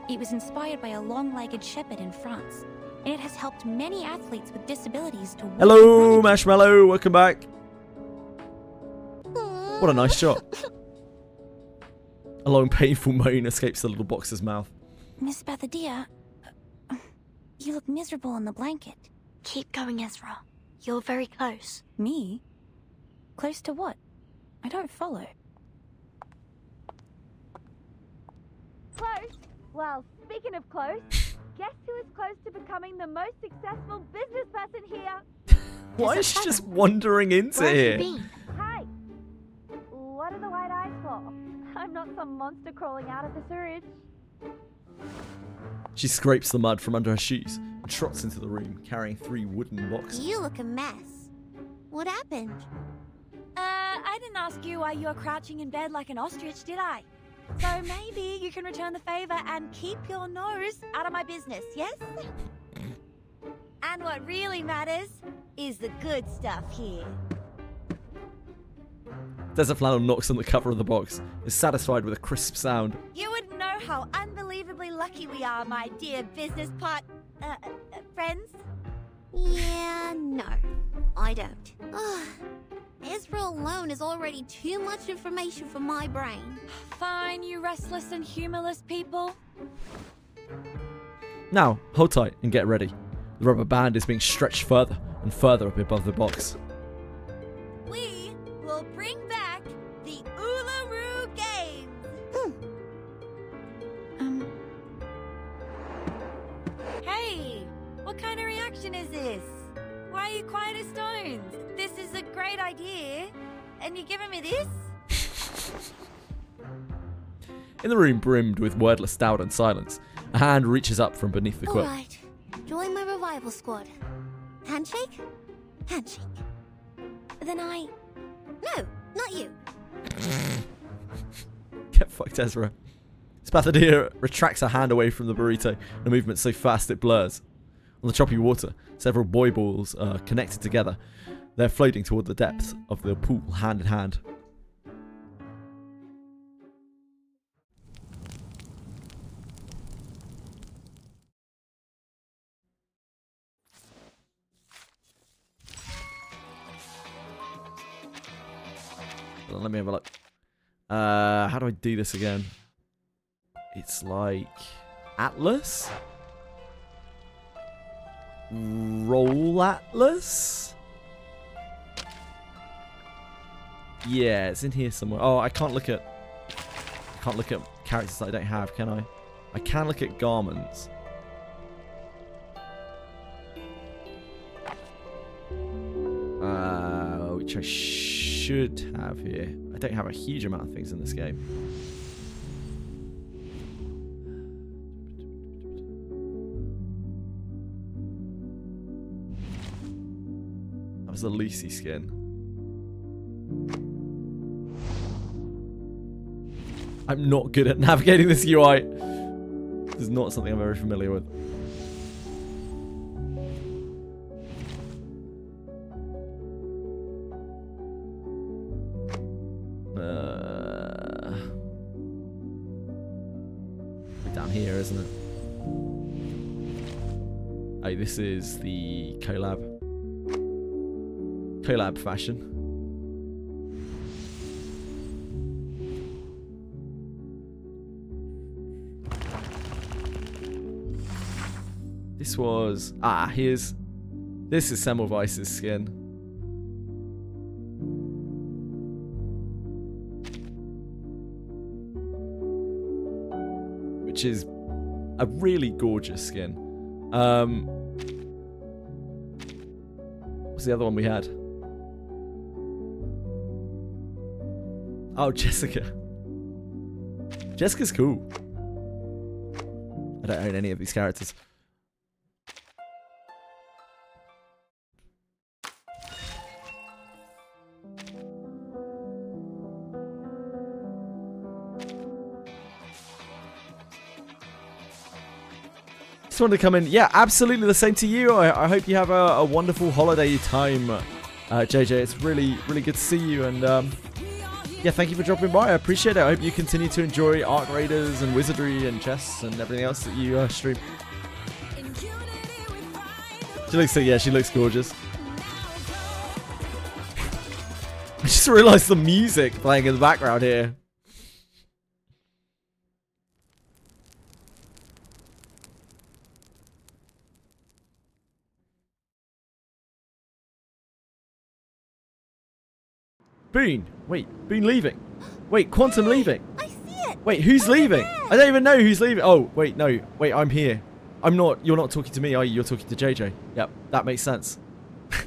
It was inspired by a long-legged shepherd in France, and it has helped many athletes with disabilities to walk and Hello, run. Marshmallow. Welcome back. What a nice shot. A long, painful moan escapes the little boxer's mouth. Miss Bathadia, you look miserable in the blanket. Keep going, Ezra. You're very close. Me? Close to what? I don't follow. Close? Well, speaking of close, guess who is close to becoming the most successful business person here? Why is she just wandering into Where have here? you been? Hey! What are the white eyes for? I'm not some monster crawling out of the sewage. She scrapes the mud from under her shoes and trots into the room, carrying 3 wooden boxes. You look a mess. What happened? I didn't ask you why you're crouching in bed like an ostrich, did I? So maybe you can return the favor and keep your nose out of my business, yes? And what really matters is the good stuff here. Desert Flannel knocks on the cover of the box, is satisfied with a crisp sound. You wouldn't know how unbelievably lucky we are, my dear business friends. Yeah, no, I don't. Ugh. Ezra alone is already too much information for my brain. Fine, you restless and humorless people. Now, hold tight and get ready. The rubber band is being stretched further and further up above the box. We will bring back the Uluru Games. Hey, what kind of reaction is this? Why are you quiet as stones? This is a great idea, and you're giving me this? In the room brimmed with wordless doubt and silence, a hand reaches up from beneath the quilt. Alright, join my revival squad. Handshake? Handshake. Then No, not you. Get fucked, Ezra. Spathadia retracts her hand away from the burrito, a movement so fast it blurs. On the choppy water, several buoy balls are connected together. They're floating toward the depths of the pool, hand in hand. Hold on, let me have a look. How do I do this again? It's like Atlas? Roll Atlas? Yeah, it's in here somewhere. Oh, I can't look at characters that I don't have, can I? I can look at garments. Which I should have here. I don't have a huge amount of things in this game. That was the Lucy skin. I'm not good at navigating this UI. This is not something I'm very familiar with. Down here, isn't it? Oh, this is the collab fashion. This was this is Semmelweis's skin. Which is a really gorgeous skin. What's the other one we had? Oh, Jessica. Jessica's cool. I don't own any of these characters. Just wanted to come in. Yeah, absolutely the same to you. I hope you have a wonderful holiday time, JJ. It's really good to see you. And yeah, thank you for dropping by. I appreciate it. I hope you continue to enjoy Arc Raiders and Wizardry and chess and everything else that you stream. She looks, yeah, she looks gorgeous. I just realised the music playing in the background here. Boone. Wait, Boone leaving. Wait, Quantum leaving. I see it. Wait, who's leaving? I don't even know who's leaving. Oh, wait, no. Wait, I'm here. I'm not. You're not talking to me, are you? You're talking to JJ. Yep, that makes sense. I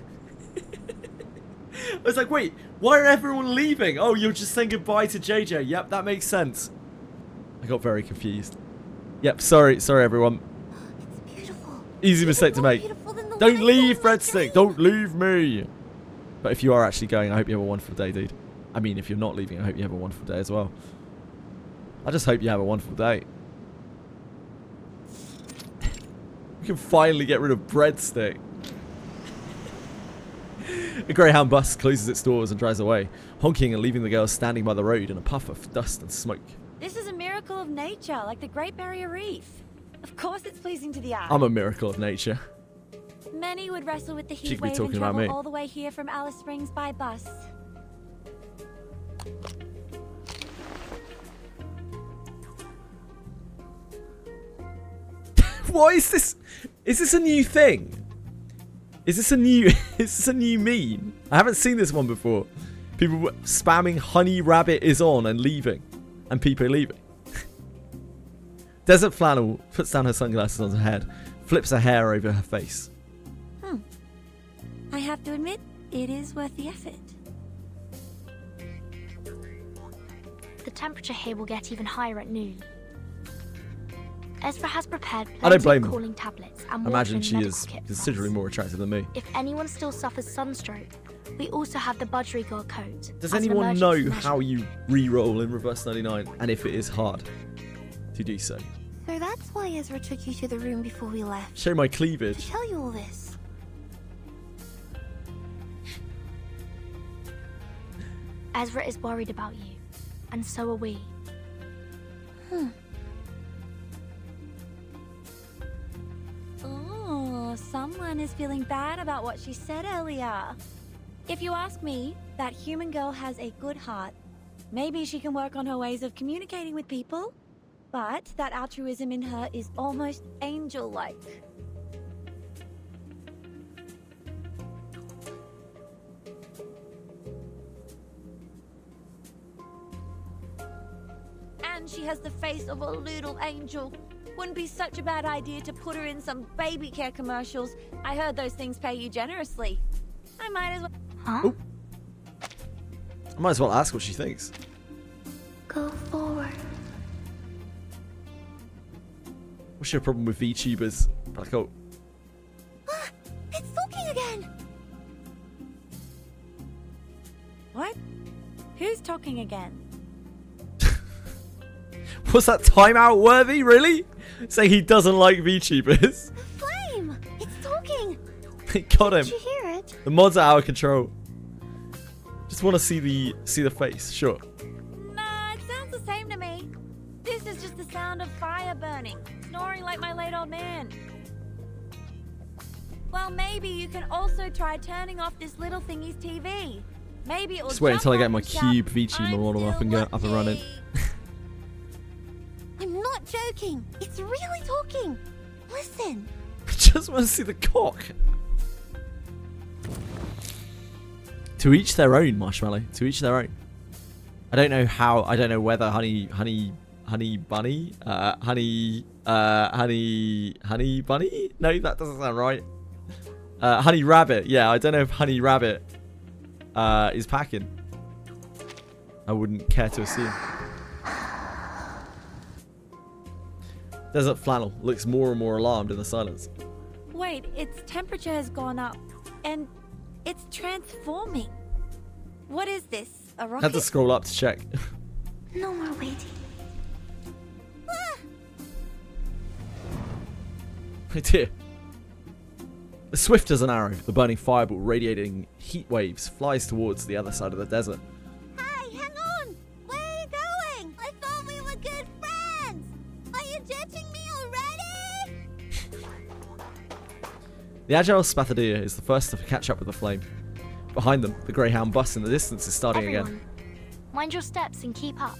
was like, wait, why are everyone leaving? Oh, you're just saying goodbye to JJ. Yep, that makes sense. I got very confused. Yep, sorry everyone. It's beautiful. Easy mistake to make. Don't leave, Fredstick. Don't leave me. But if you are actually going, I hope you have a wonderful day, dude. I mean, if you're not leaving, I hope you have a wonderful day as well. I just hope you have a wonderful day. We can finally get rid of Breadstick. A Greyhound bus closes its doors and drives away, honking and leaving the girls standing by the road in a puff of dust and smoke. This is a miracle of nature, like the Great Barrier Reef. Of course it's pleasing to the eye. I'm a miracle of nature. Many would wrestle with the She heat could be wave talking and about travel me. all the way here from Alice Springs by bus. What is this? Is this a new thing? Is this a new is this a new meme? I haven't seen this one before. People spamming honey rabbit is on and leaving. And people leaving. Desert Flannel puts down her sunglasses on her head, flips her hair over her face. I have to admit, it is worth the effort. The temperature here will get even higher at noon. Ezra has prepared I don't plenty blame of her. cooling tablets and I imagine water she and is medical kit for considerably us. more attractive than me. If anyone still suffers sunstroke, we also have the Budgerigar coat. Does as an anyone know emergency measure. how you re-roll in reverse 99 and if it is hard to do so? So that's why Ezra took you to the room before we left. Show my To cleavage. tell you all this. Ezra is worried about you, and so are we. Oh, someone is feeling bad about what she said earlier. If you ask me, that human girl has a good heart. Maybe she can work on her ways of communicating with people, but that altruism in her is almost angel-like. And she has the face of a little angel. Wouldn't be such a bad idea to put her in some baby care commercials. I heard those things pay you generously. I might as well... Huh? I might as well ask what she thinks. Go forward. What's your problem with VTubers? Like, oh, It's talking again. What? Who's talking again? was that timeout worthy? Really? Saying he doesn't like VTubers. Flame! It's talking. Got him. Did you hear it? The mods are out of control. Just want to see the face. Sure. Nah, it sounds the same to me. This is just the sound of fire burning, snoring like my late old man. Well, maybe you can also try turning off this little thingy's TV. Maybe it will Just wait until I jump get up my and shout, cube VTuber model up and up and running. I'm not joking. It's really talking. Listen. Just want to see the cock. To each their own, Marshmallow. To each their own. I don't know how. I don't know whether honey bunny. Honey bunny. No, that doesn't sound right. Honey rabbit. Yeah, I don't know if honey rabbit is packing. I wouldn't care to assume. Desert Flannel looks more and more alarmed in the silence. Wait, its temperature has gone up, and it's transforming. What is this? A rocket? Had to scroll up to check. No more waiting. Oh dear. Swift as an arrow, the burning fireball radiating heat waves flies towards the other side of the desert. Hey, hang on! Where are you going? I thought we were good friends! Are you judging me already? The agile Spathidea is the first to catch up with the flame. Behind them, the Greyhound bus in the distance is starting again. Mind your steps and keep up.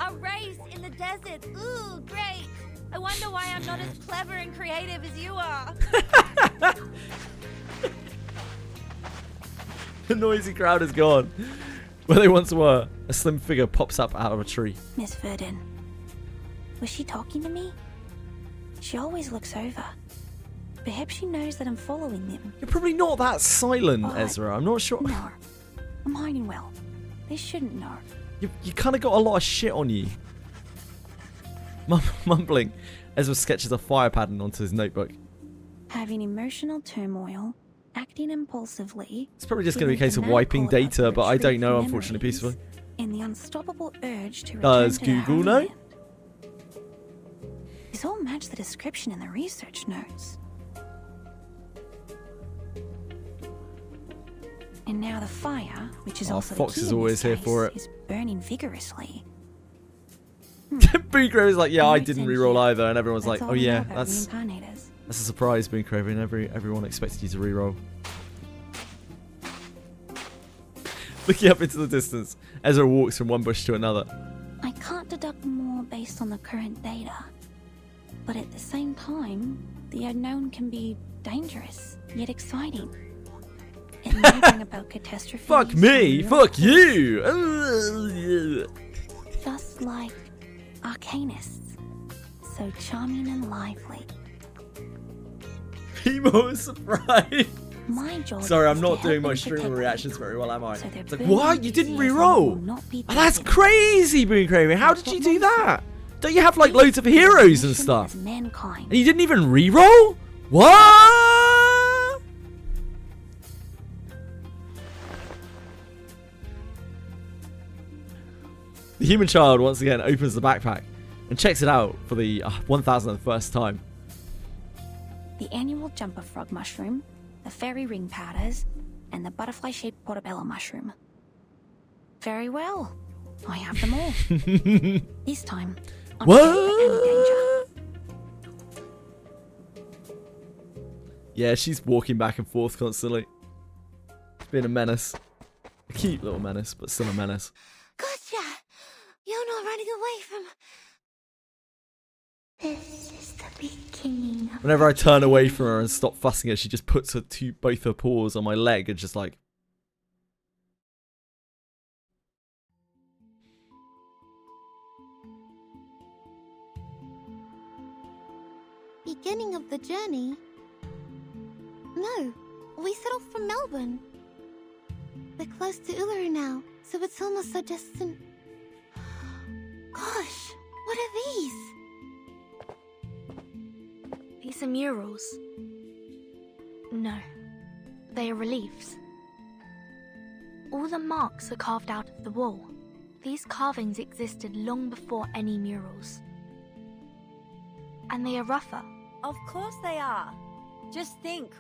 A race in the desert. Ooh, great. I wonder why I'm not as clever and creative as you are. The noisy crowd is gone. Where they once were, a slim figure pops up out of a tree. Miss Verdon. Was she talking to me? She always looks over. Perhaps she knows that I'm following them. You're probably not that silent, Ezra. I'm not sure. No. I'm hiding well. They shouldn't know. You kind of got a lot of shit on you. Mumbling, Ezra sketches a fire pattern onto his notebook. Having emotional turmoil, acting impulsively. It's probably just going to be a case of wiping data, but I don't know, unfortunately, peacefully. And the unstoppable urge to Does Google know? These all match the description in the research notes. And now the fire, which is also Fox the key is in always this here case, for it. is burning vigorously. Boon is like, yeah, I didn't reroll either, and everyone's like, oh yeah, that's a surprise, Boon Craven. Everyone expected you to reroll. Looking up into the distance, Ezra walks from one bush to another. I can't deduct more based on the current data, but at the same time, the unknown can be dangerous yet exciting. It may bring about catastrophe. Fuck me! Fuck you! Just like Arcanists, so charming and lively. Emo is surprised. My job. Sorry, I'm not doing my streaming reactions very well, am I? It's like, what? You didn't reroll? Oh, that's crazy, Boon Craven. How did you do that? Don't you have like loads of heroes and stuff? And you didn't even reroll? What? The human child once again opens the backpack and checks it out for the 1001st time. The annual jumper frog mushroom, the fairy ring powders, and the butterfly-shaped portobello mushroom. Very well. I have them all. This time, I'm safe from any danger. Yeah, she's walking back and forth constantly. Being a menace. A cute little menace, but still a menace. Gotcha! You're not running away from... This is the beginning of... Whenever I turn away from her and stop fussing her, she just puts both her paws on my leg and just like... Beginning of the journey? No, we set off from Melbourne. We're close to Uluru now, so it's almost so distant. Gosh, what are these? These are murals. No, they are reliefs. All the marks are carved out of the wall. These carvings existed long before any murals. And they are rougher. Of course they are. Just think,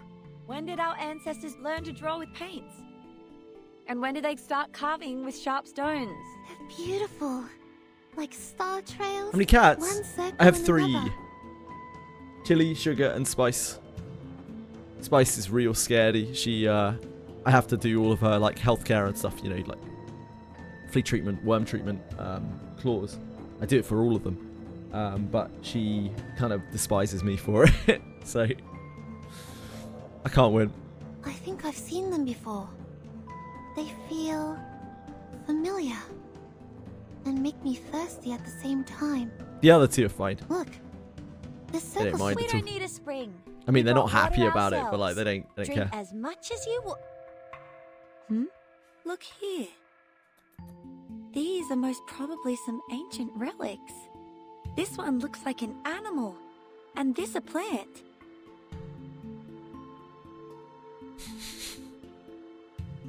when did our ancestors learn to draw with paints? And when did they start carving with sharp stones? They're beautiful. Like star trails. How many cats? One circle I have and 3. another. Chili, Sugar, and Spice. Spice is real scaredy. She, I have to do all of her, like, healthcare and stuff, you know, like flea treatment, worm treatment, claws. I do it for all of them. But she kind of despises me for it, so I can't win. I think I've seen them before. They feel familiar and make me thirsty at the same time. The other 2 are fine. Look, the They don't circle. mind We at all. don't need a spring. I mean, they're not Got happy water about it, but like ourselves. they don't Drink care. as much as you want. Look here. These are most probably some ancient relics. This one looks like an animal, and this a plant.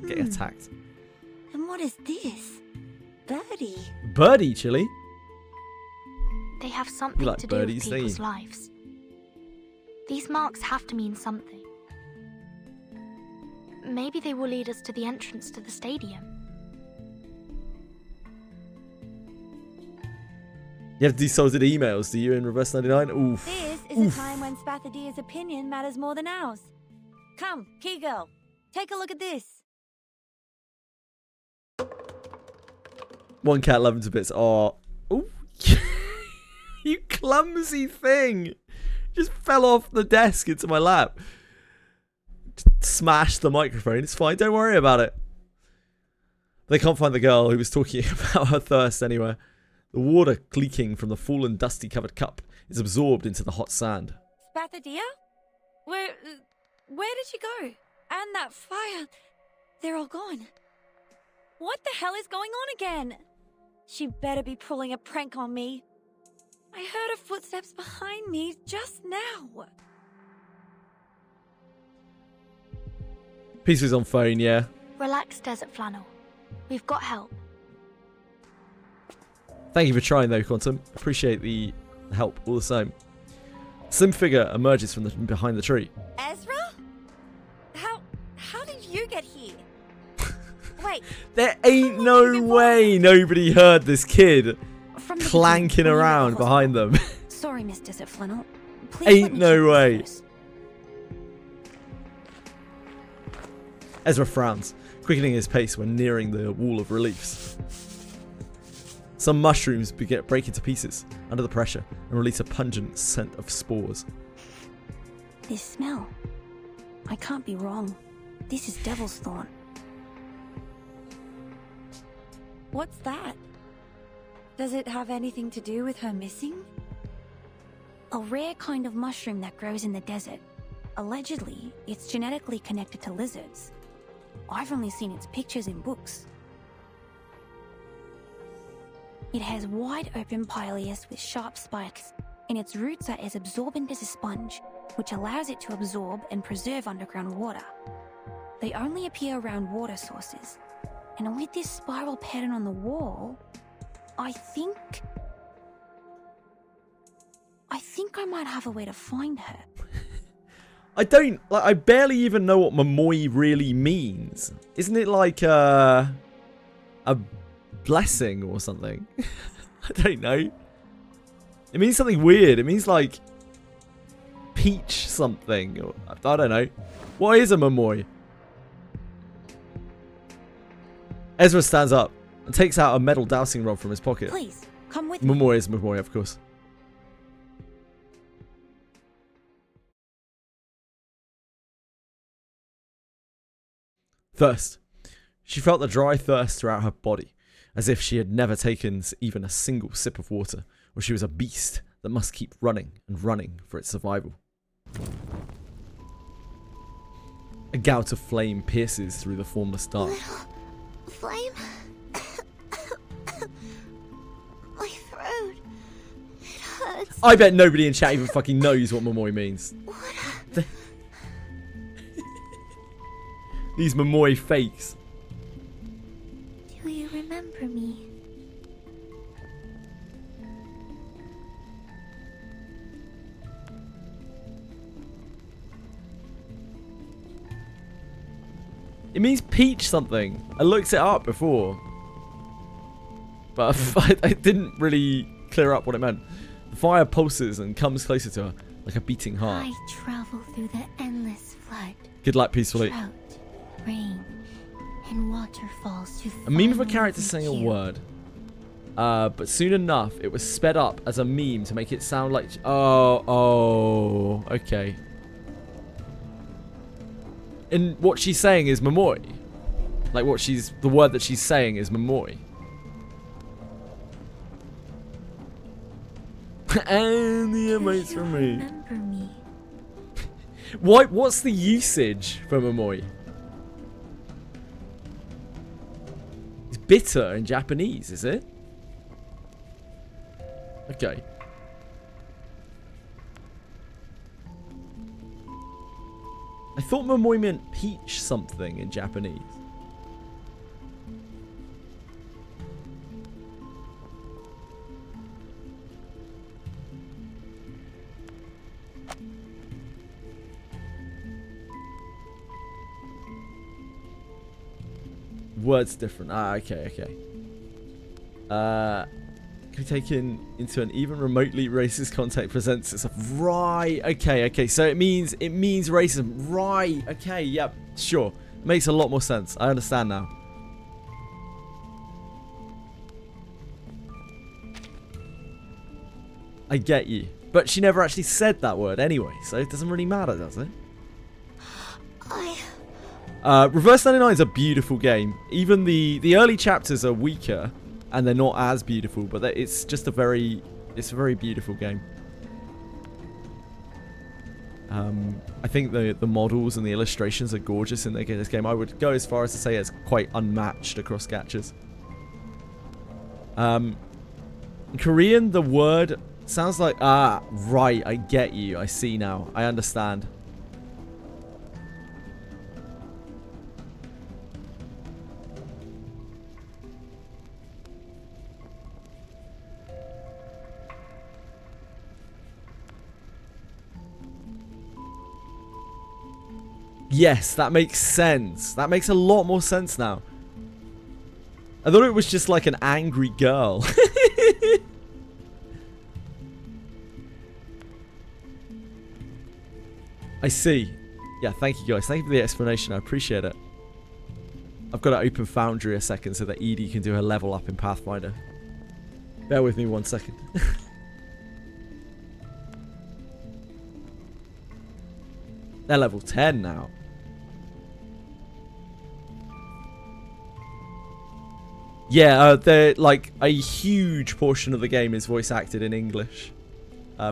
Getting attacked. And what is this? Birdie. Birdie, Chili? They have something like to do with birdies, don't people's you? lives. These marks have to mean something. Maybe they will lead us to the entrance to the stadium. You have to do sorted emails, do you, in Reverse 99? Oof. This is a time when Spathadia's opinion matters more than ours. Come, Key Girl, take a look at this. One cat 11 to bits. Oh. Ooh. You clumsy thing. Just fell off the desk into my lap. Smashed the microphone. It's fine. Don't worry about it. They can't find the girl who was talking about her thirst anywhere. The water leaking from the fallen, dusty-covered cup is absorbed into the hot sand. Spathadia? Where did she go? And that fire. They're all gone. What the hell is going on again? She better be pulling a prank on me. I heard her footsteps behind me just now. Peace was on phone, yeah. Relax, Desert Flannel. We've got help. Thank you for trying though, Quantum. Appreciate the help all the same. Slim figure emerges from behind the tree. Ezra? How did you get here? Wait. There ain't no way nobody heard this kid clanking around behind them. Sorry, Miss Desert Flannel. Ain't no way. Ezra frowns, quickening his pace when nearing the wall of reliefs. Some mushrooms break into pieces under the pressure and release a pungent scent of spores. This smell. I can't be wrong. This is Devil's Thorn. What's that? Does it have anything to do with her missing? A rare kind of mushroom that grows in the desert. Allegedly, it's genetically connected to lizards. I've only seen its pictures in books. It has wide open pileus with sharp spikes, and its roots are as absorbent as a sponge, which allows it to absorb and preserve underground water. They only appear around water sources, and with this spiral pattern on the wall, I think I might have a way to find her. I barely even know what Momoi really means. Isn't it like a blessing or something? I don't know. It means something weird. It means like peach something. Or, I don't know. What is a Momoi? Ezra stands up and takes out a metal dowsing rod from his pocket. Please, come with me. Momoi is Momoi, of course. Thirst. She felt the dry thirst throughout her body, as if she had never taken even a single sip of water, or she was a beast that must keep running and running for its survival. A gout of flame pierces through the formless dark. Flame? My throat. It hurts. I bet nobody in chat even fucking knows what Momoi means. These Momoi fakes. Do you remember me? It means peach something. I looked it up before, but I didn't really clear up what it meant. The fire pulses and comes closer to her like a beating heart. I travel through the endless flood. Good luck, peacefully. Drought, rain, and waterfalls to A meme of a finally character saying a reach you. word. But soon enough, it was sped up as a meme to make it sound like... Oh, okay. And what she's saying is Momoi. Like the word that she's saying is Momoi. And the emotes from me. Remember me. What's the usage for Momoi? These bitter in Japanese, is it? Okay. I thought Momoi meant peach something in Japanese. Words different. Ah, okay. Can be taken into an even remotely racist context presents itself. Right. Okay. So it means racism. Right. Okay. Yep. Sure. Makes a lot more sense. I understand now. I get you. But she never actually said that word anyway, so it doesn't really matter, does it? Reverse 99 is a beautiful game. Even the early chapters are weaker, and they're not as beautiful, but it's just a very beautiful game. I think the models and the illustrations are gorgeous in this game. I would go as far as to say it's quite unmatched across gachas. In Korean, the word sounds like, ah, right, I get you. I see now. I understand. Yes, that makes sense. That makes a lot more sense now. I thought it was just like an angry girl. I see. Yeah, thank you guys. Thank you for the explanation. I appreciate it. I've got to open Foundry a second so that Edie can do her level up in Pathfinder. Bear with me 1 second. They're level 10 now. Yeah, they're like a huge portion of the game is voice acted in English.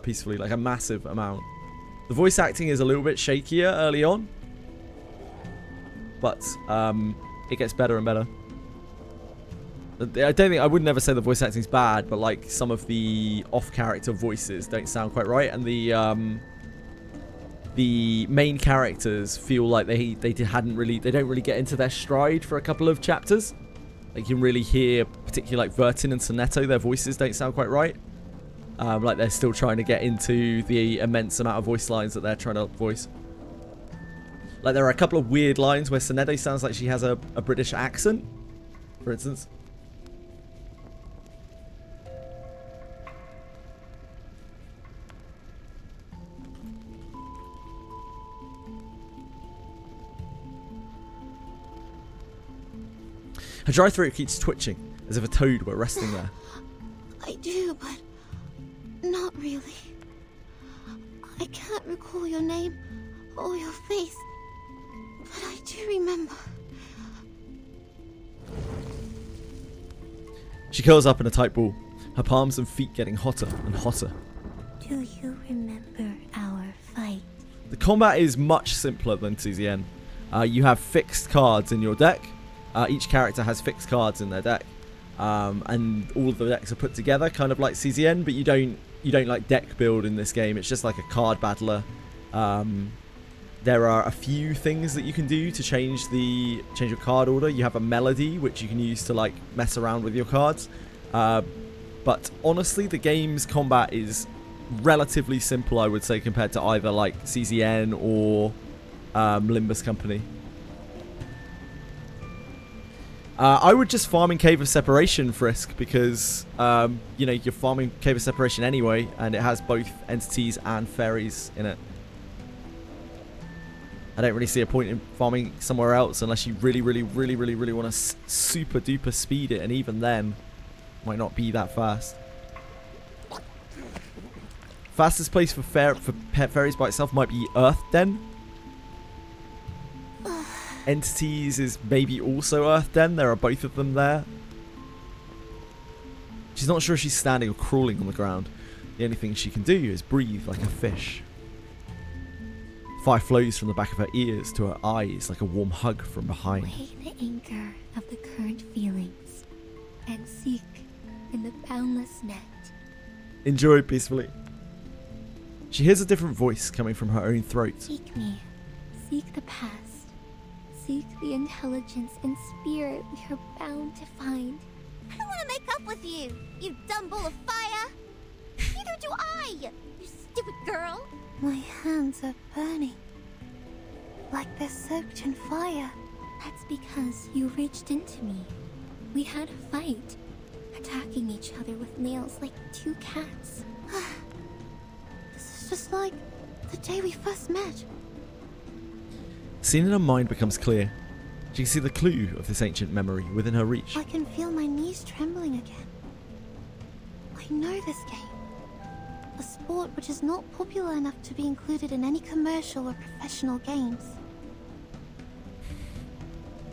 Peacefully, like a massive amount. The voice acting is a little bit shakier early on. But it gets better and better. I would never say the voice acting is bad, but like some of the off-character voices don't sound quite right, and the main characters feel like they don't really get into their stride for a couple of chapters. Like you can really hear, particularly like Vertin and Sonetto, their voices don't sound quite right. Like they're still trying to get into the immense amount of voice lines that they're trying to voice. Like there are a couple of weird lines where Sonetto sounds like she has a British accent, for instance. Her dry throat keeps twitching, as if a toad were resting there. I do, but not really. I can't recall your name or your face, but I do remember. She curls up in a tight ball, her palms and feet getting hotter and hotter. Do you remember our fight? The combat is much simpler than CZN. You have fixed cards in your deck. Each character has fixed cards in their deck, and all of the decks are put together, kind of like CZN. But you don't like deck build in this game. It's just like a card battler. There are a few things that you can do to change your card order. You have a melody which you can use to like mess around with your cards. But honestly, the game's combat is relatively simple, I would say, compared to either like CZN or Limbus Company. I would just farm in Cave of Separation, Frisk, because, you know, you're farming Cave of Separation anyway, and it has both entities and fairies in it. I don't really see a point in farming somewhere else unless you really want to super duper speed it, and even then, might not be that fast. Fastest place for pet fairies by itself might be Earth Den. Entities is maybe also Earth Den. There are both of them there. She's not sure if she's standing or crawling on the ground. The only thing she can do is breathe like a fish. Fire flows from the back of her ears to her eyes like a warm hug from behind. Weigh the anger of the current feelings and seek in the boundless net. Enjoy peacefully. She hears a different voice coming from her own throat. Seek me. Seek the past. Seek the intelligence and spirit we are bound to find. I don't want to make up with you, you dumb ball of fire! Neither do I, you stupid girl! My hands are burning. Like they're soaked in fire. That's because you reached into me. We had a fight, attacking each other with nails like two cats. This is just like the day we first met. Scene in her mind becomes clear. She can see the clue of this ancient memory within her reach. I can feel my knees trembling again. I know this game. A sport which is not popular enough to be included in any commercial or professional games.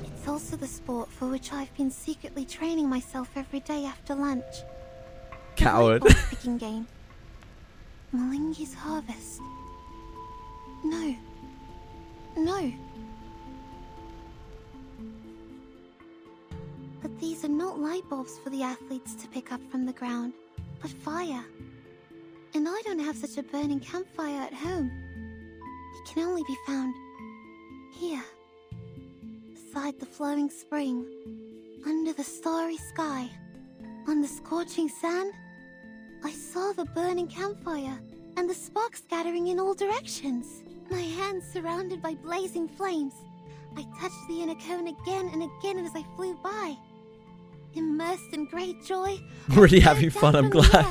It's also the sport for which I've been secretly training myself every day after lunch. Coward. The picking game. Malingi's Harvest. No. No. But these are not light bulbs for the athletes to pick up from the ground, but fire. And I don't have such a burning campfire at home. It can only be found here, beside the flowing spring, under the starry sky, on the scorching sand. I saw the burning campfire and the sparks scattering in all directions. My hands surrounded by blazing flames. I touched the inner cone again and again as I flew by. Immersed in great joy. Really having fun, I'm glad.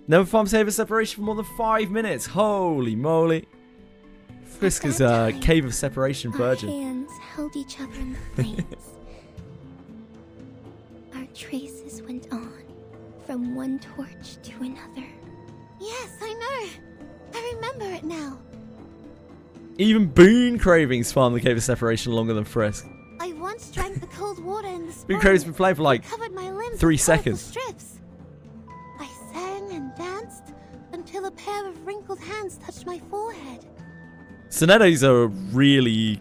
Never farm save a separation for more than 5 minutes. Holy moly. Frisk is a cave of separation virgin. Our hands held each other in the flames. Our traces went on, from one torch to another. Yes, I know. I remember it now. Even Boone Cravings farmed the cave of separation longer than Frisk. I once drank the cold water in the spring. Boone Cravings been playing for like covered my limbs 3 with colorful seconds. Strips. I sang and danced until a pair of wrinkled hands touched my forehead. Sonetto's a really...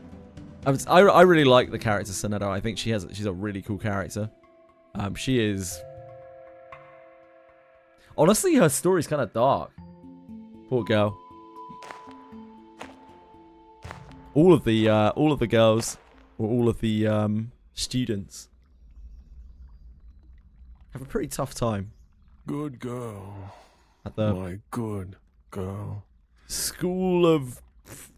I really like the character Sonetto. I think she's a really cool character. She is... Honestly, her story's kind of dark. Poor girl. All of the girls, or all of the students, have a pretty tough time. Good girl. At the My good girl. School of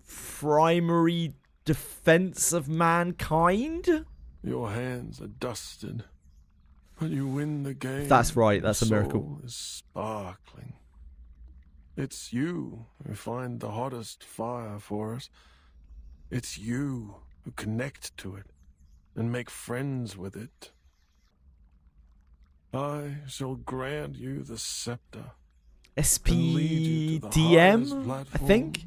Primary Defense of Mankind? Your hands are dusted, but you win the game. That's right, that's a Your miracle. soul is sparkling. It's you who find the hottest fire for us. It's you who connect to it and make friends with it. I shall grant you the scepter. SPDM, I think?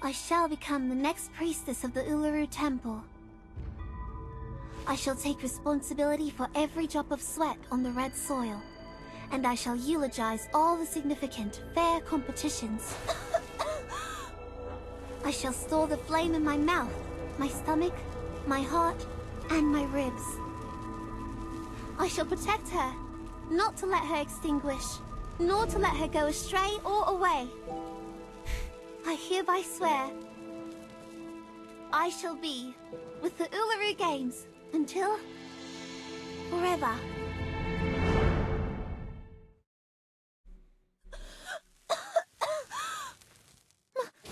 I shall become the next priestess of the Uluru Temple. I shall take responsibility for every drop of sweat on the red soil, and I shall eulogize all the significant, fair competitions. I shall store the flame in my mouth, my stomach, my heart, and my ribs. I shall protect her, not to let her extinguish, nor to let her go astray or away. I hereby swear, I shall be with the Uluru Games until forever.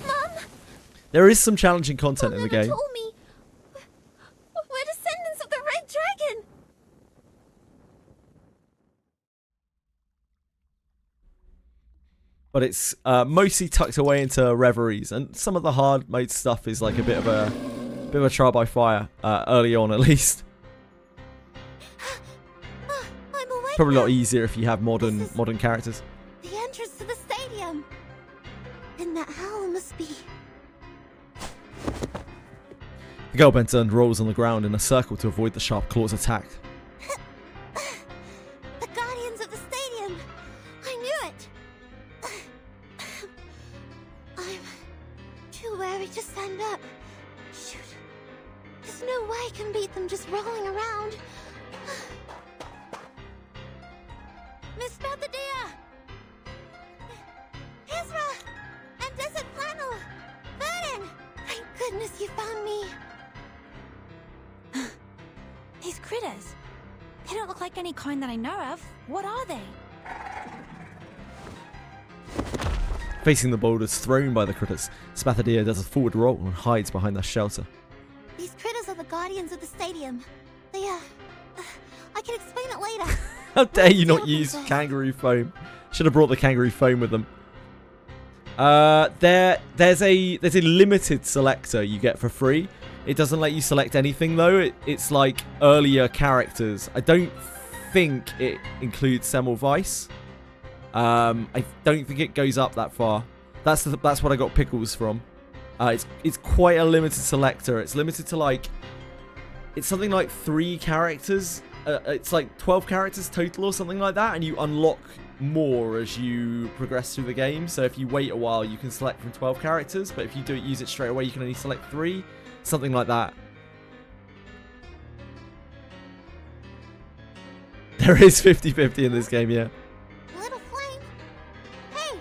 Mom! There is some challenging content in the game. Told me we're descendants of the Red Dragon. But it's mostly tucked away into reveries, and some of the hard mode stuff is like a bit of a trial by fire early on, at least. I'm awake Probably a lot now. easier if you have modern characters. The entrance to the stadium. And that howl must be. The girl bends and rolls on the ground in a circle to avoid the sharp claw's attack. The guardians of the stadium. I knew it. There's no way I can beat them just rolling around. Miss Bethadea! Ezra! And Desert Flannel! Vernon! Thank goodness you found me. These critters. They don't look like any kind that I know of. What are they? Facing the boulders thrown by the critters, Spathadia does a forward roll and hides behind their shelter. These critters are the guardians of the stadium. They, I can explain it later. How dare you not use kangaroo foam? Should have brought the kangaroo foam with them. There's a limited selector you get for free. It doesn't let you select anything though. It's like earlier characters. I don't think it includes Semmelweis. I don't think it goes up that far. That's what I got Pickles from. It's quite a limited selector. It's limited to like, it's something like 3 characters. It's like 12 characters total or something like that, and you unlock more as you progress through the game. So if you wait a while, you can select from 12 characters, but if you use it straight away, you can only select 3. Something like that. There is 50-50 in this game, yeah. Little Flame? Hey,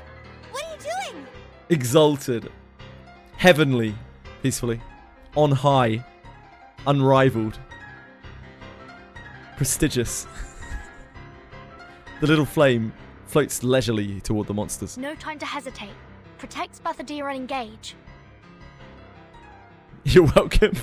what are you doing? Exalted. Heavenly. Peacefully. On high. Unrivaled. Prestigious. The little flame floats leisurely toward the monsters. No time to hesitate. Protect Spathadia and engage. You're welcome.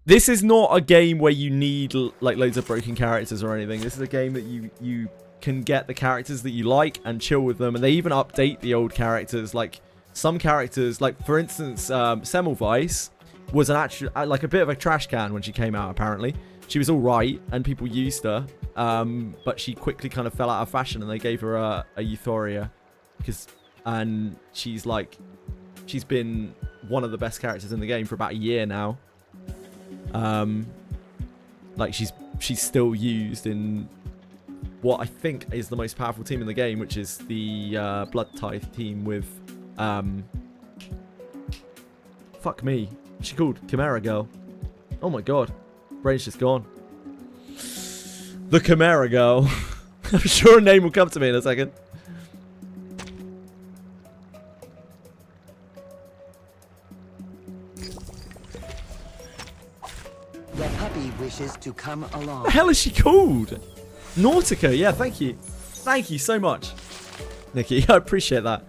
This is not a game where you need like loads of broken characters or anything. This is a game that you can get the characters that you like and chill with them. And they even update the old characters. Like some characters, like for instance, Semmelweis was an actual like a bit of a trash can when she came out. Apparently, she was all right and people used her, but she quickly kind of fell out of fashion and they gave her a Euphoria and she's been one of the best characters in the game for about a year now. Like she's still used in what I think is the most powerful team in the game, which is the Blood Tithe team with fuck me. What's she called? Chimera Girl. Oh my god. Brain's just gone. The Chimera Girl. I'm sure a name will come to me in a second. The puppy wishes to come along. What the hell is she called? Nautica, yeah, thank you. Thank you so much, Nikki. I appreciate that.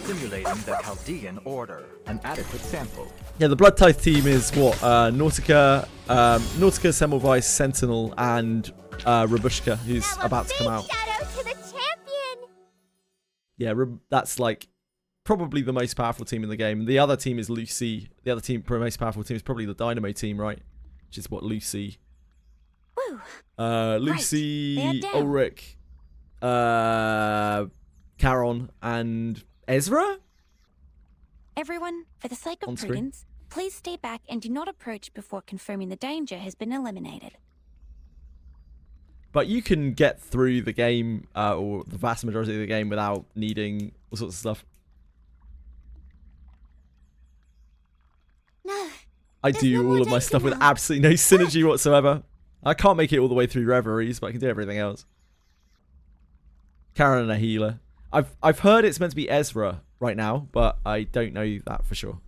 Simulating the Chaldean order. An adequate sample. Yeah, the Blood Tithe team is what? Nautica, Semmelweis, Sentinel, and Rabushka, who's about to come out. Shadow to the champion. Yeah, that's like probably the most powerful team in the game. The other team is Lucy. The other team, most powerful team, is probably the Dynamo team, right? Which is what Lucy. Woo. Lucy, Right. Ulrich, Charon, and Ezra? Everyone, for the sake of On screen. prudence, please stay back and do not approach before confirming the danger has been eliminated. But you can get through the game, or the vast majority of the game, without needing all sorts of stuff. No. I do all of my stuff with absolutely no synergy whatsoever. I can't make it all the way through Reveries, but I can do everything else. Karen and a healer. I've heard it's meant to be Ezra right now, but I don't know that for sure.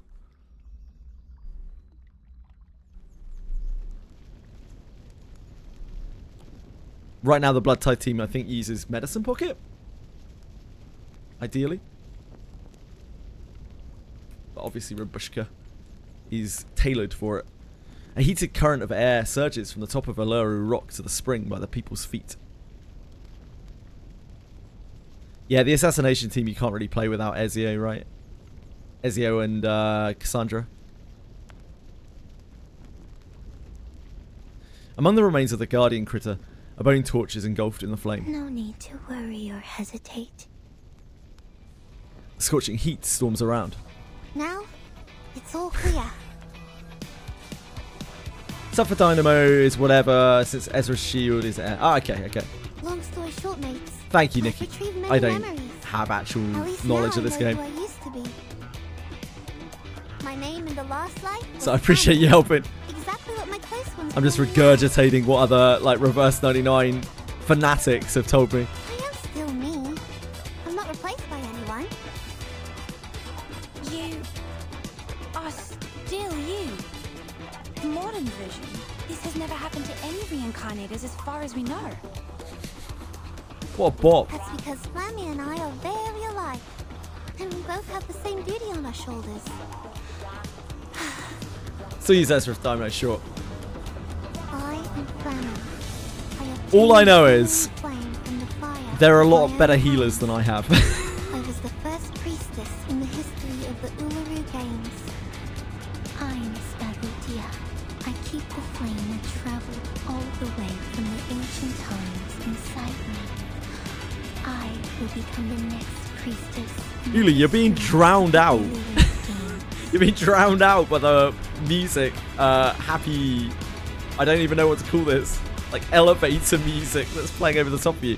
Right now, the Blood Tithe team, I think, uses Medicine Pocket. Ideally. But obviously, Rabushka is tailored for it. A heated current of air surges from the top of Uluru rock to the spring by the people's feet. Yeah, the assassination team you can't really play without Ezio, right? Ezio and Cassandra. Among the remains of the Guardian critter, a bone torch is engulfed in the flame. No need to worry or hesitate. The scorching heat storms around. Now, it's all clear. Stuff for Dynamo is whatever, since Ezra's shield is air. Ah, okay. Long story short, mates. Thank you, I've Nikki. retrieved many I don't memories. have actual At least knowledge now of this I know game. who I used to be. my name in the last life. So I appreciate you helping. Exactly what my close ones. I'm just regurgitating what other like Reverse 99 fanatics have told me. I am still me. I'm not replaced by anyone. You are still you. Modern version. This has never happened to any reincarnators as far as we know. What a bop. That's because Flammy and I are very alike. And we both have the same duty on our shoulders. Still use Ezra's Dynamo short. I am Flammy. All I know is there are a lot better healers than I have. I was the first priestess in the history of the Uluru Games. I'm Sparutia. I keep the flame that traveled all the way from the ancient times inside me. I will become the next priestess. Uli, you're being drowned out. You're being drowned out by the music. Happy... I don't even know what to call this. Like elevator music that's playing over the top of you.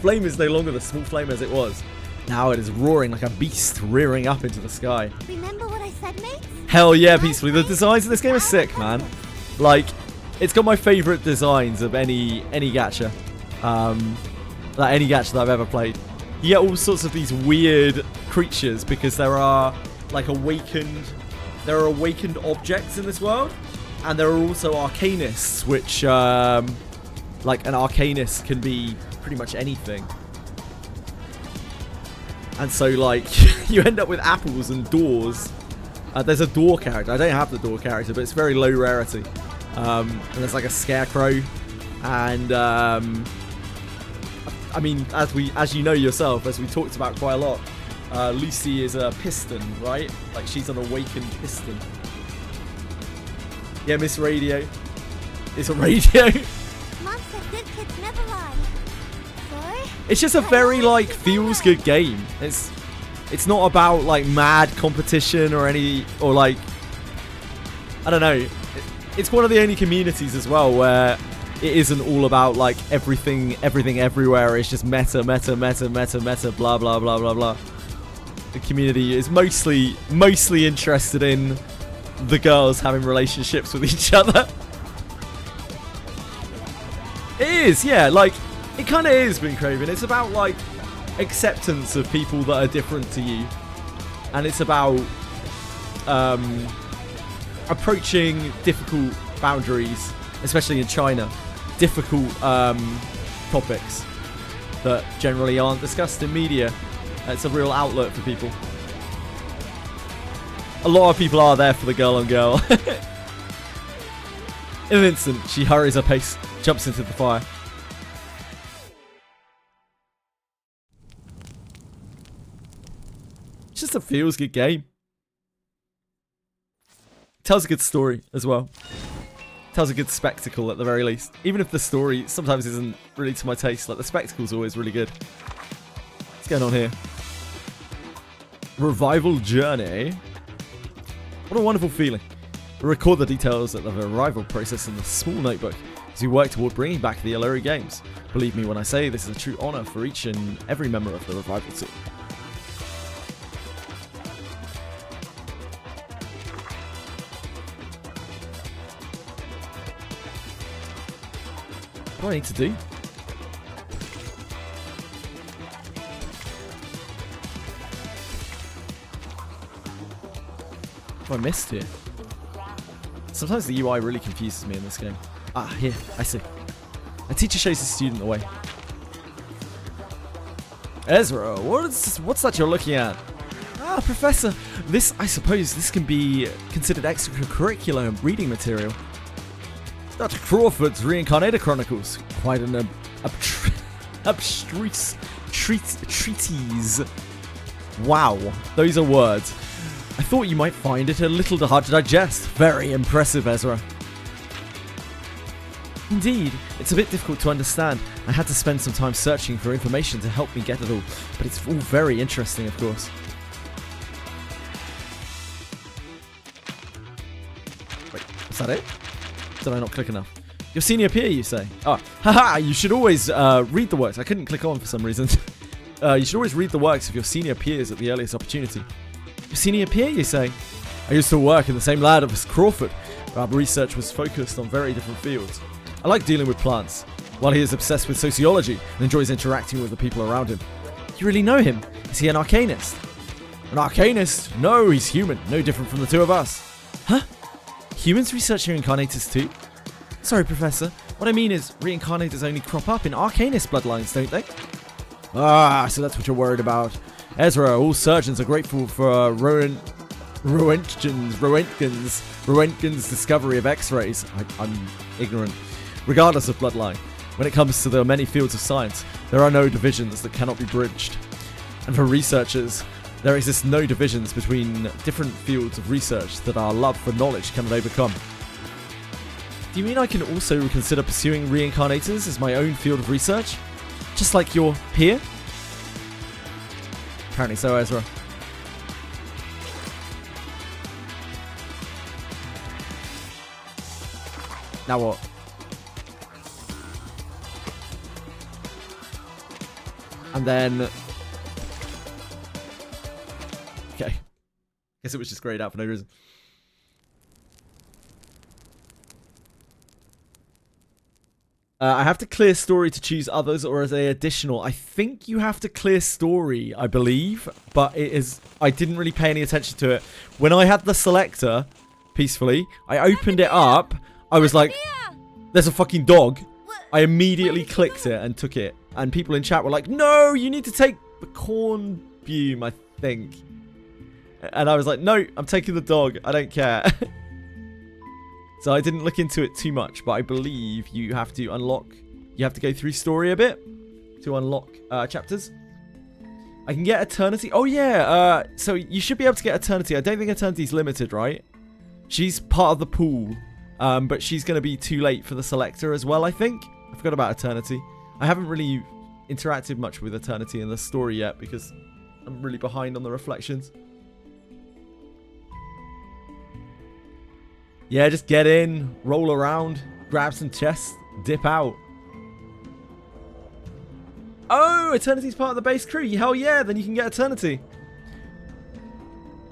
Flame is no longer the small flame as it was. Now it is roaring like a beast, rearing up into the sky. Remember what I said, mate? Hell yeah, peacefully. The designs of this game are sick, man. Like, it's got my favorite designs of any gacha. Like any gacha that I've ever played. You get all sorts of these weird creatures because there are like awakened objects in this world, and there are also arcanists, which like an arcanist can be pretty much anything. And so like you end up with apples and doors. There's a door character. I don't have the door character, but it's very low rarity. And there's like a scarecrow, and I mean, as you know yourself, as we talked about quite a lot, Lucy is a piston, right? Like she's an awakened piston. Yeah, Miss Radio. It's a radio. Mom said good kids never lie. So, It's just a very like feels good game. It's not about like mad competition or like I don't know. It's one of the only communities as well where it isn't all about like everything everywhere. It's just meta, blah, blah, blah, blah, blah. The community is mostly interested in the girls having relationships with each other. It is, yeah, like, it kind of is being Craven. It's about like acceptance of people that are different to you. And it's about approaching difficult boundaries, especially in China. Difficult topics that generally aren't discussed in media. It's a real outlet for people. A lot of people are there for the girl on girl. In an instant, she hurries her pace, jumps into the fire. It's just a feels good game. Tells a good story as well. Tells a good spectacle at the very least. Even if the story sometimes isn't really to my taste, like the spectacle's always really good. What's going on here? Revival journey. What a wonderful feeling. We record the details of the revival process in the small notebook as we work toward bringing back the Uluru Games. Believe me when I say this is a true honour for each and every member of the revival team. What do I need to do? What have I missed here? Sometimes the UI really confuses me in this game. Ah, here, I see. A teacher shows the student the way. Ezra, what's that you're looking at? Ah, Professor, I suppose this can be considered extracurricular reading material. Dr. Crawford's Reincarnator Chronicles. Quite an abstruse treatise. Wow, those are words. I thought you might find it a little hard to digest. Very impressive, Ezra. Indeed, it's a bit difficult to understand. I had to spend some time searching for information to help me get it all, but it's all very interesting, of course. Wait, is that it? Did I not click enough? Your senior peer, you say? Oh, haha, you should always read the works. I couldn't click on for some reason. you should always read the works of your senior peers at the earliest opportunity. Your senior peer, you say? I used to work in the same lab as Crawford, but our research was focused on very different fields. I like dealing with plants, while he is obsessed with sociology and enjoys interacting with the people around him. You really know him? Is he an arcanist? An arcanist? No, he's human, no different from the two of us. Huh? Humans research reincarnators too? Sorry, Professor. What I mean is, reincarnators only crop up in arcanist bloodlines, don't they? Ah, so that's what you're worried about. Ezra, all surgeons are grateful for Roentgen's discovery of X-rays. I'm ignorant. Regardless of bloodline, when it comes to the many fields of science, there are no divisions that cannot be bridged. And for researchers, there exist no divisions between different fields of research that our love for knowledge cannot overcome. Do you mean I can also consider pursuing reincarnators as my own field of research? Just like your peer? Apparently so, Ezra. Now what? And then... Okay. Guess it was just grayed out for no reason. I have to clear story to choose others, or are they additional? I think you have to clear story, I believe. But it is... I didn't really pay any attention to it. When I had the selector, peacefully, I opened it up. I was like, there's a fucking dog. I immediately clicked it and took it. And people in chat were like, no, you need to take the corn bume, I think. And I was like, no, I'm taking the dog. I don't care. So I didn't look into it too much, but I believe you have to unlock... You have to go through story a bit to unlock chapters. I can get Eternity. Oh, yeah. So you should be able to get Eternity. I don't think Eternity's limited, right? She's part of the pool. But she's going to be too late for the selector as well, I think. I forgot about Eternity. I haven't really interacted much with Eternity in the story yet because I'm really behind on the reflections. Yeah, just get in, roll around, grab some chests, dip out. Oh, Eternity's part of the base crew. Hell yeah, then you can get Eternity.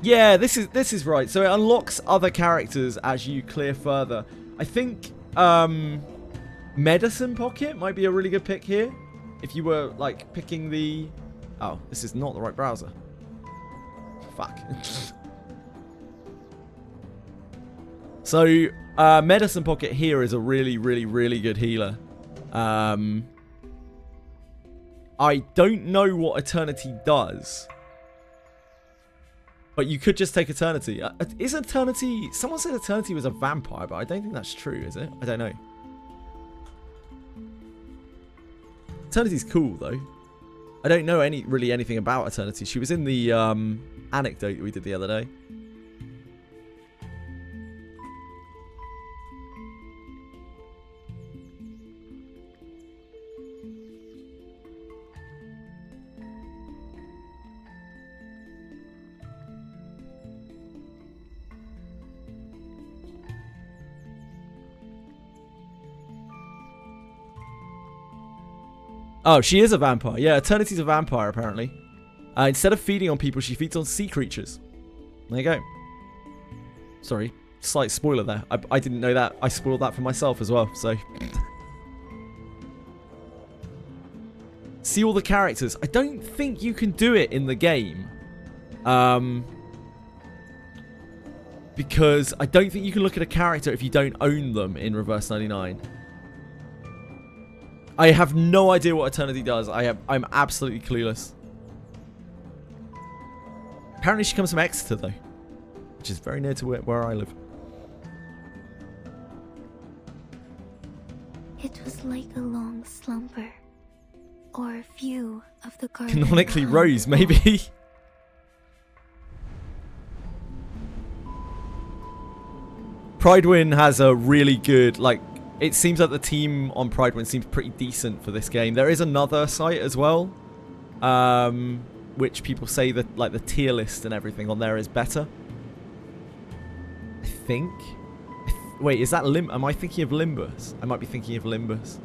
Yeah, this is right. So it unlocks other characters as you clear further. I think Medicine Pocket might be a really good pick here. If you were like picking the... Oh, this is not the right browser. Fuck. So, Medicine Pocket here is a really, really, really good healer. I don't know what Eternity does. But you could just take Eternity. Is Eternity... Someone said Eternity was a vampire, but I don't think that's true, is it? I don't know. Eternity's cool, though. I don't know really anything about Eternity. She was in the anecdote that we did the other day. Oh, she is a vampire. Yeah, Eternity's a vampire, apparently. Instead of feeding on people, she feeds on sea creatures. There you go. Sorry, slight spoiler there. I didn't know that. I spoiled that for myself as well, so... See all the characters. I don't think you can do it in the game. Because I don't think you can look at a character if you don't own them in Reverse 99. I have no idea what Eternity does. I'm absolutely clueless. Apparently she comes from Exeter, though. Which is very near to where I live. It was like a long slumber. Or a view of the garden. Canonically Rose, maybe. Pridewind has a really good, like... It seems like the team on Pridewind seems pretty decent for this game. There is another site as well, which people say that like the tier list and everything on there is better. I think. Wait, is that Am I thinking of Limbus? I might be thinking of Limbus.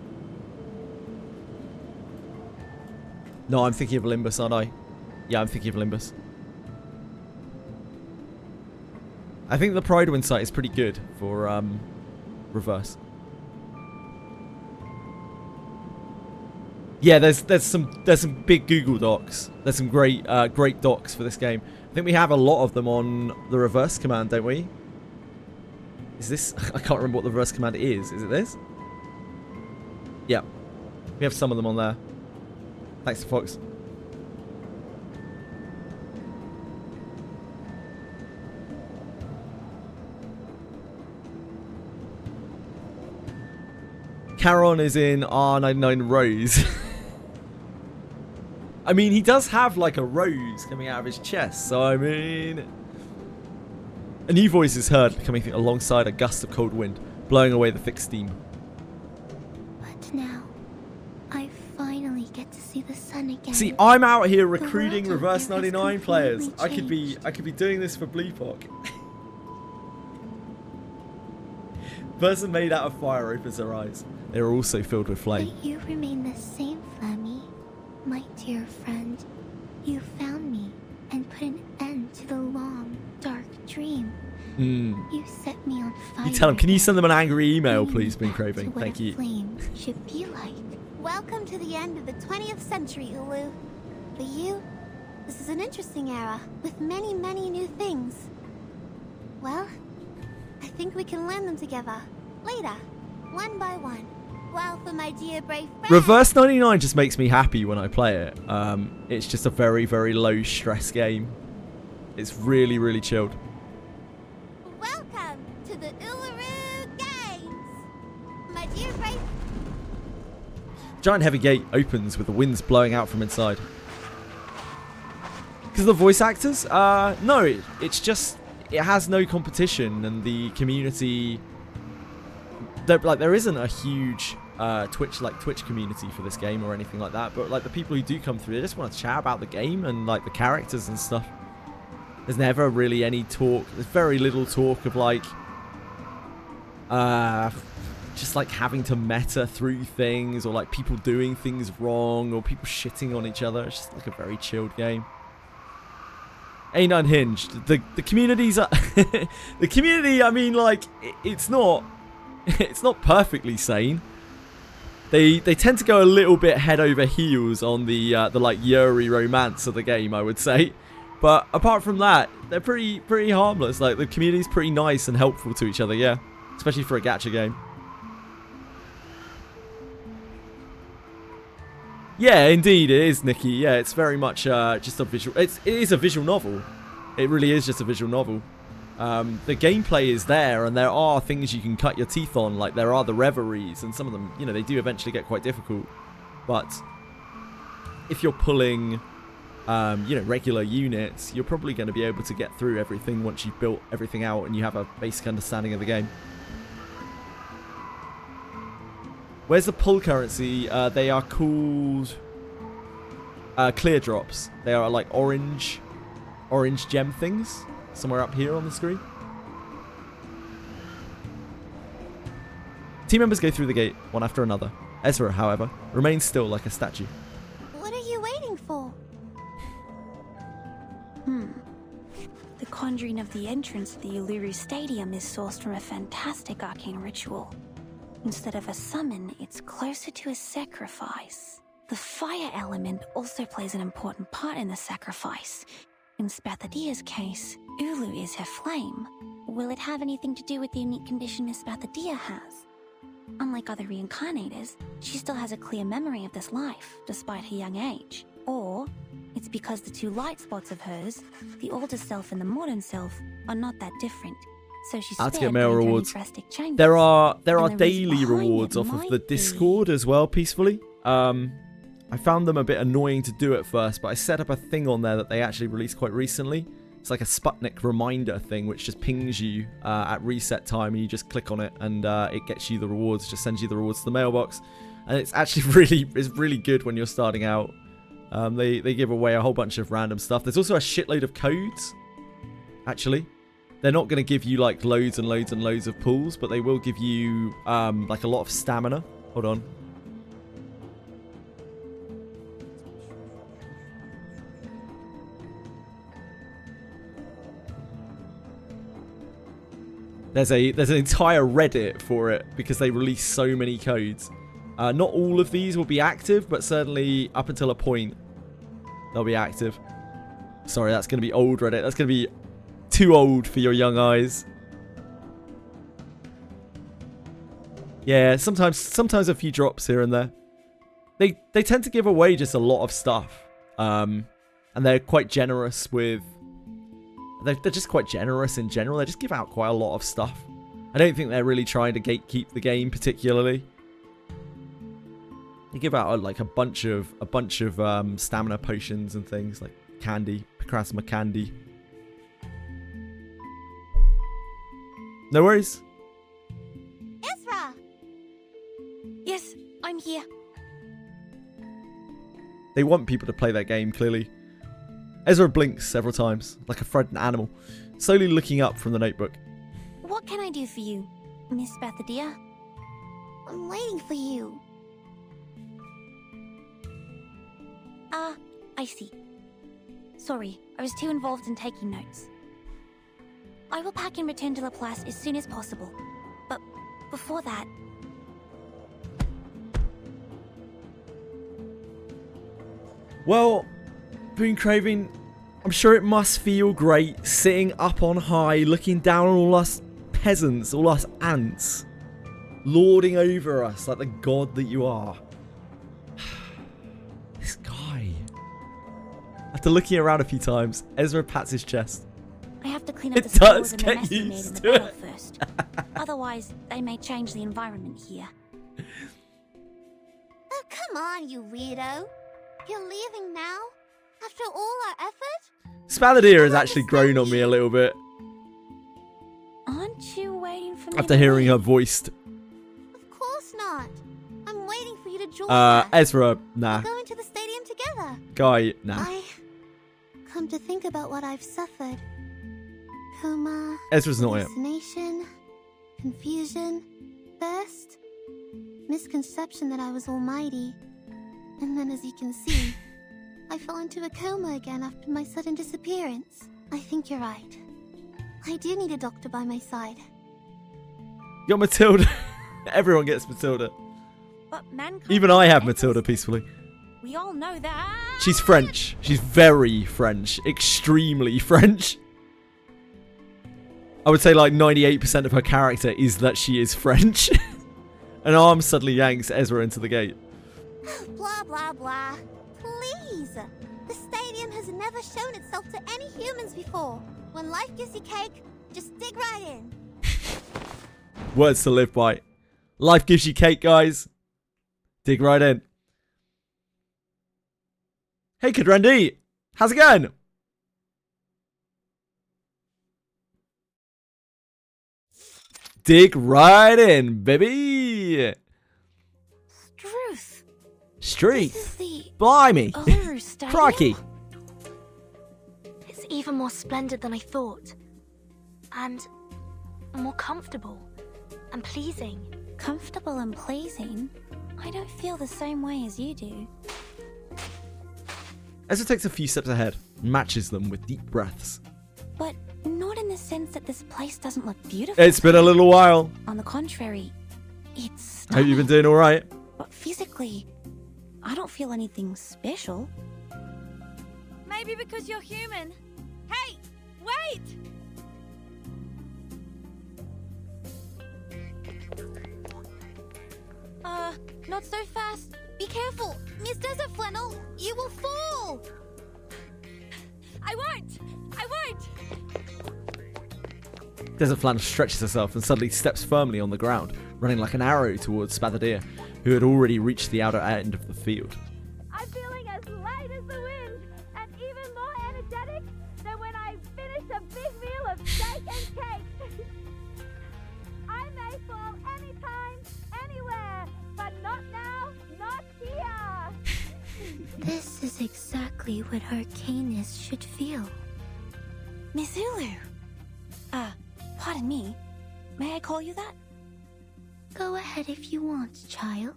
No, I'm thinking of Limbus, aren't I? Yeah, I'm thinking of Limbus. I think the Pridewind site is pretty good for reverse. Yeah, there's some big Google Docs. There's some great docs for this game. I think we have a lot of them on the reverse command, don't we? Is this? I can't remember what the reverse command is. Is it this? Yeah, we have some of them on there. Thanks to Fox. Charon is in R1999 Rose. I mean, he does have like a rose coming out of his chest, so I mean... A new voice is heard coming alongside a gust of cold wind, blowing away the thick steam. But now, I finally get to see the sun again. See, I'm out here recruiting Reverse 99 players. I could be doing this for Bleepok. Person made out of fire opens her eyes. They are also filled with flame. But you remain the same, Flammy. My dear friend, you found me and put an end to the long, dark dream. You set me on fire. You tell them, can you send them an angry email, please, Been Craving? Thank you. Flame should be like. Welcome to the end of the 20th century, Ulu. For you, this is an interesting era with many, many new things. Well, I think we can learn them together later, one by one. Well, for my dear brave friend. Reverse 99 just makes me happy when I play it. It's just a very, very low stress game. It's really, really chilled. Welcome to the Uluru Games, my dear brave. Giant heavy gate opens with the winds blowing out from inside. Because of the voice actors? No, it's just it has no competition, and the community. There isn't a huge Twitch community for this game or anything like that, but like the people who do come through, they just want to chat about the game and like the characters and stuff. There's never really any talk. There's very little talk of like just like having to meta through things, or like people doing things wrong, or people shitting on each other. It's just like a very chilled game. Ain't unhinged. The communities are the community. I mean, like it's not perfectly sane. They tend to go a little bit head over heels on the like Yuri romance of the game, I would say. But apart from that, they're pretty harmless. Like the community's pretty nice and helpful to each other, yeah. Especially for a gacha game. Yeah, indeed it is, Nikki. Yeah, it's very much just a visual. It is a visual novel. It really is just a visual novel. The gameplay is there, and there are things you can cut your teeth on, like there are the reveries, and some of them, you know, they do eventually get quite difficult. But if you're pulling, you know, regular units, you're probably going to be able to get through everything once you've built everything out and you have a basic understanding of the game. Where's the pull currency? They are called clear drops. They are like orange gem things. Somewhere up here on the screen. Team members go through the gate, one after another. Ezra, however, remains still like a statue. What are you waiting for? The conjuring of the entrance to the Uluru Stadium is sourced from a fantastic arcane ritual. Instead of a summon, it's closer to a sacrifice. The fire element also plays an important part in the sacrifice. In Spathadia's case, Ulu is her flame. Will it have anything to do with the unique condition Miss Spathadia has? Unlike other reincarnators, she still has a clear memory of this life, despite her young age. Or it's because the two light spots of hers, the older self and the modern self, are not that different. So she's to get mail rewards. There are daily rewards off of the Discord as well, peacefully. I found them a bit annoying to do at first, but I set up a thing on there that they actually released quite recently. It's like a Sputnik reminder thing, which just pings you at reset time, and you just click on it, and it gets you the rewards, just sends you the rewards to the mailbox. And it's actually really good when you're starting out. They give away a whole bunch of random stuff. There's also a shitload of codes, actually. They're not going to give you like loads and loads and loads of pulls, but they will give you like a lot of stamina. Hold on. There's an entire Reddit for it because they release so many codes. Not all of these will be active, but certainly up until a point, they'll be active. Sorry, that's going to be old Reddit. That's going to be too old for your young eyes. Yeah, sometimes a few drops here and there. They tend to give away just a lot of stuff. And they're quite generous with... They're just quite generous in general. They just give out quite a lot of stuff. I don't think they're really trying to gatekeep the game particularly. They give out like a bunch of stamina potions and things like candy, Picrasma candy. No worries. Ezra! Yes, I'm here. They want people to play that game, clearly. Ezra blinks several times, like a frightened animal, slowly looking up from the notebook. What can I do for you, Miss Bathadia? I'm waiting for you. I see. Sorry, I was too involved in taking notes. I will pack and return to Laplace as soon as possible. But before that... Well, Boon Craving, I'm sure it must feel great sitting up on high, looking down on all us peasants, all us ants, lording over us like the god that you are. This guy. After looking around a few times, Ezra pats his chest. I have to clean up It the spores does and the get mess we made in used the to battle it. first. Otherwise, they may change the environment here. Oh, come on, you weirdo. You're leaving now? After all our effort? Spathadia has actually grown on me a little bit Aren't you waiting for me after to hearing her leave? voiced. Of course not. I'm waiting for you to join us. Ezra, nah. We're going to the stadium together. Guy, nah. Come to think about what I've suffered. Coma. Ezra's not it. Hallucination. Confusion. Thirst. Misconception that I was almighty. And then, as you can see, I fell into a coma again after my sudden disappearance. I think you're right. I do need a doctor by my side. You got Matilda. Everyone gets Matilda. But mankind Even I have Matilda peacefully. We all know that. She's French. She's very French. Extremely French. I would say like 98% of her character is that she is French. An arm suddenly yanks Ezra into the gate. Blah, blah, blah. Please! The stadium has never shown itself to any humans before. When life gives you cake, just dig right in. Words to live by. Life gives you cake, guys. Dig right in. Hey, Kid Randy. How's it going? Dig right in, baby. Struth. Street. This is the Blimey. Uluru Stadium? Crikey. It's even more splendid than I thought. And more comfortable and pleasing. Comfortable and pleasing? I don't feel the same way as you do. Ezra takes a few steps ahead, matches them with deep breaths. But not in the sense that this place doesn't look beautiful. It's been a little while. On the contrary, it's... Hope you've been doing alright. But physically, I don't feel anything special. Maybe because you're human. Hey, wait! Not so fast. Be careful. Miss Desert Flannel, you will fall. I won't! I won't! Desert Flannel stretches herself and suddenly steps firmly on the ground, running like an arrow towards Spathadia, who had already reached the outer end of the field. I'm feeling as light as the wind, and even more energetic than when I finished a big meal of steak and cake. I may fall anytime, anywhere, but not now, not here. This is exactly what her keenness should feel. Miss Uluru. Pardon me. May I call you that? Go ahead if you want, child.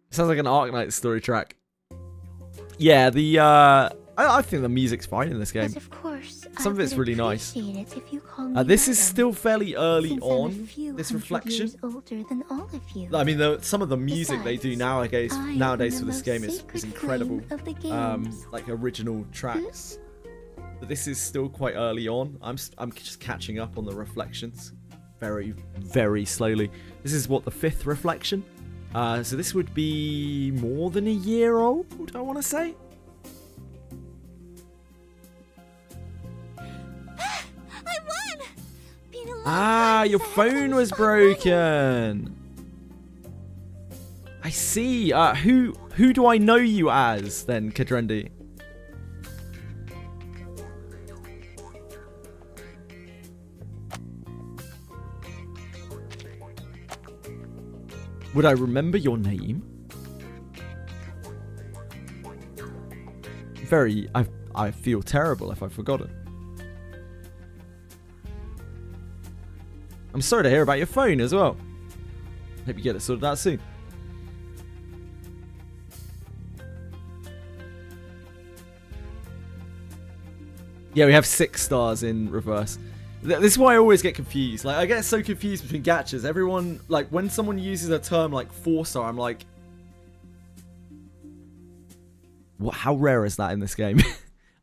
Sounds like an Arknight story track. Yeah, I think the music's fine in this game. Of course, Some of it's really nice. It if you call me This is madam, still fairly early since I'm on, a few this hundred reflection. years older than all of you. I mean, some of the music they do nowadays I am for the this most game is sacred incredible. flame of the games. Like original tracks. But this is still quite early on. I'm just catching up on the reflections, very, very slowly. This is what, the 5th reflection. So this would be more than a year old, I want to say. I won! Been a long Ah, time your since I had phone so was much fun. broken. I see. Who do I know you as then, Kadrendi? Would I remember your name? I feel terrible if I've forgotten. I'm sorry to hear about your phone as well. Hope you get it sorted out soon. Yeah, we have 6 stars in reverse. This is why I always get confused. Like, I get so confused between gachas. Everyone, like, when someone uses a term like 4-star, I'm like, what? How rare is that in this game?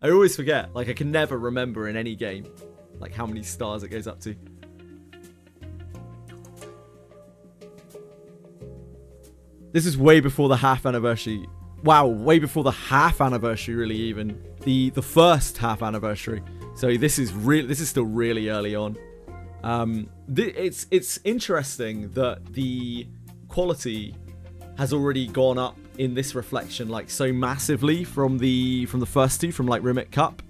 I always forget. Like, I can never remember in any game, like, how many stars it goes up to. This is way before the half anniversary. Wow, way before the half anniversary, really, even. The first half anniversary. So this is still really early on. It's interesting that the quality has already gone up in this reflection, like, so massively from the first 2, from like Rimit Cup.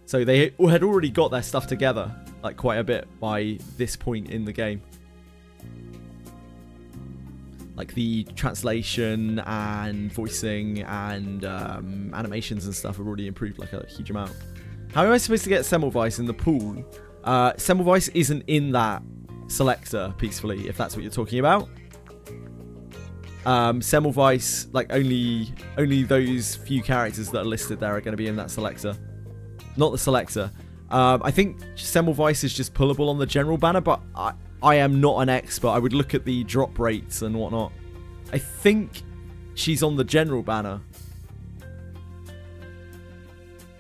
So they had already got their stuff together, like, quite a bit by this point in the game. Like, the translation and voicing and animations and stuff have already improved, like, a huge amount. How am I supposed to get Semmelweis in the pool? Semmelweis isn't in that selector peacefully, if that's what you're talking about. Semmelweis, like, only those few characters that are listed there are going to be in that selector. Not the selector. I think Semmelweis is just pullable on the general banner, but I am not an expert. I would look at the drop rates and whatnot. I think she's on the general banner.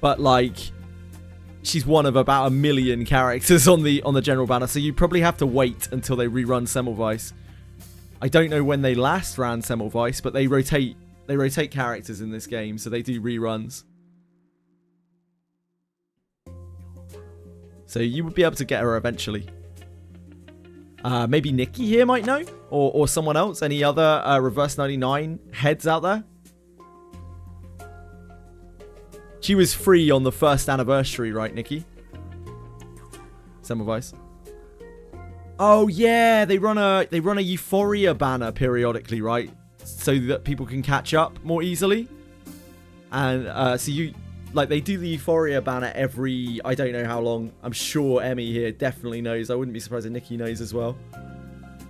But, like, she's one of about 1 million characters on the general banner, so you probably have to wait until they rerun Semmelweis. I don't know when they last ran Semmelweis, but they rotate characters in this game, so they do reruns. So you would be able to get her eventually. Maybe Nikki here might know, or someone else. Any other Reverse 99 heads out there? She was free on the first anniversary, right, Nikki? Semmelweis. Oh yeah, they run a Euphoria banner periodically, right? So that people can catch up more easily. And so you, like, they do the Euphoria banner every, I don't know how long. I'm sure Emmy here definitely knows. I wouldn't be surprised if Nikki knows as well.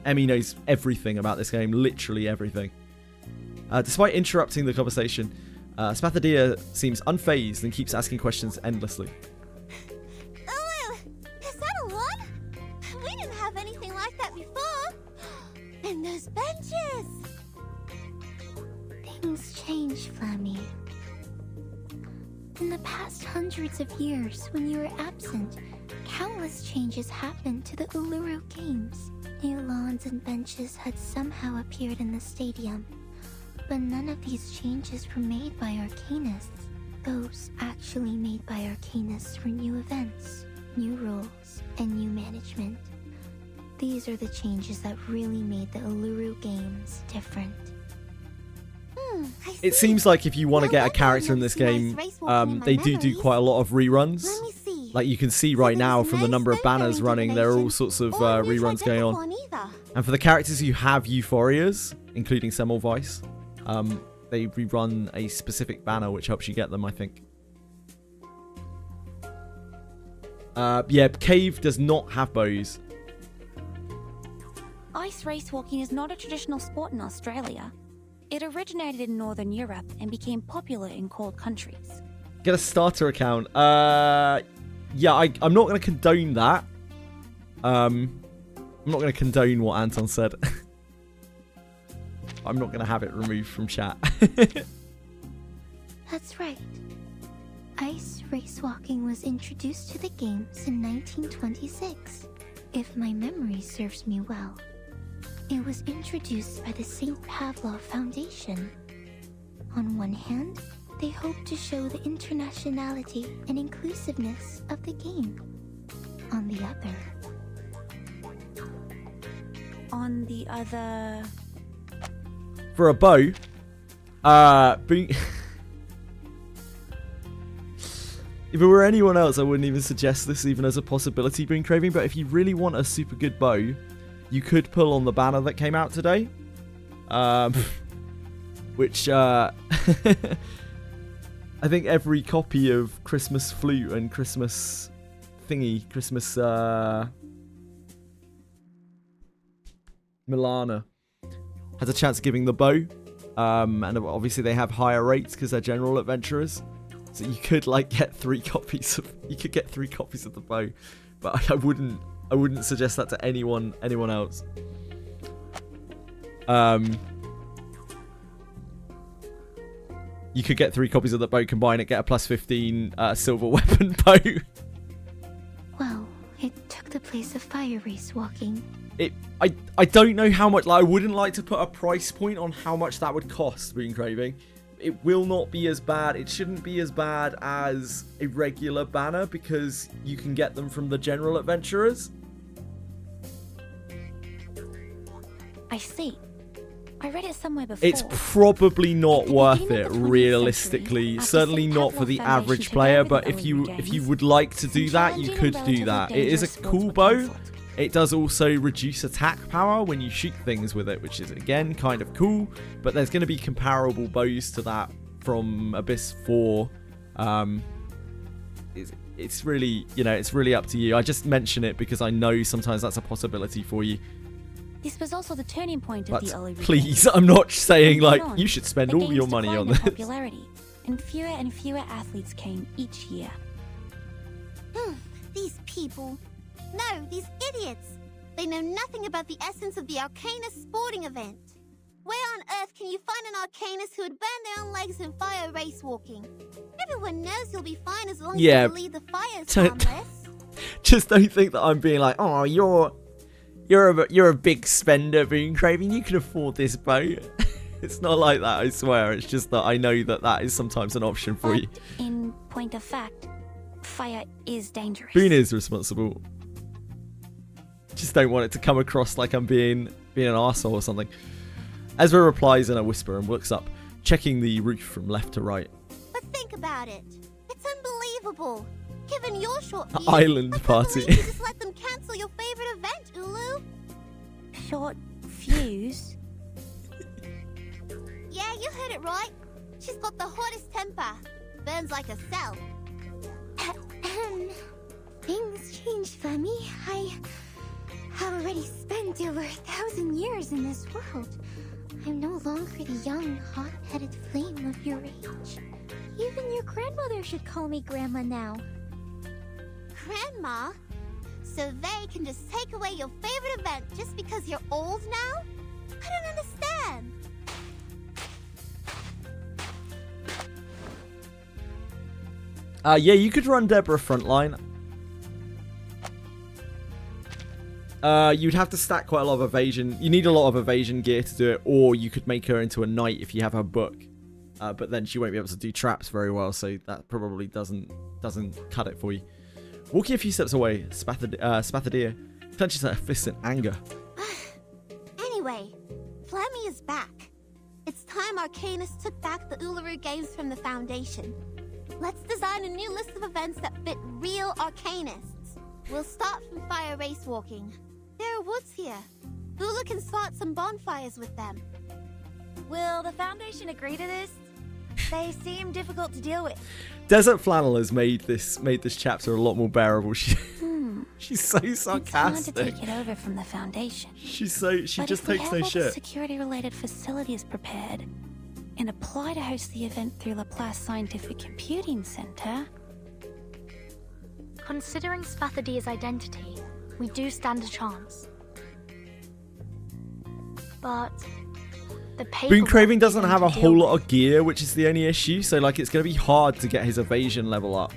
Emmy knows everything about this game, literally everything. Despite interrupting the conversation, Spathadia seems unfazed and keeps asking questions endlessly. Ulu, is that a lot? We didn't have anything like that before. And those benches. Things change, Flammy. In the past hundreds of years, when you were absent, countless changes happened to the Uluru Games. New lawns and benches had somehow appeared in the stadium, but none of these changes were made by Arcanists. Those actually made by Arcanists were new events, new rules, and new management. These are the changes that really made the Uluru Games different. It seems like if you want to get a character in this game, they do quite a lot of reruns. Like you can see right now from the number of banners running, there are all sorts of reruns going on. And for the characters who have Euphorias, including Semmelweis, they rerun a specific banner which helps you get them, I think. Yeah, Cave does not have bows. Ice race walking is not a traditional sport in Australia. It originated in Northern Europe and became popular in cold countries. Get a starter account. Yeah, I'm not going to condone that. I'm not going to condone what Anton said. I'm not going to have it removed from chat. That's right. Ice racewalking was introduced to the games in 1926, if my memory serves me well. It was introduced by the St. Pavlov Foundation. On one hand, they hope to show the internationality and inclusiveness of the game. On the other... For a bow, if it were anyone else, I wouldn't even suggest this even as a possibility, Boon Craving, but if you really want a super good bow, you could pull on the banner that came out today. Which, I think every copy of Christmas Flute and Christmas Thingy, Christmas, Milana, has a chance of giving the bow. And obviously they have higher rates because they're general adventurers. So you could like get 3 copies of the bow, but I wouldn't suggest that to anyone else. You could get 3 copies of the bow, combine it, get a +15 silver weapon bow. Well, it took the place of fire race walking. I don't know how much. Like, I wouldn't like to put a price point on how much that would cost. Boon Craving. It will not be as bad. It shouldn't be as bad as a regular banner because you can get them from the general adventurers. I see. I read it somewhere before. It's probably not worth it, realistically. Certainly not for the average player, but if you would like to do that, you could do that. It is a cool bow. It does also reduce attack power when you shoot things with it, which is, again, kind of cool. But there's going to be comparable bows to that from Abyss 4. It's really, it's really up to you. I just mention it because I know sometimes that's a possibility for you. This was also the turning point of the Uluru. Please, I'm not saying, like, you should spend all your money on this. Popularity, and fewer athletes came each year. These people. No, these idiots! They know nothing about the essence of the Arcanus sporting event. Where on earth can you find an Arcanus who would burn their own legs in fire race walking? Everyone knows you'll be fine as long as you believe the fire's harmless. Just don't think that I'm being like, oh, you're a big spender, Boon Craving. You can afford this bow. It's not like that, I swear. It's just that I know that is sometimes an option for you. In point of fact, fire is dangerous. Boon is responsible. Just don't want it to come across like I'm being an arsehole or something. Ezra replies in a whisper and looks up, checking the roof from left to right. But think about it. It's unbelievable. Given your short fuse, Island party. You just let them cancel your favorite event, Ulu. Short fuse? Yeah, you heard it right. She's got the hottest temper. Burns like a cell. Things changed for me. I have already spent over 1,000 years in this world. I'm no longer the young, hot-headed flame of your age. Even your grandmother should call me Grandma now. Grandma? So they can just take away your favorite event just because you're old now? I don't understand. Yeah, you could run Deborah frontline. You'd have to stack quite a lot of evasion. You need a lot of evasion gear to do it, or you could make her into a knight if you have her book. But then she won't be able to do traps very well, so that probably doesn't cut it for you. Walking a few steps away, Spathadia clenches her fist in anger. Anyway, Flemmy is back. It's time Arcanus took back the Uluru Games from the Foundation. Let's design a new list of events that fit real Arcanists. We'll start from fire race walking. There are woods here. Ulu can start some bonfires with them. Will the Foundation agree to this? They seem difficult to deal with. Desert Flannel has made this chapter a lot more bearable. She's so It's time to sarcastic. take it over from the Foundation. She just But takes if we no have all the shit. security-related facilities prepared and apply to host the event through Laplace Scientific Computing Center, Considering Spathadia's identity, we do stand a chance. But the Boon paperwork Craving doesn't we're have a going to whole deal lot of gear, which is the only issue. So like, it's going to be hard to get his evasion level up.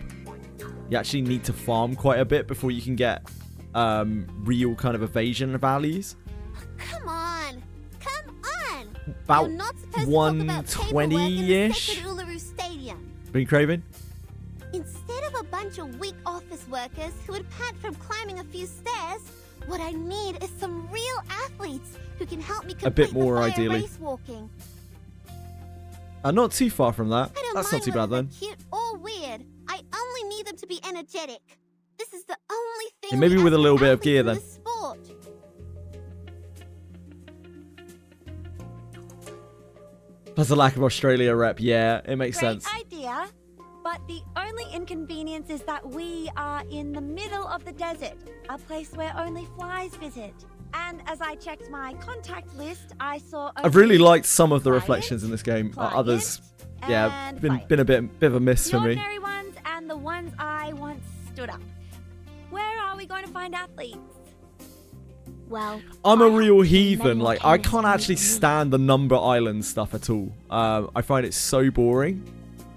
You actually need to farm quite a bit before you can get real kind of evasion values. Come on! Come on! About You're not supposed to talk about paperwork in the 120-ish. sacred Uluru Stadium. Boon Craving. Instead of a bunch of weak office workers who would pant from climbing a few stairs, what I need is some real athletes who can help me complete bit more, the fire ideally. race walking. Not too far from that. I don't That's mind not too bad whether then. they're cute or weird. I only need them to be energetic. This is the only thing. And maybe we with a ask little for bit of athletes gear in then. this sport. Plus the lack of Australia rep. Yeah, it makes Great sense. idea. But the only inconvenience is that we are in the middle of the desert, a place where only flies visit. And as I checked my contact list, I saw I've really only liked some of the Pliant, reflections in this game. Pliant, Others, yeah, and been Pliant. a bit of a miss the for me. ordinary ones and the ones I once stood up. Where are we going to find athletes? Well, I'm a real many heathen. more Like, I chemists can't than actually you. stand the number island stuff at all. I find it so boring.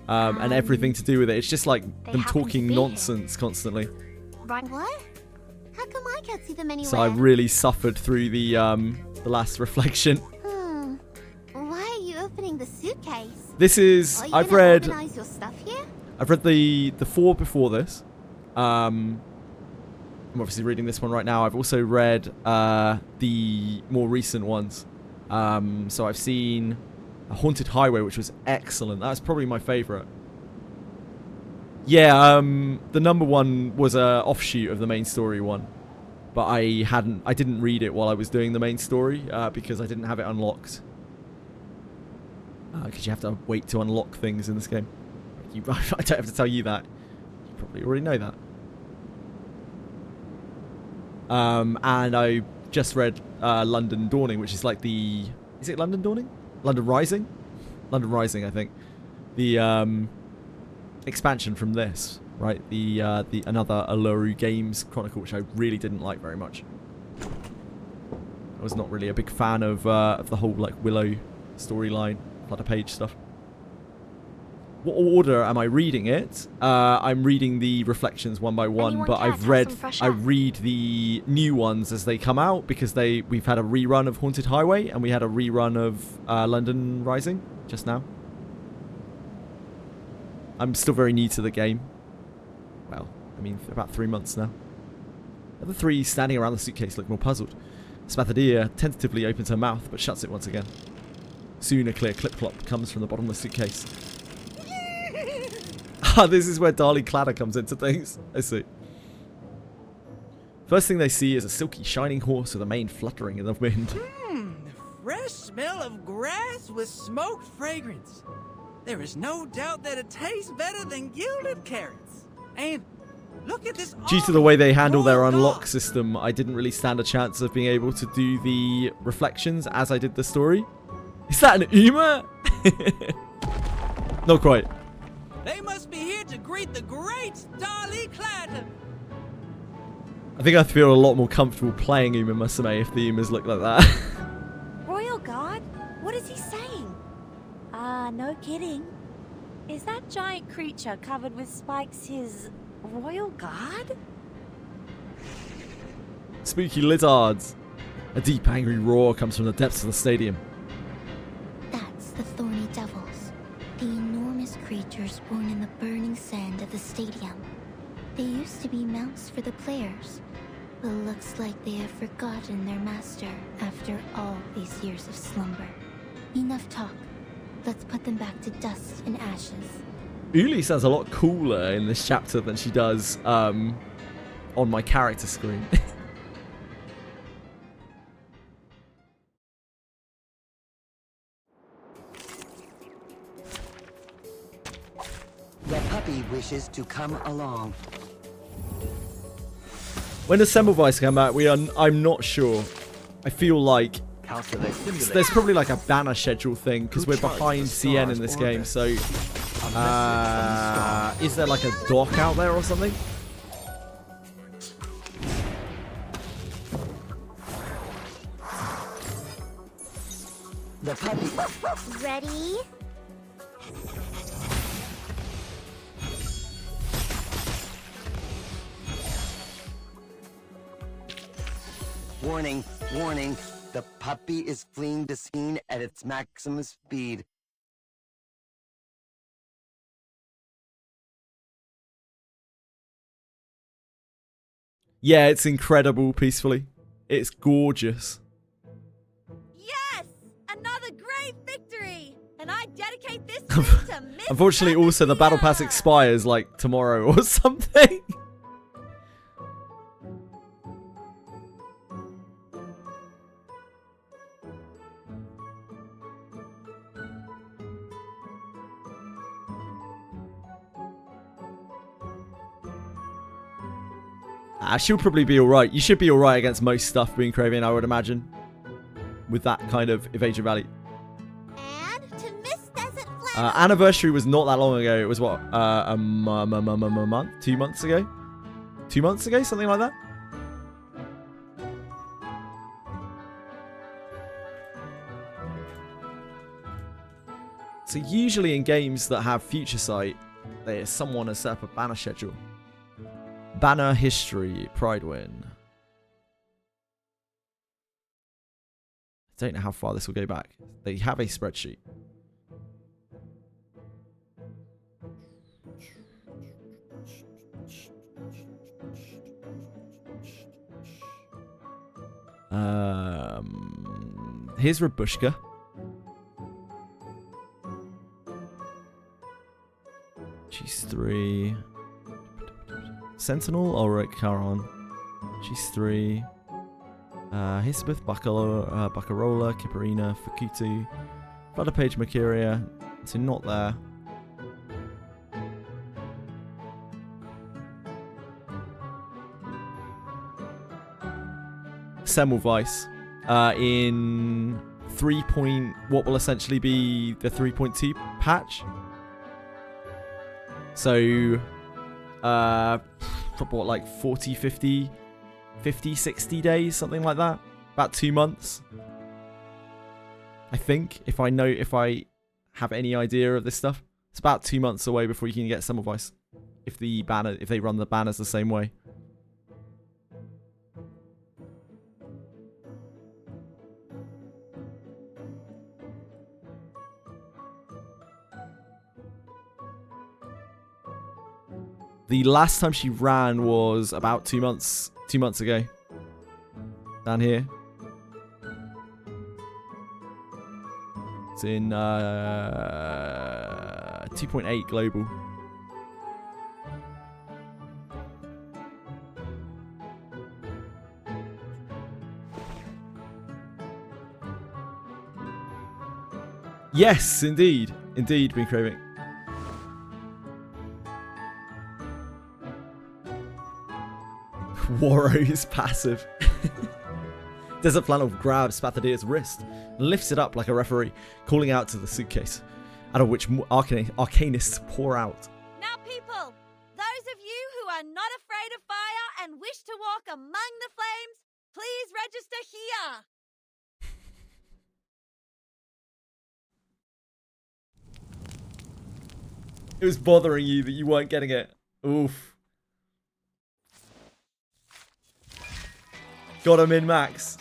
And everything to do with it. It's just like they them happen to talking be here. nonsense constantly. Right? What? How come I can't see them anywhere? So I really suffered through the last reflection. Why are you opening the suitcase? This is Are you I've gonna read organize your stuff here? I've read the 4 before this. I'm obviously reading this one right now. I've also read the more recent ones. So I've seen A Haunted Highway, which was excellent. That's probably my favorite. Yeah, the number 1 was a offshoot of the main story one, but I didn't read it while I was doing the main story because I didn't have it unlocked. Because you have to wait to unlock things in this game. I don't have to tell you that. You probably already know that. And I just read London Dawning, which is like the... Is it London Dawning? London Rising? London Rising, I think. The expansion from this, right? The another Uluru Games Chronicle, which I really didn't like very much. I was not really a big fan of the whole like Willow storyline, Flutter Page stuff. What order am I reading it? I'm reading the reflections one by one, Anyone but care to have some fresh air? I read the new ones as they come out because we've had a rerun of Haunted Highway and we had a rerun of London Rising just now. I'm still very new to the game. Well, I mean, for about 3 months now. The other 3 standing around the suitcase look more puzzled. Spathadia tentatively opens her mouth but shuts it once again. Soon a clear clip-clop comes from the bottom of the suitcase. Ah, this is where Darlie Clatter comes into things. I see. First thing they see is a silky, shining horse with a mane fluttering in the wind. The fresh smell of grass with smoked fragrance. There is no doubt that it tastes better than gilded carrots. And look at this. Due to the way they handle their unlock system, I didn't really stand a chance of being able to do the reflections as I did the story. Is that an Uma? Not quite. They must be here to greet the great Darlie Clatter. I think I feel a lot more comfortable playing Uma Musume if the Umas look like that. Royal Guard? What is he saying? No kidding. Is that giant creature covered with spikes his Royal Guard? Spooky lizards. A deep angry roar comes from the depths of the stadium. That's the Thorny Devils, the enormous creatures born in the burning sand of the stadium. They used to be mounts for the players, but looks like they have forgotten their master after all these years of slumber. Enough talk. Let's put them back to dust and ashes. Uli sounds a lot cooler in this chapter than she does on my character screen. The puppy wishes to come along. When does Semmelweis come out? I'm not sure. I feel like there's probably like a banner schedule thing because we're behind CN in this game. So, is there like a dock out there or something? The puppy. Ready? Warning, warning. The puppy is fleeing the scene at its maximum speed. Yeah, it's incredible, peacefully. It's gorgeous. Yes! Another great victory! And I dedicate this to Miss Unfortunately, also, the battle pass expires, like, tomorrow or something. She'll probably be alright. You should be alright against most stuff being Craven, I would imagine. With that kind of evasion value. And to Miss Desert Flannel. Anniversary was not that long ago. It was what? A month? 2 months ago? 2 months ago? Something like that? So usually in games that have future sight, someone has set up a banner schedule. Banner history, Pride win. I don't know how far this will go back. They have a spreadsheet. Here's Rabushka. She's 3. Sentinel, Ulrich, Caron. She's 3. Hisbeth, Baccarola, Kiparina, Fukutu, Flutterpage, Makiria. So not there. Semmelweis in 3. What will essentially be the 3.2 patch. So, what, like 40, 50, 60 days, something like that? About 2 months. I think, if I have any idea of this stuff. It's about 2 months away before you can get Semmelweis. If they run the banners the same way. The last time she ran was about 2 months ago. Down here. It's in 2.8 global. Yes, indeed. Indeed, been craving. Warro's passive. Desert Flannel grabs Spathadia's wrist and lifts it up like a referee, calling out to the suitcase, out of which arcanists pour out. Now, people, those of you who are not afraid of fire and wish to walk among the flames, please register here. It was bothering you that you weren't getting it. Oof. Got him in, Max.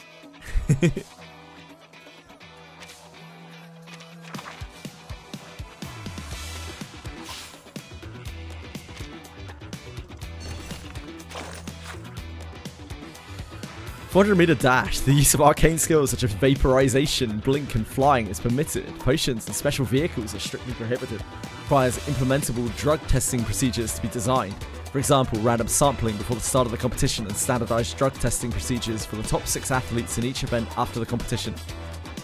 .400-meter dash. The use of arcane skills such as vaporization, blink, and flying is permitted. Potions and special vehicles are strictly prohibited. Requires implementable drug testing procedures to be designed. For example, random sampling before the start of the competition and standardized drug testing procedures for the top 6 athletes in each event after the competition.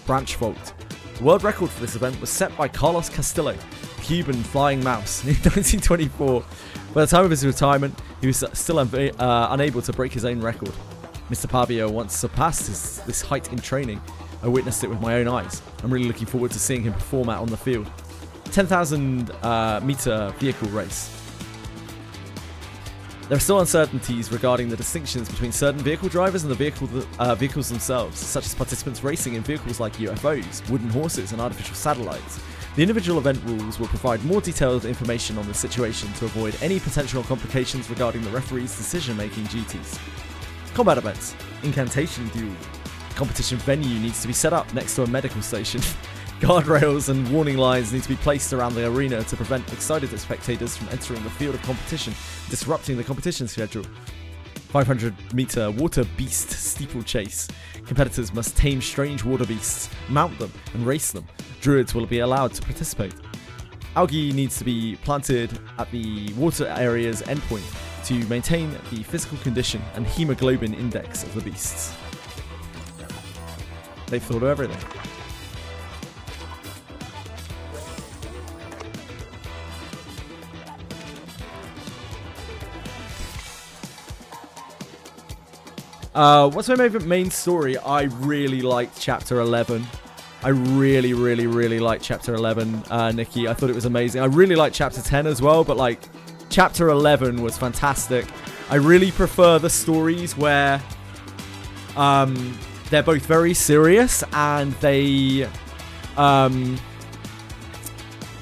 Branch Vault. The world record for this event was set by Carlos Castillo. The Cuban flying mouse in 1924. By the time of his retirement, he was still unable to break his own record. Mr. Pavio once surpassed this height in training. I witnessed it with my own eyes. I'm really looking forward to seeing him perform out on the field. 10,000 meter vehicle race. There are still uncertainties regarding the distinctions between certain vehicle drivers and the vehicles themselves, such as participants racing in vehicles like UFOs, wooden horses, and artificial satellites. The individual event rules will provide more detailed information on the situation to avoid any potential complications regarding the referee's decision-making duties. Combat events. Incantation duel. Competition venue needs to be set up next to a medical station. Guardrails and warning lines need to be placed around the arena to prevent excited spectators from entering the field of competition, disrupting the competition schedule. 500-meter water beast steeplechase. Competitors must tame strange water beasts, mount them, and race them. Druids will be allowed to participate. Algae needs to be planted at the water area's endpoint to maintain the physical condition and hemoglobin index of the beasts. They've thought of everything. What's my favorite main story? I really liked Chapter 11. I really liked Chapter 11, Nikki. I thought it was amazing. I really liked Chapter 10 as well, but like Chapter 11 was fantastic. I really prefer the stories where they're both very serious and they don't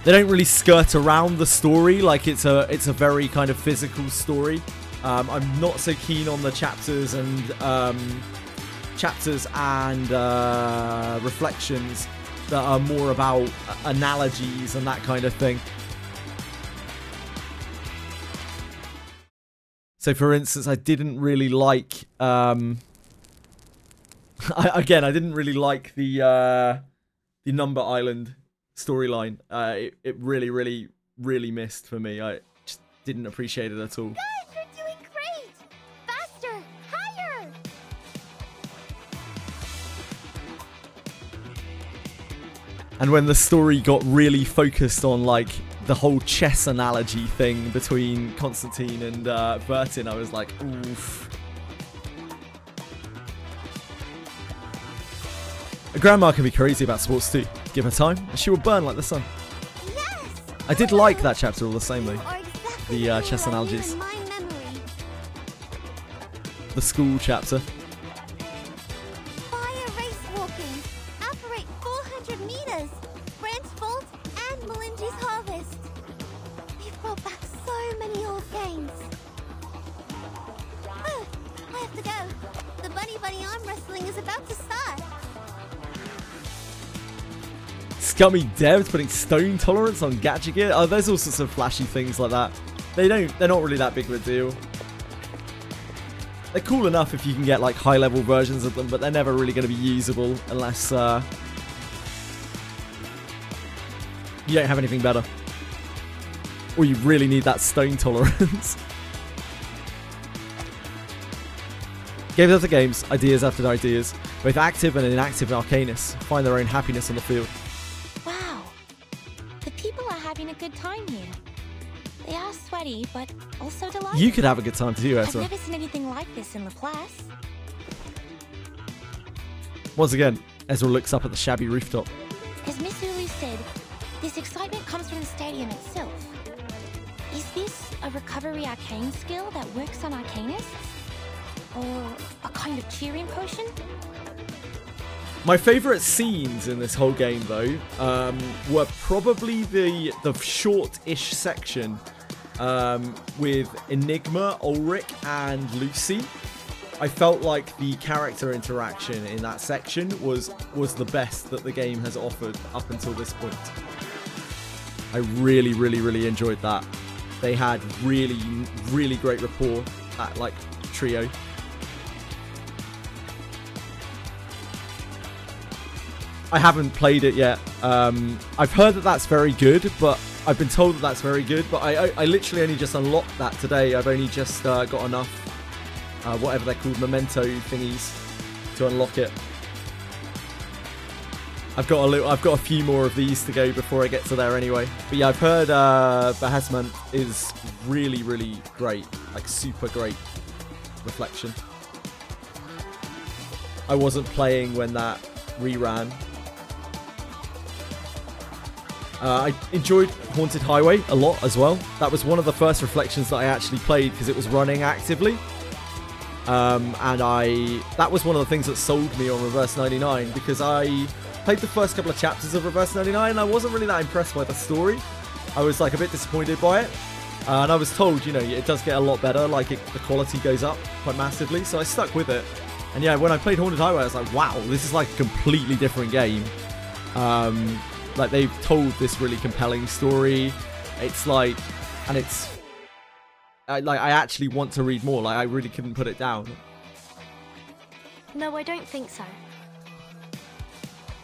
really skirt around the story. Like it's a very kind of physical story. I'm not so keen on the chapters and reflections that are more about analogies and that kind of thing. So, for instance, I didn't really like. I didn't really like the Number Island storyline. It really missed for me. I just didn't appreciate it at all. And when the story got really focused on like the whole chess analogy thing between Constantine and Vertin, I was like, oof. A grandma can be crazy about sports too. Give her time and she will burn like the sun. Yes! I did like that chapter all the same though. Exactly the chess analogies. The school chapter. Scummy devs putting stone tolerance on gacha gear. Oh, there's all sorts of flashy things like that. They're not really that big of a deal. They're cool enough if you can get like high level versions of them, but they're never really going to be usable unless you don't have anything better. Or you really need that stone tolerance. Games after games, ideas after ideas, both active and inactive Arcanists find their own happiness on the field. Wow, the people are having a good time here. They are sweaty, but also delighted. You could have a good time too, Ezra. I've never seen anything like this in Laplace. Once again, Ezra looks up at the shabby rooftop. As Miss Ulu said, this excitement comes from the stadium itself. Is this a recovery arcane skill that works on Arcanists? Or a kind of cheering potion? My favourite scenes in this whole game, though, were probably the short-ish section with Enigma, Ulrich, and Lucy. I felt like the character interaction in that section was the best that the game has offered up until this point. I really enjoyed that. They had really great rapport, that like trio. I haven't played it yet. I've heard that that's very good, but I've been told that that's very good, but I literally only just unlocked that today. I've only just got enough, whatever they're called, memento thingies to unlock it. I've got a few more of these to go before I get to there anyway. But yeah, I've heard Behemoth is really, really great. Like, super great reflection. I wasn't playing when that reran. I enjoyed Haunted Highway a lot as well. That was one of the first reflections that I actually played because it was running actively. And that was one of the things that sold me on Reverse 99 because I played the first couple of chapters of Reverse 99 and I wasn't really that impressed by the story. I was like a bit disappointed by it. And I was told, you know, it does get a lot better, like the quality goes up quite massively, so I stuck with it. And yeah, when I played Haunted Highway, I was like, wow, this is like a completely different game. Like, they've told this really compelling story. It's like, and it's, I actually want to read more. Like, I really couldn't put it down. No, I don't think so.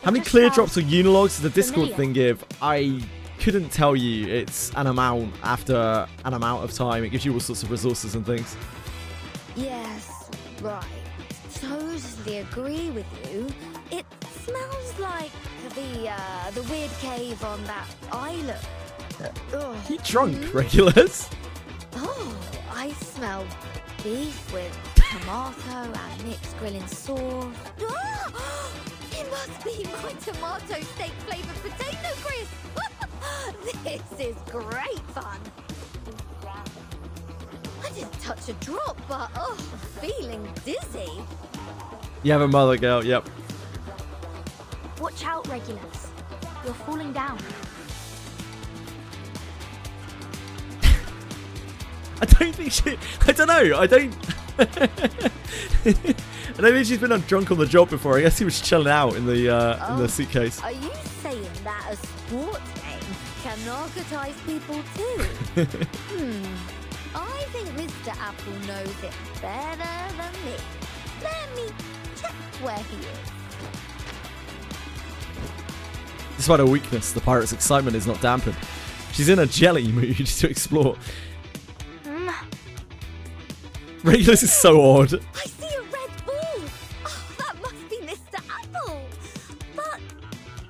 How many clear drops or unilogs does the Discord thing give? I couldn't tell you. It's an amount after an amount of time. It gives you all sorts of resources and things. Yes, right. Totally agree with you. It smells like the weird cave on that island. You drunk, Regulars? Oh, I smell beef with tomato and mixed grilling sauce. It must be my tomato steak flavoured potato crisp. This is great fun. I didn't touch a drop, but feeling dizzy. You have a mother girl, yep. Watch out, Regulars. You're falling down. I don't think she... I don't know. I don't... I don't think she's been drunk on the job before. I guess he was chilling out in the suitcase. Are you saying that a sports game can narcotize people too? I think Mr. Apple knows it better than me. Let me check where he is. Despite her weakness, the pirate's excitement is not dampened. She's in a jelly mood to explore. Regulus is so odd. I see a red ball. Oh, that must be Mr. Apple.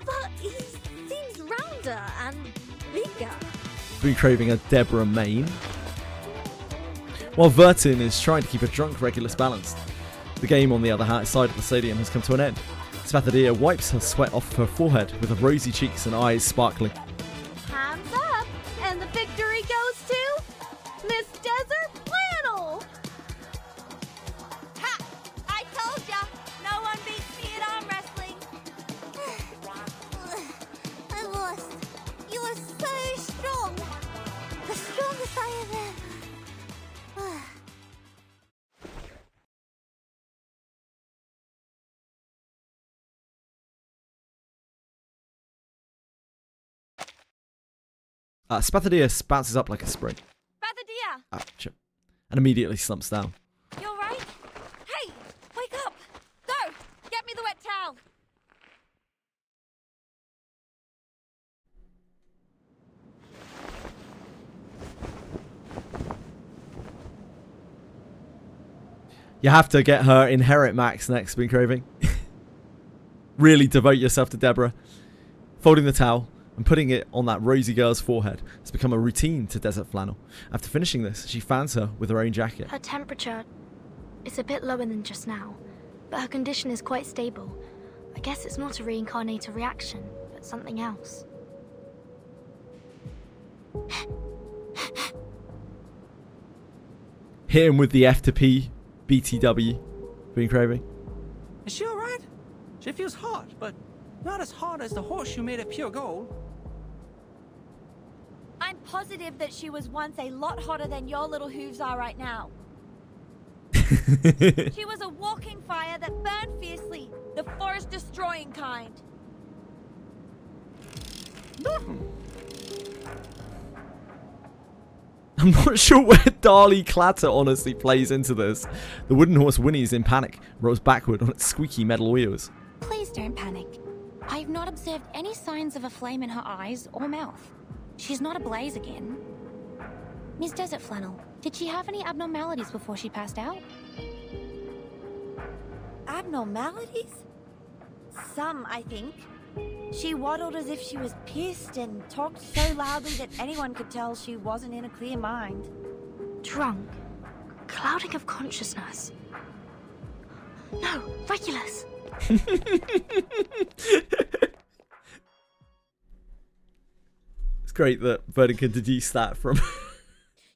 But he seems rounder and bigger. Been craving a Deborah Main. While Vertin is trying to keep a drunk Regulus balanced, the game on the other side of the stadium has come to an end. Spathadia wipes her sweat off her forehead with her rosy cheeks and eyes sparkling. Hands up, and the victory goes to Miss Desert Flannel. Ha! I told ya, no one beats me at arm wrestling. I lost. You are so strong. The strongest I have ever. Spathadia bounces up like a spring. Spathadia! And immediately slumps down. You alright? Hey! Wake up! Go! Get me the wet towel! You have to get her Inherit Max next, Been Craving. Really devote yourself to Deborah. Folding the towel and putting it on that rosy girl's forehead has become a routine to Desert Flannel. After finishing this, she fans her with her own jacket. Her temperature is a bit lower than just now, but her condition is quite stable. I guess it's not a reincarnator reaction, but something else. Hit him with the F to P BTW. Been Craving. Is she alright? She feels hot, but not as hot as the horseshoe made of pure gold. I'm positive that she was once a lot hotter than your little hooves are right now. She was a walking fire that burned fiercely, the forest-destroying kind. I'm not sure where Dali Clatter honestly plays into this. The wooden horse whinnies in panic, rolls backward on its squeaky metal wheels. Please don't panic. I've not observed any signs of a flame in her eyes or mouth. She's not ablaze again. Miss Desert Flannel, did she have any abnormalities before she passed out? Abnormalities? Some, I think. She waddled as if she was pissed and talked so loudly that anyone could tell she wasn't in a clear mind. Drunk. Clouding of consciousness. No, Regulus. It's great that Vernon can deduce that from...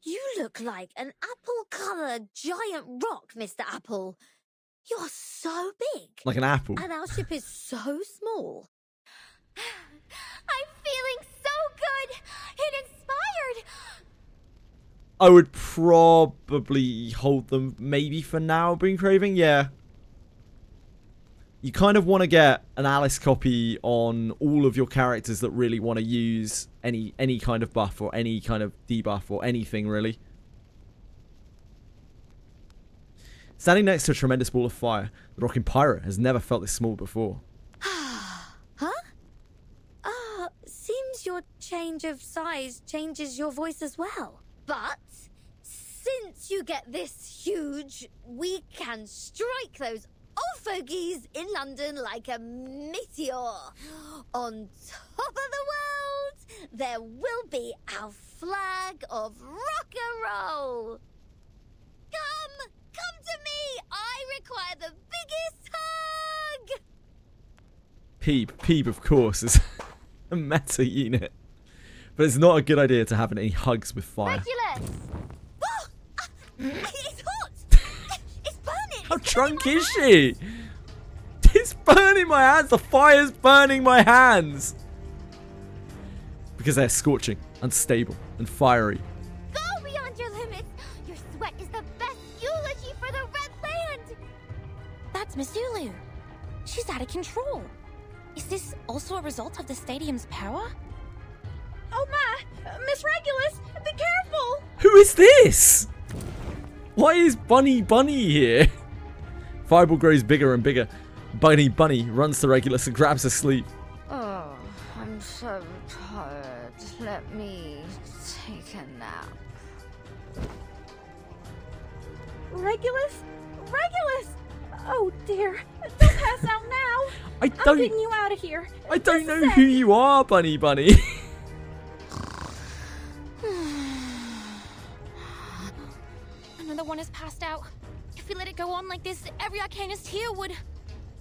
You look like an apple-coloured giant rock, Mr. Apple. You're so big. Like an apple. And our ship is so small. I'm feeling so good and inspired. I would probably hold them maybe for now, Boon Craving. Yeah. You kind of want to get an Alice copy on all of your characters that really want to use any kind of buff or any kind of debuff or anything, really. Standing next to a tremendous ball of fire, the rocking pirate has never felt this small before. Huh? Seems your change of size changes your voice as well. But since you get this huge, we can strike those old fogies in London like a meteor. On top of the world, there will be our flag of rock and roll. Come to me. I require the biggest hug. Peeb, of course, is a meta unit. But it's not a good idea to have any hugs with fire. Regulus! Oh, it's hot! It's burning! How drunk is she? It's burning my hands! The fire's burning my hands! Because they're scorching, unstable, and fiery. Go beyond your limits! Your sweat is the best eulogy for the Red Land! That's Miss Uluru. She's out of control. Is this also a result of the stadium's power? Oh my! Miss Regulus, be careful! Who is this? Why is Bunny here? Fireball grows bigger and bigger. Bunny runs to Regulus and grabs her sleeve. Oh, I'm so tired. Let me take a nap. Regulus? Oh dear. Don't pass out now. I'm getting you out of here. I don't know who you are, Bunny. Another one is passed out. If we let it go on like this, every arcanist here would...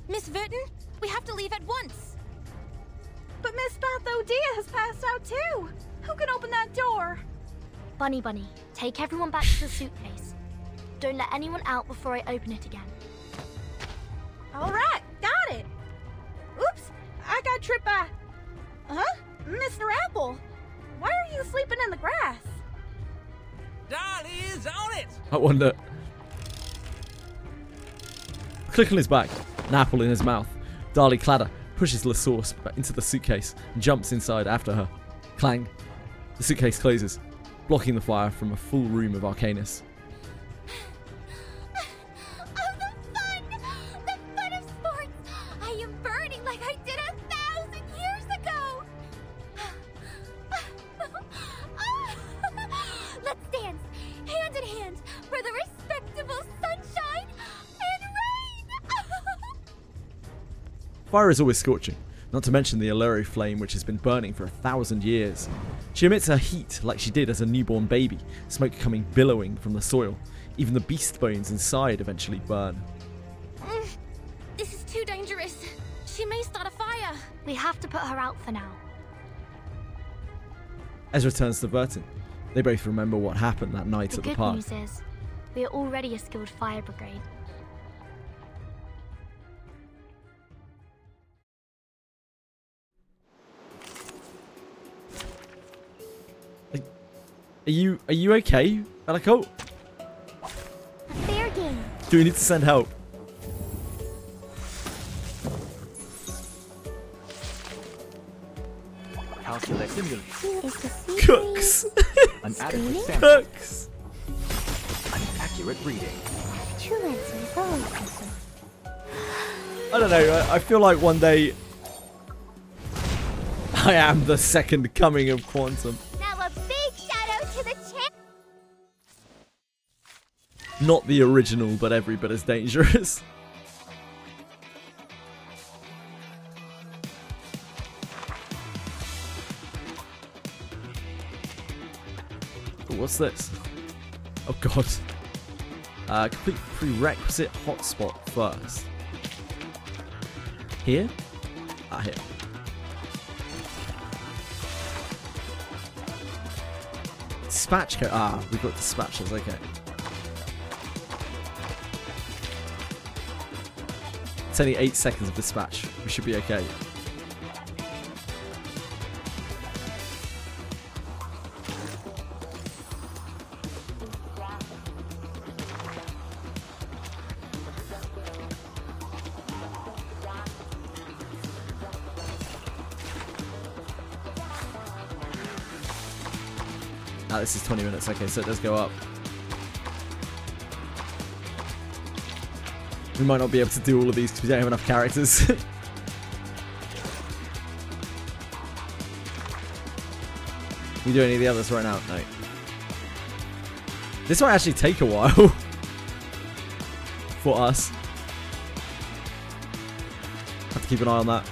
Miss Verton, we have to leave at once. But Miss Bathodea has passed out too. Who can open that door? Bunny, take everyone back to the suitcase. Don't let anyone out before I open it again. All right, got it. Oops, I got tripped by... Huh? Mr. Apple, why are you sleeping in the grass? Dailies on it! I wonder. Click on his back, an apple in his mouth. Darlie Cladder pushes the source back into the suitcase and jumps inside after her. Clang. The suitcase closes, blocking the fire from a full room of Arcanus. The fun of sports! I am burning like I did 1,000 years ago! Let's dance, hand in hand, for the respectable sunshine and rain! Fire is always scorching, not to mention the Uluru flame which has been burning for 1,000 years. She emits her heat like she did as a newborn baby, smoke coming billowing from the soil. Even the beast bones inside eventually burn. This is too dangerous. She may start a fire. We have to put her out for now. Ezra turns to Verton. They both remember what happened that night at the park. The good news is, we are already a skilled fire brigade. Are you okay, Bellicoat? Fair game. Do we need to send help? Calculate simulate. Cooks. An adequate sample. Cooks. An accurate reading. I don't know. I feel like one day I am the second coming of Quantum. Now a big shadow to the champ. Not the original, but every bit as dangerous. what's this? Oh god. Complete prerequisite hotspot first. Here? Here. Dispatch code. We've got dispatchers, okay. It's only 8 seconds of dispatch. We should be okay. This is 20 minutes. Okay, so it does go up. We might not be able to do all of these because we don't have enough characters. We do any of the others right now? No. This might actually take a while for us. Have to keep an eye on that.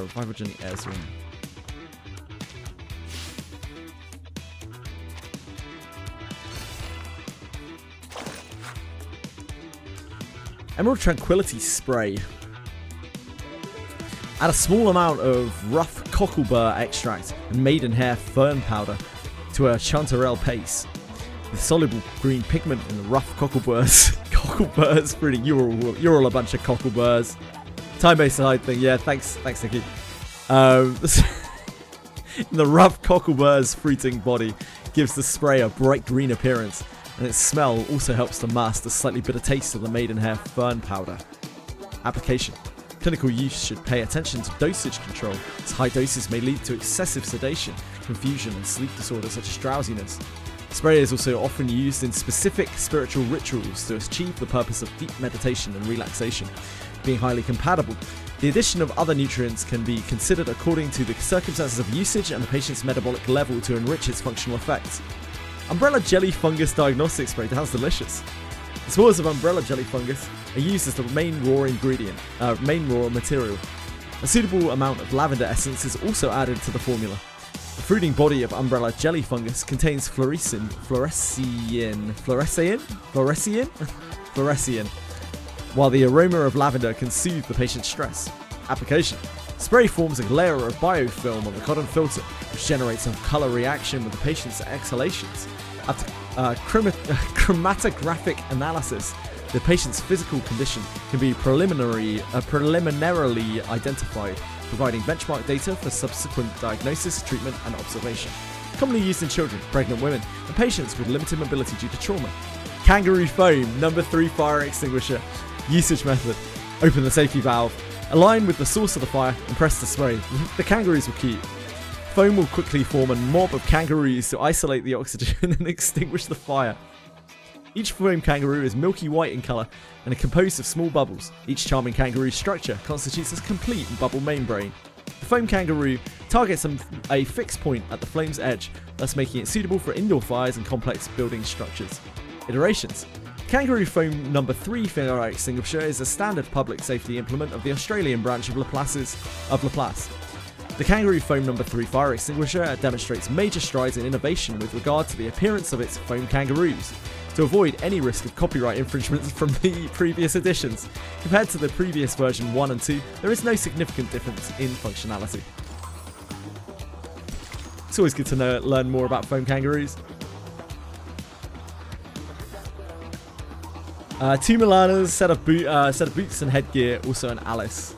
Revival Journey Ezra. Emerald Tranquility Spray. Add a small amount of rough cocklebur extract and maidenhair fern powder to a chanterelle paste. With soluble green pigment in the rough cockleburs. Cockleburs, really, you're all a bunch of cockleburs. Time-based hide thing, yeah, thanks Nikki. The rough cocklebur's fruiting body gives the spray a bright green appearance, and its smell also helps to mask the slightly bitter taste of the maidenhair fern powder. Application. Clinical use should pay attention to dosage control, as high doses may lead to excessive sedation, confusion, and sleep disorders such as drowsiness. Spray is also often used in specific spiritual rituals to achieve the purpose of deep meditation and relaxation. Being highly compatible, the addition of other nutrients can be considered according to the circumstances of usage and the patient's metabolic level to enrich its functional effects. Umbrella Jelly Fungus Diagnostic Spray sounds delicious. The spores of Umbrella Jelly Fungus are used as the main raw material. A suitable amount of lavender essence is also added to the formula. The fruiting body of Umbrella Jelly Fungus contains fluorescein, while the aroma of lavender can soothe the patient's stress. Application. Spray forms a layer of biofilm on the cotton filter, which generates a color reaction with the patient's exhalations. After chromatographic analysis, the patient's physical condition can be preliminarily identified, providing benchmark data for subsequent diagnosis, treatment, and observation. Commonly used in children, pregnant women, and patients with limited mobility due to trauma. Kangaroo Foam, number 3 fire extinguisher. Usage method. Open the safety valve. Align with the source of the fire and press the spray. The kangaroos will keep. Foam will quickly form a mob of kangaroos to isolate the oxygen and extinguish the fire. Each foam kangaroo is milky white in colour and are composed of small bubbles. Each charming kangaroo's structure constitutes a complete bubble membrane. The foam kangaroo targets a fixed point at the flame's edge, thus making it suitable for indoor fires and complex building structures. Iterations. Kangaroo Foam number 3 fire extinguisher is a standard public safety implement of the Australian branch of Laplace. The Kangaroo Foam number 3 fire extinguisher demonstrates major strides in innovation with regard to the appearance of its foam kangaroos, to avoid any risk of copyright infringements from the previous editions. Compared to the previous version 1 and 2, there is no significant difference in functionality. It's always good to learn more about foam kangaroos. 2 Milanas, set of boots and headgear, also an Alice.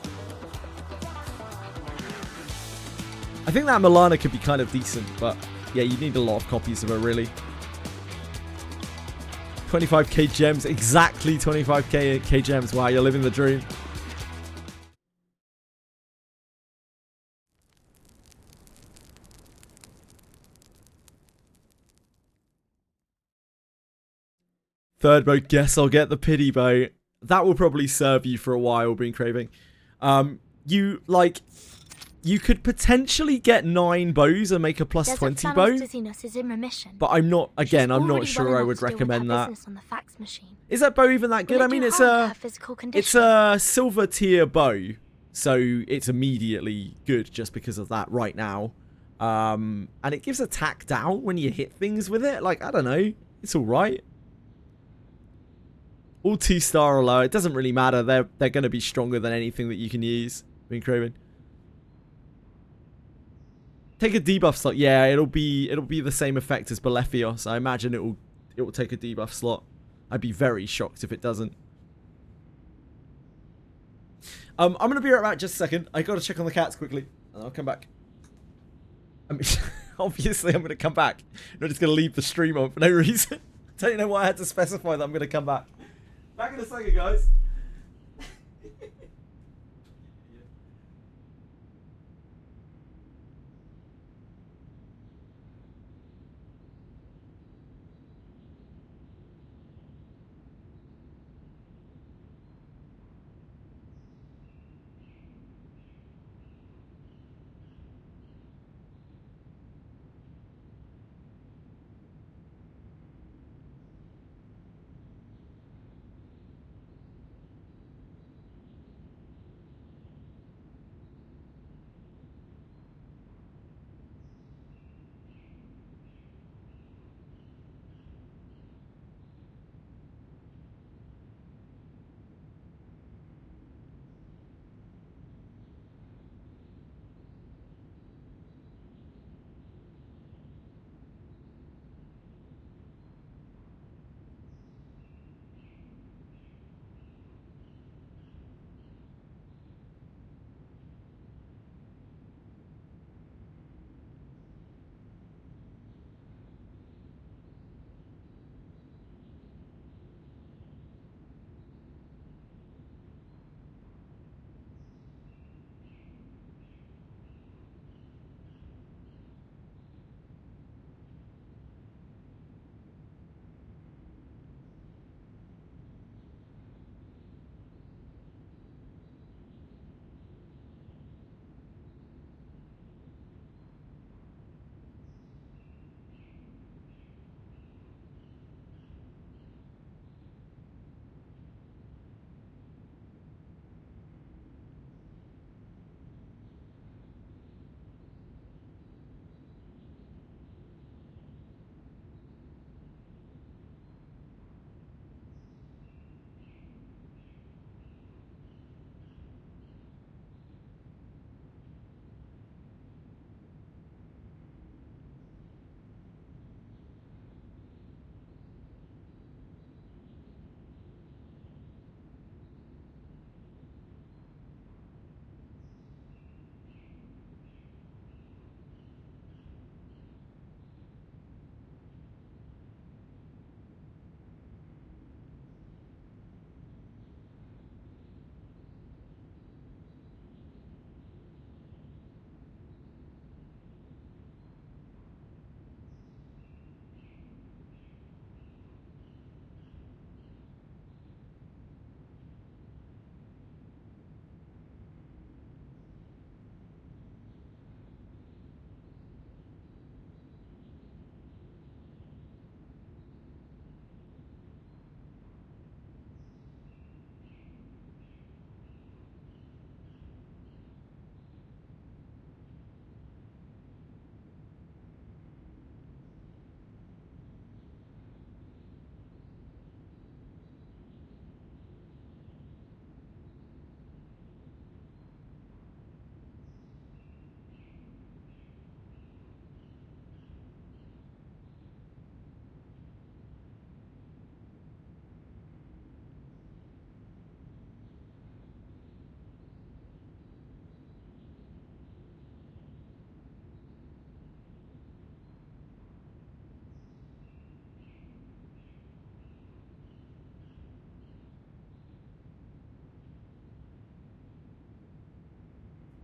I think that Milana could be kind of decent, but yeah, you need a lot of copies of her, really. 25k gems, exactly 25k gems. Wow, you're living the dream. Third boat, guess I'll get the pity boat. That will probably serve you for a while, Being Craving. You could potentially get 9 bows and make a plus 20 bow. But I'm not sure I would recommend that. Is that bow even that good? I mean, it's a silver tier bow. So it's immediately good just because of that right now. And it gives attack down when you hit things with it. Like, I don't know. It's alright. All 2-star or lower. It doesn't really matter. They're going to be stronger than anything that you can use. Being Craven. Take a debuff slot. Yeah, it'll be the same effect as Balefios. I imagine it will take a debuff slot. I'd be very shocked if it doesn't. I'm going to be right back just a second. I got to check on the cats quickly. And I'll come back. I mean, obviously I'm going to come back. I'm not just going to leave the stream on for no reason. I don't know why I had to specify that I'm going to come back. Back in a second, guys.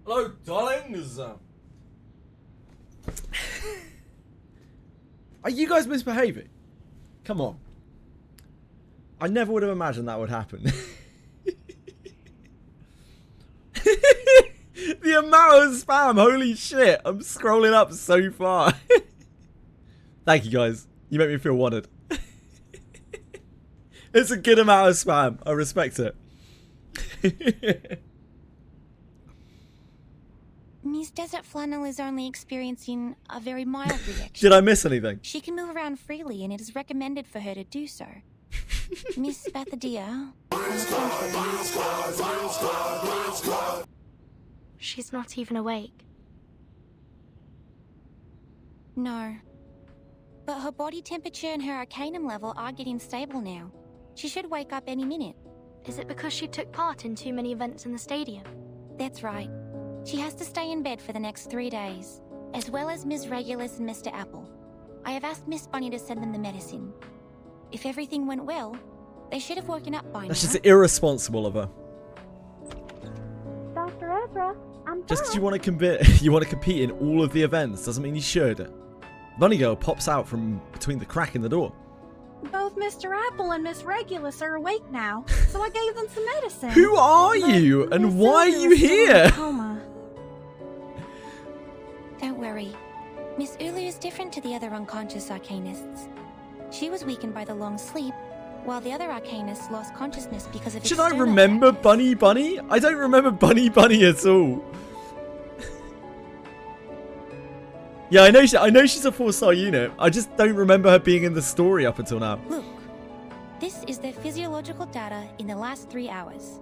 Hello, darlings. Are you guys misbehaving? Come on. I never would have imagined that would happen. The amount of spam, holy shit. I'm scrolling up so far. Thank you, guys. You make me feel wanted. It's a good amount of spam. I respect it. Miss Desert Flannel is only experiencing a very mild reaction. Did I miss anything? She can move around freely and it is recommended for her to do so. Miss Bathadia, on the contrary. She's not even awake. No. But her body temperature and her arcanum level are getting stable now. She should wake up any minute. Is it because she took part in too many events in the stadium? That's right. She has to stay in bed for the next 3 days, as well as Ms. Regulus and Mr. Apple. I have asked Miss Bunny to send them the medicine. If everything went well, they should have woken up by That's now. just irresponsible of her. Dr. Ezra, I'm Just because back. you want to compete in all of the events doesn't mean you should. Bunny Girl pops out from between the crack in the door. Both Mr. Apple and Miss Regulus are awake now, so I gave them some medicine. Who are you and why are you here? Don't worry. Miss Ulu is different to the other unconscious arcanists. She was weakened by the long sleep, while the other arcanists lost consciousness because of Should I external remember Bunny Bunny? I don't remember Bunny Bunny at all. Yeah, I know she's a 4-star unit. I just don't remember her being in the story up until now. Look, this is their physiological data in the last 3 hours.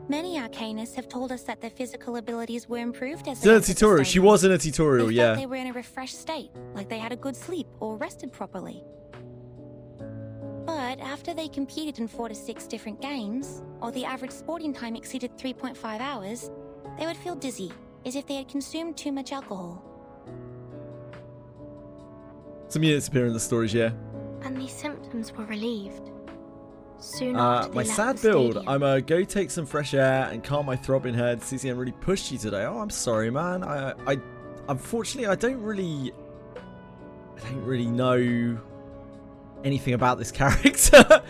Many arcanists have told us that their physical abilities were improved as It's in a tutorial. She was in a tutorial, they yeah. felt they were in a refreshed state, like they had a good sleep or rested properly. But after they competed in 4 to 6 different games, or the average sporting time exceeded 3.5 hours, they would feel dizzy, as if they had consumed too much alcohol. Some units appear in the stories, yeah. And these symptoms were relieved. Soon after they My left sad the build. stadium. I'm go take some fresh air and calm my throbbing head. CCM really pushed you today. Oh, I'm sorry, man. I unfortunately I don't really know anything about this character,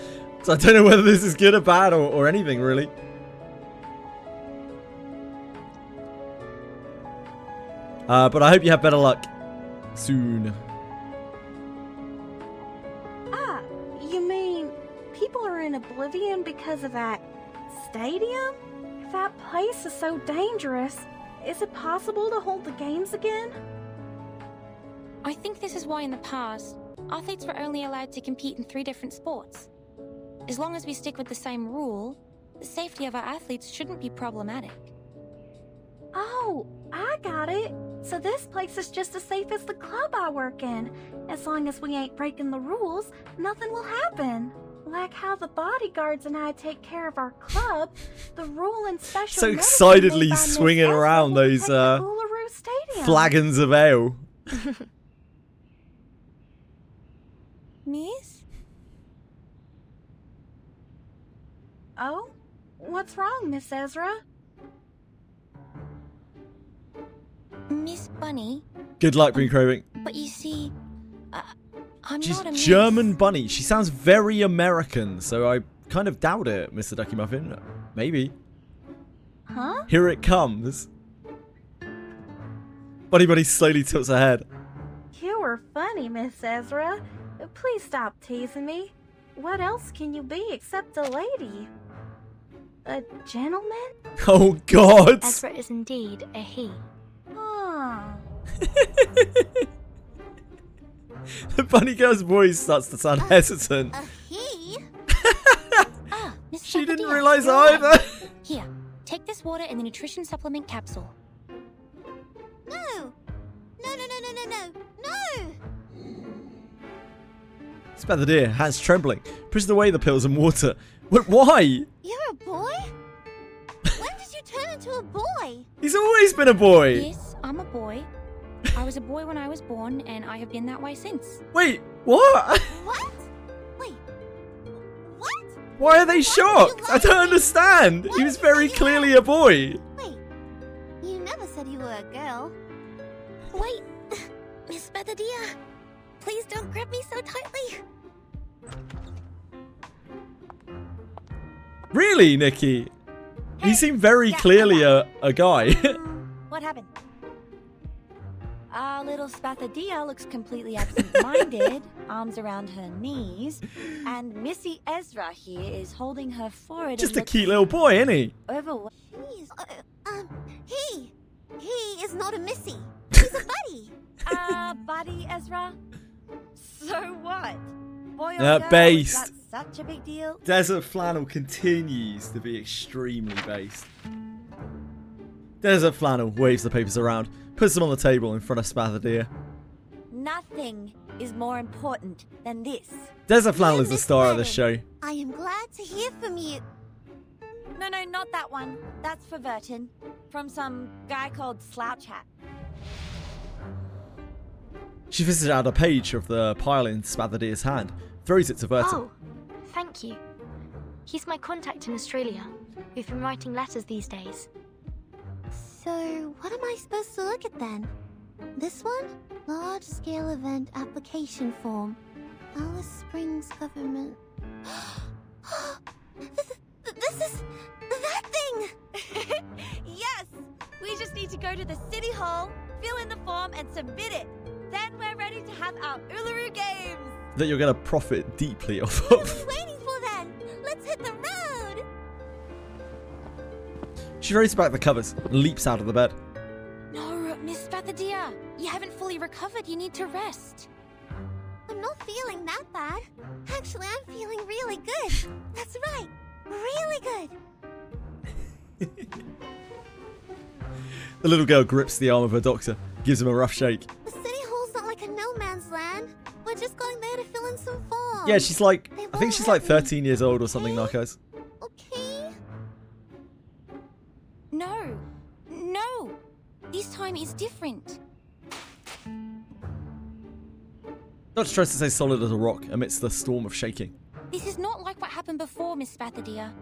so I don't know whether this is good or bad or anything really. But I hope you have better luck soon. You mean people are in oblivion because of that stadium? If that place is so dangerous, is it possible to hold the games again? I think this is why in the past, athletes were only allowed to compete in 3 different sports. As long as we stick with the same rule, the safety of our athletes shouldn't be problematic. Oh, I got it. So this place is just as safe as the club I work in. As long as we ain't breaking the rules, nothing will happen. Like how the bodyguards and I take care of our club, the rule and special So medicine excitedly made by Miss swinging Ezra around will those protect the Uluru Stadium. flagons of ale. Miss? Oh? What's wrong, Miss Ezra? Miss Bunny, Good luck, Green Craving. but you see, I'm She's not a miss. German Bunny. She sounds very American, so I kind of doubt it, Mr. Ducky Muffin. Maybe. Huh? Here it comes. Bunny Bunny slowly tilts her head. You were funny, Miss Ezra. Please stop teasing me. What else can you be except a lady? A gentleman? Oh, God. Ezra is indeed a he. Oh. The bunny girl's voice starts to sound hesitant. He? Miss She didn't Bathadia, realise you're right. either. Here, take this water and the nutrition supplement capsule. No! No! Spare the deer, hands trembling, pushes away the pills and water. Wait, why? You're a boy? When did you turn into a boy? He's always been a boy. Yes, I'm a boy. I was a boy when I was born, and I have been that way since. Wait, what? What? Wait. What? Why are they shocked? I don't understand. He was very clearly a boy. Wait. You never said you were a girl. Wait, Miss Bathadia, please don't grab me so tightly. Really, Nikki? He seemed very clearly a guy. What happened? Our little Spathadia looks completely absent-minded, arms around her knees, and Missy Ezra here is holding her forehead. Just and a cute little boy, isn't he? overwhelmed. Jeez. He is not a missy. He's a buddy. Buddy, Ezra? So what? Boy or girl, based. is that such a big deal? Desert Flannel continues to be extremely based. Desert Flannel waves the papers around, puts them on the table in front of Spathadir. Nothing is more important than this. Desert Flannel is the star of the show. I am glad to hear from you. No, not that one. That's for Verton. From some guy called Slouch Hat. She fishes out a page of the pile in Spathadir's hand, throws it to Verton. Oh, thank you. He's my contact in Australia. We've been writing letters these days. So, what am I supposed to look at then? This one? Large-scale event application form. Alice Springs government. This is that thing! Yes! We just need to go to the city hall, fill in the form, and submit it. Then we're ready to have our Uluru Games! That you're going to profit deeply off What are of. we waiting for then? Let's hit the road! She races back the covers and leaps out of the bed. No, Miss Spathadir, you haven't fully recovered. You need to rest. I'm not feeling that bad. Actually, I'm feeling really good. That's right. Really good. The little girl grips the arm of her doctor, gives him a rough shake. The city hall's not like a no man's land. We're just going there to fill in some forms. Yeah, she's like, I think she's like 13 years old or something, Narcos. Okay. No. This time is different. Doctor tries to stay solid as a rock amidst the storm of shaking. This is not like what happened before, Miss Spathadir.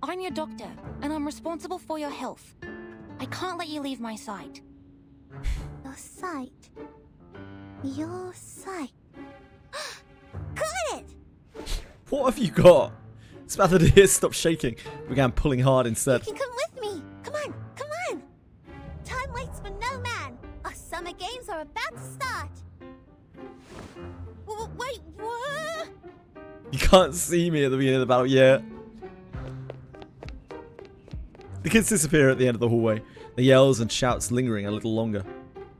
I'm your doctor, and I'm responsible for your health. I can't let you leave my sight. Your sight. Your sight. Got it! What have you got? Spathadir stopped shaking, began pulling hard instead. You can come with me. Come on. Time waits for no man. Our summer games are about to start. Wait, what? You can't see me at the beginning of the battle yet. The kids disappear at the end of the hallway, the yells and shouts lingering a little longer.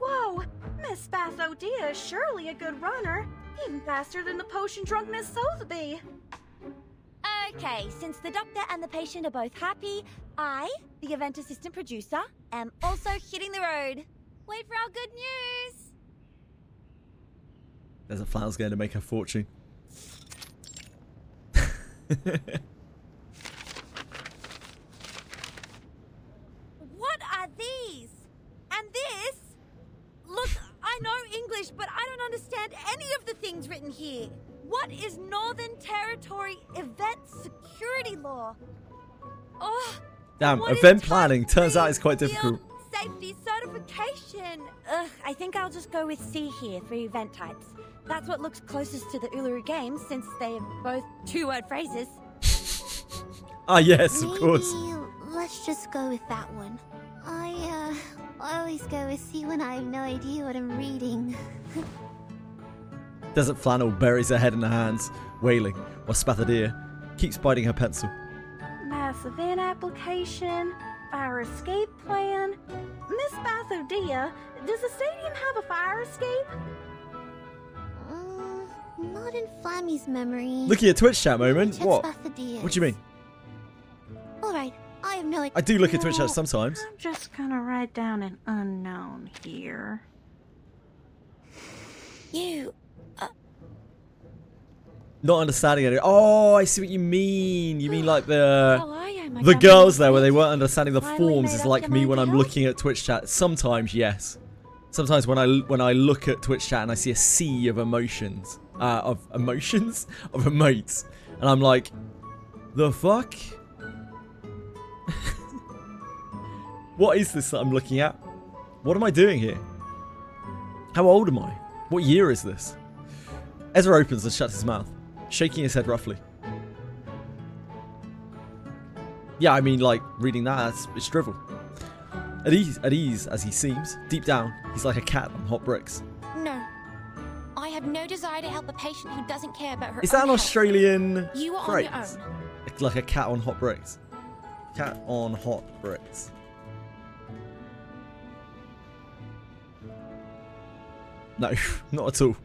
Whoa! Miss Spathadir is surely a good runner. Even faster than the potion-drunk Miss Sotheby. Okay, since the doctor and the patient are both happy, I, the event assistant producer, am also hitting the road. Wait for our good news! There's a Flannel's going to make her fortune. What are these? And this? Look, I know English, but I don't understand any of the things written here. What is Northern Territory Event Security Law? Oh, Damn, event planning turns out it's quite difficult. Safety certification. I think I'll just go with C here for event types. That's what looks closest to the Uluru Games, since they're both two-word phrases. Ah, yes, of course. Maybe let's just go with that one. I always go with C when I have no idea what I'm reading. Desert Flannel buries her head in her hands, wailing, while Spathadir keeps biting her pencil. Mass event application, fire escape plan. Miss Spathadir, does the stadium have a fire escape? Not in Flammy's memory. Look at your Twitch chat moment. Check What? Spathadir's. What do you mean? Alright, I have no idea. I do look at Twitch chat sometimes. I'm just gonna write down an unknown here. You... Not understanding it. Oh, I see what you mean. You mean like the my girls there where they weren't understanding the Finally forms made is up like your me mind when to I'm help? looking at Twitch chat. Sometimes, yes. Sometimes when I look at Twitch chat and I see a sea of emotions, of emotes, and I'm like, the fuck? What is this that I'm looking at? What am I doing here? How old am I? What year is this? Ezra opens and shuts his mouth, shaking his head roughly. Yeah, I mean, like, reading that, it's drivel. At ease as he seems, deep down, he's like a cat on hot bricks. No. I have no desire to help a patient who doesn't care about her Is that own an health. Australian You are phrase? on your own. It's like a cat on hot bricks. Cat on hot bricks. No, not at all.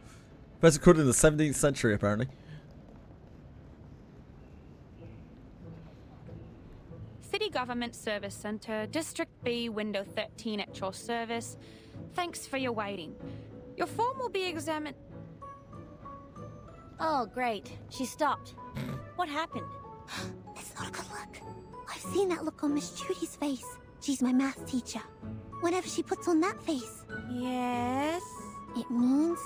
First recorded in the 17th century, apparently. City Government Service Centre, District B, Window 13 at your service. Thanks for your waiting. Your form will be examined... Oh, great. She stopped. What happened? It's not a good look. I've seen that look on Miss Judy's face. She's my math teacher. Whenever she puts on that face... Yes? It means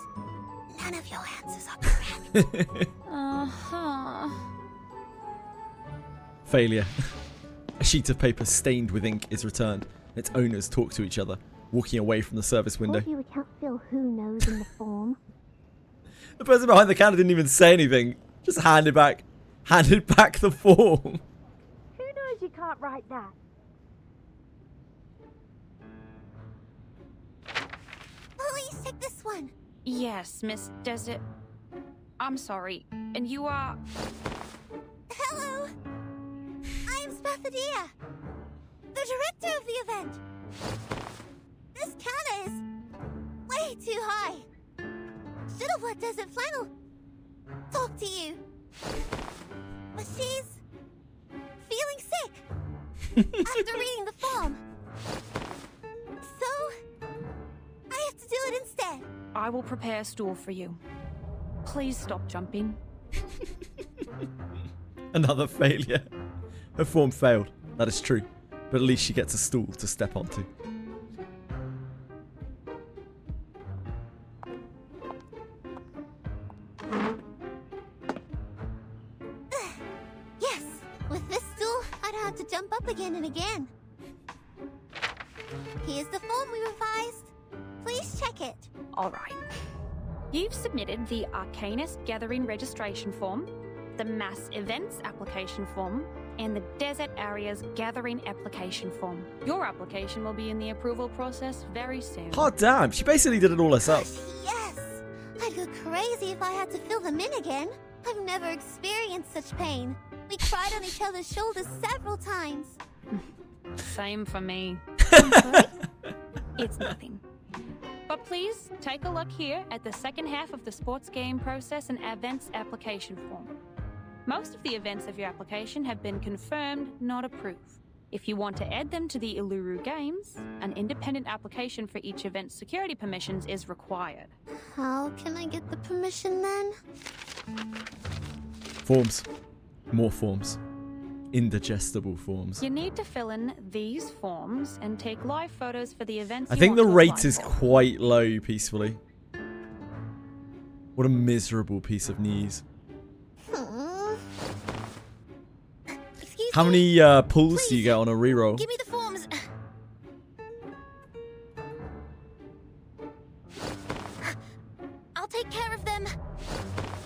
none of your answers are correct. Uh-huh. Failure. A sheet of paper stained with ink is returned. Its owners talk to each other, walking away from the service window. You can't fill who knows in the form. The person behind the counter didn't even say anything. Just handed back the form. Who knows you can't write that? Please take this one. Yes, Miss Desert... I'm sorry. And you are... Hello. I'm Spathadia, the director of the event. This counter is way too high. Should have let Desert Flannel talk to you. But she's feeling sick after reading the form. So, I have to do it instead. I will prepare a stool for you. Please stop jumping. Another failure. Her form failed, that is true. But at least she gets a stool to step onto. Yes, with this stool, I'd have to jump up again and again. Here's the form we revised. Please check it. All right. You've submitted the Arcanist Gathering Registration Form, the Mass Events Application Form, and the Desert Areas Gathering Application Form. Your application will be in the approval process very soon. Oh damn, she basically did it all herself. Yes! I'd go crazy if I had to fill them in again. I've never experienced such pain. We cried on each other's shoulders several times. Same for me. It's nothing. But please, take a look here at the second half of the sports game process and events application form. Most of the events of your application have been confirmed, not approved. If you want to add them to the Uluru Games, an independent application for each event's security permissions is required. How can I get the permission then? Forms. More forms. Indigestible forms. You need to fill in these forms and take live photos for the events. I think the rate is quite low, peacefully. What a miserable piece of news. How many pulls do you get on a reroll? Give me the forms. I'll take care of them.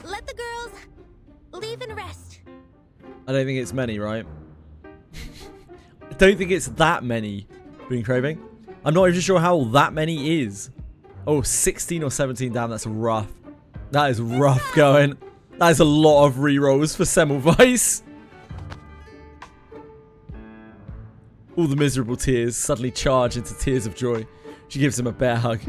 Let the girls leave and rest. I don't think it's many, right? I don't think it's that many, Boon Craving. I'm not even sure how that many is. Oh, 16 or 17, damn, that's rough. That is rough going. That is a lot of rerolls for Semmelweis. All the miserable tears suddenly charge into tears of joy. She gives him a bear hug.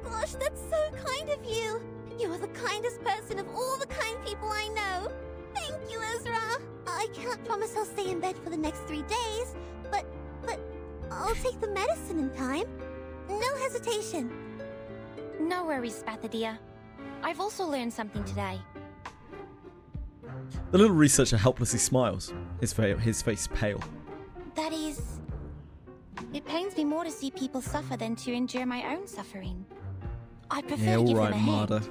Gosh, that's so kind of you. You are the kindest person of all the kind people I know. Thank you, Ezra. I can't promise I'll stay in bed for the next 3 days, but I'll take the medicine in time. No hesitation. No worries, Spathadia. I've also learned something today. The little researcher helplessly smiles, his face pale. That is... It pains me more to see people suffer than to endure my own suffering. I'd prefer to give them a hand. Marder.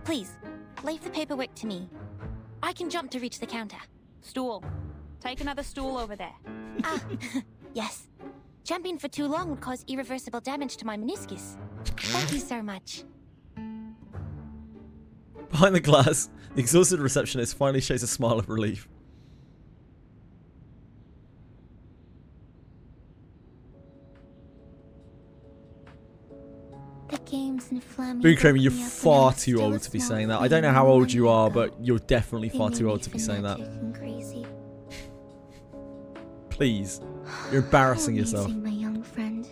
Please, leave the paperwork to me. I can jump to reach the counter. Stool. Take another stool over there. Yes. Jumping for too long would cause irreversible damage to my meniscus. Thank you so much. Behind the glass, the exhausted receptionist finally shows a smile of relief. The games and Flammy. Boon Craving, you're far too old to be saying that. I don't know how old you are, but you're definitely far too old to be saying that. Please. You're embarrassing yourself. My young friend.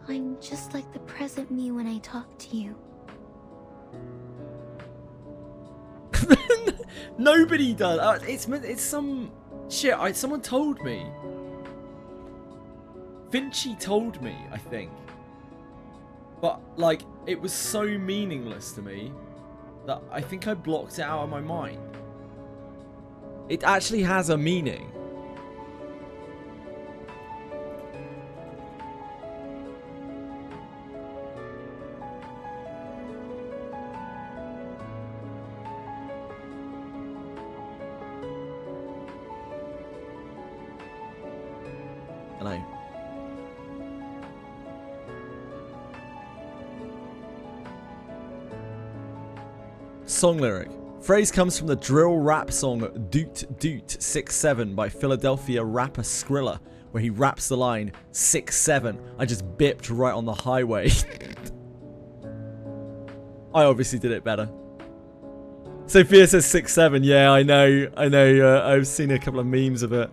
I'm just like the visit me when I talk to you. Nobody does. It's some shit. Someone told me. Vinci told me, I think. But like, it was so meaningless to me that I think I blocked it out of my mind. It actually has a meaning. Hello. Song lyric. Phrase comes from the drill rap song Doot Doot 6-7 by Philadelphia rapper Skrilla, where he raps the line 6-7. I just bipped right on the highway. I obviously did it better. Sophia says 6-7. Yeah, I know. I've seen a couple of memes of it.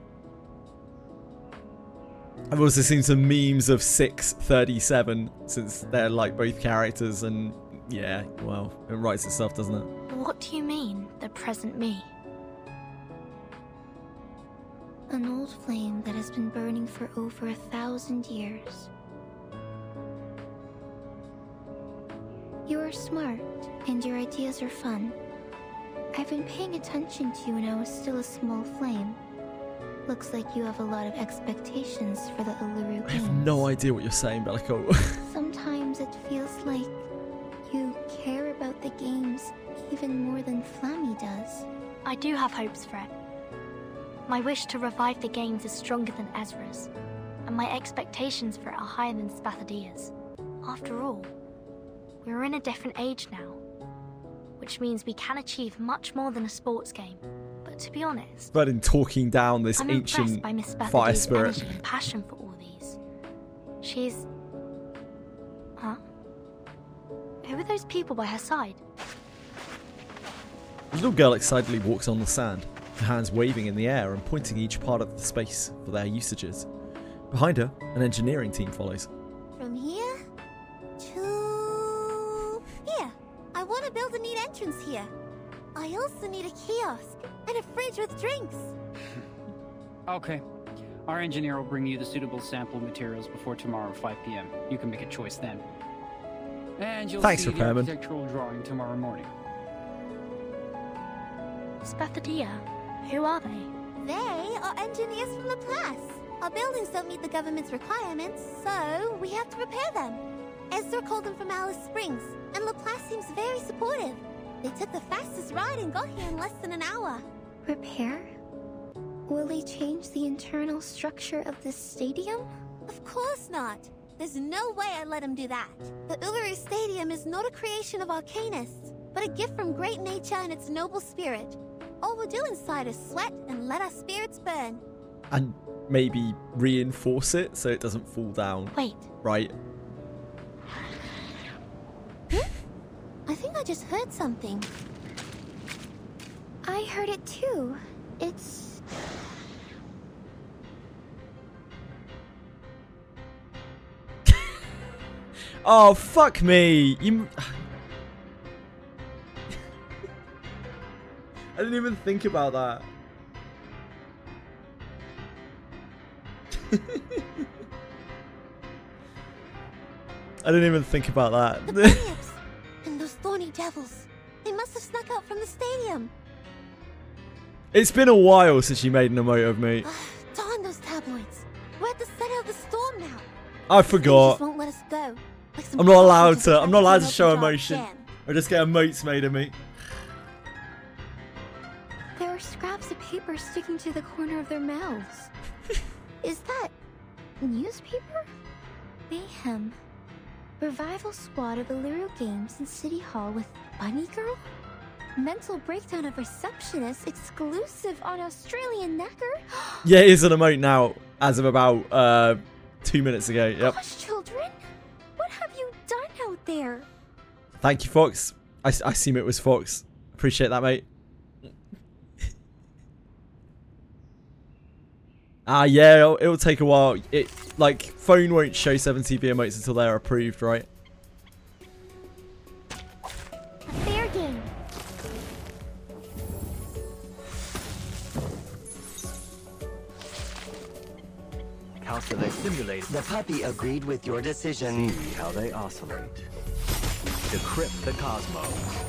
I've also seen some memes of 637 since they're like both characters, and yeah, well, it writes itself, doesn't it? What do you mean, the present me? An old flame that has been burning for over 1,000 years. You are smart, and your ideas are fun. I've been paying attention to you when I was still a small flame. Looks like you have a lot of expectations for the Uluru games. I have no idea what you're saying, Bellico. Sometimes it feels like you care about the games even more than Flammy does. I do have hopes for it. My wish to revive the games is stronger than Ezra's, and my expectations for it are higher than Spathadia's. After all, we're in a different age now, which means we can achieve much more than a sports game. But to be honest, But in talking down this I'm ancient impressed by Miss fire Spathadia's spirit. energy and passion for all these. She's... Huh? Who are those people by her side? The little girl excitedly walks on the sand, her hands waving in the air and pointing each part of the space for their usages. Behind her, an engineering team follows. From here to here. I want to build a neat entrance here. I also need a kiosk and a fridge with drinks. Okay. Our engineer will bring you the suitable sample materials before tomorrow, 5 p.m. You can make a choice then. And you'll Thanks, see the Repairman. architectural drawing tomorrow morning. Spathadia? Who are they? They are engineers from Laplace. Our buildings don't meet the government's requirements, so we have to repair them. Ezra called them from Alice Springs, and Laplace seems very supportive. They took the fastest ride and got here in less than an hour. Repair? Will they change the internal structure of this stadium? Of course not. There's no way I'd let him do that. The Uluru Stadium is not a creation of Arcanists, but a gift from great nature and its noble spirit. All we'll do inside is sweat and let our spirits burn. And maybe reinforce it so it doesn't fall down. Wait. Right? I think I just heard something. I heard it too. It's... Oh, fuck me. You... I didn't even think about that. I didn't even think about that. The Bunyups and those thorny devils. They must have snuck out from the stadium. It's been a while since you made an emote of me. Darn those tabloids. We're at the center of the storm now. I They forgot. just won't let us go. Like some I'm not allowed cockroaches to. I'm not allowed to trying show open jar emotion. jam. I just get emotes made of me. There are scraps of paper sticking to the corner of their mouths. Is that... newspaper? Mayhem. Revival squad of Uluru Games in City Hall with Bunny Girl? Mental breakdown of receptionist exclusive on Australian Necker? Yeah, it is an emote now, as of about 2 minutes ago. Yep. Gosh, children! What have you done out there? Thank you, Fox. I assume it was Fox. Appreciate that, mate. Yeah, it'll take a while. Like, phone won't show 7TV emotes until they're approved, right? Simulate. The puppy agreed with your decision. See how they oscillate. Decrypt the cosmos.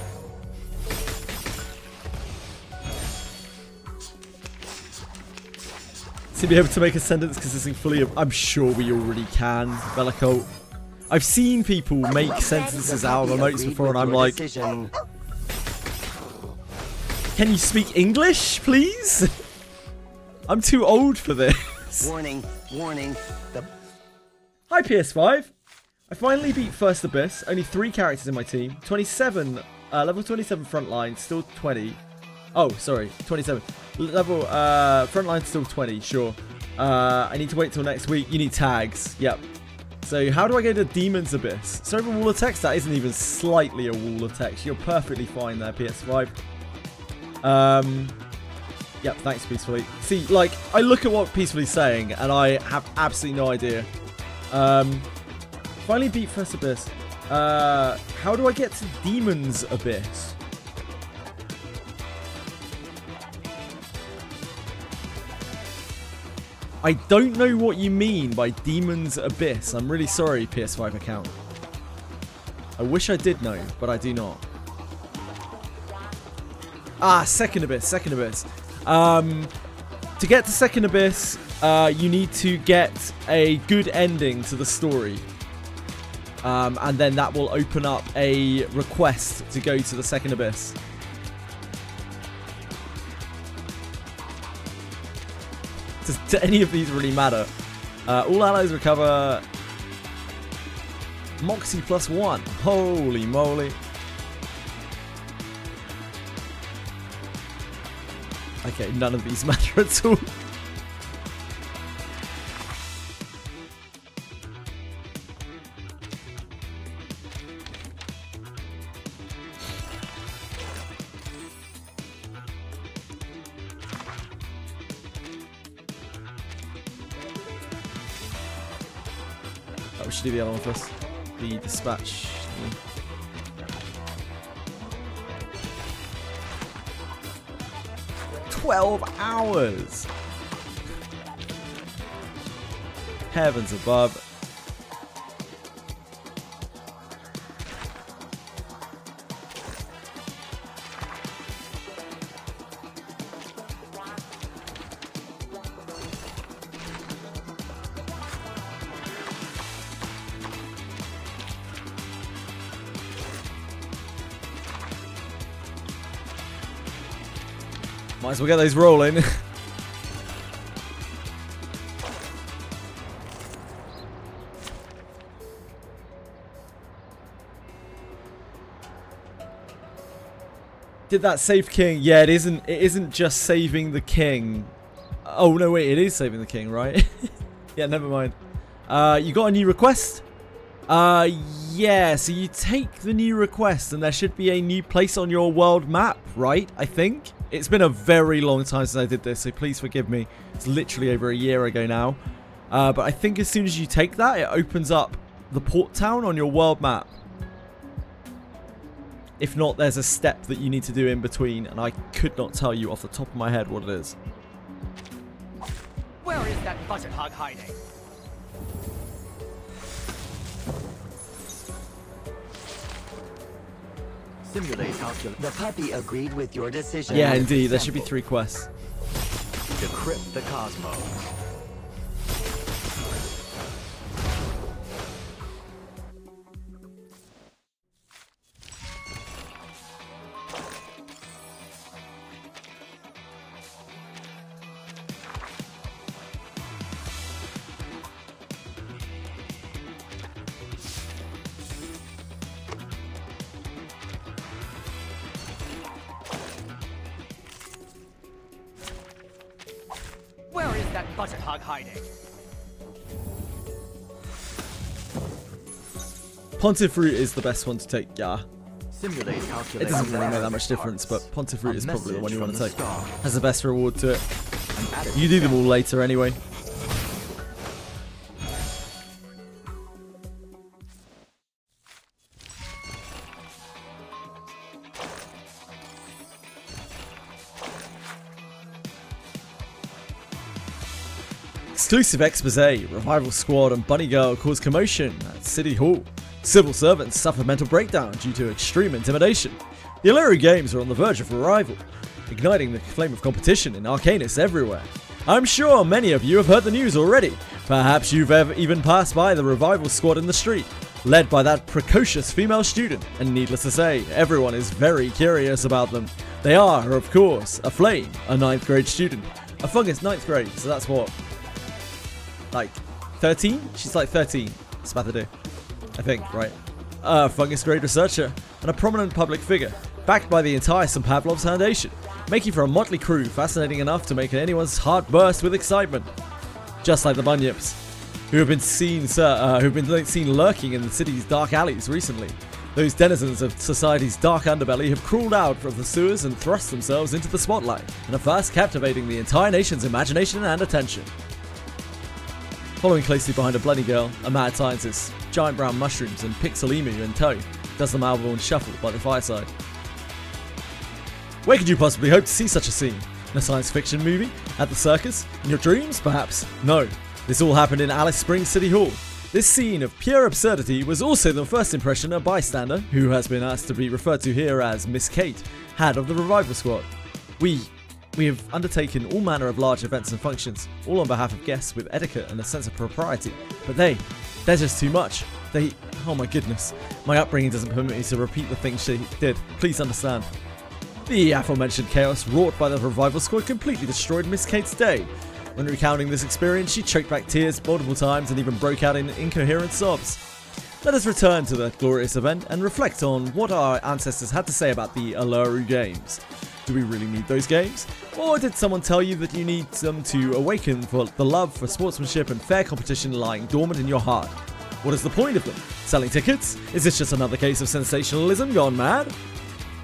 To be able to make a sentence consisting fully of... I'm sure we already can, Bellicolt. I've seen people make sentences out of emotes before and I'm like... Can you speak English, please? I'm too old for this. Warning, warning. Hi PS5. I finally beat First Abyss. Only 3 characters in my team. 27, level 27 frontline, still 20. Oh, sorry, 27. Level, frontline still 20, sure. I need to wait till next week. You need tags, yep. So how do I go to Demon's Abyss? So over wall of text, that isn't even slightly a wall of text. You're perfectly fine there, PS5. Yep, thanks, Peacefully. See, like, I look at what Peacefully's saying, and I have absolutely no idea. Finally beat First Abyss. How do I get to Demon's Abyss? I don't know what you mean by Demon's Abyss. I'm really sorry, PS5 account. I wish I did know, but I do not. Ah, Second Abyss, Second Abyss. To get to Second Abyss, you need to get a good ending to the story. And then that will open up a request to go to the Second Abyss. Does any of these really matter? All allies recover Moxie +1. Holy moly. Okay, none of these matter at all. We should do the other one first. The dispatch. 12 hours! Heavens above. Might as well get those rolling. Did that save king? Yeah, it isn't. It isn't just saving the king. Oh no, wait, it is saving the king, right? Yeah, never mind. You got a new request? Yeah. So you take the new request, and there should be a new place on your world map, right? I think. It's been a very long time since I did this, so please forgive me. It's literally over a year ago now. But I think as soon as you take that, it opens up the port town on your world map. If not, there's a step that you need to do in between, and I could not tell you off the top of my head what it is. Where is that budget hog hiding? Simulate calculation. The puppy agreed with your decision. Yeah, indeed. There should be 3 quests. Decrypt the cosmos. Where is that budget hog hiding? Pontifruit is the best one to take, yeah. Simulate calculation. It doesn't really make that much difference, but Pontifruit is probably the one you want to take. Has the best reward to it. You do them all later anyway. Exclusive expose, Revival Squad and Bunny Girl cause commotion at City Hall. Civil servants suffer mental breakdown due to extreme intimidation. The Uluru Games are on the verge of arrival, igniting the flame of competition in Arcanus everywhere. I'm sure many of you have heard the news already. Perhaps you've even passed by the Revival Squad in the street, led by that precocious female student, and needless to say, everyone is very curious about them. They are, of course, a Flame, a 9th grade student. A Fungus, 9th grade, so that's what? Like, 13? She's like 13. It's about to do. I think, right? A Fungus grade researcher, and a prominent public figure, backed by the entire St. Pavlov's Foundation, making for a motley crew fascinating enough to make anyone's heart burst with excitement. Just like the Bunyips, who have been seen lurking in the city's dark alleys recently. Those denizens of society's dark underbelly have crawled out of the sewers and thrust themselves into the spotlight, and are fast captivating the entire nation's imagination and attention. Following closely behind a bloody girl, a mad scientist, giant brown mushrooms, and pixel emu in tow, does the Malborn shuffle by the fireside. Where could you possibly hope to see such a scene? In a science fiction movie? At the circus? In your dreams, perhaps? No. This all happened in Alice Springs City Hall. This scene of pure absurdity was also the first impression a bystander, who has been asked to be referred to here as Miss Kate, had of the Revival Squad. We have undertaken all manner of large events and functions, all on behalf of guests with etiquette and a sense of propriety. But they're just too much. Oh my goodness. My upbringing doesn't permit me to repeat the things she did. Please understand. The aforementioned chaos wrought by the Revival Squad completely destroyed Miss Kate's day. When recounting this experience, she choked back tears multiple times and even broke out in incoherent sobs. Let us return to the glorious event and reflect on what our ancestors had to say about the Uluru Games. Do we really need those games? Or did someone tell you that you need them to awaken for the love for sportsmanship and fair competition lying dormant in your heart? What is the point of them? Selling tickets? Is this just another case of sensationalism gone mad?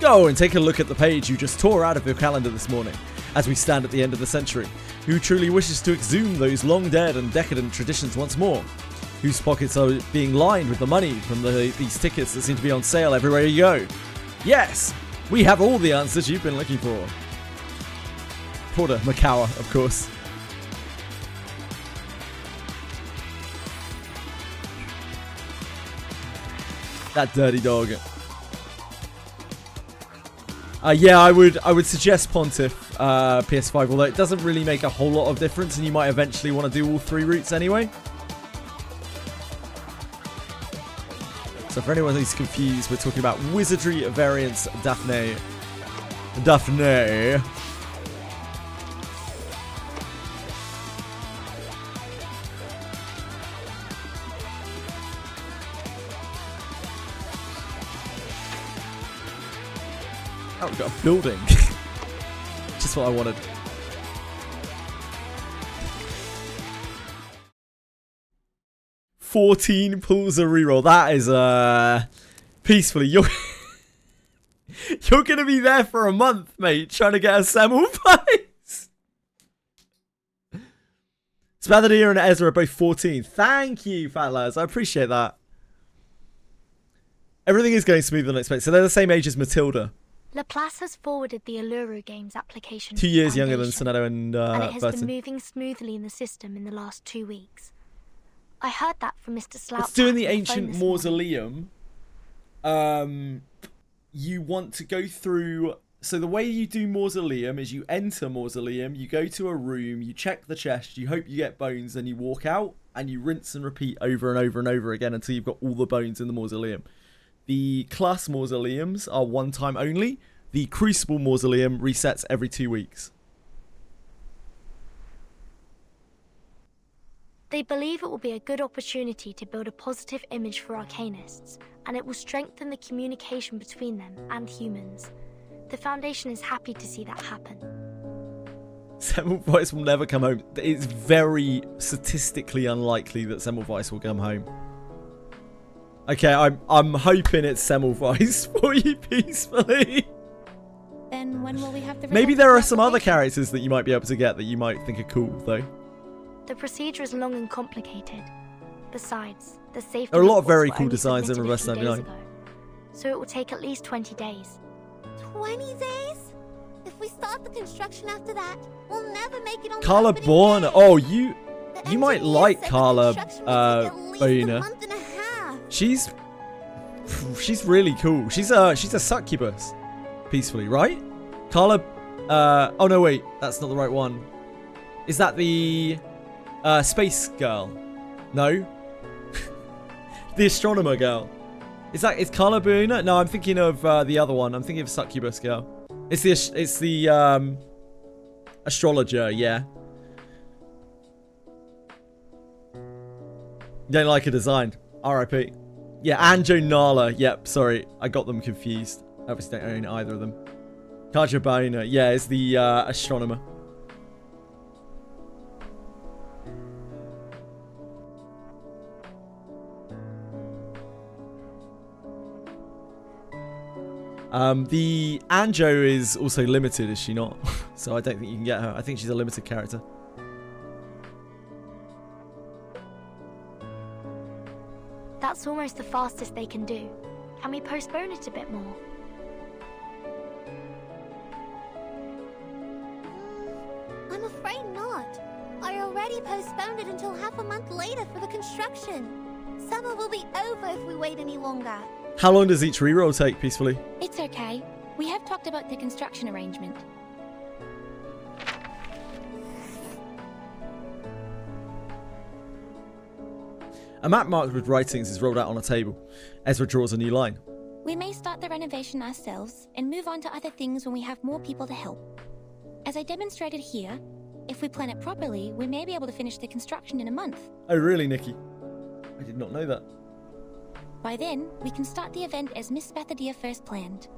Go and take a look at the page you just tore out of your calendar this morning, as we stand at the end of the century. Who truly wishes to exhume those long dead and decadent traditions once more? Whose pockets are being lined with the money from these tickets that seem to be on sale everywhere you go? Yes! We have all the answers you've been looking for. Porter Makawa, of course. That dirty dog. Yeah, I would suggest Pontiff PS5, although it doesn't really make a whole lot of difference, and you might eventually want to do all 3 routes anyway. So for anyone who's confused, we're talking about Wizardry variants Daphne. Oh, we've got a building. Just what I wanted. $14 pulls a reroll. That is peacefully. You're gonna be there for a month, mate, trying to get a Semmelweis. Spathadier and Ezra are both 14. Thank you, Fat Lads. I appreciate that. Everything is going smoother than expected. So they're the same age as Matilda. Laplace has forwarded the Uluru Games application. 2 years younger than Sonato and and it has Burton. been moving smoothly in the system in the last 2 weeks. I heard that from Mr. Slouch. Let's do in the ancient mausoleum. You want to go through. So the way you do mausoleum is you enter mausoleum, you go to a room, you check the chest, you hope you get bones, then you walk out and you rinse and repeat over and over and over again until you've got all the bones in the mausoleum. The class mausoleums are one time only. The Crucible mausoleum resets every 2 weeks. They believe it will be a good opportunity to build a positive image for Arcanists, and it will strengthen the communication between them and humans. The Foundation is happy to see that happen. Semmelweis will never come home. It's very statistically unlikely that Semmelweis will come home. Okay, I'm hoping it's Semmelweis for you peacefully. Then when will we have the Maybe there are some other characters that you might be able to get that you might think are cool, though. The procedure is long and complicated. Besides, the safety There are a lot of reports very were cool only designs in submitted a Reverse few days 99. ago, so it will take at least 20 days. 20 days? If we start the construction after that, we'll never make it on Carla the opening Bourne. day. Oh, you... You might like Carla Boona. Month and a half. She's really cool. She's a succubus. Peacefully, right? Carla. Oh no, wait, that's not the right one. Is that the space girl? No. The astronomer girl. Is Carla Boona? No, I'm thinking of the other one. I'm thinking of succubus girl. It's the astrologer. Yeah. Don't like her design. R.I.P. Yeah, Anjo Nala. Yep, sorry. I got them confused. Obviously don't own either of them. Kaja Boona. Yeah, is the astronomer. The Anjo is also limited, is she not? So I don't think you can get her. I think she's a limited character. That's almost the fastest they can do. Can we postpone it a bit more? I'm afraid not. I already postponed it until half a month later for the construction. Summer will be over if we wait any longer. How long does each reroll take, peacefully? It's okay. We have talked about the construction arrangement. A map marked with writings is rolled out on a table. Ezra draws a new line. We may start the renovation ourselves and move on to other things when we have more people to help. As I demonstrated here, if we plan it properly, we may be able to finish the construction in a month. Oh really, Nikki? I did not know that. By then, we can start the event as Miss Spathadia first planned.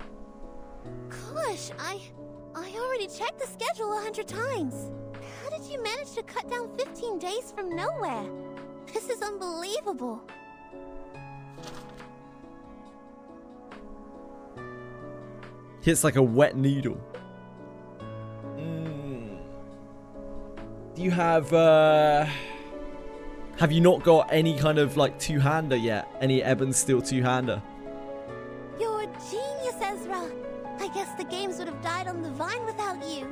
Gosh, I already checked the schedule 100 times. How did you manage to cut down 15 days from nowhere? This is unbelievable. Hits like a wet needle. Do you have you not got any kind of like two-hander yet? Any Ebon Steel two-hander? You're a genius, Ezra. I guess the games would have died on the vine without you.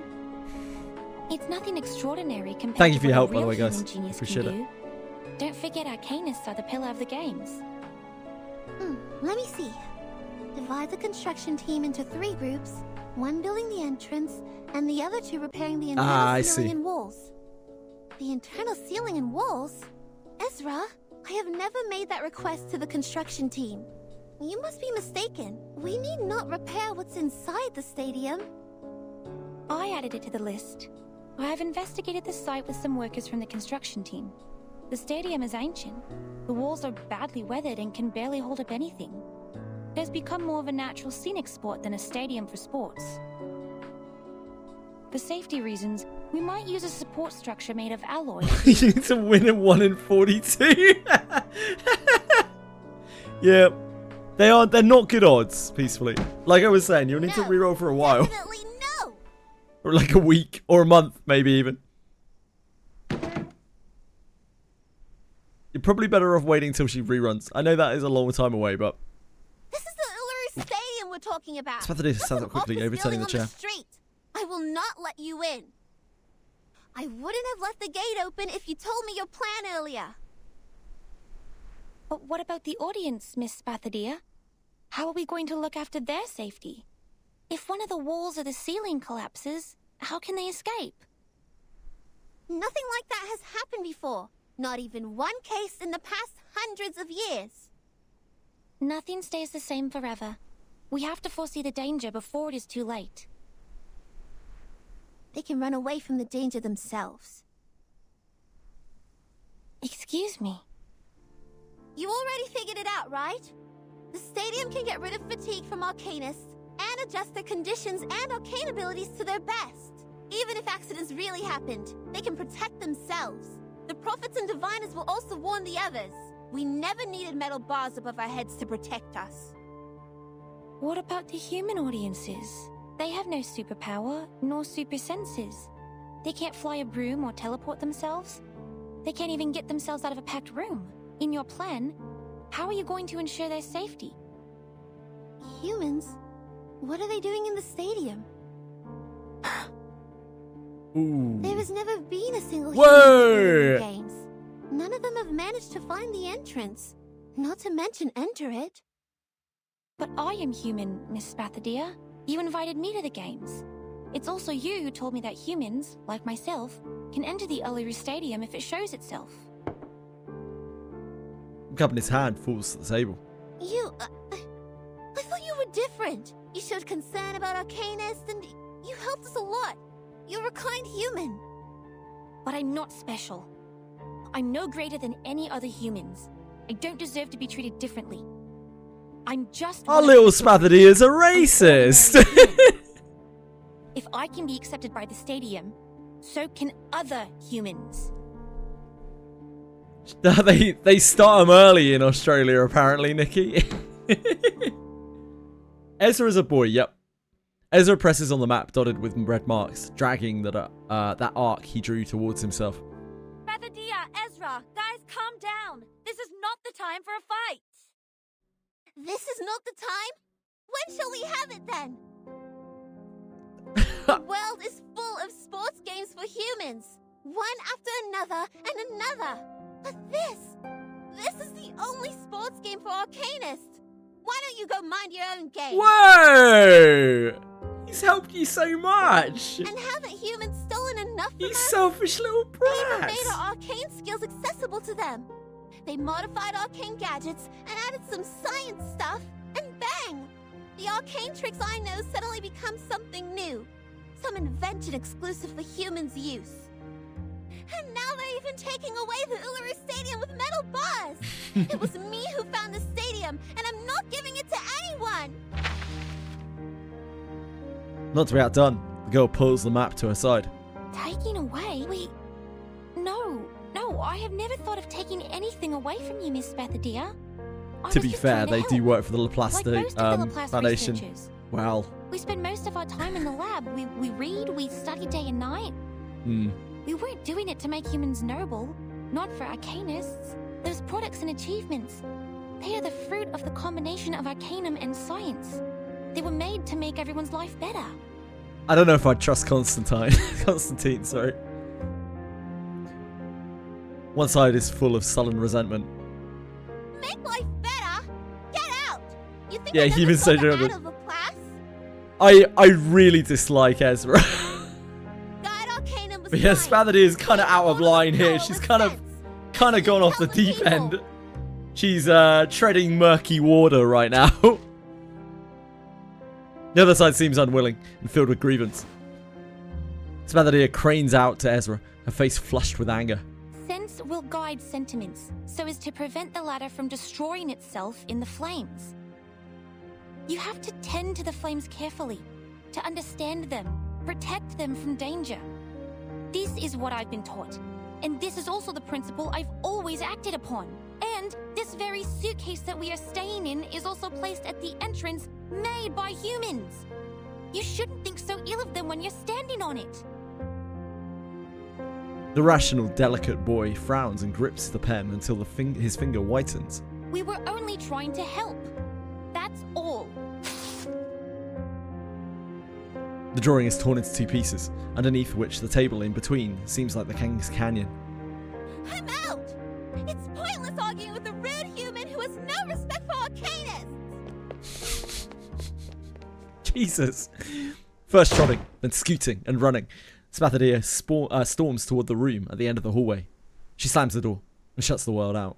It's nothing extraordinary compared Thank you to for your help, what a by the real way, guys. human genius Appreciate can it. do. Don't forget Arcanists are the pillar of the games. Let me see. Divide the construction team into 3 groups, one building the entrance, and the other 2 repairing the internal ceiling and walls. The internal ceiling and walls? Ezra, I have never made that request to the construction team. You must be mistaken. We need not repair what's inside the stadium. I added it to the list. I have investigated the site with some workers from the construction team. The stadium is ancient. The walls are badly weathered and can barely hold up anything. It has become more of a natural scenic spot than a stadium for sports. For safety reasons, we might use a support structure made of alloy. You need to win at 1 in 42. Yeah. They're not good odds, peacefully. Like I was saying, you'll need to reroll for a while. Definitely no. Or like a week or a month, maybe even. You're probably better off waiting till she reruns. I know that is a long time away, but This is the Uluru Stadium we're talking about. it's better to stand up quickly, overturning the chair. Street. I will not let you in. I wouldn't have left the gate open if you told me your plan earlier. But what about the audience, Miss Spathadia? How are we going to look after their safety? If one of the walls or the ceiling collapses, how can they escape? Nothing like that has happened before. Not even one case in the past hundreds of years. Nothing stays the same forever. We have to foresee the danger before it is too late. They can run away from the danger themselves. Excuse me. You already figured it out, right? The stadium can get rid of fatigue from Arcanists and adjust their conditions and arcane abilities to their best. Even if accidents really happened, they can protect themselves. The prophets and diviners will also warn the others. We never needed metal bars above our heads to protect us. What about the human audiences? They have no superpower, nor super senses. They can't fly a broom or teleport themselves. They can't even get themselves out of a packed room. In your plan, how are you going to ensure their safety? Humans? What are they doing in the stadium? Ooh. There has never been a single Whoa! human in the games. None of them have managed to find the entrance, not to mention enter it. But I am human, Miss Spathadia. You invited me to the games. It's also you who told me that humans, like myself, can enter the Uluru Stadium if it shows itself. The company's hand falls to the table. You... I thought you were different. You showed concern about Arcanists, and you helped us a lot. You're a kind human. But I'm not special. I'm no greater than any other humans. I don't deserve to be treated differently. I'm just... Our little Spatherdy is a racist! If I can be accepted by the stadium, so can other humans. They start them early in Australia, apparently, Nikki. Ezra is a boy, yep. Ezra presses on the map dotted with red marks, dragging that arc he drew towards himself. Spathadia, Ezra, guys, calm down. This is not the time for a fight. This is not the time? When shall we have it then? The world is full of sports games for humans, one after another and another. But this is the only sports game for Arcanists. Why don't you go mind your own game? Whoa! He's helped you so much. And haven't humans stolen enough from us? You selfish little brat. They even made our arcane skills accessible to them. They modified arcane gadgets and added some science stuff, and bang! The arcane tricks I know suddenly become something new. Some invention exclusive for humans' use. And now they're even taking away the Uluru Stadium with metal bars! It was me who found the stadium, and I'm not giving it to anyone! Not to be outdone, the girl pulls the map to her side. Taking away? No, I have never thought of taking anything away from you, Miss Spathadia. To be fair, they do work for the Laplace Foundation. Researchers. Well. We spend most of our time in the lab. We read, we study day and night. We weren't doing it to make humans noble, not for Arcanists. Those products and achievements, they are the fruit of the combination of Arcanum and science. They were made to make everyone's life better. I don't know if I'd trust Constantine, sorry. One side is full of sullen resentment. Make life better? Get out! You think yeah, humans so out of the class? I really dislike Ezra. But yeah, Spatherdy is kind of out of line here. She's kind of gone off the deep end. She's treading murky water right now. The other side seems unwilling and filled with grievance. Spatherdy cranes out to Ezra, her face flushed with anger. Sense will guide sentiments, so as to prevent the latter from destroying itself in the flames. You have to tend to the flames carefully, to understand them, protect them from danger. This is what I've been taught, and this is also the principle I've always acted upon. And this very suitcase that we are staying in is also placed at the entrance made by humans. You shouldn't think so ill of them when you're standing on it. The rational, delicate boy frowns and grips the pen until his finger whitens. We were only trying to help. That's all. The drawing is torn into two pieces, underneath which the table in between seems like the King's Canyon. I'm out! It's pointless arguing with a rude human who has no respect for Arcanists! Jesus. First trotting, then scooting and running, Spathadia storms toward the room at the end of the hallway. She slams the door and shuts the world out.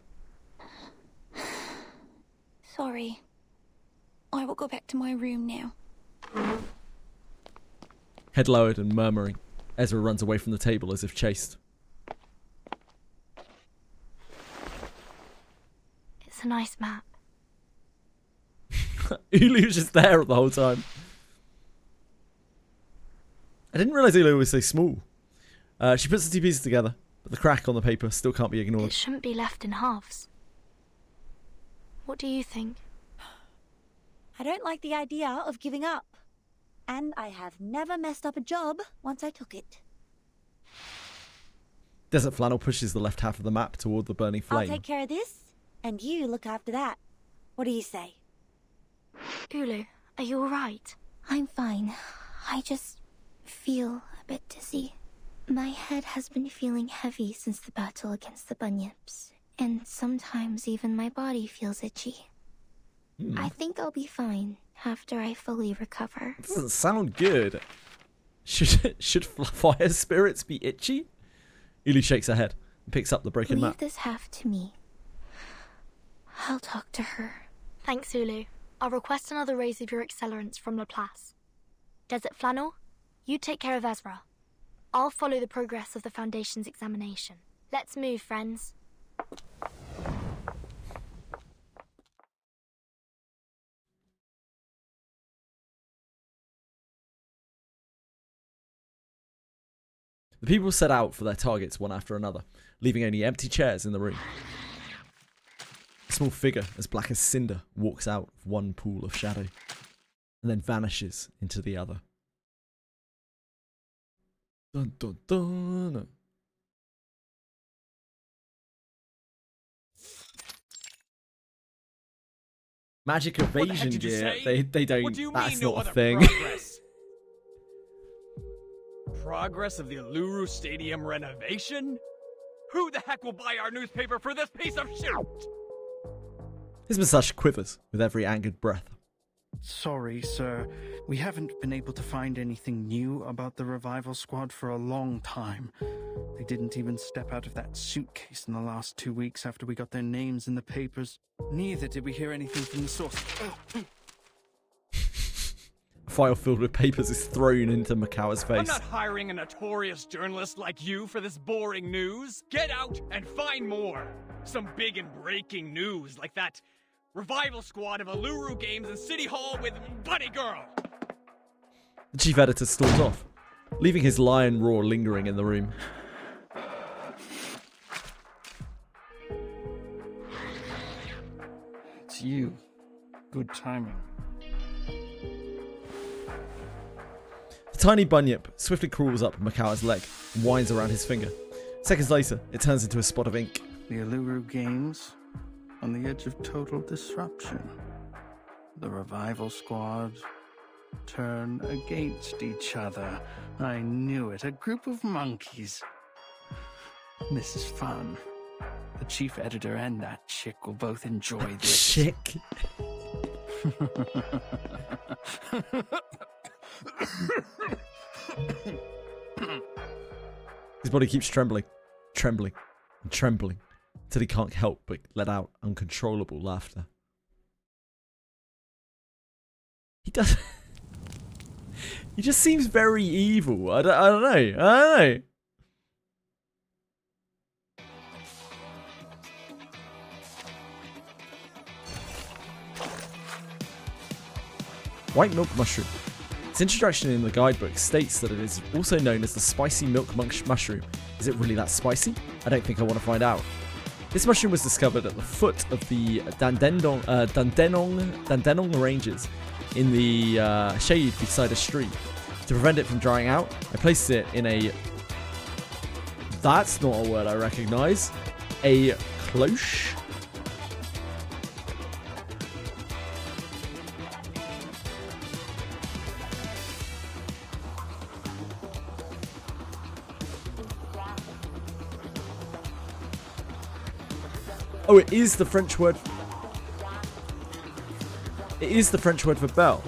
Sorry. I will go back to my room now. Head lowered and murmuring, Ezra runs away from the table as if chased. It's a nice map. Ulu was just there the whole time. I didn't realise Ulu was so small. She puts the two pieces together, but the crack on the paper still can't be ignored. It shouldn't be left in halves. What do you think? I don't like the idea of giving up. And I have never messed up a job once I took it. Desert Flannel pushes the left half of the map toward the burning flame. I'll take care of this, and you look after that. What do you say? Ulu, are you alright? I'm fine. I just feel a bit dizzy. My head has been feeling heavy since the battle against the bunyips, and sometimes even my body feels itchy. I think I'll be fine after I fully recover. Doesn't sound good. Should fire spirits be itchy? Ulu shakes her head and picks up the broken Leave map. this half to me. I'll talk to her. Thanks, Ulu. I'll request another raise of your accelerants from Laplace. Desert Flannel, you take care of Ezra. I'll follow the progress of the Foundation's examination. Let's move, friends. The people set out for their targets one after another, leaving only empty chairs in the room. A small figure as black as cinder walks out of one pool of shadow and then vanishes into the other. Dun, dun, dun. Magic evasion gear. They don't. What do you that's mean, no not a other thing. Progress? Progress of the Uluru Stadium renovation? Who the heck will buy our newspaper for this piece of shit? His moustache quivers with every angered breath. Sorry, sir. We haven't been able to find anything new about the revival squad for a long time. They didn't even step out of that suitcase in the last 2 weeks after we got their names in the papers. Neither did we hear anything from the source. A file filled with papers is thrown into Makawa's face. I'm not hiring a notorious journalist like you for this boring news. Get out and find more. Some big and breaking news like that revival squad of Uluru games in City Hall with Bunny Girl. The chief editor storms off, leaving his lion roar lingering in the room. It's you. Good timing. The tiny bunyip swiftly crawls up Makawa's leg and winds around his finger. Seconds later, it turns into a spot of ink. The Uluru games, on the edge of total disruption. The revival squad turn against each other. I knew it. A group of monkeys. This is fun. The chief editor and that chick will both enjoy this. Chick? His body keeps trembling, trembling, and trembling, till he can't help but let out uncontrollable laughter. He does. He just seems very evil. I don't know. White milk mushroom. Its introduction in the guidebook states that it is also known as the spicy milk mushroom. Is it really that spicy? I don't think I want to find out. This mushroom was discovered at the foot of the Dandenong Ranges in the shade beside a stream. To prevent it from drying out, I placed it in a... That's not a word I recognise. A cloche? Oh, it is the French word. It is the French word for bell.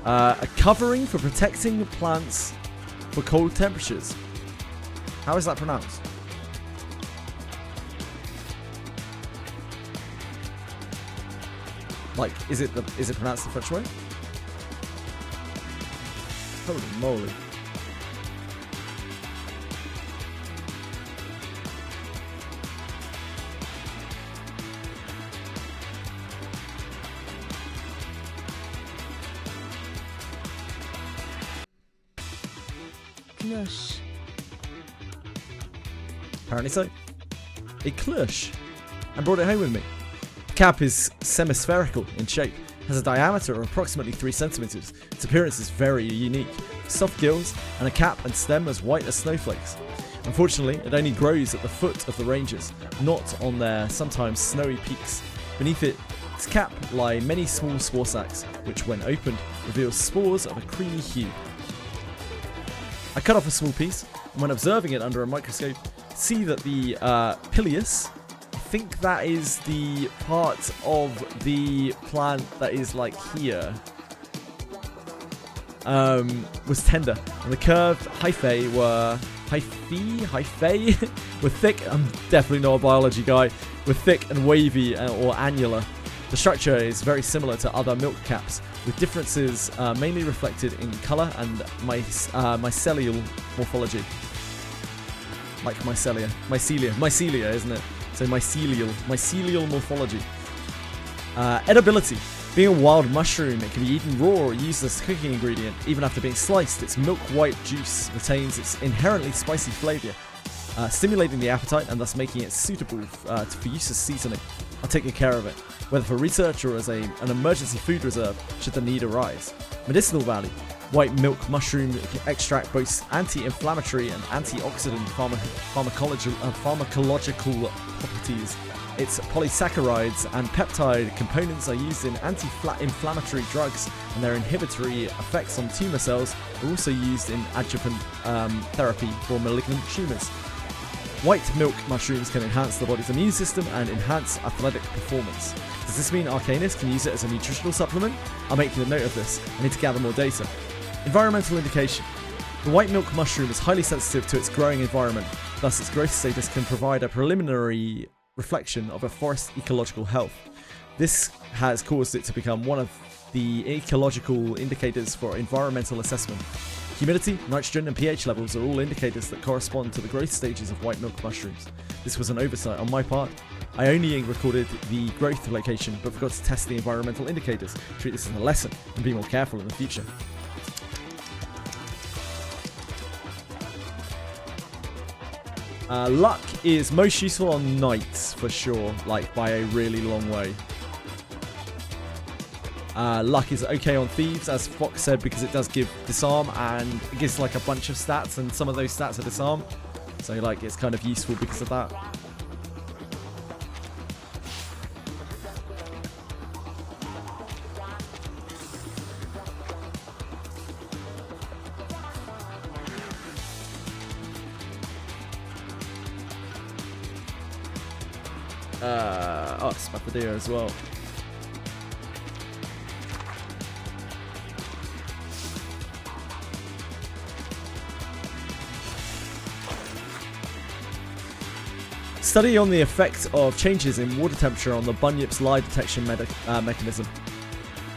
A covering for protecting the plants for cold temperatures. How is that pronounced? Like, is it pronounced the French way? Holy moly. Clush. Apparently so. A clush. I brought it home with me. The cap is semispherical in shape, has a diameter of approximately 3 centimeters. Its appearance is very unique. Soft gills and a cap and stem as white as snowflakes. Unfortunately, it only grows at the foot of the ranges, not on their sometimes snowy peaks. Beneath its cap lie many small spore sacs, which when opened reveal spores of a creamy hue. I cut off a small piece, and when observing it under a microscope, see that the pileus, I think that is the part of the plant that is like here, was tender, and the curved hyphae were were thick. I'm definitely not a biology guy. Were thick and wavy or annular. The structure is very similar to other milk caps, with differences mainly reflected in colour and mycelial morphology. Like mycelia, isn't it? So mycelial morphology. Edibility. Being a wild mushroom, it can be eaten raw or used as a cooking ingredient. Even after being sliced, its milk-white juice retains its inherently spicy flavour, stimulating the appetite and thus making it suitable for use as seasoning. I'll take good care of it, whether for research or as an emergency food reserve should the need arise. Medicinal value. White milk mushroom extract boasts anti-inflammatory and antioxidant pharmacological properties. Its polysaccharides and peptide components are used in anti-inflammatory drugs, and their inhibitory effects on tumour cells are also used in adjuvant therapy for malignant tumours. White milk mushrooms can enhance the body's immune system and enhance athletic performance. Does this mean Arcanist can use it as a nutritional supplement? I'm making a note of this. I need to gather more data. Environmental indication. The white milk mushroom is highly sensitive to its growing environment, thus its growth status can provide a preliminary reflection of a forest's ecological health. This has caused it to become one of the ecological indicators for environmental assessment. Humidity, nitrogen and pH levels are all indicators that correspond to the growth stages of white milk mushrooms. This was an oversight on my part. I only recorded the growth location but forgot to test the environmental indicators. Treat this as a lesson and be more careful in the future. Luck is most useful on knights for sure, like by a really long way. Luck is okay on thieves, as Fox said, because it does give disarm and it gives like a bunch of stats, and some of those stats are disarm. So like it's kind of useful because of that. Spathadia as well. Study on the effect of changes in water temperature on the bunyip's lie detection mechanism.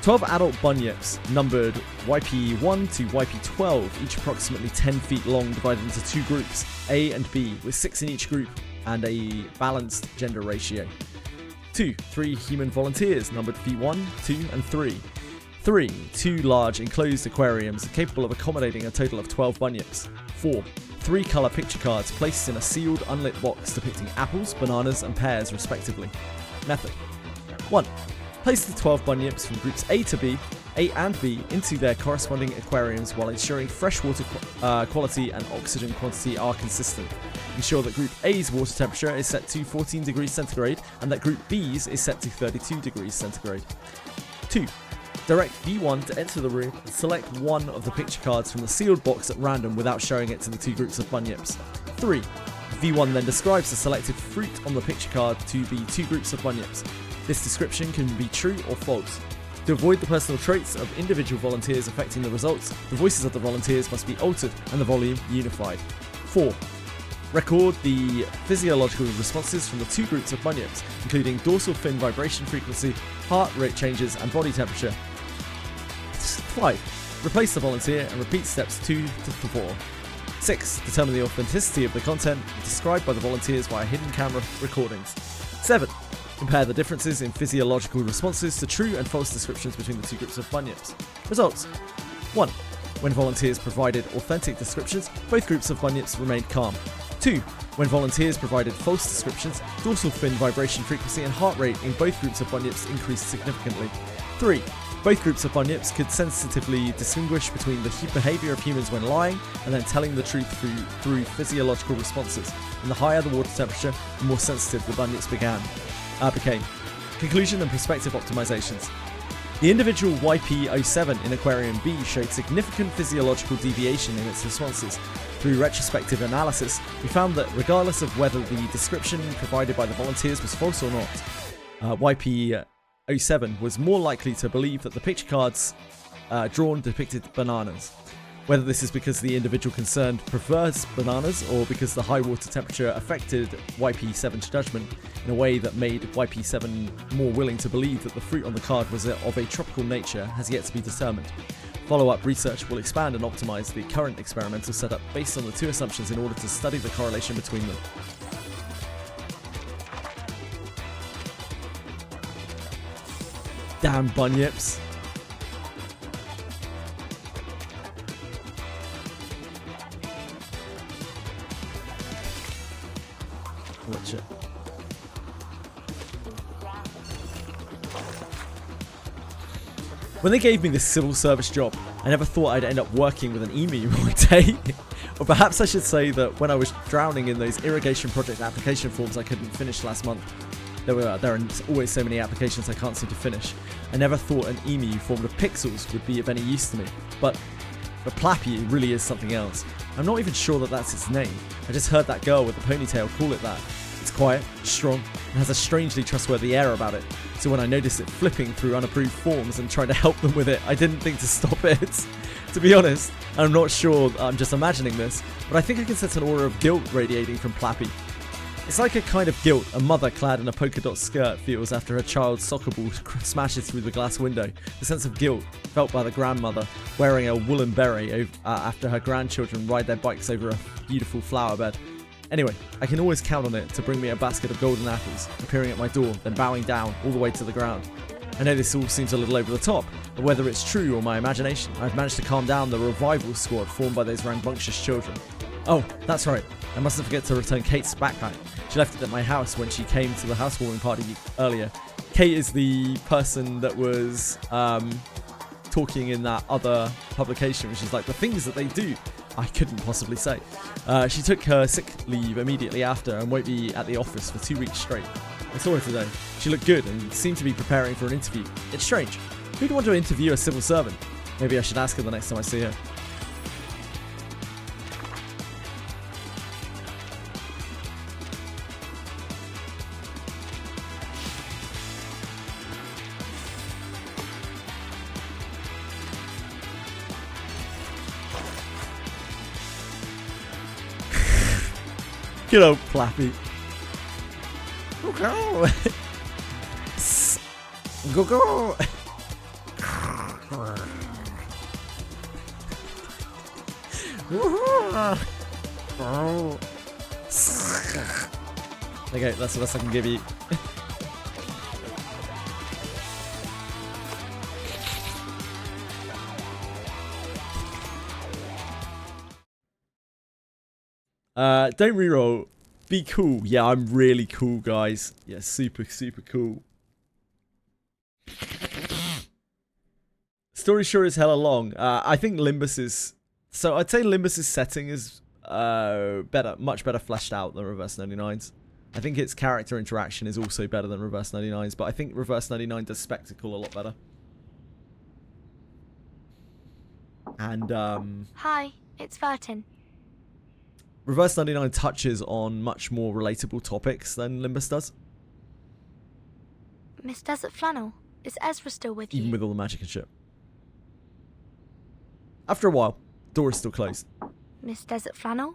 12 adult bunyips, numbered YP1 to YP12, each approximately 10 feet long, divided into two groups, A and B, with 6 in each group and a balanced gender ratio. 3 human volunteers, numbered V1, 2, and 3. 2 large enclosed aquariums capable of accommodating a total of 12 bunyips. 4 colour picture cards placed in a sealed, unlit box depicting apples, bananas, and pears, respectively. Method. 1. Place the 12 bunyips from groups A and B into their corresponding aquariums while ensuring freshwater quality and oxygen quantity are consistent. Ensure that Group A's water temperature is set to 14 degrees centigrade and that Group B's is set to 32 degrees centigrade. 2. Direct V1 to enter the room and select one of the picture cards from the sealed box at random without showing it to the 2 groups of bunyips. 3. V1 then describes the selected fruit on the picture card to the 2 groups of bunyips. This description can be true or false. To avoid the personal traits of individual volunteers affecting the results, the voices of the volunteers must be altered and the volume unified. 4. Record the physiological responses from the 2 groups of bunyips, including dorsal fin vibration frequency, heart rate changes, and body temperature. 5. Replace the volunteer and repeat steps 2 to 4. 6. Determine the authenticity of the content described by the volunteers via hidden camera recordings. 7. Compare the differences in physiological responses to true and false descriptions between the 2 groups of bunyips. Results. 1. When volunteers provided authentic descriptions, both groups of bunyips remained calm. 2. When volunteers provided false descriptions, dorsal fin vibration frequency and heart rate in both groups of bunyips increased significantly. 3. Both groups of bunyips could sensitively distinguish between the behaviour of humans when lying and then telling the truth through physiological responses. And the higher the water temperature, the more sensitive the bunyips became. Conclusion and prospective optimizations. The individual YP07 in Aquarium B showed significant physiological deviation in its responses. Through retrospective analysis, we found that regardless of whether the description provided by the volunteers was false or not, YP07 was more likely to believe that the picture cards drawn depicted bananas. Whether this is because the individual concerned prefers bananas or because the high water temperature affected YP7's judgment in a way that made YP7 more willing to believe that the fruit on the card was of a tropical nature has yet to be determined. Follow-up research will expand and optimize the current experimental setup based on the two assumptions in order to study the correlation between them. Damn bunyips. Watch it. When they gave me this civil service job, I never thought I'd end up working with an emu one day. Or perhaps I should say that when I was drowning in those irrigation project application forms I couldn't finish last month, there are always so many applications I can't seem to finish. I never thought an emu formed of pixels would be of any use to me. But Plappy really is something else. I'm not even sure that that's its name. I just heard that girl with the ponytail call it that. It's quiet, strong, and has a strangely trustworthy air about it. So when I noticed it flipping through unapproved forms and trying to help them with it, I didn't think to stop it. To be honest, I'm not sure I'm just imagining this, but I think I can sense an aura of guilt radiating from Plappy. It's like a kind of guilt a mother clad in a polka dot skirt feels after her child's soccer ball smashes through the glass window. The sense of guilt felt by the grandmother wearing a woolen beret after her grandchildren ride their bikes over a beautiful flower bed. Anyway, I can always count on it to bring me a basket of golden apples, appearing at my door, then bowing down all the way to the ground. I know this all seems a little over the top, but whether it's true or my imagination, I've managed to calm down the revival squad formed by those rambunctious children. Oh, that's right, I mustn't forget to return Kate's backpack. She left it at my house when she came to the housewarming party earlier. Kate is the person that was talking in that other publication, which is like the things that they do. I couldn't possibly say. She took her sick leave immediately after and won't be at the office for 2 weeks straight. I saw her today. She looked good and seemed to be preparing for an interview. It's strange. Who'd want to interview a civil servant? Maybe I should ask her the next time I see her. Good old Plappy. Go. Go go. Okay, that's the best I can give you. Don't reroll. Be cool. Yeah, I'm really cool, guys. Yeah, super, super cool. Story sure is hella long. I think Limbus is... So I'd say Limbus's setting is much better fleshed out than Reverse 99's. I think its character interaction is also better than Reverse 99's, but I think Reverse 99 does spectacle a lot better. And, Hi, it's Vertin. Reverse 99 touches on much more relatable topics than Limbus does. Miss Desert Flannel, is Ezra still with you? Even with all the magic and shit. After a while, door is still closed. Miss Desert Flannel?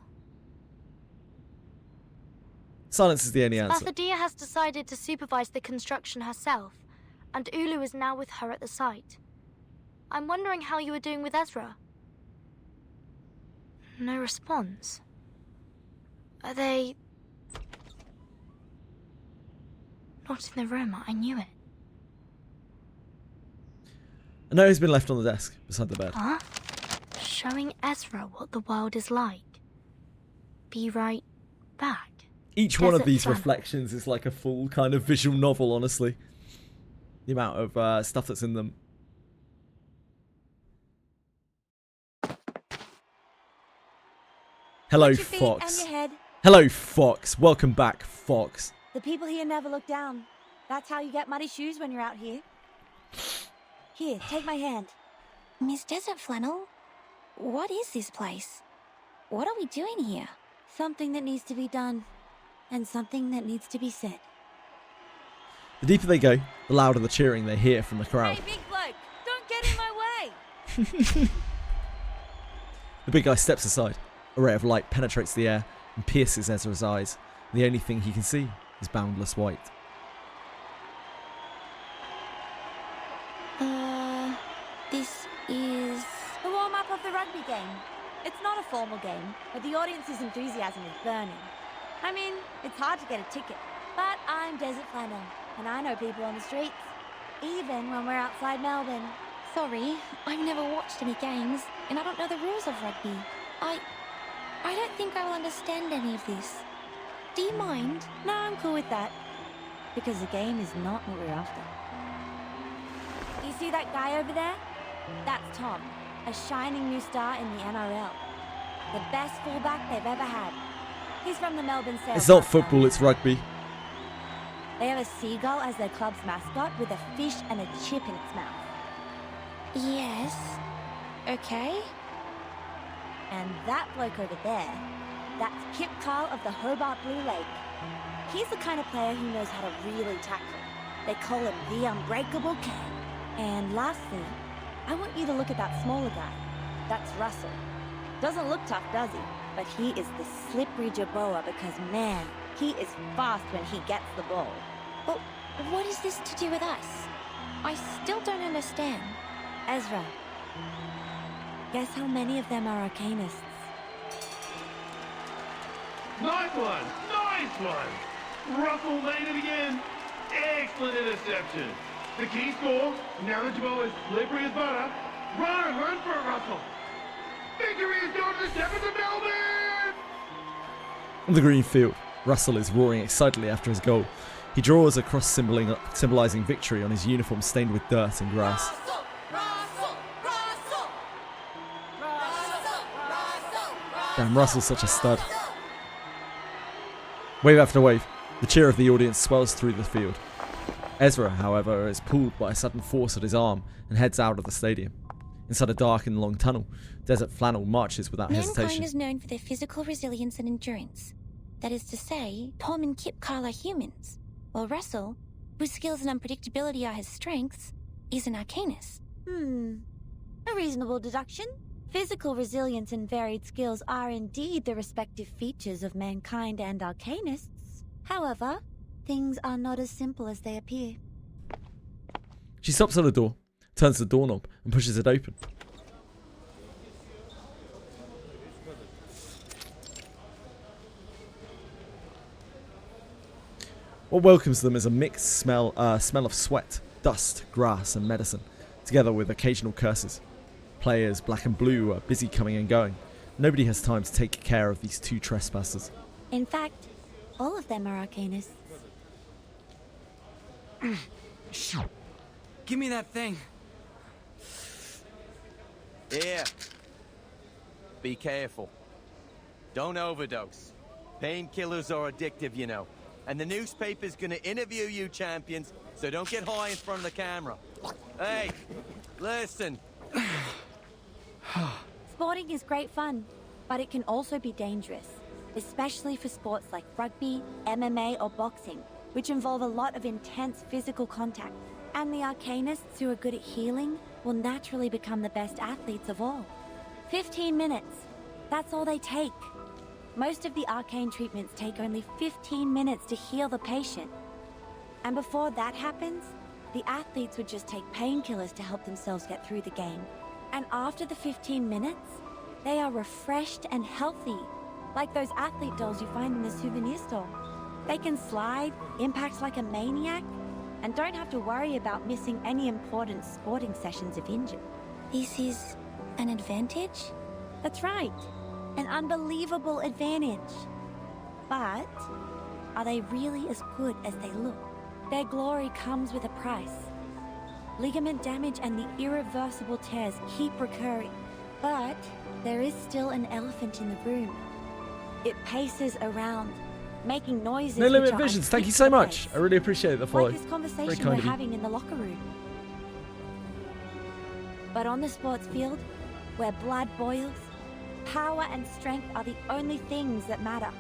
Silence is the only answer. Spathadia has decided to supervise the construction herself, and Ulu is now with her at the site. I'm wondering how you are doing with Ezra. No response. Are they... not in the room? I knew it. A note has been left on the desk beside the bed. Huh? Showing Ezra what the world is like. Be right back. Each one of these reflections is like a full kind of visual novel, honestly. The amount of stuff that's in them. Hello, Fox. Hello, Fox. Welcome back, Fox. The people here never look down. That's how you get muddy shoes when you're out here. Here, take my hand. Miss Desert Flannel, what is this place? What are we doing here? Something that needs to be done, and something that needs to be said. The deeper they go, the louder the cheering they hear from the crowd. Hey, big bloke, don't get in my way! The big guy steps aside. A ray of light penetrates the air and pierces Ezra's eyes. The only thing he can see is boundless white. This is the warm-up of the rugby game. It's not a formal game, but the audience's enthusiasm is burning. I mean, it's hard to get a ticket, but I'm Desert Flannel, and I know people on the streets, even when we're outside Melbourne. Sorry, I've never watched any games, and I don't know the rules of rugby. I don't think I will understand any of this. Do you mind? No, I'm cool with that, because the game is not what we're after. You see that guy over there? That's Tom, a shining new star in the NRL. The best fullback they've ever had. He's from the Melbourne Sails. It's not football, it's rugby. They have a seagull as their club's mascot with a fish and a chip in its mouth. Yes. Okay. And that bloke over there, that's Kip Carl of the Hobart Blue Lake. He's the kind of player who knows how to really tackle. They call him the Unbreakable King. And lastly, I want you to look at that smaller guy. That's Russell. Doesn't look tough, does he? But he is the slippery Jerboa because, man, he is fast when he gets the ball. But what is this to do with us? I still don't understand. Ezra, guess how many of them are Arcanists? Nice one! Nice one! Russell made it again. Excellent interception. The key score, now that Jerboa is slippery as butter. Run for it, Russell! Victory is going to the Shepherds of Melbourne! On the green field, Russell is roaring excitedly after his goal. He draws a cross symbolising victory on his uniform stained with dirt and grass. Damn, Russell's such a stud. Wave after wave, the cheer of the audience swells through the field. Ezra, however, is pulled by a sudden force at his arm and heads out of the stadium. Inside a dark and long tunnel, Desert Flannel marches without hesitation. Mankind is known for their physical resilience and endurance. That is to say, Tom and Kip Carl are humans, while Russell, whose skills and unpredictability are his strengths, is an Arcanist. A reasonable deduction. Physical resilience and varied skills are indeed the respective features of mankind and Arcanists. However, things are not as simple as they appear. She stops at the door, turns the doorknob, and pushes it open. What welcomes them is a mixed smell of sweat, dust, grass, and medicine, together with occasional curses. Players, black and blue, are busy coming and going. Nobody has time to take care of these two trespassers. In fact, all of them are Arcanists. Give me that thing. Here. Be careful. Don't overdose. Painkillers are addictive, you know. And the newspaper's gonna interview you, champions, so don't get high in front of the camera. Hey, listen. Sporting is great fun, but it can also be dangerous, especially for sports like rugby, MMA, or boxing, which involve a lot of intense physical contact. And the Arcanists who are good at healing will naturally become the best athletes of all. 15 minutes. That's all they take. Most of the arcane treatments take only 15 minutes to heal the patient. And before that happens, the athletes would just take painkillers to help themselves get through the game. And after the 15 minutes, they are refreshed and healthy, like those athlete dolls you find in the souvenir store. They can slide, impact like a maniac, and don't have to worry about missing any important sporting sessions if injured. This is an advantage? That's right. An unbelievable advantage. But are they really as good as they look? Their glory comes with a price. Ligament damage and the irreversible tears keep recurring. But there is still an elephant in the room. It paces around, making noises. No Limit Visions, thank you so much. I really appreciate the follow. Like this conversation we're having in the locker room. But on the sports field, where blood boils, power and strength are the only things that matter.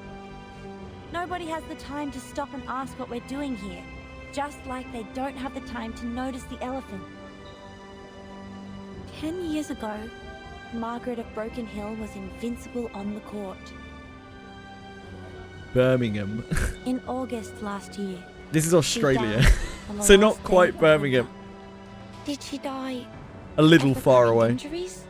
Nobody has the time to stop and ask what we're doing here, just like they don't have the time to notice the elephant. 10 years ago, Margaret of Broken Hill was invincible on the court. Birmingham. In August last year. This is Australia. She died on the So not last quite day of Birmingham. Did she die? A little far away. Injuries?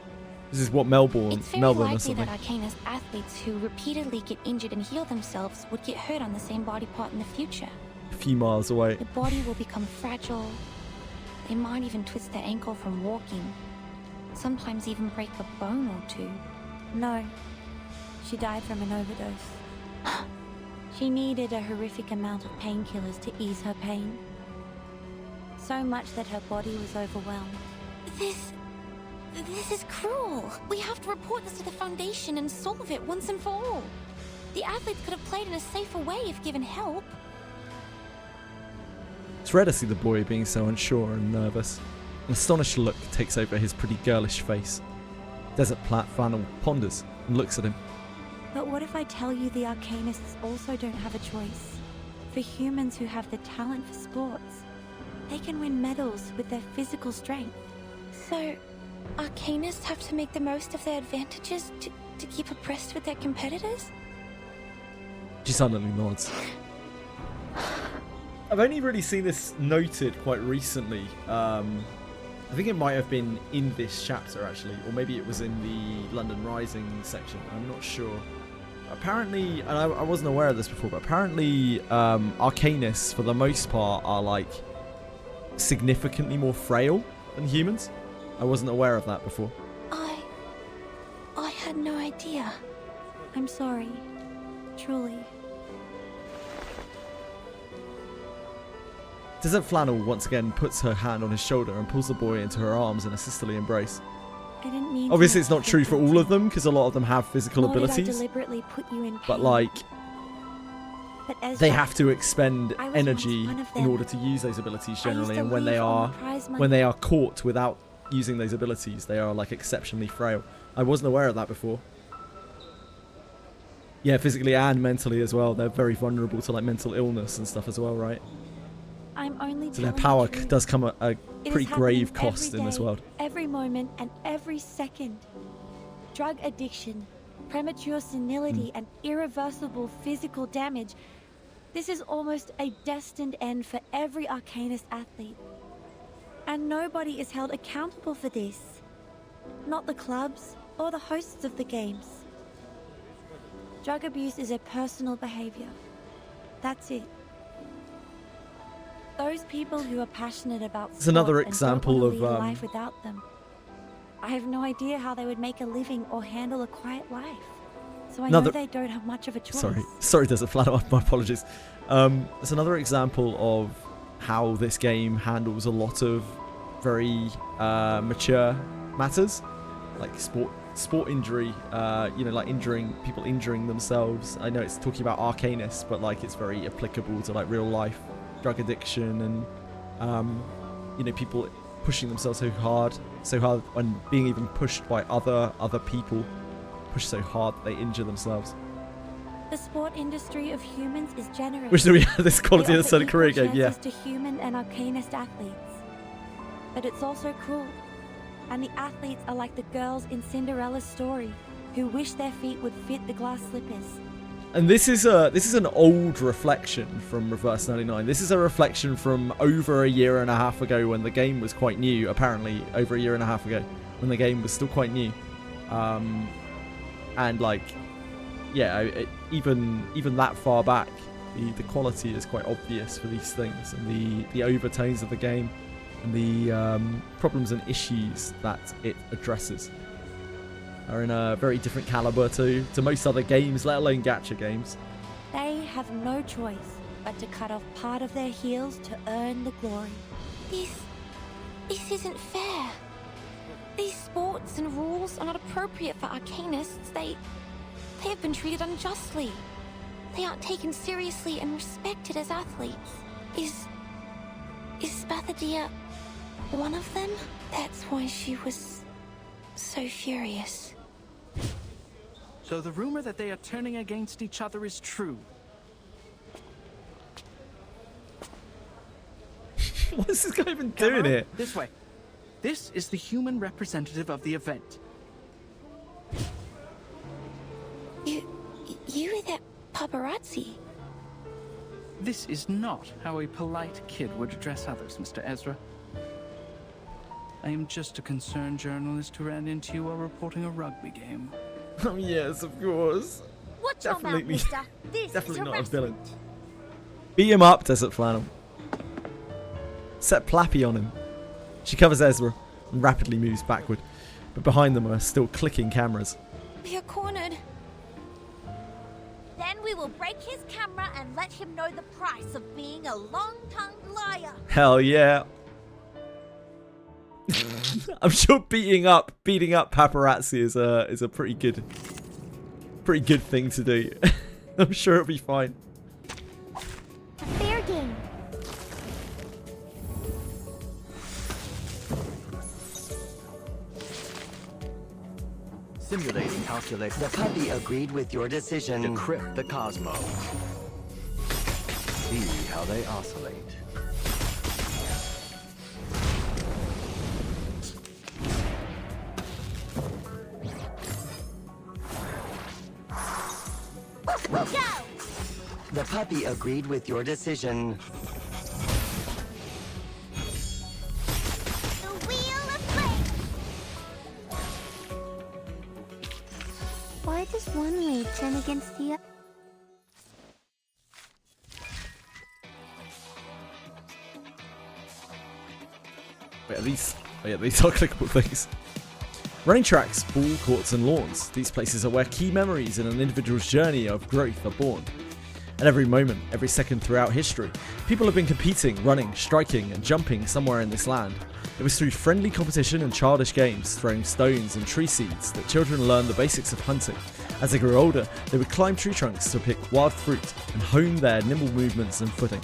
This is what Melbourne It's very or likely something. that Arcanist athletes who repeatedly get injured and heal themselves would get hurt on the same body part in the future. A few miles away. The body will become fragile. They might even twist their ankle from walking. Sometimes even break a bone or two. No, she died from an overdose. She needed a horrific amount of painkillers to ease her pain. So much that her body was overwhelmed. This is cruel. We have to report this to the Foundation and solve it once and for all. The athletes could have played in a safer way if given help. It's rare to see the boy being so unsure and nervous. An astonished look takes over his pretty girlish face. Desert Flannel ponders and looks at him. But what if I tell you the Arcanists also don't have a choice? For humans who have the talent for sports, they can win medals with their physical strength. So, Arcanists have to make the most of their advantages to keep abreast with their competitors? She silently nods. I've only really seen this noted quite recently. I think it might have been in this chapter actually, or maybe it was in the London Rising section. I'm not sure. Apparently, and I wasn't aware of this before, but apparently Arcanists for the most part are like significantly more frail than humans. I wasn't aware of that before. I had no idea. I'm sorry. Truly. Desert Flannel once again puts her hand on his shoulder and pulls the boy into her arms in a sisterly embrace. I didn't mean Obviously, to it's not true for all of them because a lot of them have physical Nor did I abilities, deliberately put you in pain. but like But Ezra, they have to expend I was energy once one of in them. order to use those abilities I used generally, to and when leave they on are the prize money. when they are caught without using those abilities, they are like exceptionally frail. I wasn't aware of that before. Yeah, physically and mentally as well. They're very vulnerable to like mental illness and stuff as well, right? I'm only So their telling the power truth. does come at a It is pretty grave happening cost every in this day, world. Every moment and every second. Drug addiction, premature senility, and irreversible physical damage. This is almost a destined end for every Arcanist athlete. And nobody is held accountable for this. Not the clubs or the hosts of the games. Drug abuse is a personal behavior. That's it. Those people who are passionate about It's another sports and example don't want to of, lead a life without them. I have no idea how they would make a living or handle a quiet life. So I know they don't have much of a choice. Sorry, Desert Flannel. My apologies. It's another example of how this game handles a lot of very mature matters, like sport injury. Like people injuring themselves. I know it's talking about Arcanists, but like it's very applicable to like real life drug addiction and people pushing themselves so hard and being even pushed by other people, push so hard that they injure themselves. The sport industry of humans is generous. Wish that we had this quality They of the offer career equal game, yeah. chances to human and Arcanist athletes. But it's also cruel. And the athletes are like the girls in Cinderella's story, who wish their feet would fit the glass slippers. And this is an old reflection from Reverse 99. This is a reflection from over a year and a half ago when the game was quite new. Apparently, over a year and a half ago when the game was still quite new, and like, yeah, even that far back, the quality is quite obvious for these things, and the overtones of the game, and the problems and issues that it addresses are in a very different caliber to most other games, let alone gacha games. They have no choice but to cut off part of their heels to earn the glory. This isn't fair. These sports and rules are not appropriate for Arcanists. They have been treated unjustly. They aren't taken seriously and respected as athletes. Is Spathadia one of them? That's why she was so furious. So the rumor that they are turning against each other is true. What is this guy even doing here? This way. This is the human representative of the event. You were that paparazzi. This is not how a polite kid would address others, Mr. Ezra. I am just a concerned journalist who ran into you while reporting a rugby game. Oh yes, of course. Watch your mouth, mister. This Definitely is not a villain. harassment. Beat him up, Desert Flannel. Set Plappy on him. She covers Ezra and rapidly moves backward, but behind them are still clicking cameras. We are cornered. Then we will break his camera and let him know the price of being a long-tongued liar. Hell yeah. I'm sure beating up paparazzi is a pretty good thing to do. I'm sure it'll be fine. Fair game. Simulating calculates. The puppy agreed with your decision. Decrypt the cosmos. See how they oscillate. Go! The puppy agreed with your decision. The wheel of fate. Why does one leg turn against the other? Wait, are these? Oh yeah, these are clickable things. Running tracks, ball courts and lawns. These places are where key memories in an individual's journey of growth are born. At every moment, every second throughout history, people have been competing, running, striking and jumping somewhere in this land. It was through friendly competition and childish games, throwing stones and tree seeds, that children learned the basics of hunting. As they grew older, they would climb tree trunks to pick wild fruit and hone their nimble movements and footing.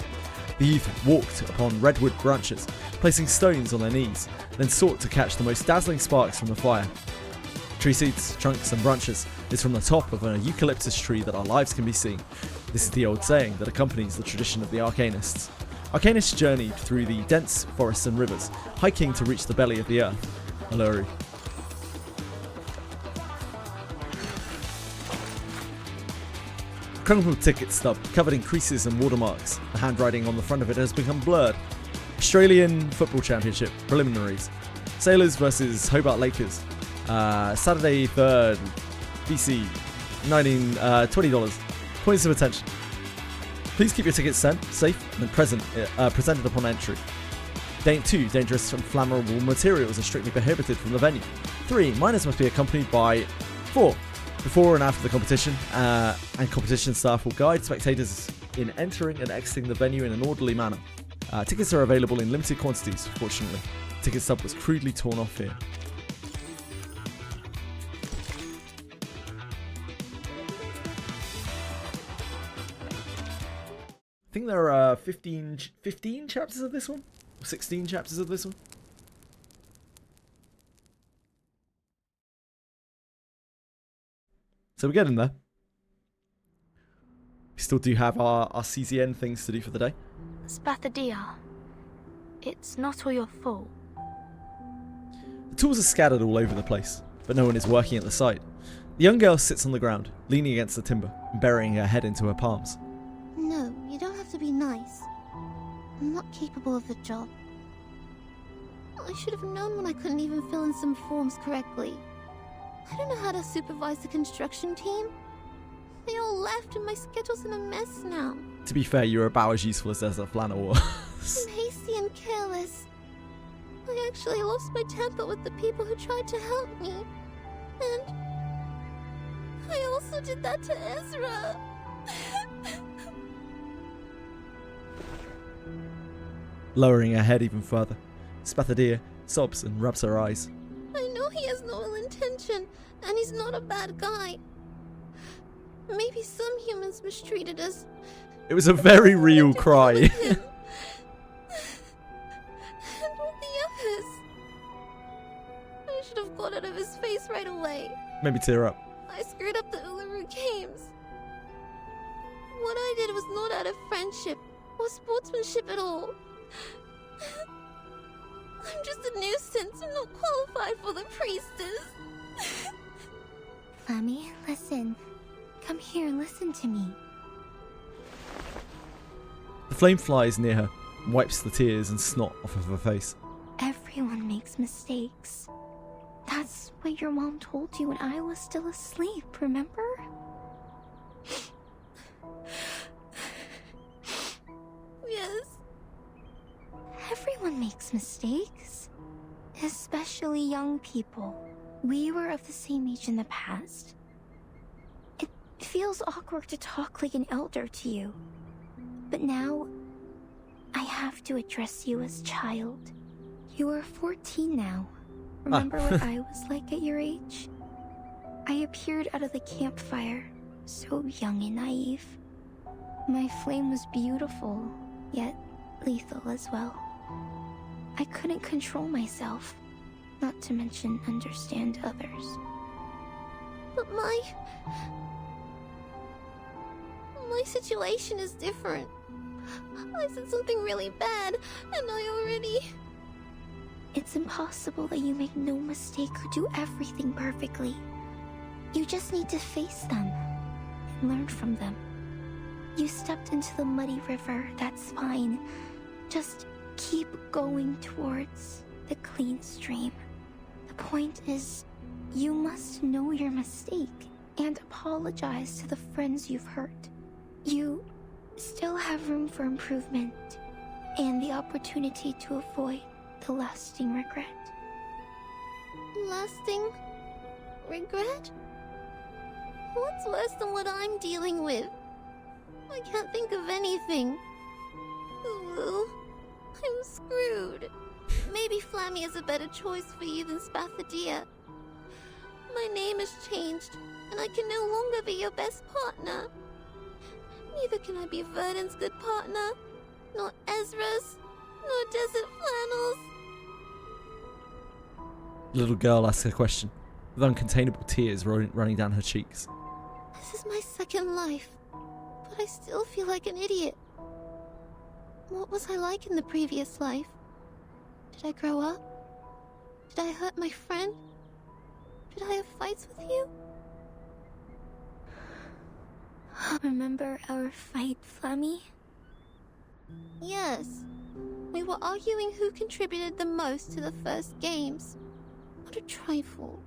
The youth walked upon redwood branches, placing stones on their knees, then sought to catch the most dazzling sparks from the fire. Tree seeds, trunks and branches is from the top of an eucalyptus tree that our lives can be seen. This is the old saying that accompanies the tradition of the Arcanists. Arcanists journeyed through the dense forests and rivers, hiking to reach the belly of the earth, Uluru. Crumpled ticket stub covered in creases and watermarks. The handwriting on the front of it has become blurred. Australian Football Championship preliminaries. Sailors versus Hobart Lakers. Saturday 3rd, BC, $20. Points of attention. Please keep your tickets safe and presented upon entry. 2. Dangerous and flammable materials are strictly prohibited from the venue. 3. Minors must be accompanied by 4. Before and after the competition, and competition staff will guide spectators in entering and exiting the venue in an orderly manner. Tickets are available in limited quantities, fortunately. Ticket stub was crudely torn off here. I think there are 15 chapters of this one? Or 16 chapters of this one? So we're getting there. We still do have our CZN things to do for the day. Spathadia, it's not all your fault. The tools are scattered all over the place, but no one is working at the site. The young girl sits on the ground, leaning against the timber, and burying her head into her palms. No, you don't have to be nice. I'm not capable of the job. I should have known when I couldn't even fill in some forms correctly. I don't know how to supervise the construction team. They all left and my schedule's in a mess now. To be fair, you're about as useful as Desert Flannel was. I'm hasty and careless. I actually lost my temper with the people who tried to help me. And I also did that to Ezra. Lowering her head even further, Spathadia sobs and rubs her eyes. I know he has no ill intention, and he's not a bad guy. Maybe some humans mistreated us. It was a very real cry. And with the others. got out of his face right away. Made me tear up. I screwed up the Uluru Games. What I did was not out of friendship or sportsmanship at all. I'm just a nuisance and not qualified for the priestess. Flammy, listen. Come here and listen to me. The flame flies near her, and wipes the tears and snot off of her face. Everyone makes mistakes. That's what your mom told you when I was still asleep, remember? Yes. Everyone makes mistakes. Especially young people. We were of the same age in the past. It feels awkward to talk like an elder to you. But now, I have to address you as child. You are 14 now. Remember what I was like at your age? I appeared out of the campfire, so young and naive. My flame was beautiful, yet lethal as well. I couldn't control myself, not to mention understand others. But my situation is different. I said something really bad, and I already... It's impossible that you make no mistake or do everything perfectly. You just need to face them and learn from them. You stepped into the muddy river, that's fine. Just keep going towards the clean stream. The point is, you must know your mistake and apologize to the friends you've hurt. You still have room for improvement and the opportunity to avoid the lasting regret. Lasting regret? What's worse than what I'm dealing with? I can't think of anything. Ooh, I'm screwed. Maybe Flammy is a better choice for you than Spathadia. My name has changed, and I can no longer be your best partner. Neither can I be Verdon's good partner, nor Ezra's, nor Desert Flannel's. The little girl asks a question, with uncontainable tears running down her cheeks. This is my second life, but I still feel like an idiot. What was I like in the previous life? Did I grow up? Did I hurt my friend? Did I have fights with you? Remember our fight, Flammy? Yes. We were arguing who contributed the most to the first games. What a trifle.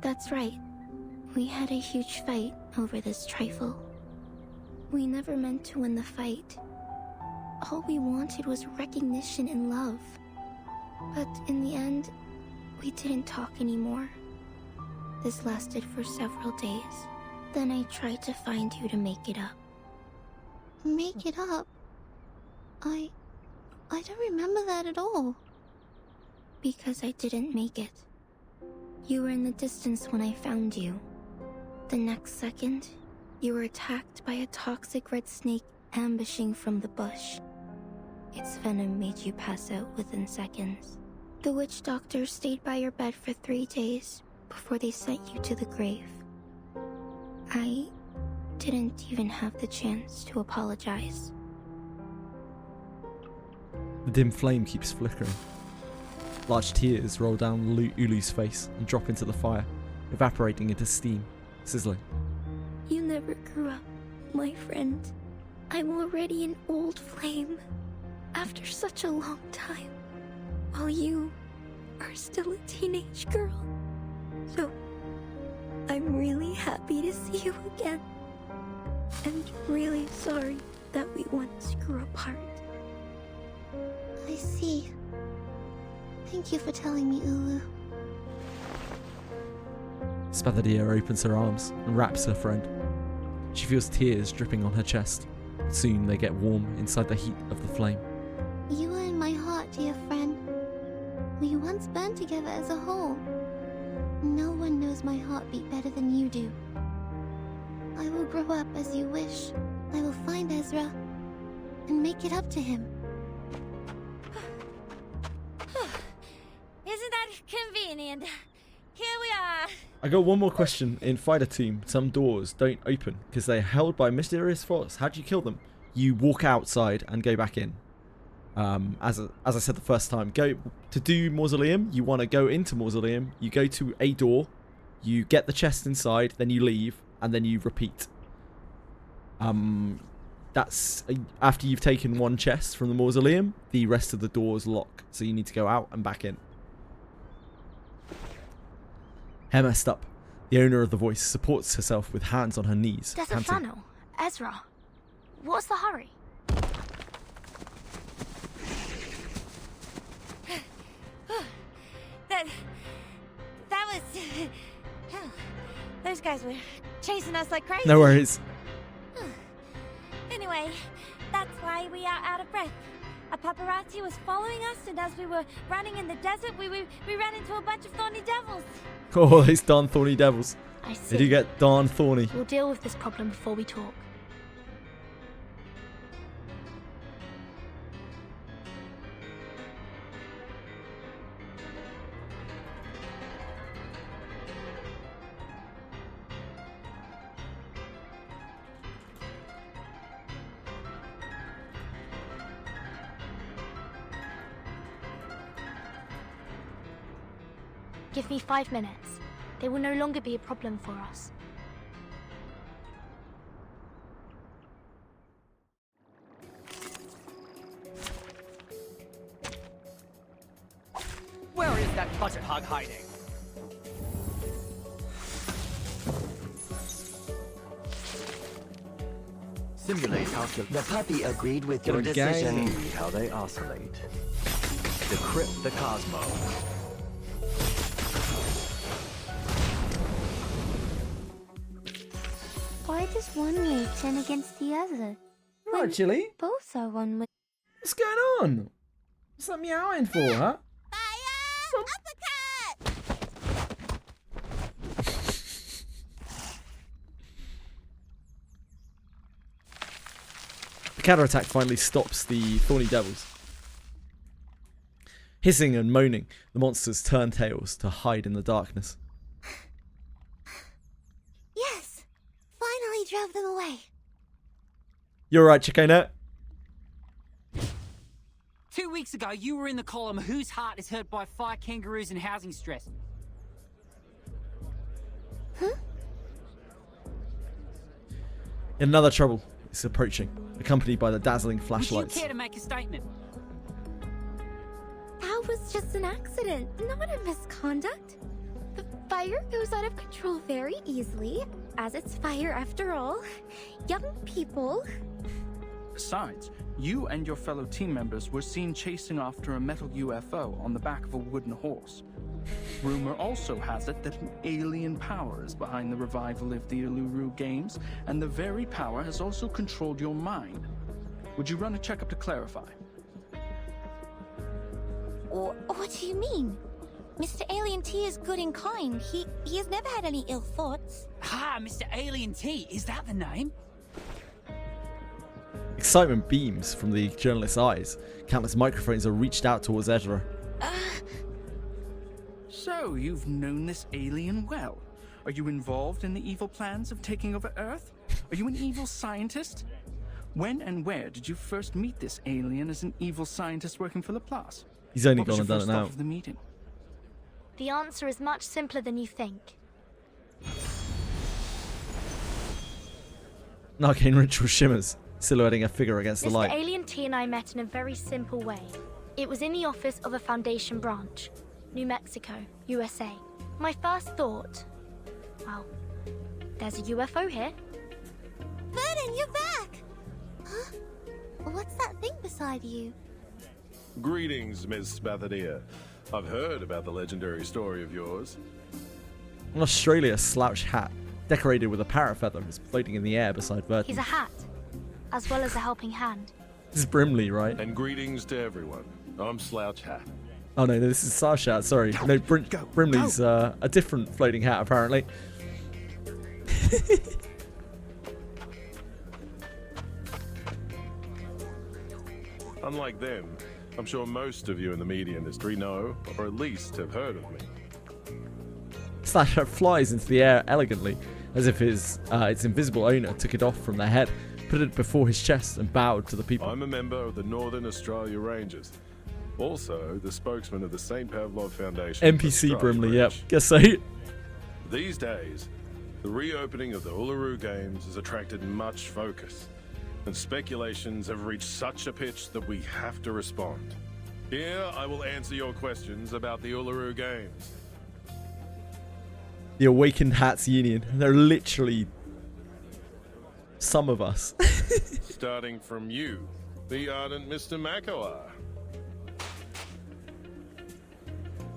That's right. We had a huge fight over this trifle. We never meant to win the fight. All we wanted was recognition and love. But in the end, we didn't talk anymore. This lasted for several days. Then I tried to find you to make it up. Make it up? I don't remember that at all. Because I didn't make it. You were in the distance when I found you. The next second, you were attacked by a toxic red snake ambushing from the bush. Its venom made you pass out within seconds. The witch doctor stayed by your bed for 3 days before they sent you to the grave. I didn't even have the chance to apologize. The dim flame keeps flickering. Large tears roll down Ulu's face and drop into the fire, evaporating into steam, sizzling. You never grew up, my friend. I'm already an old flame, after such a long time, while you are still a teenage girl. So, I'm really happy to see you again, and really sorry that we once grew apart. I see. Thank you for telling me, Ulu. Spathadia opens her arms and wraps her friend. She feels tears dripping on her chest. Soon they get warm inside the heat of the flame. You are in my heart, dear friend. We once burned together as a whole. No one knows my heartbeat better than you do. I will grow up as you wish. I will find Ezra and make it up to him. Is Isn't that convenient? Here we are. I got one more question. In Fighter Team, some doors don't open because they're held by mysterious force. How do you kill them? You walk outside and go back in. As I said the first time, to do Mausoleum, you want to go into Mausoleum, you go to a door, you get the chest inside, then you leave, and then you repeat. That's after you've taken one chest from the Mausoleum, the rest of the doors lock, so you need to go out and back in. Hair messed up. The owner of the voice supports herself with hands on her knees. Desert Flannel, Ezra, what's the hurry? That was... Those guys were chasing us like crazy. No worries. Anyway, that's why we are out of breath. A paparazzi was following us, and as we were running in the desert, we ran into a bunch of thorny devils. Oh, these darn thorny devils. I see. They do get darn thorny. We'll deal with this problem before we talk. Give me 5 minutes. They will no longer be a problem for us. Where is that budget hog hiding? Simulate how The puppy agreed with Get your a decision. See how they oscillate. Decrypt the cosmos. Why does one move turn against the other? Right, Chili. Both are one with... What's going on? What's that meowing for, huh? The counterattack finally stops the thorny devils. Hissing and moaning, the monsters turn tails to hide in the darkness. Yes! Finally drove them away. You're right, Chicano. 2 weeks ago, you were in the column Whose Heart is Hurt by Fire Kangaroos and Housing Stress. Another trouble is approaching, accompanied by the dazzling Would flashlights. you care to make a statement? That was just an accident, not a misconduct. The fire goes out of control very easily, as it's fire after all. Young people. Besides, you and your fellow team members were seen chasing after a metal UFO on the back of a wooden horse. Rumor also has it that an alien power is behind the revival of the Uluru games, and the very power has also controlled your mind. Would you run a checkup to clarify? What do you mean? Mr. Alien T is good and kind. He has never had any ill thoughts. Ah, Mr. Alien T, is that the name? Excitement beams from the journalist's eyes. Countless microphones are reached out towards Ezra. So, you've known this alien well. Are you involved in the evil plans of taking over Earth? Are you an evil scientist? When and where did you first meet this alien as an evil scientist working for Laplace? He's only What was gone and your done it first thought now. of the meeting? The answer is much simpler than you think. An arcane ritual shimmers, silhouetting a figure against the Mr. light. Alien T and I met in a very simple way. It was in the office of a Foundation branch, New Mexico, USA. My first thought, well, there's a UFO here. Vernon, you're back! Huh? What's that thing beside you? Greetings, Miss Bathadia. I've heard about the legendary story of yours. An Australia slouch hat, decorated with a parrot feather, is floating in the air beside Verton. He's a hat, as well as a helping hand. This is Brimley, right? And greetings to everyone. I'm Slouch Hat. Oh no, this is Slouch hat, sorry. No, Brimley's a different floating hat, apparently. Unlike them, I'm sure most of you in the media industry know, or at least have heard of me. Slasher flies into the air elegantly, as if its invisible owner took it off from their head, put it before his chest, and bowed to the people. I'm a member of the Northern Australia Rangers. Also, the spokesman of the St. Pavlov Foundation. NPC Brimley, yep. Guess so. These days, the reopening of the Uluru Games has attracted much focus, and speculations have reached such a pitch that we have to respond. Here, I will answer your questions about the Uluru Games. The Awakened Hats Union. They're literally some of us. Starting from you, the ardent Mr. Makawar.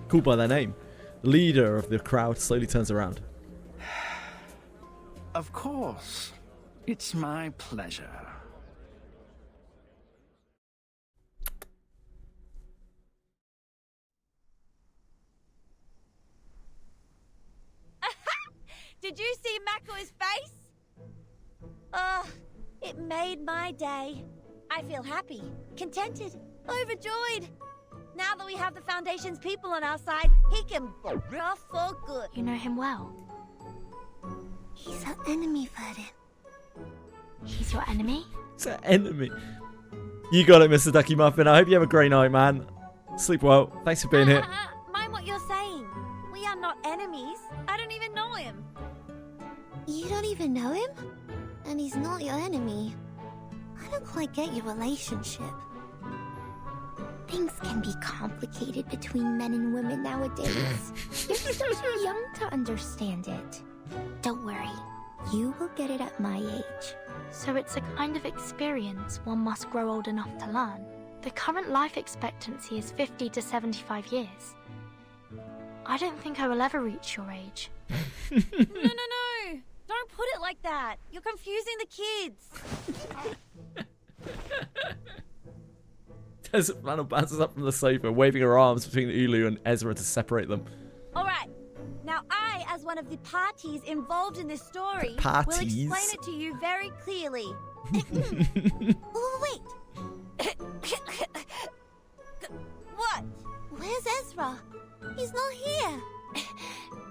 Called by their name, the leader of the crowd slowly turns around. Of course. It's my pleasure. Did you see Mako's face? Oh, it made my day. I feel happy, contented, overjoyed. Now that we have the Foundation's people on our side, he can off for good. You know him well. He's our enemy, Verdin. He's your enemy? It's an enemy. You got it, Mr. Ducky Muffin. I hope you have a great night, man. Sleep well. Thanks for being here. Mind what you're saying. We are not enemies. I don't even know him. You don't even know him? And he's not your enemy. I don't quite get your relationship. Things can be complicated between men and women nowadays. You're still too young to understand it. Don't worry, you will get it at my age. So it's a kind of experience one must grow old enough to learn. The current life expectancy is 50 to 75 years. I don't think I will ever reach your age. No. Don't put it like that. You're confusing the kids. Desert Flannel bounces up from the sofa, waving her arms between Ulu and Ezra to separate them. All right. Now I, as one of the parties involved in this story, will explain it to you very clearly. Oh, wait. What? Where's Ezra? He's not here.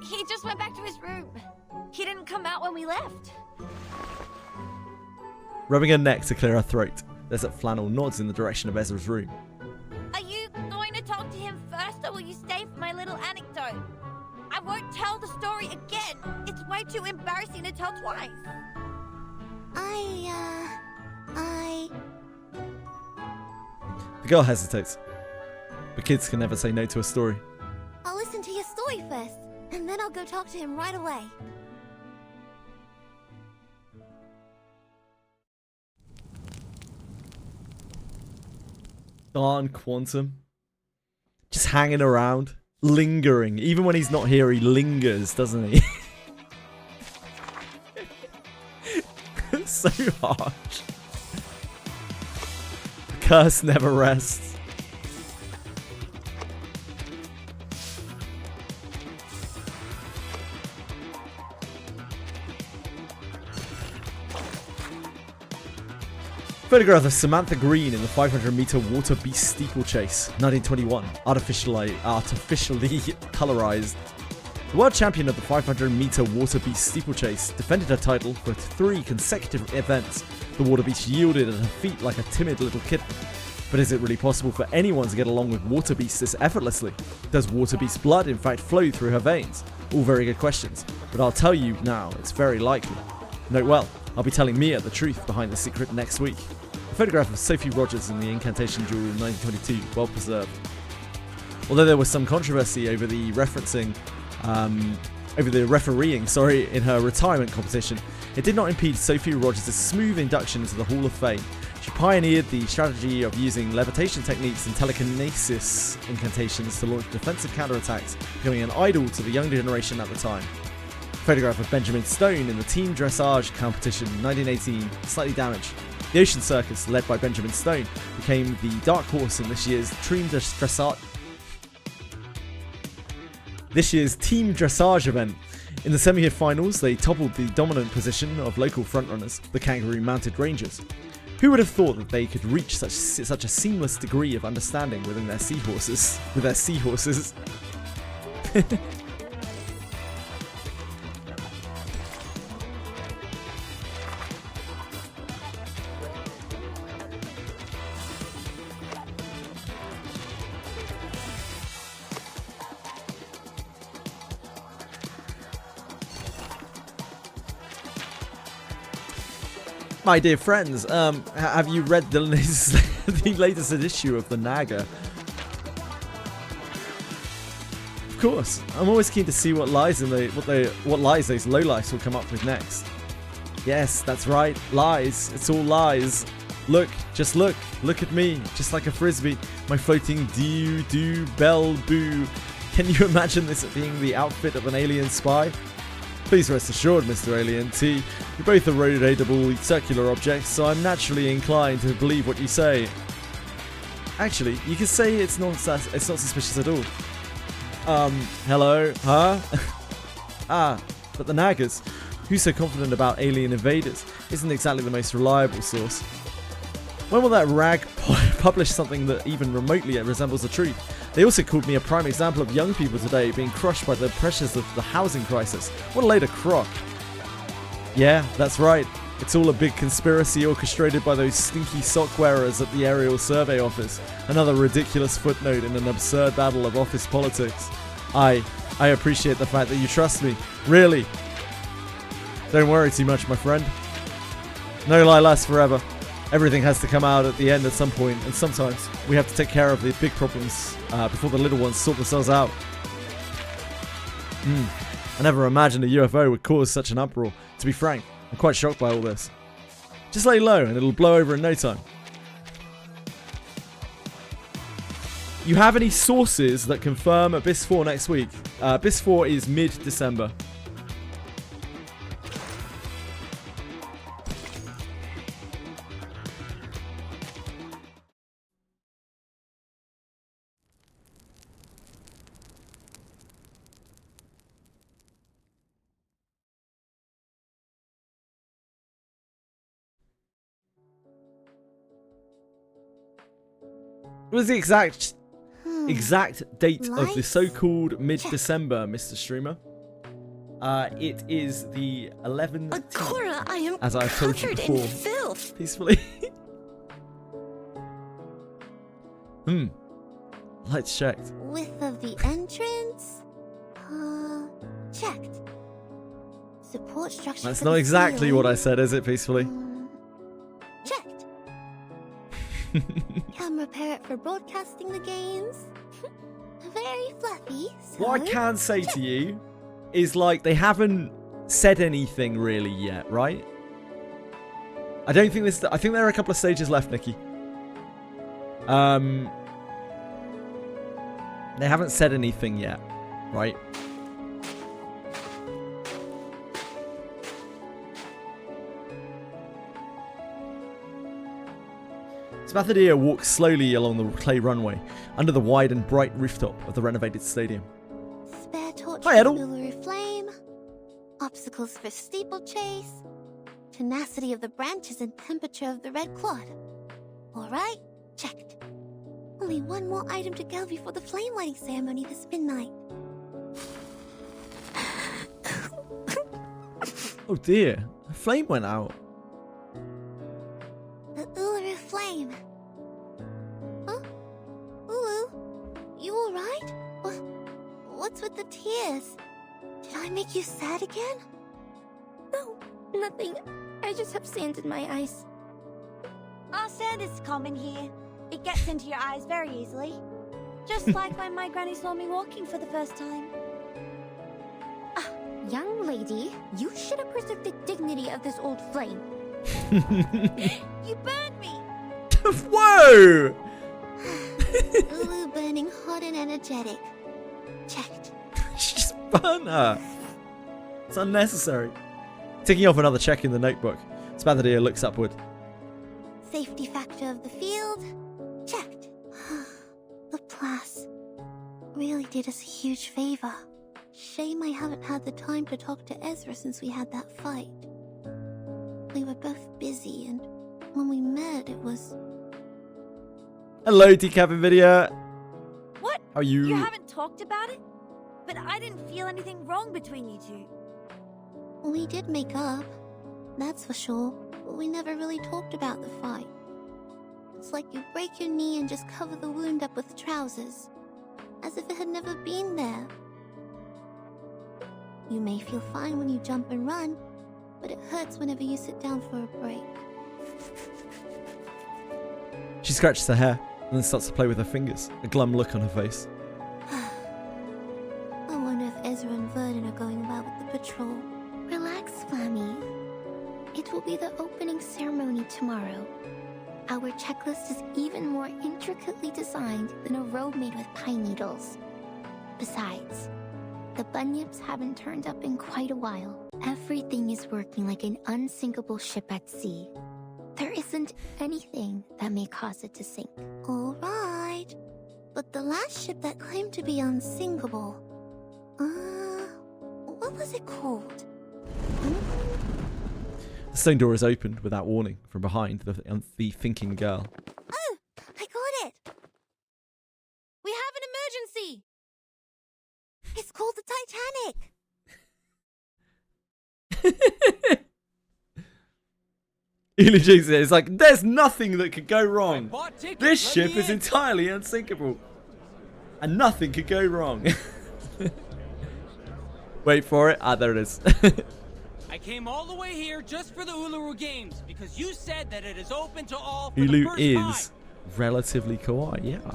He just went back to his room. He didn't come out when we left. Rubbing her neck to clear her throat, Desert Flannel nods in the direction of Ezra's room. Are you going to talk to him first, or will you stay for my little anecdote? I won't tell the story again. It's way too embarrassing to tell twice. The girl hesitates. But kids can never say no to a story. I'll listen to your story first, and then I'll go talk to him right away. Darn Quantum. Just hanging around. Lingering. Even when he's not here, he lingers, doesn't he? So harsh. The curse never rests. Photograph of Samantha Green in the 500-meter water beast steeplechase, 1921, artificially colorized. The world champion of the 500-meter water beast steeplechase defended her title for 3 consecutive events. The water beast yielded at her feet like a timid little kitten. But is it really possible for anyone to get along with water beast this effortlessly? Does water beast blood in fact flow through her veins? All very good questions, but I'll tell you now, it's very likely. Note well, I'll be telling Mia the truth behind the secret next week. A photograph of Sophie Rogers in the Incantation Duel 1922, well preserved. Although there was some controversy over the refereeing in her retirement competition, it did not impede Sophie Rogers' smooth induction into the Hall of Fame. She pioneered the strategy of using levitation techniques and telekinesis incantations to launch defensive counterattacks, becoming an idol to the young generation at the time. Photograph of Benjamin Stone in the team dressage competition 1918, slightly damaged. The Ocean Circus, led by Benjamin Stone, became the dark horse in this year's team dressage event. In the semi-finals, they toppled the dominant position of local frontrunners, the Kangaroo Mounted Rangers. Who would have thought that they could reach such a seamless degree of understanding within their seahorses? With their seahorses. My dear friends, have you read the latest issue of the Naga? Of course, I'm always keen to see what lies in what lies those lowlifes will come up with next. Yes, that's right, lies. It's all lies. Look, just look at me, just like a frisbee. My floating do bell boo. Can you imagine this being the outfit of an alien spy? Please rest assured, Mr. Alien T, you both are rotatable circular objects, so I'm naturally inclined to believe what you say. Actually, you could say it's not suspicious at all. Hello? Huh? Ah, but the Nagas, who's so confident about alien invaders, isn't exactly the most reliable source. When will that rag publish something that even remotely resembles the truth? They also called me a prime example of young people today being crushed by the pressures of the housing crisis. What a load of crock. Yeah, that's right. It's all a big conspiracy orchestrated by those stinky sock wearers at the aerial survey office. Another ridiculous footnote in an absurd battle of office politics. I appreciate the fact that you trust me. Really. Don't worry too much, my friend. No lie lasts forever. Everything has to come out at the end at some point, and sometimes we have to take care of the big problems before the little ones sort themselves out. I never imagined a UFO would cause such an uproar. To be frank, I'm quite shocked by all this. Just lay low and it'll blow over in no time. You have any sources that confirm Abyss 4 next week? Abyss 4 is mid-December. What was the exact date of the so-called mid-December, Mr. Streamer? It is the 11th. Akora, I am as I've told you covered in before. filth. Peacefully. Lights checked. Width of the entrance? Checked. Support structure. That's for not the exactly ceiling. what I said, is it, Peacefully? Checked. Camera parrot for broadcasting the games. Very fluffy. So What I can say to you is, like, they haven't said anything really yet, right? I don't think this. I think there are a couple of stages left, Nikki. They haven't said anything yet, right? Spathadia walks slowly along the clay runway, under the wide and bright rooftop of the renovated stadium. Spare torch Hi, for Edel. Uluru flame. Obstacles for steeplechase. Tenacity of the branches and temperature of the red clod. Alright, checked. Only one more item to go before the flame lighting ceremony this midnight. Oh dear, a flame went out. The Uluru flame. Huh? Ulu? You alright? What's with the tears? Did I make you sad again? No, nothing. I just have sand in my eyes. Our sand is common here. It gets into your eyes very easily. Just like when my granny saw me walking for the first time. Young lady, you should have preserved the dignity of this old flame. You burned me! Whoa! Ulu burning hot and energetic. Checked. She just burnt her. It's unnecessary. Ticking off another check in the notebook, Spathadia looks upward. Safety factor of the field. Checked. Laplace really did us a huge favor. Shame I haven't had the time to talk to Ezra since we had that fight. We were both busy and When we met, it was... Hello, Decaf Nvidia. What? Are you... You haven't talked about it? But I didn't feel anything wrong between you two. We did make up, that's for sure, but we never really talked about the fight. It's like you break your knee and just cover the wound up with trousers, as if it had never been there. You may feel fine when you jump and run, but it hurts whenever you sit down for a break. She scratches her hair and then starts to play with her fingers, a glum look on her face. I wonder if Ezra and Vernon are going well with the patrol. Relax, Flammy. It will be the opening ceremony tomorrow. Our checklist is even more intricately designed than a robe made with pine needles. Besides, the bunyips haven't turned up in quite a while. Everything is working like an unsinkable ship at sea. There isn't anything that may cause it to sink. Alright. But the last ship that claimed to be unsinkable... what was it called? The stone door is opened without warning from behind the thinking girl. Oh, I got it! We have an emergency! It's called the Titanic! Eulogies it's like, there's nothing that could go wrong. This ship is entirely unsinkable. And nothing could go wrong. Wait for it. Ah, there it is. I came all the way here just for the Uluru Games because you said that it is open to all for Ulu the first is time. relatively kawaii, yeah.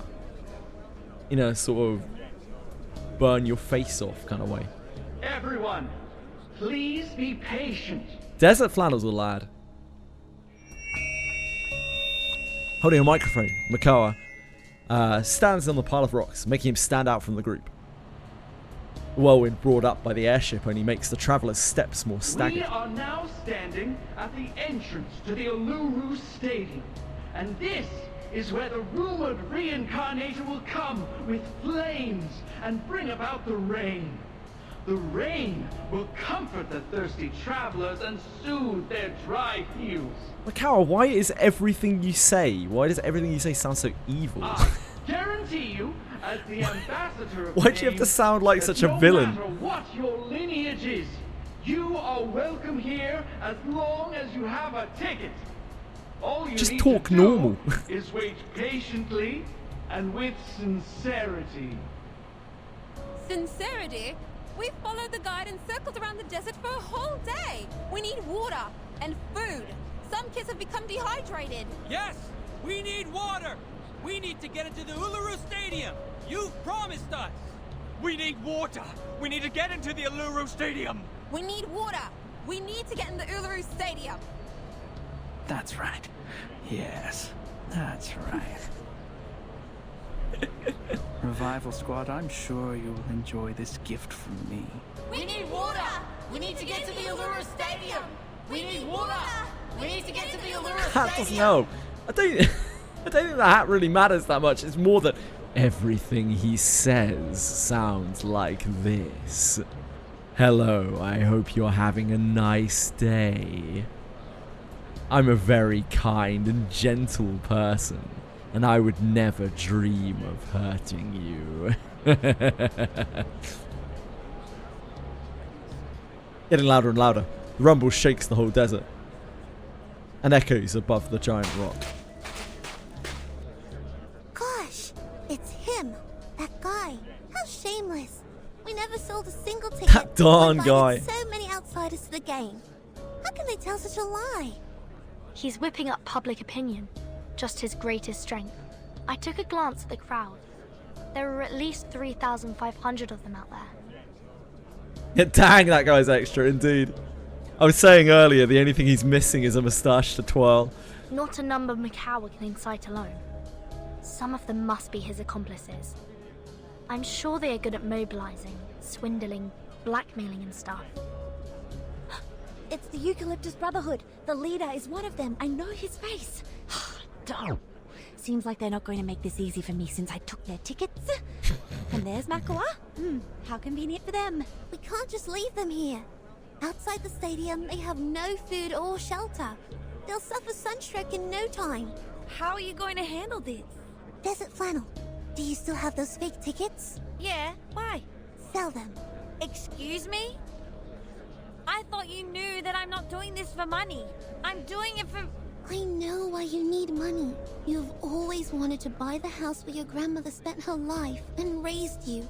In a sort of burn your face off kind of way. Everyone, please be patient. Desert Flannel's a lad. Holding a microphone, Makawa stands on the pile of rocks, making him stand out from the group. The whirlwind brought up by the airship only makes the traveller's steps more staggered. We are now standing at the entrance to the Uluru Stadium, and this is where the rumored reincarnator will come with flames and bring about the rain. The rain will comfort the thirsty travelers and soothe their dry heels. Makawa, why is everything you say sound so evil? I guarantee you, as the ambassador of Why'd you have to sound like such a villain? No matter what your lineage is, you are welcome here as long as you have a ticket. All you Just need talk to do normal. is wait patiently and with sincerity. Sincerity? We've followed the guide and circled around the desert for a whole day. We need water and food. Some kids have become dehydrated. Yes, we need water. We need to get into the Uluru Stadium. You've promised us. We need water. We need to get into the Uluru Stadium. We need water. We need to get in the Uluru Stadium. That's right. Yes, that's right. Revival Squad, I'm sure you will enjoy this gift from me. We need water. We need to get to the Uluru Stadium. We need water. We need to get to the Uluru Hat doesn't know. I don't think the hat really matters that much. It's more that everything he says sounds like this. Hello, I hope you're having a nice day. I'm a very kind and gentle person, and I would never dream of hurting you. Getting louder and louder. The rumble shakes the whole desert and echoes above the giant rock. Gosh, it's him. That guy. How shameless. We never sold a single ticket. That darn We guy. invited so many outsiders to the game. How can they tell such a lie? He's whipping up public opinion. Just his greatest strength. I took a glance at the crowd. There were at least 3,500 of them out there. Yeah, dang, that guy's extra indeed. I was saying earlier, the only thing he's missing is a moustache to twirl. Not a number Macau can incite alone. Some of them must be his accomplices. I'm sure they are good at mobilizing, swindling, blackmailing and stuff. It's the Eucalyptus Brotherhood. The leader is one of them. I know his face. Darn. Seems like they're not going to make this easy for me since I took their tickets. And there's Makawa. How convenient for them. We can't just leave them here. Outside the stadium, they have no food or shelter. They'll suffer sunstroke in no time. How are you going to handle this? Desert Flannel, do you still have those fake tickets? Yeah, why? Sell them. Excuse me? I thought you knew that I'm not doing this for money. I'm doing it for... I know why you need money. You've always wanted to buy the house where your grandmother spent her life and raised you.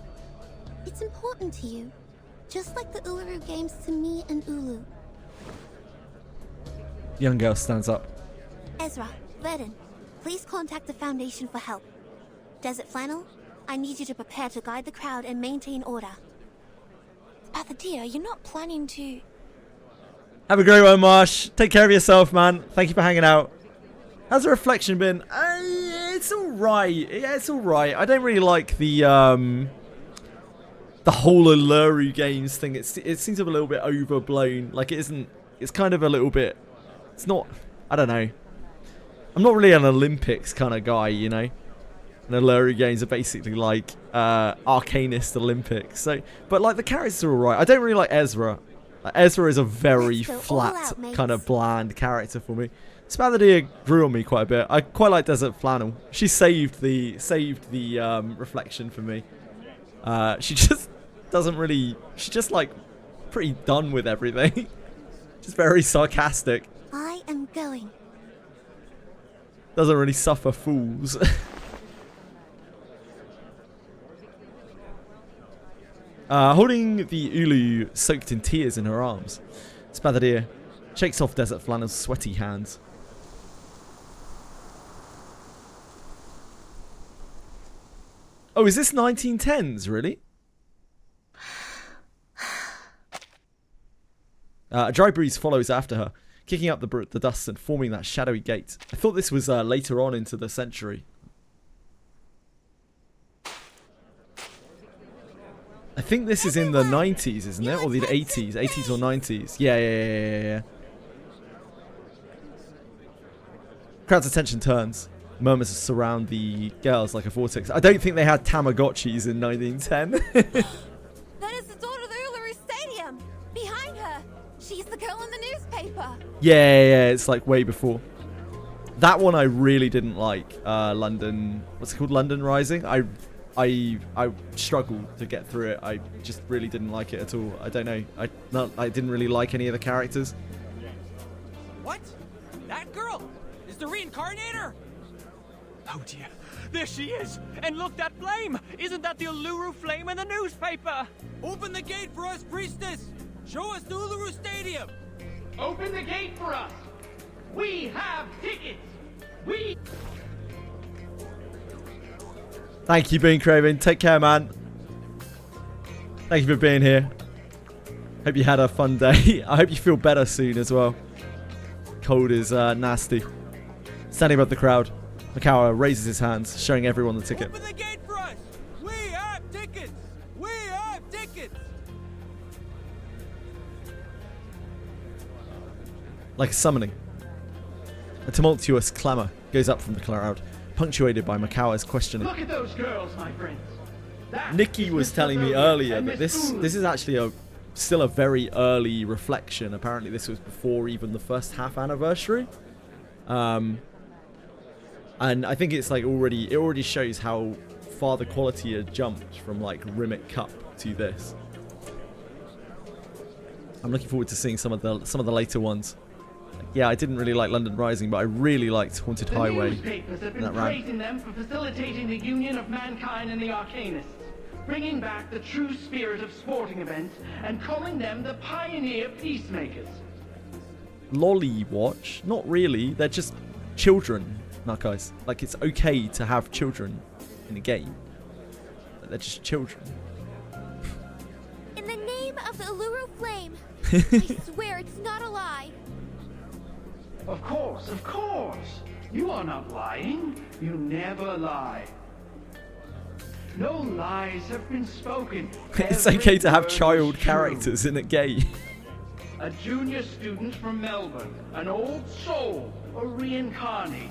It's important to you, just like the Uluru Games to me and Ulu. Young girl stands up. Ezra, Vedin, please contact the Foundation for help. Desert Flannel, I need you to prepare to guide the crowd and maintain order. Dear, you're not planning to... Have a great one, Marsh. Take care of yourself, man. Thank you for hanging out. How's the reflection been? It's alright. Yeah, it's alright. I don't really like the whole Uluru Games thing. It seems a little bit overblown. Like, it isn't... It's kind of a little bit... It's not... I don't know. I'm not really an Olympics kind of guy, you know? And Uluru Games are basically like Arcanist Olympics. So, but like the characters are alright. I don't really like Ezra. Like, Ezra is a very flat, kind of bland character for me. Spathia grew on me quite a bit. I quite like Desert Flannel. She saved the reflection for me. She just doesn't really... She's just like pretty done with everything. Just very sarcastic. I am going. Doesn't really suffer fools. Holding the Ulu soaked in tears in her arms, Spathia shakes off Desert Flannel's sweaty hands. Oh, is this 1910s, really? A dry breeze follows after her, kicking up the dust and forming that shadowy gate. I thought this was later on into the century. I think this is in the 90s, isn't it? Or the 80s? 80s or 90s? Yeah. Crowd's attention turns. Murmurs surround the girls like a vortex. I don't think they had Tamagotchis in 1910. That is the daughter of the Uluru Stadium! Behind her! She's the girl in the newspaper! Yeah, it's like way before. That one I really didn't like. London... What's it called? London Rising? I struggled to get through it. I just really didn't like it at all. I don't know. I didn't really like any of the characters. What? That girl is the reincarnator? Oh dear, there she is! And look, that flame! Isn't that the Uluru flame in the newspaper? Open the gate for us, priestess! Show us the Uluru Stadium! Open the gate for us! We have tickets! We... Thank you, Bean Craven. Take care, man. Thank you for being here. Hope you had a fun day. I hope you feel better soon as well. Cold is nasty. Standing above the crowd, Makawa raises his hands, showing everyone the ticket. Open the gate for us! We have tickets! We have tickets! Like a summoning. A tumultuous clamour goes up from the crowd, punctuated by Makawa's questioning. Look at those girls, my friends. Nikki was telling me earlier that this is actually still a very early reflection. Apparently this was before even the first half anniversary. And I think it's like it already shows how far the quality had jumped from like Rimmick Cup to this. I'm looking forward to seeing some of the later ones. Yeah, I didn't really like London Rising, but I really liked Haunted Highway. The newspapers have been praising them for facilitating the union of mankind and the Arcanists, bringing back the true spirit of sporting events and calling them the pioneer peacemakers. Lolly Watch? Not really. They're just children, guys. Like, it's okay to have children in a game. They're just children. In the name of the Uluru Flame, I swear it's not a lie. Of course. You are not lying. You never lie. No lies have been spoken. It's okay to have child characters in a game. A junior student from Melbourne, an old soul, a reincarnator.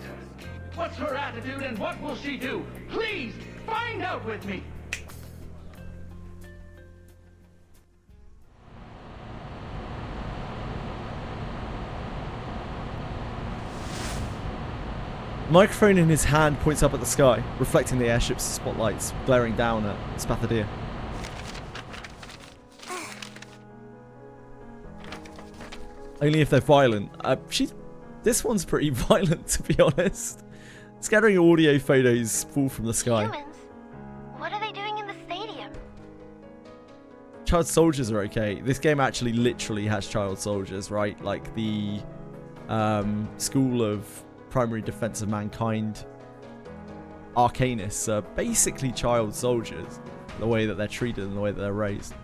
What's her attitude and what will she do? Please, find out with me. The microphone in his hand points up at the sky, reflecting the airship's spotlights, glaring down at Spathadir. Only if they're violent. This one's pretty violent, to be honest. Scattering audio photos fall from the sky. Humans? What are they doing in the stadium? Child soldiers are okay. This game actually literally has child soldiers, right? Like the School of Primary Defense of Mankind Arcanists are basically child soldiers. The way that they're treated and the way that they're raised.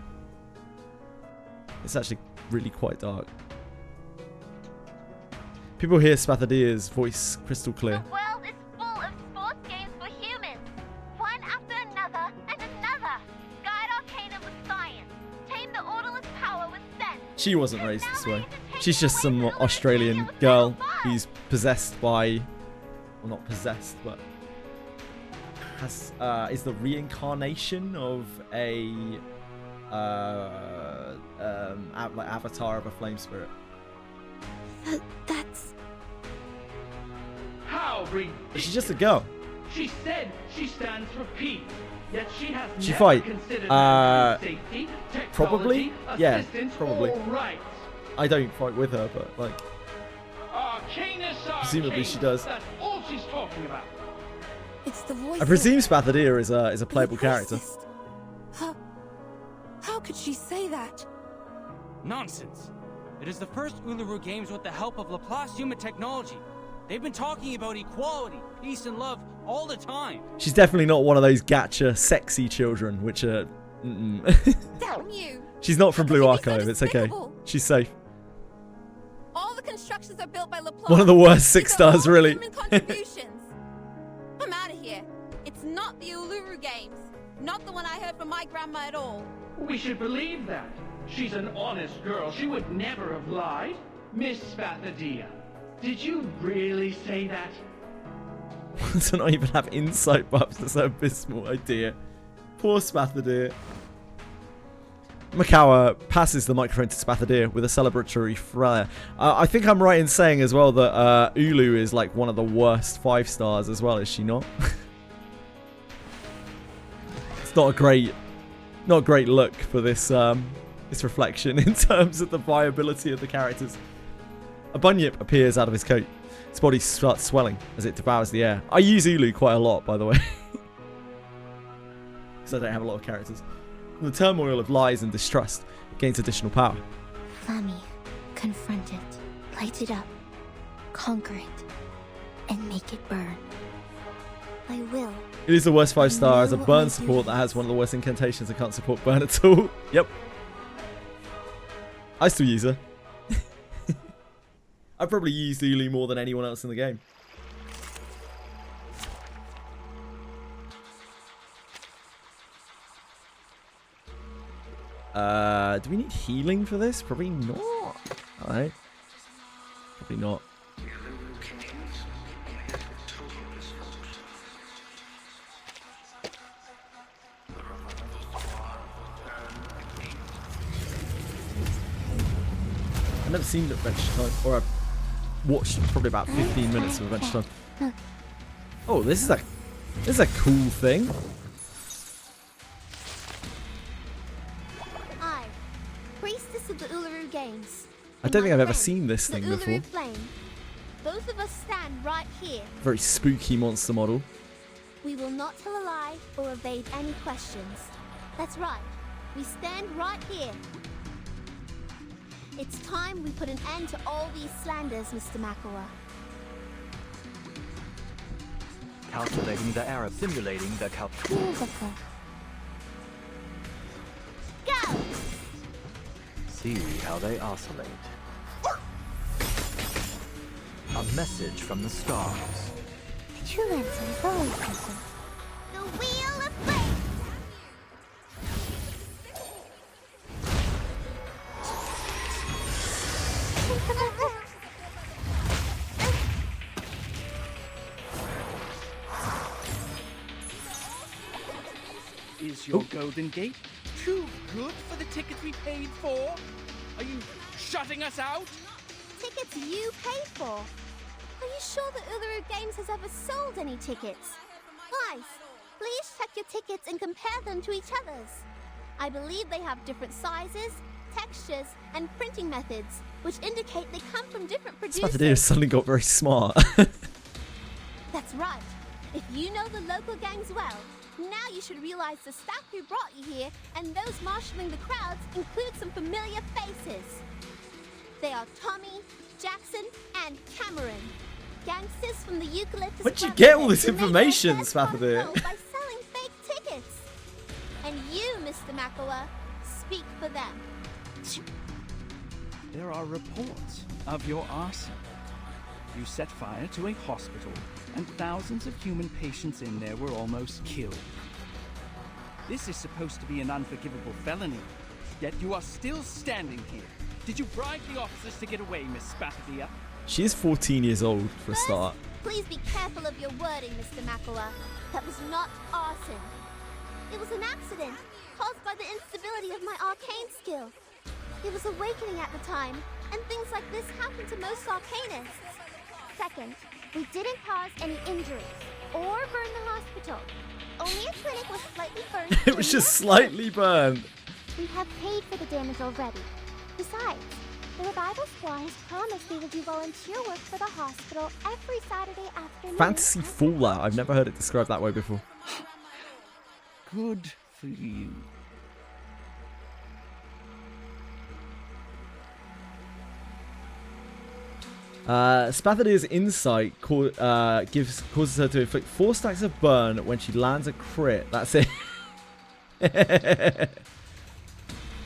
It's actually really quite dark. People hear Spathadir's voice crystal clear. The world is full of sports games for humans. One after another and another. Guide Arcana with science. Tame the orderless power with sense. She wasn't raised this way. She's just some Australian girl who's possessed by... Well, not possessed, but... is the reincarnation of a... like avatar of a flame spirit. That's... How ridiculous. She's just a girl. She said she stands for peace, yet she has She never fight. considered mankind safety, Probably? technology, Yeah, assistance, probably. or rights. I don't fight with her, but like... Arcanus, Presumably she does. That's all she's talking about. It's the voice. I presume Spathadir is a playable character. How could she say that? Nonsense. It is the first Uluru games with the help of Laplace human technology. They've been talking about equality, peace, and love all the time. She's definitely not one of those gacha sexy children, which are... Damn you! She's not from Blue Archive, it's okay. She's safe. All the constructions are built by Laplace. One of the worst 6 stars, really. Human contributions. I'm out of here. It's not the Uluru games. Not the one I heard from my grandma at all. We should believe that. She's an honest girl. She would never have lied. Miss Spathadir, did you really say that? To not even have insight buffs, that's an abysmal idea. Poor Spathadir. Makawa passes the microphone to Spathadir with a celebratory flair. I think I'm right in saying as well that Ulu is like one of the worst 5 stars as well, is she not? It's not a great look for this this reflection in terms of the viability of the characters. A bunyip appears out of his coat. His body starts swelling as it devours the air. I use Ulu quite a lot, by the way. Because I don't have a lot of characters. From the turmoil of lies and distrust, it gains additional power. Fami, confront it, light it up, conquer it, and make it burn. I will. It is the worst 5 star as a burn support that has one of the worst incantations and can't support burn at all. Yep. I still use her. I probably used Ulu more than anyone else in the game. Do we need healing for this? Probably not. Alright. Probably not. I've never seen Adventure Time, or I've watched probably about 15 minutes of Adventure Time. Oh, this is a cool thing. I, priestess of the Uluru Games. I don't think I've ever seen this thing the before. Uluru Flame. Both of us stand right here. Very spooky monster model. We will not tell a lie or evade any questions. That's right. We stand right here. It's time we put an end to all these slanders, Mr. Makawa. Calculating the Arab, simulating the Beautiful. Go! See how they oscillate. A message from the stars. True answer is always simple. The Wheel of Fate! Is your golden gate too good for the tickets we paid for? Are you shutting us out? Tickets you paid for. Are you sure the Uluru Games has ever sold any tickets? Guys, please check your tickets and compare them to each other's. I believe they have different sizes, textures, and printing methods, which indicate they come from different producers. Spathadia suddenly got very smart. That's right. If you know the local gangs well, now you should realize the staff who brought you here and those marshalling the crowds include some familiar faces. They are Tommy, Jackson, and Cameron. Gangsters from the Eucalyptus. Where'd you get all this information, Spathadia? By selling fake tickets. And you, Mr. Makawa, speak for them. There are reports of your arson. You set fire to a hospital, and thousands of human patients in there were almost killed. This is supposed to be an unforgivable felony, yet you are still standing here. Did you bribe the officers to get away, Miss Spathadia? She is 14 years old for a start. Please be careful of your wording, Mr. Makawa. That was not arson. It was an accident caused by the instability of my arcane skill. It was awakening at the time, and things like this happen to most arcanists. Second, we didn't cause any injuries or burn the hospital. Only a clinic was slightly burned. It was just slightly burned. We have paid for the damage already. Besides, the revival squad has promised they will do volunteer work for the hospital every Saturday afternoon. Fantasy Faller. I've never heard it described that way before. Good for you. Spathadia's insight causes her to inflict 4 stacks of burn when she lands a crit. That's it.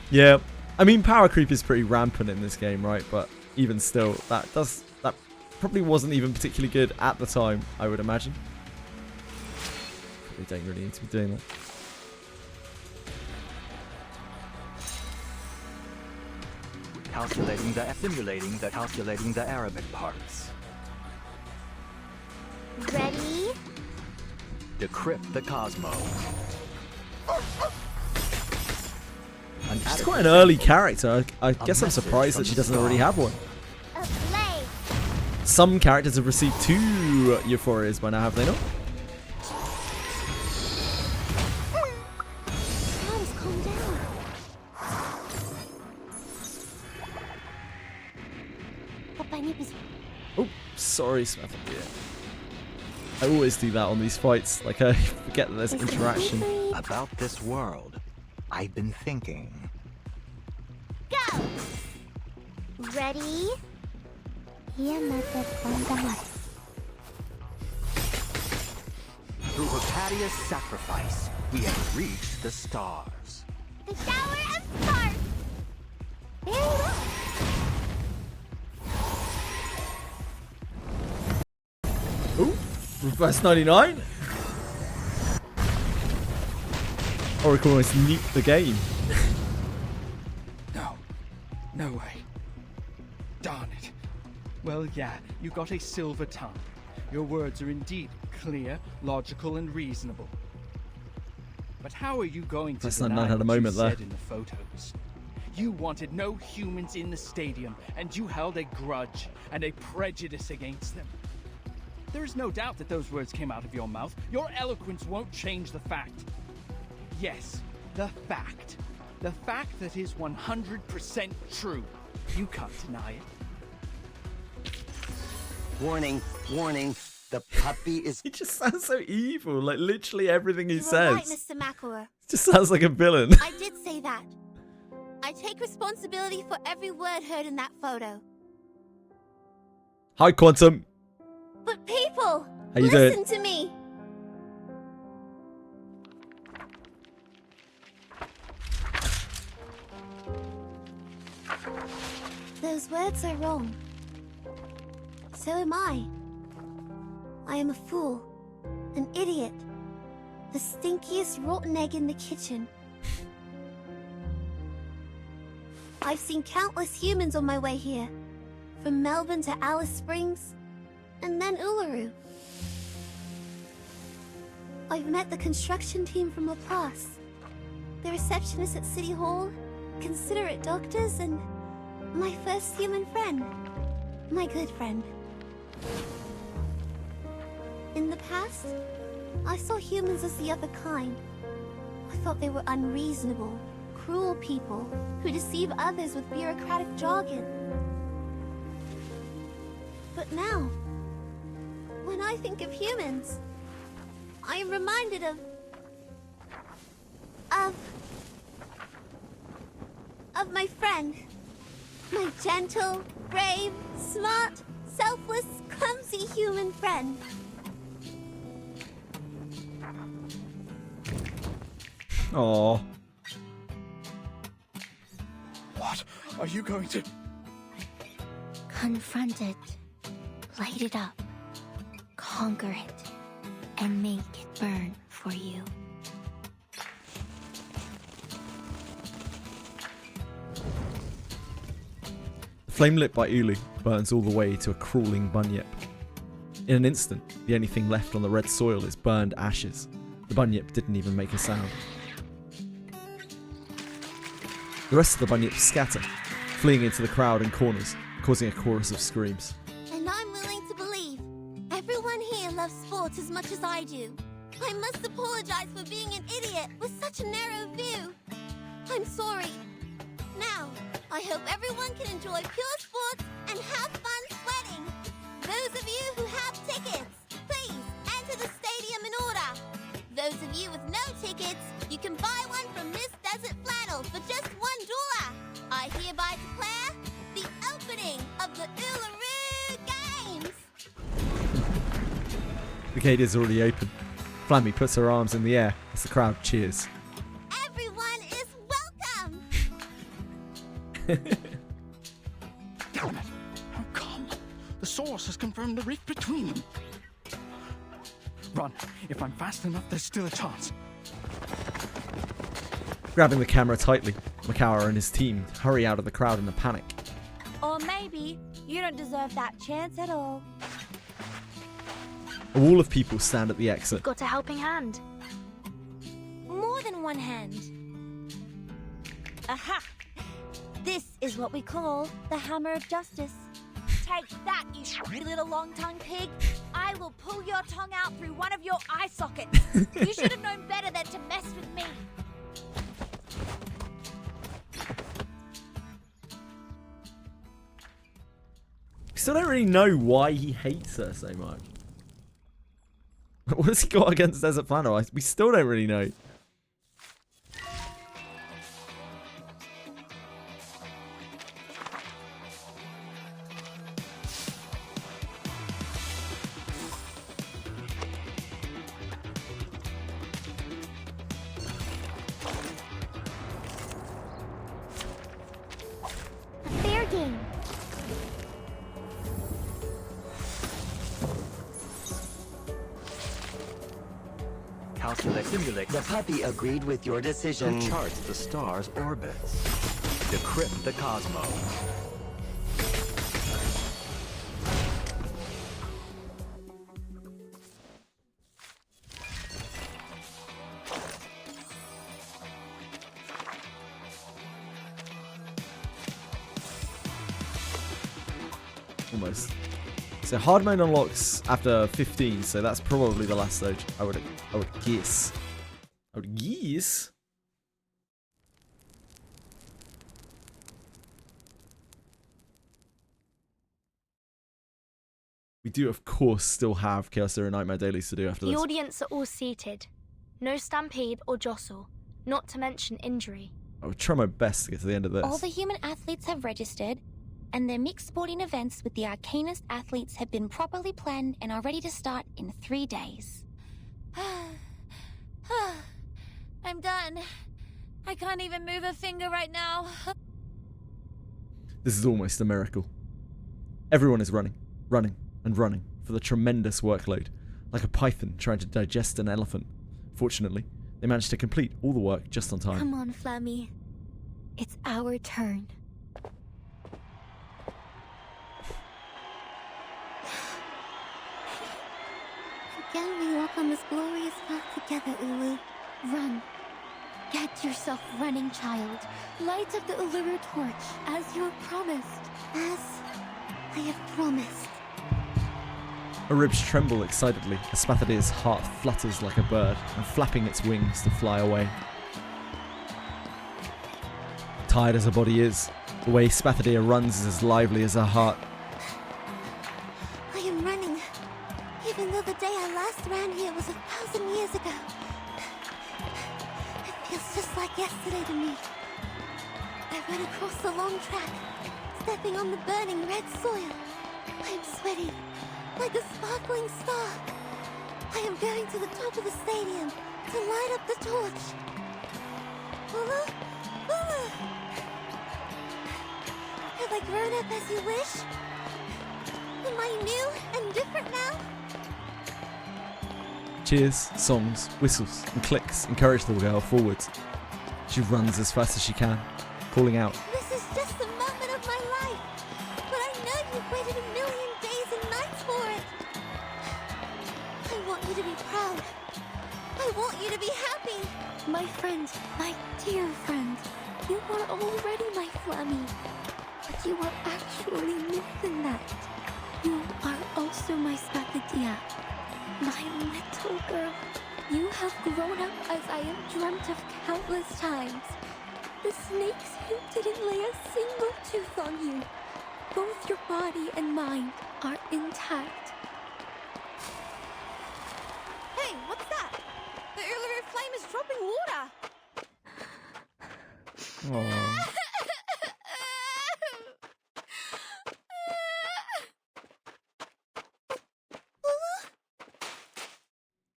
Yeah, I mean power creep is pretty rampant in this game, right? But even still, that probably wasn't even particularly good at the time, I would imagine. Probably don't really need to be doing that. Calculating the Arabic parts. Ready? Decrypt the Cosmo. She's quite an early character. I guess I'm surprised that she doesn't already have one. Some characters have received 2 Euphorias by now, have they not? Guys, calm down. Oh, sorry, Spathadia. I always do that on these fights. Like, I forget that there's interaction. About this world, I've been thinking. Go! Ready? Through Hypatia's sacrifice, we have reached the stars. The shower of stars! Very well. Ooh, reverse 99. Or we can almost nuke the game. No way. Darn it. Well, yeah, you got a silver tongue. Your words are indeed clear, logical, and reasonable. But how are you going to deny had a what moment you there. said in the photos? You wanted no humans in the stadium, and you held a grudge and a prejudice against them. There is no doubt that those words came out of your mouth. Your eloquence won't change the fact. Yes, the fact. The fact that is 100% true. You can't deny it. Warning, warning. The puppy is... He just sounds so evil. Like, literally everything he You were says. right, Mr. Makawa. Just sounds like a villain. I did say that. I take responsibility for every word heard in that photo. Hi, Quantum. But people, How you listen doing? to me. Those words are wrong. So am I. I am a fool, an idiot, the stinkiest rotten egg in the kitchen. I've seen countless humans on my way here, from Melbourne to Alice Springs, and then Uluru. I've met the construction team from Laplace, the receptionist at City Hall, considerate doctors, and my first human friend. My good friend. In the past, I saw humans as the other kind. I thought they were unreasonable, cruel people who deceive others with bureaucratic jargon. But now, when I think of humans, I am reminded of my friend. My gentle, brave, smart, selfless, clumsy human friend. Aww. What are you going to... Confront it. Light it up. Conquer it. And make it burn for you. Flame lit by Ulu burns all the way to a crawling bunyip. In an instant, the only thing left on the red soil is burned ashes. The bunyip didn't even make a sound. The rest of the bunyips scatter, fleeing into the crowd and corners, causing a chorus of screams. And I'm willing to believe everyone here loves sports as much as I do. I must apologize for being an idiot with such a narrow view. I'm sorry. Now, I hope everyone can enjoy pure sports and have fun sweating. Those of you who have tickets, please enter the stadium in order. Those of you with no tickets, you can buy one from Miss Desert Flannel for just $1. I hereby declare the opening of the Uluru Games. The gate is already open. Flammy puts her arms in the air as the crowd cheers. Everyone is welcome. Damn it! Oh, come! The source has confirmed the rift between them. Run! If I'm fast enough, there's still a chance. Grabbing the camera tightly, Makawa and his team hurry out of the crowd in a panic. Or maybe you don't deserve that chance at all. A wall of people stand at the exit. Got a helping hand. More than one hand. Aha! This is what we call the hammer of justice. Take that, you little long-tongued pig. I will pull your tongue out through one of your eye sockets. You should have known better than to mess with me. Still don't really know why he hates her so much. What has he got against Desert Flannel? We still don't really know. Fair game. The puppy agreed with your decision. Who charts the stars' orbits? Decrypt the cosmos. Almost. So hard mode unlocks after 15, so that's probably the last stage. I would guess. I would guess. We do, of course, still have Chaos Zero Nightmare dailies to do after The this. audience are all seated. No stampede or jostle, not to mention injury. I would try my best to get to the end of this. All the human athletes have registered, and their mixed sporting events with the Arcanist athletes have been properly planned and are ready to start in 3 days. I'm done. I can't even move a finger right now. This is almost a miracle. Everyone is running, and running for the tremendous workload, like a python trying to digest an elephant. Fortunately, they managed to complete all the work just on time. Come on, Flammy. It's our turn. Again, we walk on this glorious path together, Ulu. Run. Get yourself running, child. Light up the Uluru torch, as you have promised. As I have promised. Her ribs tremble excitedly as Spathadeer's heart flutters like a bird and flapping its wings to fly away. Tired as her body is, the way Spathadeer runs is as lively as her heart. I am running, even though the day I last ran here was 1,000 years ago. It feels just like yesterday to me. I ran across the long track, stepping on the burning red soil. I am sweating, like a sparkling star. I am going to the top of the stadium to light up the torch. Ula, Ula. Have I grown up as you wish? Am I new and different now? Cheers, songs, whistles, and clicks encourage the girl forwards. She runs as fast as she can, calling out, This is just a moment of my life, but I know you've waited 1,000,000 days and nights for it. I want you to be proud. I want you to be happy. My friend, my dear friend, you are already my Flammy. But you are actually more than that. You are also my Spathadeer, my little girl. You have grown up as I have dreamt of countless times. The snakes didn't lay a single tooth on you. Both your body and mind are intact. Hey, what's that? The Uluru flame is dropping water. "Aww."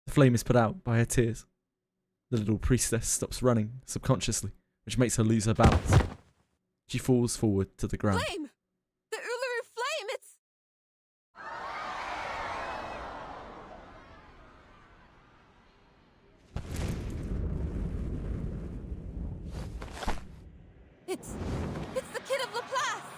The flame is put out by her tears. The little priestess stops running subconsciously, which makes her lose her balance. She falls forward to the ground. Flame! The Uluru flame, it's the kid of Laplace!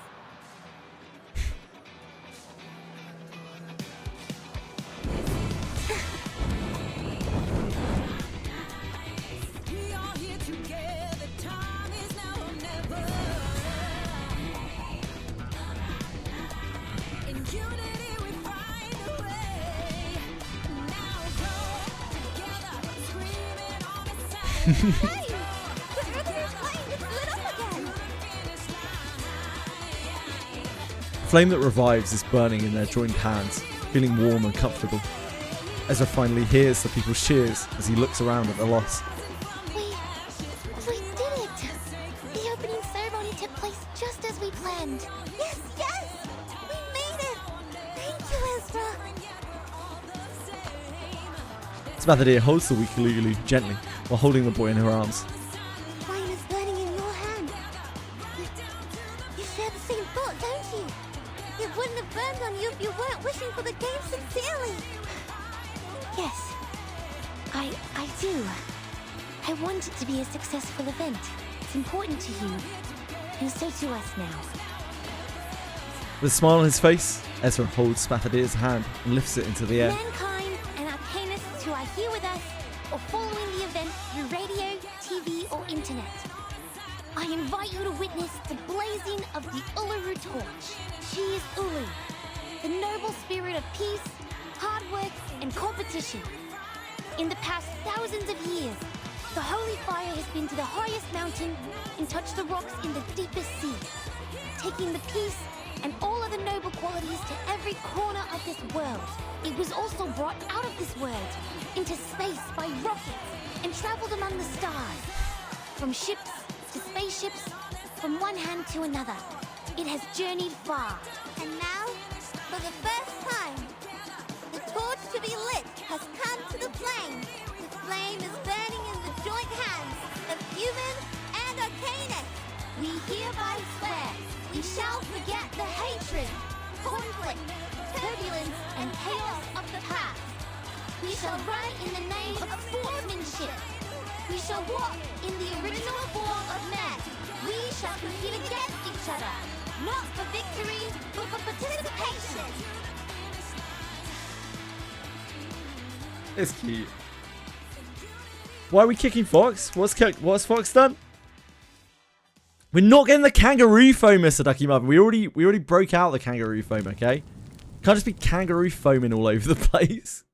Hey! The Uluru flame is lit up again! The flame that revives is burning in their joined hands, feeling warm and comfortable. Ezra finally hears the people's cheers as he looks around at the loss. We did it! The opening ceremony took place just as we planned. Yes, yes! We made it! Thank you, Ezra! Spathadeer holds the weak Lulu gently while holding the boy in her arms. Flame is burning in your hand. You share the same thought, don't you? It wouldn't have burned on you if you weren't wishing for the game sincerely. Yes, I do. I want it to be a successful event. It's important to you, and so to us now. With a smile on his face, Ezra holds Spathadeer's hand and lifts it into the air. Mankind and arcanists who are here with us or following the event through radio, TV, or internet, I invite you to witness the blazing of the Uluru torch. She is Ulu, the noble spirit of peace, hard work, and competition. In the past thousands of years, the holy fire has been to the highest mountain and touched the rocks in the deepest sea, taking the peace and all other noble qualities to every corner of this world. It was also brought out of this world into space by rockets and traveled among the stars. From ships to spaceships, from one hand to another, it has journeyed far. And now, for the first time, the torch to be lit has come to the flame. The flame is burning in the joint hands of human and arcanist. We hereby swear we shall forget the hatred, conflict, turbulence, and chaos of the past. We shall run in the name of sportsmanship. We shall walk in the original form of man. We shall compete against each other, not for victory, but for participation. It's cute. Why are we kicking Fox? What's Fox done? We're not getting the kangaroo foam, Mr. Ducky Mother. We already broke out the kangaroo foam, okay? Can't just be kangaroo foaming all over the place.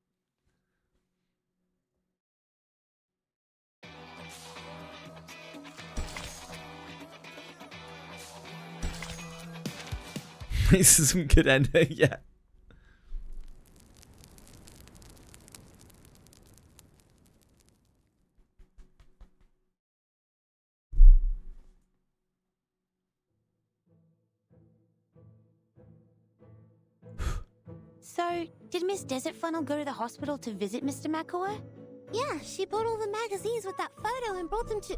This is some good ending, yeah. So, did Miss Desert Flannel go to the hospital to visit Mr. Makua? Yeah, she bought all the magazines with that photo and brought them to...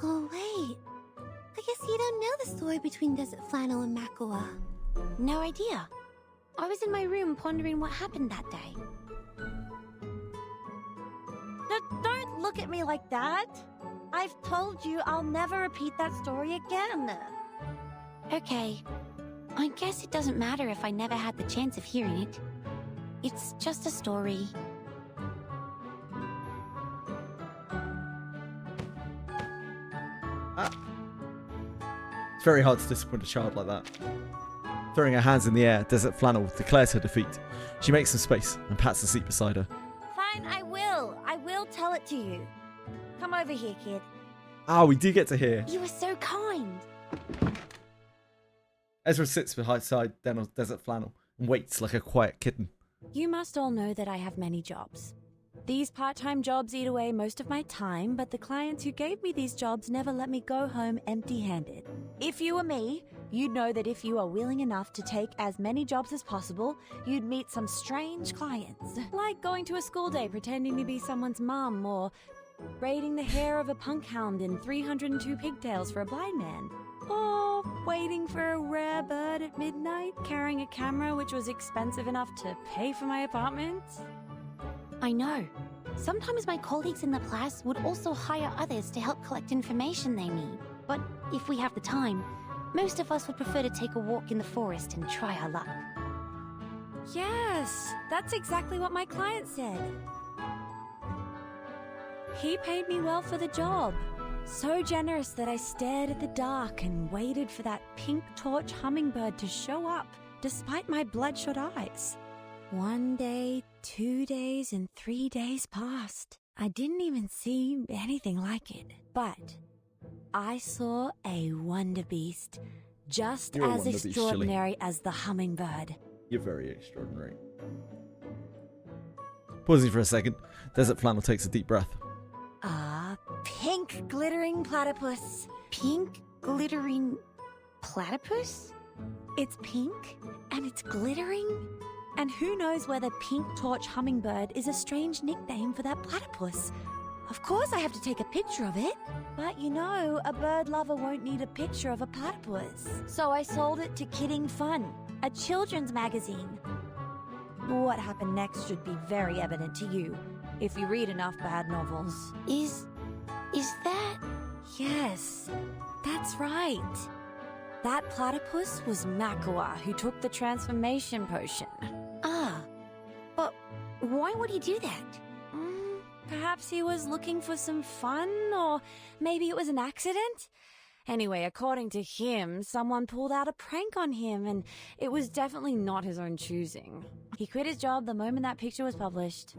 Oh, wait. I guess you don't know the story between Desert Flannel and Makua. No idea. I was in my room pondering what happened that day. Don't look at me like that. I've told you I'll never repeat that story again. Okay. I guess it doesn't matter if I never had the chance of hearing it. It's just a story. It's very hard to disappoint a child like that. Throwing her hands in the air, Desert Flannel declares her defeat. She makes some space and pats the seat beside her. Fine, I will. I will tell it to you. Come over here, kid. Ah, we do get to hear. You were so kind. Ezra sits beside Desert Flannel and waits like a quiet kitten. You must all know that I have many jobs. These part-time jobs eat away most of my time, but the clients who gave me these jobs never let me go home empty-handed. If you were me, you'd know that if you are willing enough to take as many jobs as possible, you'd meet some strange clients. Like going to a school day pretending to be someone's mum, or braiding the hair of a punk hound in 302 pigtails for a blind man. Or waiting for a rare bird at midnight, carrying a camera which was expensive enough to pay for my apartment. I know. Sometimes my colleagues in the class would also hire others to help collect information they need. But if we have the time, most of us would prefer to take a walk in the forest and try our luck. Yes, that's exactly what my client said. He paid me well for the job. So generous that I stared at the dark and waited for that pink torch hummingbird to show up, despite my bloodshot eyes. 1 day, 2 days, and 3 days passed. I didn't even see anything like it. But I saw a wonder beast, just You're a as wonder beast, extraordinary as the hummingbird. You're very extraordinary. Pausing for a second, Desert Flannel takes a deep breath. Ah, pink glittering platypus. Pink glittering platypus? It's pink and it's glittering. And who knows whether pink torch hummingbird is a strange nickname for that platypus. Of course I have to take a picture of it. But you know, a bird lover won't need a picture of a platypus. So I sold it to Kidding Fun, a children's magazine. What happened next should be very evident to you, if you read enough bad novels. Is that... Yes, that's right. That platypus was Makua, who took the transformation potion. Ah, but why would he do that? Perhaps he was looking for some fun, or maybe it was an accident? Anyway, according to him, someone pulled out a prank on him, and it was definitely not his own choosing. He quit his job the moment that picture was published.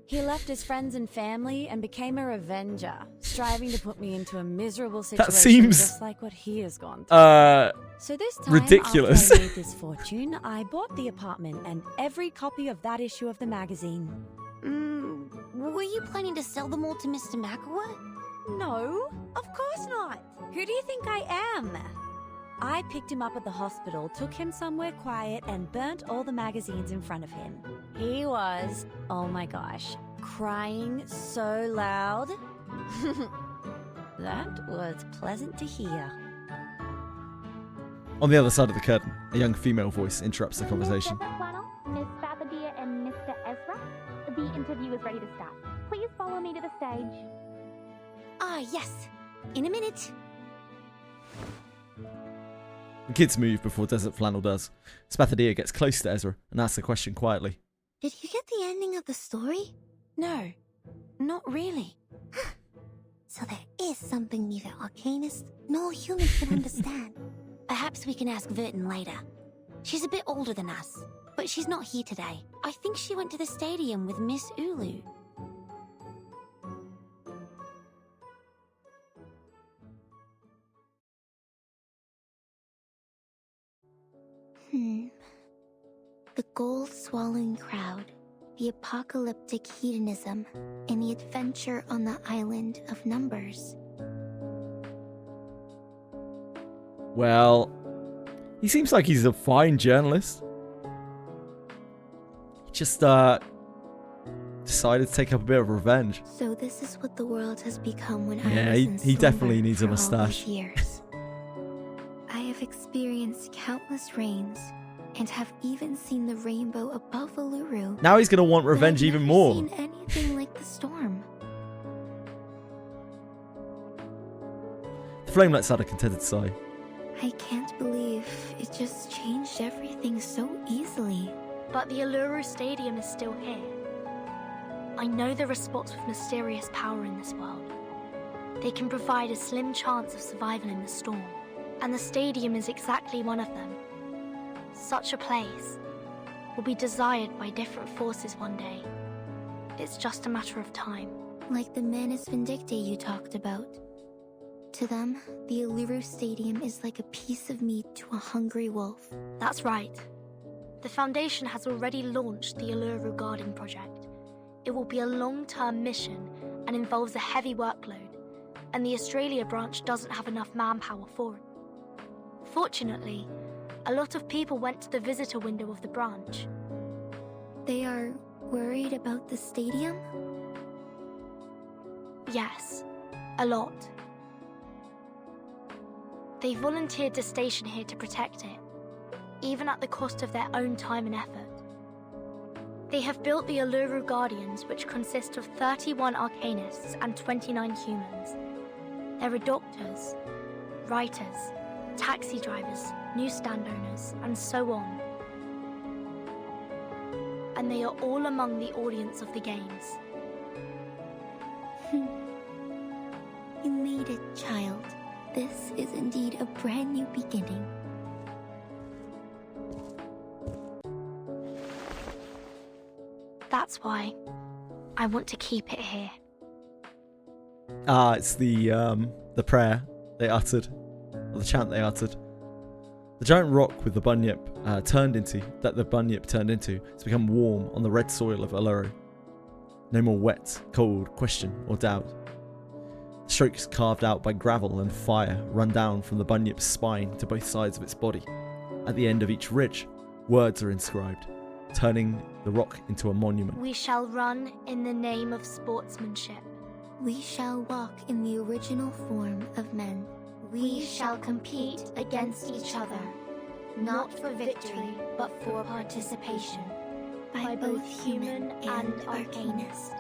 He left his friends and family and became a revenger, striving to put me into a miserable situation seems just like what he has gone through. So this time, ridiculous. after I made this fortune, I bought the apartment and every copy of that issue of the magazine. Were you planning to sell them all to Mr. Makua? No, of course not. Who do you think I am? I picked him up at the hospital, took him somewhere quiet, and burnt all the magazines in front of him. He was, oh my gosh, crying so loud. That was pleasant to hear. On the other side of the curtain, a young female voice interrupts the conversation. Miss Desert Flannel, Miss Fathadia, and Mr. Ezra, the interview is ready to start. Please follow me to the stage. Ah, yes. In a minute. The kids move before Desert Flannel does. Spathadia gets close to Ezra and asks a question quietly. Did you get the ending of the story? No, not really. So there is something neither arcanists nor humans can understand. Perhaps we can ask Verton later. She's a bit older than us, but she's not here today. I think she went to the stadium with Miss Ulu. The gold-swallowing crowd, the apocalyptic hedonism, and the adventure on the island of numbers. Well, he seems like he's a fine journalist. He just decided to take up a bit of revenge. So this is what the world has become when Yeah, I was in he definitely slumber needs a for all these mustache. years. I have experienced countless rains and have even seen the rainbow above Uluru. Now he's gonna want revenge even more. Seen anything like the storm. The flame lets out a contented sigh. I can't believe it just changed everything so easily. But the Uluru Stadium is still here. I know there are spots with mysterious power in this world. They can provide a slim chance of survival in the storm, and the stadium is exactly one of them. Such a place will be desired by different forces one day. It's just a matter of time. Like the Manus Vindictae you talked about. To them, the Uluru Stadium is like a piece of meat to a hungry wolf. That's right. The Foundation has already launched the Uluru Garden Project. It will be a long-term mission and involves a heavy workload, and the Australia branch doesn't have enough manpower for it. Fortunately, a lot of people went to the visitor window of the branch. They are worried about the stadium? Yes, a lot. They volunteered to station here to protect it, even at the cost of their own time and effort. They have built the Uluru Guardians, which consist of 31 arcanists and 29 humans. There are doctors, writers, taxi drivers, newsstand owners, and so on. And they are all among the audience of the games. You made it, child. This is indeed a brand new beginning. That's why I want to keep it here. Ah, it's the prayer they uttered, or the chant they uttered. The giant rock with the bunyip turned into has become warm on the red soil of Uluru. No more wet, cold, question, or doubt. Strokes carved out by gravel and fire run down from the bunyip's spine to both sides of its body. At the end of each ridge, words are inscribed, turning the rock into a monument. We shall run in the name of sportsmanship. We shall walk in the original form of men. We shall compete against each other, not for victory, but for participation, by both human and arcanist.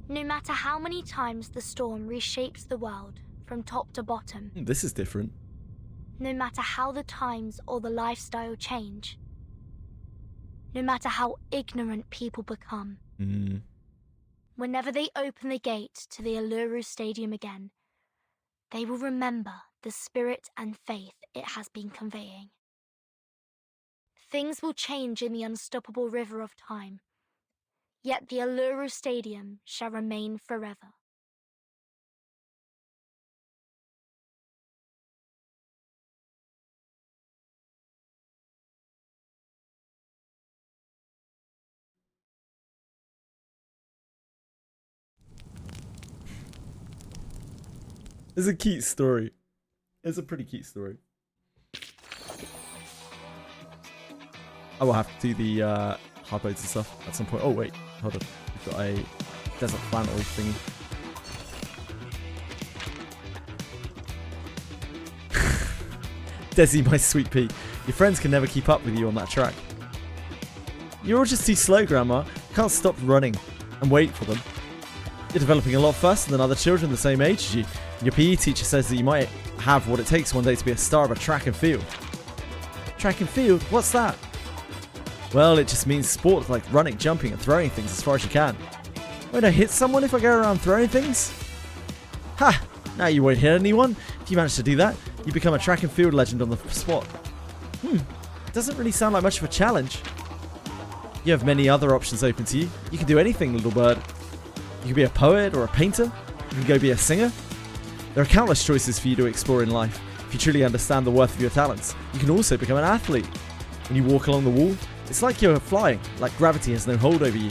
No matter how many times the storm reshapes the world from top to bottom, This is different. no matter how the times or the lifestyle change, no matter how ignorant people become, whenever they open the gate to the Uluru Stadium again, they will remember the spirit and faith it has been conveying. Things will change in the unstoppable river of time, yet the Uluru Stadium shall remain forever. It's a cute story. It's a pretty cute story. I will have to do the hard modes and stuff at some point. Oh wait, hold on. We've got a desert flannel thingy. Desi, my sweet pea. Your friends can never keep up with you on that track. You're all just too slow, Grandma. You can't stop running and wait for them. You're developing a lot faster than other children the same age as you. Your PE teacher says that you might have what it takes one day to be a star of a track and field. Track and field? What's that? Well, it just means sports like running, jumping, and throwing things as far as you can. Won't I hit someone if I go around throwing things? Ha! Now you won't hit anyone. If you manage to do that, you become a track and field legend on the spot. Doesn't really sound like much of a challenge. You have many other options open to you. You can do anything, little bird. You can be a poet or a painter. You can go be a singer. There are countless choices for you to explore in life. If you truly understand the worth of your talents, you can also become an athlete. When you walk along the wall, it's like you're flying, like gravity has no hold over you.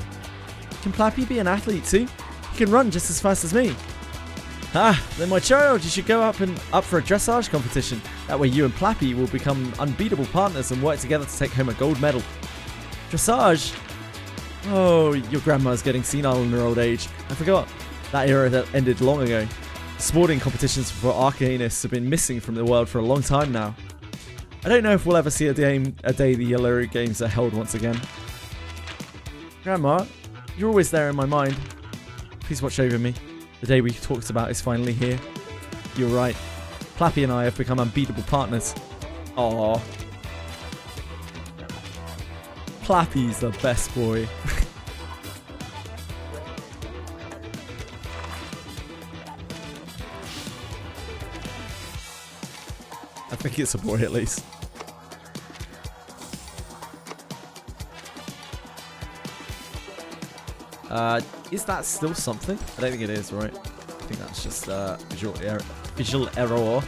Can Plappy be an athlete too? He can run just as fast as me. Then my child, you should go up for a dressage competition. That way you and Plappy will become unbeatable partners and work together to take home a gold medal. Dressage? Oh, your grandma's getting senile in her old age. I forgot. That era that ended long ago. Sporting competitions for arcanists have been missing from the world for a long time now. I don't know if we'll ever see a day the Uluru Games are held once again. Grandma, you're always there in my mind. Please watch over me. The day we talked about is finally here. You're right. Plappy and I have become unbeatable partners. Aww. Plappy's the best boy. I think it's a boy at least. Is that still something? I don't think it is, right? I think that's just visual error.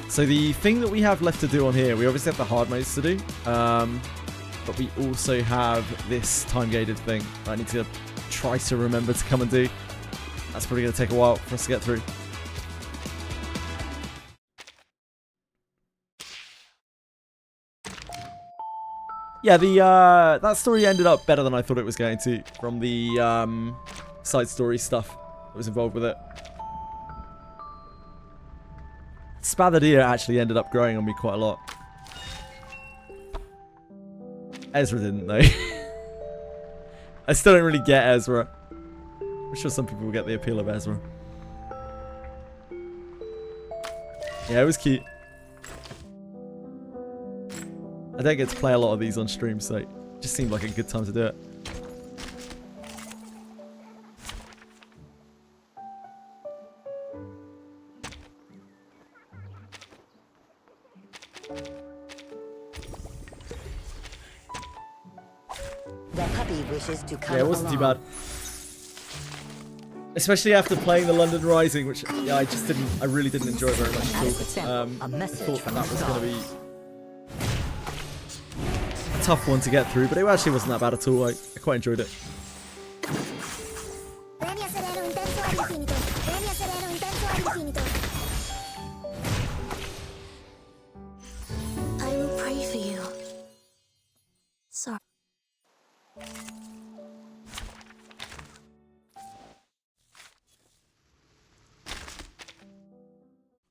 So the thing that we have left to do on here, we obviously have the hard modes to do, but we also have this time-gated thing I need to try to remember to come and do. That's probably going to take a while for us to get through. Yeah, that story ended up better than I thought it was going to from the side story stuff that was involved with it. Spathadea actually ended up growing on me quite a lot. Ezra didn't though. I still don't really get Ezra. I'm sure some people will get the appeal of Ezra. Yeah, it was cute. I don't get to play a lot of these on stream, so it just seemed like a good time to do it. The puppy wishes to come Yeah, it wasn't too bad. Especially after playing the London Rising, which yeah, I really didn't enjoy it very much at all. I thought that was going to be tough one to get through, but it actually wasn't that bad at all. I quite enjoyed it. I will pray for you. Sorry.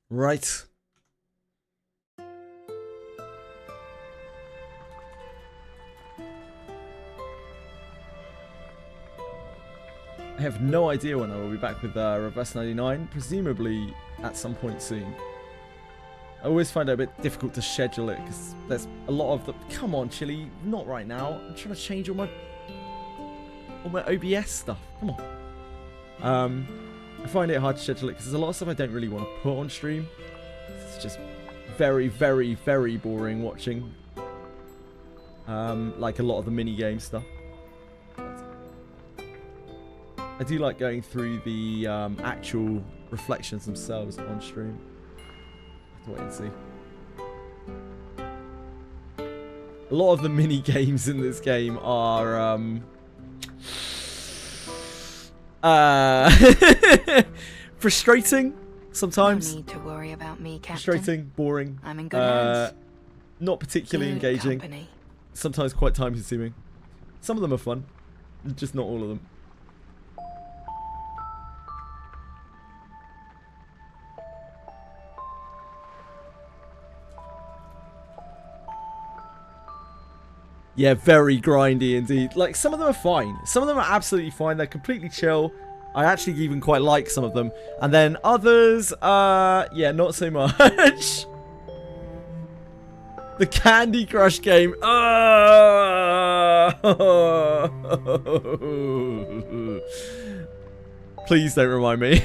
Right. I have no idea when I will be back with Reverse 99, presumably at some point soon. I always find it a bit difficult to schedule it because there's a lot of the... Come on, Chili, not right now. I'm trying to change all my OBS stuff. Come on. I find it hard to schedule it because there's a lot of stuff I don't really want to put on stream. It's just very, very, very boring watching. Like a lot of the mini-game stuff. I do like going through the actual reflections themselves on stream. I have to wait and see. A lot of the mini games in this game are frustrating sometimes. No need to worry about me, Captain. Frustrating, boring. I'm in good hands. Not particularly Good engaging. company. Sometimes quite time consuming. Some of them are fun, just not all of them. Yeah, very grindy indeed. Like, some of them are fine. Some of them are absolutely fine. They're completely chill. I actually even quite like some of them. And then others, yeah, not so much. The Candy Crush game. Please don't remind me.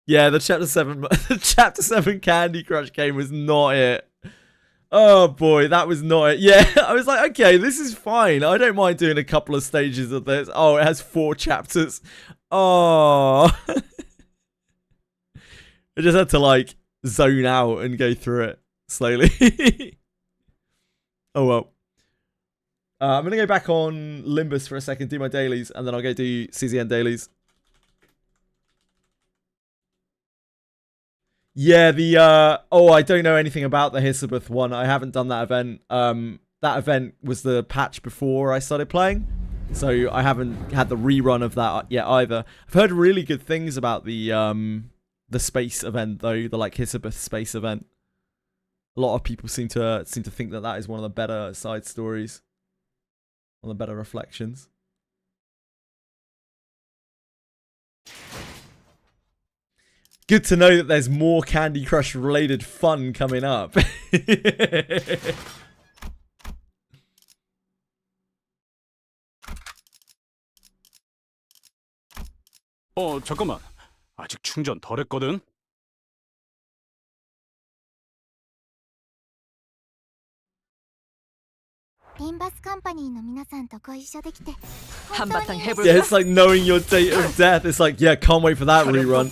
Yeah, the chapter 7 Candy Crush game was not it. Oh boy, that was not it. Yeah, I was like, okay, this is fine. I don't mind doing a couple of stages of this. Oh, it has 4 chapters. Oh. I just had to like zone out and go through it slowly. Oh well. I'm going to go back on Limbus for a second, do my dailies, and then I'll go do CZN dailies. Yeah, I don't know anything about the Hisabeth one. I haven't done that event. That event was the patch before I started playing, so I haven't had the rerun of that yet either. I've heard really good things about the space event though, the like Hisabeth space event. A lot of people seem to think that that is one of the better side stories, one of the better reflections. Good to know that there's more Candy Crush related fun coming up. 잠깐만. 아직 충전 덜 했거든. Limbus Company の皆さんとご一緒できて Yeah, it's like knowing your date of death. It's like, yeah, can't wait for that rerun.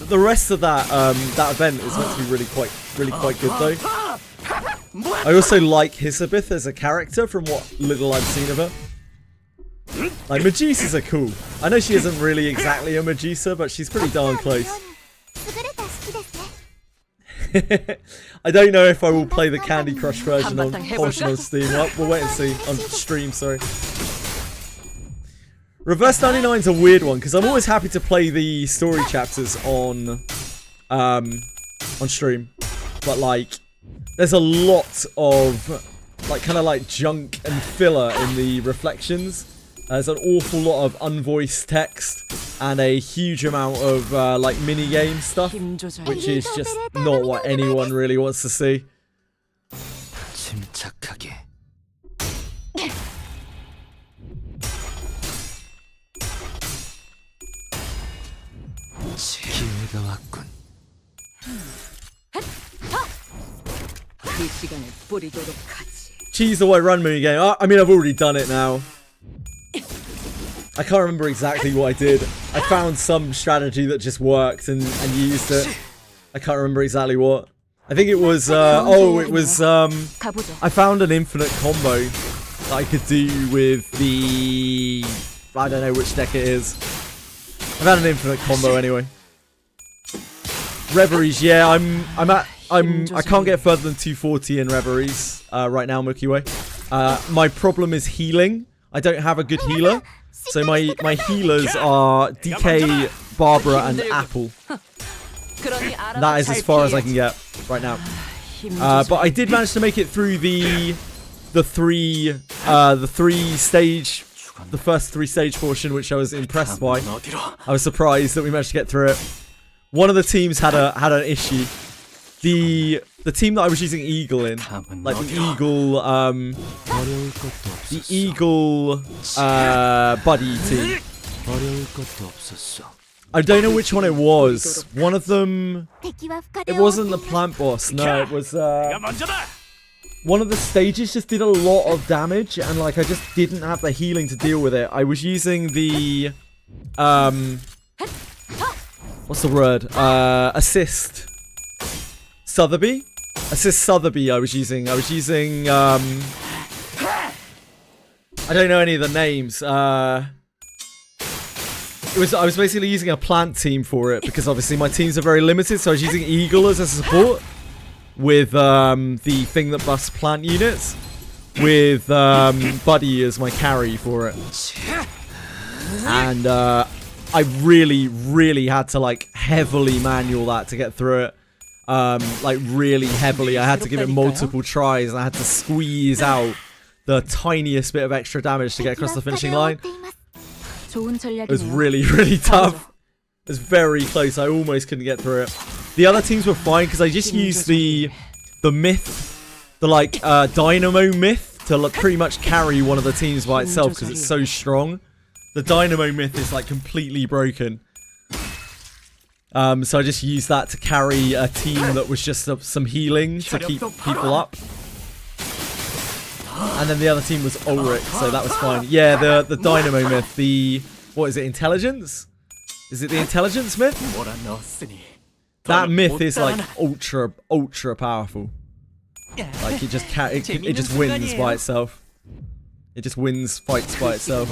The rest of that that event is meant to be really quite good though. I also like Hisabeth as a character from what little I've seen of her. Like, Magissas are cool. I know she isn't really exactly a Magissa, but she's pretty darn close. I don't know if I will play the Candy Crush version on Steam. Well, we'll wait and see. On stream, sorry. Reverse 99 is a weird one, because I'm always happy to play the story chapters on stream. But, like, there's a lot of, like, kind of like junk and filler in the reflections. There's an awful lot of unvoiced text and a huge amount of like mini-game stuff, which is just not what anyone really wants to see. Cheese the White Run mini-game. I mean, I've already done it now. I can't remember exactly what I did. I found some strategy that just worked and used it. I can't remember exactly what. I think it was, I found an infinite combo that I could do with the, I don't know which deck it is. I found an infinite combo anyway. Reveries, yeah, I can't get further than 240 in Reveries right now, Milky Way. My problem is healing. I don't have a good healer. So my healers are DK, Barbara, and Apple. That is as far as I can get right now. But I did manage to make it through the first 3 stage portion, which I was impressed by. I was surprised that we managed to get through it. One of the teams had an issue. The team that I was using Eagle in, like the Eagle buddy team. I don't know which one it was. One of them, it wasn't the plant boss. No, it was one of the stages just did a lot of damage, and like I just didn't have the healing to deal with it. I was using the what's the word? Assist Sotheby I was using. I don't know any of the names. I was basically using a plant team for it because obviously my teams are very limited, so I was using Eagle as a support with the thing that buffs plant units, with Buddy as my carry for it. And I really had to like heavily manual that to get through it. Like really heavily. I had to give it multiple tries and I had to squeeze out the tiniest bit of extra damage to get across the finishing line. It was really tough. It was very close. I almost couldn't get through it. The other teams were fine because I just used the myth, the like dynamo myth to pretty much carry one of the teams by itself because it's so strong. The Dynamo myth is like completely broken. So I just used that to carry a team that was just some healing to keep people up. And then the other team was Ulrich, so that was fine. Yeah, the Dynamo myth, what is it, intelligence? Is it the intelligence myth? That myth is like ultra powerful. Like it just wins by itself. It just wins fights by itself.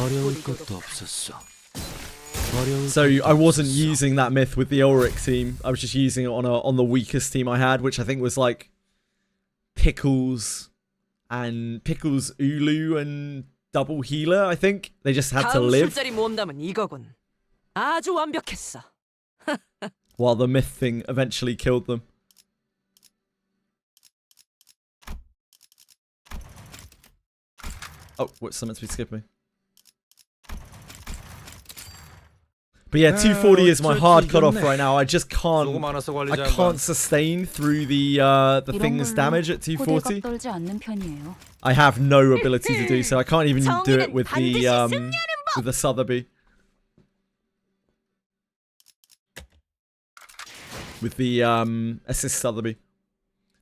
So I wasn't using that myth with the Ulrich team. I was just using it on the weakest team I had, which I think was like Pickles, Ulu, and Double Healer. I think they just had to live. While the myth thing eventually killed them. Oh, what's something to be skipping? But yeah, 240 is my hard cutoff right now. I just can't. I can't sustain through the thing's damage at 240. I have no ability to do so. I can't even do it with the Sotheby. With the assist Sotheby.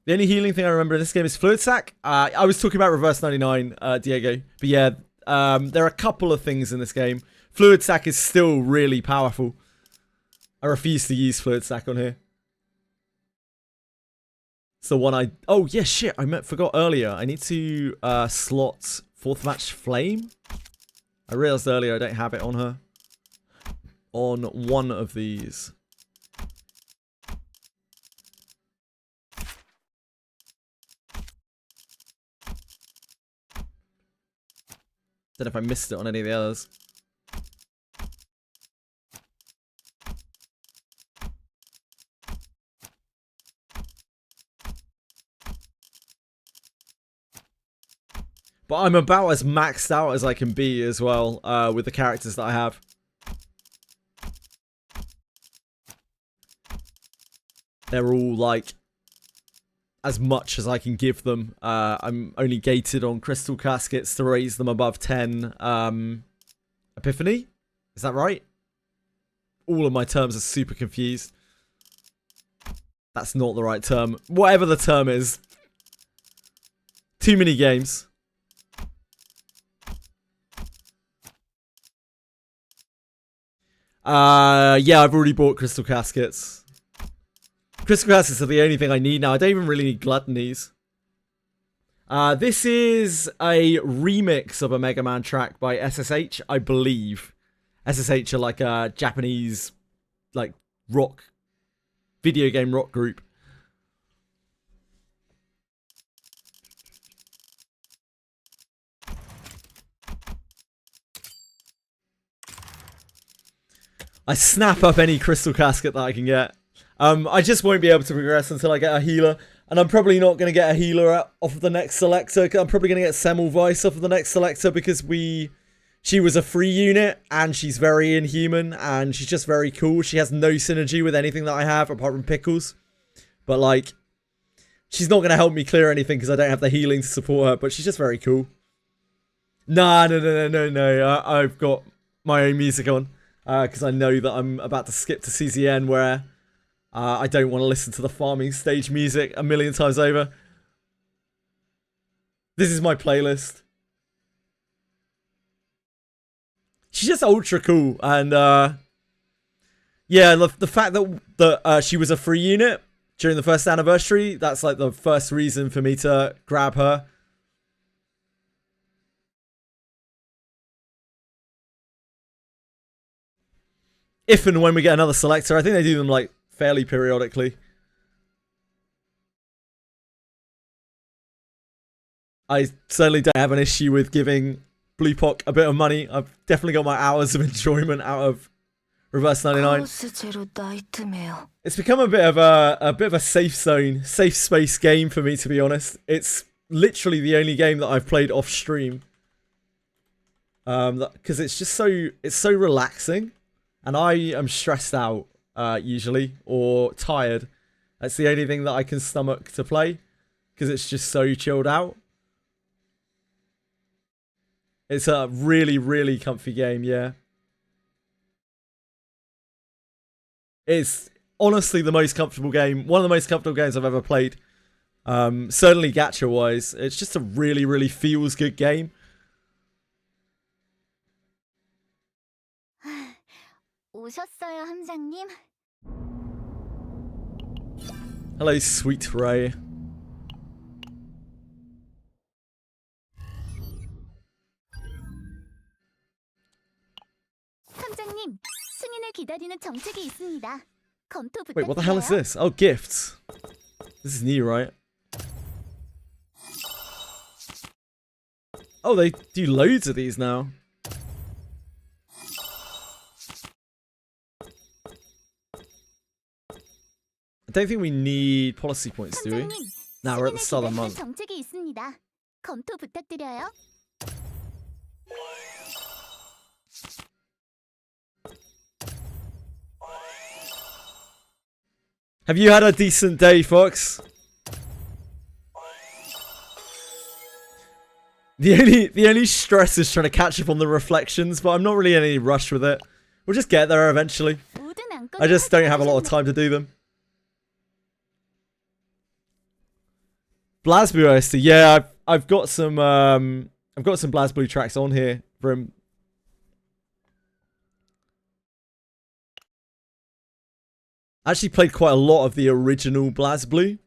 The only healing thing I remember in this game is Fluid Sac. I was talking about Reverse 99, Diego. But yeah, there are a couple of things in this game. Fluid Sac is still really powerful. I refuse to use Fluid Sac on here. It's the one oh, yeah, shit. I forgot earlier. I need to slot 4th Match Flame. I realized earlier I don't have it on her. On one of these. Don't know if I missed it on any of the others. But I'm about as maxed out as I can be as well with the characters that I have. They're all like as much as I can give them. I'm only gated on crystal caskets to raise them above 10 epiphany. Is that right? All of my terms are super confused. That's not the right term. Whatever the term is. Too many games. Yeah, I've already bought crystal caskets. Crystal caskets are the only thing I need now. I don't even really need gluttonies. This is a remix of a Mega Man track by SSH, I believe. SSH are like a Japanese, like, rock, video game rock group. I snap up any crystal casket that I can get. I just won't be able to progress until I get a healer. And I'm probably not going to get a healer off of the next selector. I'm probably going to get Semmelweis off of the next selector because she was a free unit and she's very inhuman and she's just very cool. She has no synergy with anything that I have apart from Pickles. But like, she's not going to help me clear anything because I don't have the healing to support her. But she's just very cool. Nah, no. I've got my own music on. Because I know that I'm about to skip to CZN where I don't want to listen to the farming stage music a million times over. This is my playlist. She's just ultra cool. And yeah, the fact that she was a free unit during the first anniversary, that's like the first reason for me to grab her. If and when we get another selector, I think they do them like fairly periodically. I certainly don't have an issue with giving Blue Pock a bit of money. I've definitely got my hours of enjoyment out of Reverse 99. It's become a bit of a safe zone, safe space game for me, to be honest. It's literally the only game that I've played off stream. Because it's just so relaxing. And I am stressed out, usually, or tired. That's the only thing that I can stomach to play, because it's just so chilled out. It's a really, really comfy game, yeah. It's honestly the most comfortable game. One of the most comfortable games I've ever played. Certainly gacha-wise. It's just a really, really feels good game. 오셨어요, 함장님. Hello, sweet Ray. 함장님, 승인을 기다리는 정책이 있습니다. 검토 부탁드려요. Wait, what the hell is this? Oh, gifts. This is new, right? Oh, they do loads of these now. I don't think we need policy points, do we? Now we're at the start of the month. 정책이 있습니다. 검토 부탁드려요. Have you had a decent day, Fox? The only stress is trying to catch up on the reflections, but I'm not really in any rush with it. We'll just get there eventually. I just don't have a lot of time to do them. BlazBlue OST, yeah, I've got some BlazBlue tracks on here from. I actually played quite a lot of the original BlazBlue.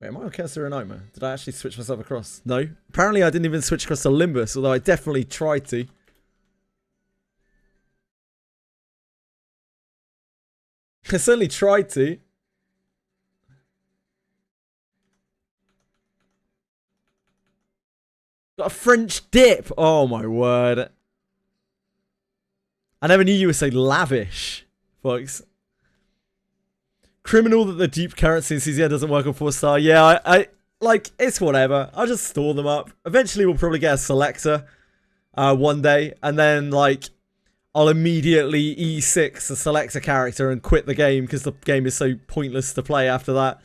Wait, am I on Cancer and Nightmare? Did I actually switch myself across? No. Apparently I didn't even switch across to Limbus, although I definitely tried to. I certainly tried to. Got a French dip! Oh my word. I never knew you would say lavish, folks. Criminal that the dupe currency in CZN doesn't work on 4-star. Yeah, I like, it's whatever. I'll just store them up. Eventually we'll probably get a selector one day. And then, like, I'll immediately E6 a selector character and quit the game because the game is so pointless to play after that.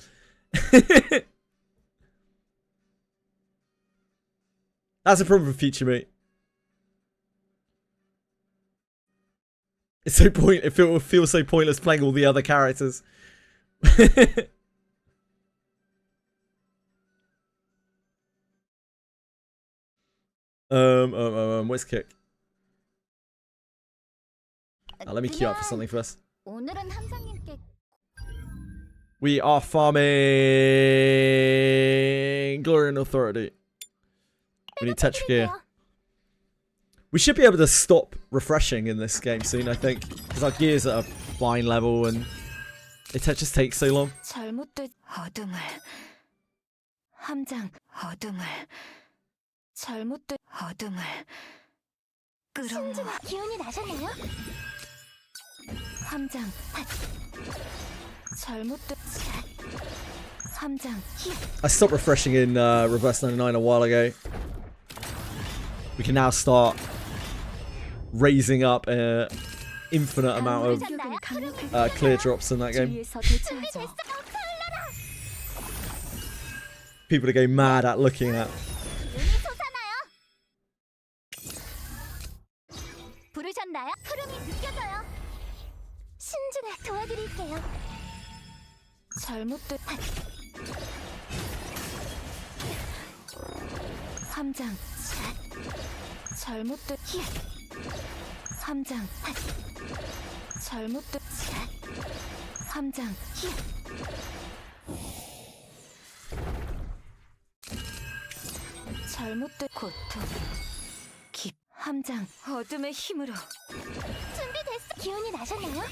That's a problem for future, mate. It's so it feels so pointless playing all the other characters. Where's Kick? Let me queue up for something first. We are farming Glory and Authority. We need Tetra Gear. We should be able to stop refreshing in this game soon, I think. Because our gear's at a fine level and it just takes so long. I stopped refreshing in Reverse 99 a while ago. We can now start raising up an infinite amount of clear drops in that game. People to go mad at looking at. 부르셨나요? 흐름이 느껴져요. 신중에 도와드릴게요. 잘못된 함장 잘못된 함장 잘못된 함장 잘못된 고통 깊 함장 어둠의 힘으로 준비됐어. 기운이 나셨나요?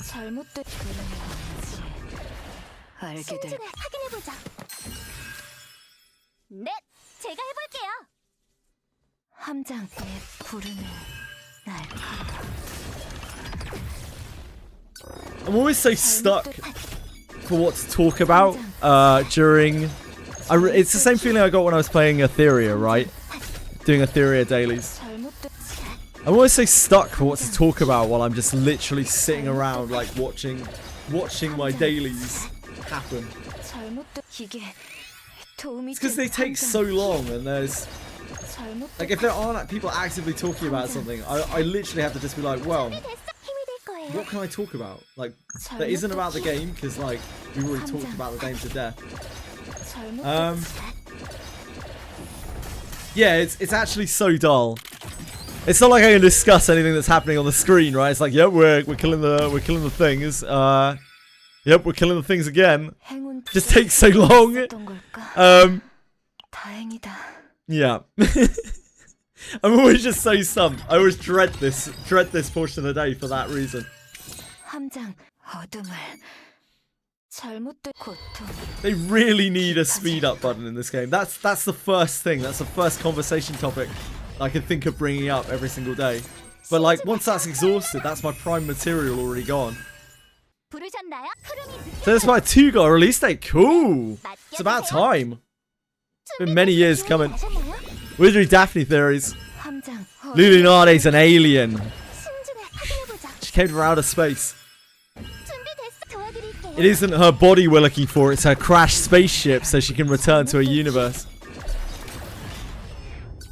잘못된 그런지 알게 될 신중에 확인해보자. 네, 제가 해볼게요. 함장 내 부르는 날카로워. I'm always so stuck for what to talk about during. It's the same feeling I got when I was playing Etheria, right? Doing Etheria dailies. I'm always so stuck for what to talk about while I'm just literally sitting around, like watching my dailies happen. It's because they take so long, and there's like if there aren't like, people actively talking about something, I literally have to just be like, well, what can I talk about? Like that isn't about the game because like we've already talked about the game to death. Yeah, it's actually so dull. It's not like I can discuss anything that's happening on the screen, right? It's like, yep, we're killing the things. Yep, we're killing the things again. Just takes so long. Yeah. I'm always just so stumped. I always dread this portion of the day for that reason. They really need a speed up button in this game. That's the first thing. That's the first conversation topic I can think of bringing up every single day. But like once that's exhausted, that's my prime material already gone. So that's why 2 got a release date. Cool. It's about time. It's been many years coming. Wizardry Daphne theories. Lulunade's an alien. She came from outer space. It isn't her body we're looking for, it's her crashed spaceship so she can return to her universe.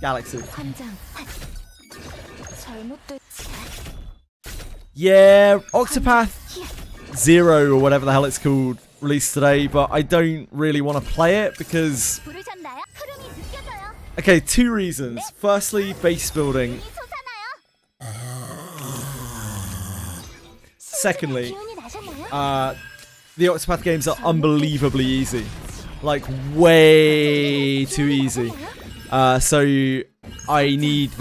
Galaxy. Yeah, Octopath 0 or whatever the hell it's called released today, but I don't really want to play it because... Okay, 2 reasons. Firstly, base building. Secondly, the Octopath games are unbelievably easy. Like, way too easy. So I need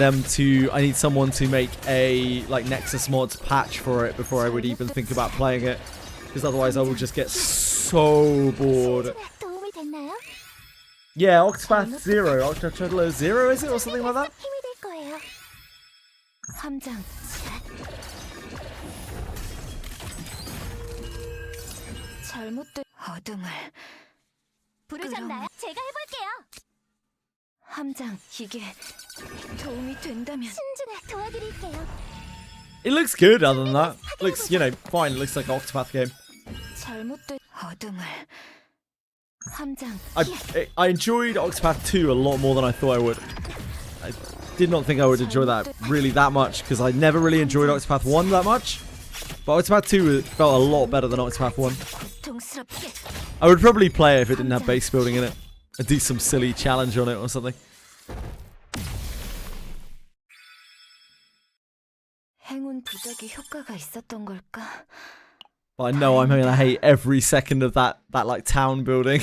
someone to make a like Nexus mods patch for it before I would even think about playing it, because otherwise I will just get so bored. Yeah, Octopath 0, Octopath 0 is it, or something like that? It looks good other than that. Looks, you know, fine. It looks like an Octopath game. I enjoyed Octopath 2 a lot more than I thought I would. I did not think I would enjoy that really that much because I never really enjoyed Octopath 1 that much. But Octopath 2 felt a lot better than Octopath 1. I would probably play it if it didn't have base building in it. I'd do some silly challenge on it or something. But I know I'm gonna hate every second of that like town building.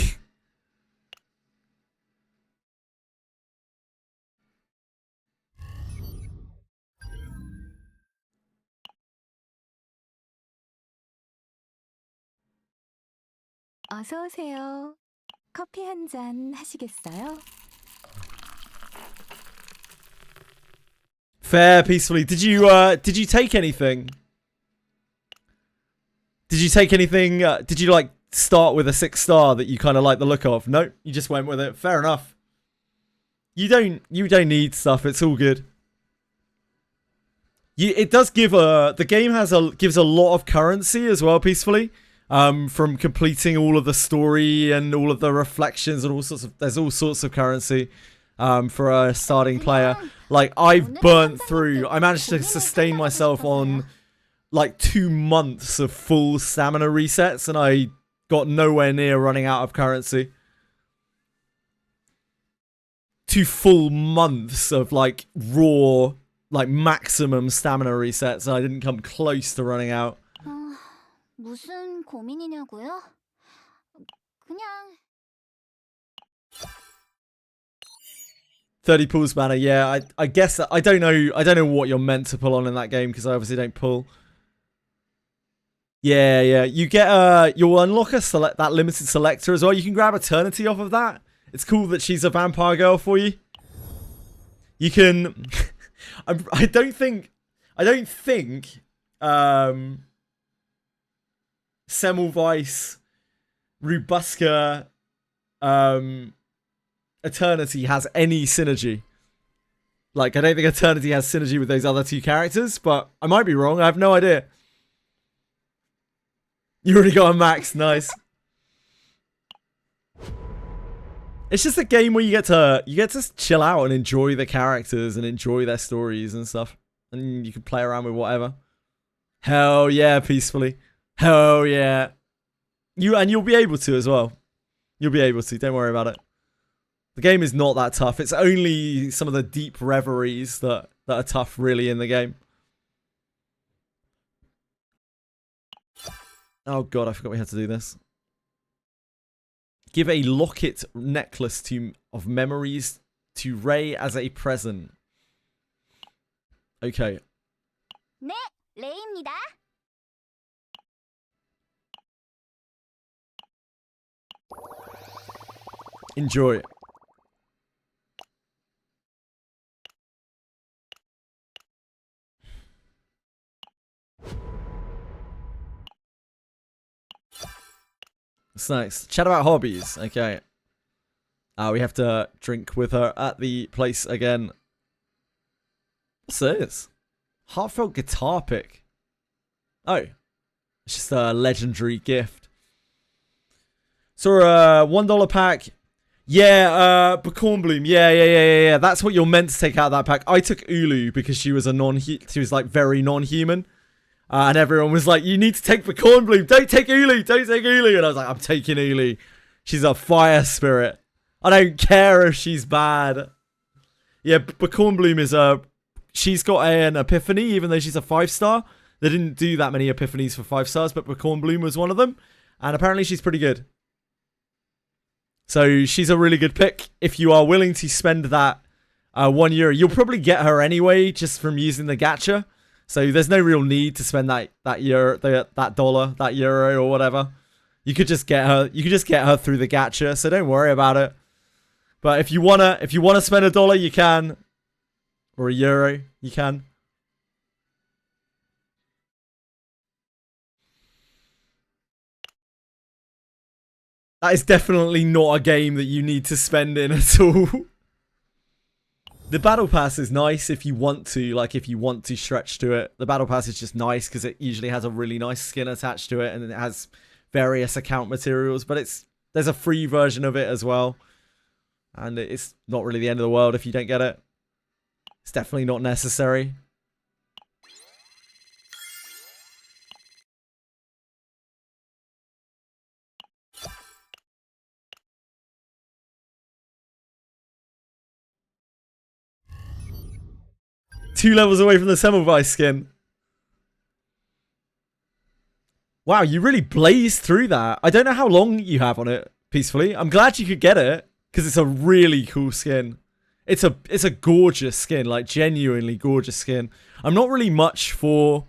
어서 오세요. 커피 한 잔 하시겠어요? Fair, peacefully. Did you take anything? Did you take anything? Did you like start with a 6-star that you kind of like the look of? No, you just went with it. Fair enough. You don't need stuff. It's all good. It does give the game gives a lot of currency as well, peacefully. From completing all of the story and all of the reflections and all sorts of there's all sorts of currency for a starting player. Like I've burnt through. I managed to sustain myself on like 2 months of full stamina resets, and I got nowhere near running out of currency. 2 full months of like raw, like maximum stamina resets, and I didn't come close to running out. 무슨 고민이냐고요? 그냥 30 pulls mana, yeah. I guess I don't know what you're meant to pull on in that game because I obviously don't pull. Yeah. You get you'll unlock that limited selector as well. You can grab Eternity off of that. It's cool that she's a vampire girl for you. You can I don't think Semmelweis, Rubuska, Eternity has any synergy. Like, I don't think Eternity has synergy with those other 2 characters, but I might be wrong. I have no idea. You already got a max. Nice. It's just a game where you get to chill out and enjoy the characters and enjoy their stories and stuff. And you can play around with whatever. Hell yeah, peacefully. Hell yeah. You'll be able to as well. You'll be able to, don't worry about it. The game is not that tough. It's only some of the deep reveries that are tough really in the game. Oh god, I forgot we had to do this. Give a locket necklace of memories to Ray as a present. Okay. 네, 레이입니다. Enjoy. It's nice. Chat about hobbies. Okay. We have to drink with her at the place again. What's this? Heartfelt guitar pick. Oh. It's just a legendary gift. So, $1 pack. Yeah, Bacornbloom. Yeah. That's what you're meant to take out of that pack. I took Uluru because she was she was like very non-human. And everyone was like, you need to take Bacornbloom. Don't take Uluru. Don't take Uluru. And I was like, I'm taking Uluru. She's a fire spirit. I don't care if she's bad. Yeah, Bacornbloom is she's got an epiphany, even though she's a 5-star. They didn't do that many epiphanies for 5 stars, but Bacornbloom was one of them. And apparently she's pretty good. So she's a really good pick. If you are willing to spend that €1, you'll probably get her anyway, just from using the gacha. So there's no real need to spend that euro or whatever. You could just get her. You could just get her through the gacha. So don't worry about it. But if you wanna spend $1, you can, or €1, you can. That is definitely not a game that you need to spend in at all. The battle pass is nice if you want to, if you want to stretch to it. The battle pass is just nice because it usually has a really nice skin attached to it, and it has various account materials, but there's a free version of it as well. And it's not really the end of the world if you don't get it. It's definitely not necessary. Two levels away from the Semmelweis skin. Wow, you really blazed through that. I don't know how long you have on it, peacefully. I'm glad you could get it, because it's a really cool skin. It's a gorgeous skin, like genuinely gorgeous skin. I'm not really much for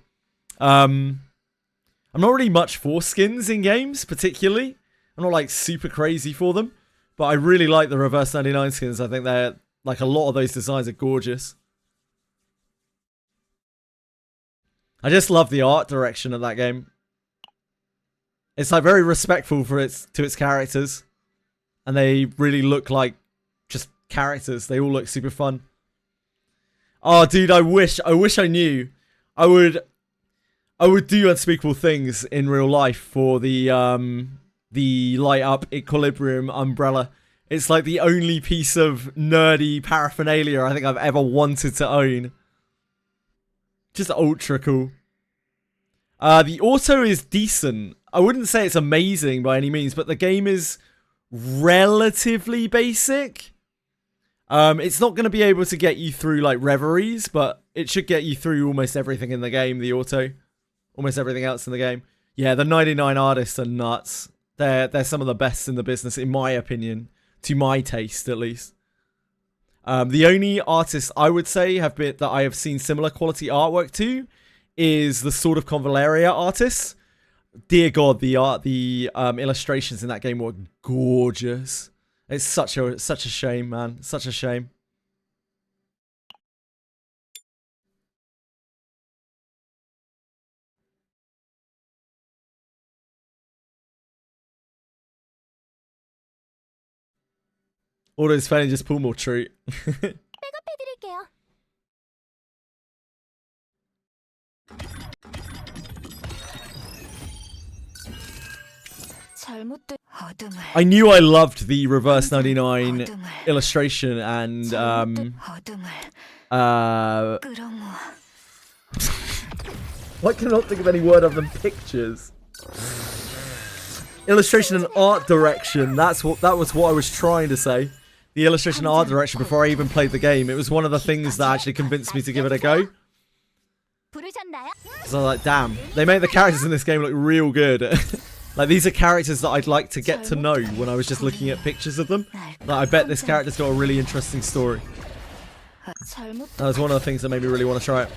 skins in games, particularly. I'm not like super crazy for them, but I really like the Reverse 99 skins. I think they're like a lot of those designs are gorgeous. I just love the art direction of that game. It's like very respectful to its characters, and they really look like just characters. They all look super fun. Oh, dude, I wish I knew. I would do unspeakable things in real life for the light up Equilibrium umbrella. It's like the only piece of nerdy paraphernalia I think I've ever wanted to own. Just ultra cool. The auto is decent. I wouldn't say it's amazing by any means, but the game is relatively basic. It's not going to be able to get you through like reveries, but it should get you through almost everything in the game, the auto. Almost everything else in the game. Yeah, the 99 artists are nuts. They're some of the best in the business, in my opinion. To my taste, at least. The only artist I would say that I have seen similar quality artwork to is the Sword of Convaleria artists. Dear God, the illustrations in that game were gorgeous. It's such a shame, man. Such a shame. All those fans just pull more treat. 백업해드릴게요. 잘못된... I knew I loved the Reverse 99 illustration and I cannot think of any word other than pictures. Illustration and art direction. That was what I was trying to say. The illustration and art direction before I even played the game. It was one of the things that actually convinced me to give it a go. So I was like, damn, they make the characters in this game look real good. Like, these are characters that I'd like to get to know when I was just looking at pictures of them. Like, I bet this character's got a really interesting story. That was one of the things that made me really want to try it.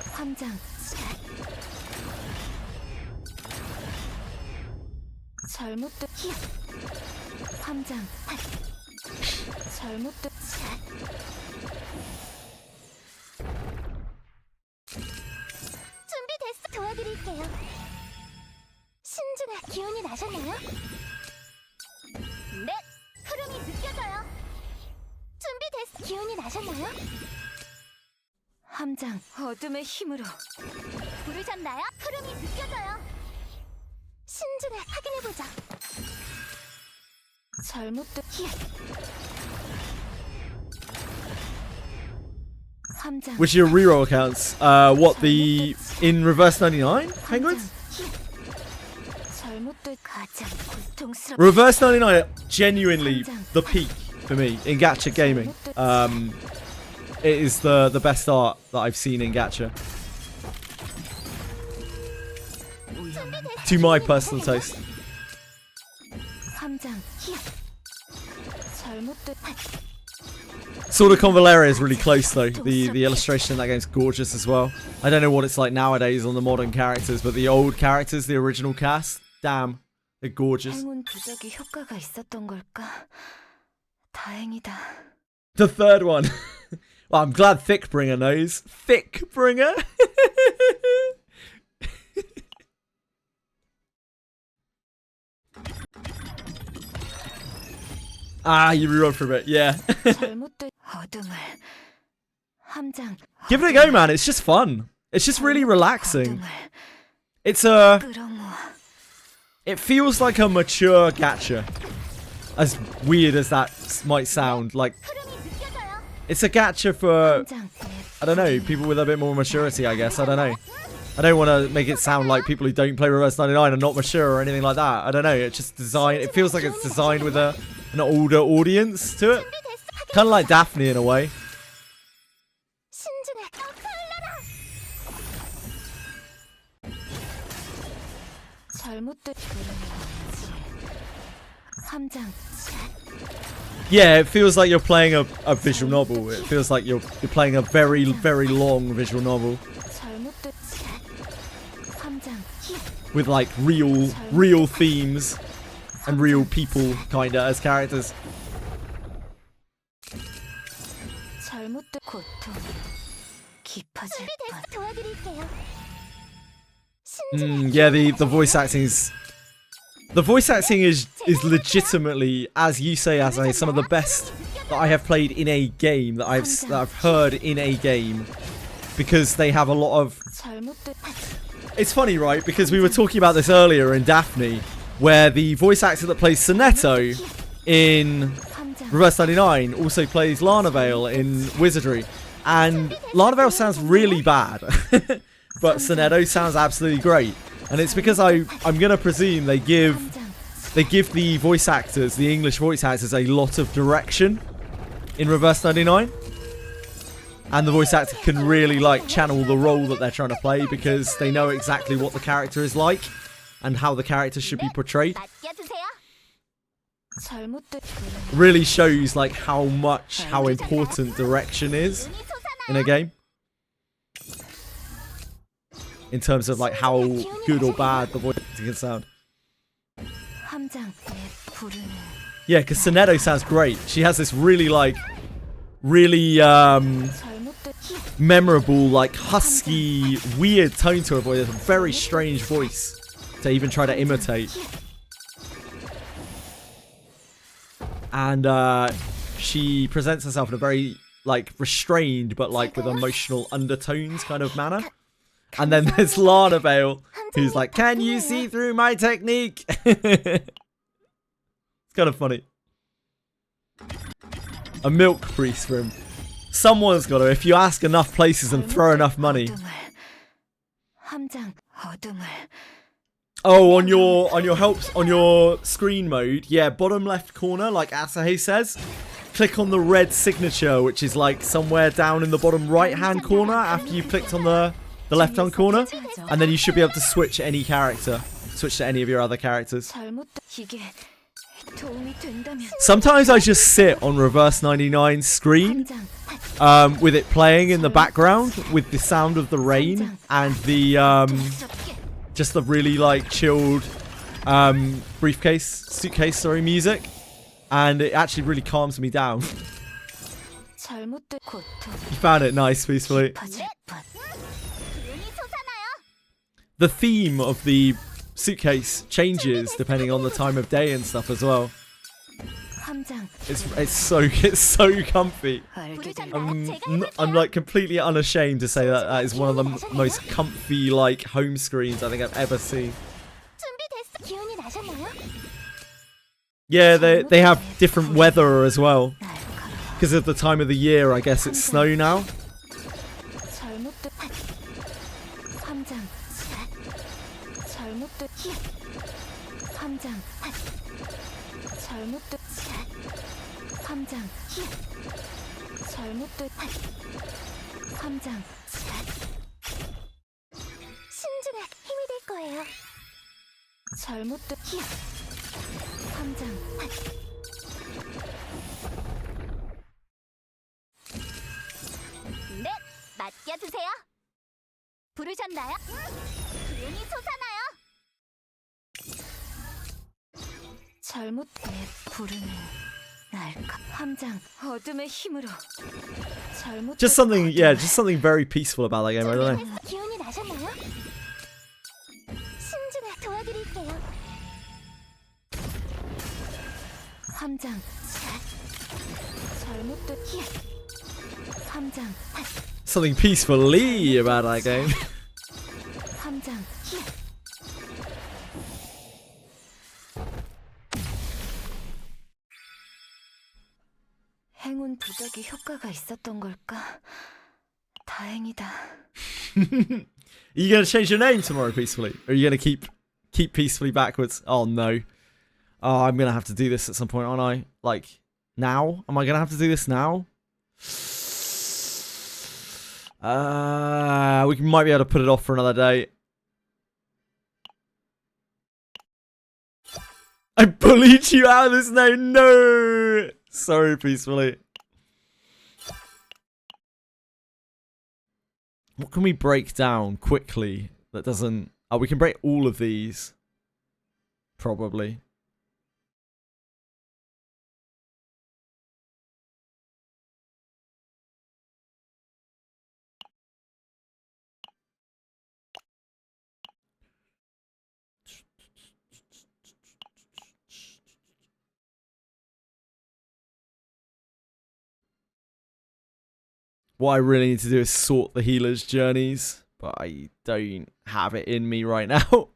준비됐어. 도와드릴게요. 신중한 기운이 나셨나요? 네, 흐름이 느껴져요. 준비됐어. 기운이 나셨나요? 함장, 어둠의 힘으로. 부르셨나요? 흐름이 느껴져요. 신중해 확인해보자. 잘못된 Which are your reroll accounts? What, the in Reverse 99 Penguins? Reverse 99 are genuinely the peak for me in gacha gaming. It is the best art that I've seen in gacha. To my personal taste. Sword of Convalera is really close though. The illustration in that game's gorgeous as well. I don't know what it's like nowadays on the modern characters, but the old characters, the original cast, damn, they're gorgeous. The third one. Well, I'm glad Thickbringer knows. Thickbringer? Ah, you rerolled for a bit, yeah. Give it a go, man. It's just fun. It's just really relaxing. It's it feels like a mature gacha. As weird as that might sound. Like, it's a gacha for, I don't know, people with a bit more maturity, I guess. I don't know. I don't want to make it sound like people who don't play Reverse 99 are not mature or anything like that. I don't know. It's just designed. It feels like it's designed with an older audience to it. Kind of like Daphne in a way. Yeah, it feels like you're playing a visual novel. It feels like you're playing a very, very long visual novel. With like real themes and real people kinda as characters. Yeah, the voice acting is legitimately, as you say, Asane, some of the best that I have played in a game, that I've heard in a game, because they have a lot of. It's funny, right? Because we were talking about this earlier in Daphne, where the voice actor that plays Sonetto in Reverse 99 also plays Lana Vale in Wizardry, and Lana Vale sounds really bad, but Sonetto sounds absolutely great. And it's because I'm gonna presume they give the voice actors, the English voice actors, a lot of direction in Reverse 99. And the voice actor can really like channel the role that they're trying to play because they know exactly what the character is like and how the character should be portrayed. Really shows like how important direction is in a game. In terms of like how good or bad the voice acting can sound. Yeah, because Sonetto sounds great. She has this really memorable, like husky, weird tone to her voice. A very strange voice to even try to imitate. And she presents herself in a very like restrained but like with emotional undertones kind of manner. And then there's Lana Vale, who's like, "Can you see through my technique?" It's kind of funny. A milk priest room. Someone's got to, if you ask enough places and throw enough money. Oh, on your screen mode, yeah, bottom left corner, like Asahi says, click on the red signature, which is like somewhere down in the bottom right-hand corner after you've clicked on the left-hand corner, and then you should be able to switch any character, switch to any of your other characters. Sometimes I just sit on Reverse 99's screen with it playing in the background with the sound of the rain and the just the really like chilled suitcase music, and it actually really calms me down. You found it nice, peacefully. The theme of the suitcase changes depending on the time of day and stuff as well. It's so comfy. I'm like completely unashamed to say that is one of the most comfy like home screens I think I've ever seen. Yeah, they have different weather as well because of the time of the year. I guess it's snow now. 네, 맡겨주세요. 부르셨나요? 기운이 솟아나요. 잘못돼 부르는 날까 함장 어둠의 힘으로 Just something very peaceful about that game. I don't know. 기운이 나셨나요? 신중에 도와드릴게요. 함장 잘못돼 함장 Something peacefully about that game. 함장 행운 부적이 효과가 있었던 걸까? 다행이다. Are you gonna change your name tomorrow peacefully? Or are you gonna keep peacefully backwards? Oh no. Oh, I'm gonna have to do this at some point, aren't I? Like, now? Am I gonna have to do this now? We might be able to put it off for another day. I bullied you out of this name. No! Sorry, peacefully. What can we break down quickly that doesn't... Oh, we can break all of these. Probably. What I really need to do is sort the healer's journeys, but I don't have it in me right now.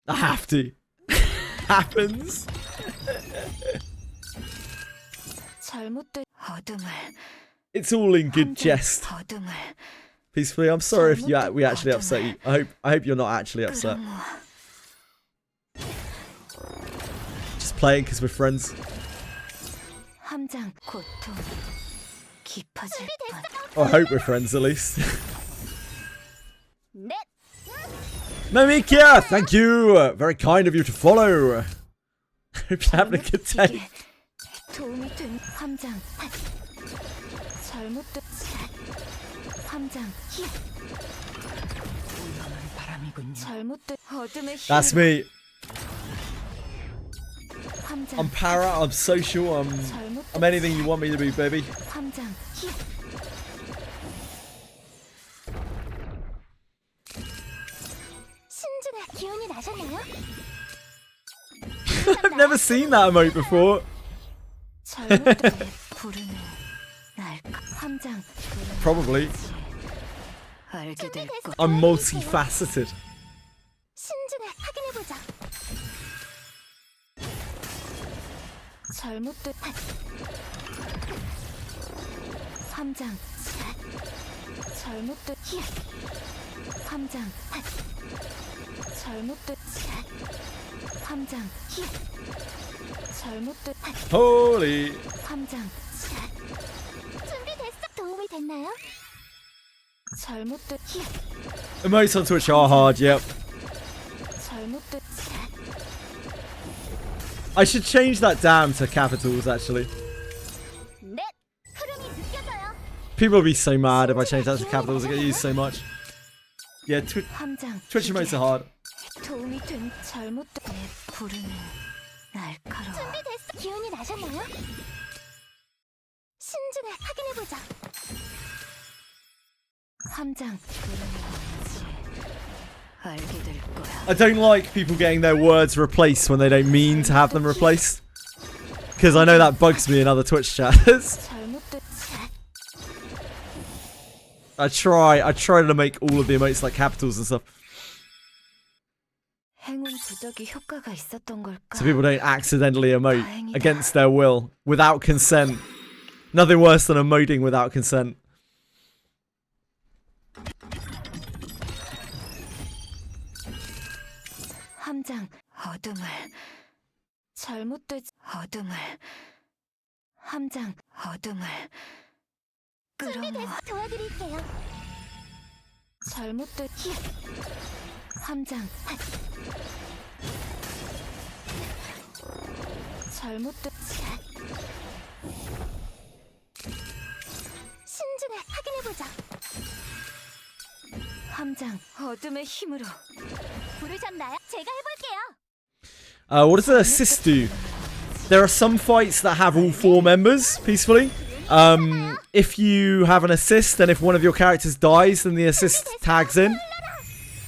I have to. Happens. It's all in good jest. Peacefully, I'm sorry if we actually upset you. I hope you're not actually upset. Just playing because we're friends. Or I hope we're friends at least. Mamikia, thank you. Very kind of you to follow. Hope you're having a good day. 도움이 된 함장 잘못된 함장 위험한 바람이군요. 잘못된 어둠의 힘. That's me. 함장 I'm para, I'm social, I'm anything you want me to be, baby. 함장 신중에 기운이 나셨나요? I've never seen that emote before. Probably. I'm multifaceted. 신중에 확인해보자. 잘못된 함장 잘못된 함장 잘못된 함장 잘못된 Holy. 함장 준비됐어. 도움이 됐나요? 잘못된 Emotes on Twitch are hard, yep. 잘못된 I should change that damn to capitals, actually. 넷. 흐름이 느껴져요. People will be so mad if I change that to capitals. I get used so much. Yeah, Twitch emotes are hard. 도움이 된 잘못된 부르는 날카로워. 준비됐어. 기운이 나셨나요? 신중에 확인해보자. 함장 알게 될 거야. I don't like people getting their words replaced when they don't mean to have them replaced. Because I know that bugs me in other Twitch chats. I try to make all of the emotes like capitals and stuff. 행운 부적이 효과가 있었던 걸까? So people don't accidentally emote against their will, without consent. Nothing worse than emoting without consent. 함장 어둠을 잘못된 어둠을 함장 어둠을 준비됐어. 도와드릴게요. 잘못된 함장 잘못된 신중에 확인해보자. 함장 어둠의 힘으로 부르셨나요? 제가 해볼게요. What does the assist do? There are some fights that have all 4 members peacefully. If you have an assist, then if one of your characters dies, then the assist tags in.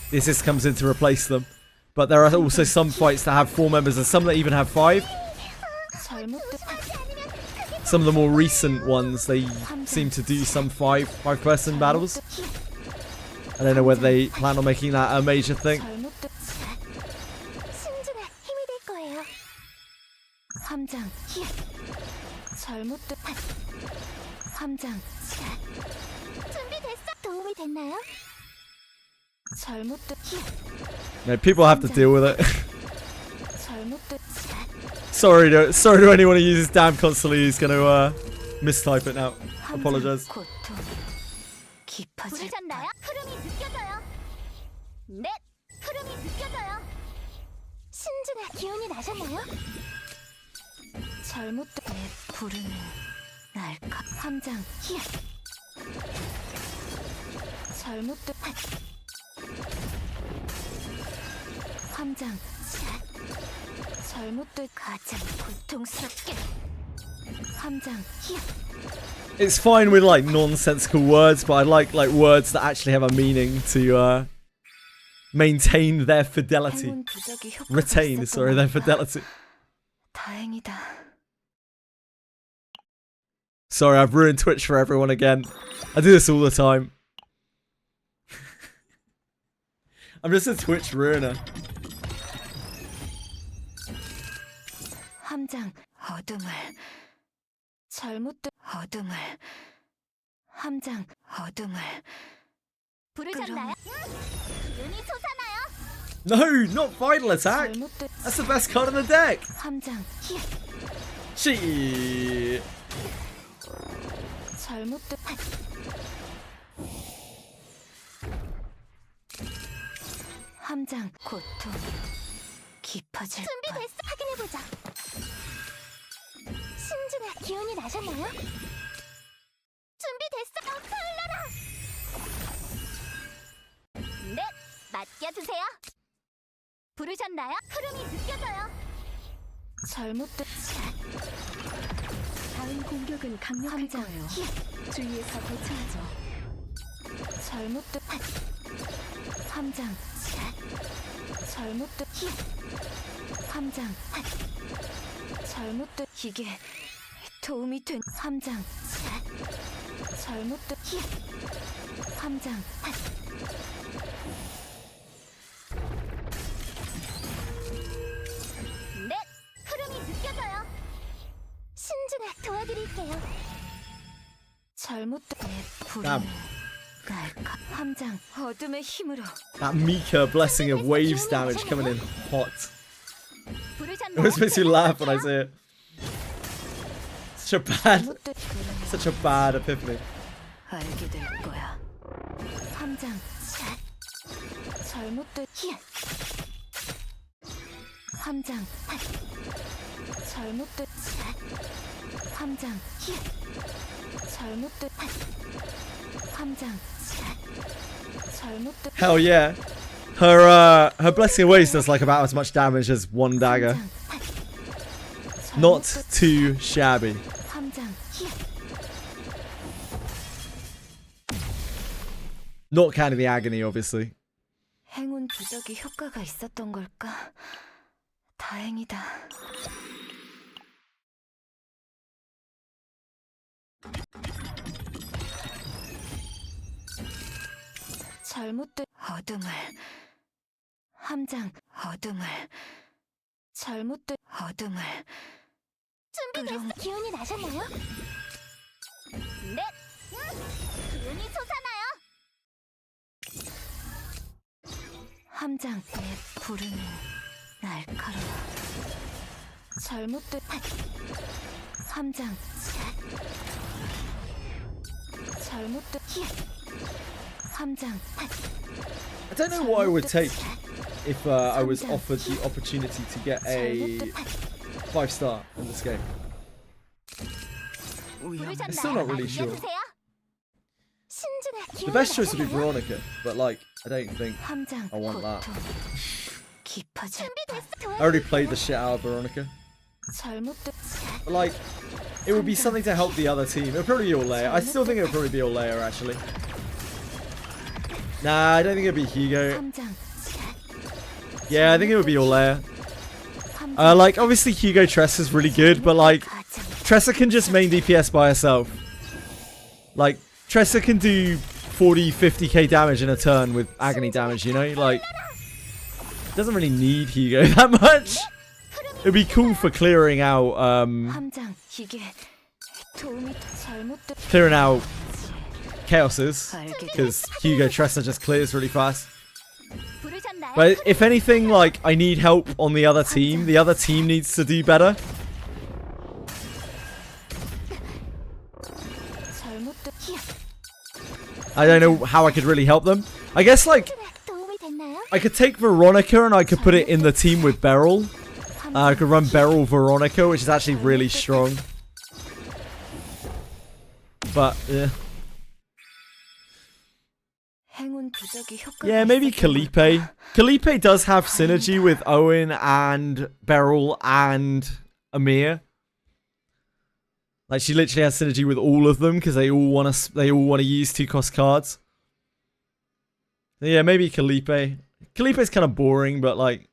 The assist comes in to replace them. But there are also some fights that have 4 members and some that even have 5. Some of the more recent ones, they seem to do some 5-person battles. I don't know whether they plan on making that a major thing. 신중에 힘이 될 거예요. 함장 잘못된 함장 준비됐어. 도움이 됐나요? 잘못된 No, people have to deal with it. 잘못된 sorry to anyone who uses damn constantly who's gonna mistype it now. Apologize. 부르셨나요? 흐름이 느껴져요. 넷. 흐름이 느껴져요. 신중에 기운이 나셨나요? 잘못된 부르는 날카 함장 잘못된 함장 잘못된 가장 고통스럽게 함장 It's fine with like nonsensical words, but I like words that actually have a meaning to maintain their fidelity. Retain, sorry, their fidelity. 다행이다. Sorry, I've ruined Twitch for everyone again. I do this all the time. I'm just a Twitch ruiner. 함장 어둠을 잘못된 어둠을 함장 어둠을 부르셨나요? 기운이 솟아나요. No, not Vital Attack. That's the best card in the deck. 함장 Shit. 잘못된 함장 고통 깊어질 준비됐어. 확인해보자. 신중에 기운이 나셨나요? 준비됐어. 흘러라. 넷. 맡겨주세요. 부르셨나요? 흐름이 느껴져요. 잘못된 다음 공격은 강력할 거예요. 주의해서 대처하죠. 잘못된 함장 잘못된 함장. 잘못된 이게 도움이 된 함장. 잘못된 함장. 네, 흐름이 느껴져요. 신중에 도와드릴게요. 잘못된 Damn. 날카 함장 어둠의 힘으로. That Mika blessing of waves damage coming in hot. It always makes me laugh when I see it. Such a bad epiphany. 알게 될 거야. 함장. 잘못된 함장. 잘못된 함장. 잘못된 함장. 잘못된 Hell yeah. Her blessing of waves does like about as much damage as one dagger. Not too shabby. 함장. Not counting the agony, obviously. 행운 부적이 효과가 있었던 걸까? 다행이다. 잘못된 어둠을 함장 어둠을 잘못된 어둠을 준비됐어. 기운이 나셨나요? 네. 기운이 솟아나요. 함장 내 부르는 날카로워 잘못된 함장 잘못된 함장 I don't know what I would take if I was offered the opportunity to get a 5-star in this game. I'm still not really sure. The best choice would be Veronica, but like, I don't think I want that. I already played the shit out of Veronica. But like, it would be something to help the other team. It would probably be Orlea. I still think it would probably be Orlea, actually. Nah, I don't think it would be Hugo. Yeah, I think it would be Orlea. Like, obviously Hugo Tressa's really good, but like, Tressa can just main DPS by herself. Like, Tressa can do 40, 50k damage in a turn with agony damage, you know? Like, doesn't really need Hugo that much. It'd be cool for clearing out, Chaoses, because Hugo Tressa just clears really fast. But if anything, like, I need help on the other team needs to do better. I don't know how I could really help them. I guess, like, I could take Veronica and I could put it in the team with Beryl. I could run Beryl Veronica, which is actually really strong. But, yeah. Yeah, maybe Kalipe. Kalipe does have synergy with Owen and Beryl and Amir. Like, she literally has synergy with all of them because they all want to use 2-cost cards. So yeah, maybe Kalipe. Kalipe's kind of boring, but like,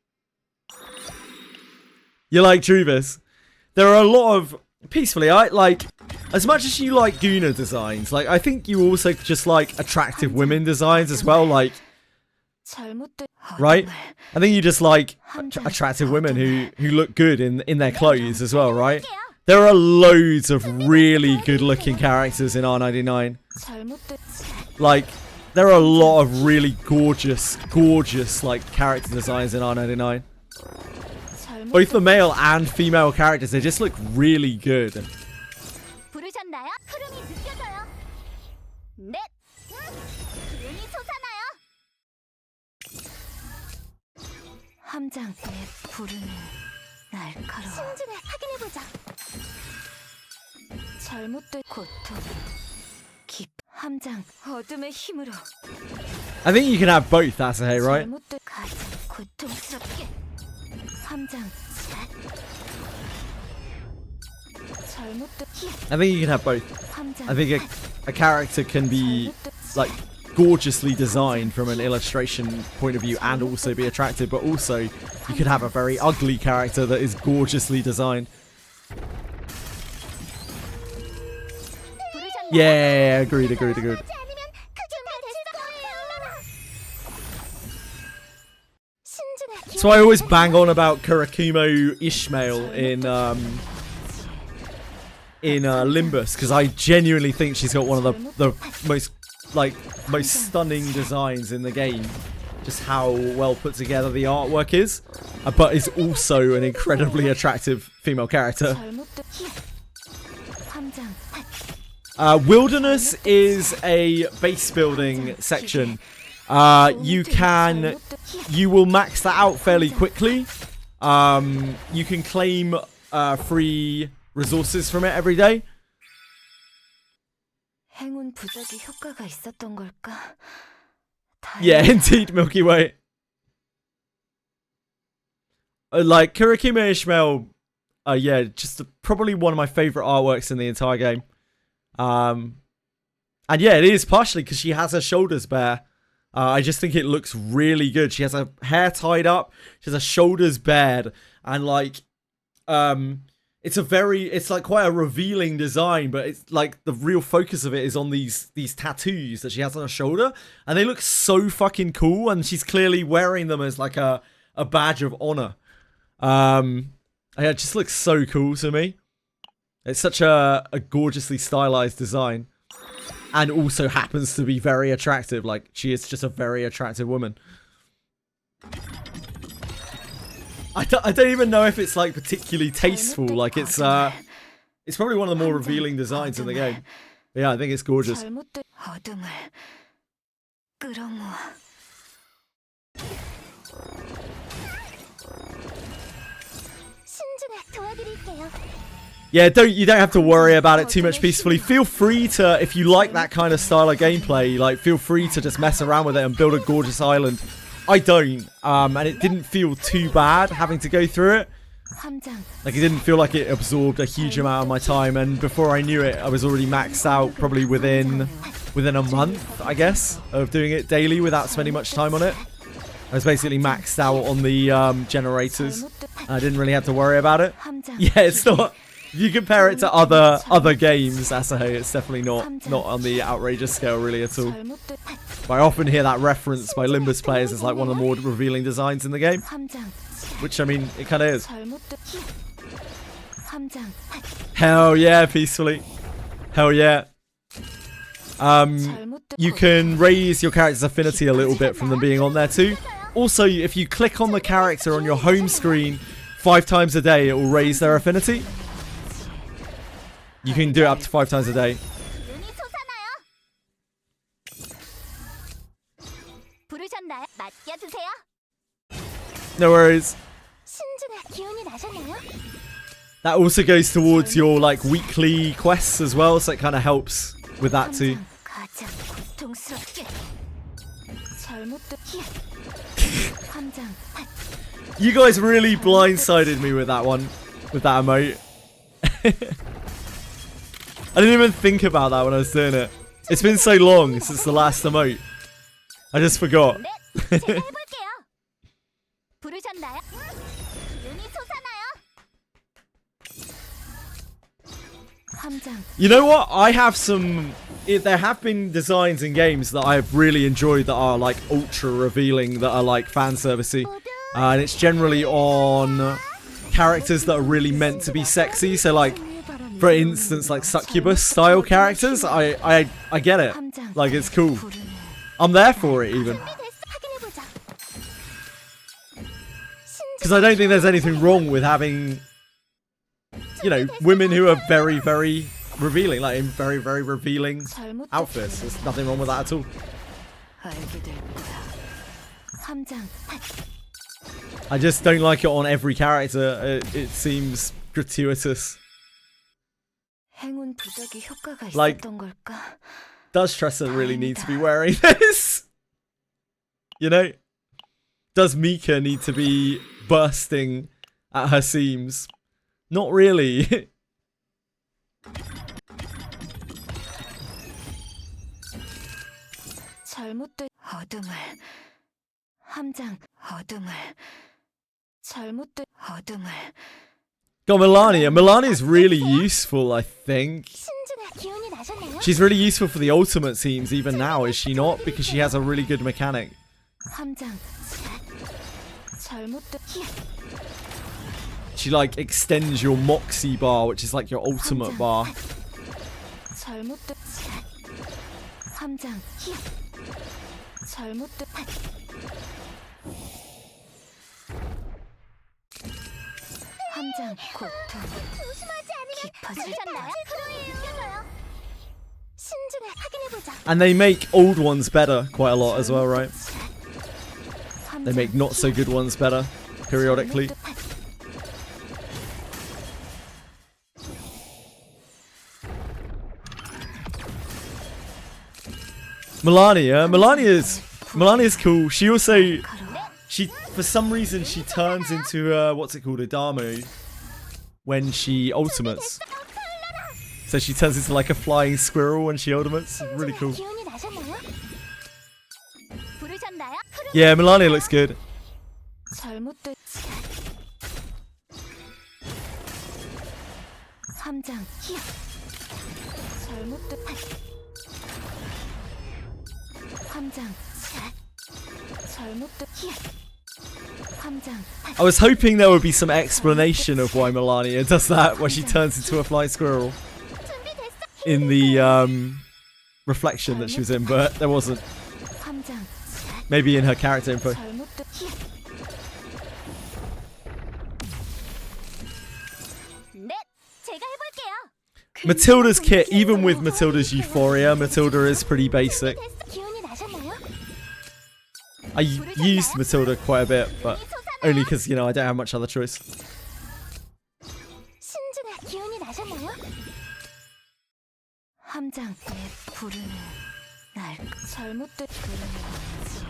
you like Druvis. There are a lot of peacefully. I like, as much as you like Guna designs, like I think you also just like attractive women designs as well. Like, right? I think you just like attractive women who look good in their clothes as well, right? There are loads of really good-looking characters in R99. Like, there are a lot of really gorgeous, like, character designs in R99. Both the male and female characters, they just look really good. I think you can have both, that's a right? I think you can have both. I think a character can be like gorgeously designed from an illustration point of view and also be attractive, but also you could have a very ugly character that is gorgeously designed. Yeah, agreed. So I always bang on about Kurakimo Ishmael in Limbus, because I genuinely think she's got one of the most stunning designs in the game. Just how well put together the artwork is, but is also an incredibly attractive female character. Wilderness is a base building section. You will max that out fairly quickly. You can claim free resources from it every day. Yeah, indeed, Milky Way. Like Kurakimo Ishmael, yeah, just probably one of my favorite artworks in the entire game. And yeah, it is partially because she has her shoulders bare. I just think it looks really good. She has her hair tied up. She has her shoulders bared, and like, it's like quite a revealing design. But it's like the real focus of it is on these tattoos that she has on her shoulder, and they look so fucking cool. And she's clearly wearing them as like a badge of honor. It just looks so cool to me. It's such a gorgeously stylized design. And also happens to be very attractive. Like, she is just a very attractive woman. I don't even know if it's, like, particularly tasteful. Like, it's probably one of the more revealing designs in the game. But yeah, I think it's gorgeous. Yeah, you don't have to worry about it too much peacefully. Feel free to, if you like that kind of style of gameplay, like, feel free to just mess around with it and build a gorgeous island. I don't, and it didn't feel too bad having to go through it. Like, it didn't feel like it absorbed a huge amount of my time, and before I knew it, I was already maxed out probably within a month, I guess, of doing it daily without spending much time on it. I was basically maxed out on the generators. I didn't really have to worry about it. Yeah, it's not... If you compare it to other games, Asahi, it's definitely not on the outrageous scale really at all. But I often hear that reference by Limbus players as like one of the more revealing designs in the game. Which, I mean, it kind of is. Hell yeah, peacefully. Hell yeah. You can raise your character's affinity a little bit from them being on there too. Also, if you click on the character on your home screen 5 times a day, it will raise their affinity. You can do it up to 5 times a day. No worries. That also goes towards your like weekly quests as well, so it kind of helps with that too. You guys really blindsided me with that one, with that emote. I didn't even think about that when I was doing it. It's been so long since the last emote. I just forgot. You know what? I have some... There have been designs in games that I've really enjoyed that are like ultra revealing, that are like fan servicey. And it's generally on characters that are really meant to be sexy. So like, for instance, like succubus style characters. I get it. Like, it's cool. I'm there for it even. Because I don't think there's anything wrong with having, you know, women who are very, very revealing, like in very, very revealing outfits. There's nothing wrong with that at all. I just don't like it on every character. It seems gratuitous. Like, does Tressa really need to be wearing this? You know? Does Mika need to be bursting at her seams? Not really. 잘못된 어둠을 함장 어둠을 잘못된 어둠을. Got Milana. Milana is really useful, I think. She's really useful for the ultimate teams even now, is she not? Because she has a really good mechanic. 함장 잘못된 She like extends your Moxie bar, which is like your ultimate bar. 잘못된 함장 잘못된 함장 고통 깊어질 And they make old ones better quite a lot as well, right? They make not so good ones better periodically. Milana, Milana is cool. She also, for some reason she turns into what's it called, a Damu when she ultimates. So she turns into like a flying squirrel when she ultimates. Really cool. Yeah, Milana looks good. 함장 잘못된 함장 잘못된 함장. I was hoping there would be some explanation of why Milana does that, where she turns into a flying squirrel in the reflection that she was in, but there wasn't. Maybe in her character info. Matilda's kit, even with Matilda's Euphoria, Matilda is pretty basic. I used Matilda quite a bit, but only because, you know, I don't have much other choice. 함장 부르는 날 잘못된 그림이지.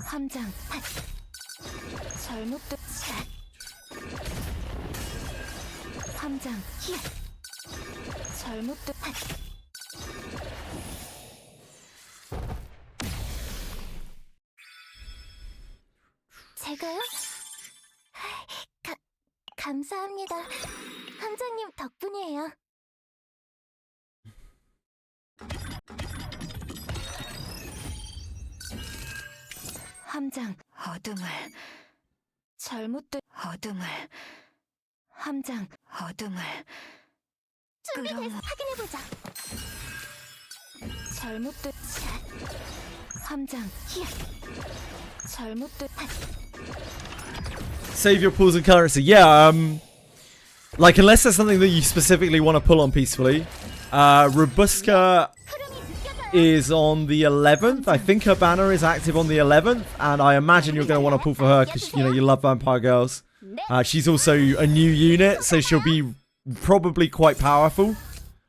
함장 잘못된 함장 잘못된 제가요? 감사합니다. 함장님 덕분이에요. 함장 어둠을 잘못된 어둠을 함장 어둠을 준비됐어. 확인해보자. 잘못된 함장 잘못된 Save your pools and currency. Yeah, like unless there's something that you specifically want to pull on peacefully. Robuska is on the 11th. I think her banner is active on the 11th, and I imagine you're going to want to pull for her because, you know, you love vampire girls. She's also a new unit, so she'll be probably quite powerful.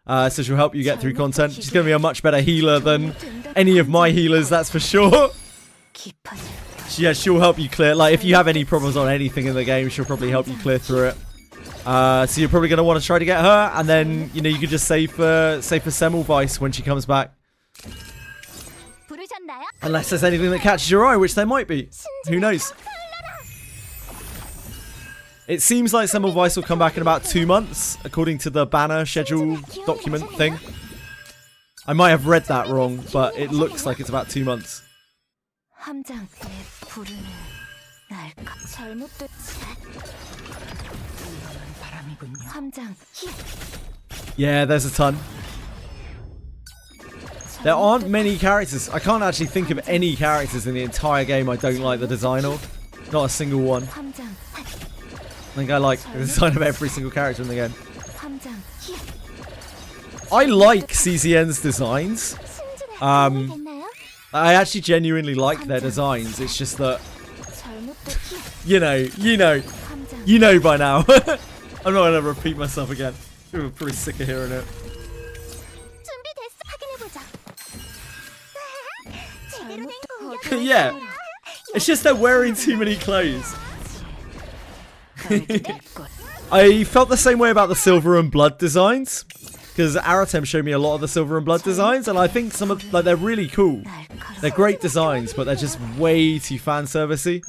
So she'll help you get through content. She's going to be a much better healer than any of my healers, that's for sure. Yeah, she'll help you clear. Like, if you have any problems on anything in the game, she'll probably help you clear through it. So you're probably going to want to try to get her, and then, you know, you can just save for Semmelweis when she comes back. Unless there's anything that catches your eye, which there might be. Who knows? It seems like Semmelweis will come back in about 2 months, according to the banner schedule document thing. I might have read that wrong, but it looks like it's about 2 months. 함장 부르는 날 잘못된 함장. Yeah, there's a ton. There aren't many characters. I can't actually think of any characters in the entire game I don't like the design of. Not a single one. I think I like the design of every single character in the game. I like CZN's designs. I actually genuinely like their designs. It's just that, you know by now. I'm not gonna repeat myself again. I'm pretty sick of hearing it. Yeah, it's just they're wearing too many clothes. I felt the same way about the Silver and Blood designs. because Aratem showed me a lot of the Silver and Blood designs, and I think some of like they're really cool. They're great designs, but they're just way too fan servicey.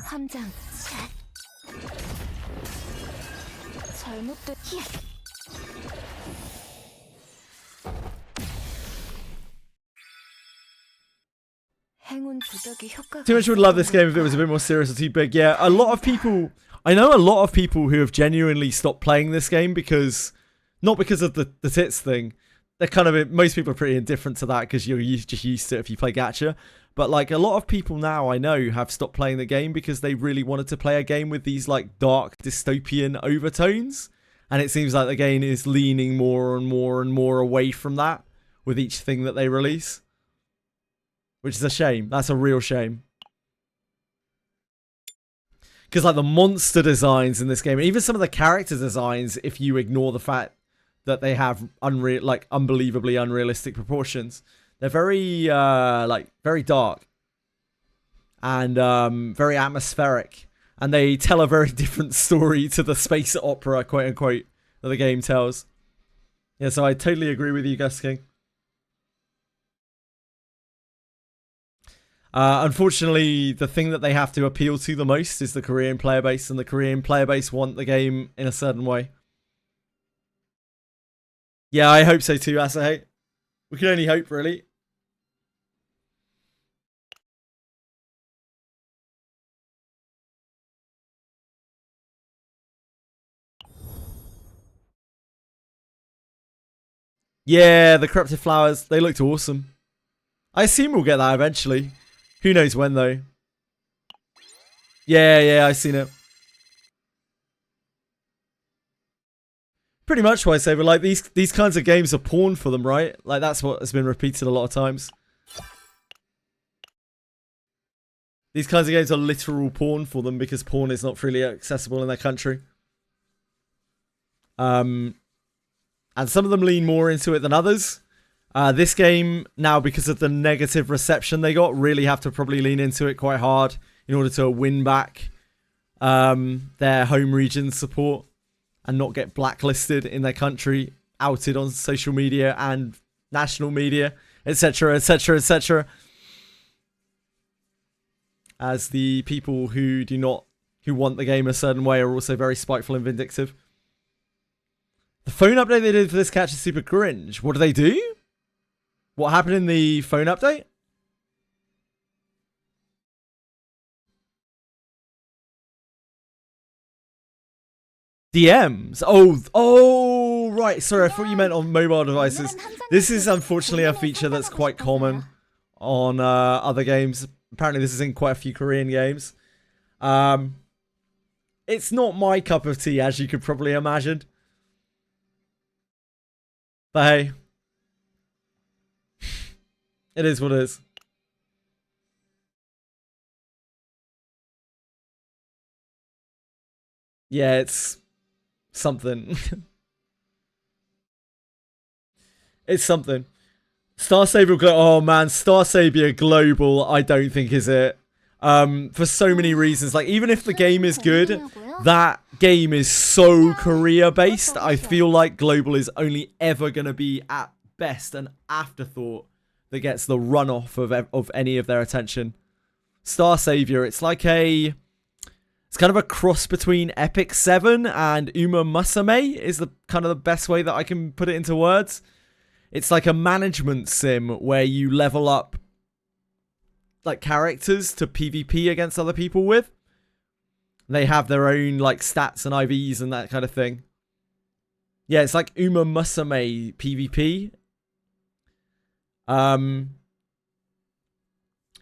Too much would love this game if it was a bit more serious or too big. Yeah, a lot of people... I know a lot of people who have genuinely stopped playing this game because... Not because of the tits thing. They're kind of... Most people are pretty indifferent to that because you're just used to it if you play gacha. But like a lot of people now I know have stopped playing the game because they really wanted to play a game with these like dark dystopian overtones. And it seems like the game is leaning more and more and more away from that with each thing that they release. Which is a shame. That's a real shame. Because like the monster designs in this game, and even some of the character designs, if you ignore the fact that they have unbelievably unrealistic proportions, they're very very dark and very atmospheric, and they tell a very different story to the space opera, quote unquote, that the game tells. Yeah, so I totally agree with you, Gus King. Unfortunately, the thing that they have to appeal to the most is the Korean player base, and the Korean player base want the game in a certain way. Yeah, I hope so too, Asahi. We can only hope, really. Yeah, the corrupted flowers, they looked awesome. I assume we'll get that eventually. Who knows when, though? Yeah, I've seen it. Pretty much why I say, but like these kinds of games are porn for them, right? Like that's what has been repeated a lot of times. These kinds of games are literal porn for them because porn is not freely accessible in their country. And some of them lean more into it than others. This game, now because of the negative reception they got, really have to probably lean into it quite hard in order to win back their home region support and not get blacklisted in their country, outed on social media and national media, etc, etc, etc. As the people who want the game a certain way are also very spiteful and vindictive. The phone update they did for this catch is super cringe. What do they do? What happened in the phone update? DMs. Oh, right. Sorry, I thought you meant on mobile devices. This is unfortunately a feature that's quite common on other games. Apparently, this is in quite a few Korean games. It's not my cup of tea, as you could probably imagine. But hey. It is what it is. Yeah, it's something. It's something. Star Savior oh man, Star Savior Global I don't think is it. For so many reasons. Like even if the game is good, that game is so Korea based. I feel like Global is only ever gonna be at best an afterthought that gets the runoff of any of their attention. Star Savior, it's like it's kind of a cross between Epic 7 and Uma Musume is the kind of the best way that I can put it into words. It's like a management sim where you level up like characters to PvP against other people with. They have their own like stats and IVs and that kind of thing. Yeah, it's like Uma Musume PvP.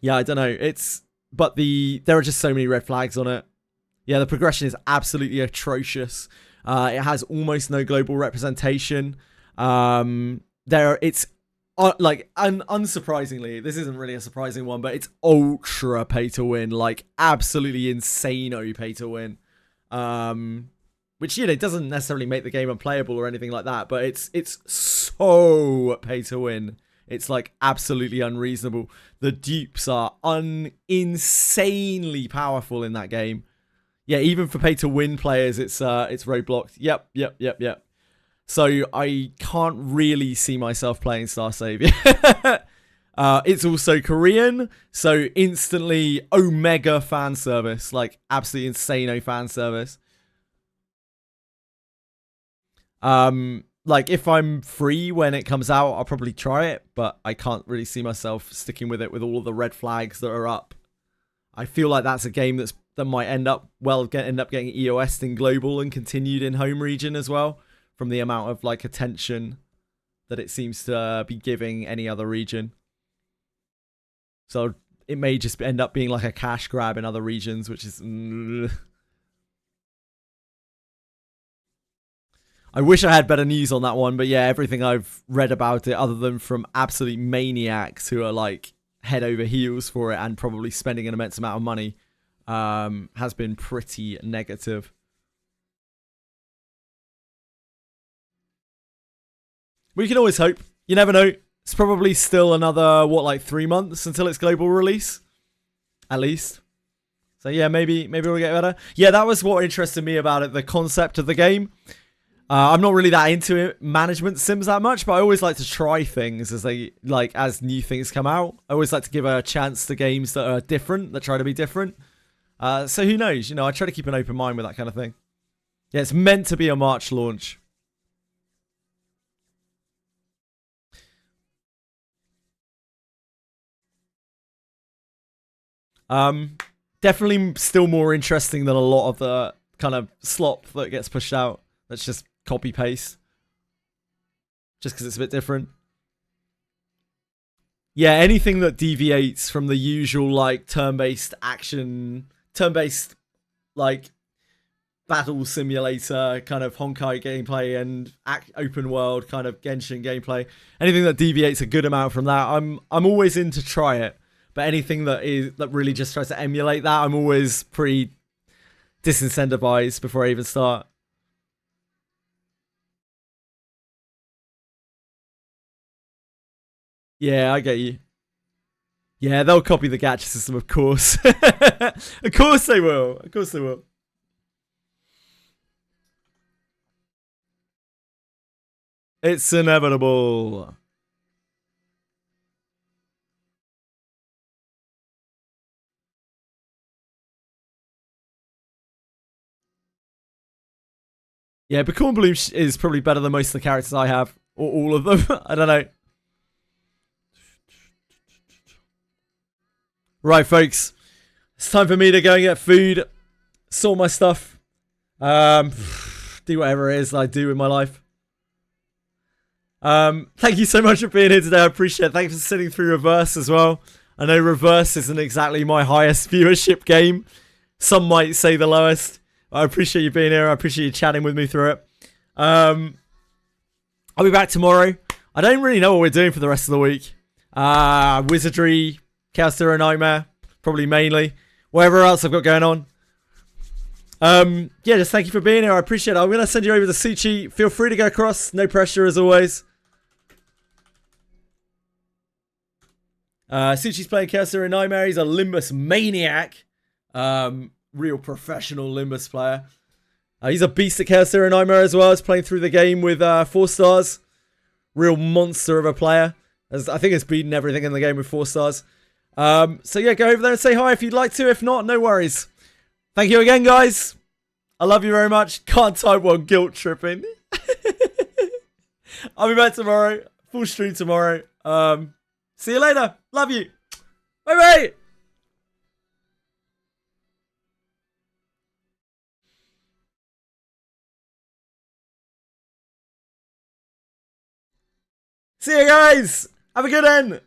Yeah, I don't know. But there are just so many red flags on it. Yeah, the progression is absolutely atrocious. It has almost no global representation. Unsurprisingly, this isn't really a surprising one, but it's ultra pay to win, like absolutely insane pay to win. Which, you know, doesn't necessarily make the game unplayable or anything like that, but it's so pay to win. It's like absolutely unreasonable. The dupes are insanely powerful in that game. Yeah, even for pay to win players, it's roadblocked. Yep. So I can't really see myself playing Star Savior. It's also Korean, so instantly Omega fan service, like absolutely insane fan service. Like if I'm free when it comes out, I'll probably try it, but I can't really see myself sticking with it with all of the red flags that are up. I feel like that's a game that might end up getting EOS'd in global and continued in home region as well, from the amount of like attention that it seems to be giving any other region. So it may just end up being like a cash grab in other regions, which is... I wish I had better news on that one, but yeah, everything I've read about it, other than from absolute maniacs who are like head over heels for it and probably spending an immense amount of money, has been pretty negative. We can always hope. You never know. It's probably still another, what, like 3 months until its global release? At least. So yeah, maybe we'll get better. Yeah, that was what interested me about it, the concept of the game. I'm not really that into it, management sims that much, but I always like to try things as new things come out. I always like to give a chance to games that are different, that try to be different. So who knows? You know, I try to keep an open mind with that kind of thing. Yeah, it's meant to be a March launch. Definitely still more interesting than a lot of the kind of slop that gets pushed out. That's just copy paste. Just because it's a bit different. Yeah, anything that deviates from the usual like turn-based action, turn-based like battle simulator kind of Honkai gameplay and open world kind of Genshin gameplay. Anything that deviates a good amount from that, I'm always in to try it. But anything that really just tries to emulate that, I'm always pretty disincentivized before I even start. Yeah, I get you. Yeah, they'll copy the gacha system, of course. Of course they will. Of course they will. It's inevitable. Yeah, Become Blue is probably better than most of the characters I have. Or all of them. I don't know. Right, folks. It's time for me to go and get food. Sort my stuff. Do whatever it is I do in my life. Thank you so much for being here today. I appreciate it. Thanks for sitting through Reverse as well. I know Reverse isn't exactly my highest viewership game. Some might say the lowest. I appreciate you being here. I appreciate you chatting with me through it. I'll be back tomorrow. I don't really know what we're doing for the rest of the week. Wizardry, Chaos Hero Nightmare, probably mainly. Whatever else I've got going on. Yeah, just thank you for being here. I appreciate it. I'm going to send you over to Suchi. Feel free to go across. No pressure as always. Suchi's playing Chaos Hero Nightmare. He's a Limbus maniac. Real professional Limbus player. He's a beast at Chaos Hero Nightmare as well. He's playing through the game with 4 stars. Real monster of a player. I think it's beaten everything in the game with 4 stars. So yeah, go over there and say hi if you'd like to. If not, no worries. Thank you again, guys. I love you very much. Can't type while guilt tripping. I'll be back tomorrow. Full stream tomorrow. See you later. Love you. Bye-bye. See you guys. Have a good end.